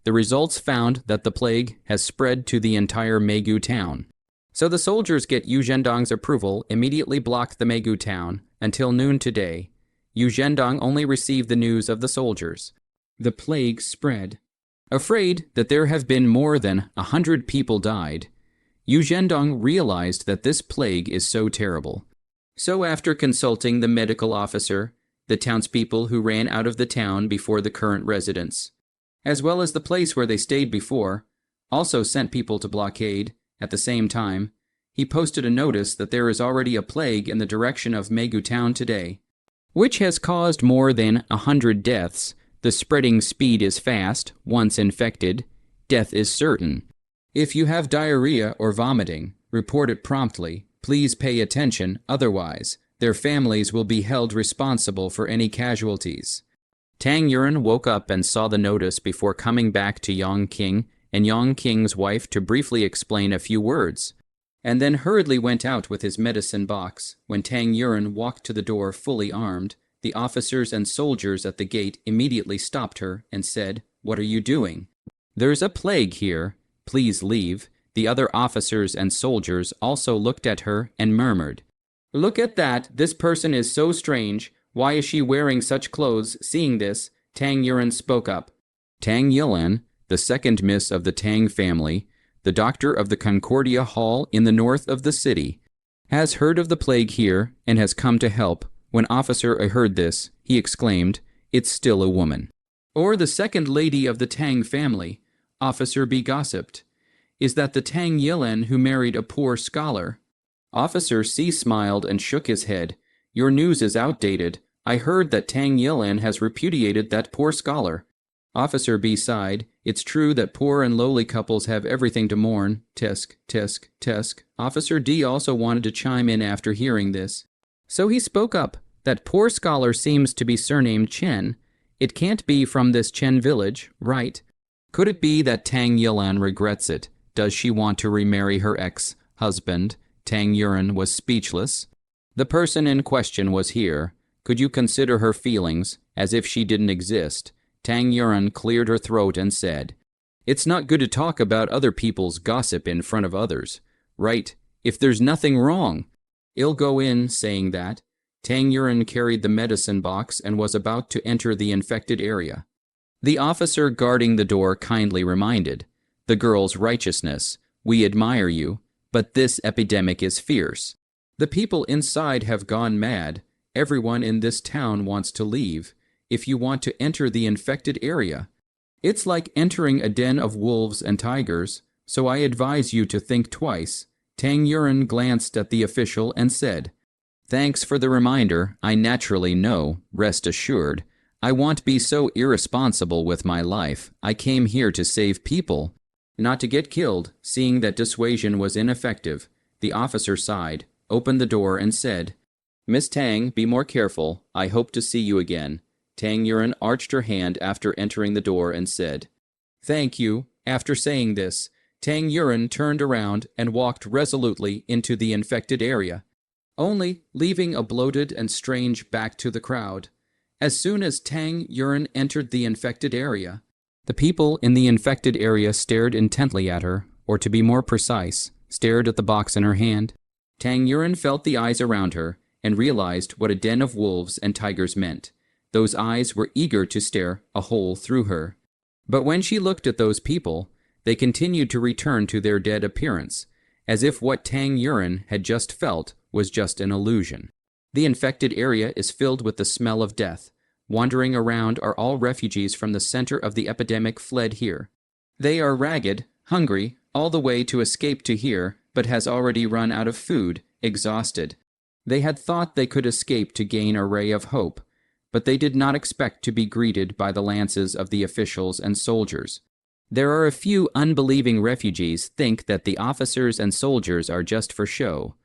The results found that the plague has spread to the entire Megu town. So the soldiers get Yu Zhendong's approval, immediately blocked the Megu town until noon today. Yu Zhendong only received the news of the soldiers. The plague spread. Afraid that there have been more than 100 people died, Yu Zhendong realized that this plague is so terrible. So after consulting the medical officer, the townspeople who ran out of the town before the current residents, as well as the place where they stayed before, also sent people to blockade. At the same time, he posted a notice that there is already a plague in the direction of Megu town today, which has caused more than 100 deaths. The spreading speed is fast. Once infected, death is certain. If you have diarrhea or vomiting, report it promptly. Please pay attention, otherwise, their families will be held responsible for any casualties. Tang Yuren woke up and saw the notice before coming back to Yang King and Yang King's wife to briefly explain a few words, and then hurriedly went out with his medicine box. When Tang Yuren walked to the door fully armed, the officers and soldiers at the gate immediately stopped her and said, "What are you doing? There's a plague here. Please leave." The other officers and soldiers also looked at her and murmured, "Look at that, this person is so strange. Why is she wearing such clothes?" Seeing this, Tang Yuren spoke up. Tang Yilan, the second miss of the Tang family, the doctor of the Concordia Hall in the north of the city, has heard of the plague here and has come to help. When Officer A heard this, he exclaimed, "It's still a woman." Or the second lady of the Tang family, Officer B gossiped, "Is that the Tang Yilan who married a poor scholar?" Officer C smiled and shook his head. "Your news is outdated. I heard that Tang Yilan has repudiated that poor scholar." Officer B sighed. "It's true that poor and lowly couples have everything to mourn." Tisk, tisk, tisk. Officer D also wanted to chime in after hearing this. So he spoke up. "That poor scholar seems to be surnamed Chen. It can't be from this Chen village, right? Could it be that Tang Yilan regrets it? Does she want to remarry her ex-husband?" Tang Yuren was speechless. The person in question was here. Could you consider her feelings as if she didn't exist? Tang Yuren cleared her throat and said, "It's not good to talk about other people's gossip in front of others, right? If there's nothing wrong." "I'll go in." Saying that, Tang Yuren carried the medicine box and was about to enter the infected area. The officer guarding the door kindly reminded, "The girl's righteousness. We admire you, but this epidemic is fierce. The people inside have gone mad. Everyone in this town wants to leave. If you want to enter the infected area, it's like entering a den of wolves and tigers, so I advise you to think twice." Tang Yuren glanced at the official and said, "Thanks for the reminder. I naturally know. Rest assured. I won't be so irresponsible with my life. I came here to save people, not to get killed." Seeing that dissuasion was ineffective, the officer sighed, opened the door and said, "Miss Tang, be more careful. I hope to see you again." Tang Yuren arched her hand after entering the door and said, "Thank you." After saying this, Tang Yuren turned around and walked resolutely into the infected area, only leaving a bloated and strange back to the crowd. As soon as Tang Yuren entered the infected area, the people in the infected area stared intently at her, or to be more precise, stared at the box in her hand. Tang Yuren felt the eyes around her and realized what a den of wolves and tigers meant. Those eyes were eager to stare a hole through her. But when she looked at those people, they continued to return to their dead appearance, as if what Tang Yuren had just felt was just an illusion. The infected area is filled with the smell of death. Wandering around are all refugees from the center of the epidemic fled here. They are ragged, hungry, all the way to escape to here, but has already run out of food, exhausted. They had thought they could escape to gain a ray of hope, but they did not expect to be greeted by the lances of the officials and soldiers. There are a few unbelieving refugees think that the officers and soldiers are just for show,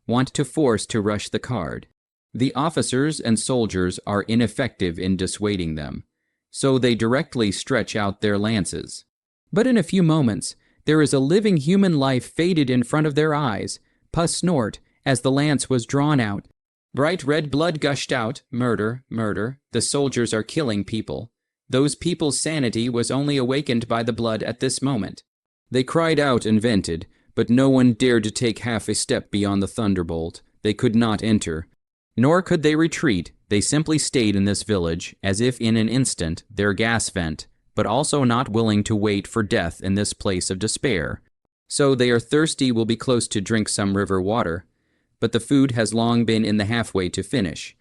want to force to rush the card. The officers and soldiers are ineffective in dissuading them, so they directly stretch out their lances. But in a few moments, there is a living human life faded in front of their eyes. Pus snort as the lance was drawn out. Bright red blood gushed out. Murder, murder. The soldiers are killing people. Those people's sanity was only awakened by the blood at this moment. They cried out and vented, but no one dared to take half a step beyond the thunderbolt. They could not enter, nor could they retreat. They simply stayed in this village, as if in an instant, their gas vent, but also not willing to wait for death in this place of despair. So they are thirsty, will be close to drink some river water, but the food has long been in the halfway to finish.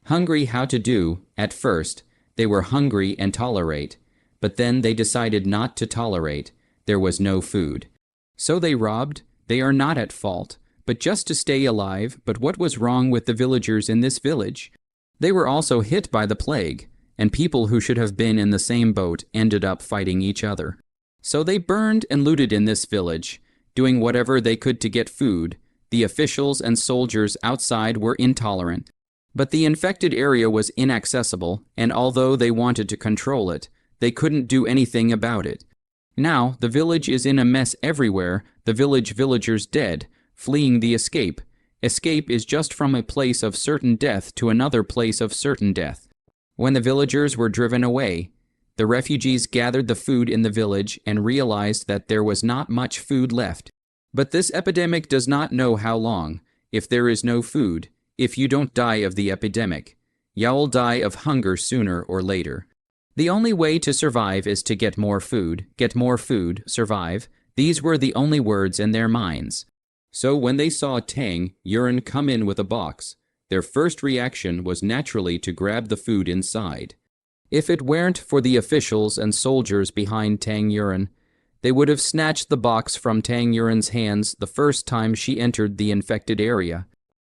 Hungry how to do, at first, they were hungry and tolerate, but then they decided not to tolerate. There was no food. So they robbed. They are not at fault, but just to stay alive. But what was wrong with the villagers in this village? They were also hit by the plague, and people who should have been in the same boat ended up fighting each other. So they burned and looted in this village, doing whatever they could to get food. The officials and soldiers outside were intolerant, but the infected area was inaccessible, and although they wanted to control it, they couldn't do anything about it. Now, the village is in a mess everywhere, the villagers dead, fleeing the escape. Escape is just from a place of certain death to another place of certain death. When the villagers were driven away, the refugees gathered the food in the village and realized that there was not much food left. But this epidemic does not know how long. If there is no food, if you don't die of the epidemic, you'll die of hunger sooner or later. The only way to survive is to get more food, survive. These were the only words in their minds. So when they saw Tang Yuan come in with a box, their first reaction was naturally to grab the food inside. If it weren't for the officials and soldiers behind Tang Yuan, they would have snatched the box from Tang Yuan's hands the first time she entered the infected area.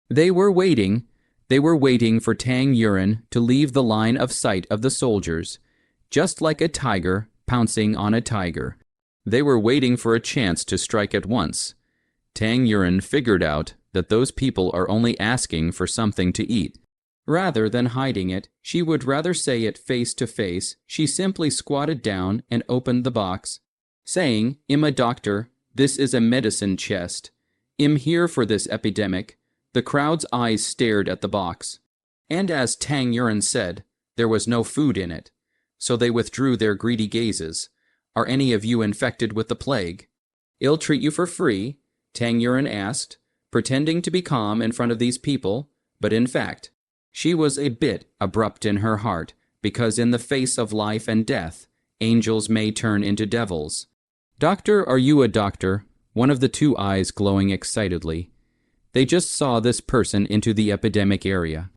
They were waiting for Tang Yuan to leave the line of sight of the soldiers, just like a tiger pouncing on a tiger. They were waiting for a chance to strike at once. Tang Yuan figured out that those people are only asking for something to eat. Rather than hiding it, she would rather say it face to face. She simply squatted down and opened the box, saying, "I'm a doctor. This is a medicine chest. I'm here for this epidemic." The crowd's eyes stared at the box. And as Tang Yuan said, there was no food in it. So they withdrew their greedy gazes. "Are any of you infected with the plague?" "I'll treat you for free," Tang Yuan asked, pretending to be calm in front of these people, but in fact, she was a bit abrupt in her heart, because in the face of life and death, angels may turn into devils. "Doctor, are you a doctor?" One of the two eyes glowing excitedly. They just saw this person into the epidemic area,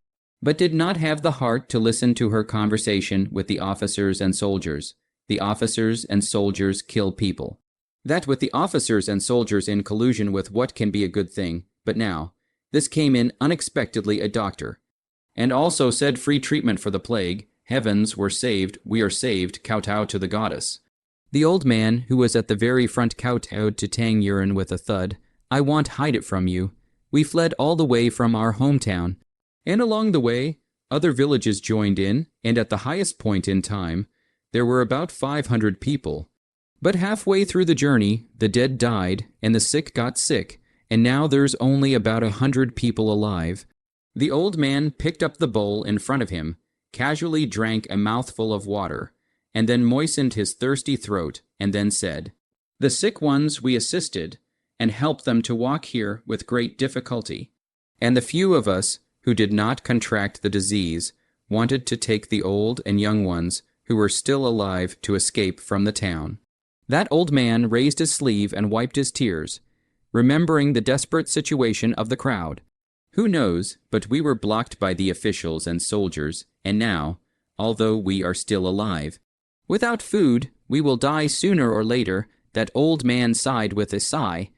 but did not have the heart to listen to her conversation with the officers and soldiers. The officers and soldiers kill people. That with the officers and soldiers in collusion with what can be a good thing, but now, this came in unexpectedly a doctor, and also said free treatment for the plague. Heavens, we're saved, we are saved, kowtow to the goddess. The old man, who was at the very front, kowtowed to Tang Yuan with a thud. "I won't hide it from you. We fled all the way from our hometown. And along the way, other villages joined in, and at the highest point in time, there were about 500 people. But halfway through the journey, the dead died, and the sick got sick, and now there's only about 100 people alive." The old man picked up the bowl in front of him, casually drank a mouthful of water, and then moistened his thirsty throat, and then said, "The sick ones we assisted, and helped them to walk here with great difficulty. And the few of us who did not contract the disease wanted to take the old and young ones who were still alive to escape from the town." That old man raised his sleeve and wiped his tears, remembering the desperate situation of the crowd. Who knows, but we were blocked by the officials and soldiers, and now, although we are still alive, without food, we will die sooner or later. That old man sighed with a sigh.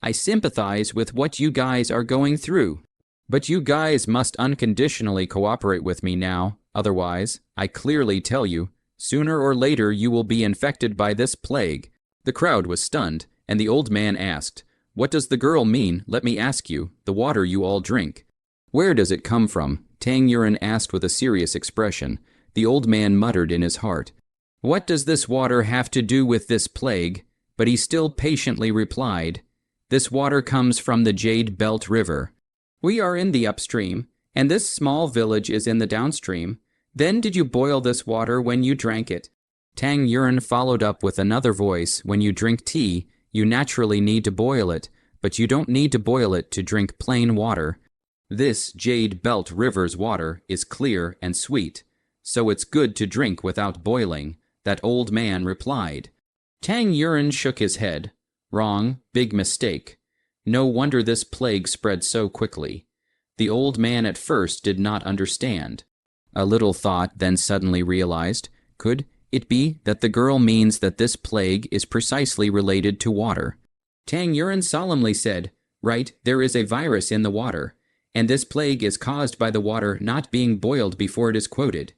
"I sympathize with what you guys are going through. But you guys must unconditionally cooperate with me now. Otherwise, I clearly tell you, sooner or later you will be infected by this plague." The crowd was stunned, and the old man asked, "What does the girl mean? Let me ask you, the water you all drink. Where does it come from?" Tang Yuan asked with a serious expression. The old man muttered in his heart, "What does this water have to do with this plague?" But he still patiently replied, "This water comes from the Jade Belt River. We are in the upstream, and this small village is in the downstream. Then did you boil this water when you drank it? Tang Yuren followed up with another voice. When you drink tea, you naturally need to boil it, but you don't need to boil it to drink plain water. This Jade Belt River's water is clear and sweet, so it's good to drink without boiling, that old man replied. Tang Yuren shook his head. Wrong, big mistake. No wonder this plague spread so quickly. The old man at first did not understand. A little thought, then suddenly realized, could it be that the girl means that this plague is precisely related to water? Tang Yuren solemnly said, right, there is a virus in the water, and this plague is caused by the water not being boiled before it is quoted.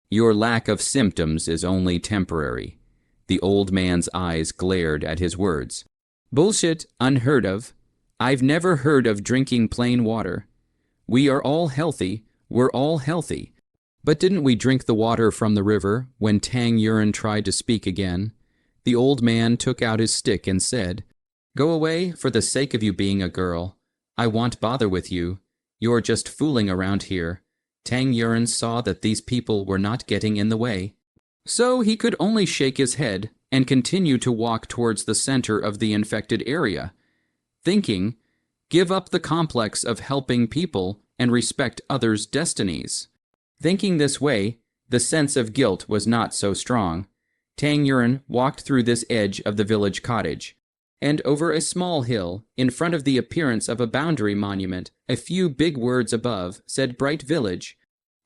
Your lack of symptoms is only temporary. The old man's eyes glared at his words. Bullshit, unheard of. I've never heard of drinking plain water. We are all healthy, we're all healthy. But didn't we drink the water from the river? When Tang Yuren tried to speak again, the old man took out his stick and said, Go away for the sake of you being a girl. I won't bother with you. You're just fooling around here. Tang Yuren saw that these people were not getting in the way. So he could only shake his head and continue to walk towards the center of the infected area, thinking, give up the complex of helping people and respect others' destinies. Thinking this way, the sense of guilt was not so strong. Tang Yuren walked through this edge of the village cottage, and over a small hill, in front of the appearance of a boundary monument, a few big words above said Bright Village.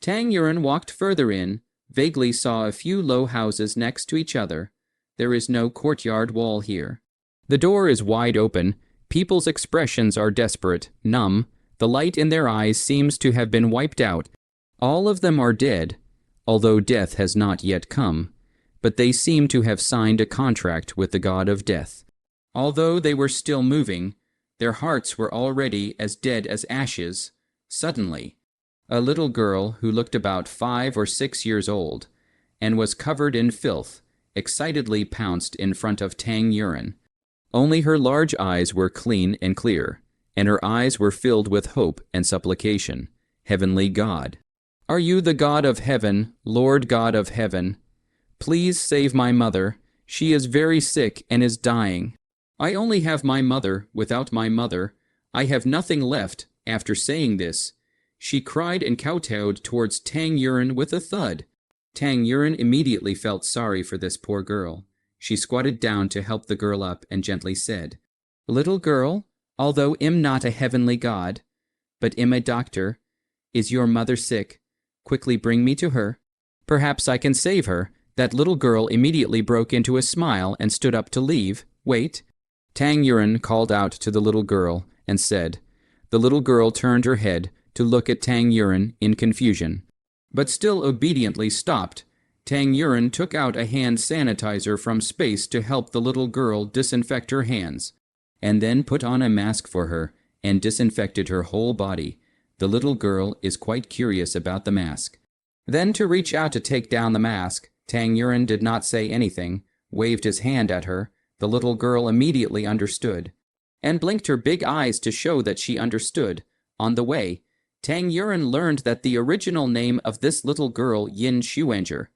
Tang Yuren walked further in, vaguely saw a few low houses next to each other. There is no courtyard wall here. The door is wide open. People's expressions are desperate, numb. The light in their eyes seems to have been wiped out. All of them are dead, although death has not yet come, but they seem to have signed a contract with the god of death. Although they were still moving, their hearts were already as dead as ashes. Suddenly, a little girl who looked about 5 or 6 years old and was covered in filth excitedly pounced in front of Tang Yuren. Only her large eyes were clean and clear, and her eyes were filled with hope and supplication. Heavenly God, are you the God of heaven, Lord God of heaven? Please save my mother. She is very sick and is dying. I only have my mother. Without my mother, I have nothing left. After saying this, she cried and kowtowed towards Tang Yuren with a thud. Tang Yuren immediately felt sorry for this poor girl. She squatted down to help the girl up and gently said, Little girl, although I'm not a heavenly god, but I'm a doctor, is your mother sick? Quickly bring me to her. Perhaps I can save her. That little girl immediately broke into a smile and stood up to leave. Wait. Tang Yuren called out to the little girl and said. The little girl turned her head to look at Tang Yuren in confusion, but still obediently stopped. Tang Yuren took out a hand sanitizer from space to help the little girl disinfect her hands, and then put on a mask for her and disinfected her whole body. The little girl is quite curious about the mask. Then to reach out to take down the mask, Tang Yuren did not say anything, waved his hand at her. The little girl immediately understood, and blinked her big eyes to show that she understood. On the way, Tang Yuren learned that the original name of this little girl, Yin Xuanger,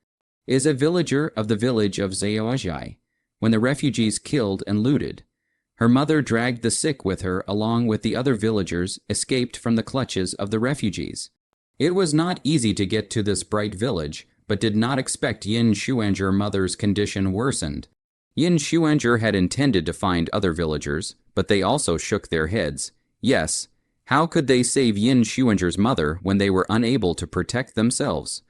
is a villager of the village of Zhaozhai, when the refugees killed and looted. Her mother dragged the sick with her along with the other villagers escaped from the clutches of the refugees. It was not easy to get to this bright village, but did not expect Yin Xuanger mother's condition worsened. Yin Xuanger had intended to find other villagers, but they also shook their heads. Yes, how could they save Yin Xuanger's mother when they were unable to protect themselves?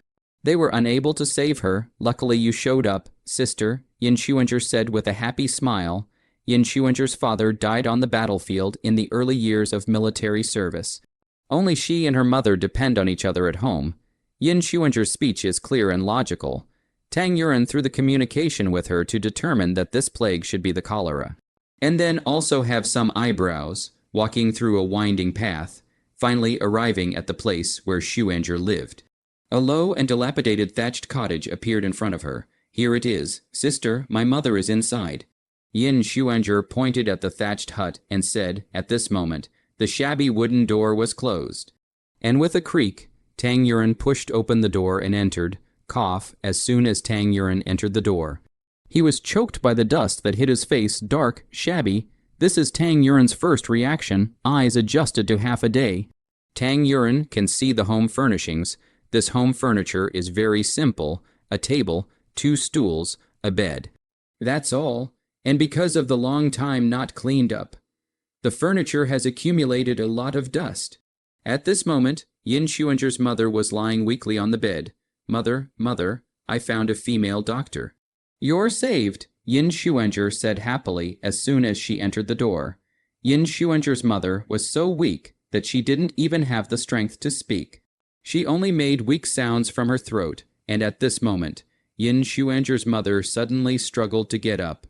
They were unable to save her. Luckily you showed up, sister, Yin Xuanger said with a happy smile. Yin Xuanger's father died on the battlefield in the early years of military service. Only she and her mother depend on each other at home. Yin Xuanger's speech is clear and logical. Tang Yuren threw the communication with her to determine that this plague should be the cholera. And then also have some eyebrows, walking through a winding path, finally arriving at the place where Xuanger lived. A low and dilapidated thatched cottage appeared in front of her. Here it is. Sister, my mother is inside. Yin Xuanger pointed at the thatched hut and said, at this moment, the shabby wooden door was closed. And with a creak, Tang Yuren pushed open the door and entered, cough as soon as Tang Yuren entered the door. He was choked by the dust that hit his face, dark, shabby. This is Tang Yuren's first reaction, eyes adjusted to half a day. Tang Yuren can see the home furnishings. This home furniture is very simple, a table, 2 stools, a bed. That's all, and because of the long time not cleaned up, the furniture has accumulated a lot of dust. At this moment, Yin Xuanzhi's mother was lying weakly on the bed. Mother, I found a female doctor. You're saved, Yin Xuanzhi said happily as soon as she entered the door. Yin Xuanzhi's mother was so weak that she didn't even have the strength to speak. She only made weak sounds from her throat, and at this moment, Yin Xuanzhi's mother suddenly struggled to get up.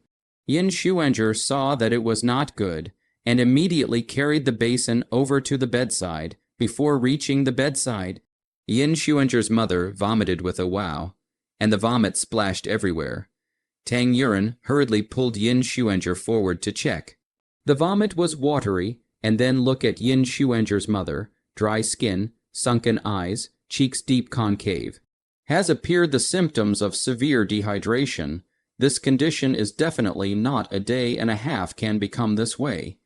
Yin Xuanzhi saw that it was not good, and immediately carried the basin over to the bedside. Before reaching the bedside, Yin Xuanzhi's mother vomited with a wow, and the vomit splashed everywhere. Tang Yuren hurriedly pulled Yin Xuanzhi forward to check. The vomit was watery, and then look at Yin Xuanzhi's mother, dry skin, sunken eyes, cheeks deep concave. Has appeared the symptoms of severe dehydration. This condition is definitely not a day and a half can become this way.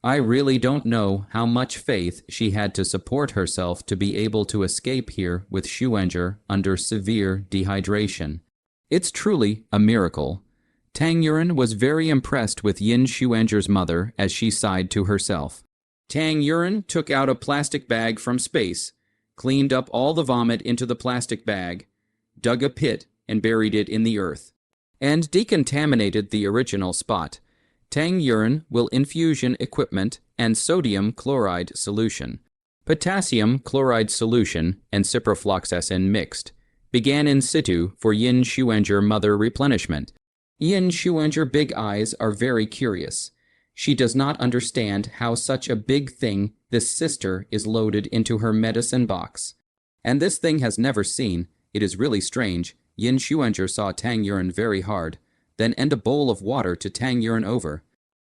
I really don't know how much faith she had to support herself to be able to escape here with Xuanzhi under severe dehydration. It's truly a miracle. Tang Yuren was very impressed with Yin Xuanzhi's mother as she sighed to herself. Tang Yuren took out a plastic bag from space, cleaned up all the vomit into the plastic bag, dug a pit and buried it in the earth, and decontaminated the original spot. Tang Yuren will infusion equipment and sodium chloride solution. Potassium chloride solution and ciprofloxacin mixed. Began in situ for Yin Xuanzhi mother replenishment. Yin Xuanzhi big eyes are very curious. She does not understand how such a big thing, this sister, is loaded into her medicine box. And this thing has never seen. It is really strange. Yin Xuanzhi saw Tang Yuren very hard, then end a bowl of water to Tang Yuren over.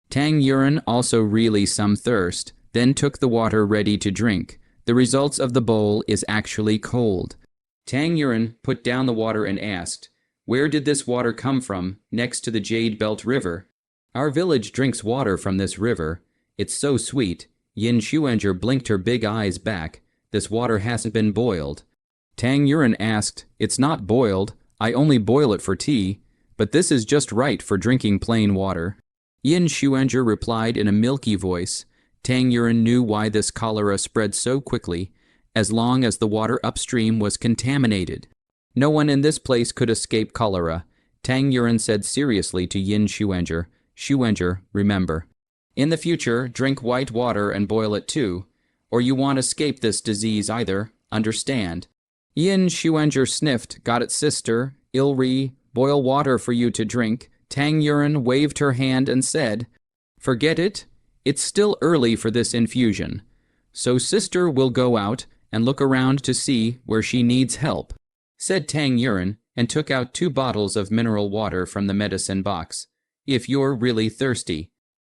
Tang Yuren also really some thirst, then took the water ready to drink. The results of the bowl is actually cold. Tang Yuren put down the water and asked, "Where did this water come from, next to the Jade Belt River? Our village drinks water from this river. It's so sweet." Yin Xuanzhi blinked her big eyes back. "This water hasn't been boiled." Tang Yuren asked, "It's not boiled. I only boil it for tea, but this is just right for drinking plain water." Yin Xuanzhi replied in a milky voice. Tang Yuren knew why this cholera spread so quickly, as long as the water upstream was contaminated. No one in this place could escape cholera. Tang Yuren said seriously to Yin Xuanzhi, "Xuanzhi, remember. In the future, drink white water and boil it too, or you won't escape this disease either, understand?" Yin Xuanzhi sniffed, "Got it, sister. Ilri, boil water for you to drink." Tang Yuren waved her hand and said, "Forget it. It's still early for this infusion. So sister will go out and look around to see where she needs help," said Tang Yuren, and took out 2 bottles of mineral water from the medicine box. "If you're really thirsty,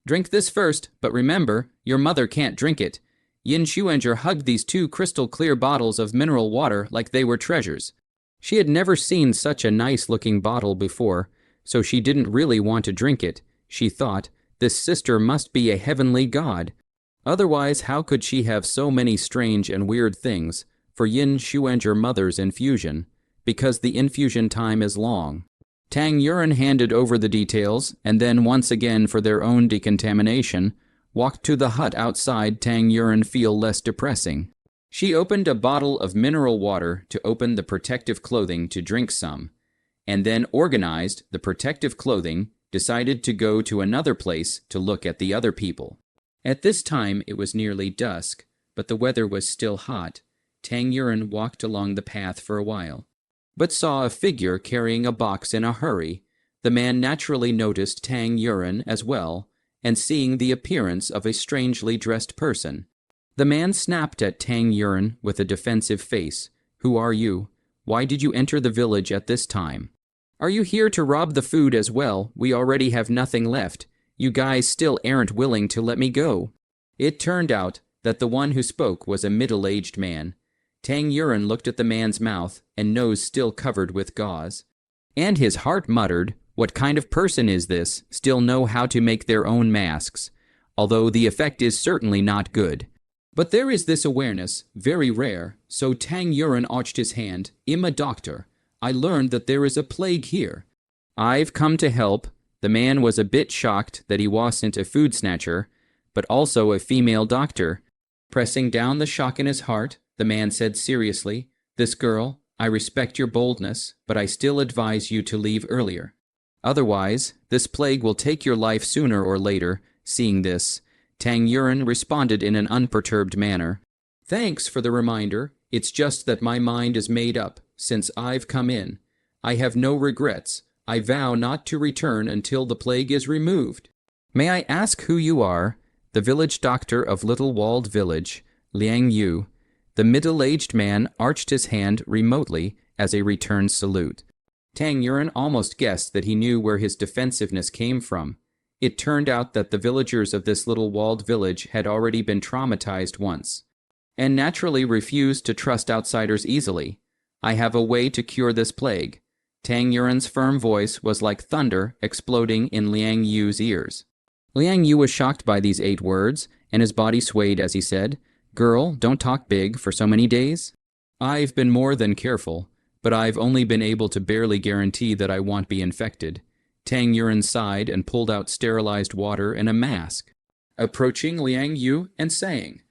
drink this first, but remember, your mother can't drink it." Yin Xuanzhi hugged these 2 crystal clear bottles of mineral water like they were treasures. She had never seen such a nice-looking bottle before, so she didn't really want to drink it. She thought, this sister must be a heavenly god. Otherwise, how could she have so many strange and weird things for Yin Xuanzhi mother's infusion? Because the infusion time is long. Tang Yuren handed over the details, and then once again for their own decontamination, walked to the hut outside. Tang Yuren feel less depressing. She opened a bottle of mineral water to open the protective clothing to drink some, and then organized the protective clothing, decided to go to another place to look at the other people. At this time it was nearly dusk, but the weather was still hot. Tang Yuren walked along the path for a while, but saw a figure carrying a box in a hurry. The man naturally noticed Tang Yuren as well, and seeing the appearance of a strangely dressed person, the man snapped at Tang Yuren with a defensive face. "Who are you? Why did you enter the village at this time? Are you here to rob the food as well? We already have nothing left. You guys still aren't willing to let me go." It turned out that the one who spoke was a middle-aged man. Tang Yuren looked at the man's mouth and nose still covered with gauze. And his heart muttered, "What kind of person is this? Still know how to make their own masks. Although the effect is certainly not good." But there is this awareness, very rare, so Tang Yuren arched his hand. "I'm a doctor. I learned that there is a plague here. I've come to help." The man was a bit shocked that he wasn't a food snatcher, but also a female doctor. Pressing down the shock in his heart, the man said seriously, "This girl, I respect your boldness, but I still advise you to leave earlier. Otherwise, this plague will take your life sooner or later." Seeing this, Tang Yuren responded in an unperturbed manner. "Thanks for the reminder. It's just that my mind is made up since I've come in. I have no regrets. I vow not to return until the plague is removed." "May I ask who you are?" The village doctor of Little Walled Village, Liang Yu. The middle-aged man arched his hand remotely as a return salute. Tang Yuren almost guessed that he knew where his defensiveness came from. It turned out that the villagers of this little walled village had already been traumatized once, and naturally refused to trust outsiders easily. "I have a way to cure this plague." Tang Yuren's firm voice was like thunder exploding in Liang Yu's ears. Liang Yu was shocked by these 8 words, and his body swayed as he said, "Girl, don't talk big for so many days." "I've been more than careful, but I've only been able to barely guarantee that I won't be infected." Tang Yuren sighed and pulled out sterilized water and a mask. Approaching Liang Yu and saying,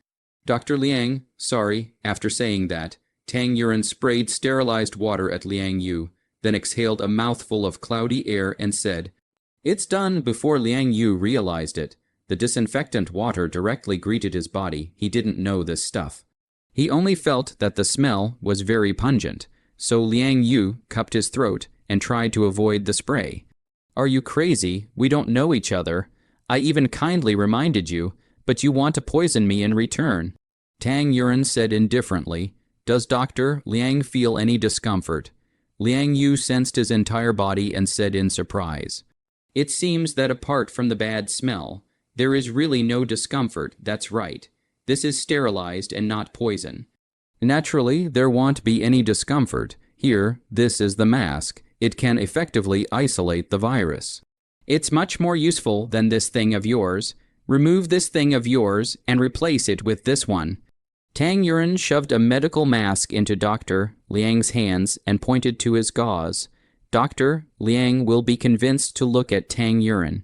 "Dr. Liang, sorry." After saying that, Tang Yuren sprayed sterilized water at Liang Yu, then exhaled a mouthful of cloudy air and said, "It's done." Before Liang Yu realized it, the disinfectant water directly greeted his body. He didn't know this stuff. He only felt that the smell was very pungent, so Liang Yu cupped his throat and tried to avoid the spray. "Are you crazy? We don't know each other. I even kindly reminded you, but you want to poison me in return." Tang Yuren said indifferently, "Does Dr. Liang feel any discomfort?" Liang Yu sensed his entire body and said in surprise, "It seems that apart from the bad smell, there is really no discomfort. That's right. This is sterilized and not poison." "Naturally, there won't be any discomfort. Here, this is the mask. It can effectively isolate the virus. It's much more useful than this thing of yours. Remove this thing of yours and replace it with this one." Tang Yuren shoved a medical mask into Dr. Liang's hands and pointed to his gauze. Dr. Liang will be convinced to look at Tang Yuren.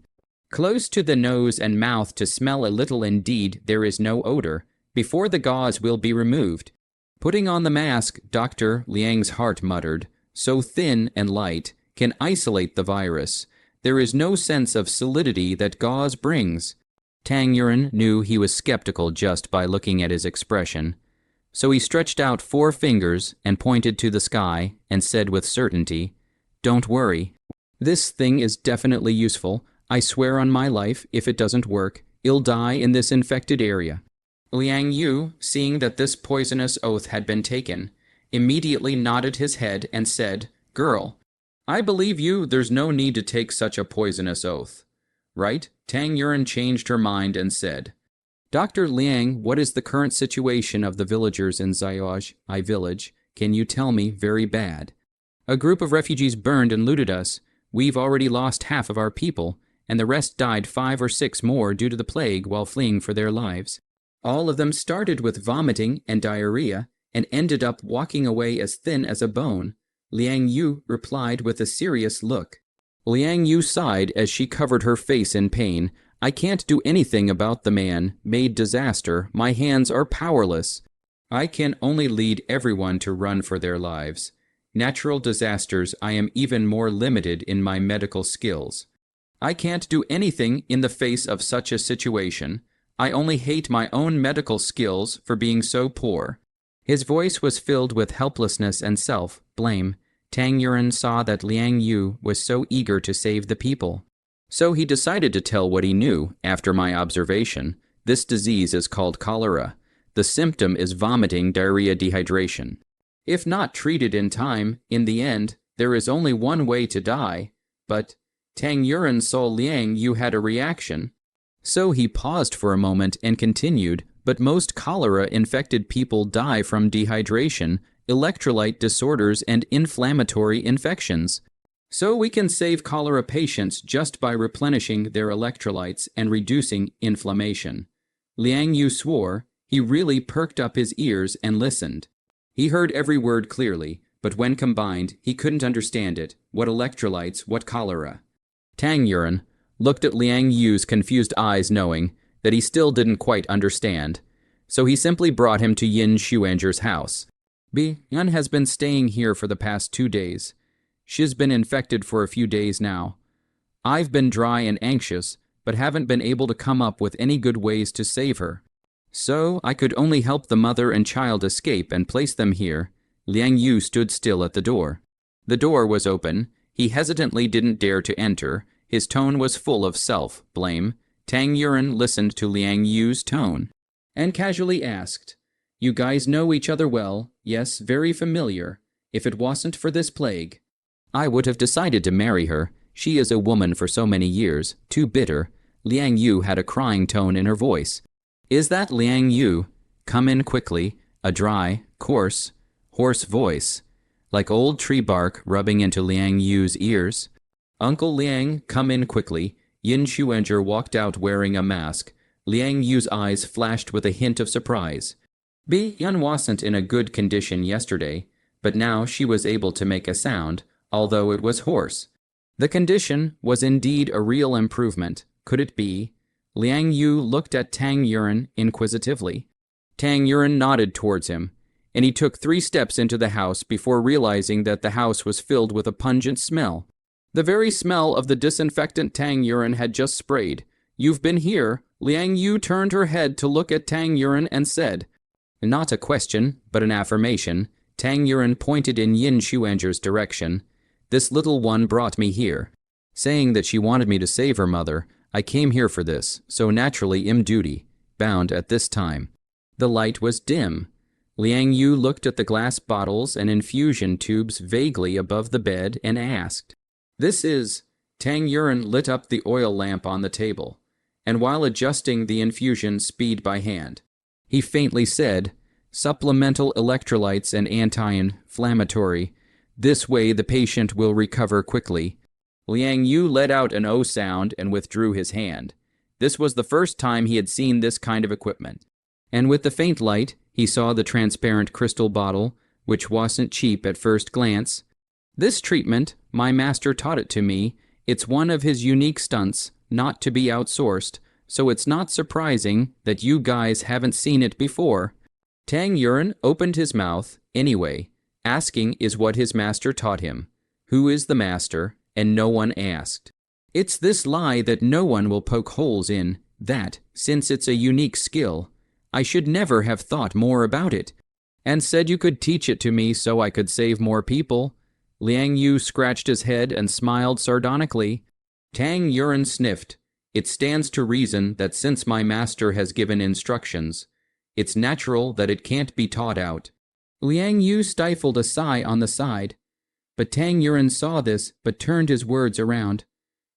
Close to the nose and mouth to smell a little indeed, there is no odor. Before the gauze will be removed. Putting on the mask, Dr. Liang's heart muttered, "So thin and light, can isolate the virus. There is no sense of solidity that gauze brings." Tang Yuren knew he was skeptical just by looking at his expression. So he stretched out 4 fingers and pointed to the sky and said with certainty, "Don't worry. This thing is definitely useful. I swear on my life, if it doesn't work, I'll die in this infected area." Liang Yu, seeing that this poisonous oath had been taken, immediately nodded his head and said, "Girl, I believe you. There's no need to take such a poisonous oath." "Right?" Tang Yuren changed her mind and said, "Dr. Liang, what is the current situation of the villagers in Xiaozhi village? Can you tell me? Very bad. A group of refugees burned and looted us. We've already lost half of our people, and the rest died 5 or 6 more due to the plague while fleeing for their lives. All of them started with vomiting and diarrhea and ended up walking away as thin as a bone." Liang Yu replied with a serious look. Liang Yu sighed as she covered her face in pain. "I can't do anything about the man-made disaster. My hands are powerless. I can only lead everyone to run for their lives. Natural disasters, I am even more limited in my medical skills. I can't do anything in the face of such a situation. I only hate my own medical skills for being so poor." His voice was filled with helplessness and self-blame. Tang Yuren saw that Liang Yu was so eager to save the people. So he decided to tell what he knew. "After my observation, this disease is called cholera. The symptom is vomiting, diarrhea, dehydration. If not treated in time, in the end, there is only one way to die." But Tang Yuren saw Liang Yu had a reaction. So he paused for a moment and continued, but most cholera-infected people die from dehydration, electrolyte disorders, and inflammatory infections. So we can save cholera patients just by replenishing their electrolytes and reducing inflammation. Liang Yu swore. He really perked up his ears and listened. He heard every word clearly, but when combined, he couldn't understand it. What electrolytes, what cholera? Tang Yuan looked at Liang Yu's confused eyes, knowing that he still didn't quite understand. So he simply brought him to Yin Xuanzhi's house. Yan has been staying here for the past 2 days. She's been infected for a few days now. I've been dry and anxious, but haven't been able to come up with any good ways to save her. So I could only help the mother and child escape and place them here. Liang Yu stood still at the door. The door was open. He hesitantly didn't dare to enter. His tone was full of self-blame. Tang Yuan listened to Liang Yu's tone and casually asked, "You guys know each other well? Yes, very familiar. If it wasn't for this plague, I would have decided to marry her. She is a woman for so many years, too bitter." Liang Yu had a crying tone in her voice. "Is that Liang Yu? Come in quickly." A dry, coarse, hoarse voice, like old tree bark rubbing into Liang Yu's ears. "Uncle Liang, come in quickly." Yin Xuanzhi walked out wearing a mask. Liang Yu's eyes flashed with a hint of surprise. Yan wasn't in a good condition yesterday, but now she was able to make a sound, although it was hoarse. The condition was indeed a real improvement. Could it be? Liang Yu looked at Tang Yuan inquisitively. Tang Yuan nodded towards him, and he took 3 steps into the house before realizing that the house was filled with a pungent smell. The very smell of the disinfectant Tang Yuan had just sprayed. "You've been here." Liang Yu turned her head to look at Tang Yuan and said, not a question, but an affirmation. Tang Yuan pointed in Yin Xuanzhi's direction. "This little one brought me here, saying that she wanted me to save her mother. I came here for this, so naturally am duty bound at this time." The light was dim. Liang Yu looked at the glass bottles and infusion tubes vaguely above the bed and asked, "This is..." Tang Yuan lit up the oil lamp on the table, and while adjusting the infusion speed by hand, he faintly said, "Supplemental electrolytes and anti-inflammatory. This way the patient will recover quickly." Liang Yu let out an O sound and withdrew his hand. This was the first time he had seen this kind of equipment. And with the faint light, he saw the transparent crystal bottle, which wasn't cheap at first glance. "This treatment, my master taught it to me. It's one of his unique stunts, not to be outsourced, so it's not surprising that you guys haven't seen it before." Tang Yuan opened his mouth, anyway. Asking is what his master taught him. Who is the master? And no one asked. It's this lie that no one will poke holes in, that, since it's a unique skill, I should never have thought more about it, and said you could teach it to me so I could save more people. Liang Yu scratched his head and smiled sardonically. Tang Yuan sniffed. "It stands to reason that since my master has given instructions, it's natural that it can't be taught out." Liang Yu stifled a sigh on the side, but Tang Yuan saw this but turned his words around.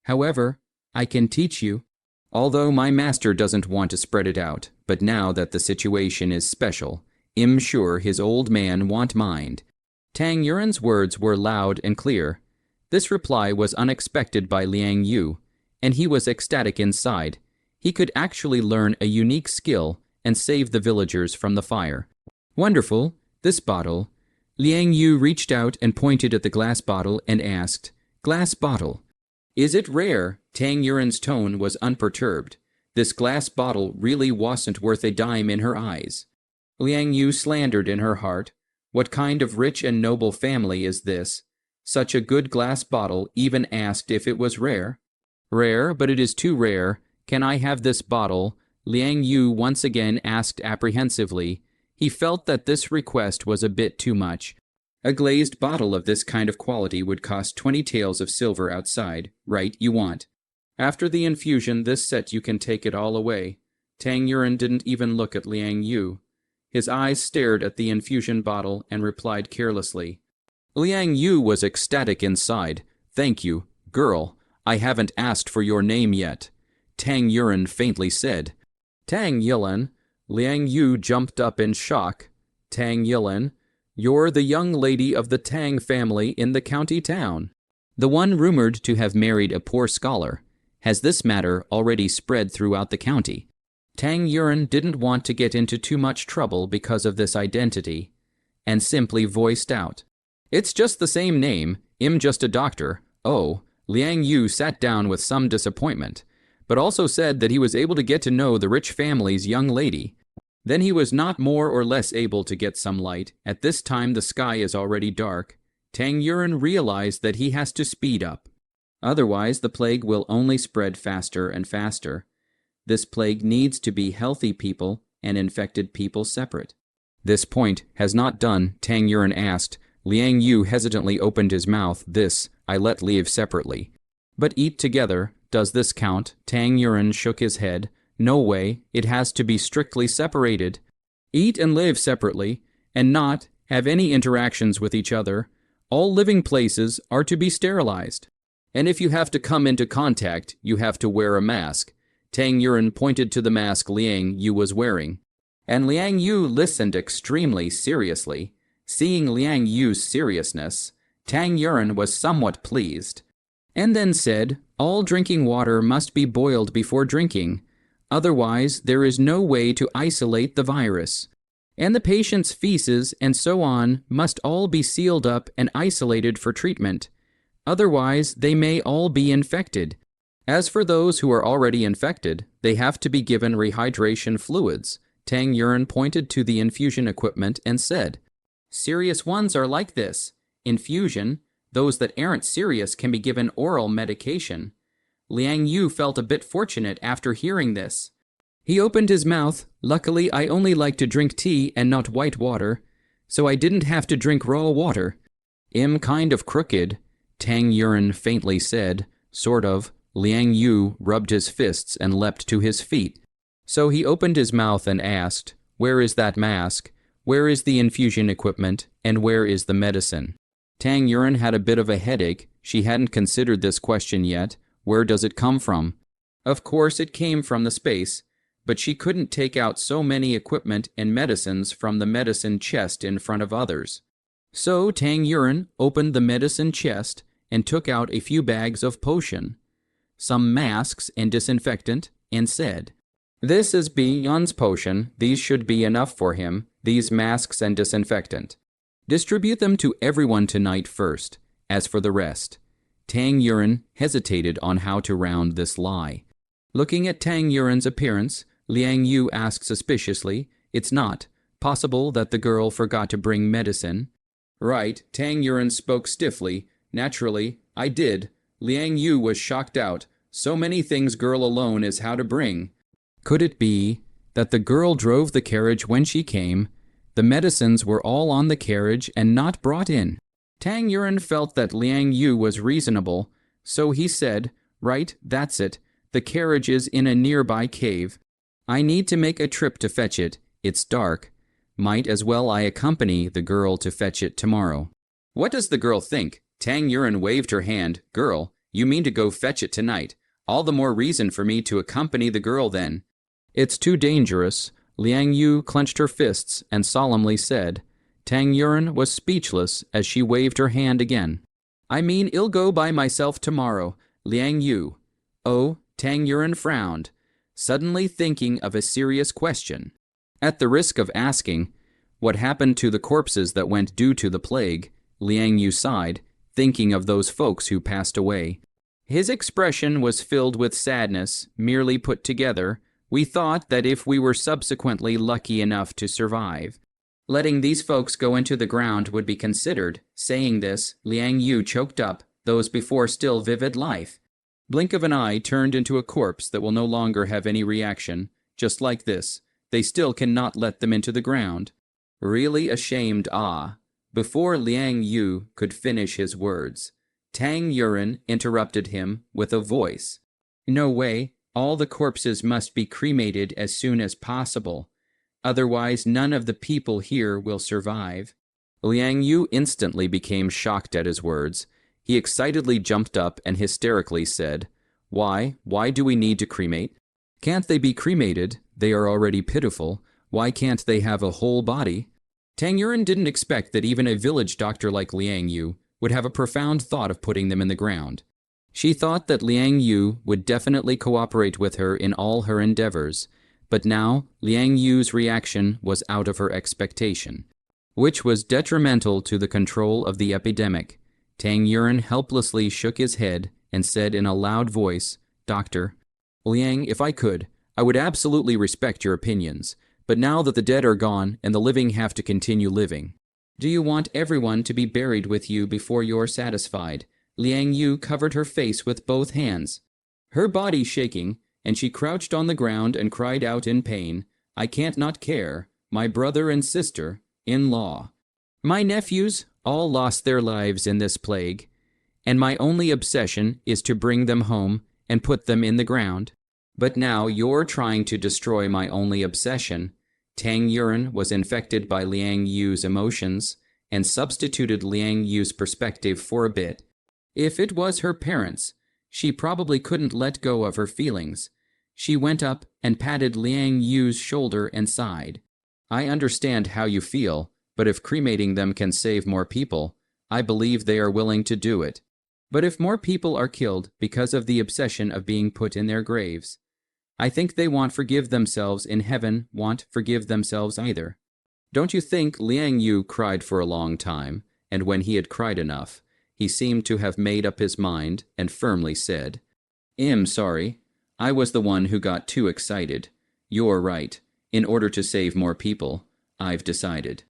"However, I can teach you, although my master doesn't want to spread it out, but now that the situation is special, I'm sure his old man won't mind." Tang Yuan's words were loud and clear. This reply was unexpected by Liang Yu, and he was ecstatic inside. He could actually learn a unique skill and save the villagers from the fire. "Wonderful, this bottle." Liang Yu reached out and pointed at the glass bottle and asked, "Glass bottle, is it rare?" Tang Yuan's tone was unperturbed. This glass bottle really wasn't worth a dime in her eyes. Liang Yu slandered in her heart. What kind of rich and noble family is this? Such a good glass bottle even asked if it was rare. "Rare, but it is too rare. Can I have this bottle?" Liang Yu once again asked apprehensively. He felt that this request was a bit too much. A glazed bottle of this kind of quality would cost 20 taels of silver outside. Right, you want. After the infusion, this set you can take it all away. Tang Yuan didn't even look at Liang Yu. His eyes stared at the infusion bottle and replied carelessly. Liang Yu was ecstatic inside. "Thank you, girl. I haven't asked for your name yet." Tang Yuan faintly said. "Tang Yuan, Liang Yu jumped up in shock. Tang Yilin, you're the young lady of the Tang family in the county town. The one rumored to have married a poor scholar. Has this matter already spread throughout the county? Tang Yuren didn't want to get into too much trouble because of this identity, and simply voiced out, "It's just the same name, I'm just a doctor." Oh, Liang Yu sat down with some disappointment, but also said that he was able to get to know the rich family's young lady. Then he was not more or less able to get some light. At this time the sky is already dark. Tang Yuren realized that he has to speed up. Otherwise the plague will only spread faster and faster. This plague needs to be healthy people and infected people separate. This point has not done, Tang Yuren asked. Liang Yu hesitantly opened his mouth. This I let leave separately. But eat together, does this count? Tang Yuren shook his head. No way, it has to be strictly separated. Eat and live separately, and not have any interactions with each other. All living places are to be sterilized. And if you have to come into contact, you have to wear a mask. Tang Yuren pointed to the mask Liang Yu was wearing. And Liang Yu listened extremely seriously. Seeing Liang Yu's seriousness, Tang Yuren was somewhat pleased, and then said, all drinking water must be boiled before drinking. Otherwise, there is no way to isolate the virus. And the patient's feces and so on must all be sealed up and isolated for treatment. Otherwise, they may all be infected. As for those who are already infected, they have to be given rehydration fluids. Tang Yuren pointed to the infusion equipment and said, serious ones are like this. Infusion, those that aren't serious can be given oral medication. Liang Yu felt a bit fortunate after hearing this. He opened his mouth. Luckily, I only like to drink tea and not white water, so I didn't have to drink raw water. I'm kind of crooked, Tang Yuren faintly said. Sort of. Liang Yu rubbed his fists and leapt to his feet. So he opened his mouth and asked, where is that mask? Where is the infusion equipment? And where is the medicine? Tang Yuren had a bit of a headache. She hadn't considered this question yet. Where does it come from? Of course it came from the space, but she couldn't take out so many equipment and medicines from the medicine chest in front of others. So Tang Yuren opened the medicine chest and took out a few bags of potion, some masks and disinfectant, and said, this is Beyond's potion. These should be enough for him, these masks and disinfectant. Distribute them to everyone tonight first. As for the rest, Tang Yuren hesitated on how to round this lie. Looking at Tang Yuren's appearance, Liang Yu asked suspiciously, it's not possible that the girl forgot to bring medicine? Right, Tang Yuren spoke stiffly. Naturally, I did. Liang Yu was shocked out. So many things girl alone is how to bring. Could it be that the girl drove the carriage when she came? The medicines were all on the carriage and not brought in. Tang Yuren felt that Liang Yu was reasonable, so he said, right, that's it. The carriage is in a nearby cave. I need to make a trip to fetch it. It's dark. Might as well I accompany the girl to fetch it tomorrow. What does the girl think? Tang Yuren waved her hand. Girl, you mean to go fetch it tonight? All the more reason for me to accompany the girl then. It's too dangerous. Liang Yu clenched her fists and solemnly said. Tang Yuren was speechless as she waved her hand again. I mean, I'll go by myself tomorrow. Liang Yu. Oh, Tang Yuren frowned, suddenly thinking of a serious question. At the risk of asking, what happened to the corpses that went due to the plague, Liang Yu sighed, thinking of those folks who passed away. His expression was filled with sadness, merely put together. We thought that if we were subsequently lucky enough to survive, letting these folks go into the ground would be considered. Saying this, Liang Yu choked up, those before still vivid life. Blink of an eye turned into a corpse that will no longer have any reaction. Just like this, they still cannot let them into the ground. Really ashamed, ah. Before Liang Yu could finish his words, Tang Yuren interrupted him with a voice. No way, all the corpses must be cremated as soon as possible. Otherwise, none of the people here will survive. Liang Yu instantly became shocked at his words. He excitedly jumped up and hysterically said, Why do we need to cremate? Can't they be cremated? They are already pitiful. Why can't they have a whole body? Tang Yuren didn't expect that even a village doctor like Liang Yu would have a profound thought of putting them in the ground. She thought that Liang Yu would definitely cooperate with her in all her endeavors, but now Liang Yu's reaction was out of her expectation, which was detrimental to the control of the epidemic. Tang Yuren helplessly shook his head and said in a loud voice, "Doctor, Liang, if I could, I would absolutely respect your opinions, but now that the dead are gone and the living have to continue living, do you want everyone to be buried with you before you're satisfied?" Liang Yu covered her face with both hands, her body shaking, and she crouched on the ground and cried out in pain, "I can't not care. My brother and sister-in-law, my nephews, all lost their lives in this plague, and my only obsession is to bring them home and put them in the ground. But now you're trying to destroy my only obsession." Tang Yuren was infected by Liang Yu's emotions and substituted Liang Yu's perspective for a bit. If it was her parents, she probably couldn't let go of her feelings. She went up and patted Liang Yu's shoulder and sighed. "I understand how you feel, but if cremating them can save more people, I believe they are willing to do it. But if more people are killed because of the obsession of being put in their graves, I think they won't forgive themselves in heaven, won't forgive themselves either." "Don't you think?" Liang Yu cried for a long time, and when he had cried enough, he seemed to have made up his mind and firmly said, Sorry. I was the one who got too excited. You're right. In order to save more people, I've decided."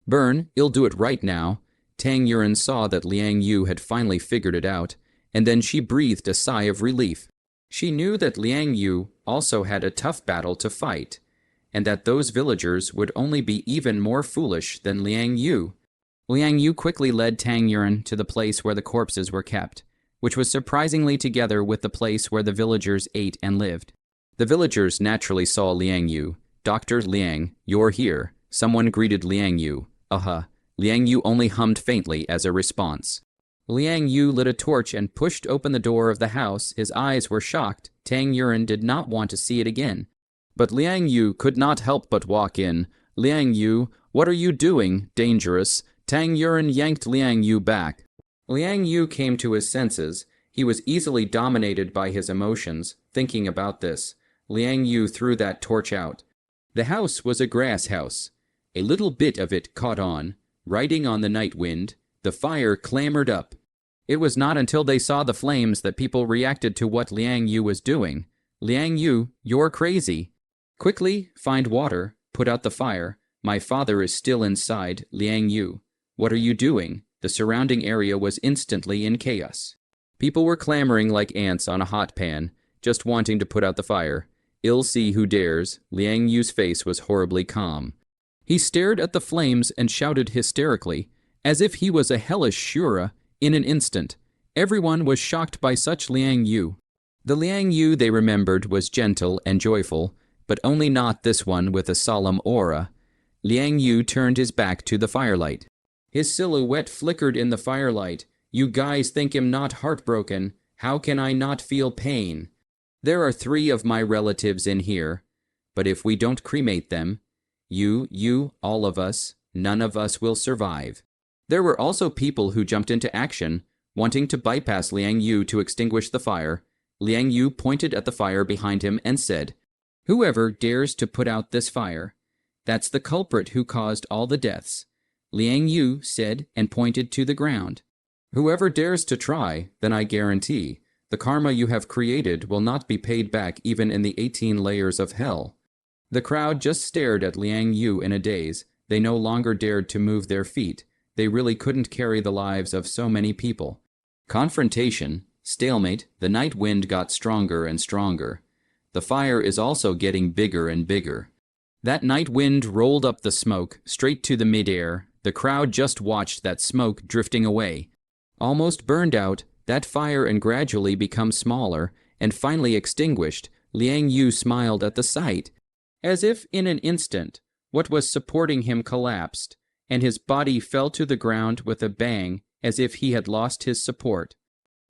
"Burn, you'll do it right now." Tang Yuren saw that Liang Yu had finally figured it out, and then she breathed a sigh of relief. She knew that Liang Yu also had a tough battle to fight, and that those villagers would only be even more foolish than Liang Yu. Liang Yu quickly led Tang Yuren to the place where the corpses were kept, which was surprisingly together with the place where the villagers ate and lived. The villagers naturally saw Liang Yu. "Dr. Liang, you're here." Someone greeted Liang Yu. Liang Yu only hummed faintly as a response. Liang Yu lit a torch and pushed open the door of the house. His eyes were shocked. Tang Yuren did not want to see it again. But Liang Yu could not help but walk in. "Liang Yu, what are you doing? Dangerous." Tang Yuren yanked Liang Yu back. Liang Yu came to his senses. He was easily dominated by his emotions. Thinking about this, Liang Yu threw that torch out. The house was a grass house. A little bit of it caught on. Riding on the night wind, the fire clamored up. It was not until they saw the flames that people reacted to what Liang Yu was doing. "Liang Yu, you're crazy." "Quickly, find water. Put out the fire. My father is still inside." "Liang Yu, what are you doing?" The surrounding area was instantly in chaos. People were clamoring like ants on a hot pan, just wanting to put out the fire. "Ill see who dares." Liang Yu's face was horribly calm. He stared at the flames and shouted hysterically, as if he was a hellish Shura, in an instant. Everyone was shocked by such Liang Yu. The Liang Yu they remembered was gentle and joyful, but only not this one with a solemn aura. Liang Yu turned his back to the firelight. His silhouette flickered in the firelight. "You guys think I'm not heartbroken. How can I not feel pain? There are 3 of my relatives in here, but if we don't cremate them, you, all of us, none of us will survive." There were also people who jumped into action, wanting to bypass Liang Yu to extinguish the fire. Liang Yu pointed at the fire behind him and said, "Whoever dares to put out this fire, that's the culprit who caused all the deaths." Liang Yu said and pointed to the ground. "Whoever dares to try, then I guarantee, the karma you have created will not be paid back even in the 18 layers of hell." The crowd just stared at Liang Yu in a daze. They no longer dared to move their feet. They really couldn't carry the lives of so many people. Confrontation, stalemate, the night wind got stronger and stronger. The fire is also getting bigger and bigger. That night wind rolled up the smoke, straight to the midair. The crowd just watched that smoke drifting away. Almost burned out, that fire and gradually become smaller, and finally extinguished. Liang Yu smiled at the sight. As if in an instant, what was supporting him collapsed, and his body fell to the ground with a bang, as if he had lost his support.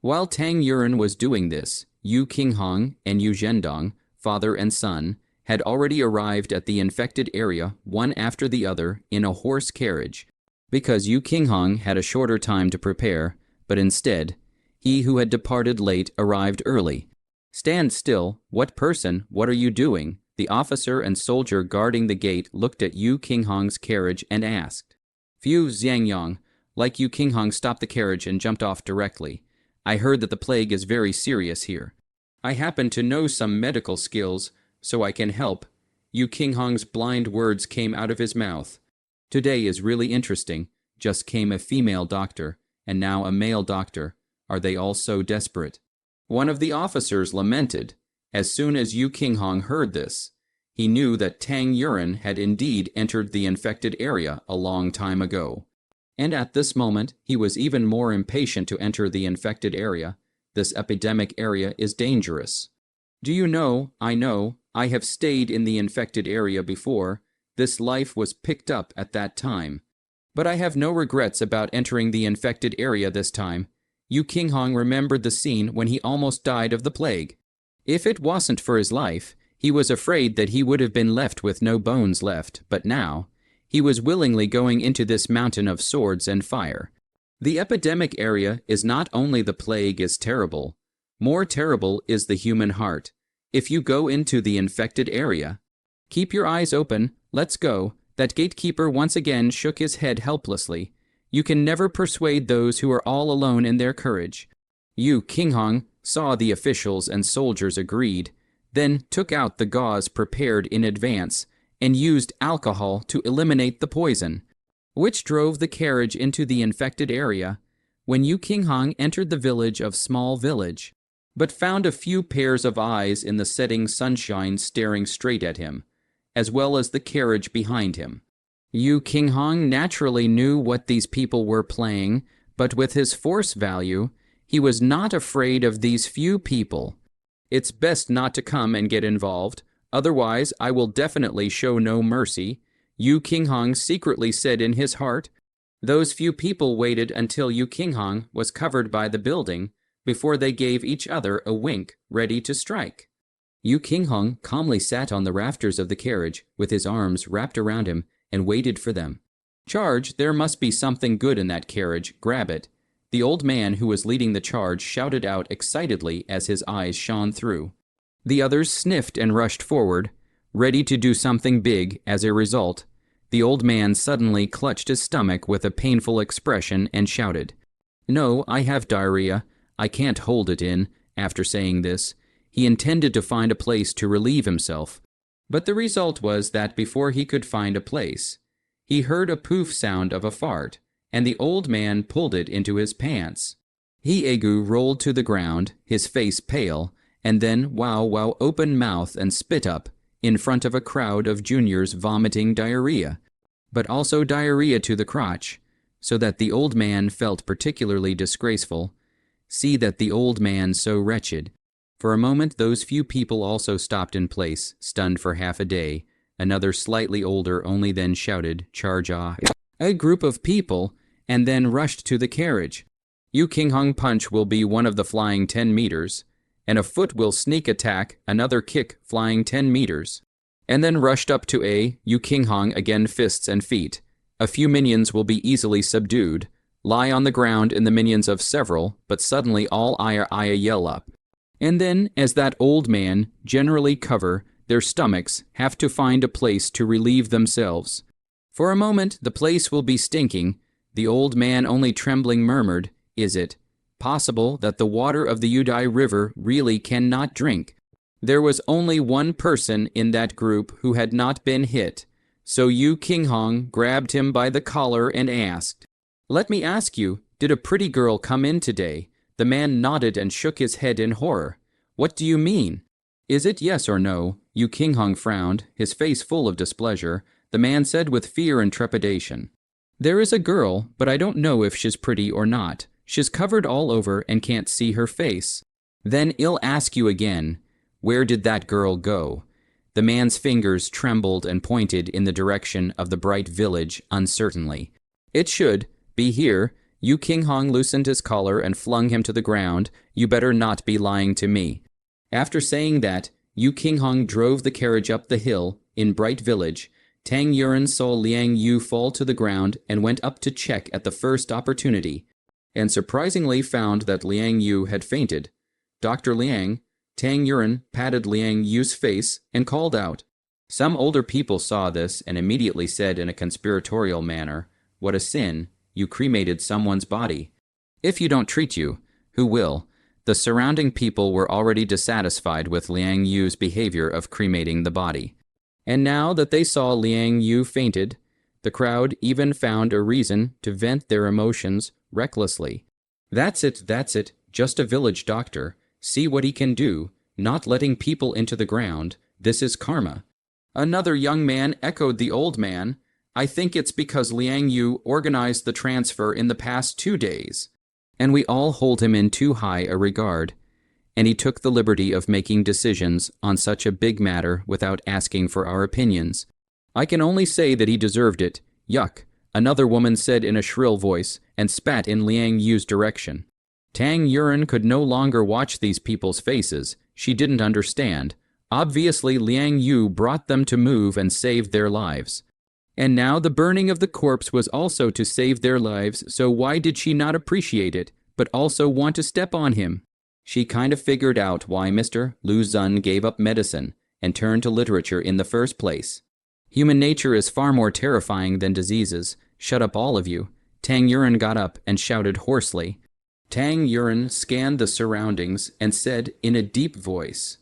While Tang Yuren was doing this, Yu Qinghong and Yu Zhendong, father and son, had already arrived at the infected area one after the other in a horse carriage, because Yu Qinghong had a shorter time to prepare, but instead, he who had departed late arrived early. "Stand still. What person? What are you doing?" The officer and soldier guarding the gate looked at Yu Qinghong's carriage and asked. Fu Xiangyang, like Yu Qinghong, stopped the carriage and jumped off directly. "I heard that the plague is very serious here. I happen to know some medical skills, so I can help." Yu Qinghong's blind words came out of his mouth. "Today is really interesting. Just came a female doctor, and now a male doctor. Are they all so desperate?" One of the officers lamented. As soon as Yu Qinghong heard this, he knew that Tang Yuren had indeed entered the infected area a long time ago. And at this moment, he was even more impatient to enter the infected area. This epidemic area is dangerous. "Do you know, I have stayed in the infected area before. This life was picked up at that time. But I have no regrets about entering the infected area this time." Yu Qinghong remembered the scene when he almost died of the plague. If it wasn't for his life, he was afraid that he would have been left with no bones left, but now, he was willingly going into this mountain of swords and fire. The epidemic area is not only the plague is terrible, more terrible is the human heart. If you go into the infected area, keep your eyes open, let's go. That gatekeeper once again shook his head helplessly. You can never persuade those who are all alone in their courage. Yu Qinghong saw the officials and soldiers agreed, then took out the gauze prepared in advance and used alcohol to eliminate the poison, which drove the carriage into the infected area. When Yu Qinghong entered the village of Small Village, but found a few pairs of eyes in the setting sunshine staring straight at him, as well as the carriage behind him. Yu Qinghong naturally knew what these people were playing, but with his force value, he was not afraid of these few people. "It's best not to come and get involved, otherwise I will definitely show no mercy," Yu Qinghong secretly said in his heart. Those few people waited until Yu Qinghong was covered by the building before they gave each other a wink, ready to strike. Yu Qinghong calmly sat on the rafters of the carriage with his arms wrapped around him and waited for them. "Charge, there must be something good in that carriage, grab it." The old man who was leading the charge shouted out excitedly as his eyes shone through. The others sniffed and rushed forward, ready to do something big. As a result, the old man suddenly clutched his stomach with a painful expression and shouted, "No, I have diarrhea. I can't hold it in." After saying this, he intended to find a place to relieve himself. But the result was that before he could find a place, he heard a poof sound of a fart, and the old man pulled it into his pants. He-Egu rolled to the ground, his face pale, and then wow open mouth and spit up in front of a crowd of juniors vomiting diarrhea, but also diarrhea to the crotch, so that the old man felt particularly disgraceful. See that the old man so wretched. For a moment those few people also stopped in place, stunned for half a day. Another slightly older only then shouted, "Charge ah!" A group of people, and then rushed to the carriage. Yu Qinghong punch will be one of the flying 10 meters, and a foot will sneak attack, another kick flying 10 meters. And then rushed up to Yu Qinghong again fists and feet. A few minions will be easily subdued, lie on the ground in the minions of several, but suddenly all Aya yell up. And then, as that old man generally cover their stomachs, have to find a place to relieve themselves. For a moment, the place will be stinking. The old man only trembling murmured, "Is it possible that the water of the Yudai River really cannot drink?" There was only one person in that group who had not been hit, so Yu Qinghong grabbed him by the collar and asked, "Let me ask you, did a pretty girl come in today?" The man nodded and shook his head in horror. "What do you mean? Is it yes or no?" Yu Qinghong frowned, his face full of displeasure. The man said with fear and trepidation, "There is a girl, but I don't know if she's pretty or not. She's covered all over and can't see her face." "Then I'll ask you again, where did that girl go?" The man's fingers trembled and pointed in the direction of the bright village uncertainly. "It should be here." Yu Qinghong loosened his collar and flung him to the ground. "You better not be lying to me." After saying that, Yu Qinghong drove the carriage up the hill. In Bright Village, Tang Yuren saw Liang Yu fall to the ground and went up to check at the first opportunity, and surprisingly found that Liang Yu had fainted. Dr. Liang, Tang Yuren patted Liang Yu's face and called out. Some older people saw this and immediately said in a conspiratorial manner, "What a sin, you cremated someone's body. If you don't treat you, who will?" The surrounding people were already dissatisfied with Liang Yu's behavior of cremating the body. And now that they saw Liang Yu fainted, the crowd even found a reason to vent their emotions recklessly. That's it, just a village doctor. See what he can do, not letting people into the ground. This is karma. Another young man echoed the old man. I think it's because Liang Yu organized the transfer in the past 2 days, and we all hold him in too high a regard, and he took the liberty of making decisions on such a big matter without asking for our opinions. I can only say that he deserved it. Yuck, another woman said in a shrill voice, and spat in Liang Yu's direction. Tang Yuren could no longer watch these people's faces. She didn't understand. Obviously, Liang Yu brought them to move and saved their lives. And now the burning of the corpse was also to save their lives, so why did she not appreciate it, but also want to step on him? She kind of figured out why Mr. Lu Zun gave up medicine and turned to literature in the first place. Human nature is far more terrifying than diseases. Shut up, all of you. Tang Yuren got up and shouted hoarsely. Tang Yuren scanned the surroundings and said in a deep voice,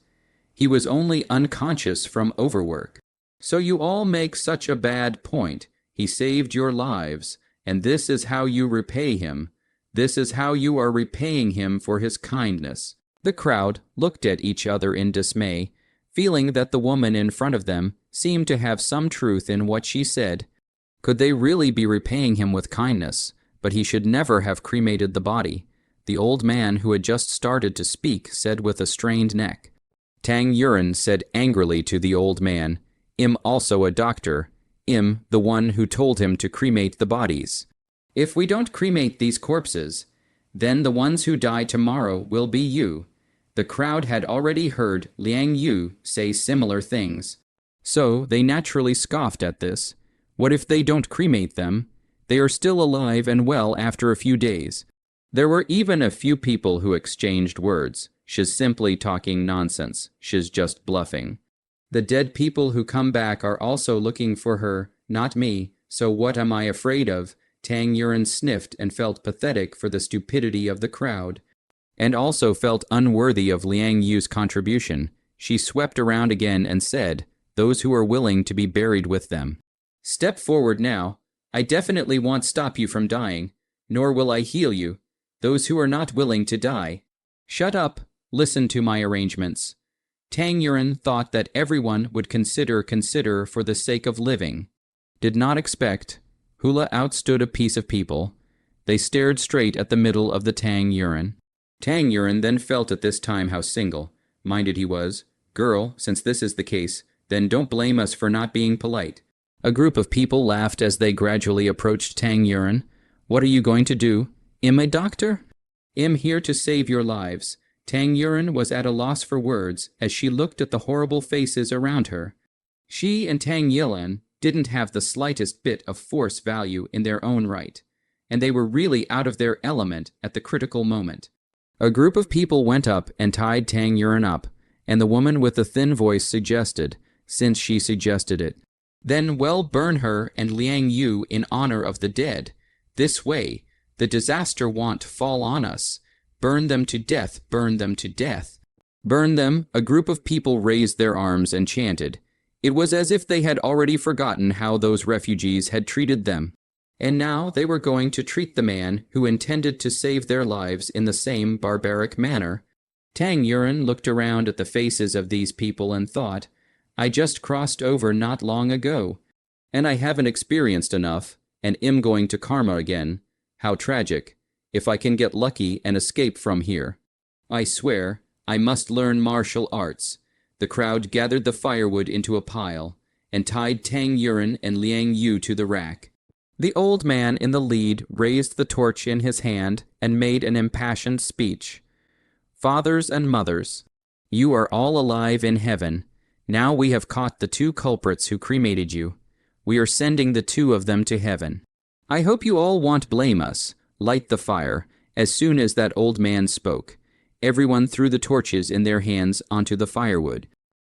he was only unconscious from overwork. So you all make such a bad point. He saved your lives, and this is how you repay him. This is how you are repaying him for his kindness. The crowd looked at each other in dismay, feeling that the woman in front of them seemed to have some truth in what she said. Could they really be repaying him with kindness? But he should never have cremated the body. The old man who had just started to speak said with a strained neck. Tang Yuren said angrily to the old man, also a doctor, the one who told him to cremate the bodies. If we don't cremate these corpses, then the ones who die tomorrow will be you. The crowd had already heard Liang Yu say similar things, so they naturally scoffed at this. What if they don't cremate them? They are still alive and well after a few days. There were even a few people who exchanged words. She's simply talking nonsense. She's just bluffing. The dead people who come back are also looking for her, not me, so what am I afraid of? Tang Yuren sniffed and felt pathetic for the stupidity of the crowd, and also felt unworthy of Liang Yu's contribution. She swept around again and said, those who are willing to be buried with them. Step forward now. I definitely won't stop you from dying, nor will I heal you. Those who are not willing to die. Shut up. Listen to my arrangements. Tang Yuren thought that everyone would consider for the sake of living. Did not expect. Hula outstood a piece of people. They stared straight at the middle of the Tang Yuren. Tang Yuren then felt at this time how single-minded he was. Girl, since this is the case, then don't blame us for not being polite. A group of people laughed as they gradually approached Tang Yuren. What are you going to do? A doctor? Here to save your lives. Tang Yuren was at a loss for words as she looked at the horrible faces around her. She and Tang Yilan didn't have the slightest bit of force value in their own right, and they were really out of their element at the critical moment. A group of people went up and tied Tang Yuren up, and the woman with the thin voice suggested, since she suggested it, then well burn her and Liang Yu in honor of the dead. This way, the disaster won't fall on us. Burn them to death, burn them to death. Burn them, a group of people raised their arms and chanted. It was as if they had already forgotten how those refugees had treated them. And now they were going to treat the man who intended to save their lives in the same barbaric manner. Tang Yuren looked around at the faces of these people and thought, I just crossed over not long ago, and I haven't experienced enough, and am going to karma again. How tragic. If I can get lucky and escape from here. I swear, I must learn martial arts. The crowd gathered the firewood into a pile, and tied Tang Yuren and Liang Yu to the rack. The old man in the lead raised the torch in his hand and made an impassioned speech. Fathers and mothers, You are all alive in heaven. Now we have caught the 2 culprits who cremated you. We are sending the 2 of them to heaven. I hope you all won't blame us. Light the fire." As soon as that old man spoke, everyone threw the torches in their hands onto the firewood.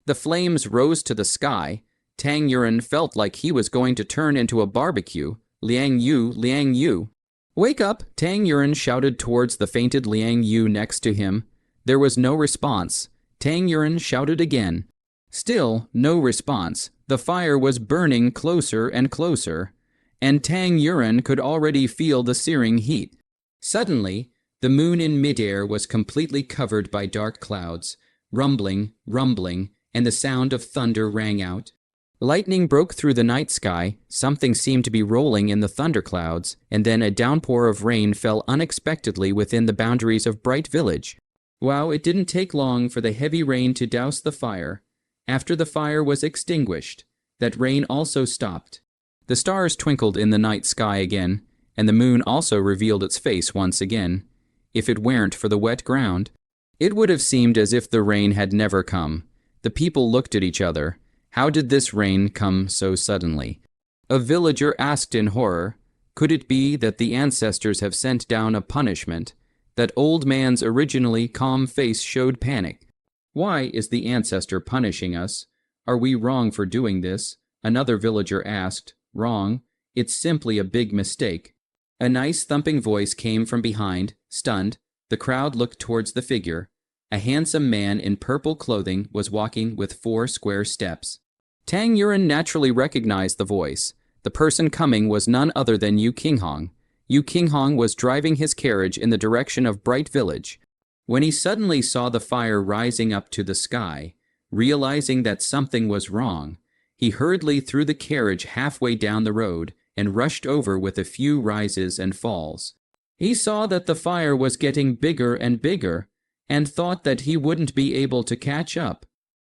The flames rose to the sky. Tang Yuren felt like he was going to turn into a barbecue. "Liang Yu, Liang Yu." "Wake up!" Tang Yuren shouted towards the fainted Liang Yu next to him. There was no response. Tang Yuren shouted again. Still no response. The fire was burning closer and closer, and Tang Yuren could already feel the searing heat. Suddenly, the moon in midair was completely covered by dark clouds. Rumbling, rumbling, and the sound of thunder rang out. Lightning broke through the night sky, something seemed to be rolling in the thunderclouds, and then a downpour of rain fell unexpectedly within the boundaries of Bright Village. Wow, it didn't take long for the heavy rain to douse the fire. After the fire was extinguished, that rain also stopped. The stars twinkled in the night sky again, and the moon also revealed its face once again. If it weren't for the wet ground, it would have seemed as if the rain had never come. The people looked at each other. How did this rain come so suddenly? A villager asked in horror, could it be that the ancestors have sent down a punishment? That old man's originally calm face showed panic. Why is the ancestor punishing us? Are we wrong for doing this? Another villager asked. Wrong? It's simply a big mistake. A nice thumping voice came from behind. Stunned, the crowd looked towards the figure. A handsome man in purple clothing was walking with 4 square steps. Tang Yuren naturally recognized the voice. The person coming was none other than Yu Qinghong. Yu Qinghong was driving his carriage in the direction of Bright Village. When he suddenly saw the fire rising up to the sky, realizing that something was wrong, he hurriedly threw the carriage halfway down the road and rushed over with a few rises and falls. He saw that the fire was getting bigger and bigger, and thought that he wouldn't be able to catch up.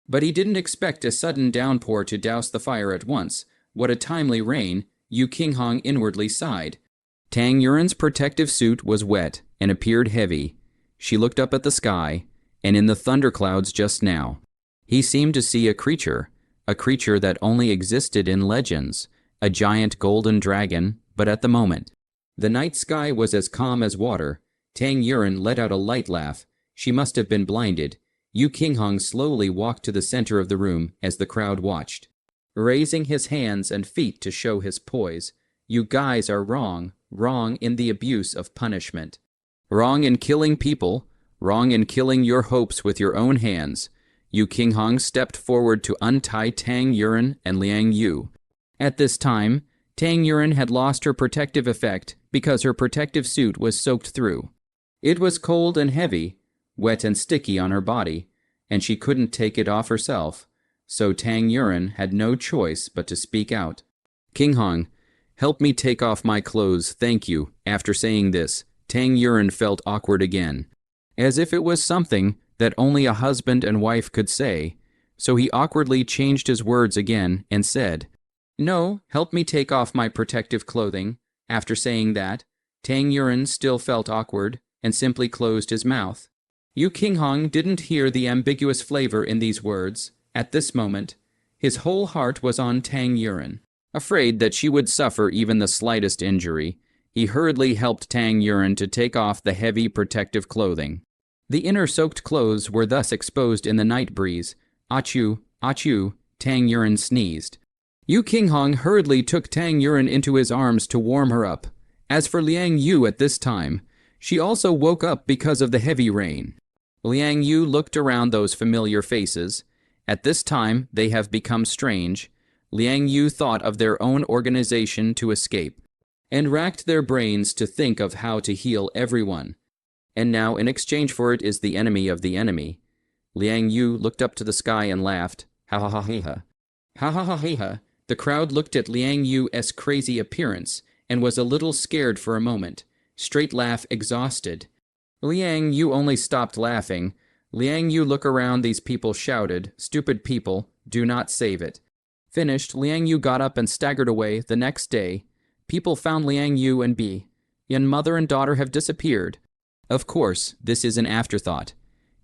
But he didn't expect a sudden downpour to douse the fire at once. What a timely rain, Yu Qinghong inwardly sighed. Tang Yuren's protective suit was wet and appeared heavy. She looked up at the sky, and in the thunderclouds just now, he seemed to see a creature that only existed in legends, a giant golden dragon, but at the moment, the night sky was as calm as water. Tang Yuren let out a light laugh. She must have been blinded. Yu Qinghong slowly walked to the center of the room as the crowd watched, raising his hands and feet to show his poise. You guys are wrong in the abuse of punishment. Wrong in killing people, wrong in killing your hopes with your own hands. Yu Qinghong stepped forward to untie Tang Yuren and Liang Yu. At this time, Tang Yuren had lost her protective effect because her protective suit was soaked through. It was cold and heavy, wet and sticky on her body, and she couldn't take it off herself, so Tang Yuren had no choice but to speak out. Qinghong, help me take off my clothes, thank you. After saying this, Tang Yuren felt awkward again, as if it was something that only a husband and wife could say, so he awkwardly changed his words again and said, No, help me take off my protective clothing. After saying that, Tang Yuren still felt awkward and simply closed his mouth. Yu Qinghong didn't hear the ambiguous flavor in these words. At this moment, his whole heart was on Tang Yuren. Afraid that she would suffer even the slightest injury, he hurriedly helped Tang Yuren to take off the heavy protective clothing. The inner soaked clothes were thus exposed in the night breeze. Achoo, achoo, Tang Yuren sneezed. Yu Qinghong hurriedly took Tang Yuren into his arms to warm her up. As for Liang Yu at this time, she also woke up because of the heavy rain. Liang Yu looked around those familiar faces. At this time, they have become strange. Liang Yu thought of their own organization to escape, and racked their brains to think of how to heal everyone. And now, in exchange for it, is the enemy of the enemy. Liang Yu looked up to the sky and laughed. Ha ha ha ha ha. Ha ha ha ha ha. The crowd looked at Liang Yu's crazy appearance, and was a little scared for a moment. Straight laugh exhausted. Liang Yu only stopped laughing. Liang Yu look around, these people shouted, Stupid people, do not save it. Finished, Liang Yu got up and staggered away. The next day, people found Liang Yu and Bi. Yan mother and daughter have disappeared. Of course, this is an afterthought.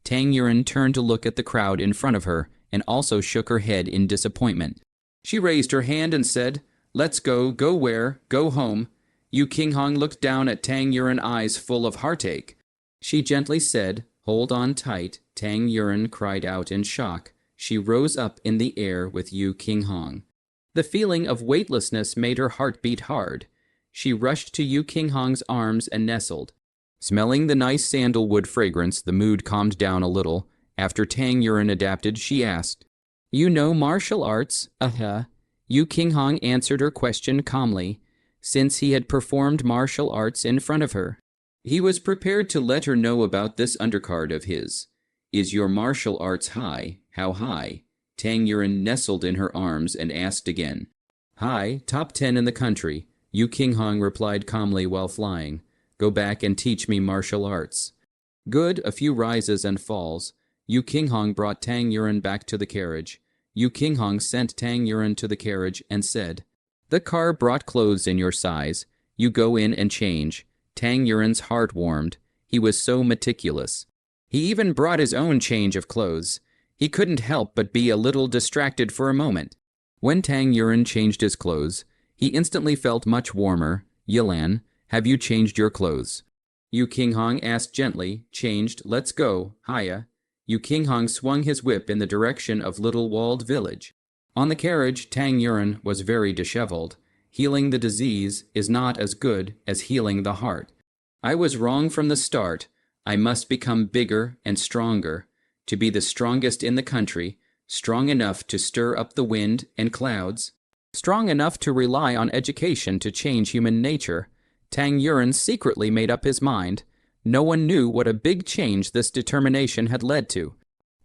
Tang Yuren turned to look at the crowd in front of her and also shook her head in disappointment. She raised her hand and said, "Let's go, go where, go home." Yu Qinghong looked down at Tang Yuren, eyes full of heartache. She gently said, "Hold on tight." Tang Yuren cried out in shock. She rose up in the air with Yu Qinghong. The feeling of weightlessness made her heart beat hard. She rushed to Yu Qinghong's arms and nestled. Smelling the nice sandalwood fragrance, the mood calmed down a little. After Tang Yuren adapted, she asked, "You know martial arts?" Yu Qinghong answered her question calmly, since he had performed martial arts in front of her. He was prepared to let her know about this undercard of his. "Is your martial arts high? How high?" Tang Yuren nestled in her arms and asked again. "High, top 10 in the country," Yu Qinghong replied calmly while flying. "Go back and teach me martial arts." Good, a few rises and falls. Yu Qinghong brought Tang Yuren back to the carriage. Yu Qinghong sent Tang Yuren to the carriage and said, "The car brought clothes in your size. You go in and change." Tang Yuren's heart warmed. He was so meticulous. He even brought his own change of clothes. He couldn't help but be a little distracted for a moment. When Tang Yuren changed his clothes, he instantly felt much warmer. "Yilan, have you changed your clothes?" Yu Qinghong asked gently. "Changed, let's go, Haya." Yu Qinghong swung his whip in the direction of Little Walled Village. On the carriage, Tang Yuren was very disheveled. Healing the disease is not as good as healing the heart. "I was wrong from the start. I must become bigger and stronger, to be the strongest in the country, strong enough to stir up the wind and clouds, strong enough to rely on education to change human nature." Tang Yuren secretly made up his mind. No one knew what a big change this determination had led to.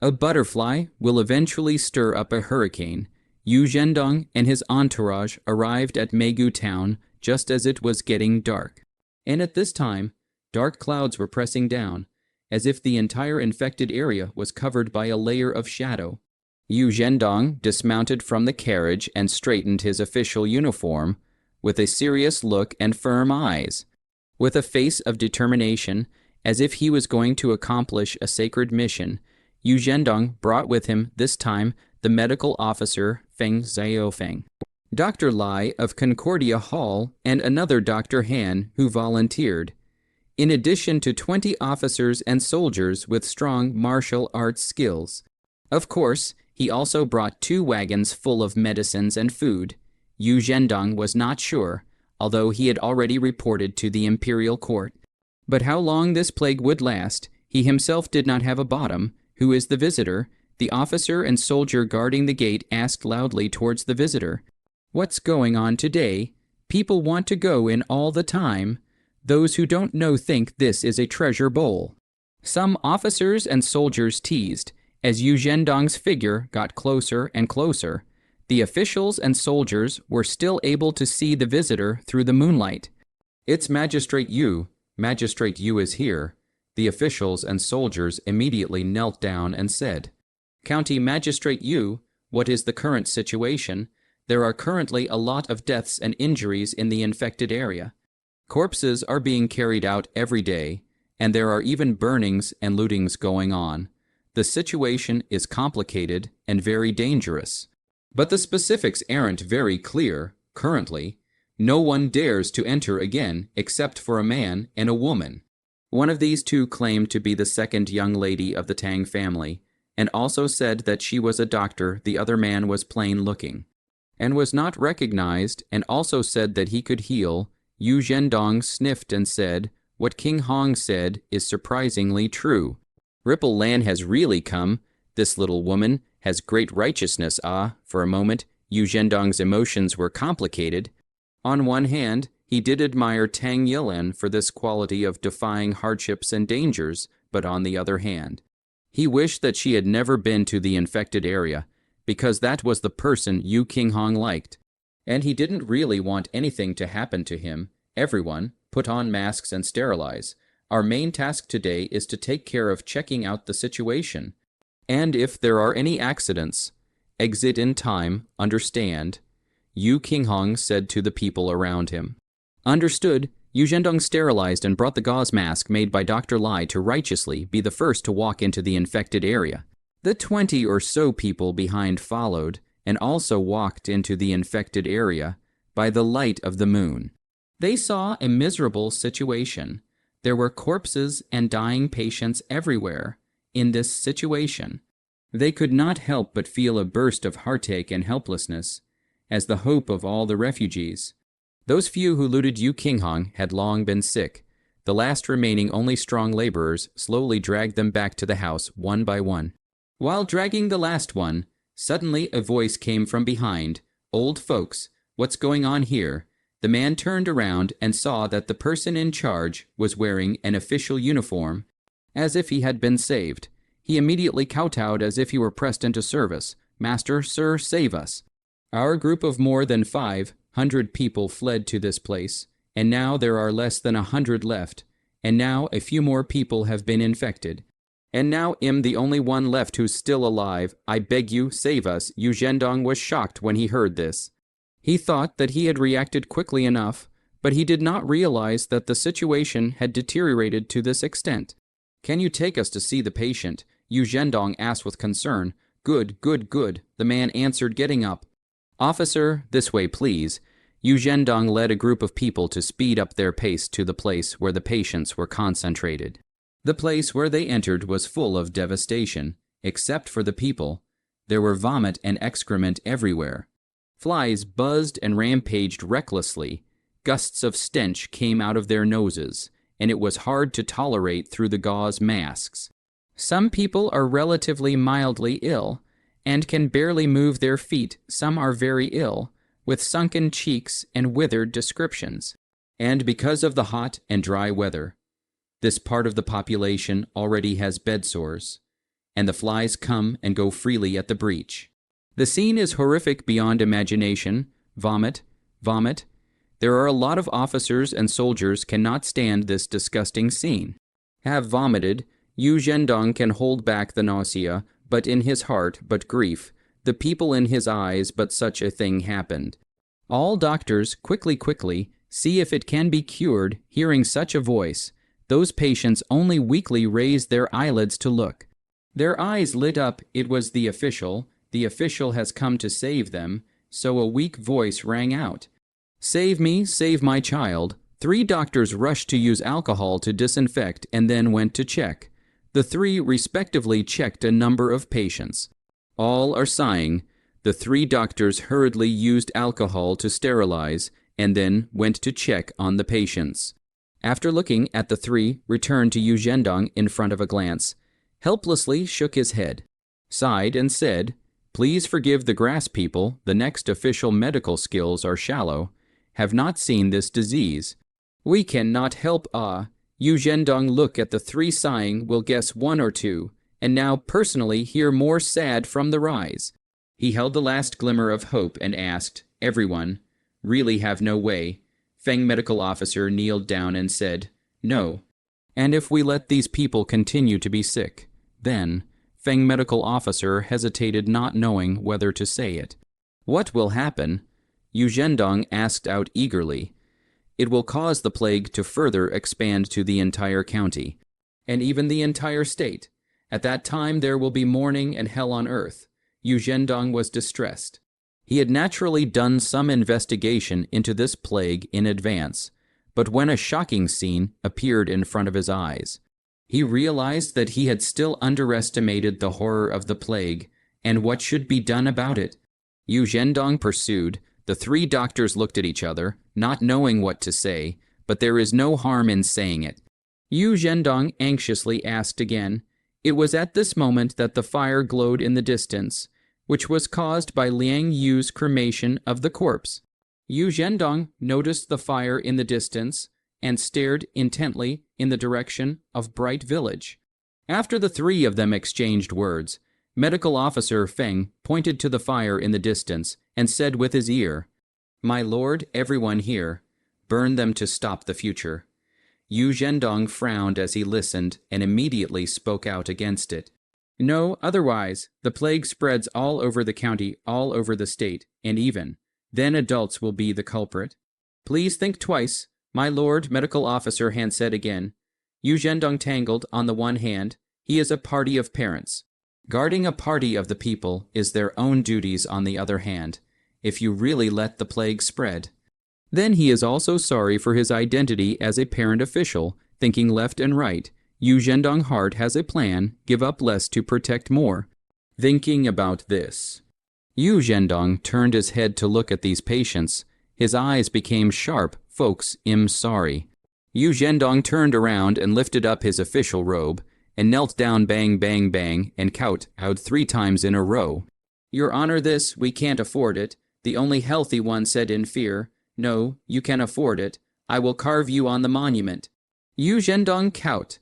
A butterfly will eventually stir up a hurricane. Yu Zhendong and his entourage arrived at Meigu town just as it was getting dark. And at this time, dark clouds were pressing down, as if the entire infected area was covered by a layer of shadow. Yu Zhendong dismounted from the carriage and straightened his official uniform, with a serious look and firm eyes. With a face of determination, as if he was going to accomplish a sacred mission, Yu Zhendong brought with him, this time, the medical officer Feng Xiaofeng, Dr. Lai of Concordia Hall, and another Dr. Han who volunteered, in addition to 20 officers and soldiers with strong martial arts skills. Of course, he also brought 2 wagons full of medicines and food. Yu Zhendong was not sure, although he had already reported to the imperial court. But how long this plague would last, he himself did not have a bottom. "Who is the visitor?" The officer and soldier guarding the gate asked loudly towards the visitor. "What's going on today? People want to go in all the time. Those who don't know think this is a treasure bowl." Some officers and soldiers teased. As Yu Zhendong's figure got closer and closer, the officials and soldiers were still able to see the visitor through the moonlight. "It's Magistrate Yu. Magistrate Yu is here." The officials and soldiers immediately knelt down and said, "County Magistrate Yu, what is the current situation? There are currently a lot of deaths and injuries in the infected area. Corpses are being carried out every day, and there are even burnings and lootings going on. The situation is complicated and very dangerous. But the specifics aren't very clear. Currently, no one dares to enter again except for a man and a woman." One of these 2 claimed to be the second young lady of the Tang family, and also said that she was a doctor. The other man was plain looking, and was not recognized, and also said that he could heal. Yu Zhendong sniffed and said, "What King Hong said is surprisingly true. Ripple Land has really come. This little woman has great righteousness." For a moment, Yu Zhendong's emotions were complicated. On one hand, he did admire Tang Yilan for this quality of defying hardships and dangers, but on the other hand, he wished that she had never been to the infected area, because that was the person Yu Qinghong liked. And he didn't really want anything to happen to him. "Everyone, put on masks and sterilize. Our main task today is to take care of checking out the situation. And if there are any accidents, exit in time, understand?" Yu Qinghong said to the people around him. "Understood," Yu Zhendong sterilized and brought the gauze mask made by Dr. Lai to righteously be the first to walk into the infected area. The 20 or so people behind followed and also walked into the infected area by the light of the moon. They saw a miserable situation. There were corpses and dying patients everywhere in this situation. They could not help but feel a burst of heartache and helplessness as the hope of all the refugees. Those few who looted Yu Qinghong had long been sick. The last remaining only strong laborers slowly dragged them back to the house one by one. While dragging the last one, suddenly a voice came from behind. "Old folks, what's going on here?" The man turned around and saw that the person in charge was wearing an official uniform, as if he had been saved. He immediately kowtowed as if he were pressed into service. "Master, sir, save us." Our group of more than 500 people fled to this place, and now there are less than 100 left, and now a few more people have been infected. And now I'm the only one left who's still alive. I beg you, save us. Yu Zhendong was shocked when he heard this. He thought that he had reacted quickly enough, but he did not realize that the situation had deteriorated to this extent. "Can you take us to see the patient?" Yu Zhendong asked with concern. "Good, good, good," the man answered, getting up. "Officer, this way, please." Yu Zhendong led a group of people to speed up their pace to the place where the patients were concentrated. The place where they entered was full of devastation, except for the people. There were vomit and excrement everywhere. Flies buzzed and rampaged recklessly. Gusts of stench came out of their noses, and it was hard to tolerate through the gauze masks. Some people are relatively mildly ill, and can barely move their feet. Some are very ill, with sunken cheeks and withered descriptions. And because of the hot and dry weather, this part of the population already has bed sores, and the flies come and go freely at the breach. The scene is horrific beyond imagination. Vomit, vomit. There are a lot of officers and soldiers cannot stand this disgusting scene. Have vomited. Yu Zhendong can hold back the nausea, but in his heart, but grief, the people in his eyes, but such a thing happened. All doctors, quickly, see if it can be cured. Hearing such a voice, those patients only weakly raised their eyelids to look. Their eyes lit up. It was the official. The official has come to save them, so a weak voice rang out. "Save me, save my child." 3 doctors rushed to use alcohol to disinfect and then went to check. The 3 respectively checked a number of patients. All are sighing. The 3 doctors hurriedly used alcohol to sterilize and then went to check on the patients. After looking at the 3, returned to Yu Zhendong in front of a glance, helplessly shook his head, sighed and said, "Please forgive the grass people, the next official medical skills are shallow, have not seen this disease. We cannot help Yu Zhendong look at the 3 sighing, will guess 1 or 2, and now personally hear more sad from the rise. He held the last glimmer of hope and asked, "Everyone, really have no way?" Feng medical officer kneeled down and said, "No." "And if we let these people continue to be sick, then," Feng medical officer hesitated, not knowing whether to say it. "What will happen?" Yu Zhendong asked out eagerly. "It will cause the plague to further expand to the entire county, and even the entire state. At that time there will be mourning and hell on earth." Yu Zhendong was distressed. He had naturally done some investigation into this plague in advance, but when a shocking scene appeared in front of his eyes, he realized that he had still underestimated the horror of the plague and what should be done about it. Yu Zhendong pursued. The 3 doctors looked at each other, not knowing what to say, but there is no harm in saying it. Yu Zhendong anxiously asked again. It was at this moment that the fire glowed in the distance, which was caused by Liang Yu's cremation of the corpse. Yu Zhendong noticed the fire in the distance and stared intently in the direction of Bright Village. After the 3 of them exchanged words, Medical Officer Feng pointed to the fire in the distance and said with his ear, "My lord, everyone here, burn them to stop the future." Yu Zhendong frowned as he listened and immediately spoke out against it. "No, otherwise, the plague spreads all over the county, all over the state, and even then adults will be the culprit. Please think twice. My lord, medical officer Han said again. Yu Zhendong tangled. On the one hand, he is a party of parents. Guarding a party of the people is their own duties on the other hand, if you really let the plague spread. Then he is also sorry for his identity as a parent official, thinking left and right. Yu Zhendong heart has a plan, give up less to protect more. Thinking about this, Yu Zhendong turned his head to look at these patients. His eyes became sharp. Folks, I'm sorry. Yu Zhendong turned around and lifted up his official robe, and knelt down bang bang bang and count out 3 times in a row. Your Honor, this, we can't afford it. The only healthy one said in fear. No, you can afford it. I will carve you on the monument. Yu Zhendong count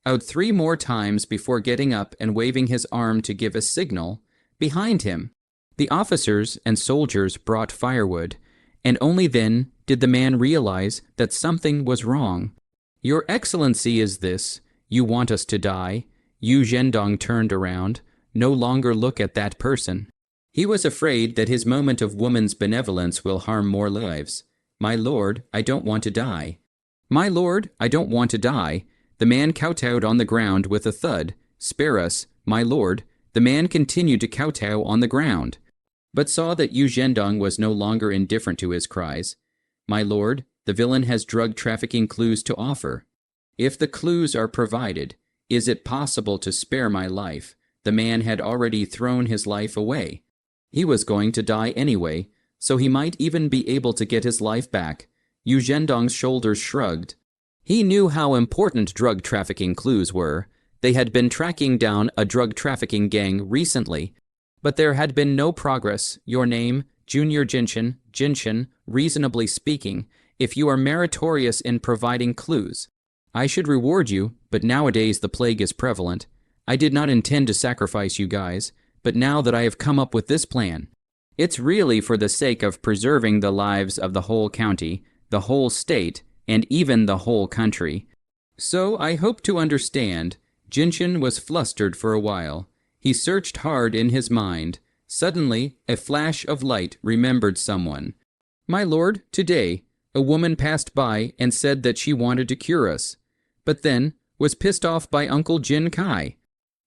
out 3 more times before getting up and waving his arm to give a signal. Behind him, the officers and soldiers brought firewood, and only then did the man realize that something was wrong. Your Excellency, is this? You want us to die? Yu Zhendong turned around, no longer look at that person. He was afraid that his moment of woman's benevolence will harm more lives. My lord, I don't want to die. My lord, I don't want to die. The man kowtowed on the ground with a thud. Spare us, my lord. The man continued to kowtow on the ground, but saw that Yu Zhendong was no longer indifferent to his cries. My lord, the villain has drug trafficking clues to offer. If the clues are provided, is it possible to spare my life? The man had already thrown his life away. He was going to die anyway, so he might even be able to get his life back. Yu Zhendong's shoulders shrugged. He knew how important drug trafficking clues were. They had been tracking down a drug trafficking gang recently, but there had been no progress. Your name, Junior Jinshin, Jinshin, reasonably speaking, if you are meritorious in providing clues. I should reward you, but nowadays the plague is prevalent. I did not intend to sacrifice you guys, but now that I have come up with this plan, it's really for the sake of preserving the lives of the whole county, the whole state, and even the whole country. So I hope to understand. Jinshin was flustered for a while. He searched hard in his mind. Suddenly, a flash of light remembered someone. My lord, today, a woman passed by and said that she wanted to cure us, but then was pissed off by Uncle Jin Kai.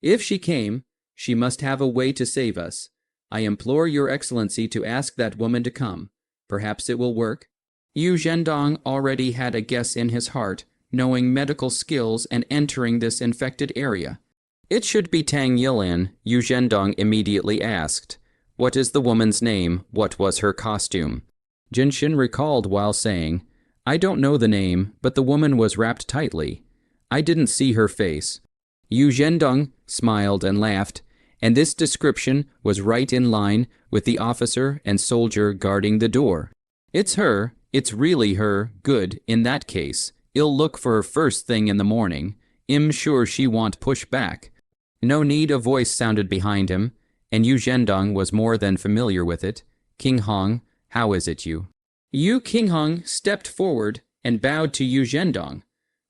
If she came, she must have a way to save us. I implore your excellency to ask that woman to come. Perhaps it will work. Yu Zhendong already had a guess in his heart, knowing medical skills and entering this infected area. It should be Tang Yilin, Yu Zhendong immediately asked. What is the woman's name? What was her costume? Jinshin recalled while saying, I don't know the name, but the woman was wrapped tightly. I didn't see her face. Yu Zhendong smiled and laughed, and this description was right in line with the officer and soldier guarding the door. It's her. It's really her. Good. In that case, I'll look for her first thing in the morning. I'm sure she won't push back. No need, a voice sounded behind him, and Yu Zhendong was more than familiar with it. King Hong, how is it you? Yu King Hong stepped forward and bowed to Yu Zhendong.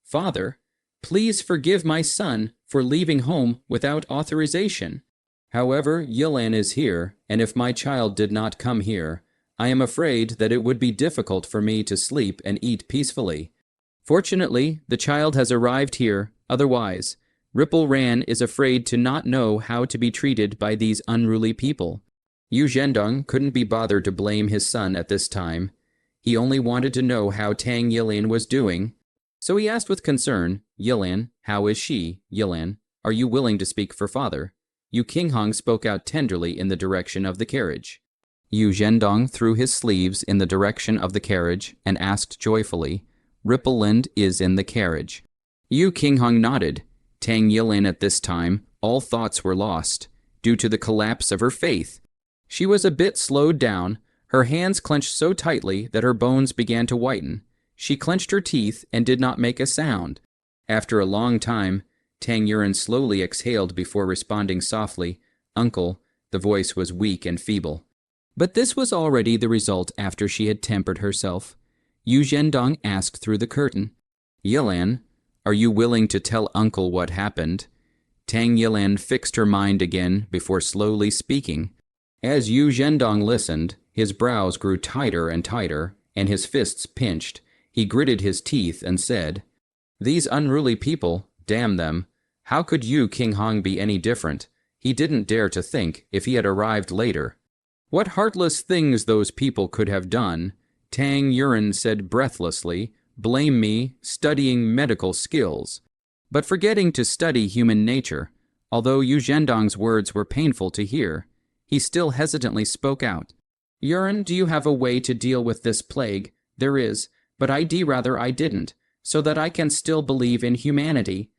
Father, please forgive my son for leaving home without authorization. However, Yilan is here, and if my child did not come here, I am afraid that it would be difficult for me to sleep and eat peacefully. Fortunately, the child has arrived here. Otherwise, Ripple Ran is afraid to not know how to be treated by these unruly people. Yu Zhendong couldn't be bothered to blame his son at this time. He only wanted to know how Tang Yilin was doing. So he asked with concern, Yilin, how is she? Yilin, are you willing to speak for father? Yu Qinghong spoke out tenderly in the direction of the carriage. Yu Zhendong threw his sleeves in the direction of the carriage and asked joyfully, Rippleland is in the carriage. Yu Qinghong nodded. Tang Yilin at this time, all thoughts were lost, due to the collapse of her faith. She was a bit slowed down, her hands clenched so tightly that her bones began to whiten. She clenched her teeth and did not make a sound. After a long time, Tang Yuren slowly exhaled before responding softly, Uncle. The voice was weak and feeble. But this was already the result after she had tempered herself. Yu Zhendong asked through the curtain, Yilan, are you willing to tell Uncle what happened? Tang Yilan fixed her mind again before slowly speaking. As Yu Zhendong listened, his brows grew tighter and tighter, and his fists pinched. He gritted his teeth and said, "These unruly people, damn them. How could you, King Hong, be any different?" He didn't dare to think if he had arrived later. What heartless things those people could have done. Tang Yuan said breathlessly, "Blame me, studying medical skills." But forgetting to study human nature, although Yu Zhendong's words were painful to hear, he still hesitantly spoke out. "Yuan, do you have a way to deal with this plague? There is, but I didn't, so that I can still believe in humanity."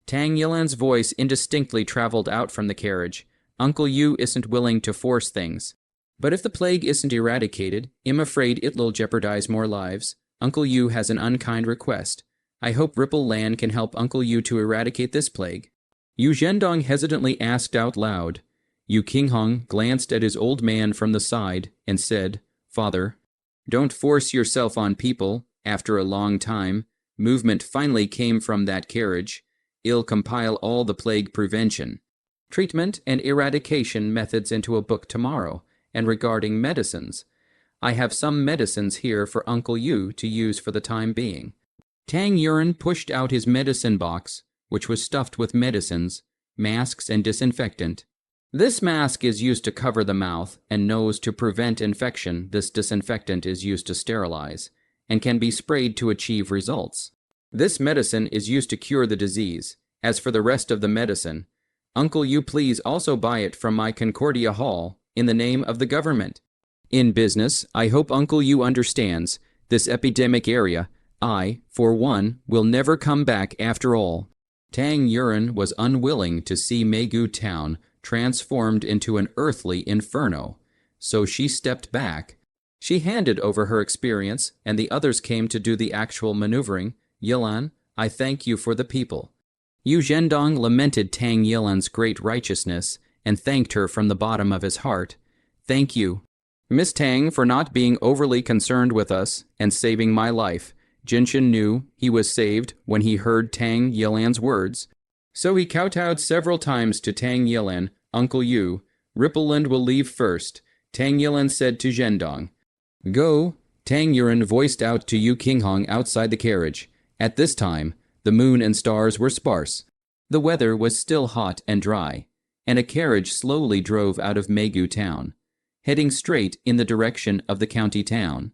Tang Yilan's voice indistinctly traveled out from the carriage. "Uncle Yu isn't willing to force things. But if the plague isn't eradicated, I'm afraid it'll jeopardize more lives. Uncle Yu has an unkind request. I hope Ripple Land can help Uncle Yu to eradicate this plague." Yu Zhendong hesitantly asked out loud. Yu Qinghong glanced at his old man from the side and said, "Father, don't force yourself on people. After a long time, movement finally came from that carriage. I'll compile all the plague prevention, treatment, and eradication methods into a book tomorrow. And regarding medicines, I have some medicines here for Uncle Yu to use for the time being." Tang Yuan pushed out his medicine box, which was stuffed with medicines, masks, and disinfectant. This mask is used to cover the mouth and nose to prevent infection. This disinfectant is used to sterilize, and can be sprayed to achieve results. This medicine is used to cure the disease. As for the rest of the medicine, Uncle Yu, please also buy it from my Concordia Hall in the name of the government. In business, I hope Uncle Yu understands, this epidemic area, I, for one, will never come back after all. Tang Yuan was unwilling to see Meigu Town transformed into an earthly inferno, so she stepped back. She handed over her experience, and the others came to do the actual maneuvering. "Yilan, I thank you for the people." Yu Zhendong lamented Tang Yilan's great righteousness and thanked her from the bottom of his heart. "Thank you, Miss Tang, for not being overly concerned with us and saving my life." Jinshin knew he was saved when he heard Tang Yilan's words, so he kowtowed several times to Tang Yilan. "Uncle Yu, Rippleland will leave first," Tang Yilan said to Zhendong. "Go," Tang Yuan voiced out to Yu Qinghong outside the carriage. At this time, the moon and stars were sparse. The weather was still hot and dry, and a carriage slowly drove out of Meigu Town, heading straight in the direction of the county town.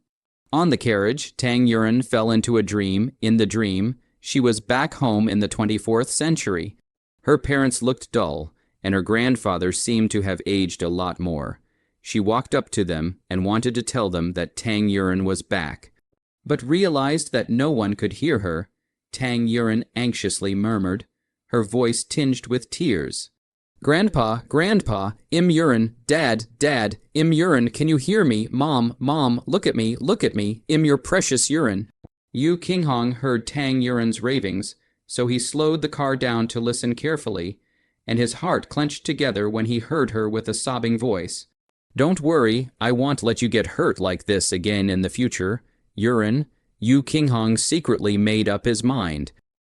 On the carriage, Tang Yuan fell into a dream. In the dream, she was back home in the 24th century. Her parents looked dull, and her grandfather seemed to have aged a lot more. She walked up to them and wanted to tell them that Tang Yuan was back, but realized that no one could hear her. Tang Yuan anxiously murmured, her voice tinged with tears. "Grandpa, Grandpa, Im Yuan, Dad, Dad, Im Yuan, can you hear me? Mom, look at me, Im your precious Yuan." Yu Qinghong heard Tang Yuan's ravings, so he slowed the car down to listen carefully, and his heart clenched together when he heard her with a sobbing voice. "Don't worry, I won't let you get hurt like this again in the future, Yuan." Yu Qinghong secretly made up his mind,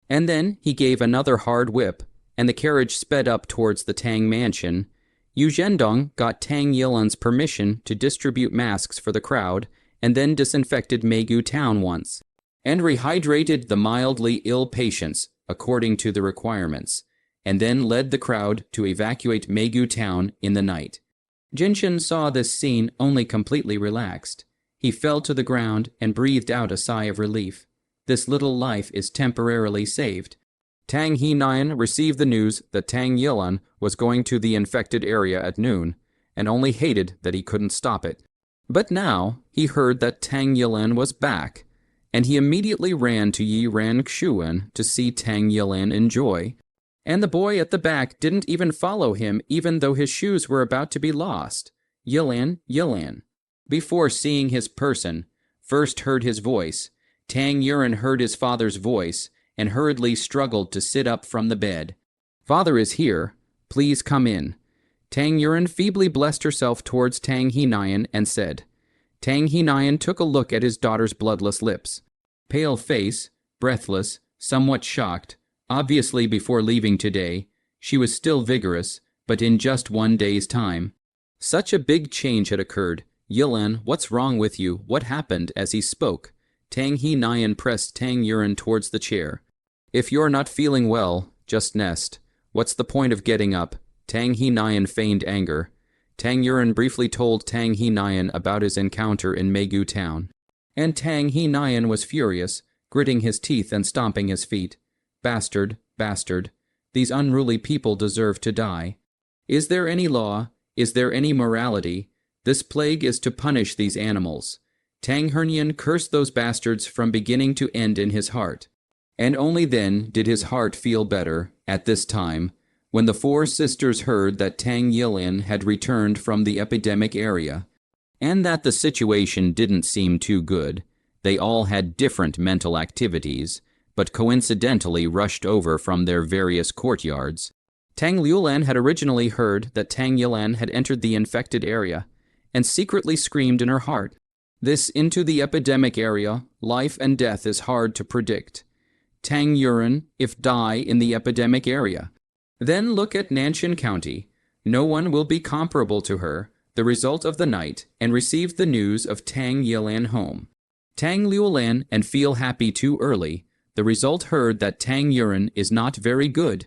and then he gave another hard whip, and the carriage sped up towards the Tang mansion. Yu Zhendong got Tang Yilan's permission to distribute masks for the crowd, and then disinfected Meigu Town once, and rehydrated the mildly ill patients according to the requirements, and then led the crowd to evacuate Meigu Town in the night. Jinshin saw this scene only completely relaxed. He fell to the ground and breathed out a sigh of relief. This little life is temporarily saved. Tang Hinian received the news that Tang Yilan was going to the infected area at noon, and only hated that he couldn't stop it. But now he heard that Tang Yilan was back, and he immediately ran to Yiran Xuan to see Tang Yilan enjoy. And the boy at the back didn't even follow him, even though his shoes were about to be lost. Yilan. Before seeing his person, first heard his voice. Tang Yuan heard his father's voice, and hurriedly struggled to sit up from the bed. "Father is here. Please come in." Tang Yuan feebly blessed herself towards Tang Hinian and said. Tang Hinian took a look at his daughter's bloodless lips. Pale face, breathless, somewhat shocked. Obviously before leaving today, she was still vigorous, but in just 1 day's time. Such a big change had occurred. "Yilan, what's wrong with you? What happened?" As he spoke, Tang He Nian pressed Tang Yuren towards the chair. If you're not feeling well, just nest. What's the point of getting up? Tang He Nian feigned anger. Tang Yuren briefly told Tang He Nian about his encounter in Meigu town. And Tang He Nian was furious, gritting his teeth and stomping his feet. Bastard, bastard. These unruly people deserve to die. Is there any law? Is there any morality? This plague is to punish these animals. Tang Hernian cursed those bastards from beginning to end in his heart. And only then did his heart feel better, at this time, when the four sisters heard that Tang Yilin had returned from the epidemic area, and that the situation didn't seem too good. They all had different mental activities, but coincidentally rushed over from their various courtyards. Tang Liulan had originally heard that Tang Yilan had entered the infected area, and secretly screamed in her heart, "This into the epidemic area, life and death is hard to predict. Tang Yuren, if die in the epidemic area. Then look at Nanshan County. No one will be comparable to her, the result of the night, and receive the news of Tang Yilan home. Tang Liulan and feel happy too early, the result heard that Tang Yuren is not very good."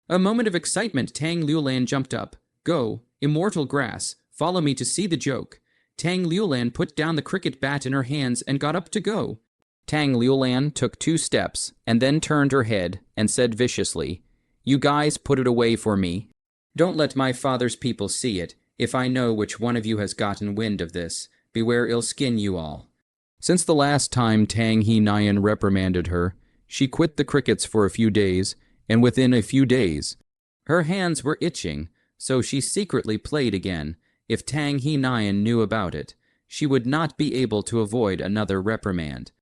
A moment of excitement, Tang Liulan jumped up. "Go, immortal grass, follow me to see the joke." Tang Liulan put down the cricket bat in her hands and got up to go. Tang Liulan took 2 steps and then turned her head and said viciously, "You guys put it away for me. Don't let my father's people see it. If I know which one of you has gotten wind of this, beware I'll skin you all." Since the last time Tang He Nian reprimanded her, she quit the crickets for a few days, and within a few days, her hands were itching, so she secretly played again. If Tang He Nian knew about it, she would not be able to avoid another reprimand.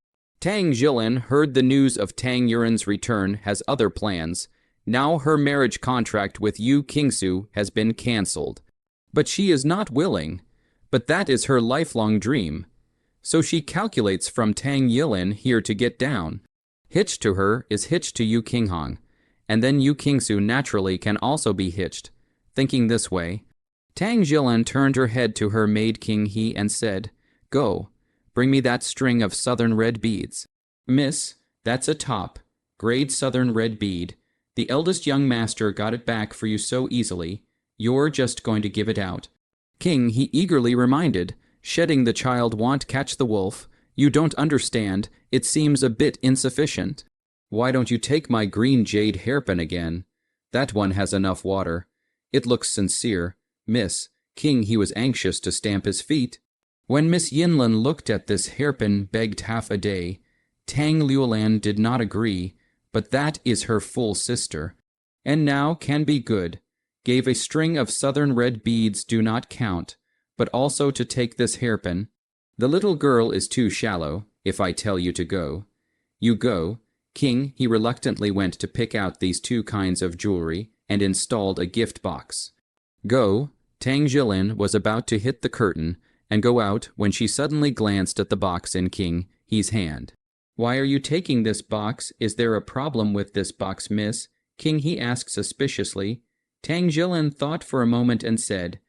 Tang Jilin heard the news of Tang Yuren's return, has other plans. Now her marriage contract with Yu Qingsu has been cancelled. But she is not willing. But that is her lifelong dream. So she calculates from Tang Yilin here to get down. Hitched to her is hitched to Yu Qinghong, and then Yu Qingsu naturally can also be hitched. Thinking this way, Tang Jilin turned her head to her maid King He and said, "Go, bring me that string of southern red beads." "Miss, that's a top, grade southern red bead. The eldest young master got it back for you so easily. You're just going to give it out." King He eagerly reminded, "Shedding the child won't catch the wolf. You don't understand, it seems a bit insufficient. Why don't you take my green jade hairpin again? That one has enough water. It looks sincere. Miss." King He was anxious to stamp his feet. When Miss Yinlin looked at this hairpin begged half a day. Tang Liulan did not agree, but that is her full sister. And now can be good. Gave a string of southern red beads do not count, but also to take this hairpin. The little girl is too shallow, if I tell you to go. You go. King He reluctantly went to pick out these 2 kinds of jewelry and installed a gift box. Go. Tang Jilin was about to hit the curtain and go out when she suddenly glanced at the box in King He's hand. "Why are you taking this box? Is there a problem with this box, miss?" King He asked suspiciously. Tang Jilin thought for a moment and said,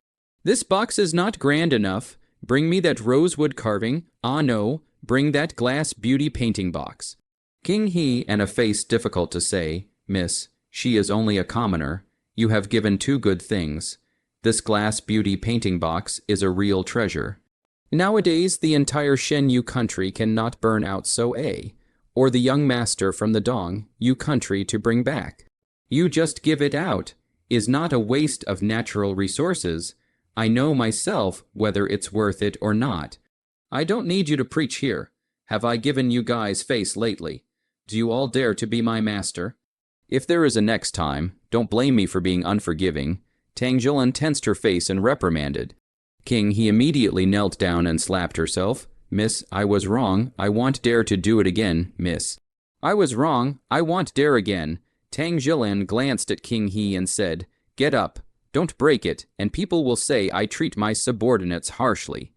"This box is not grand enough. Bring me that rosewood carving. Ah no, bring that glass beauty painting box." King He, and a face difficult to say, "Miss, she is only a commoner. You have given 2 good things. This glass beauty painting box is a real treasure. Nowadays, the entire Shenyu country cannot burn out so or the young master from the Dong, Yu country to bring back. You just give it out. Is not a waste of natural resources. I know myself whether it's worth it or not. I don't need you to preach here. Have I given you guys face lately? Do you all dare to be my master? If there is a next time, don't blame me for being unforgiving." Tang Jilin tensed her face and reprimanded. King He immediately knelt down and slapped herself. "Miss, I was wrong. I won't dare to do it again, miss." "I was wrong. I won't dare again." Tang Jilin glanced at King He and said, "Get up. Don't break it, and people will say I treat my subordinates harshly.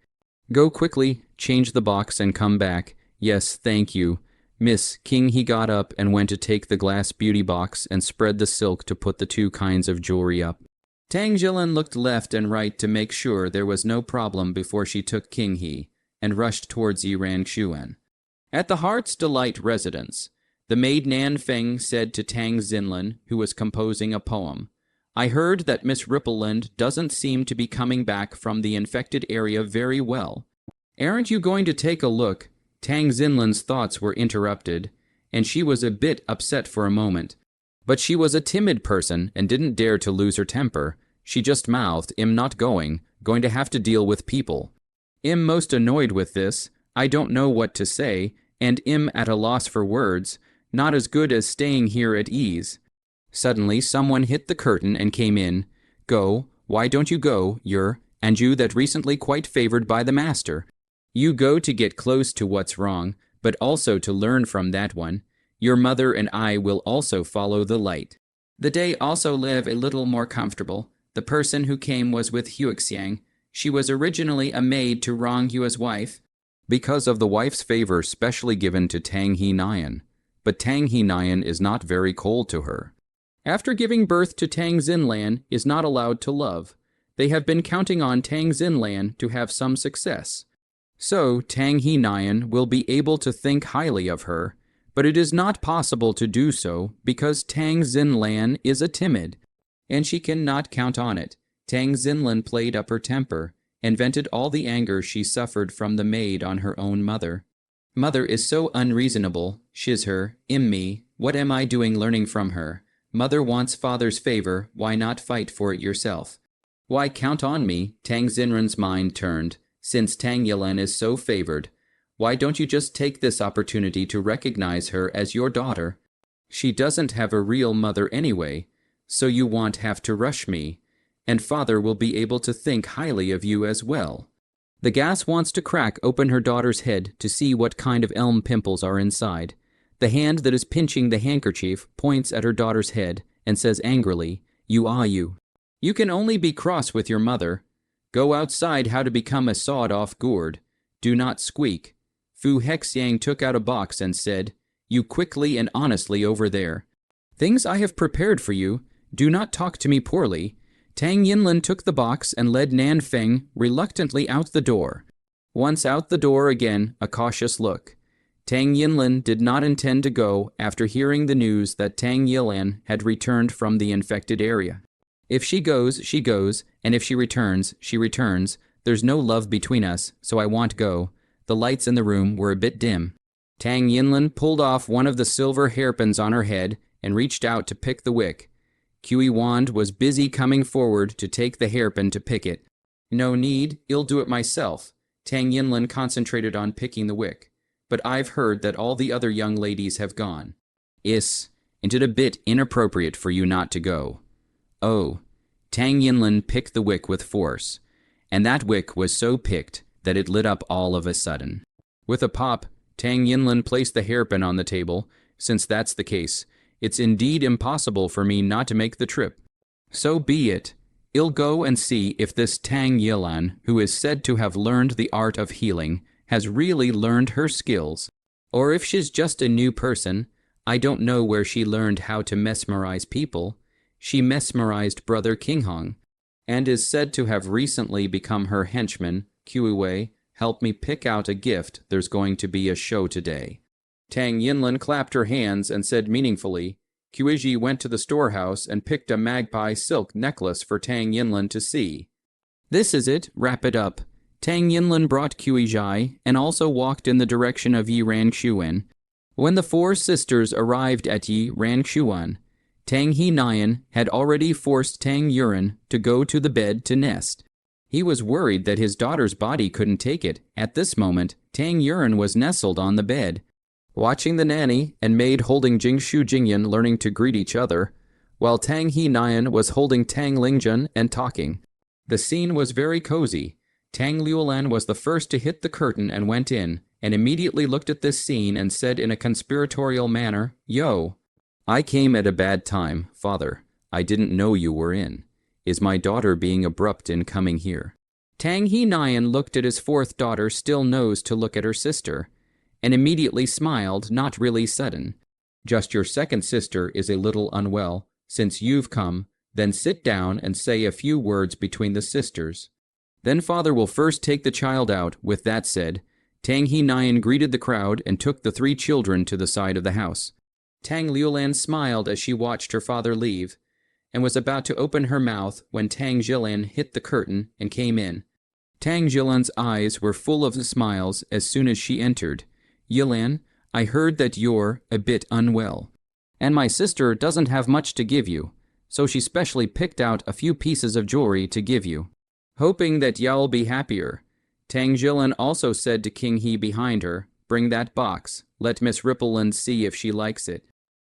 Go quickly, change the box, and come back. Yes, thank you. Miss." King He got up and went to take the glass beauty box and spread the silk to put the 2 kinds of jewelry up. Tang Jilin looked left and right to make sure there was no problem before she took King He and rushed towards Yirang Xuan. At the Heart's Delight residence, the maid Nan Feng said to Tang Xinlin, who was composing a poem, "I heard that Miss Rippleland doesn't seem to be coming back from the infected area very well. Aren't you going to take a look?" Tang Xinlin's thoughts were interrupted, and she was a bit upset for a moment. But she was a timid person and didn't dare to lose her temper. She just mouthed, "I'm not going to have to deal with people. I'm most annoyed with this, I don't know what to say, and I'm at a loss for words, not as good as staying here at ease." Suddenly someone hit the curtain and came in. "Go, why don't you go, and you that recently quite favored by the master? You go to get close to what's wrong, but also to learn from that one. Your mother and I will also follow the light. The day also live a little more comfortable. The person who came was with Huixiang. She was originally a maid to Rong Yue's wife, because of the wife's favor specially given to Tang He Nian. But Tang He Nian is not very cold to her. After giving birth to Tang Xinlan is not allowed to love. They have been counting on Tang Xinlan to have some success. So Tang He Nian will be able to think highly of her, but it is not possible to do so because Tang Xinlan is a timid, and she cannot count on it. Tang Xinlan played up her temper and vented all the anger she suffered from the maid on her own mother. Mother is so unreasonable, shiz her, me, what am I doing learning from her? Mother wants father's favor, why not fight for it yourself? Why count on me? Tang Xinran's mind turned. Since Tang Yilan is so favored, why don't you just take this opportunity to recognize her as your daughter? She doesn't have a real mother anyway, so you won't have to rush me, and father will be able to think highly of you as well. The gas wants to crack open her daughter's head to see what kind of elm pimples are inside. The hand that is pinching the handkerchief points at her daughter's head and says angrily, you. You can only be cross with your mother. Go outside how to become a sawed-off gourd. Do not squeak. Fu Hexiang took out a box and said, "You quickly and honestly over there. Things I have prepared for you. Do not talk to me poorly." Tang Yinlin took the box and led Nan Feng reluctantly out the door. Once out the door again, a cautious look. Tang Yinlin did not intend to go after hearing the news that Tang Yilan had returned from the infected area. If she goes, she goes, and if she returns, she returns. There's no love between us, so I won't go. The lights in the room were a bit dim. Tang Yinlin pulled off one of the silver hairpins on her head and reached out to pick the wick. Kui Wand was busy coming forward to take the hairpin to pick it. "No need, I'll do it myself." Tang Yinlin concentrated on picking the wick. "But I've heard that all the other young ladies have gone." "Is it a bit inappropriate for you not to go?" "Oh." Tang Yinlin picked the wick with force, and that wick was so picked that it lit up all of a sudden. With a pop, Tang Yinlin placed the hairpin on the table. "Since that's the case, it's indeed impossible for me not to make the trip. So be it. I'll go and see if this Tang Yilan, who is said to have learned the art of healing, has really learned her skills. Or if she's just a new person, I don't know where she learned how to mesmerize people. She mesmerized Brother Kinghong, and is said to have recently become her henchman. Kuiwei, help me pick out a gift, there's going to be a show today." Tang Yinlin clapped her hands and said meaningfully, Kuiji went to the storehouse and picked a magpie silk necklace for Tang Yinlin to see. "This is it, wrap it up." Tang Yinlin brought Kuiji and also walked in the direction of Yi Rangshuan. When the four sisters arrived at Yi Rangshuan, Tang He Nian had already forced Tang Yuran to go to the bed to nest. He was worried that his daughter's body couldn't take it. At this moment, Tang Yuran was nestled on the bed, watching the nanny and maid holding Jingshu Jingyan learning to greet each other, while Tang He Nian was holding Tang Lingjun and talking. The scene was very cozy. Tang Liulan was the first to hit the curtain and went in, and immediately looked at this scene and said in a conspiratorial manner, "Yo, I came at a bad time, father. I didn't know you were in. Is my daughter being abrupt in coming here?" Tang He Nian looked at his fourth daughter, still nose to look at her sister, and immediately smiled, not really sudden. "Just your second sister is a little unwell. Since you've come, then sit down and say a few words between the sisters. Then father will first take the child out." With that said, Tang He Nian greeted the crowd and took the 3 children to the side of the house. Tang Liulan smiled as she watched her father leave, and was about to open her mouth when Tang Jilan hit the curtain and came in. Tang Jilan's eyes were full of smiles as soon as she entered. "Yilan, I heard that you're a bit unwell, and my sister doesn't have much to give you, so she specially picked out a few pieces of jewelry to give you, hoping that you'll be happier." Tang Jilan also said to King He behind her, "Bring that box. Let Miss Rippleland see if she likes it."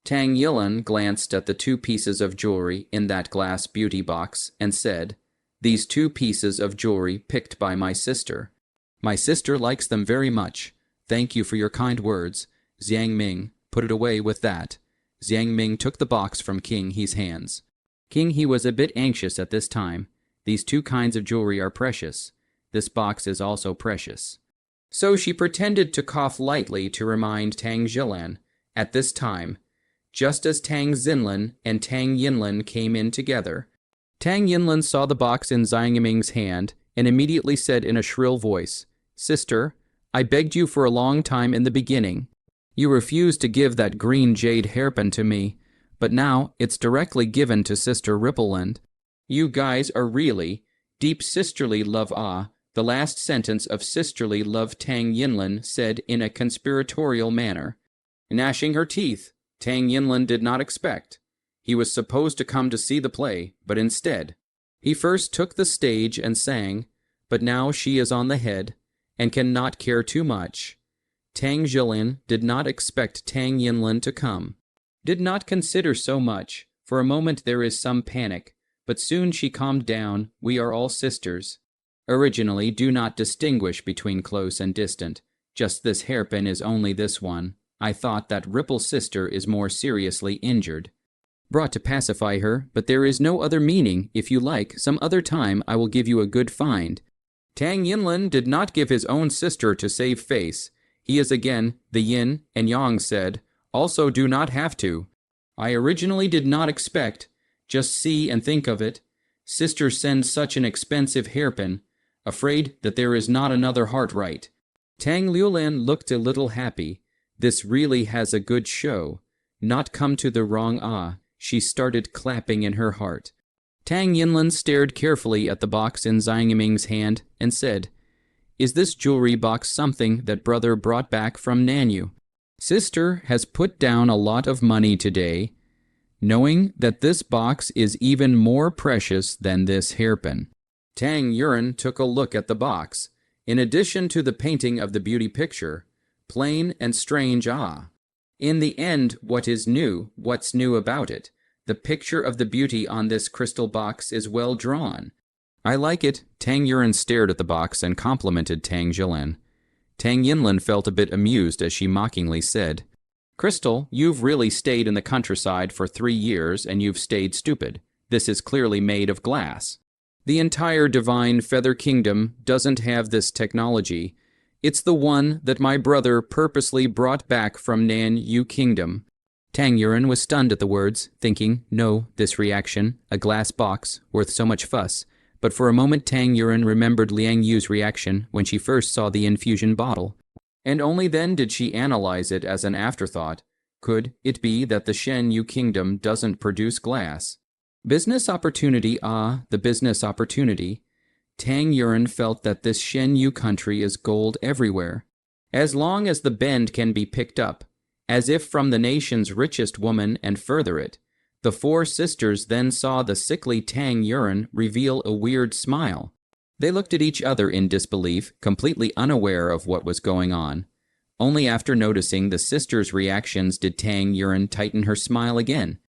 Tang Yilan glanced at the 2 pieces of jewelry in that glass beauty box and said, "These 2 pieces of jewelry picked by my sister. My sister likes them very much. Thank you for your kind words. Xiang Ming, put it away with that." Xiang Ming took the box from King He's hands. King He was a bit anxious at this time. These 2 kinds of jewelry are precious. This box is also precious. So she pretended to cough lightly to remind Tang Jilan. At this time, just as Tang Xinlan and Tang Yinlan came in together, Tang Yinlan saw the box in Xiang Ming's hand and immediately said in a shrill voice, "Sister, I begged you for a long time in the beginning. You refused to give that green jade hairpin to me, but now it's directly given to Sister Rippleland. You guys are really deep sisterly love." The last sentence of sisterly love Tang Yinlan said in a conspiratorial manner. Gnashing her teeth, Tang Yinlan did not expect. He was supposed to come to see the play, but instead, he first took the stage and sang, "But now she is on the head, and cannot care too much." Tang Jilin did not expect Tang Yinlan to come, did not consider so much. For a moment there is some panic, but soon she calmed down. "We are all sisters. Originally, do not distinguish between close and distant. Just this hairpin is only this one. I thought that Ripple's sister is more seriously injured. Brought to pacify her, but there is no other meaning. If you like, some other time I will give you a good find." Tang Yinlan did not give his own sister to save face. He is again, the yin and yang said, "Also do not have to. I originally did not expect. Just see and think of it. Sister sends such an expensive hairpin. Afraid that there is not another heart right." Tang Liulan looked a little happy. This really has a good show. Not come to the wrong She started clapping in her heart. Tang Yinlan stared carefully at the box in Xiang Ming's hand and said, "Is this jewelry box something that brother brought back from Nanyu? Sister has put down a lot of money today, knowing that this box is even more precious than this hairpin." Tang Yuren took a look at the box. In addition to the painting of the beauty picture, plain and strange in the end, what is new? What's new about it? The picture of the beauty on this crystal box is well drawn. "I like it." Tang Yuren stared at the box and complimented Tang Jilin. Tang Yinlan felt a bit amused as she mockingly said, "Crystal, you've really stayed in the countryside for 3 years and you've stayed stupid. This is clearly made of glass. The entire divine feather kingdom doesn't have this technology. It's the one that my brother purposely brought back from Nan Yu Kingdom." Tang Yuren was stunned at the words, thinking, no, this reaction, a glass box, worth so much fuss. But for a moment Tang Yuren remembered Liang Yu's reaction when she first saw the infusion bottle. And only then did she analyze it as an afterthought. Could it be that the Shen Yu Kingdom doesn't produce glass? Business opportunity, the business opportunity. Tang Yuren felt that this Shen Yu country is gold everywhere, as long as the bend can be picked up, as if from the nation's richest woman and further it. The 4 sisters then saw the sickly Tang Yuren reveal a weird smile. They looked at each other in disbelief, completely unaware of what was going on. Only after noticing the sisters' reactions did Tang Yuren tighten her smile again.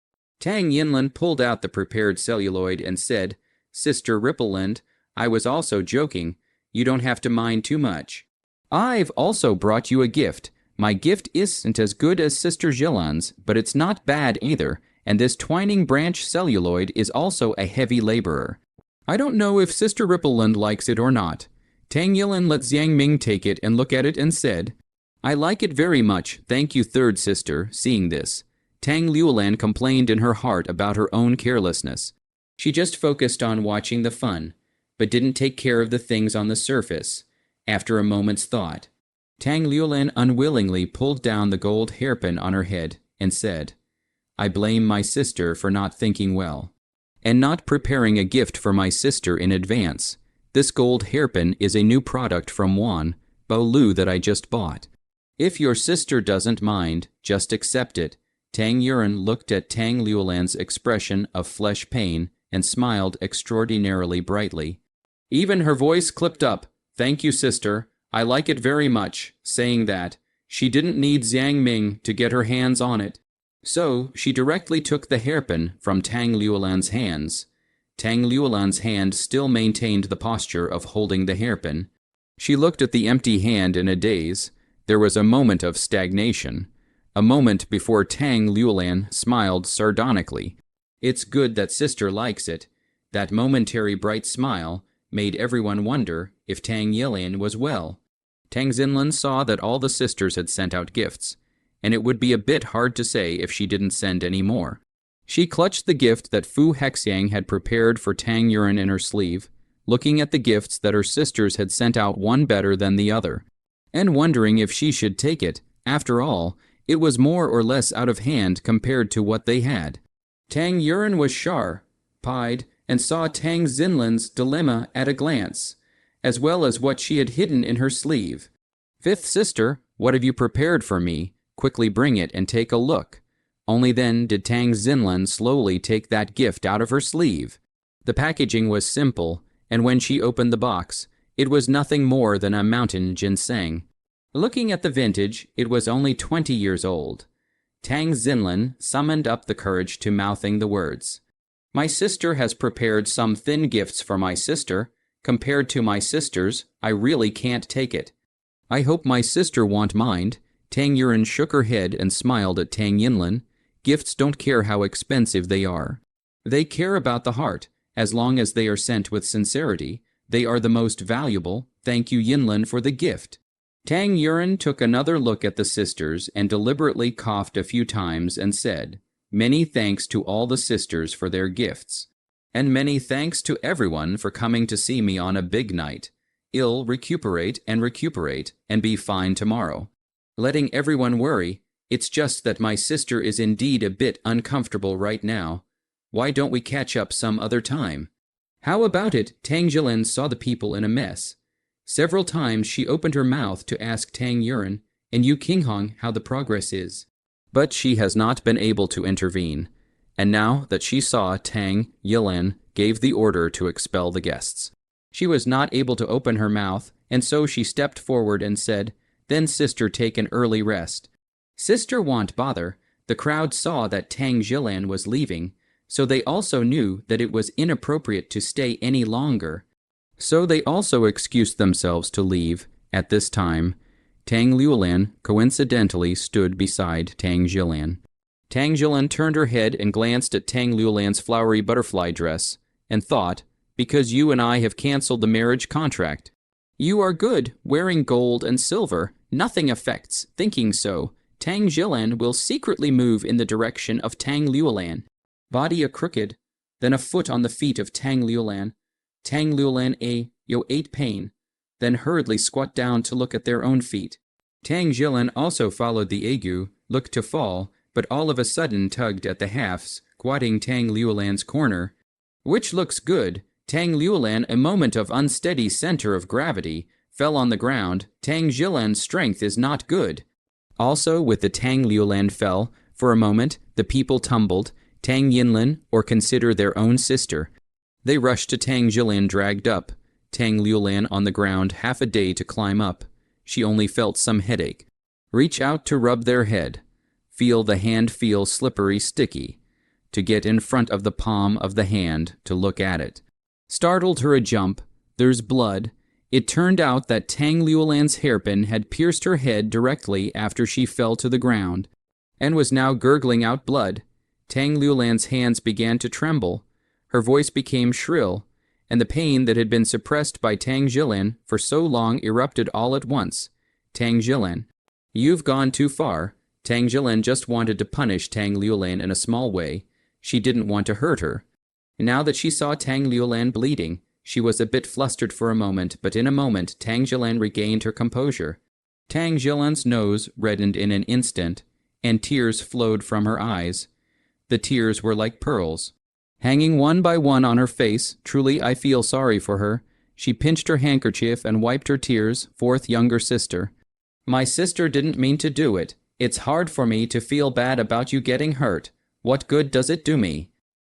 Tang Yinlan pulled out the prepared celluloid and said, "Sister Rippleland, I was also joking. You don't have to mind too much. I've also brought you a gift. My gift isn't as good as Sister Jilan's, but it's not bad either, and this twining branch celluloid is also a heavy laborer. I don't know if Sister Rippleland likes it or not." Tang Yilin let Xiang Ming take it and look at it and said, "I like it very much, thank you, third sister." Seeing this, Tang Liulan complained in her heart about her own carelessness. She just focused on watching the fun, but didn't take care of the things on the surface. After a moment's thought, Tang Liulan unwillingly pulled down the gold hairpin on her head and said, I blame my sister for not thinking well, and not preparing a gift for my sister in advance. This gold hairpin is a new product from Wan Bolu that I just bought. If your sister doesn't mind, just accept it. Tang Yuren looked at Tang Liulan's expression of flesh pain and smiled extraordinarily brightly. Even her voice clipped up. Thank you, sister. I like it very much. Saying that, she didn't need Xiang Ming to get her hands on it. So, she directly took the hairpin from Tang Liulan's hands. Tang Liulan's hand still maintained the posture of holding the hairpin. She looked at the empty hand in a daze. There was a moment of stagnation. A moment before Tang Liulan smiled sardonically. It's good that sister likes it. That momentary bright smile made everyone wonder if Tang Yilan was well. Tang Xinlan saw that all the sisters had sent out gifts, and it would be a bit hard to say if she didn't send any more. She clutched the gift that Fu Hexiang had prepared for Tang Yuren in her sleeve, looking at the gifts that her sisters had sent out one better than the other, and wondering if she should take it. After all, it was more or less out of hand compared to what they had. Tang Yuren was sharp-eyed and saw Tang Xinlan's dilemma at a glance, as well as what she had hidden in her sleeve. Fifth sister, what have you prepared for me? Quickly bring it and take a look. Only then did Tang Xinlan slowly take that gift out of her sleeve. The packaging was simple, and when she opened the box, it was nothing more than a mountain ginseng. Looking at the vintage, it was only 20 years old. Tang Xinlan summoned up the courage to mouthing the words. My sister has prepared some thin gifts for my sister. Compared to my sisters, I really can't take it. I hope my sister won't mind. Tang Yuren shook her head and smiled at Tang Yinlan. Gifts don't care how expensive they are. They care about the heart. As long as they are sent with sincerity, they are the most valuable. Thank you, Yinlan, for the gift. Tang Yuren took another look at the sisters and deliberately coughed a few times and said, Many thanks to all the sisters for their gifts. And many thanks to everyone for coming to see me on a big night. I'll recuperate and be fine tomorrow. Letting everyone worry, it's just that my sister is indeed a bit uncomfortable right now. Why don't we catch up some other time? How about it? Tang Jilin saw the people in a mess. Several times she opened her mouth to ask Tang Yuren and Yu Qinghong how the progress is. But she has not been able to intervene. And now that she saw Tang Yilan gave the order to expel the guests. She was not able to open her mouth, and so she stepped forward and said, Then sister take an early rest. Sister won't bother. The crowd saw that Tang Yilan was leaving, so they also knew that it was inappropriate to stay any longer. So they also excused themselves to leave. At this time, Tang Liulan coincidentally stood beside Tang Yilan. Tang Yilan turned her head and glanced at Tang Liulan's flowery butterfly dress, and thought, Because you and I have canceled the marriage contract. You are good, wearing gold and silver. Nothing affects, thinking so. Tang Yilan will secretly move in the direction of Tang Liulan. Body a crooked, then a foot on the feet of Tang Liulan. Tang Liulan ate pain, then hurriedly squat down to look at their own feet. Tang Yilan also followed the ague, looked to fall, but all of a sudden tugged at the halves, squatting Tang Liulan's corner. Which looks good. Tang Liulan, a moment of unsteady center of gravity, fell on the ground. Tang Yilan's strength is not good. Also, with the Tang Liulan fell, for a moment, the people tumbled, Tang Yinlan, or consider their own sister. They rushed to Tang Yilan dragged up. Tang Liulan on the ground half a day to climb up. She only felt some headache. Reach out to rub their head. Feel the hand feel slippery sticky. To get in front of the palm of the hand to look at it. Startled her a jump. There's blood. It turned out that Tang Liulan's hairpin had pierced her head directly after she fell to the ground, and was now gurgling out blood. Tang Liulan's hands began to tremble. Her voice became shrill, and the pain that had been suppressed by Tang Yilan for so long erupted all at once. Tang Yilan, you've gone too far. Tang Yilan just wanted to punish Tang Liulan in a small way. She didn't want to hurt her. Now that she saw Tang Liulan bleeding, she was a bit flustered for a moment, but in a moment Tang Yilan regained her composure. Tang Jilan's nose reddened in an instant, and tears flowed from her eyes. The tears were like pearls, hanging one by one on her face. Truly, I feel sorry for her. She pinched her handkerchief and wiped her tears. Fourth younger sister. My sister didn't mean to do it. It's hard for me to feel bad about you getting hurt. What good does it do me?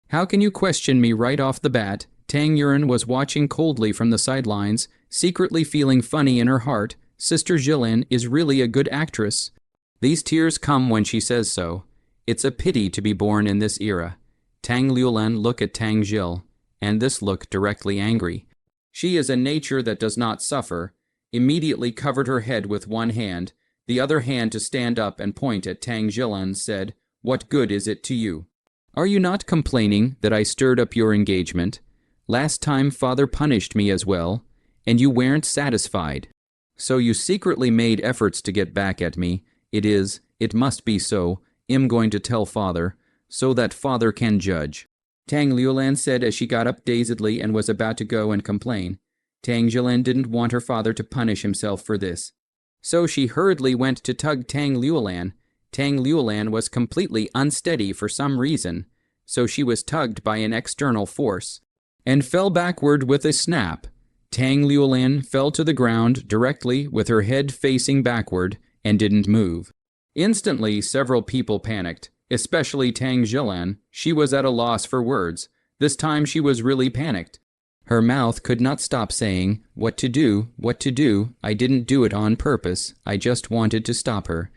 How can you question me right off the bat? Tang Yuren was watching coldly from the sidelines, secretly feeling funny in her heart. Sister Jilin is really a good actress. These tears come when she says so. It's a pity to be born in this era. Tang Liulan looked at Tang Jil, and this look directly angry. She is a nature that does not suffer, immediately covered her head with one hand, the other hand to stand up and point at Tang Jilan, said, What good is it to you? Are you not complaining that I stirred up your engagement? Last time father punished me as well, and you weren't satisfied. So you secretly made efforts to get back at me. It must be so. I'm going to tell father, so that father can judge. Tang Liulan said as she got up dazedly and was about to go and complain. Tang Jilin didn't want her father to punish himself for this. So she hurriedly went to tug Tang Liulan. Tang Liulan was completely unsteady for some reason, so she was tugged by an external force, and fell backward with a snap. Tang Liulan fell to the ground directly with her head facing backward and didn't move. Instantly, several people panicked, especially Tang Jilan. She was at a loss for words. This time she was really panicked. Her mouth could not stop saying, What to do, what to do. I didn't do it on purpose. I just wanted to stop her.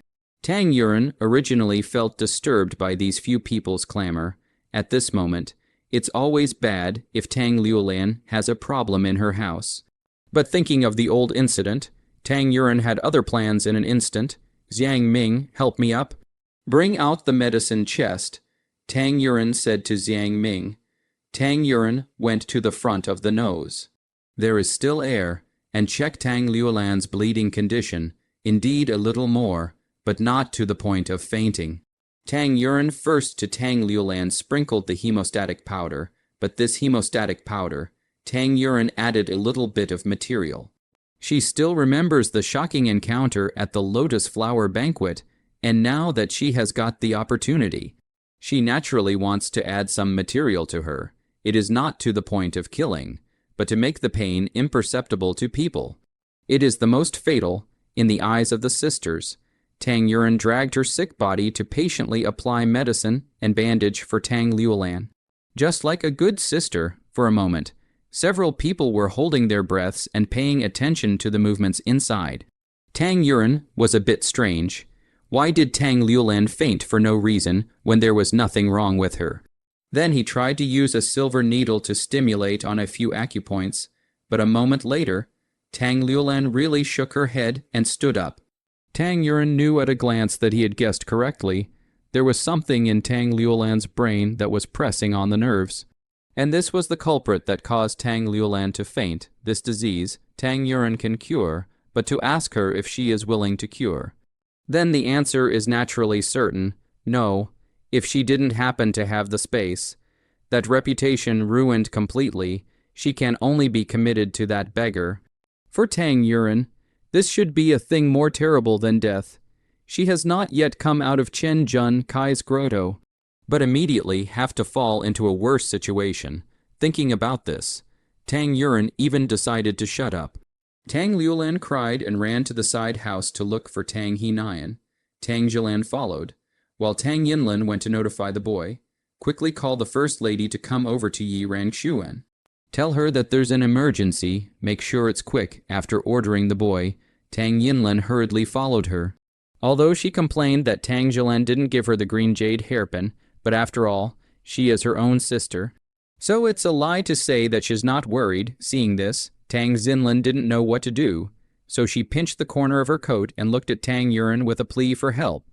Tang Yuren originally felt disturbed by these few people's clamor. At this moment, it's always bad if Tang Liulan has a problem in her house. But thinking of the old incident, Tang Yuren had other plans in an instant. Xiang Ming, help me up. Bring out the medicine chest, Tang Yuren said to Xiang Ming. Tang Yuren went to the front of the nose. There is still air, and check Tang Liulan's bleeding condition, indeed a little more, but not to the point of fainting. Tang Yuren first to Tang Liulan sprinkled the hemostatic powder, but this hemostatic powder, Tang Yuren added a little bit of material. She still remembers the shocking encounter at the lotus flower banquet, and now that she has got the opportunity, she naturally wants to add some material to her. It is not to the point of killing, but to make the pain imperceptible to people. It is the most fatal in the eyes of the sisters. Tang Yuren dragged her sick body to patiently apply medicine and bandage for Tang Liulan. Just like a good sister, for a moment, several people were holding their breaths and paying attention to the movements inside. Tang Yuren was a bit strange. Why did Tang Liulan faint for no reason when there was nothing wrong with her? Then he tried to use a silver needle to stimulate on a few acupoints, but a moment later, Tang Liulan really shook her head and stood up. Tang Yuren knew at a glance that he had guessed correctly. There was something in Tang Liulan's brain that was pressing on the nerves. And this was the culprit that caused Tang Liulan to faint. This disease, Tang Yuren can cure, but to ask her if she is willing to cure. Then the answer is naturally certain, no, if she didn't happen to have the space. That reputation ruined completely, she can only be committed to that beggar. For Tang Yuren, this should be a thing more terrible than death. She has not yet come out of Chen Jun Kai's grotto, but immediately have to fall into a worse situation. Thinking about this, Tang Yuren even decided to shut up. Tang Liulan cried and ran to the side house to look for Tang Hinayan. Tang Jilan followed, while Tang Yinlin went to notify the boy. Quickly call the first lady to come over to Yi Rangshuan. Tell her that there's an emergency. Make sure it's quick. After ordering the boy, Tang Yinlin hurriedly followed her. Although she complained that Tang Jilan didn't give her the green jade hairpin, but after all, she is her own sister. So it's a lie to say that she's not worried. Seeing this, Tang Xinlin didn't know what to do, so she pinched the corner of her coat and looked at Tang Yuren with a plea for help.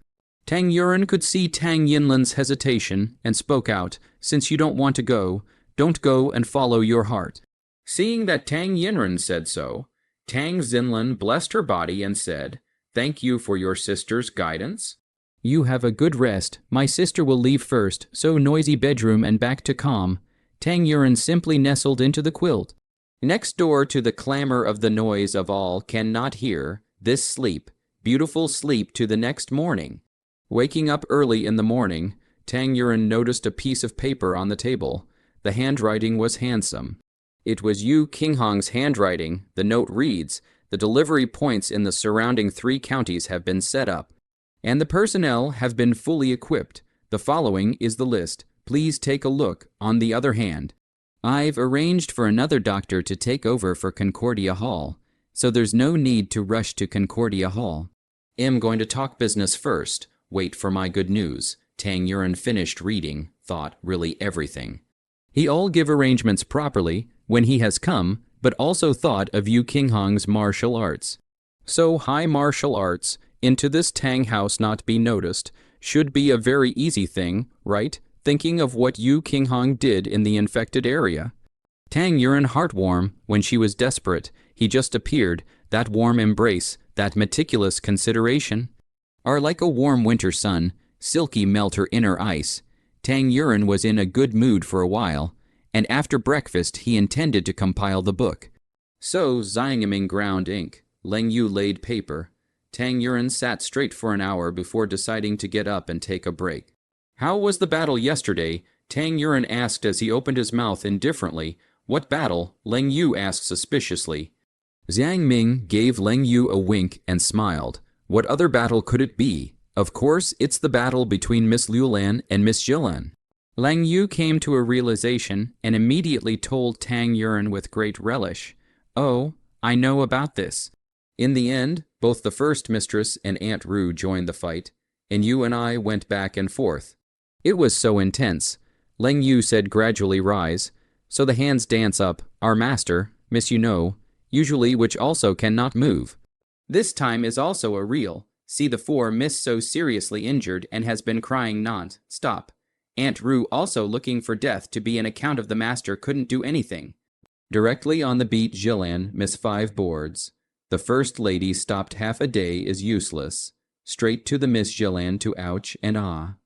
Tang Yuren could see Tang Yinlin's hesitation and spoke out, Since you don't want to go, don't go and follow your heart. Seeing that Tang Yinren said so, Tang Xinlin blessed her body and said, Thank you for your sister's guidance. You have a good rest. My sister will leave first, so noisy bedroom and back to calm. Tang Yuren simply nestled into the quilt. Next door to the clamor of the noise of all cannot hear, this sleep, beautiful sleep to the next morning. Waking up early in the morning, Tang Yuren noticed a piece of paper on the table. The handwriting was handsome. It was Yu Qinghong's handwriting. The note reads, "The delivery points in the surrounding 3 counties have been set up, and the personnel have been fully equipped. The following is the list. Please take a look. On the other hand, I've arranged for another doctor to take over for Concordia Hall, so there's no need to rush to Concordia Hall. I'm going to talk business first. Wait for my good news." Tang Yuren finished reading, thought really everything. He all give arrangements properly when he has come, but also thought of Yu Qinghong's martial arts. So high martial arts into this Tang house not be noticed should be a very easy thing, right? Thinking of what Yu Qinghong did in the infected area. Tang Yuren heartwarm when she was desperate. He just appeared, that warm embrace, that meticulous consideration, are like a warm winter sun, silky melt her inner ice. Tang Yuren was in a good mood for a while, and after breakfast he intended to compile the book. So Xiangming ground ink, Leng Yu laid paper. Tang Yuren sat straight for an hour before deciding to get up and take a break. "How was the battle yesterday?" Tang Yuren asked as he opened his mouth indifferently. "What battle?" Leng Yu asked suspiciously. Xiangming gave Leng Yu a wink and smiled. "What other battle could it be? Of course, it's the battle between Miss Liulan and Miss Jilan." Leng Yu came to a realization and immediately told Tang Yuren with great relish, "Oh, I know about this." In the end, both the first mistress and Aunt Ru joined the fight, and you and I went back and forth. It was so intense. Leng Yu said gradually rise, so the hands dance up, our master, Miss You Know, usually which also cannot move. This time is also a real. See the 4 Miss so seriously injured and has been crying non-stop. Aunt Ru also looking for death to be an account of the master couldn't do anything. Directly on the beat Jilan, Miss 5 boards. The first lady stopped half a day is useless. Straight to the Miss Jilan to ouch and ah.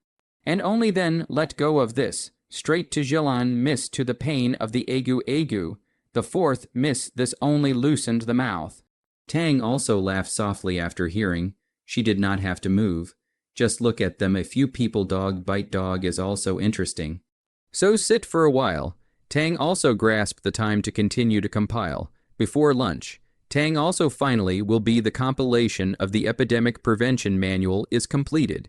And only then let go of this. Straight to Jilan Miss to the pain of the agu. The 4th Miss this only loosened the mouth. Tang also laughed softly after hearing. She did not have to move. Just look at them. A few people dog bite dog is also interesting. So sit for a while. Tang also grasped the time to continue to compile. Before lunch, Tang also finally will be the compilation of the epidemic prevention manual is completed.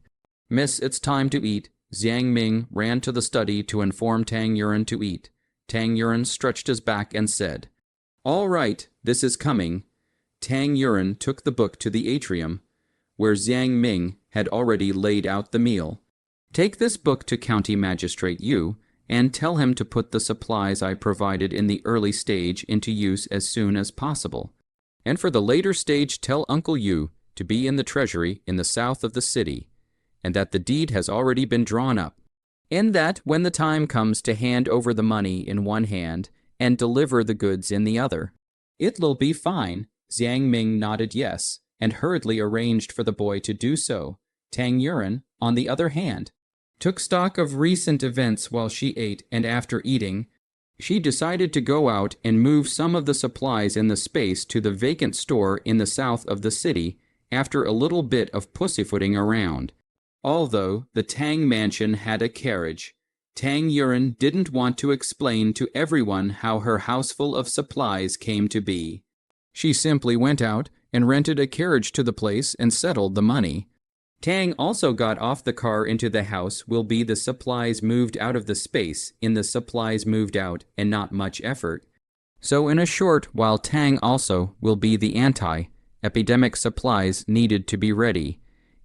"Miss, it's time to eat." Xiangming ran to the study to inform Tang Yuren to eat. Tang Yuren stretched his back and said, "All right, this is coming." Tang Yuren took the book to the atrium, where Xiangming had already laid out the meal. "Take this book to County Magistrate Yu, and tell him to put the supplies I provided in the early stage into use as soon as possible. And for the later stage tell Uncle Yu to be in the treasury in the south of the city, and that the deed has already been drawn up, and that when the time comes to hand over the money in one hand and deliver the goods in the other, it'll be fine." Xiangming nodded yes, and hurriedly arranged for the boy to do so. Tang Yuren, on the other hand, took stock of recent events while she ate, and after eating, she decided to go out and move some of the supplies in the space to the vacant store in the south of the city after a little bit of pussyfooting around. Although the Tang mansion had a carriage, Tang Yuren didn't want to explain to everyone how her houseful of supplies came to be. She simply went out and rented a carriage to the place and settled the money. Tang also got off the car into the house will be the supplies moved out of the space in the supplies moved out and not much effort. So in a short while Tang also will be the anti-epidemic supplies needed to be ready,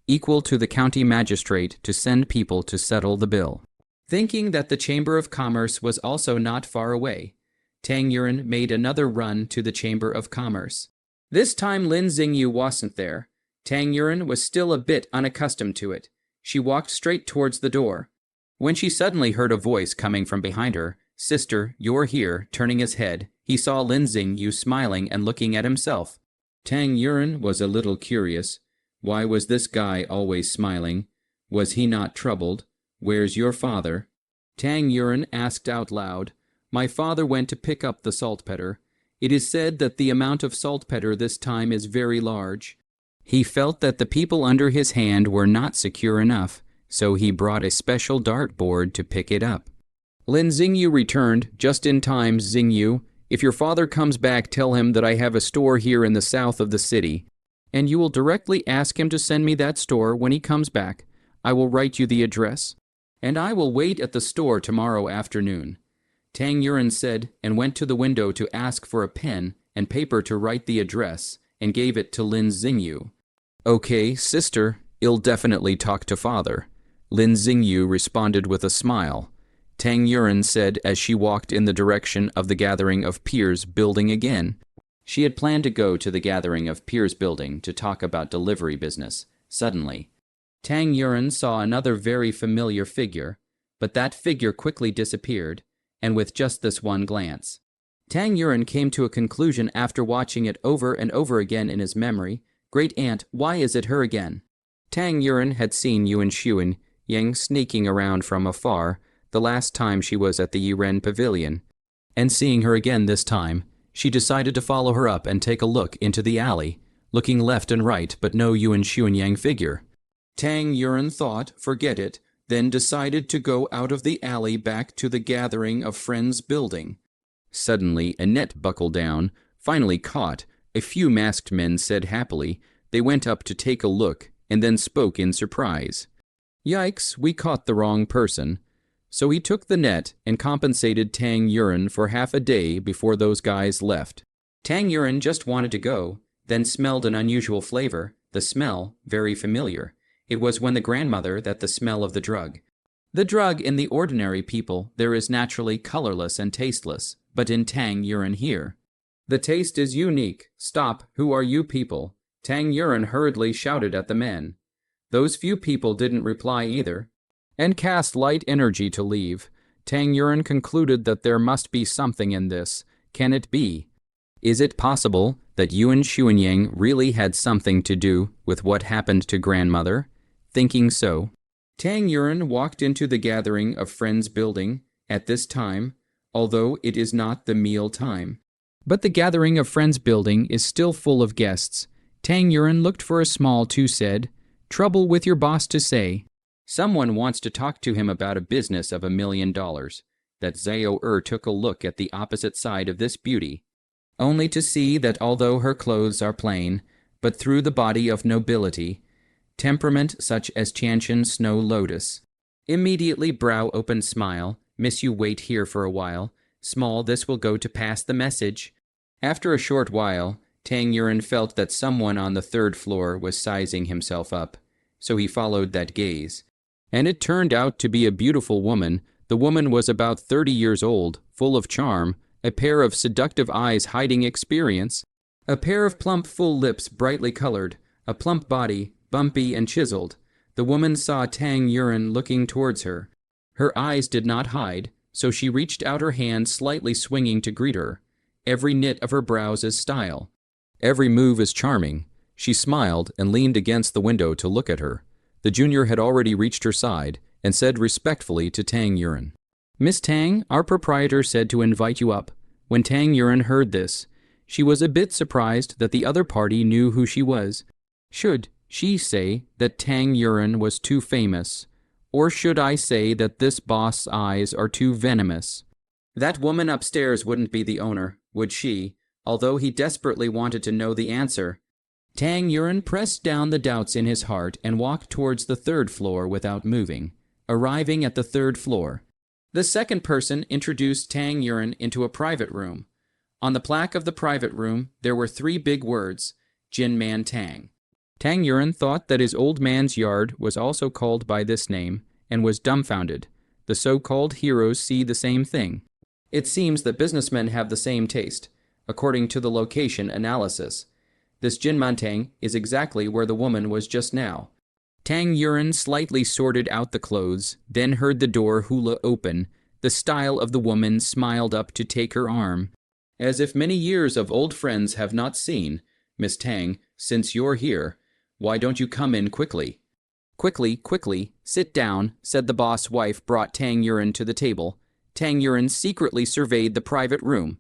equal to the county magistrate to send people to settle the bill. Thinking that the Chamber of Commerce was also not far away, Tang Yuren made another run to the Chamber of Commerce. This time Lin Xingyu wasn't there. Tang Yuren was still a bit unaccustomed to it. She walked straight towards the door, when she suddenly heard a voice coming from behind her. "Sister, you're here." Turning his head, he saw Lin Xingyu smiling and looking at himself. Tang Yuren was a little curious. Why was this guy always smiling? Was he not troubled? "Where's your father?" Tang Yuren asked out loud. "My father went to pick up the saltpeter. It is said that the amount of saltpeter this time is very large. He felt that the people under his hand were not secure enough, so he brought a special dartboard to pick it up. Lin Xingyu returned just in time. Xingyu, if your father comes back, tell him that I have a store here in the south of the city, and you will directly ask him to send me that store when he comes back. I will write you the address, and I will wait at the store tomorrow afternoon. Tang Yuren said and went to the window to ask for a pen and paper to write the address and gave it to Lin Xingyu. Okay, sister, I'll definitely talk to father. Lin Xingyu responded with a smile. Tang Yuren said as she walked in the direction of the Gathering of Peers building again. She had planned to go to the Gathering of Peers building to talk about delivery business. Suddenly, Tang Yuren saw another very familiar figure, but that figure quickly disappeared, and with just this one glance. Tang Yuren came to a conclusion after watching it over and over again in his memory. Great aunt, why is it her again? Tang Yuren had seen Yuan Xuan Yang sneaking around from afar the last time she was at the Yiren Pavilion, and seeing her again this time, she decided to follow her up and take a look into the alley, looking left and right but no Yuan Xuan Yang figure. Tang Yuren thought, forget it, then decided to go out of the alley back to the Gathering of Friends building. Suddenly, a net buckled down, finally caught. A few masked men said happily. They went up to take a look, and then spoke in surprise. Yikes, we caught the wrong person. So he took the net and compensated Tang Yuren for half a day before those guys left. Tang Yuren just wanted to go, then smelled an unusual flavor, the smell very familiar. It was when the grandmother that the smell of the drug. The drug in the ordinary people there is naturally colorless and tasteless, but in Tang Yuren here, the taste is unique. Stop, who are you people? Tang Yuren hurriedly shouted at the men. Those few people didn't reply either, and cast light energy to leave. Tang Yuren concluded that there must be something in this. Can it be? Is it possible that Yuan Xuanyang really had something to do with what happened to grandmother? Thinking so, Tang Yuren walked into the Gathering of Friends building at this time, although it is not the meal time. But the Gathering of Friends building is still full of guests. Tang Yuren looked for a small two said, trouble with your boss to say. Someone wants to talk to him about a business of $1 million. That Zhao took a look at the opposite side of this beauty, only to see that although her clothes are plain, but through the body of nobility, temperament such as Tiantian Snow Lotus. Immediately brow open smile, miss you wait here for a while, small this will go to pass the message. After a short while, Tang Yuren felt that someone on the third floor was sizing himself up, so he followed that gaze. And it turned out to be a beautiful woman. The woman was about 30 years old, full of charm, a pair of seductive eyes hiding experience, a pair of plump full lips brightly colored, a plump body, bumpy and chiseled. The woman saw Tang Yuren looking towards her. Her eyes did not hide, so she reached out her hand slightly swinging to greet her. Every knit of her brows is style. Every move is charming. She smiled and leaned against the window to look at her. The junior had already reached her side and said respectfully to Tang Yuren, Miss Tang, our proprietor said to invite you up. When Tang Yuren heard this, she was a bit surprised that the other party knew who she was. Should she say that Tang Yuren was too famous, or should I say that this boss's eyes are too venomous? That woman upstairs wouldn't be the owner, would she? Although he desperately wanted to know the answer. Tang Yuren pressed down the doubts in his heart and walked towards the third floor without moving. Arriving at the third floor, the second person introduced Tang Yuren into a private room. On the plaque of the private room, there were 3 big words, Jin Man Tang. Tang Yuren thought that his old man's yard was also called by this name and was dumbfounded. The so-called heroes see the same thing. It seems that businessmen have the same taste, according to the location analysis. This Jinmantang is exactly where the woman was just now. Tang Yuren slightly sorted out the clothes, then heard the door hula open. The style of the woman smiled up to take her arm. As if many years of old friends have not seen, Miss Tang, since you're here, why don't you come in quickly? Quickly, sit down, said the boss wife brought Tang Yuren to the table. Tang Yuren secretly surveyed the private room,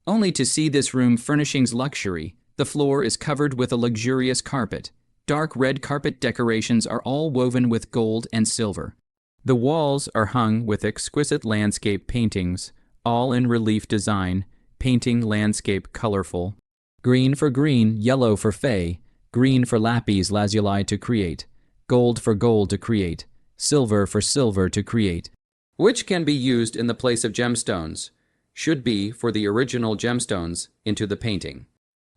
only to see this room furnishings luxury. The floor is covered with a luxurious carpet. dark red carpet decorations are all woven with gold and silver. The walls are hung with exquisite landscape paintings, all in relief design, painting landscape colorful. Green for green, yellow for fey, green for lapis lazuli to create, gold for gold to create, silver for silver to create. Which can be used in the place of gemstones, should be for the original gemstones into the painting.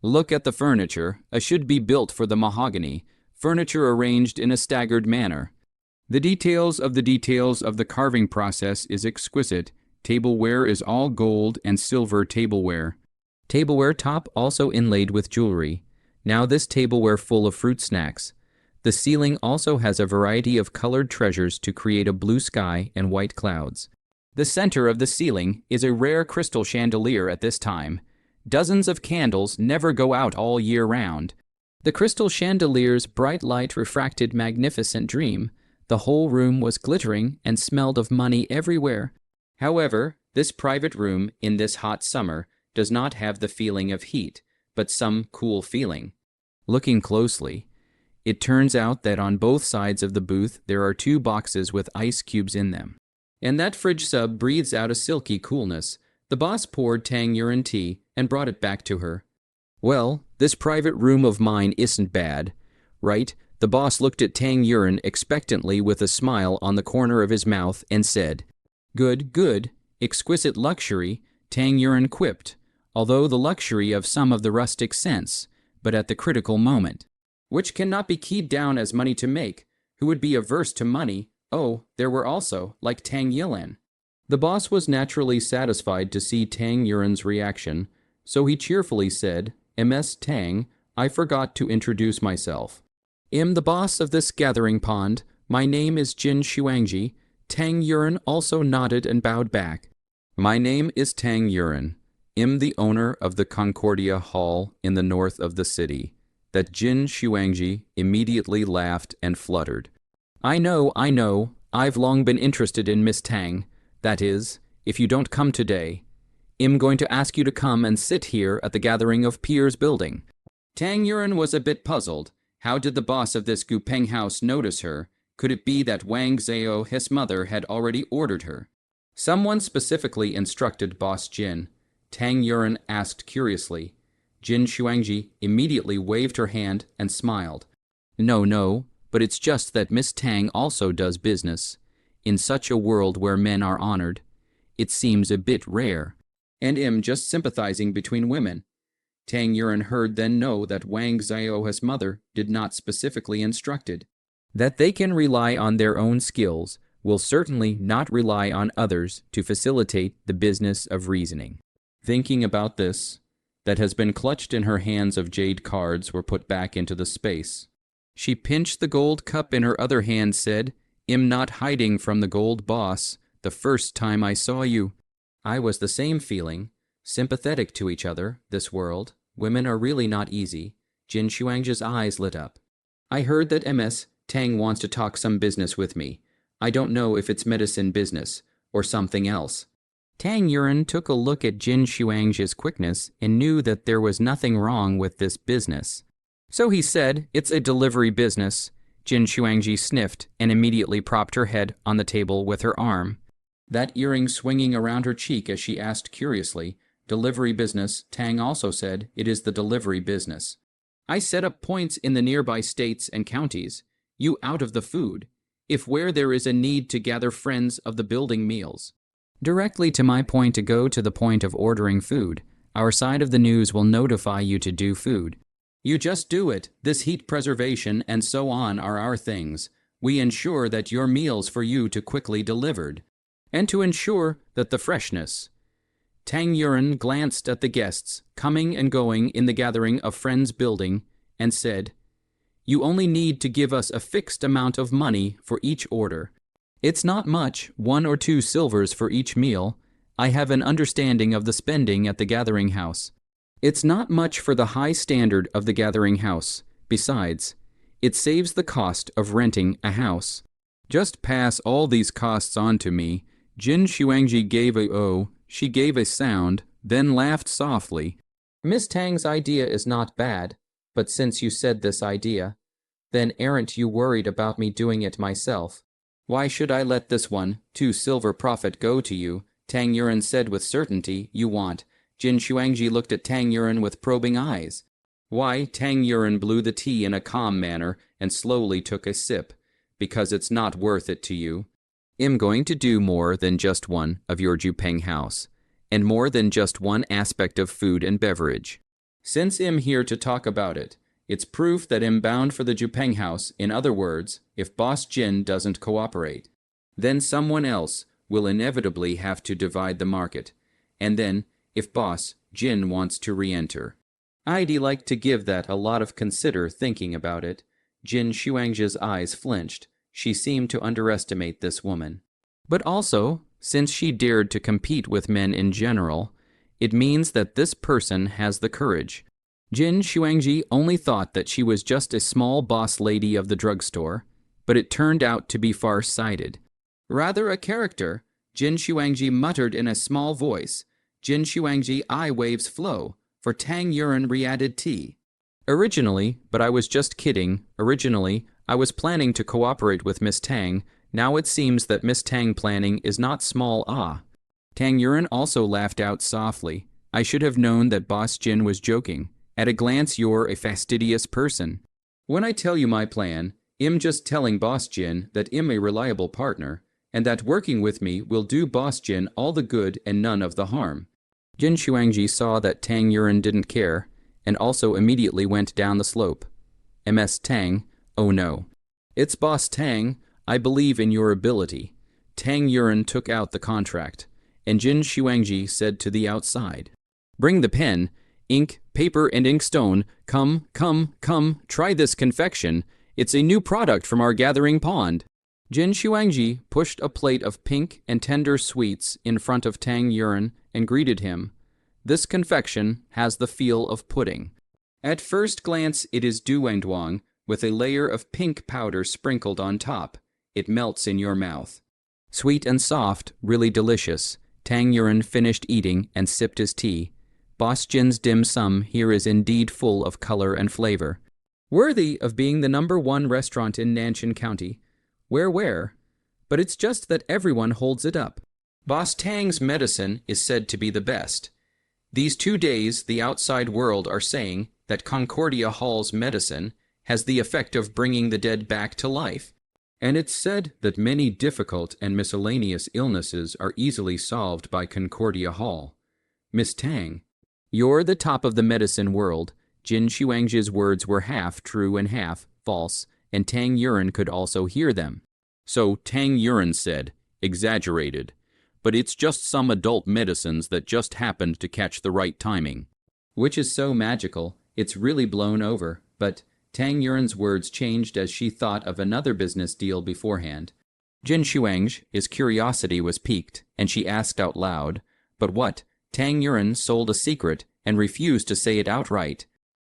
Look at the furniture, should be built for the mahogany, furniture arranged in a staggered manner. The details of the carving process is exquisite. Tableware is all gold and silver tableware. Tableware top also inlaid with jewelry. Now this tableware full of fruit snacks. The ceiling also has a variety of colored treasures to create a blue sky and white clouds. The center of the ceiling is a rare crystal chandelier at this time. Dozens of candles never go out all year round. The crystal chandelier's bright light refracted magnificent dream. The whole room was glittering and smelled of money everywhere. However, this private room in this hot summer does not have the feeling of heat, but some cool feeling. Looking closely, it turns out that on both sides of the booth there are 2 boxes with ice cubes in them. And that fridge sub breathes out a silky coolness. The boss poured Tang Yuren tea and brought it back to her. Well, this private room of mine isn't bad, right? The boss looked at Tang Yuren expectantly with a smile on the corner of his mouth and said, Good, good, exquisite luxury, Tang Yuren quipped, although the luxury of some of the rustic sense, but at the critical moment. Which cannot be keyed down as money to make, who would be averse to money. Oh, there were also, like Tang Yilan. The boss was naturally satisfied to see Tang Yuren's reaction, so he cheerfully said, Ms. Tang, I forgot to introduce myself. The boss of this gathering pond. My name is Jin Xuangji. Tang Yuren also nodded and bowed back. My name is Tang Yuren. The owner of the Concordia Hall in the north of the city. That Jin Xuangji immediately laughed and fluttered. I know. I've long been interested in Miss Tang. That is, if you don't come today, I'm going to ask you to come and sit here at the gathering of Piers building. Tang Yuren was a bit puzzled. How did the boss of this Gupeng house notice her? Could it be that Wang Zhao, his mother, had already ordered her? Someone specifically instructed Boss Jin. Tang Yuren asked curiously. Jin Xuangji immediately waved her hand and smiled. No, but it's just that Miss Tang also does business. In such a world where men are honored, it seems a bit rare. And just sympathizing between women. Tang Yuren heard then know that Wang Zhao, his mother, did not specifically instructed. That they can rely on their own skills will certainly not rely on others to facilitate the business of reasoning. Thinking about this, that has been clutched in her hands of jade cards were put back into the space. She pinched the gold cup in her other hand, said, I'm not hiding from the gold boss. The first time I saw you, I was the same feeling, sympathetic to each other, this world. Women are really not easy. Jin Xuangji's eyes lit up. I heard that Ms. Tang wants to talk some business with me. I don't know if it's medicine business or something else. Tang Yuren took a look at Jin Xuangji's quickness and knew that there was nothing wrong with this business. So he said, it's a delivery business. Jin Xuangji sniffed and immediately propped her head on the table with her arm. That earring swinging around her cheek as she asked curiously, delivery business, Tang also said, it is the delivery business. I set up points in the nearby states and counties. You out of the food. If where there is a need to gather friends of the building meals. Directly to my point to go to the point of ordering food. Our side of the news will notify you to do food. You just do it. This heat preservation and so on are our things. We ensure that your meals for you to quickly delivered. And to ensure that the freshness. Tang Yuren glanced at the guests coming and going in the gathering of friends building and said, You only need to give us a fixed amount of money for each order. It's not much, 1 or 2 silvers for each meal. I have an understanding of the spending at the gathering house. It's not much for the high standard of the gathering house. Besides, it saves the cost of renting a house. Just pass all these costs on to me. Jin Xuangji gave a oh, she gave a sound, then laughed softly. Miss Tang's idea is not bad, but since you said this idea, Then aren't you worried about me doing it myself? Why should I let this 2 silver profit go to you? Tang Yuren said with certainty. You want. Jin Shuangji looked at Tang Yuren with probing eyes. Why? Tang Yuren blew the tea in a calm manner and slowly took a sip. Because it's not worth it to you. I'm going to do more than just one of your Jupeng house, and more than just one aspect of food and beverage. Since I'm here to talk about it, it's proof that I'm bound for the Jupeng house. In other words, if Boss Jin doesn't cooperate, then someone else will inevitably have to divide the market. And then, if Boss Jin wants to re-enter, I'd like to give that a lot of consider thinking about it. Jin Shuangji's eyes flinched. She seemed to underestimate this woman. But also, since she dared to compete with men in general, it means that this person has the courage. Jin Shuangji only thought that she was just a small boss lady of the drugstore, but it turned out to be far-sighted. Rather a character, Jin Shuangji muttered in a small voice. Jin Shuangji eye waves flow, for Tang Yuren re-added tea. Originally, but I was just kidding, originally, I was planning to cooperate with Miss Tang. Now it seems that Miss Tang planning is not small Tang Yuren also laughed out softly. I should have known that Boss Jin was joking. At a glance you're a fastidious person. When I tell you my plan, I'm just telling Boss Jin that I'm a reliable partner, and that working with me will do Boss Jin all the good and none of the harm. Jin Shuangji saw that Tang Yuren didn't care, and also immediately went down the slope. Ms. Tang, oh no. It's Boss Tang, I believe in your ability. Tang Yuren took out the contract, and Jin Shuangji said to the outside, Bring the pen, ink, paper, and inkstone. Come, try this confection. It's a new product from our gathering pond. Jin Shuangji pushed a plate of pink and tender sweets in front of Tang Yuren and greeted him. This confection has the feel of pudding. At first glance it is duangduang, with a layer of pink powder sprinkled on top. It melts in your mouth. Sweet and soft, really delicious. Tang Yuren finished eating and sipped his tea. Boss Jin's dim sum here is indeed full of color and flavor. Worthy of being the #1 restaurant in Nanshan County. Where? But it's just that everyone holds it up. Boss Tang's medicine is said to be the best. These 2 days the outside world are saying that Concordia Hall's medicine has the effect of bringing the dead back to life. And it's said that many difficult and miscellaneous illnesses are easily solved by Concordia Hall. Miss Tang, you're the top of the medicine world. Jin Shuangji's words were half true and half false, and Tang Yuren could also hear them. So Tang Yuren said, exaggerated. But it's just some adult medicines that just happened to catch the right timing. Which is so magical, it's really blown over. But Tang Yuren's words changed as she thought of another business deal beforehand. Jin Shuangji's curiosity was piqued, and she asked out loud, But what? Tang Yuren sold a secret and refused to say it outright.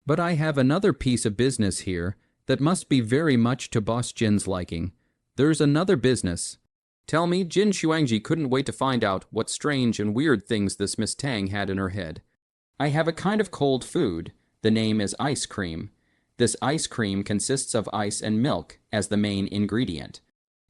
But I have another piece of business here that must be very much to Boss Jin's liking. There's another business. Tell me. Jin Shuangji couldn't wait to find out what strange and weird things this Miss Tang had in her head. I have a kind of cold food. The name is ice cream. This ice cream consists of ice and milk as the main ingredient.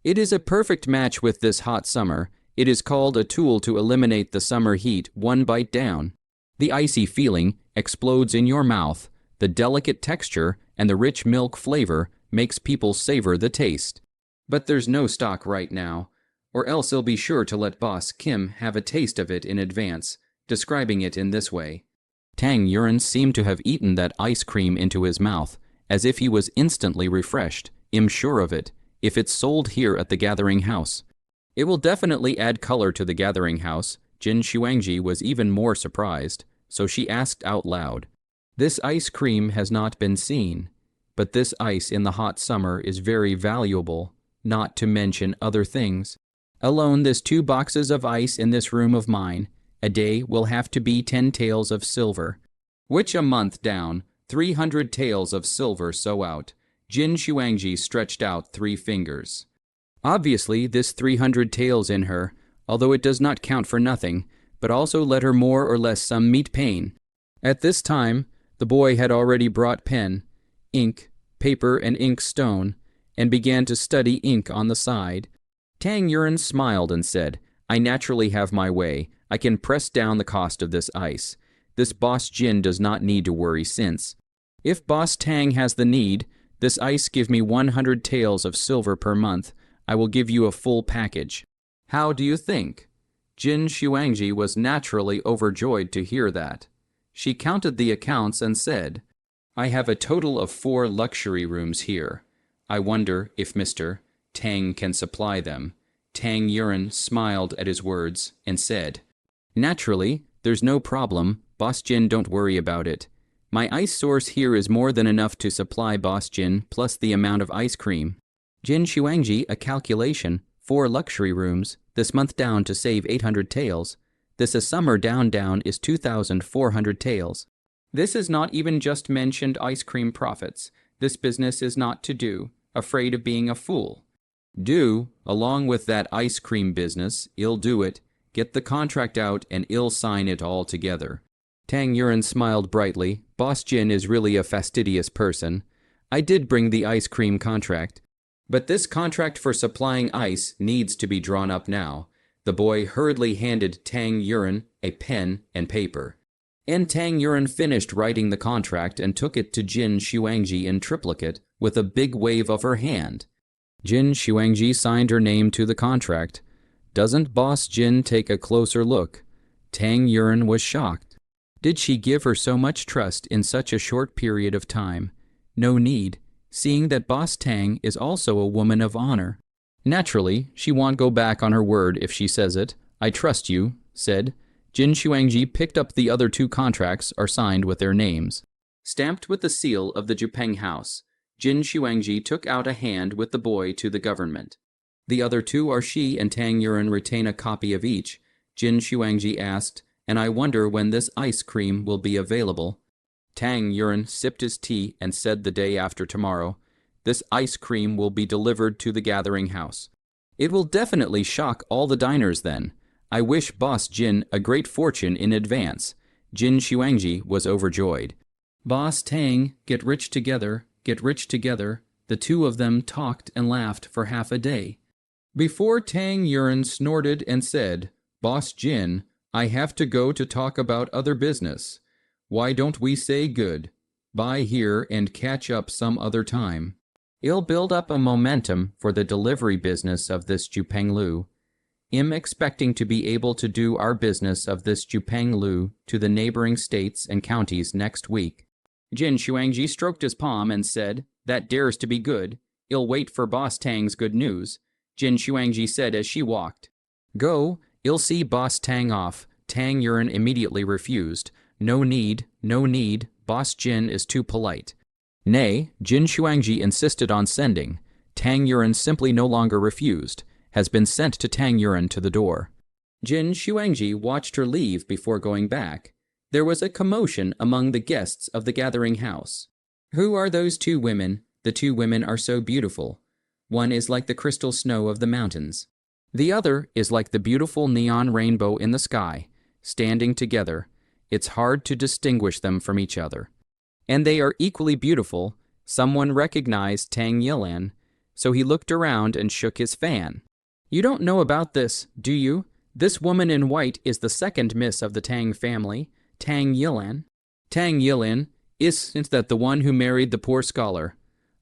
It is a perfect match with this hot summer. It is called a tool to eliminate the summer heat one bite down. The icy feeling explodes in your mouth. The delicate texture and the rich milk flavor makes people savor the taste. But there's no stock right now, or else I'll be sure to let Boss Kim have a taste of it in advance, describing it in this way. Tang Yuren seemed to have eaten that ice cream into his mouth, as if he was instantly refreshed. I'm sure of it, if it's sold here at the Gathering House. It will definitely add color to the Gathering House. Jin Shuangji was even more surprised, so she asked out loud, This ice cream has not been seen, but this ice in the hot summer is very valuable, not to mention other things. Alone, this 2 boxes of ice in this room of mine, a day will have to be 10 taels of silver, which a month down, 300 taels of silver so out. Jin Shuangji stretched out 3 fingers. Obviously, this 300 taels in her, although it does not count for nothing, but also let her more or less some meat pain. At this time, the boy had already brought pen, ink, paper and ink stone, and began to study ink on the side. Tang Yuren smiled and said, I naturally have my way. I can press down the cost of this ice. This Boss Jin does not need to worry since. If Boss Tang has the need, this ice give me 100 taels of silver per month. I will give you a full package. How do you think? Jin Xuangji was naturally overjoyed to hear that. She counted the accounts and said, I have a total of 4 luxury rooms here. I wonder if Mr. Tang can supply them. Tang Yuren smiled at his words and said, Naturally, there's no problem. Boss Jin, don't worry about it. My ice source here is more than enough to supply Boss Jin plus the amount of ice cream. Jin Xuangji, a calculation, 4 luxury rooms, this month down to save 800 taels. This a summer down is 2,400 taels. This is not even just mentioned ice cream profits. This business is not to do, afraid of being a fool. Do, along with that ice cream business, I'll do it. Get the contract out and I'll sign it all together. Tang Yuren smiled brightly. Boss Jin is really a fastidious person. I did bring the ice cream contract. But this contract for supplying ice needs to be drawn up now. The boy hurriedly handed Tang Yuren a pen and paper. And Tang Yuren finished writing the contract and took it to Jin Xuangji in triplicate with a big wave of her hand. Jin Xuangji signed her name to the contract. Doesn't Boss Jin take a closer look? Tang Yuren was shocked. Did she give her so much trust in such a short period of time? No need, seeing that Boss Tang is also a woman of honor. Naturally, she won't go back on her word if she says it. I trust you, said. Jin Xuangji picked up the other 2 contracts are signed with their names. Stamped with the seal of the Jupeng house, Jin Xuangji took out a hand with the boy to the government. The other 2 are she and Tang Yuren retain a copy of each. Jin Xuangji asked, and I wonder when this ice cream will be available. Tang Yuren sipped his tea and said the day after tomorrow. This ice cream will be delivered to the gathering house. It will definitely shock all the diners then. I wish Boss Jin a great fortune in advance. Jin Xuangji was overjoyed. Boss Tang, get rich together, get rich together. The 2 of them talked and laughed for half a day. Before Tang Yuren snorted and said, Boss Jin, I have to go to talk about other business. Why don't we say good? Bye here and catch up some other time. I'll build up a momentum for the delivery business of this Jupeng Lu. I'm expecting to be able to do our business of this Jupeng Lu to the neighboring states and counties next week. Jin Xuangji stroked his palm and said, That dares to be good. I'll wait for Boss Tang's good news. Jin Xuangji said as she walked. Go, I'll see Boss Tang off. Tang Yuren immediately refused. No need, Boss Jin is too polite. Nay, Jin Xuangji insisted on sending. Tang Yuren simply no longer refused. Has been sent to Tang Yuren to the door. Jin Xuangji watched her leave before going back. There was a commotion among the guests of the gathering house. Who are those 2 women? The 2 women are so beautiful. One is like the crystal snow of the mountains. The other is like the beautiful neon rainbow in the sky, standing together. It's hard to distinguish them from each other. And they are equally beautiful. Someone recognized Tang Yilan, so he looked around and shook his fan. You don't know about this, do you? This woman in white is the 2nd miss of the Tang family, Tang Yilan. Tang Yilan, isn't that the one who married the poor scholar?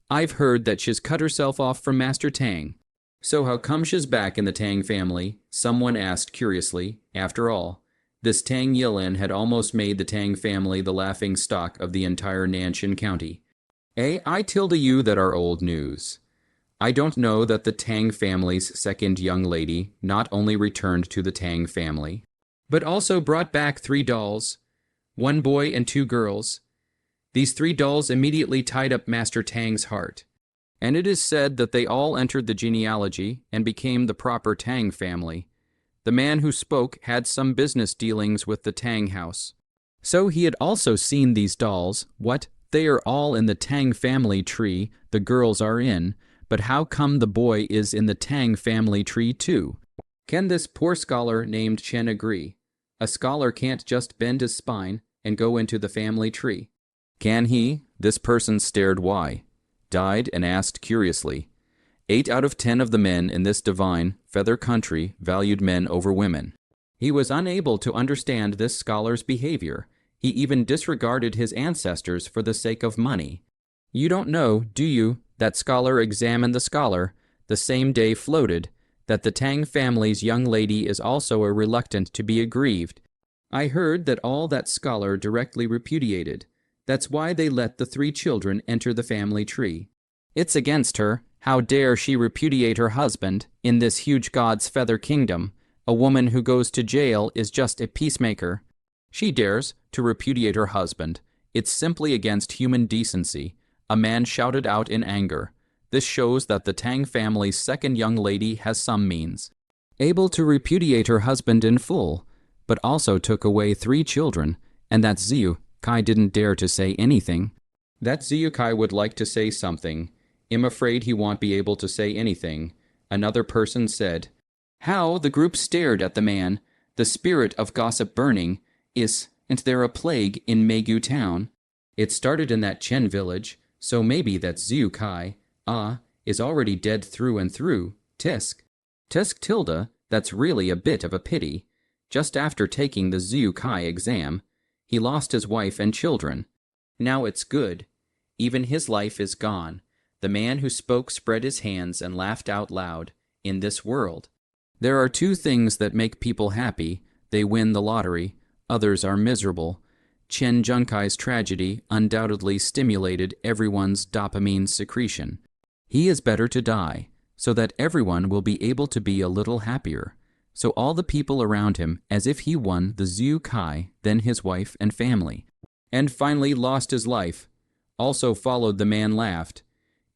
I've heard that she's cut herself off from Master Tang. So how come she's back in the Tang family? Someone asked curiously. After all, this Tang Yilan had almost made the Tang family the laughing stock of the entire Nanshan County. I tell to you that are old news. I don't know that the Tang family's 2nd young lady not only returned to the Tang family, but also brought back 3 dolls, 1 boy and 2 girls. These 3 dolls immediately tied up Master Tang's heart, and it is said that they all entered the genealogy and became the proper Tang family. The man who spoke had some business dealings with the Tang house. So he had also seen these dolls. What? They are all in the Tang family tree, the girls are in, but how come the boy is in the Tang family tree too? Can this poor scholar named Chen agree? A scholar can't just bend his spine and go into the family tree. Can he? This person stared why. died and asked curiously. 8 out of 10 of the men in this divine, feather country valued men over women. He was unable to understand this scholar's behavior. He even disregarded his ancestors for the sake of money. You don't know, do you, that scholar examined the scholar, the same day floated, that the Tang family's young lady is also a reluctant to be aggrieved. I heard that all that scholar directly repudiated. That's why they let the 3 children enter the family tree. It's against her. How dare she repudiate her husband in this huge god's feather kingdom? A woman who goes to jail is just a peacemaker. She dares to repudiate her husband. It's simply against human decency. A man shouted out in anger. This shows that the Tang family's second young lady has some means. Able to repudiate her husband in full, but also took away 3 children, and that Ziyu Kai didn't dare to say anything. That Ziyu Kai would like to say something. I'm afraid he won't be able to say anything. Another person said. How the group stared at the man. The spirit of gossip burning. Isn't there a plague in Meigu town? It started in that Chen village, so maybe that Ziyu Kai, is already dead through and through. Tisk tilde, that's really a bit of a pity. Just after taking the Ziyu Kai exam, he lost his wife and children. Now it's good. Even his life is gone. The man who spoke spread his hands and laughed out loud. In this world, there are 2 things that make people happy. They win the lottery. Others are miserable. Chen Junkai's tragedy undoubtedly stimulated everyone's dopamine secretion. He is better to die, so that everyone will be able to be a little happier. So all the people around him, as if he won the Ziyu Kai, then his wife and family, and finally lost his life. Also followed the man laughed.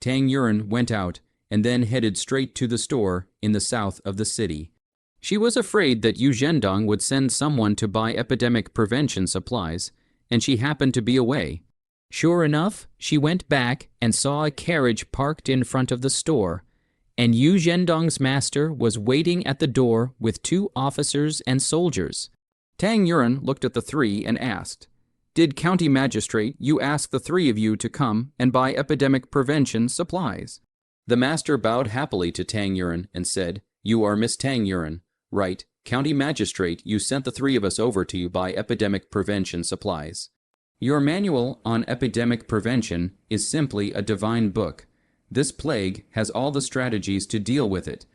Tang Yuren went out and then headed straight to the store in the south of the city. She was afraid that Yu Zhendong would send someone to buy epidemic prevention supplies, and she happened to be away. Sure enough, she went back and saw a carriage parked in front of the store, and Yu Zhendong's master was waiting at the door with 2 officers and soldiers. Tang Yuren looked at the 3 and asked, Did County Magistrate you ask the 3 of you to come and buy epidemic prevention supplies? The master bowed happily to Tang Yuren and said, You are Miss Tang Yuren. Right, County Magistrate, you sent the 3 of us over to you buy epidemic prevention supplies. Your manual on epidemic prevention is simply a divine book. This plague has all the strategies to deal with it.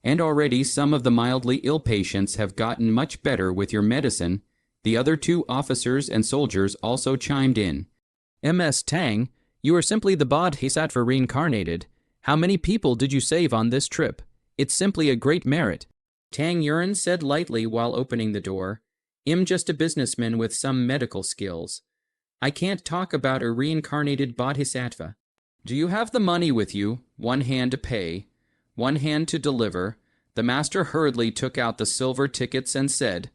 And already some of the mildly ill patients have gotten much better with your medicine. The other 2 officers and soldiers also chimed in. Ms. Tang, you are simply the Bodhisattva reincarnated. How many people did you save on this trip? It's simply a great merit. Tang Yuren said lightly while opening the door. I'm just a businessman with some medical skills. I can't talk about a reincarnated Bodhisattva. Do you have the money with you? 1 hand to pay, 1 hand to deliver. The master hurriedly took out the silver tickets and said,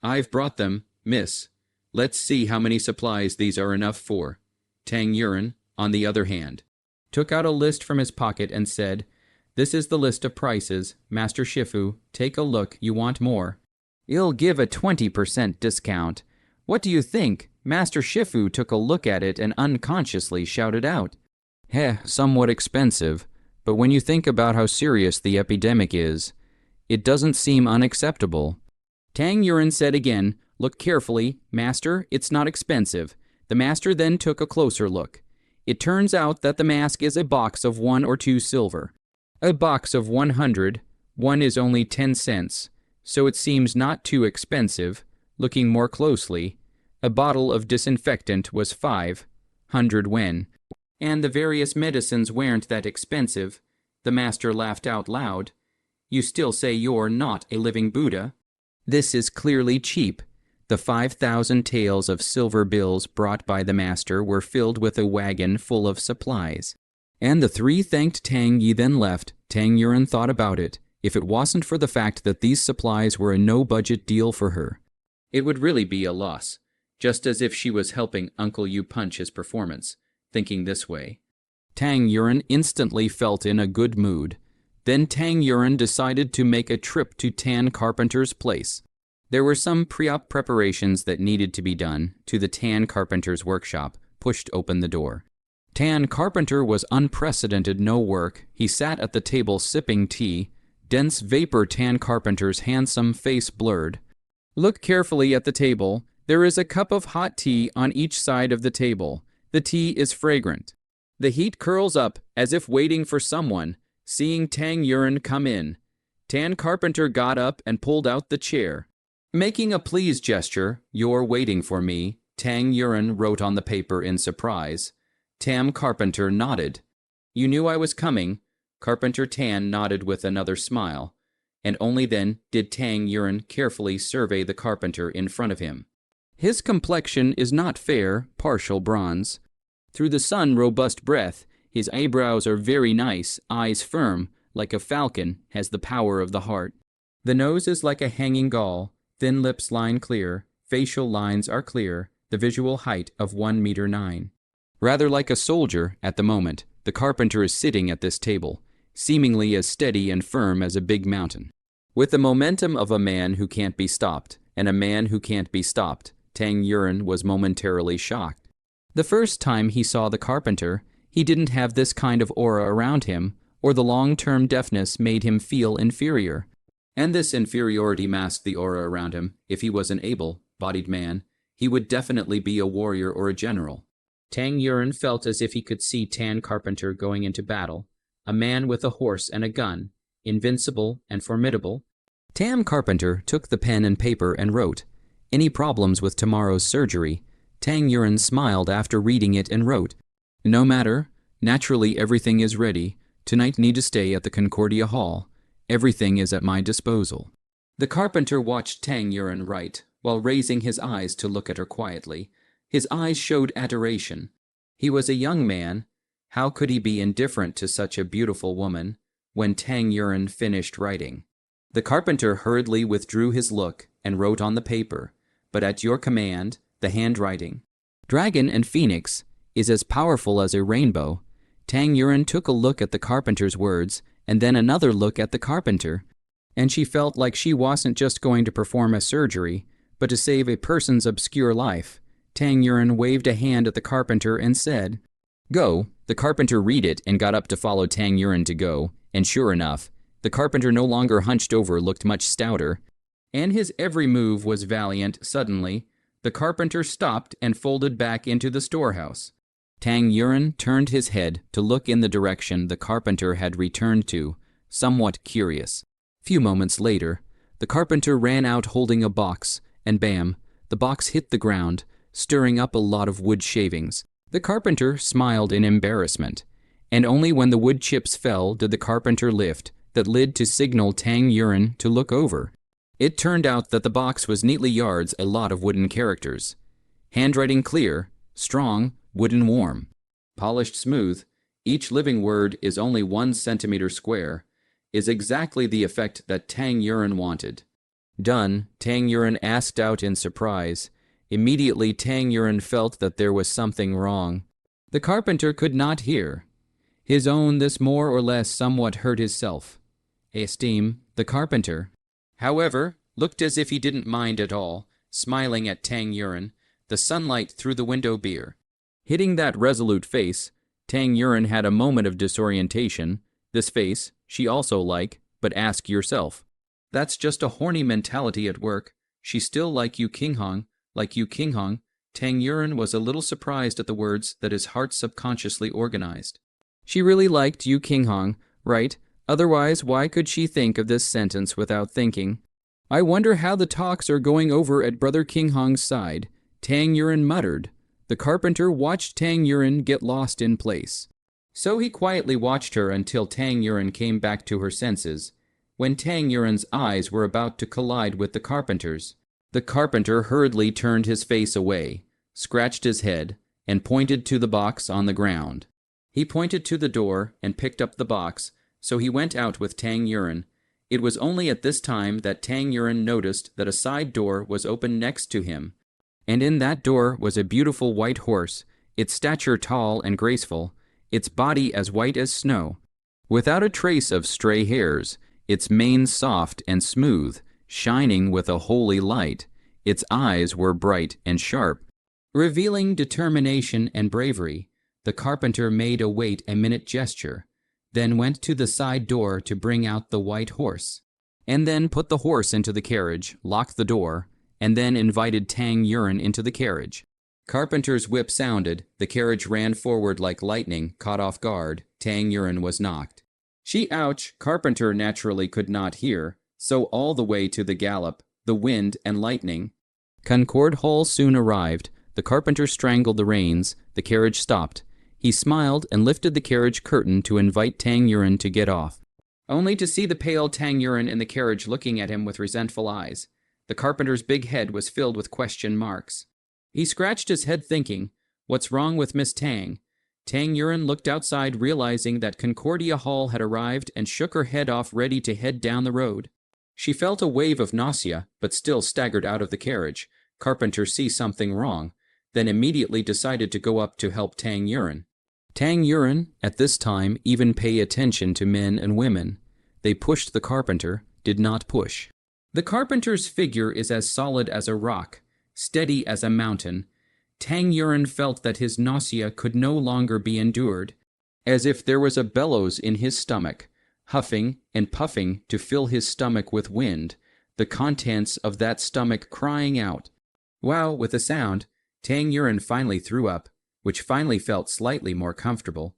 I've brought them, miss. Let's see how many supplies these are enough for. Tang Yuren, on the other hand, took out a list from his pocket and said, This is the list of prices. Master Shifu, take a look. You want more? I'll give a 20% discount. What do you think? Master Shifu took a look at it and unconsciously shouted out. Somewhat expensive, but when you think about how serious the epidemic is, it doesn't seem unacceptable. Tang Yuren said again, Look carefully, master, it's not expensive. The master then took a closer look. It turns out that the mask is a box of 1 or 2 silver. A box of 100, 1 is only 10 cents, so it seems not too expensive. Looking more closely, a bottle of disinfectant was 500 yen, and the various medicines weren't that expensive. The master laughed out loud. You still say you're not a living Buddha? This is clearly cheap. The 5,000 taels of silver bills brought by the master were filled with a wagon full of supplies. And the 3 thanked Tang Yi then left. Tang Yuren thought about it. If it wasn't for the fact that these supplies were a no-budget deal for her, it would really be a loss. Just as if she was helping Uncle Yu punch his performance. Thinking this way, Tang Yuren instantly felt in a good mood. Then Tang Yuren decided to make a trip to Tan Carpenter's place. There were some pre-op preparations that needed to be done. To the Tan Carpenter's workshop, pushed open the door. Tan Carpenter was unprecedented no work. He sat at the table sipping tea. Dense vapor. Tan Carpenter's handsome face blurred. Look carefully at the table. There is a cup of hot tea on each side of the table. The tea is fragrant. The heat curls up as if waiting for someone. Seeing Tang Yuren come in, Tan Carpenter got up and pulled out the chair. Making a please gesture, "You're waiting for me," Tang Yuren wrote on the paper in surprise. Tam Carpenter nodded. "You knew I was coming?" Carpenter Tan nodded with another smile, and only then did Tang Yuren carefully survey the carpenter in front of him. His complexion is not fair, partial bronze. Through the sun robust breath, his eyebrows are very nice, eyes firm, like a falcon, has the power of the heart. The nose is like a hanging gall, thin lips line clear, facial lines are clear, the visual height of 1 9 meters. Rather like a soldier, at the moment, the carpenter is sitting at this table, seemingly as steady and firm as a big mountain. With the momentum of a man who can't be stopped, and a man who can't be stopped, Tang Yuren was momentarily shocked. The first time he saw the carpenter, he didn't have this kind of aura around him, or the long-term deafness made him feel inferior. And this inferiority masked the aura around him. If he was an able-bodied man, he would definitely be a warrior or a general. Tang Yuren felt as if he could see Tan Carpenter going into battle, a man with a horse and a gun, invincible and formidable. Tam Carpenter took the pen and paper and wrote, "Any problems with tomorrow's surgery?" Tang Yuren smiled after reading it and wrote, "No matter. Naturally everything is ready. Tonight need to stay at the Concordia Hall. Everything is at my disposal." The carpenter watched Tang Yuren write, while raising his eyes to look at her quietly. His eyes showed adoration. He was a young man. How could he be indifferent to such a beautiful woman? When Tang Yuren finished writing, the carpenter hurriedly withdrew his look and wrote on the paper, "But at your command," the handwriting. "Dragon and Phoenix is as powerful as a rainbow." Tang Yuren took a look at the carpenter's words, and then another look at the carpenter, and she felt like she wasn't just going to perform a surgery, but to save a person's obscure life. Tang Yuren waved a hand at the carpenter and said, "Go." The carpenter read it and got up to follow Tang Yuren to go, and sure enough, the carpenter no longer hunched over, looked much stouter, and his every move was valiant. Suddenly, the carpenter stopped and folded back into the storehouse. Tang Yuren turned his head to look in the direction the carpenter had returned to, somewhat curious. Few moments later, the carpenter ran out holding a box, and bam, the box hit the ground, stirring up a lot of wood shavings. The carpenter smiled in embarrassment, and only when the wood chips fell did the carpenter lift that lid to signal Tang Yuren to look over. It turned out that the box was neatly yards a lot of wooden characters. Handwriting clear, strong, wooden warm, polished smooth, each living word is only 1 centimeter square, is exactly the effect that Tang Yuren wanted. Done, Tang Yuren asked out in surprise. Immediately Tang Yuren felt that there was something wrong. The carpenter could not hear. His own this more or less somewhat hurt his self-esteem. The carpenter, however, looked as if he didn't mind at all, smiling at Tang Yuren, the sunlight through the window beer. Hitting that resolute face, Tang Yuren had a moment of disorientation. This face, she also like, but ask yourself. That's just a horny mentality at work. She still like you Kinghong. Like you Kinghong. Tang Yuren was a little surprised at the words that his heart subconsciously organized. She really liked Yu Kinghong, right? Otherwise, why could she think of this sentence without thinking? I wonder how the talks are going over at Brother Kinghong's side, Tang Yuren muttered. The carpenter watched Tang Yuren get lost in place. So he quietly watched her until Tang Yuren came back to her senses. When Tang Yuren's eyes were about to collide with the carpenter's, the carpenter hurriedly turned his face away, scratched his head, and pointed to the box on the ground. He pointed to the door and picked up the box, so he went out with Tang Yuren. It was only at this time that Tang Yuren noticed that a side door was open next to him, and in that door was a beautiful white horse, its stature tall and graceful, its body as white as snow, without a trace of stray hairs, its mane soft and smooth, shining with a holy light. Its eyes were bright and sharp, revealing determination and bravery. The carpenter made a wait-a-minute gesture, then went to the side door to bring out the white horse, and then put the horse into the carriage, locked the door, and then invited Tang Yuan into the carriage. Carpenter's whip sounded, the carriage ran forward like lightning, caught off guard. Tang Yuan was knocked. Ouch! Carpenter naturally could not hear, so all the way to the gallop, the wind and lightning. Concord Hall soon arrived. The carpenter strangled the reins. The carriage stopped. He smiled and lifted the carriage curtain to invite Tang Yuan to get off, only to see the pale Tang Yuan in the carriage looking at him with resentful eyes. The carpenter's big head was filled with question marks. He scratched his head thinking, what's wrong with Miss Tang? Tang Yuan looked outside, realizing that Concordia Hall had arrived, and shook her head off, ready to head down the road. She felt a wave of nausea, but still staggered out of the carriage. Carpenter see something wrong, then immediately decided to go up to help Tang Yuan. Tang Yuan, at this time, even pay attention to men and women. They pushed the carpenter, did not push. The carpenter's figure is as solid as a rock, steady as a mountain. Tang Yuan felt that his nausea could no longer be endured, as if there was a bellows in his stomach, huffing and puffing to fill his stomach with wind, the contents of that stomach crying out. Wow! With a sound, Tang Yuan finally threw up, which finally felt slightly more comfortable.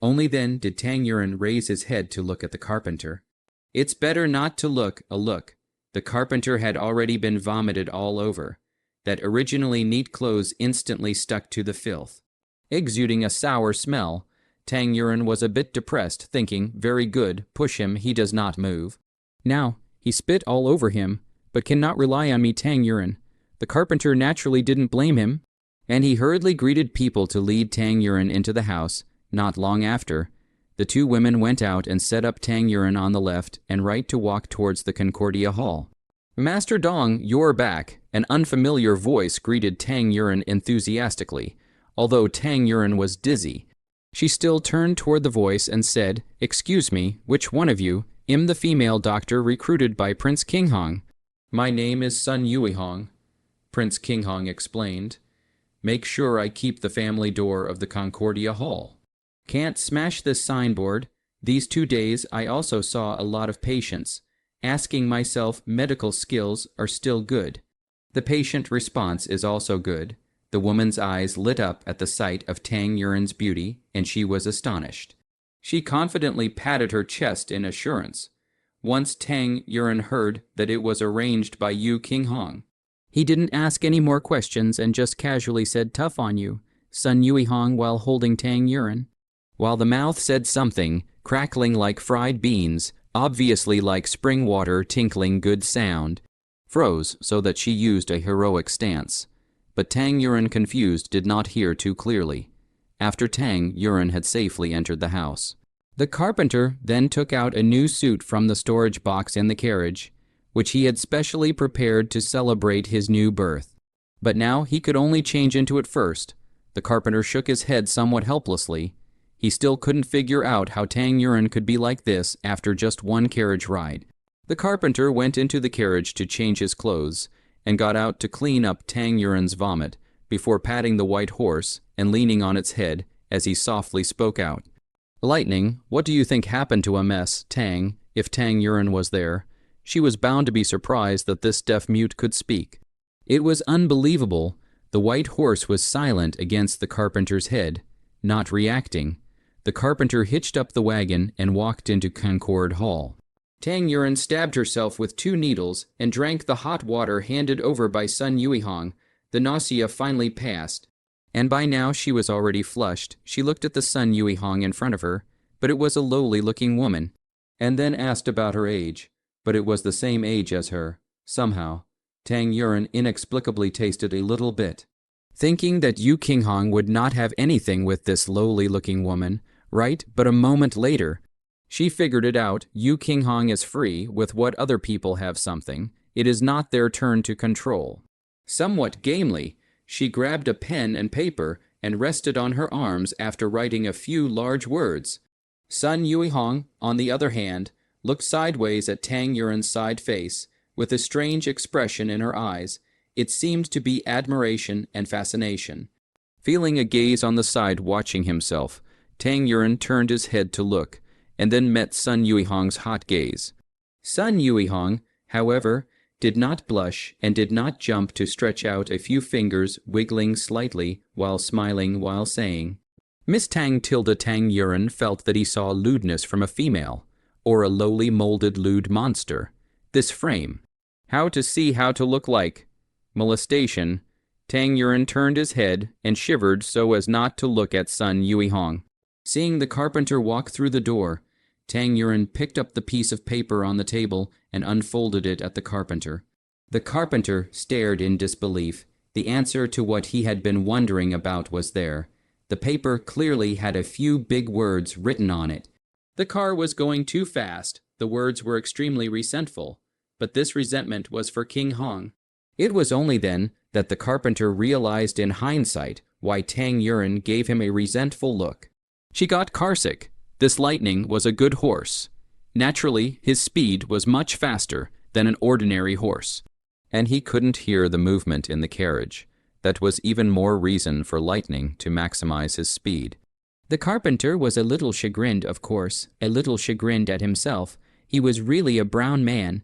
Only then did Tang Yuan raise his head to look at the carpenter. It's better not to look. The carpenter had already been vomited all over. That originally neat clothes instantly stuck to the filth, exuding a sour smell. Tang Yuan was a bit depressed, thinking, very good, push him, he does not move. Now, he spit all over him, but cannot rely on me, Tang Yuan. The carpenter naturally didn't blame him, and he hurriedly greeted people to lead Tang Yuan into the house. Not long after, the two women went out and set up Tang Yuan on the left and right to walk towards the Concordia Hall. Master Dong, you're back. An unfamiliar voice greeted Tang Yuan enthusiastically. Although Tang Yuan was dizzy, she still turned toward the voice and said, excuse me, which one of you? I'm the female doctor recruited by Prince Kinghong. My name is Sun Yuihong, Prince Kinghong explained. Make sure I keep the family door of the Concordia Hall. Can't smash this signboard. These 2 days I also saw a lot of patients. Asking myself, medical skills are still good. The patient response is also good. The woman's eyes lit up at the sight of Tang Yuan's beauty, and she was astonished. She confidently patted her chest in assurance. Once Tang Yuan heard that it was arranged by Yu Kinghong. He didn't ask any more questions and just casually said, tough on you, Sun Yuihong, while holding Tang Yuan. While the mouth said something, crackling like fried beans, obviously like spring water tinkling good sound, froze so that she used a heroic stance. But Tang Yuan, confused, did not hear too clearly. After Tang Yuan had safely entered the house, the carpenter then took out a new suit from the storage box in the carriage, which he had specially prepared to celebrate his new birth. But now he could only change into it first. The carpenter shook his head somewhat helplessly. He still couldn't figure out how Tang Yuan could be like this after just one carriage ride. The carpenter went into the carriage to change his clothes and got out to clean up Tang Yuan's vomit before patting the white horse and leaning on its head as he softly spoke out. Lightning, what do you think happened to a mess, Tang, if Tang Yuan was there? She was bound to be surprised that this deaf-mute could speak. It was unbelievable. The white horse was silent against the carpenter's head, not reacting. The carpenter hitched up the wagon and walked into Concord Hall. Tang Yuan stabbed herself with 2 needles and drank the hot water handed over by Sun Yuihong. The nausea finally passed, and by now she was already flushed. She looked at the Sun Yuihong in front of her, but it was a lowly-looking woman, and then asked about her age, but it was the same age as her. Somehow, Tang Yuan inexplicably tasted a little bit. Thinking that Yu Kinghong would not have anything with this lowly-looking woman, right? But a moment later, she figured it out. Yu Kinghong is free with what other people have something. It is not their turn to control. Somewhat gamely, she grabbed a pen and paper and rested on her arms after writing a few large words. Sun Yuihong, on the other hand, looked sideways at Tang Yuan's side face, with a strange expression in her eyes. It seemed to be admiration and fascination. Feeling a gaze on the side watching himself, Tang Yuan turned his head to look, and then met Sun Yuihong's hot gaze. Sun Yuihong, however, did not blush and did not jump to stretch out a few fingers, wiggling slightly while smiling while saying, Miss Tang Yuan felt that he saw lewdness from a female, or a lowly molded lewd monster. This frame. How to see how to look like. Molestation. Tang Yuan turned his head and shivered so as not to look at Sun Yuihong. Seeing the carpenter walk through the door, Tang Yuan picked up the piece of paper on the table and unfolded it at the carpenter. The carpenter stared in disbelief. The answer to what he had been wondering about was there. The paper clearly had a few big words written on it. The car was going too fast. The words were extremely resentful, but this resentment was for King Hong. It was only then that the carpenter realized in hindsight why Tang Yuan gave him a resentful look. She got carsick. This lightning was a good horse. Naturally, his speed was much faster than an ordinary horse, and he couldn't hear the movement in the carriage. That was even more reason for lightning to maximize his speed. The carpenter was a little chagrined, of course, a little chagrined at himself. He was really a brown man.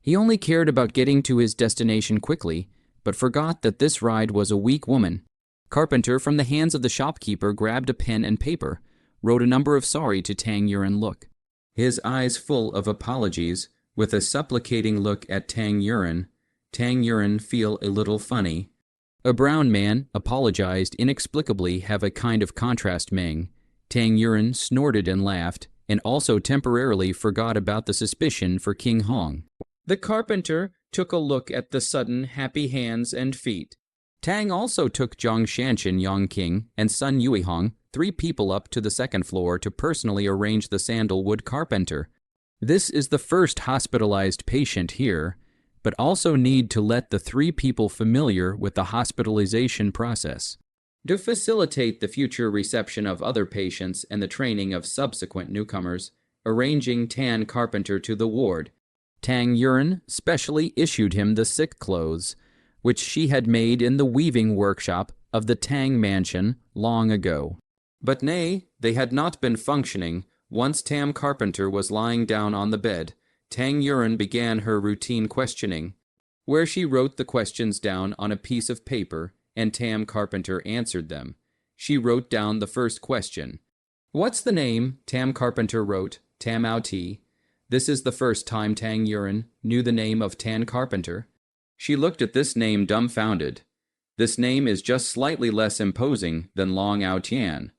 He only cared about getting to his destination quickly, but forgot that this ride was a weak woman. Carpenter, from the hands of the shopkeeper, grabbed a pen and paper, wrote a number of sorry to Tang Yuan look. His eyes full of apologies, with a supplicating look at Tang Yuan feel a little funny. A brown man apologized inexplicably have a kind of contrast Meng. Tang Yuan snorted and laughed, and also temporarily forgot about the suspicion for King Hong. The carpenter took a look at the sudden happy hands and feet. Tang also took Zhang Shanshan Yongqing and Sun Yuihong, 3 people up to the 2nd floor to personally arrange the sandalwood carpenter. This is the first hospitalized patient here, but also need to let the 3 people familiar with the hospitalization process. To facilitate the future reception of other patients and the training of subsequent newcomers, arranging Tan Carpenter to the ward, Tang Yuan specially issued him the sick clothes, which she had made in the weaving workshop of the Tang mansion long ago. But nay, they had not been functioning. Once Tam Carpenter was lying down on the bed, Tang Yuan began her routine questioning, where she wrote the questions down on a piece of paper, and Tam Carpenter answered them. She wrote down the first question. What's the name? Tam Carpenter wrote, Tam Ao Ti. This is the first time Tang Yuan knew the name of Tan Carpenter. She looked at this name dumbfounded. This name is just slightly less imposing than Long Ao Tian,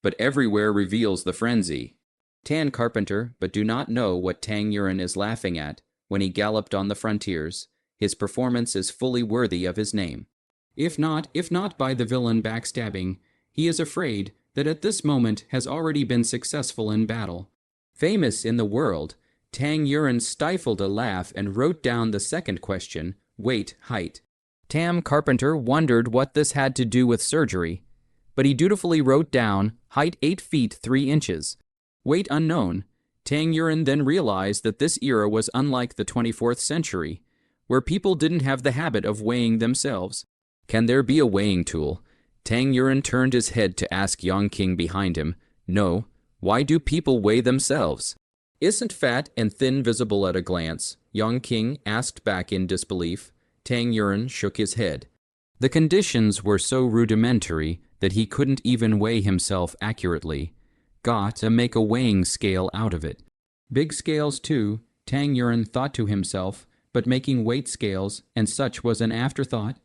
but everywhere reveals the frenzy. Tan Carpenter, but do not know what Tang Yuan is laughing at when he galloped on the frontiers. His performance is fully worthy of his name. If not by the villain backstabbing, he is afraid that at this moment has already been successful in battle. Famous in the world, Tang Yuan stifled a laugh and wrote down the second question, weight, height. Tam Carpenter wondered what this had to do with surgery, but he dutifully wrote down, height 8 feet 3 inches. Weight unknown. Tang Yuan then realized that this era was unlike the 24th century, where people didn't have the habit of weighing themselves. Can there be a weighing tool? Tang Yuan turned his head to ask Yongqing behind him, No, why do people weigh themselves? Isn't fat and thin visible at a glance? Yongqing asked back in disbelief. Tang Yuan shook his head. The conditions were so rudimentary that he couldn't even weigh himself accurately. Got to make a weighing scale out of it. Big scales too, Tang Yuan thought to himself, but making weight scales and such was an afterthought.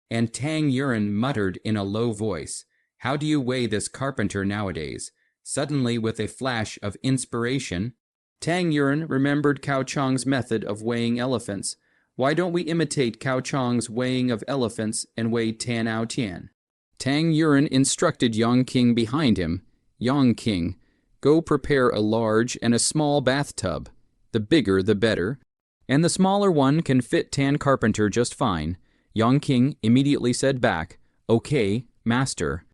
And Tang Yuan muttered in a low voice, How do you weigh this carpenter nowadays? Suddenly, with a flash of inspiration, Tang Yuan remembered Cao Chang's method of weighing elephants. Why don't we imitate Cao Chang's weighing of elephants and weigh Tan Ao Tian? Tang Yuan instructed Yongqing behind him, Yongqing, go prepare a large and a small bathtub. The bigger the better. And the smaller one can fit Tan Carpenter just fine. Yongqing immediately said back, Okay, master.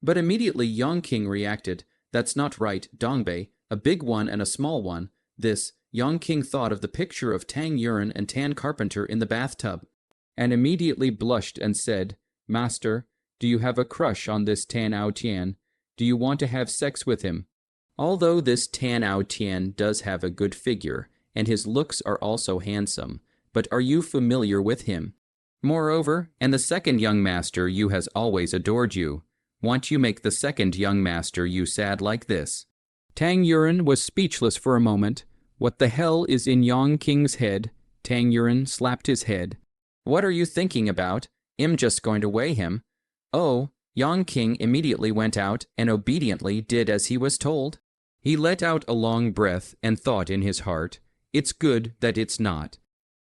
But immediately Yongqing reacted, That's not right, Dongbei, a big one and a small one. This, Yongqing thought of the picture of Tang Yuan and Tan Carpenter in the bathtub, and immediately blushed and said, Master, Do you have a crush on this Tan Ao Tian? Do you want to have sex with him? Although this Tan Ao Tian does have a good figure, and his looks are also handsome, but are you familiar with him? Moreover, and the second young master you has always adored you. Want you make the second young master you sad like this? Tang Yuren was speechless for a moment. What the hell is in Yang King's head? Tang Yuren slapped his head. What are you thinking about? I'm just going to weigh him. Oh, Yang King immediately went out and obediently did as he was told. He let out a long breath and thought in his heart, it's good that it's not.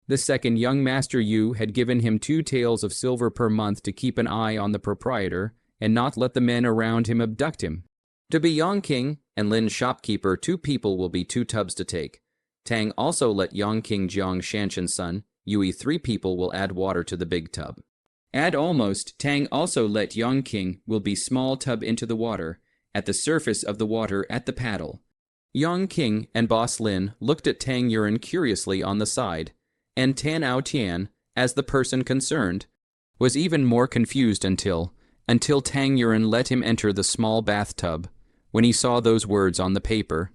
The second young master Yu had given him 2 taels of silver per month to keep an eye on the proprietor and not let the men around him abduct him. To be Yang King and Lin's shopkeeper, 2 people will be 2 tubs to take. Tang also let Yang King Jiang Shanshan's son, Yui 3 people will add water to the big tub. Add almost, Tang also let Yang King will be small tub into the water, at the surface of the water at the paddle. Yang King and Boss Lin looked at Tang Yuren curiously on the side, and Tan Ao Tian, as the person concerned, was even more confused until Tang Yuren let him enter the small bathtub. When he saw those words on the paper,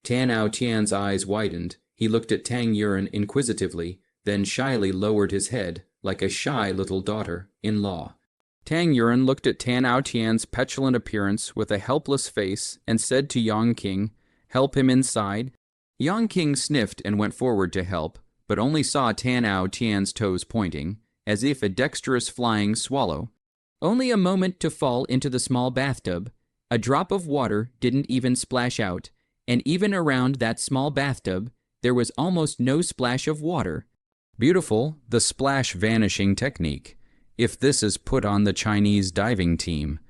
Tan Ao Tian's eyes widened. He looked at Tang Yuren inquisitively, then shyly lowered his head, like a shy little daughter-in-law. Tang Yuren looked at Tan Ao Tian's petulant appearance with a helpless face and said to Yang King, help him inside. Yang King sniffed and went forward to help, but only saw Tan Ao Tian's toes pointing, as if a dexterous flying swallow. Only a moment to fall into the small bathtub. A drop of water didn't even splash out, and even around that small bathtub, there was almost no splash of water. Beautiful, the splash vanishing technique. If this is put on the Chinese diving team,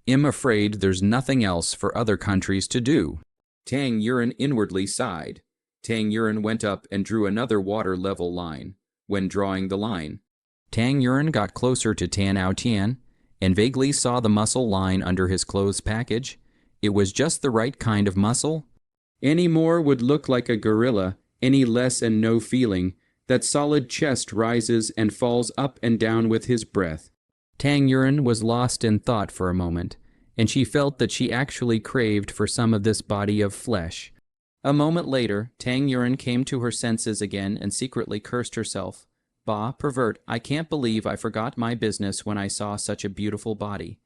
I'm afraid there's nothing else for other countries to do. Tang Yuren inwardly sighed. Tang Yuren went up and drew another water level line. When drawing the line, Tang Yuren got closer to Tan Ao Tian and vaguely saw the muscle line under his clothes package. It was just the right kind of muscle. Any more would look like a gorilla, any less and no feeling. That solid chest rises and falls up and down with his breath. Tang Yuren was lost in thought for a moment, and she felt that she actually craved for some of this body of flesh. A moment later, Tang Yuren came to her senses again and secretly cursed herself. Bah, pervert, I can't believe I forgot my business when I saw such a beautiful body.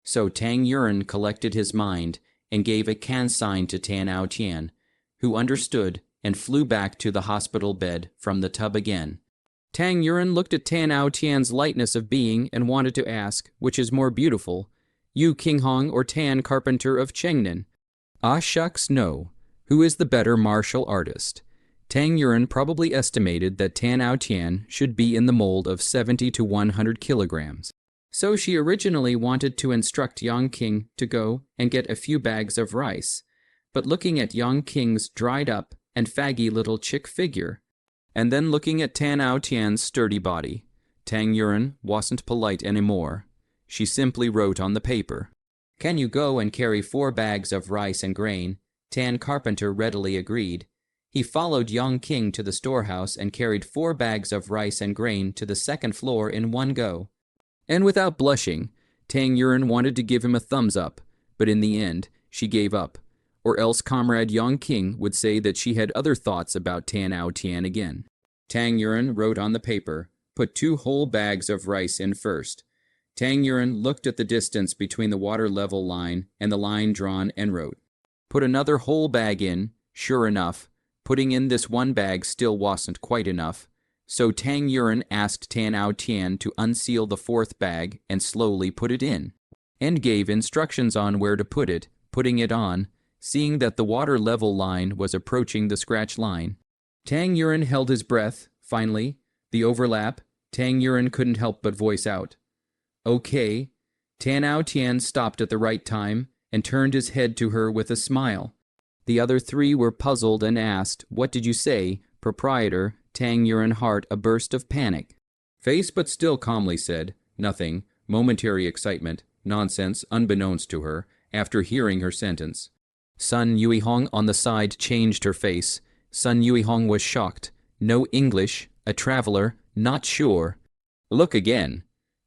So Tang Yuren collected his mind and gave a can sign to Tan Ao Tian, who understood and flew back to the hospital bed from the tub again. Tang Yuren looked at Tan Ao Tian's lightness of being and wanted to ask, which is more beautiful, you King Hong or Tan Carpenter of Chengnan? Ah shucks no. Who is the better martial artist? Tang Yuren probably estimated that Tan Ao Tian should be in the mold of 70 to 100 kilograms. So she originally wanted to instruct Yang King to go and get a few bags of rice, but looking at Yang King's dried up and faggy little chick figure, and then looking at Tan Ao Tian's sturdy body, Tang Yuren wasn't polite anymore. She simply wrote on the paper, can you go and carry 4 bags of rice and grain? Tan Carpenter readily agreed. He followed Yang King to the storehouse and carried 4 bags of rice and grain to the 2nd floor in one go. And without blushing, Tang Yuren wanted to give him a thumbs up, but in the end, she gave up. Or else Comrade Yang King would say that she had other thoughts about Tan Ao Tian again. Tang Yuren wrote on the paper, put 2 whole bags of rice in first. Tang Yuren looked at the distance between the water level line and the line drawn and wrote, put another whole bag in. Sure enough, putting in this 1 bag still wasn't quite enough. So Tang Yuren asked Tan Ao Tian to unseal the 4th bag and slowly put it in, and gave instructions on where to put it, putting it on, seeing that the water level line was approaching the scratch line. Tang Yuren held his breath. Finally, the overlap, Tang Yuren couldn't help but voice out, okay. Tan Ao Tian stopped at the right time and turned his head to her with a smile. The other 3 were puzzled and asked, what did you say, proprietor? Tang Yuren heart a burst of panic. Face but still calmly said, nothing, momentary excitement, nonsense unbeknownst to her, after hearing her sentence. Sun Yuihong on the side changed her face. Sun Yuihong was shocked. No English, a traveler, not sure. Look again.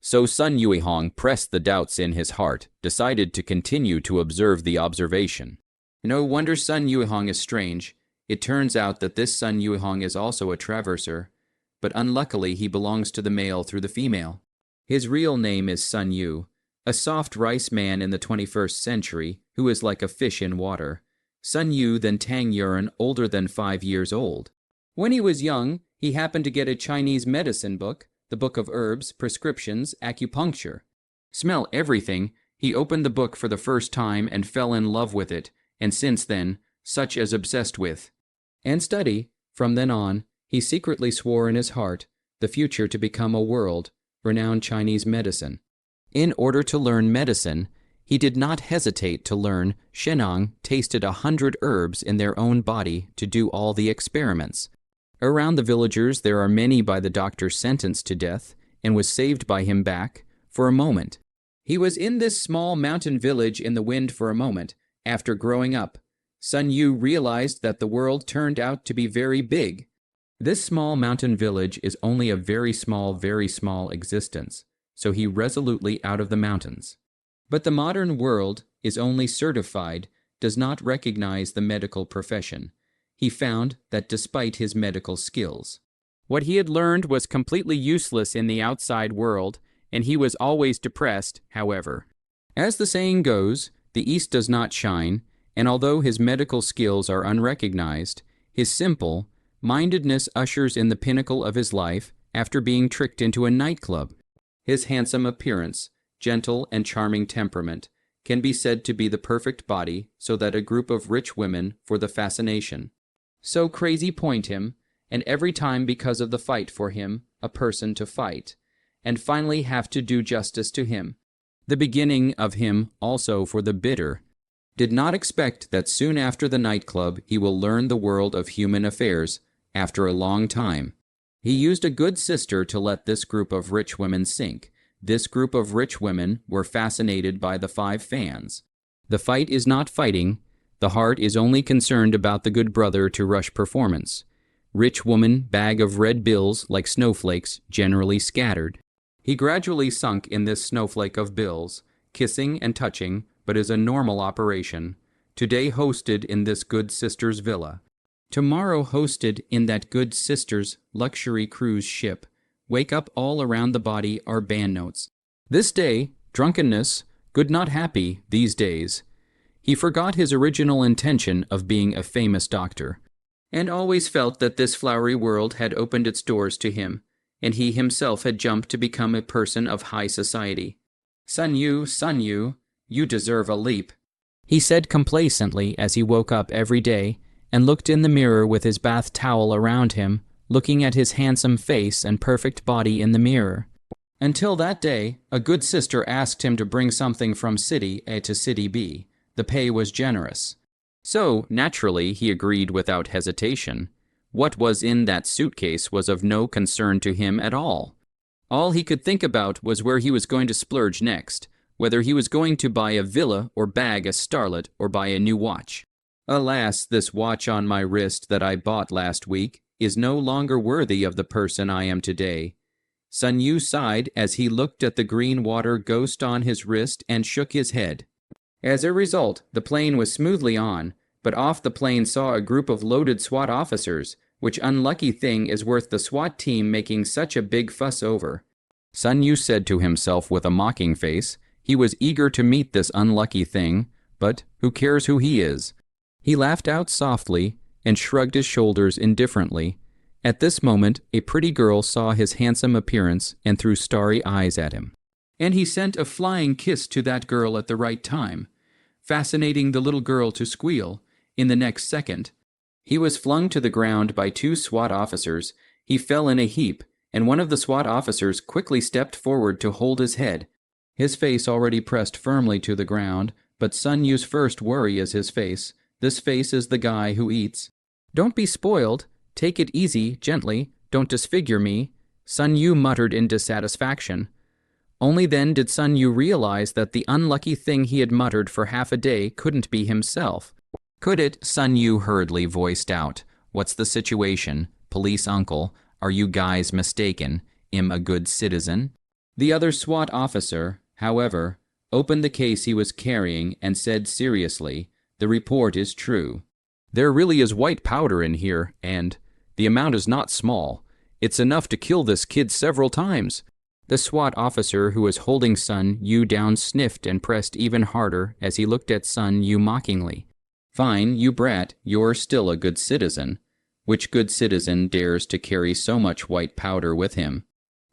So Sun Yuehong pressed the doubts in his heart, decided to continue to observe the observation. No wonder Sun Yuehong is strange. It turns out that this Sun Yuehong is also a traverser, but unluckily he belongs to the male through the female. His real name is Sun Yu, a soft rice man in the 21st century who is like a fish in water. Sun Yu then Tang Yuren, older than 5 years old. When he was young, he happened to get a Chinese medicine book, the book of herbs, prescriptions, acupuncture. Smell everything, he opened the book for the first time and fell in love with it, and since then, such as obsessed with. And study, from then on, he secretly swore in his heart, the future to become a world-renowned Chinese medicine. In order to learn medicine, he did not hesitate to learn. Shenang tasted 100 herbs in their own body to do all the experiments. Around the villagers there are many by the doctor sentenced to death, and was saved by him back, for a moment. He was in this small mountain village in the wind for a moment. After growing up, Sun Yu realized that the world turned out to be very big. This small mountain village is only a very small existence, so he resolutely out of the mountains. But the modern world is only certified, does not recognize the medical profession. He found that despite his medical skills, what he had learned was completely useless in the outside world, and he was always depressed, however. As the saying goes, the East does not shine, and although his medical skills are unrecognized, his simple-mindedness ushers in the pinnacle of his life after being tricked into a nightclub. His handsome appearance, gentle and charming temperament, can be said to be the perfect body so that a group of rich women for the fascination. So crazy point him, and every time because of the fight for him, a person to fight, and finally have to do justice to him. The beginning of him also for the bitter. Did not expect that soon after the nightclub he will learn the world of human affairs, after a long time. He used a good sister to let this group of rich women sink. This group of rich women were fascinated by the 5 fans. The fight is not fighting. The heart is only concerned about the good brother to rush performance. Rich woman, bag of red bills like snowflakes, generally scattered. He gradually sunk in this snowflake of bills, kissing and touching, but is a normal operation. Today hosted in this good sister's villa. Tomorrow hosted in that good sister's luxury cruise ship. Wake up all around the body are band notes. This day, drunkenness, good not happy these days. He forgot his original intention of being a famous doctor, and always felt that this flowery world had opened its doors to him, and he himself had jumped to become a person of high society. Sun Yu, you deserve a leap, he said complacently as he woke up every day and looked in the mirror with his bath towel around him, looking at his handsome face and perfect body in the mirror. Until that day, a good sister asked him to bring something from city A to city B. The pay was generous. So, naturally, he agreed without hesitation. What was in that suitcase was of no concern to him at all. All he could think about was where he was going to splurge next, whether he was going to buy a villa or bag a starlet or buy a new watch. Alas, this watch on my wrist that I bought last week is no longer worthy of the person I am today. Sun Yu sighed as he looked at the green water ghost on his wrist and shook his head. As a result, the plane was smoothly on, but off the plane saw a group of loaded SWAT officers, which unlucky thing is worth the SWAT team making such a big fuss over. Sun Yu said to himself with a mocking face. He was eager to meet this unlucky thing, but who cares who he is? He laughed out softly and shrugged his shoulders indifferently. At this moment, a pretty girl saw his handsome appearance and threw starry eyes at him. And he sent a flying kiss to that girl at the right time, fascinating the little girl to squeal. In the next second, he was flung to the ground by 2 SWAT officers. He fell in a heap, and one of the SWAT officers quickly stepped forward to hold his head, his face already pressed firmly to the ground, but Sun Yu's first worry is his face. This face is the guy who eats. Don't be spoiled. Take it easy, gently. Don't disfigure me, Sun Yu muttered in dissatisfaction. Only then did Sun Yu realize that the unlucky thing he had muttered for half a day couldn't be himself. Could it? Sun Yu hurriedly voiced out. What's the situation? Police uncle, are you guys mistaken? Am a good citizen? The other SWAT officer, however, opened the case he was carrying and said seriously, "The report is true. There really is white powder in here, and the amount is not small. It's enough to kill this kid several times." The SWAT officer who was holding Sun Yu down sniffed and pressed even harder as he looked at Sun Yu mockingly. "Fine, you brat, you're still a good citizen. Which good citizen dares to carry so much white powder with him?"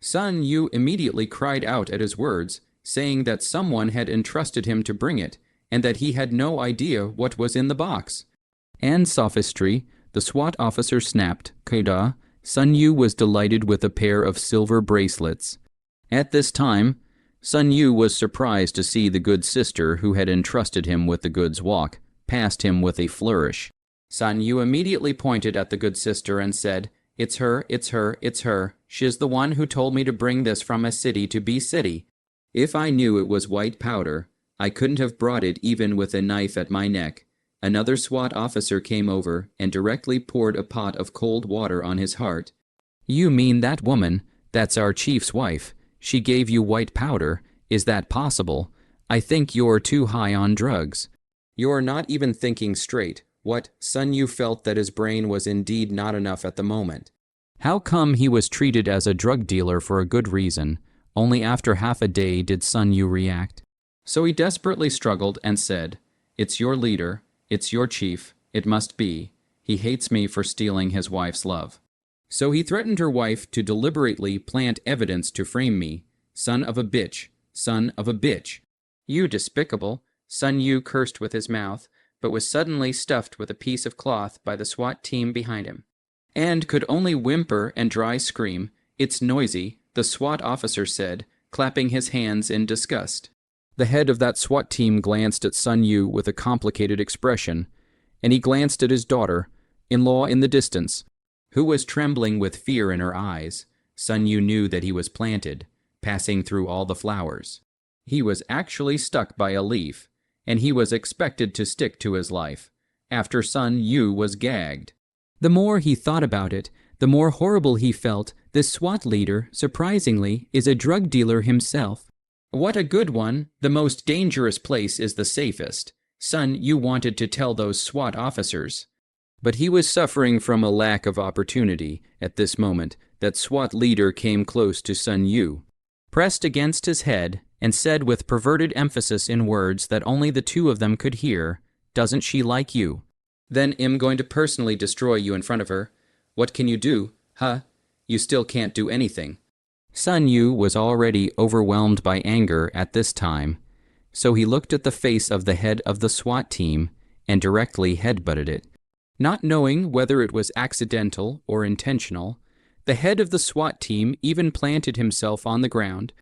Sun Yu immediately cried out at his words, saying that someone had entrusted him to bring it, and that he had no idea what was in the box. And sophistry, the SWAT officer snapped, "Kaida." Sun Yu was delighted with a pair of silver bracelets. At this time, Sun Yu was surprised to see the good sister who had entrusted him with the goods walk past him with a flourish. Sun Yu immediately pointed at the good sister and said, "It's her, it's her, it's her. She's the one who told me to bring this from a city to B city. If I knew it was white powder, I couldn't have brought it even with a knife at my neck." Another SWAT officer came over and directly poured a pot of cold water on his heart. "You mean that woman? That's our chief's wife. She gave you white powder. Is that possible? I think you're too high on drugs." "You're not even thinking straight." What? Sun Yu felt that his brain was indeed not enough at the moment. How come he was treated as a drug dealer for a good reason? Only after half a day did Sun Yu react. So he desperately struggled and said, "It's your leader. It's your chief. It must be. He hates me for stealing his wife's love. So he threatened her wife to deliberately plant evidence to frame me. Son of a bitch. Son of a bitch." "You despicable." Sun Yu cursed with his mouth, but was suddenly stuffed with a piece of cloth by the SWAT team behind him, and could only whimper and dry scream. "It's noisy," the SWAT officer said, clapping his hands in disgust. The head of that SWAT team glanced at Sun Yu with a complicated expression, and he glanced at his daughter-in-law in the distance, who was trembling with fear in her eyes. Sun Yu knew that he was planted, passing through all the flowers. He was actually stuck by a leaf, and he was expected to stick to his life, after Sun Yu was gagged. The more he thought about it, the more horrible he felt. This SWAT leader, surprisingly, is a drug dealer himself. What a good one. The most dangerous place is the safest. Sun Yu wanted to tell those SWAT officers. But he was suffering from a lack of opportunity. At this moment, that SWAT leader came close to Sun Yu, pressed against his head, and said with perverted emphasis in words that only the two of them could hear, "Doesn't she like you? Then I'm going to personally destroy you in front of her. What can you do, huh? You still can't do anything." Sun Yu was already overwhelmed by anger at this time, so he looked at the face of the head of the SWAT team and directly headbutted it. Not knowing whether it was accidental or intentional, the head of the SWAT team even planted himself on the ground.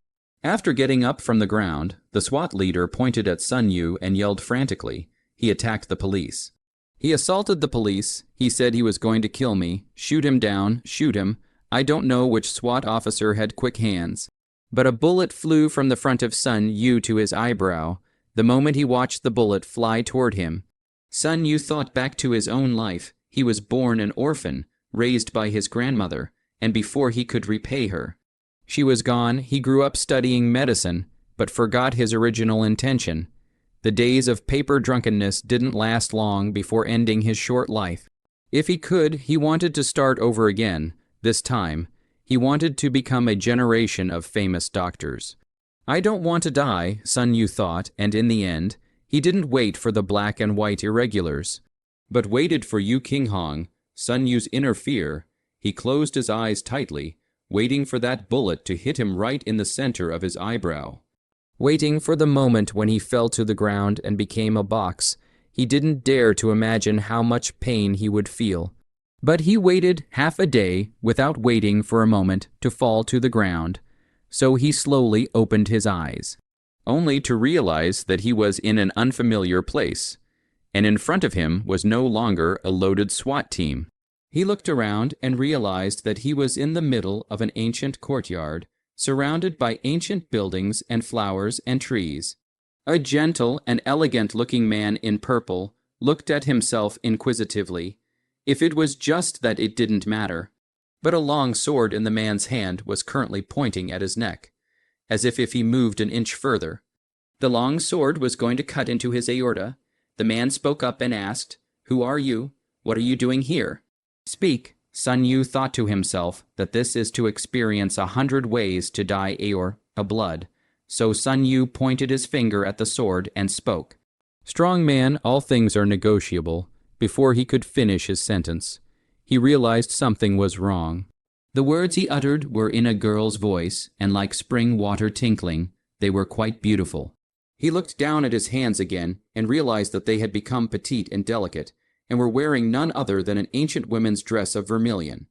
After getting up from the ground, the SWAT leader pointed at Sun Yu and yelled frantically. He attacked the police. He assaulted the police. He said he was going to kill me. Shoot him down. Shoot him. I don't know which SWAT officer had quick hands, but a bullet flew from the front of Sun Yu to his eyebrow the moment he watched the bullet fly toward him. Sun Yu thought back to his own life. He was born an orphan, raised by his grandmother, and before he could repay her, she was gone. He grew up studying medicine, but forgot his original intention. The days of paper drunkenness didn't last long before ending his short life. If he could, he wanted to start over again. This time, he wanted to become a generation of famous doctors. I don't want to die, Sun Yu thought, and in the end, he didn't wait for the black and white irregulars, but waited for Yu Qinghong, Sun Yu's inner fear. He closed his eyes tightly, waiting for that bullet to hit him right in the center of his eyebrow. Waiting for the moment when he fell to the ground and became a box. He didn't dare to imagine how much pain he would feel. But he waited half a day without waiting for a moment to fall to the ground. So he slowly opened his eyes, only to realize that he was in an unfamiliar place, and in front of him was no longer a loaded SWAT team. He looked around and realized that he was in the middle of an ancient courtyard, surrounded by ancient buildings and flowers and trees. A gentle and elegant-looking man in purple looked at himself inquisitively. If it was just that it didn't matter. But a long sword in the man's hand was currently pointing at his neck. as if he moved an inch further. The long sword was going to cut into his aorta. The man spoke up and asked, "Who are you? What are you doing here?" "Speak." Sun Yu thought to himself that this is to experience 100 ways to die a blood. So Sun Yu pointed his finger at the sword and spoke. "Strong man, all things are negotiable." Before he could finish his sentence, he realized something was wrong. The words he uttered were in a girl's voice, and like spring water tinkling, they were quite beautiful. He looked down at his hands again and realized that they had become petite and delicate, and were wearing none other than an ancient women's dress of vermilion.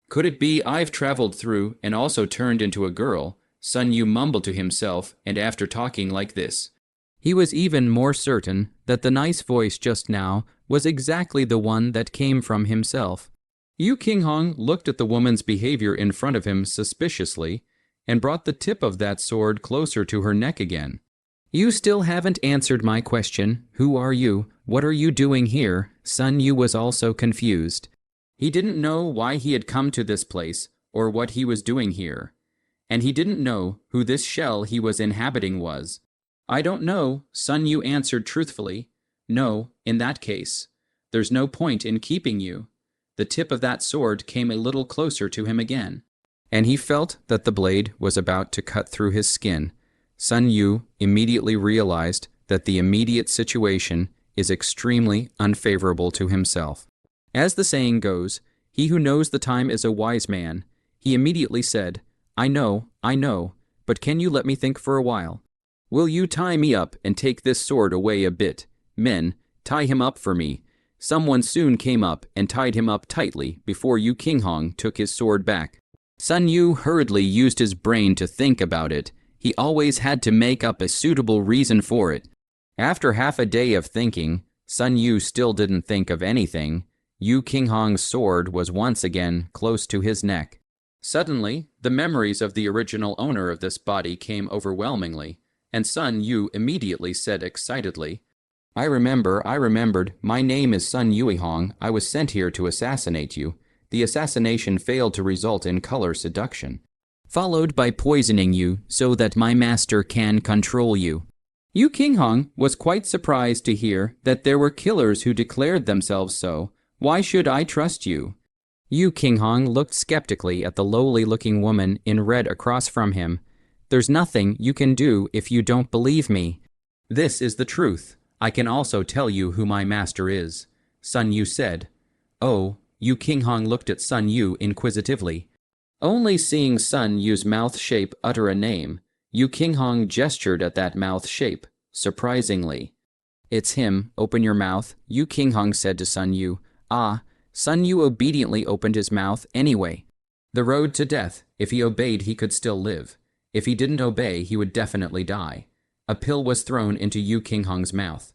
"Could it be I've traveled through and also turned into a girl?" Sun Yu mumbled to himself, and after talking like this, he was even more certain that the nice voice just now was exactly the one that came from himself. Yu Qinghong looked at the woman's behavior in front of him suspiciously and brought the tip of that sword closer to her neck again. "You still haven't answered my question. Who are you? What are you doing here?" Sun Yu was also confused. He didn't know why he had come to this place or what he was doing here. And he didn't know who this shell he was inhabiting was. "I don't know," Sun Yu answered truthfully. "No, in that case, there's no point in keeping you." The tip of that sword came a little closer to him again, and he felt that the blade was about to cut through his skin. Sun Yu immediately realized that the immediate situation is extremely unfavorable to himself. As the saying goes, he who knows the time is a wise man. He immediately said, I know, but can you let me think for a while? Will you tie me up and take this sword away a bit? Men, tie him up for me." Someone soon came up and tied him up tightly before Yu Qinghong took his sword back. Sun Yu hurriedly used his brain to think about it. He always had to make up a suitable reason for it. After half a day of thinking, Sun Yu still didn't think of anything. Yu Qinghong's sword was once again close to his neck. Suddenly, the memories of the original owner of this body came overwhelmingly, and Sun Yu immediately said excitedly, I remembered. My name is Sun Yuihong. I was sent here to assassinate you. The assassination failed to result in color seduction, followed by poisoning you so that my master can control you." Yu Qinghong was quite surprised to hear that there were killers who declared themselves so. "Why should I trust you?" Yu Qinghong looked skeptically at the lowly-looking woman in red across from him. "There's nothing you can do if you don't believe me. This is the truth. I can also tell you who my master is," Sun Yu said. "Oh," Yu Qinghong looked at Sun Yu inquisitively. Only seeing Sun Yu's mouth shape utter a name, Yu Qinghong gestured at that mouth shape, surprisingly. "It's him. Open your mouth," Yu Qinghong said to Sun Yu. Sun Yu obediently opened his mouth anyway. The road to death. If he obeyed, he could still live. If he didn't obey, he would definitely die. A pill was thrown into Yu Qinghong's mouth,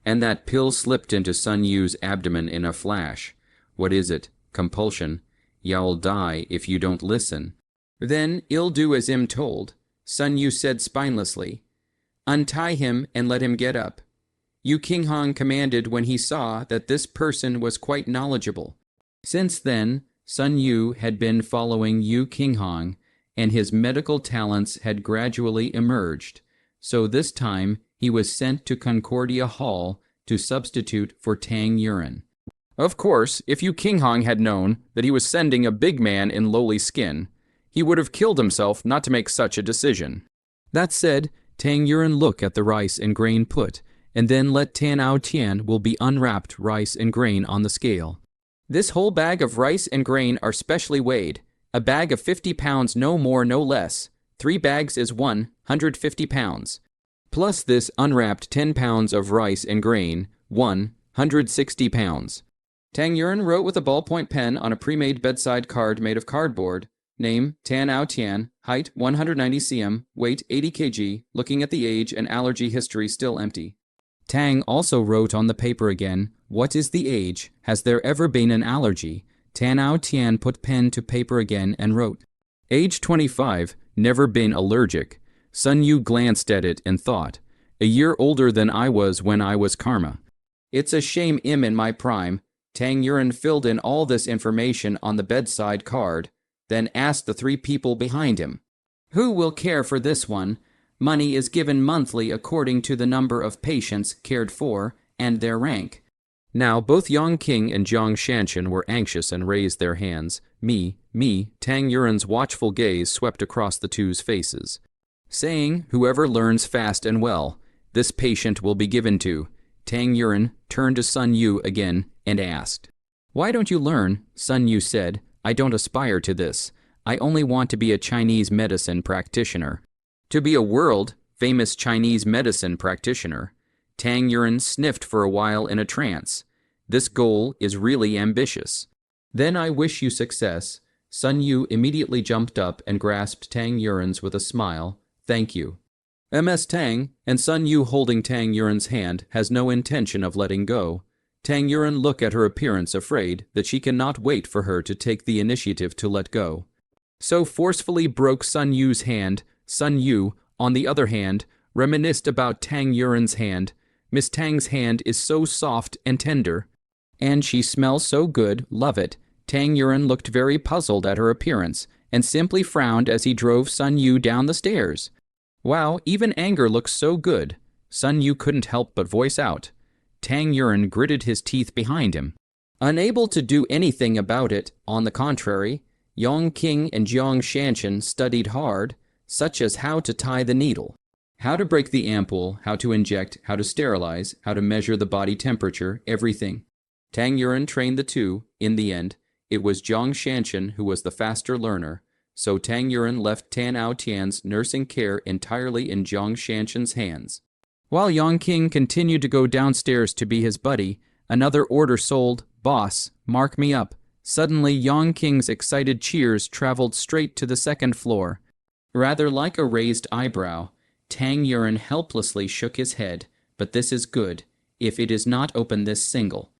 and that pill slipped into Sun Yu's abdomen in a flash. What is it? Compulsion. You'll die if you don't listen. Then you'll do as I'm told, Sun Yu said spinelessly. Untie him and let him get up. Yu Qinghong commanded when he saw that this person was quite knowledgeable. Since then, Sun Yu had been following Yu Qinghong, and his medical talents had gradually emerged. So this time, he was sent to Concordia Hall to substitute for Tang Yuren. Of course, if Yu Qinghong had known that he was sending a big man in lowly skin, he would have killed himself not to make such a decision. That said, Tang Yuren looked at the rice and grain put, and then let Tan Ao Tian will be unwrapped rice and grain on the scale. This whole bag of rice and grain are specially weighed. A bag of 50 pounds, no more, no less. 3 bags is 150 pounds. Plus this unwrapped 10 pounds of rice and grain, 160 pounds. Tang Yuren wrote with a ballpoint pen on a pre-made bedside card made of cardboard. Name, Tan Ao Tian, height 190 cm, weight 80 kg, looking at the age and allergy history still empty. Tang also wrote on the paper again, what is the age? Has there ever been an allergy? Tan Ao Tian put pen to paper again and wrote, age 25, never been allergic. Sun Yu glanced at it and thought, a year older than I was when I was karma. It's a shame I'm in my prime. Tang Yuren filled in all this information on the bedside card, then asked the 3 people behind him, Who will care for this one? Money is given monthly according to the number of patients cared for and their rank. Now both Yang King and Jiang Shanshan were anxious and raised their hands. Me, Tang Yuren's watchful gaze swept across the two's faces, saying, "Whoever learns fast and well, this patient will be given to." Tang Yuren turned to Sun Yu again and asked, "Why don't you learn?" Sun Yu said, "I don't aspire to this. I only want to be a Chinese medicine practitioner." To be a world-famous Chinese medicine practitioner. Tang Yuren sniffed for a while in a trance. This goal is really ambitious. "Then I wish you success." Sun Yu immediately jumped up and grasped Tang Yuren's with a smile. "Thank you." Ms. Tang, and Sun Yu holding Tang Yuren's hand, has no intention of letting go. Tang Yuren looked at her appearance, afraid that she cannot wait for her to take the initiative to let go. So forcefully broke Sun Yu's hand. Sun Yu, on the other hand, reminisced about Tang Yuren's hand. Miss Tang's hand is so soft and tender. And she smells so good, love it. Tang Yuren looked very puzzled at her appearance, and simply frowned as he drove Sun Yu down the stairs. Wow, even anger looks so good. Sun Yu couldn't help but voice out. Tang Yuren gritted his teeth behind him. Unable to do anything about it, on the contrary, Yang King and Jiang Shanshan studied hard, such as how to tie the needle, how to break the ampoule, how to inject, how to sterilize, how to measure the body temperature, everything. Tang Yuren trained the two. In the end, it was Jiang Shanshan who was the faster learner, so Tang Yuren left Tan Ao Tian's nursing care entirely in Jiang Shanshan's hands. While Yang King continued to go downstairs to be his buddy, another order sold. "Boss, mark me up." Suddenly, Yang King's excited cheers traveled straight to the second floor. Rather like a raised eyebrow, Tang Yuren helplessly shook his head. "But this is good, if it is not open this single."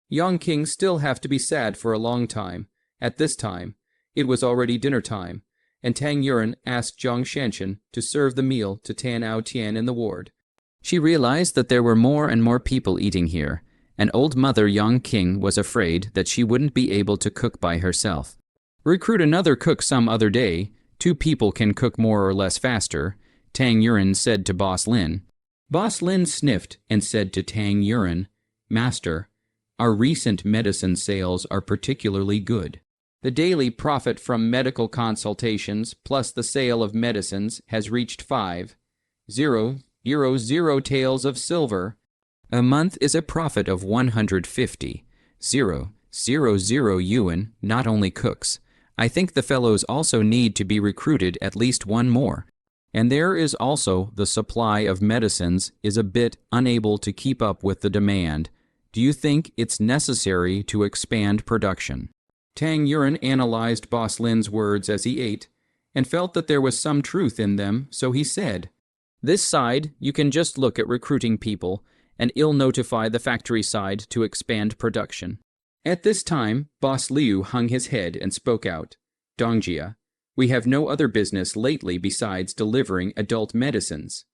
Yang King still have to be sad for a long time. At this time, it was already dinner time, and Tang Yuren asked Jiang Shanshan to serve the meal to Tan Ao Tian in the ward. She realized that there were more and more people eating here, and old mother Yang King was afraid that she wouldn't be able to cook by herself. "Recruit another cook some other day. 2 people can cook more or less faster," Tang Yuren said to Boss Lin. Boss Lin sniffed and said to Tang Yuren, "Master, our recent medicine sales are particularly good. The daily profit from medical consultations plus the sale of medicines has reached 5,000 taels of silver. A month is a profit of 150,000 yuan, not only cooks. I think the fellows also need to be recruited at least one more. And there is also the supply of medicines is a bit unable to keep up with the demand. Do you think it's necessary to expand production?" Tang Yuren analyzed Boss Lin's words as he ate, and felt that there was some truth in them, so he said, "This side, you can just look at recruiting people, and I'll notify the factory side to expand production." At this time, Boss Liu hung his head and spoke out, "Dongjia, we have no other business lately besides delivering adult medicines.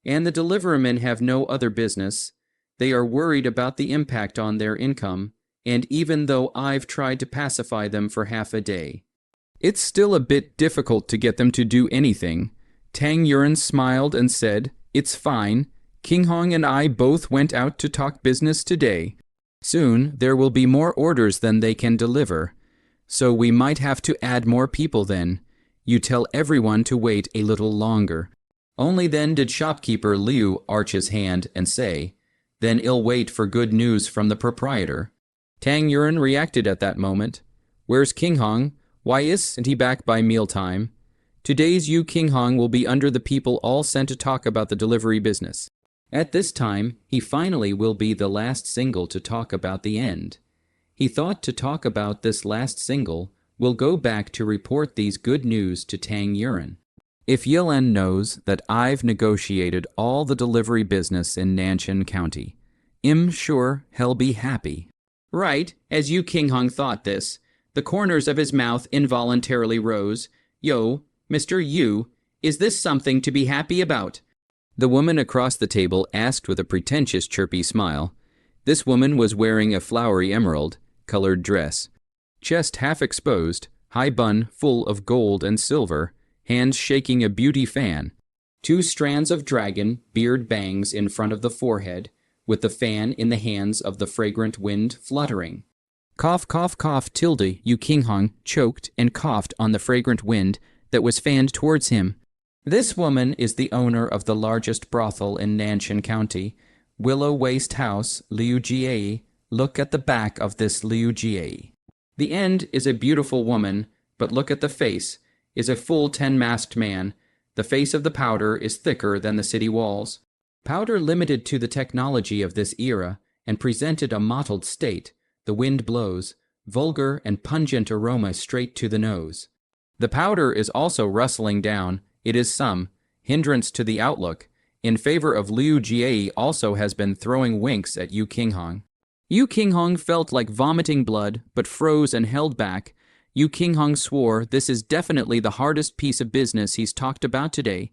And the delivermen have no other business. They are worried about the impact on their income, and even though I've tried to pacify them for half a day, it's still a bit difficult to get them to do anything." Tang Yuren smiled and said, "It's fine. King Hong and I both went out to talk business today. Soon there will be more orders than they can deliver, so we might have to add more people then. You tell everyone to wait a little longer." Only then did shopkeeper Liu arch his hand and say, "Then I'll wait for good news from the proprietor." Tang Yuren reacted at that moment. "Where's King Hong? Why isn't he back by mealtime? Today's you King Hong will be under the people all sent to talk about the delivery business. At this time, he finally will be the last single to talk about the end. He thought to talk about this last single will go back to report these good news to Tang Yuren. If Yilan knows that I've negotiated all the delivery business in Nanshan County, I'm sure he'll be happy." Right, as Yu King Hong thought this, the corners of his mouth involuntarily rose. "Yo, Mr. Yu, is this something to be happy about?" The woman across the table asked with a pretentious chirpy smile. This woman was wearing a flowery emerald-colored dress, chest half exposed, high bun full of gold and silver, hands shaking a beauty fan. 2 strands of dragon beard bangs in front of the forehead, with the fan in the hands of the fragrant wind fluttering. Cough, cough, cough, tilde, Yu Qinghong choked and coughed on the fragrant wind that was fanned towards him. This woman is the owner of the largest brothel in Nanshan County, Willow Waste House, Liu Jie. Look at the back of this Liu Jie. The end is a beautiful woman, but look at the face, is a full 10-masked man. The face of the powder is thicker than the city walls. Powder limited to the technology of this era and presented a mottled state. The wind blows, vulgar and pungent aroma straight to the nose. The powder is also rustling down. It is some hindrance to the outlook. In favor of Liu Jie also has been throwing winks at Yu Qinghong. Yu Qinghong felt like vomiting blood, but froze and held back. Yu Qinghong swore this is definitely the hardest piece of business he's talked about today.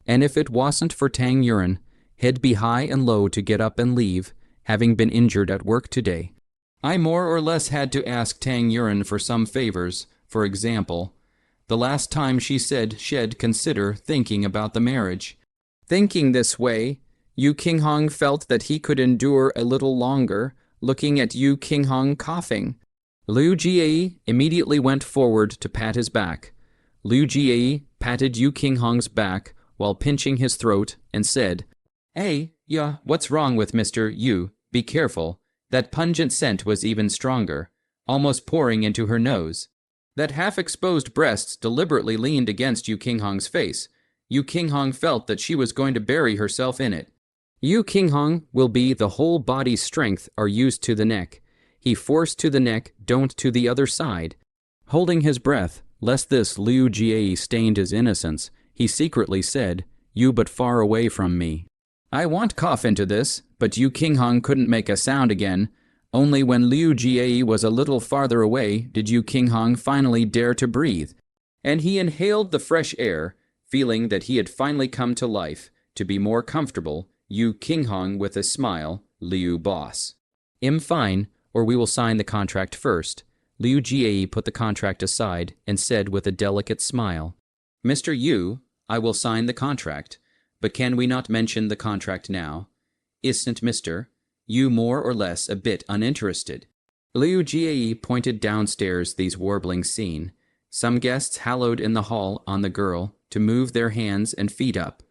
And if it wasn't for Tang Yuan, he'd be high and low to get up and leave, having been injured at work today. I more or less had to ask Tang Yuan for some favors. For example, the last time she said she'd consider thinking about the marriage. Thinking this way, Yu Qinghong felt that he could endure a little longer, looking at Yu Qinghong coughing. Liu Jie immediately went forward to pat his back. Liu Jie patted Yu Qinghong's back while pinching his throat and said, "Hey, yeah, what's wrong with Mr. Yu? Be careful." That pungent scent was even stronger, almost pouring into her nose. That half-exposed breasts deliberately leaned against Yu Qinghong's face. Yu Qinghong felt that she was going to bury herself in it. Yu Qinghong will be the whole body's strength are used to the neck. He forced to the neck, don't to the other side. Holding his breath, lest this Liu Jie stained his innocence, he secretly said, "You but far away from me." I want cough into this, but Yu Qinghong couldn't make a sound again. Only when Liu Jie was a little farther away did Yu Qinghong finally dare to breathe. And he inhaled the fresh air, feeling that he had finally come to life, to be more comfortable. Yu Qinghong with a smile, "Liu boss. Fine, or we will sign the contract first." Liu Jie put the contract aside and said with a delicate smile, "Mr. Yu, I will sign the contract. But can we not mention the contract now? Isn't Mr. Yu more or less a bit uninterested?" Liu Jie pointed downstairs these warbling scene. Some guests hallowed in the hall on the girl to move their hands and feet up,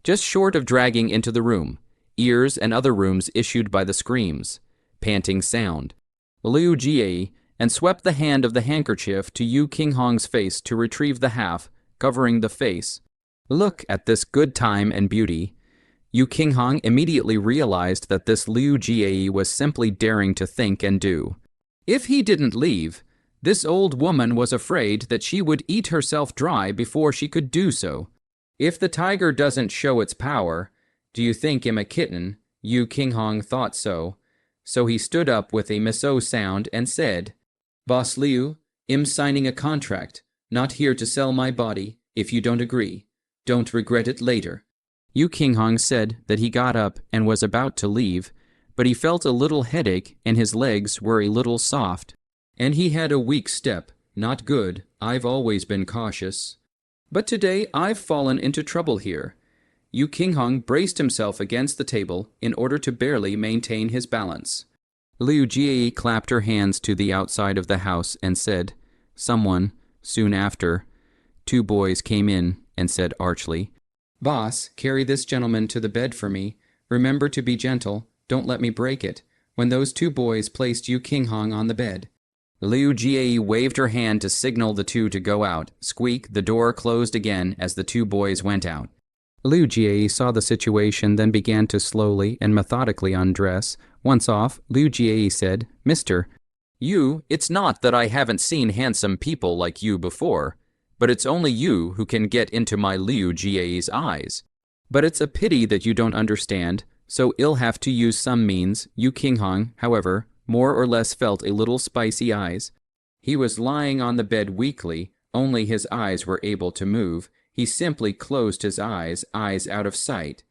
just short of dragging into the room. Ears and other rooms issued by the screams, panting sound. Liu Jie and swept the hand of the handkerchief to Yu Qinghong's face to retrieve the half, covering the face. Look at this good time and beauty. Yu Qinghong immediately realized that this Liu Jie was simply daring to think and do. If he didn't leave, this old woman was afraid that she would eat herself dry before she could do so. If the tiger doesn't show its power, do you think him a kitten? Yu Qinghong thought so. So he stood up with a miso sound and said, "Boss Liu, I'm signing a contract, not here to sell my body. If you don't agree, don't regret it later." Yu Qinghong said that he got up and was about to leave, but he felt a little headache and his legs were a little soft. And he had a weak step. Not good. I've always been cautious. But today I've fallen into trouble here. Yu Qinghong braced himself against the table in order to barely maintain his balance. Liu Jie clapped her hands to the outside of the house and said, "Someone," soon after. 2 boys came in and said archly, "Boss, carry this gentleman to the bed for me. Remember to be gentle. Don't let me break it." When those 2 boys placed Yu Qinghong on the bed, Liu Jie waved her hand to signal the 2 to go out. Squeak, the door closed again as the 2 boys went out. Liu Jie saw the situation, then began to slowly and methodically undress. Once off, Liu Jie said, "Mr. Yu, it's not that I haven't seen handsome people like you before, but it's only you who can get into my Liu Jie's eyes. But it's a pity that you don't understand, so I'll have to use some means." Yu Qinghong, however, more or less felt a little spicy eyes. He was lying on the bed weakly, only his eyes were able to move. He simply closed his eyes out of sight.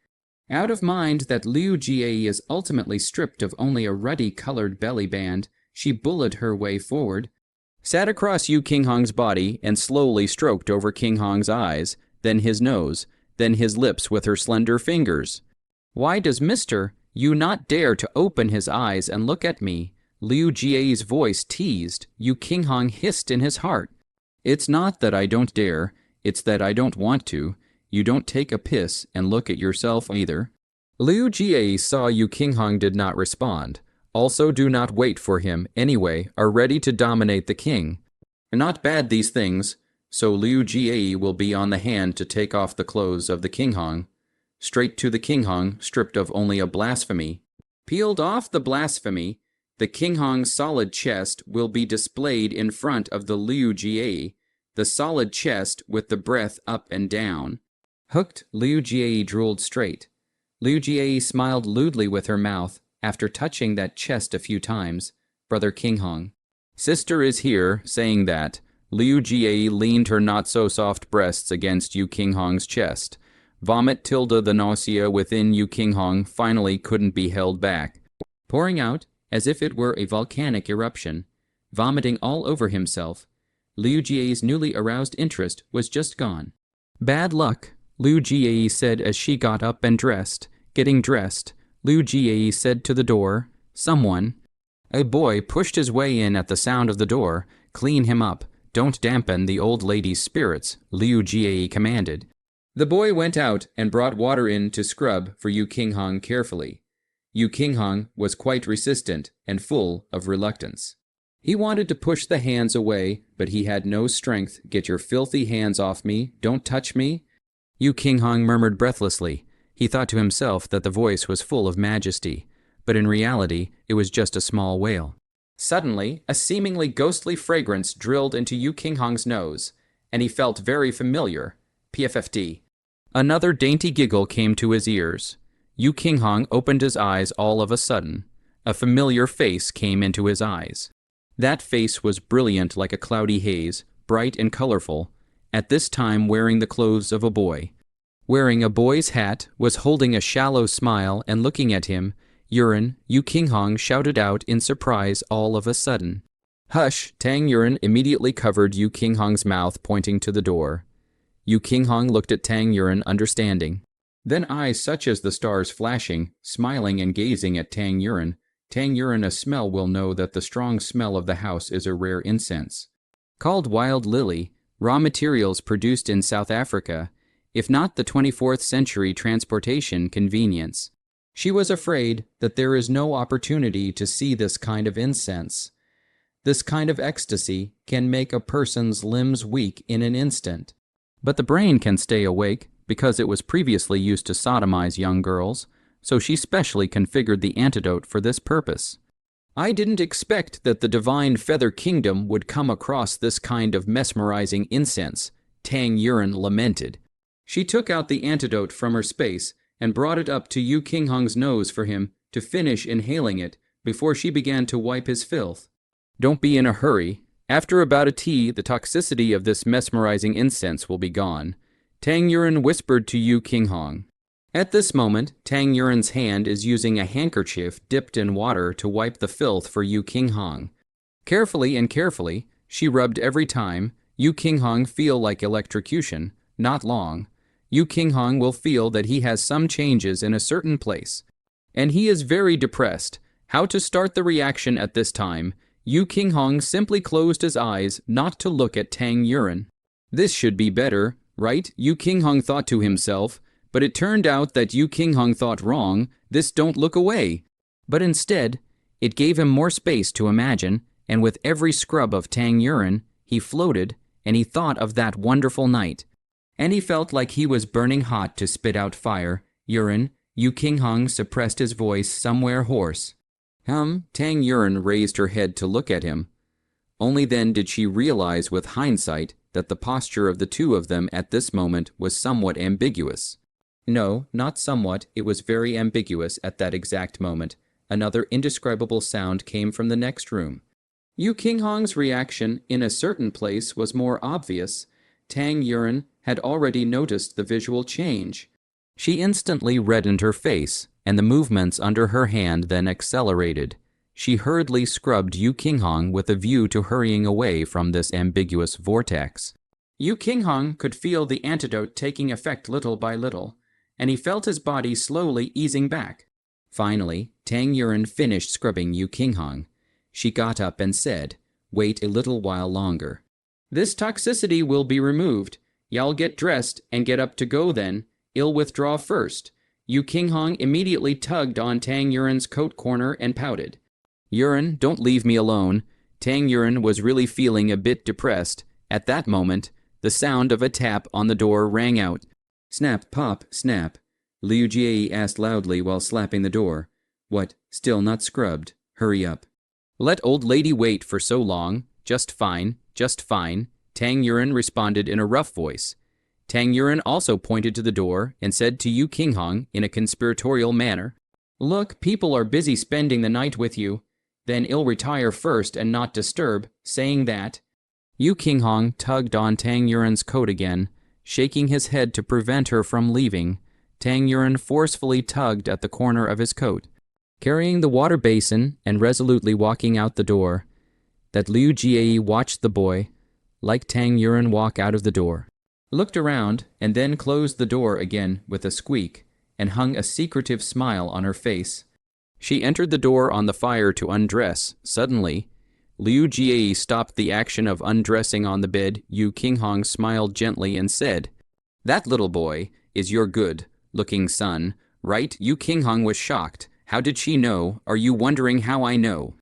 Out of mind that Liu Jie is ultimately stripped of only a ruddy-colored belly band, she bullied her way forward. sat across Yu Qinghong's body and slowly stroked over Qinghong's eyes, then his nose, then his lips with her slender fingers. "Why does Mr. Yu not dare to open his eyes and look at me?" Liu Jie's voice teased. Yu Qinghong hissed in his heart. "It's not that I don't dare, it's that I don't want to. You don't take a piss and look at yourself either." Liu Jie saw Yu Qinghong did not respond. "Also do not wait for him, anyway, are ready to dominate the king. Not bad these things, so Liu Jie will be on the hand to take off the clothes of the Qinghong. Straight to the Qinghong, stripped of only a blasphemy. Peeled off the blasphemy, the Qinghong's solid chest will be displayed in front of the Liu Jie, the solid chest with the breath up and down." Hooked, Liu Jie drooled straight. Liu Jie smiled lewdly with her mouth after touching that chest a few times. "Brother Qinghong." "Sister is here," saying that, Liu Jie leaned her not-so-soft breasts against Yu Qinghong's chest. Vomit tilde the nausea within Yu Qinghong finally couldn't be held back, pouring out as if it were a volcanic eruption, vomiting all over himself. Liu Jie's newly aroused interest was just gone. "Bad luck," Liu Jie said as she got up and dressed. Getting dressed, Liu Jie said to the door, "Someone." A boy pushed his way in at the sound of the door. "Clean him up. Don't dampen the old lady's spirits," Liu Jie commanded. The boy went out and brought water in to scrub for Yu Qinghong carefully. Yu Qinghong was quite resistant and full of reluctance. He wanted to push the hands away, but he had no strength. "Get your filthy hands off me. Don't touch me." Yu Qinghong murmured breathlessly. He thought to himself that the voice was full of majesty, but in reality it was just a small wail. Suddenly, a seemingly ghostly fragrance drilled into Yu Qinghong's nose, and he felt very familiar. PFFD. Another dainty giggle came to his ears. Yu Qinghong opened his eyes all of a sudden. A familiar face came into his eyes. That face was brilliant like a cloudy haze, bright and colorful, at this time wearing the clothes of a boy. Wearing a boy's hat, was holding a shallow smile and looking at him. "Yuren," Yu Qinghong shouted out in surprise all of a sudden. "Hush!" Tang Yuren immediately covered Yu Qinghong's mouth, pointing to the door. Yu Qinghong looked at Tang Yuren, understanding. Then eyes such as the stars flashing, smiling and gazing at Tang Yuren. Tang Yuren, a smell will know that the strong smell of the house is a rare incense. Called wild lily, raw materials produced in South Africa, if not the 24th century transportation convenience. She was afraid that there is no opportunity to see this kind of incense. This kind of ecstasy can make a person's limbs weak in an instant. But the brain can stay awake because it was previously used to sodomize young girls, so she specially configured the antidote for this purpose. "I didn't expect that the divine feather kingdom would come across this kind of mesmerizing incense," Tang Yuren lamented. She took out the antidote from her space and brought it up to Yu Qinghong's nose for him to finish inhaling it before she began to wipe his filth. "Don't be in a hurry. After about a tea, the toxicity of this mesmerizing incense will be gone," Tang Yuren whispered to Yu Qinghong. At this moment, Tang Yuren's hand is using a handkerchief dipped in water to wipe the filth for Yu Qinghong. Carefully, she rubbed every time. Yu Qinghong feel like electrocution, not long. Yu Qinghong will feel that he has some changes in a certain place. And he is very depressed. How to start the reaction at this time? Yu Qinghong simply closed his eyes not to look at Tang Yuren. This should be better, right? Yu Qinghong thought to himself, but it turned out that Yu Qinghong thought wrong. This don't look away. But instead, it gave him more space to imagine, and with every scrub of Tang Yuren, he floated, and he thought of that wonderful night. And he felt like he was burning hot to spit out fire. "Yuren," Yu Qinghong suppressed his voice somewhere hoarse. Tang Yuren raised her head to look at him. Only then did she realize with hindsight that the posture of the two of them at this moment was somewhat ambiguous. No, not somewhat, it was very ambiguous at that exact moment. Another indescribable sound came from the next room. Yu Qinghong's reaction in a certain place was more obvious. Tang Yuren had already noticed the visual change. She instantly reddened her face, and the movements under her hand then accelerated. She hurriedly scrubbed Yu Qinghong with a view to hurrying away from this ambiguous vortex. Yu Qinghong could feel the antidote taking effect little by little, and he felt his body slowly easing back. Finally, Tang Yuren finished scrubbing Yu Qinghong. She got up and said, "Wait a little while longer. This toxicity will be removed. Y'all get dressed and get up to go then. I'll withdraw first." Yu Qinghong immediately tugged on Tang Yuren's coat corner and pouted. "Yuren, don't leave me alone." Tang Yuren was really feeling a bit depressed. At that moment, the sound of a tap on the door rang out. "Snap, pop, snap." Liu Jie asked loudly while slapping the door. "What, still not scrubbed? Hurry up." "Let old lady wait for so long. Just fine, just fine," Tang Yuren responded in a rough voice. Tang Yuren also pointed to the door and said to Yu Qinghong in a conspiratorial manner, "Look, people are busy spending the night with you. Then I'll retire first and not disturb," saying that. Yu Qinghong tugged on Tang Yuren's coat again, shaking his head to prevent her from leaving. Tang Yuren forcefully tugged at the corner of his coat, carrying the water basin and resolutely walking out the door. That Liu Jie watched the boy, like Tang Yuren walk out of the door, looked around, and then closed the door again with a squeak, and hung a secretive smile on her face. She entered the door on the fire to undress. Suddenly, Liu Jie stopped the action of undressing on the bed. Yu Qinghong smiled gently and said, "That little boy is your good-looking son, right?" Yu Qinghong was shocked. "How did she know? Are you wondering how I know?"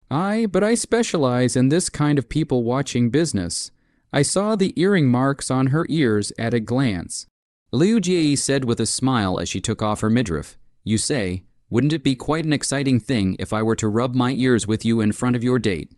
"Aye, but I specialize in this kind of people-watching business. I saw the earring marks on her ears at a glance," Liu Jie said with a smile as she took off her midriff. "You say, wouldn't it be quite an exciting thing if I were to rub my ears with you in front of your date?"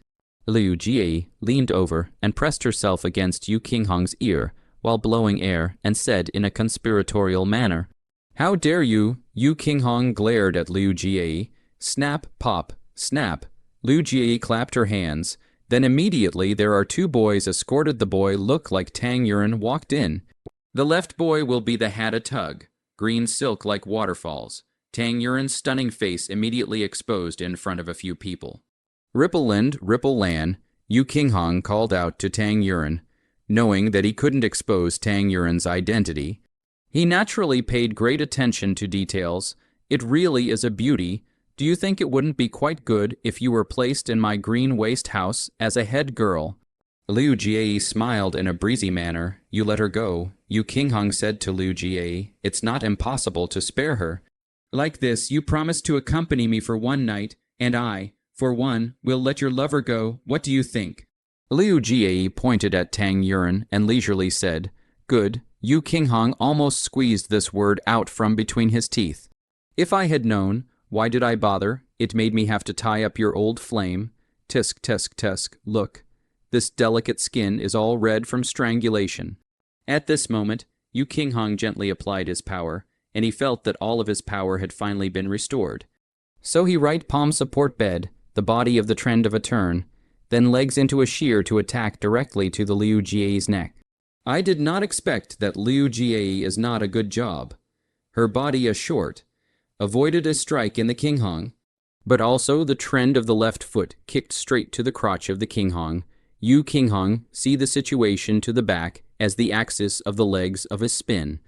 Liu Jie leaned over and pressed herself against Yu Qinghong's ear while blowing air and said in a conspiratorial manner, "How dare you?" Yu Qinghong glared at Liu Jie. Snap, pop, snap. Liu Jie clapped her hands. Then immediately there are two boys escorted the boy look like Tang Yuren walked in. The left boy will be the Hada Tug, green silk like waterfalls. Tang Yuren's stunning face immediately exposed in front of a few people. "Rippleland, Rippleland," Yu Qinghong called out to Tang Yuren, knowing that he couldn't expose Tang Yuren's identity. He naturally paid great attention to details. "It really is a beauty. Do you think it wouldn't be quite good if you were placed in my green waste house as a head girl?" Liu Jie smiled in a breezy manner. "You let her go." Yu Qinghong said to Liu Jie, "It's not impossible to spare her. Like this, you promised to accompany me for one night, and I, for one, will let your lover go. What do you think?" Liu Jie pointed at Tang Yuren and leisurely said, "Good." Yu Qinghong almost squeezed this word out from between his teeth. "If I had known, why did I bother? It made me have to tie up your old flame. Tisk, tisk, tisk. Look. This delicate skin is all red from strangulation." At this moment, Yu Qinghong gently applied his power, and he felt that all of his power had finally been restored. So he right palm support bed, the body of the trend of a turn, then legs into a shear to attack directly to the Liu Jie's neck. I did not expect that Liu Jie is not a good job. Her body is short, avoided a strike in the Qinghong, but also the trend of the left foot kicked straight to the crotch of the Qinghong. Yu Qinghong see the situation to the back as the axis of the legs of a spin.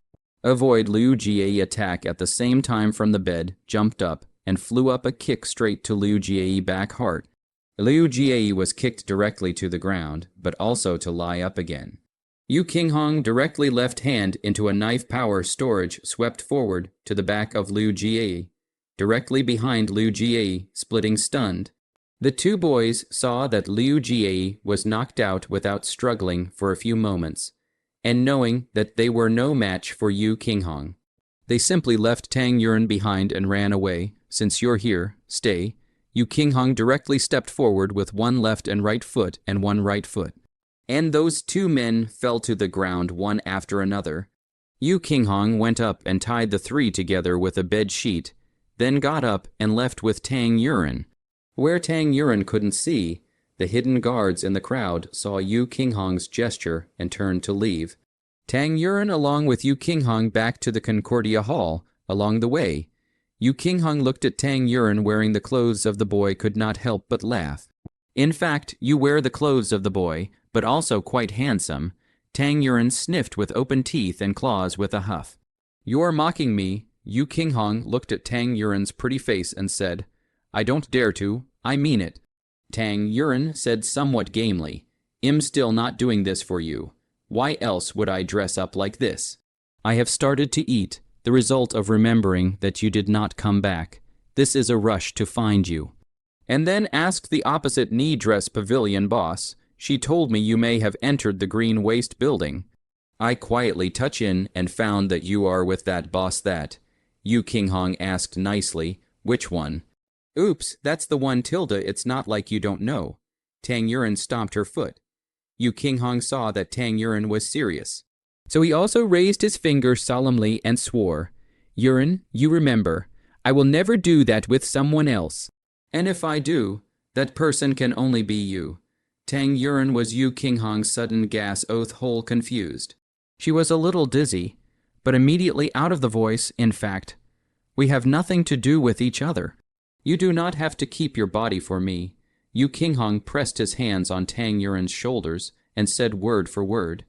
Avoid Liu Jie attack at the same time from the bed, jumped up, and flew up a kick straight to Liu Jie back heart. Liu Jie was kicked directly to the ground, but also to lie up again. Yu Qinghong directly left hand into a knife power storage swept forward to the back of Liu Jie, directly behind Liu Jie, splitting stunned. The two boys saw that Liu Jie was knocked out without struggling for a few moments, and knowing that they were no match for Yu Qinghong, they simply left Tang Yuren behind and ran away. "Since you're here, stay." Yu Qinghong directly stepped forward with one left and right foot and one right foot. And those two men fell to the ground one after another. Yu Qinghong went up and tied the three together with a bed sheet, then got up and left with Tang Yuren. Where Tang Yuren couldn't see, the hidden guards in the crowd saw Yu Qinghong's gesture and turned to leave. Tang Yuren along with Yu Qinghong back to the Concordia Hall. Along the way, Yu Qinghong looked at Tang Yuren wearing the clothes of the boy could not help but laugh. In fact, you wear the clothes of the boy, but also quite handsome. Tang Yuren sniffed with open teeth and claws with a huff. You're mocking me. Yu Qinghong looked at Tang Yuren's pretty face and said, I don't dare to, I mean it. Tang Yuren said somewhat gamely, I'm still not doing this for you. Why else would I dress up like this? I have started to eat, the result of remembering that you did not come back. This is a rush to find you. And then asked the opposite knee dress pavilion boss. She told me you may have entered the Green Waste building. I quietly touch in and found that you are with that boss that. Yu Qinghong asked nicely, which one? Oops, that's the one Tilda, it's not like you don't know. Tang Yuren stomped her foot. Yu Qinghong saw that Tang Yuren was serious. So he also raised his finger solemnly and swore, Yuren, you remember, I will never do that with someone else. And if I do, that person can only be you. Tang Yuren was Yu Qinghong's sudden gas oath whole confused. She was a little dizzy, but immediately out of the voice, in fact, we have nothing to do with each other. You do not have to keep your body for me. Yu Qinghong pressed his hands on Tang Yuren's shoulders and said word for word,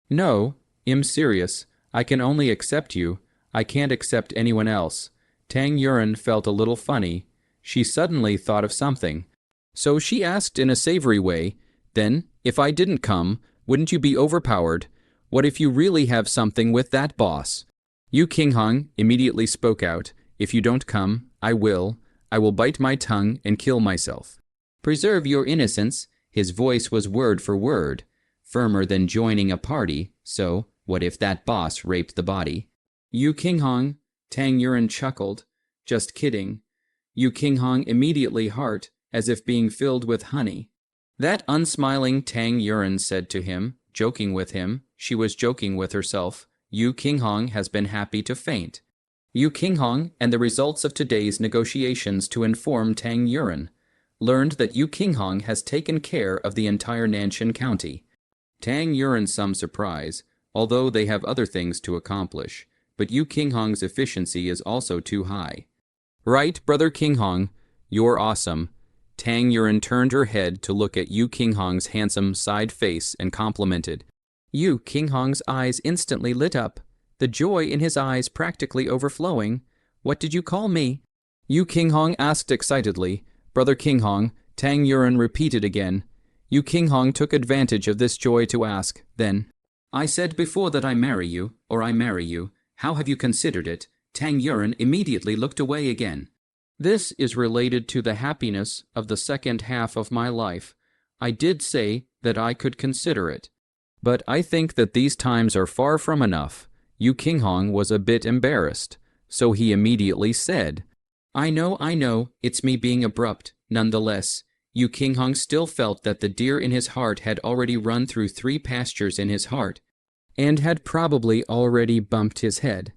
No, I'm serious. I can only accept you. I can't accept anyone else. Tang Yuren felt a little funny. She suddenly thought of something. So she asked in a savory way, Then, if I didn't come, wouldn't you be overpowered? What if you really have something with that boss? Yu Qinghong immediately spoke out, If you don't come, I will. I will bite my tongue and kill myself. Preserve your innocence. His voice was word for word, firmer than joining a party, so what if that boss raped the body? Yu Qinghong, Tang Yuren chuckled. Just kidding. Yu Qinghong immediately heart, as if being filled with honey. That unsmiling Tang Yuren said to him, joking with him, she was joking with herself, Yu Qinghong has been happy to faint. Yu Qinghong and the results of today's negotiations to inform Tang Yuren learned that Yu Qinghong has taken care of the entire Nanshan County. Tang Yuren some surprise, although they have other things to accomplish, but Yu Qinghong's efficiency is also too high. Right, Brother Qinghong, you're awesome. Tang Yuren turned her head to look at Yu Qinghong's handsome side face and complimented. Yu Qinghong's eyes instantly lit up, the joy in his eyes practically overflowing. What did you call me? Yu Qinghong asked excitedly. Brother Qinghong, Tang Yuren repeated again. Yu Qinghong took advantage of this joy to ask, then, I said before that I marry you, or I marry you. How have you considered it? Tang Yuren immediately looked away again. This is related to the happiness of the second half of my life. I did say that I could consider it. But I think that these times are far from enough. Yu Qinghong was a bit embarrassed, so he immediately said, I know, it's me being abrupt. Nonetheless, Yu Qinghong still felt that the deer in his heart had already run through 3 pastures in his heart, and had probably already bumped his head.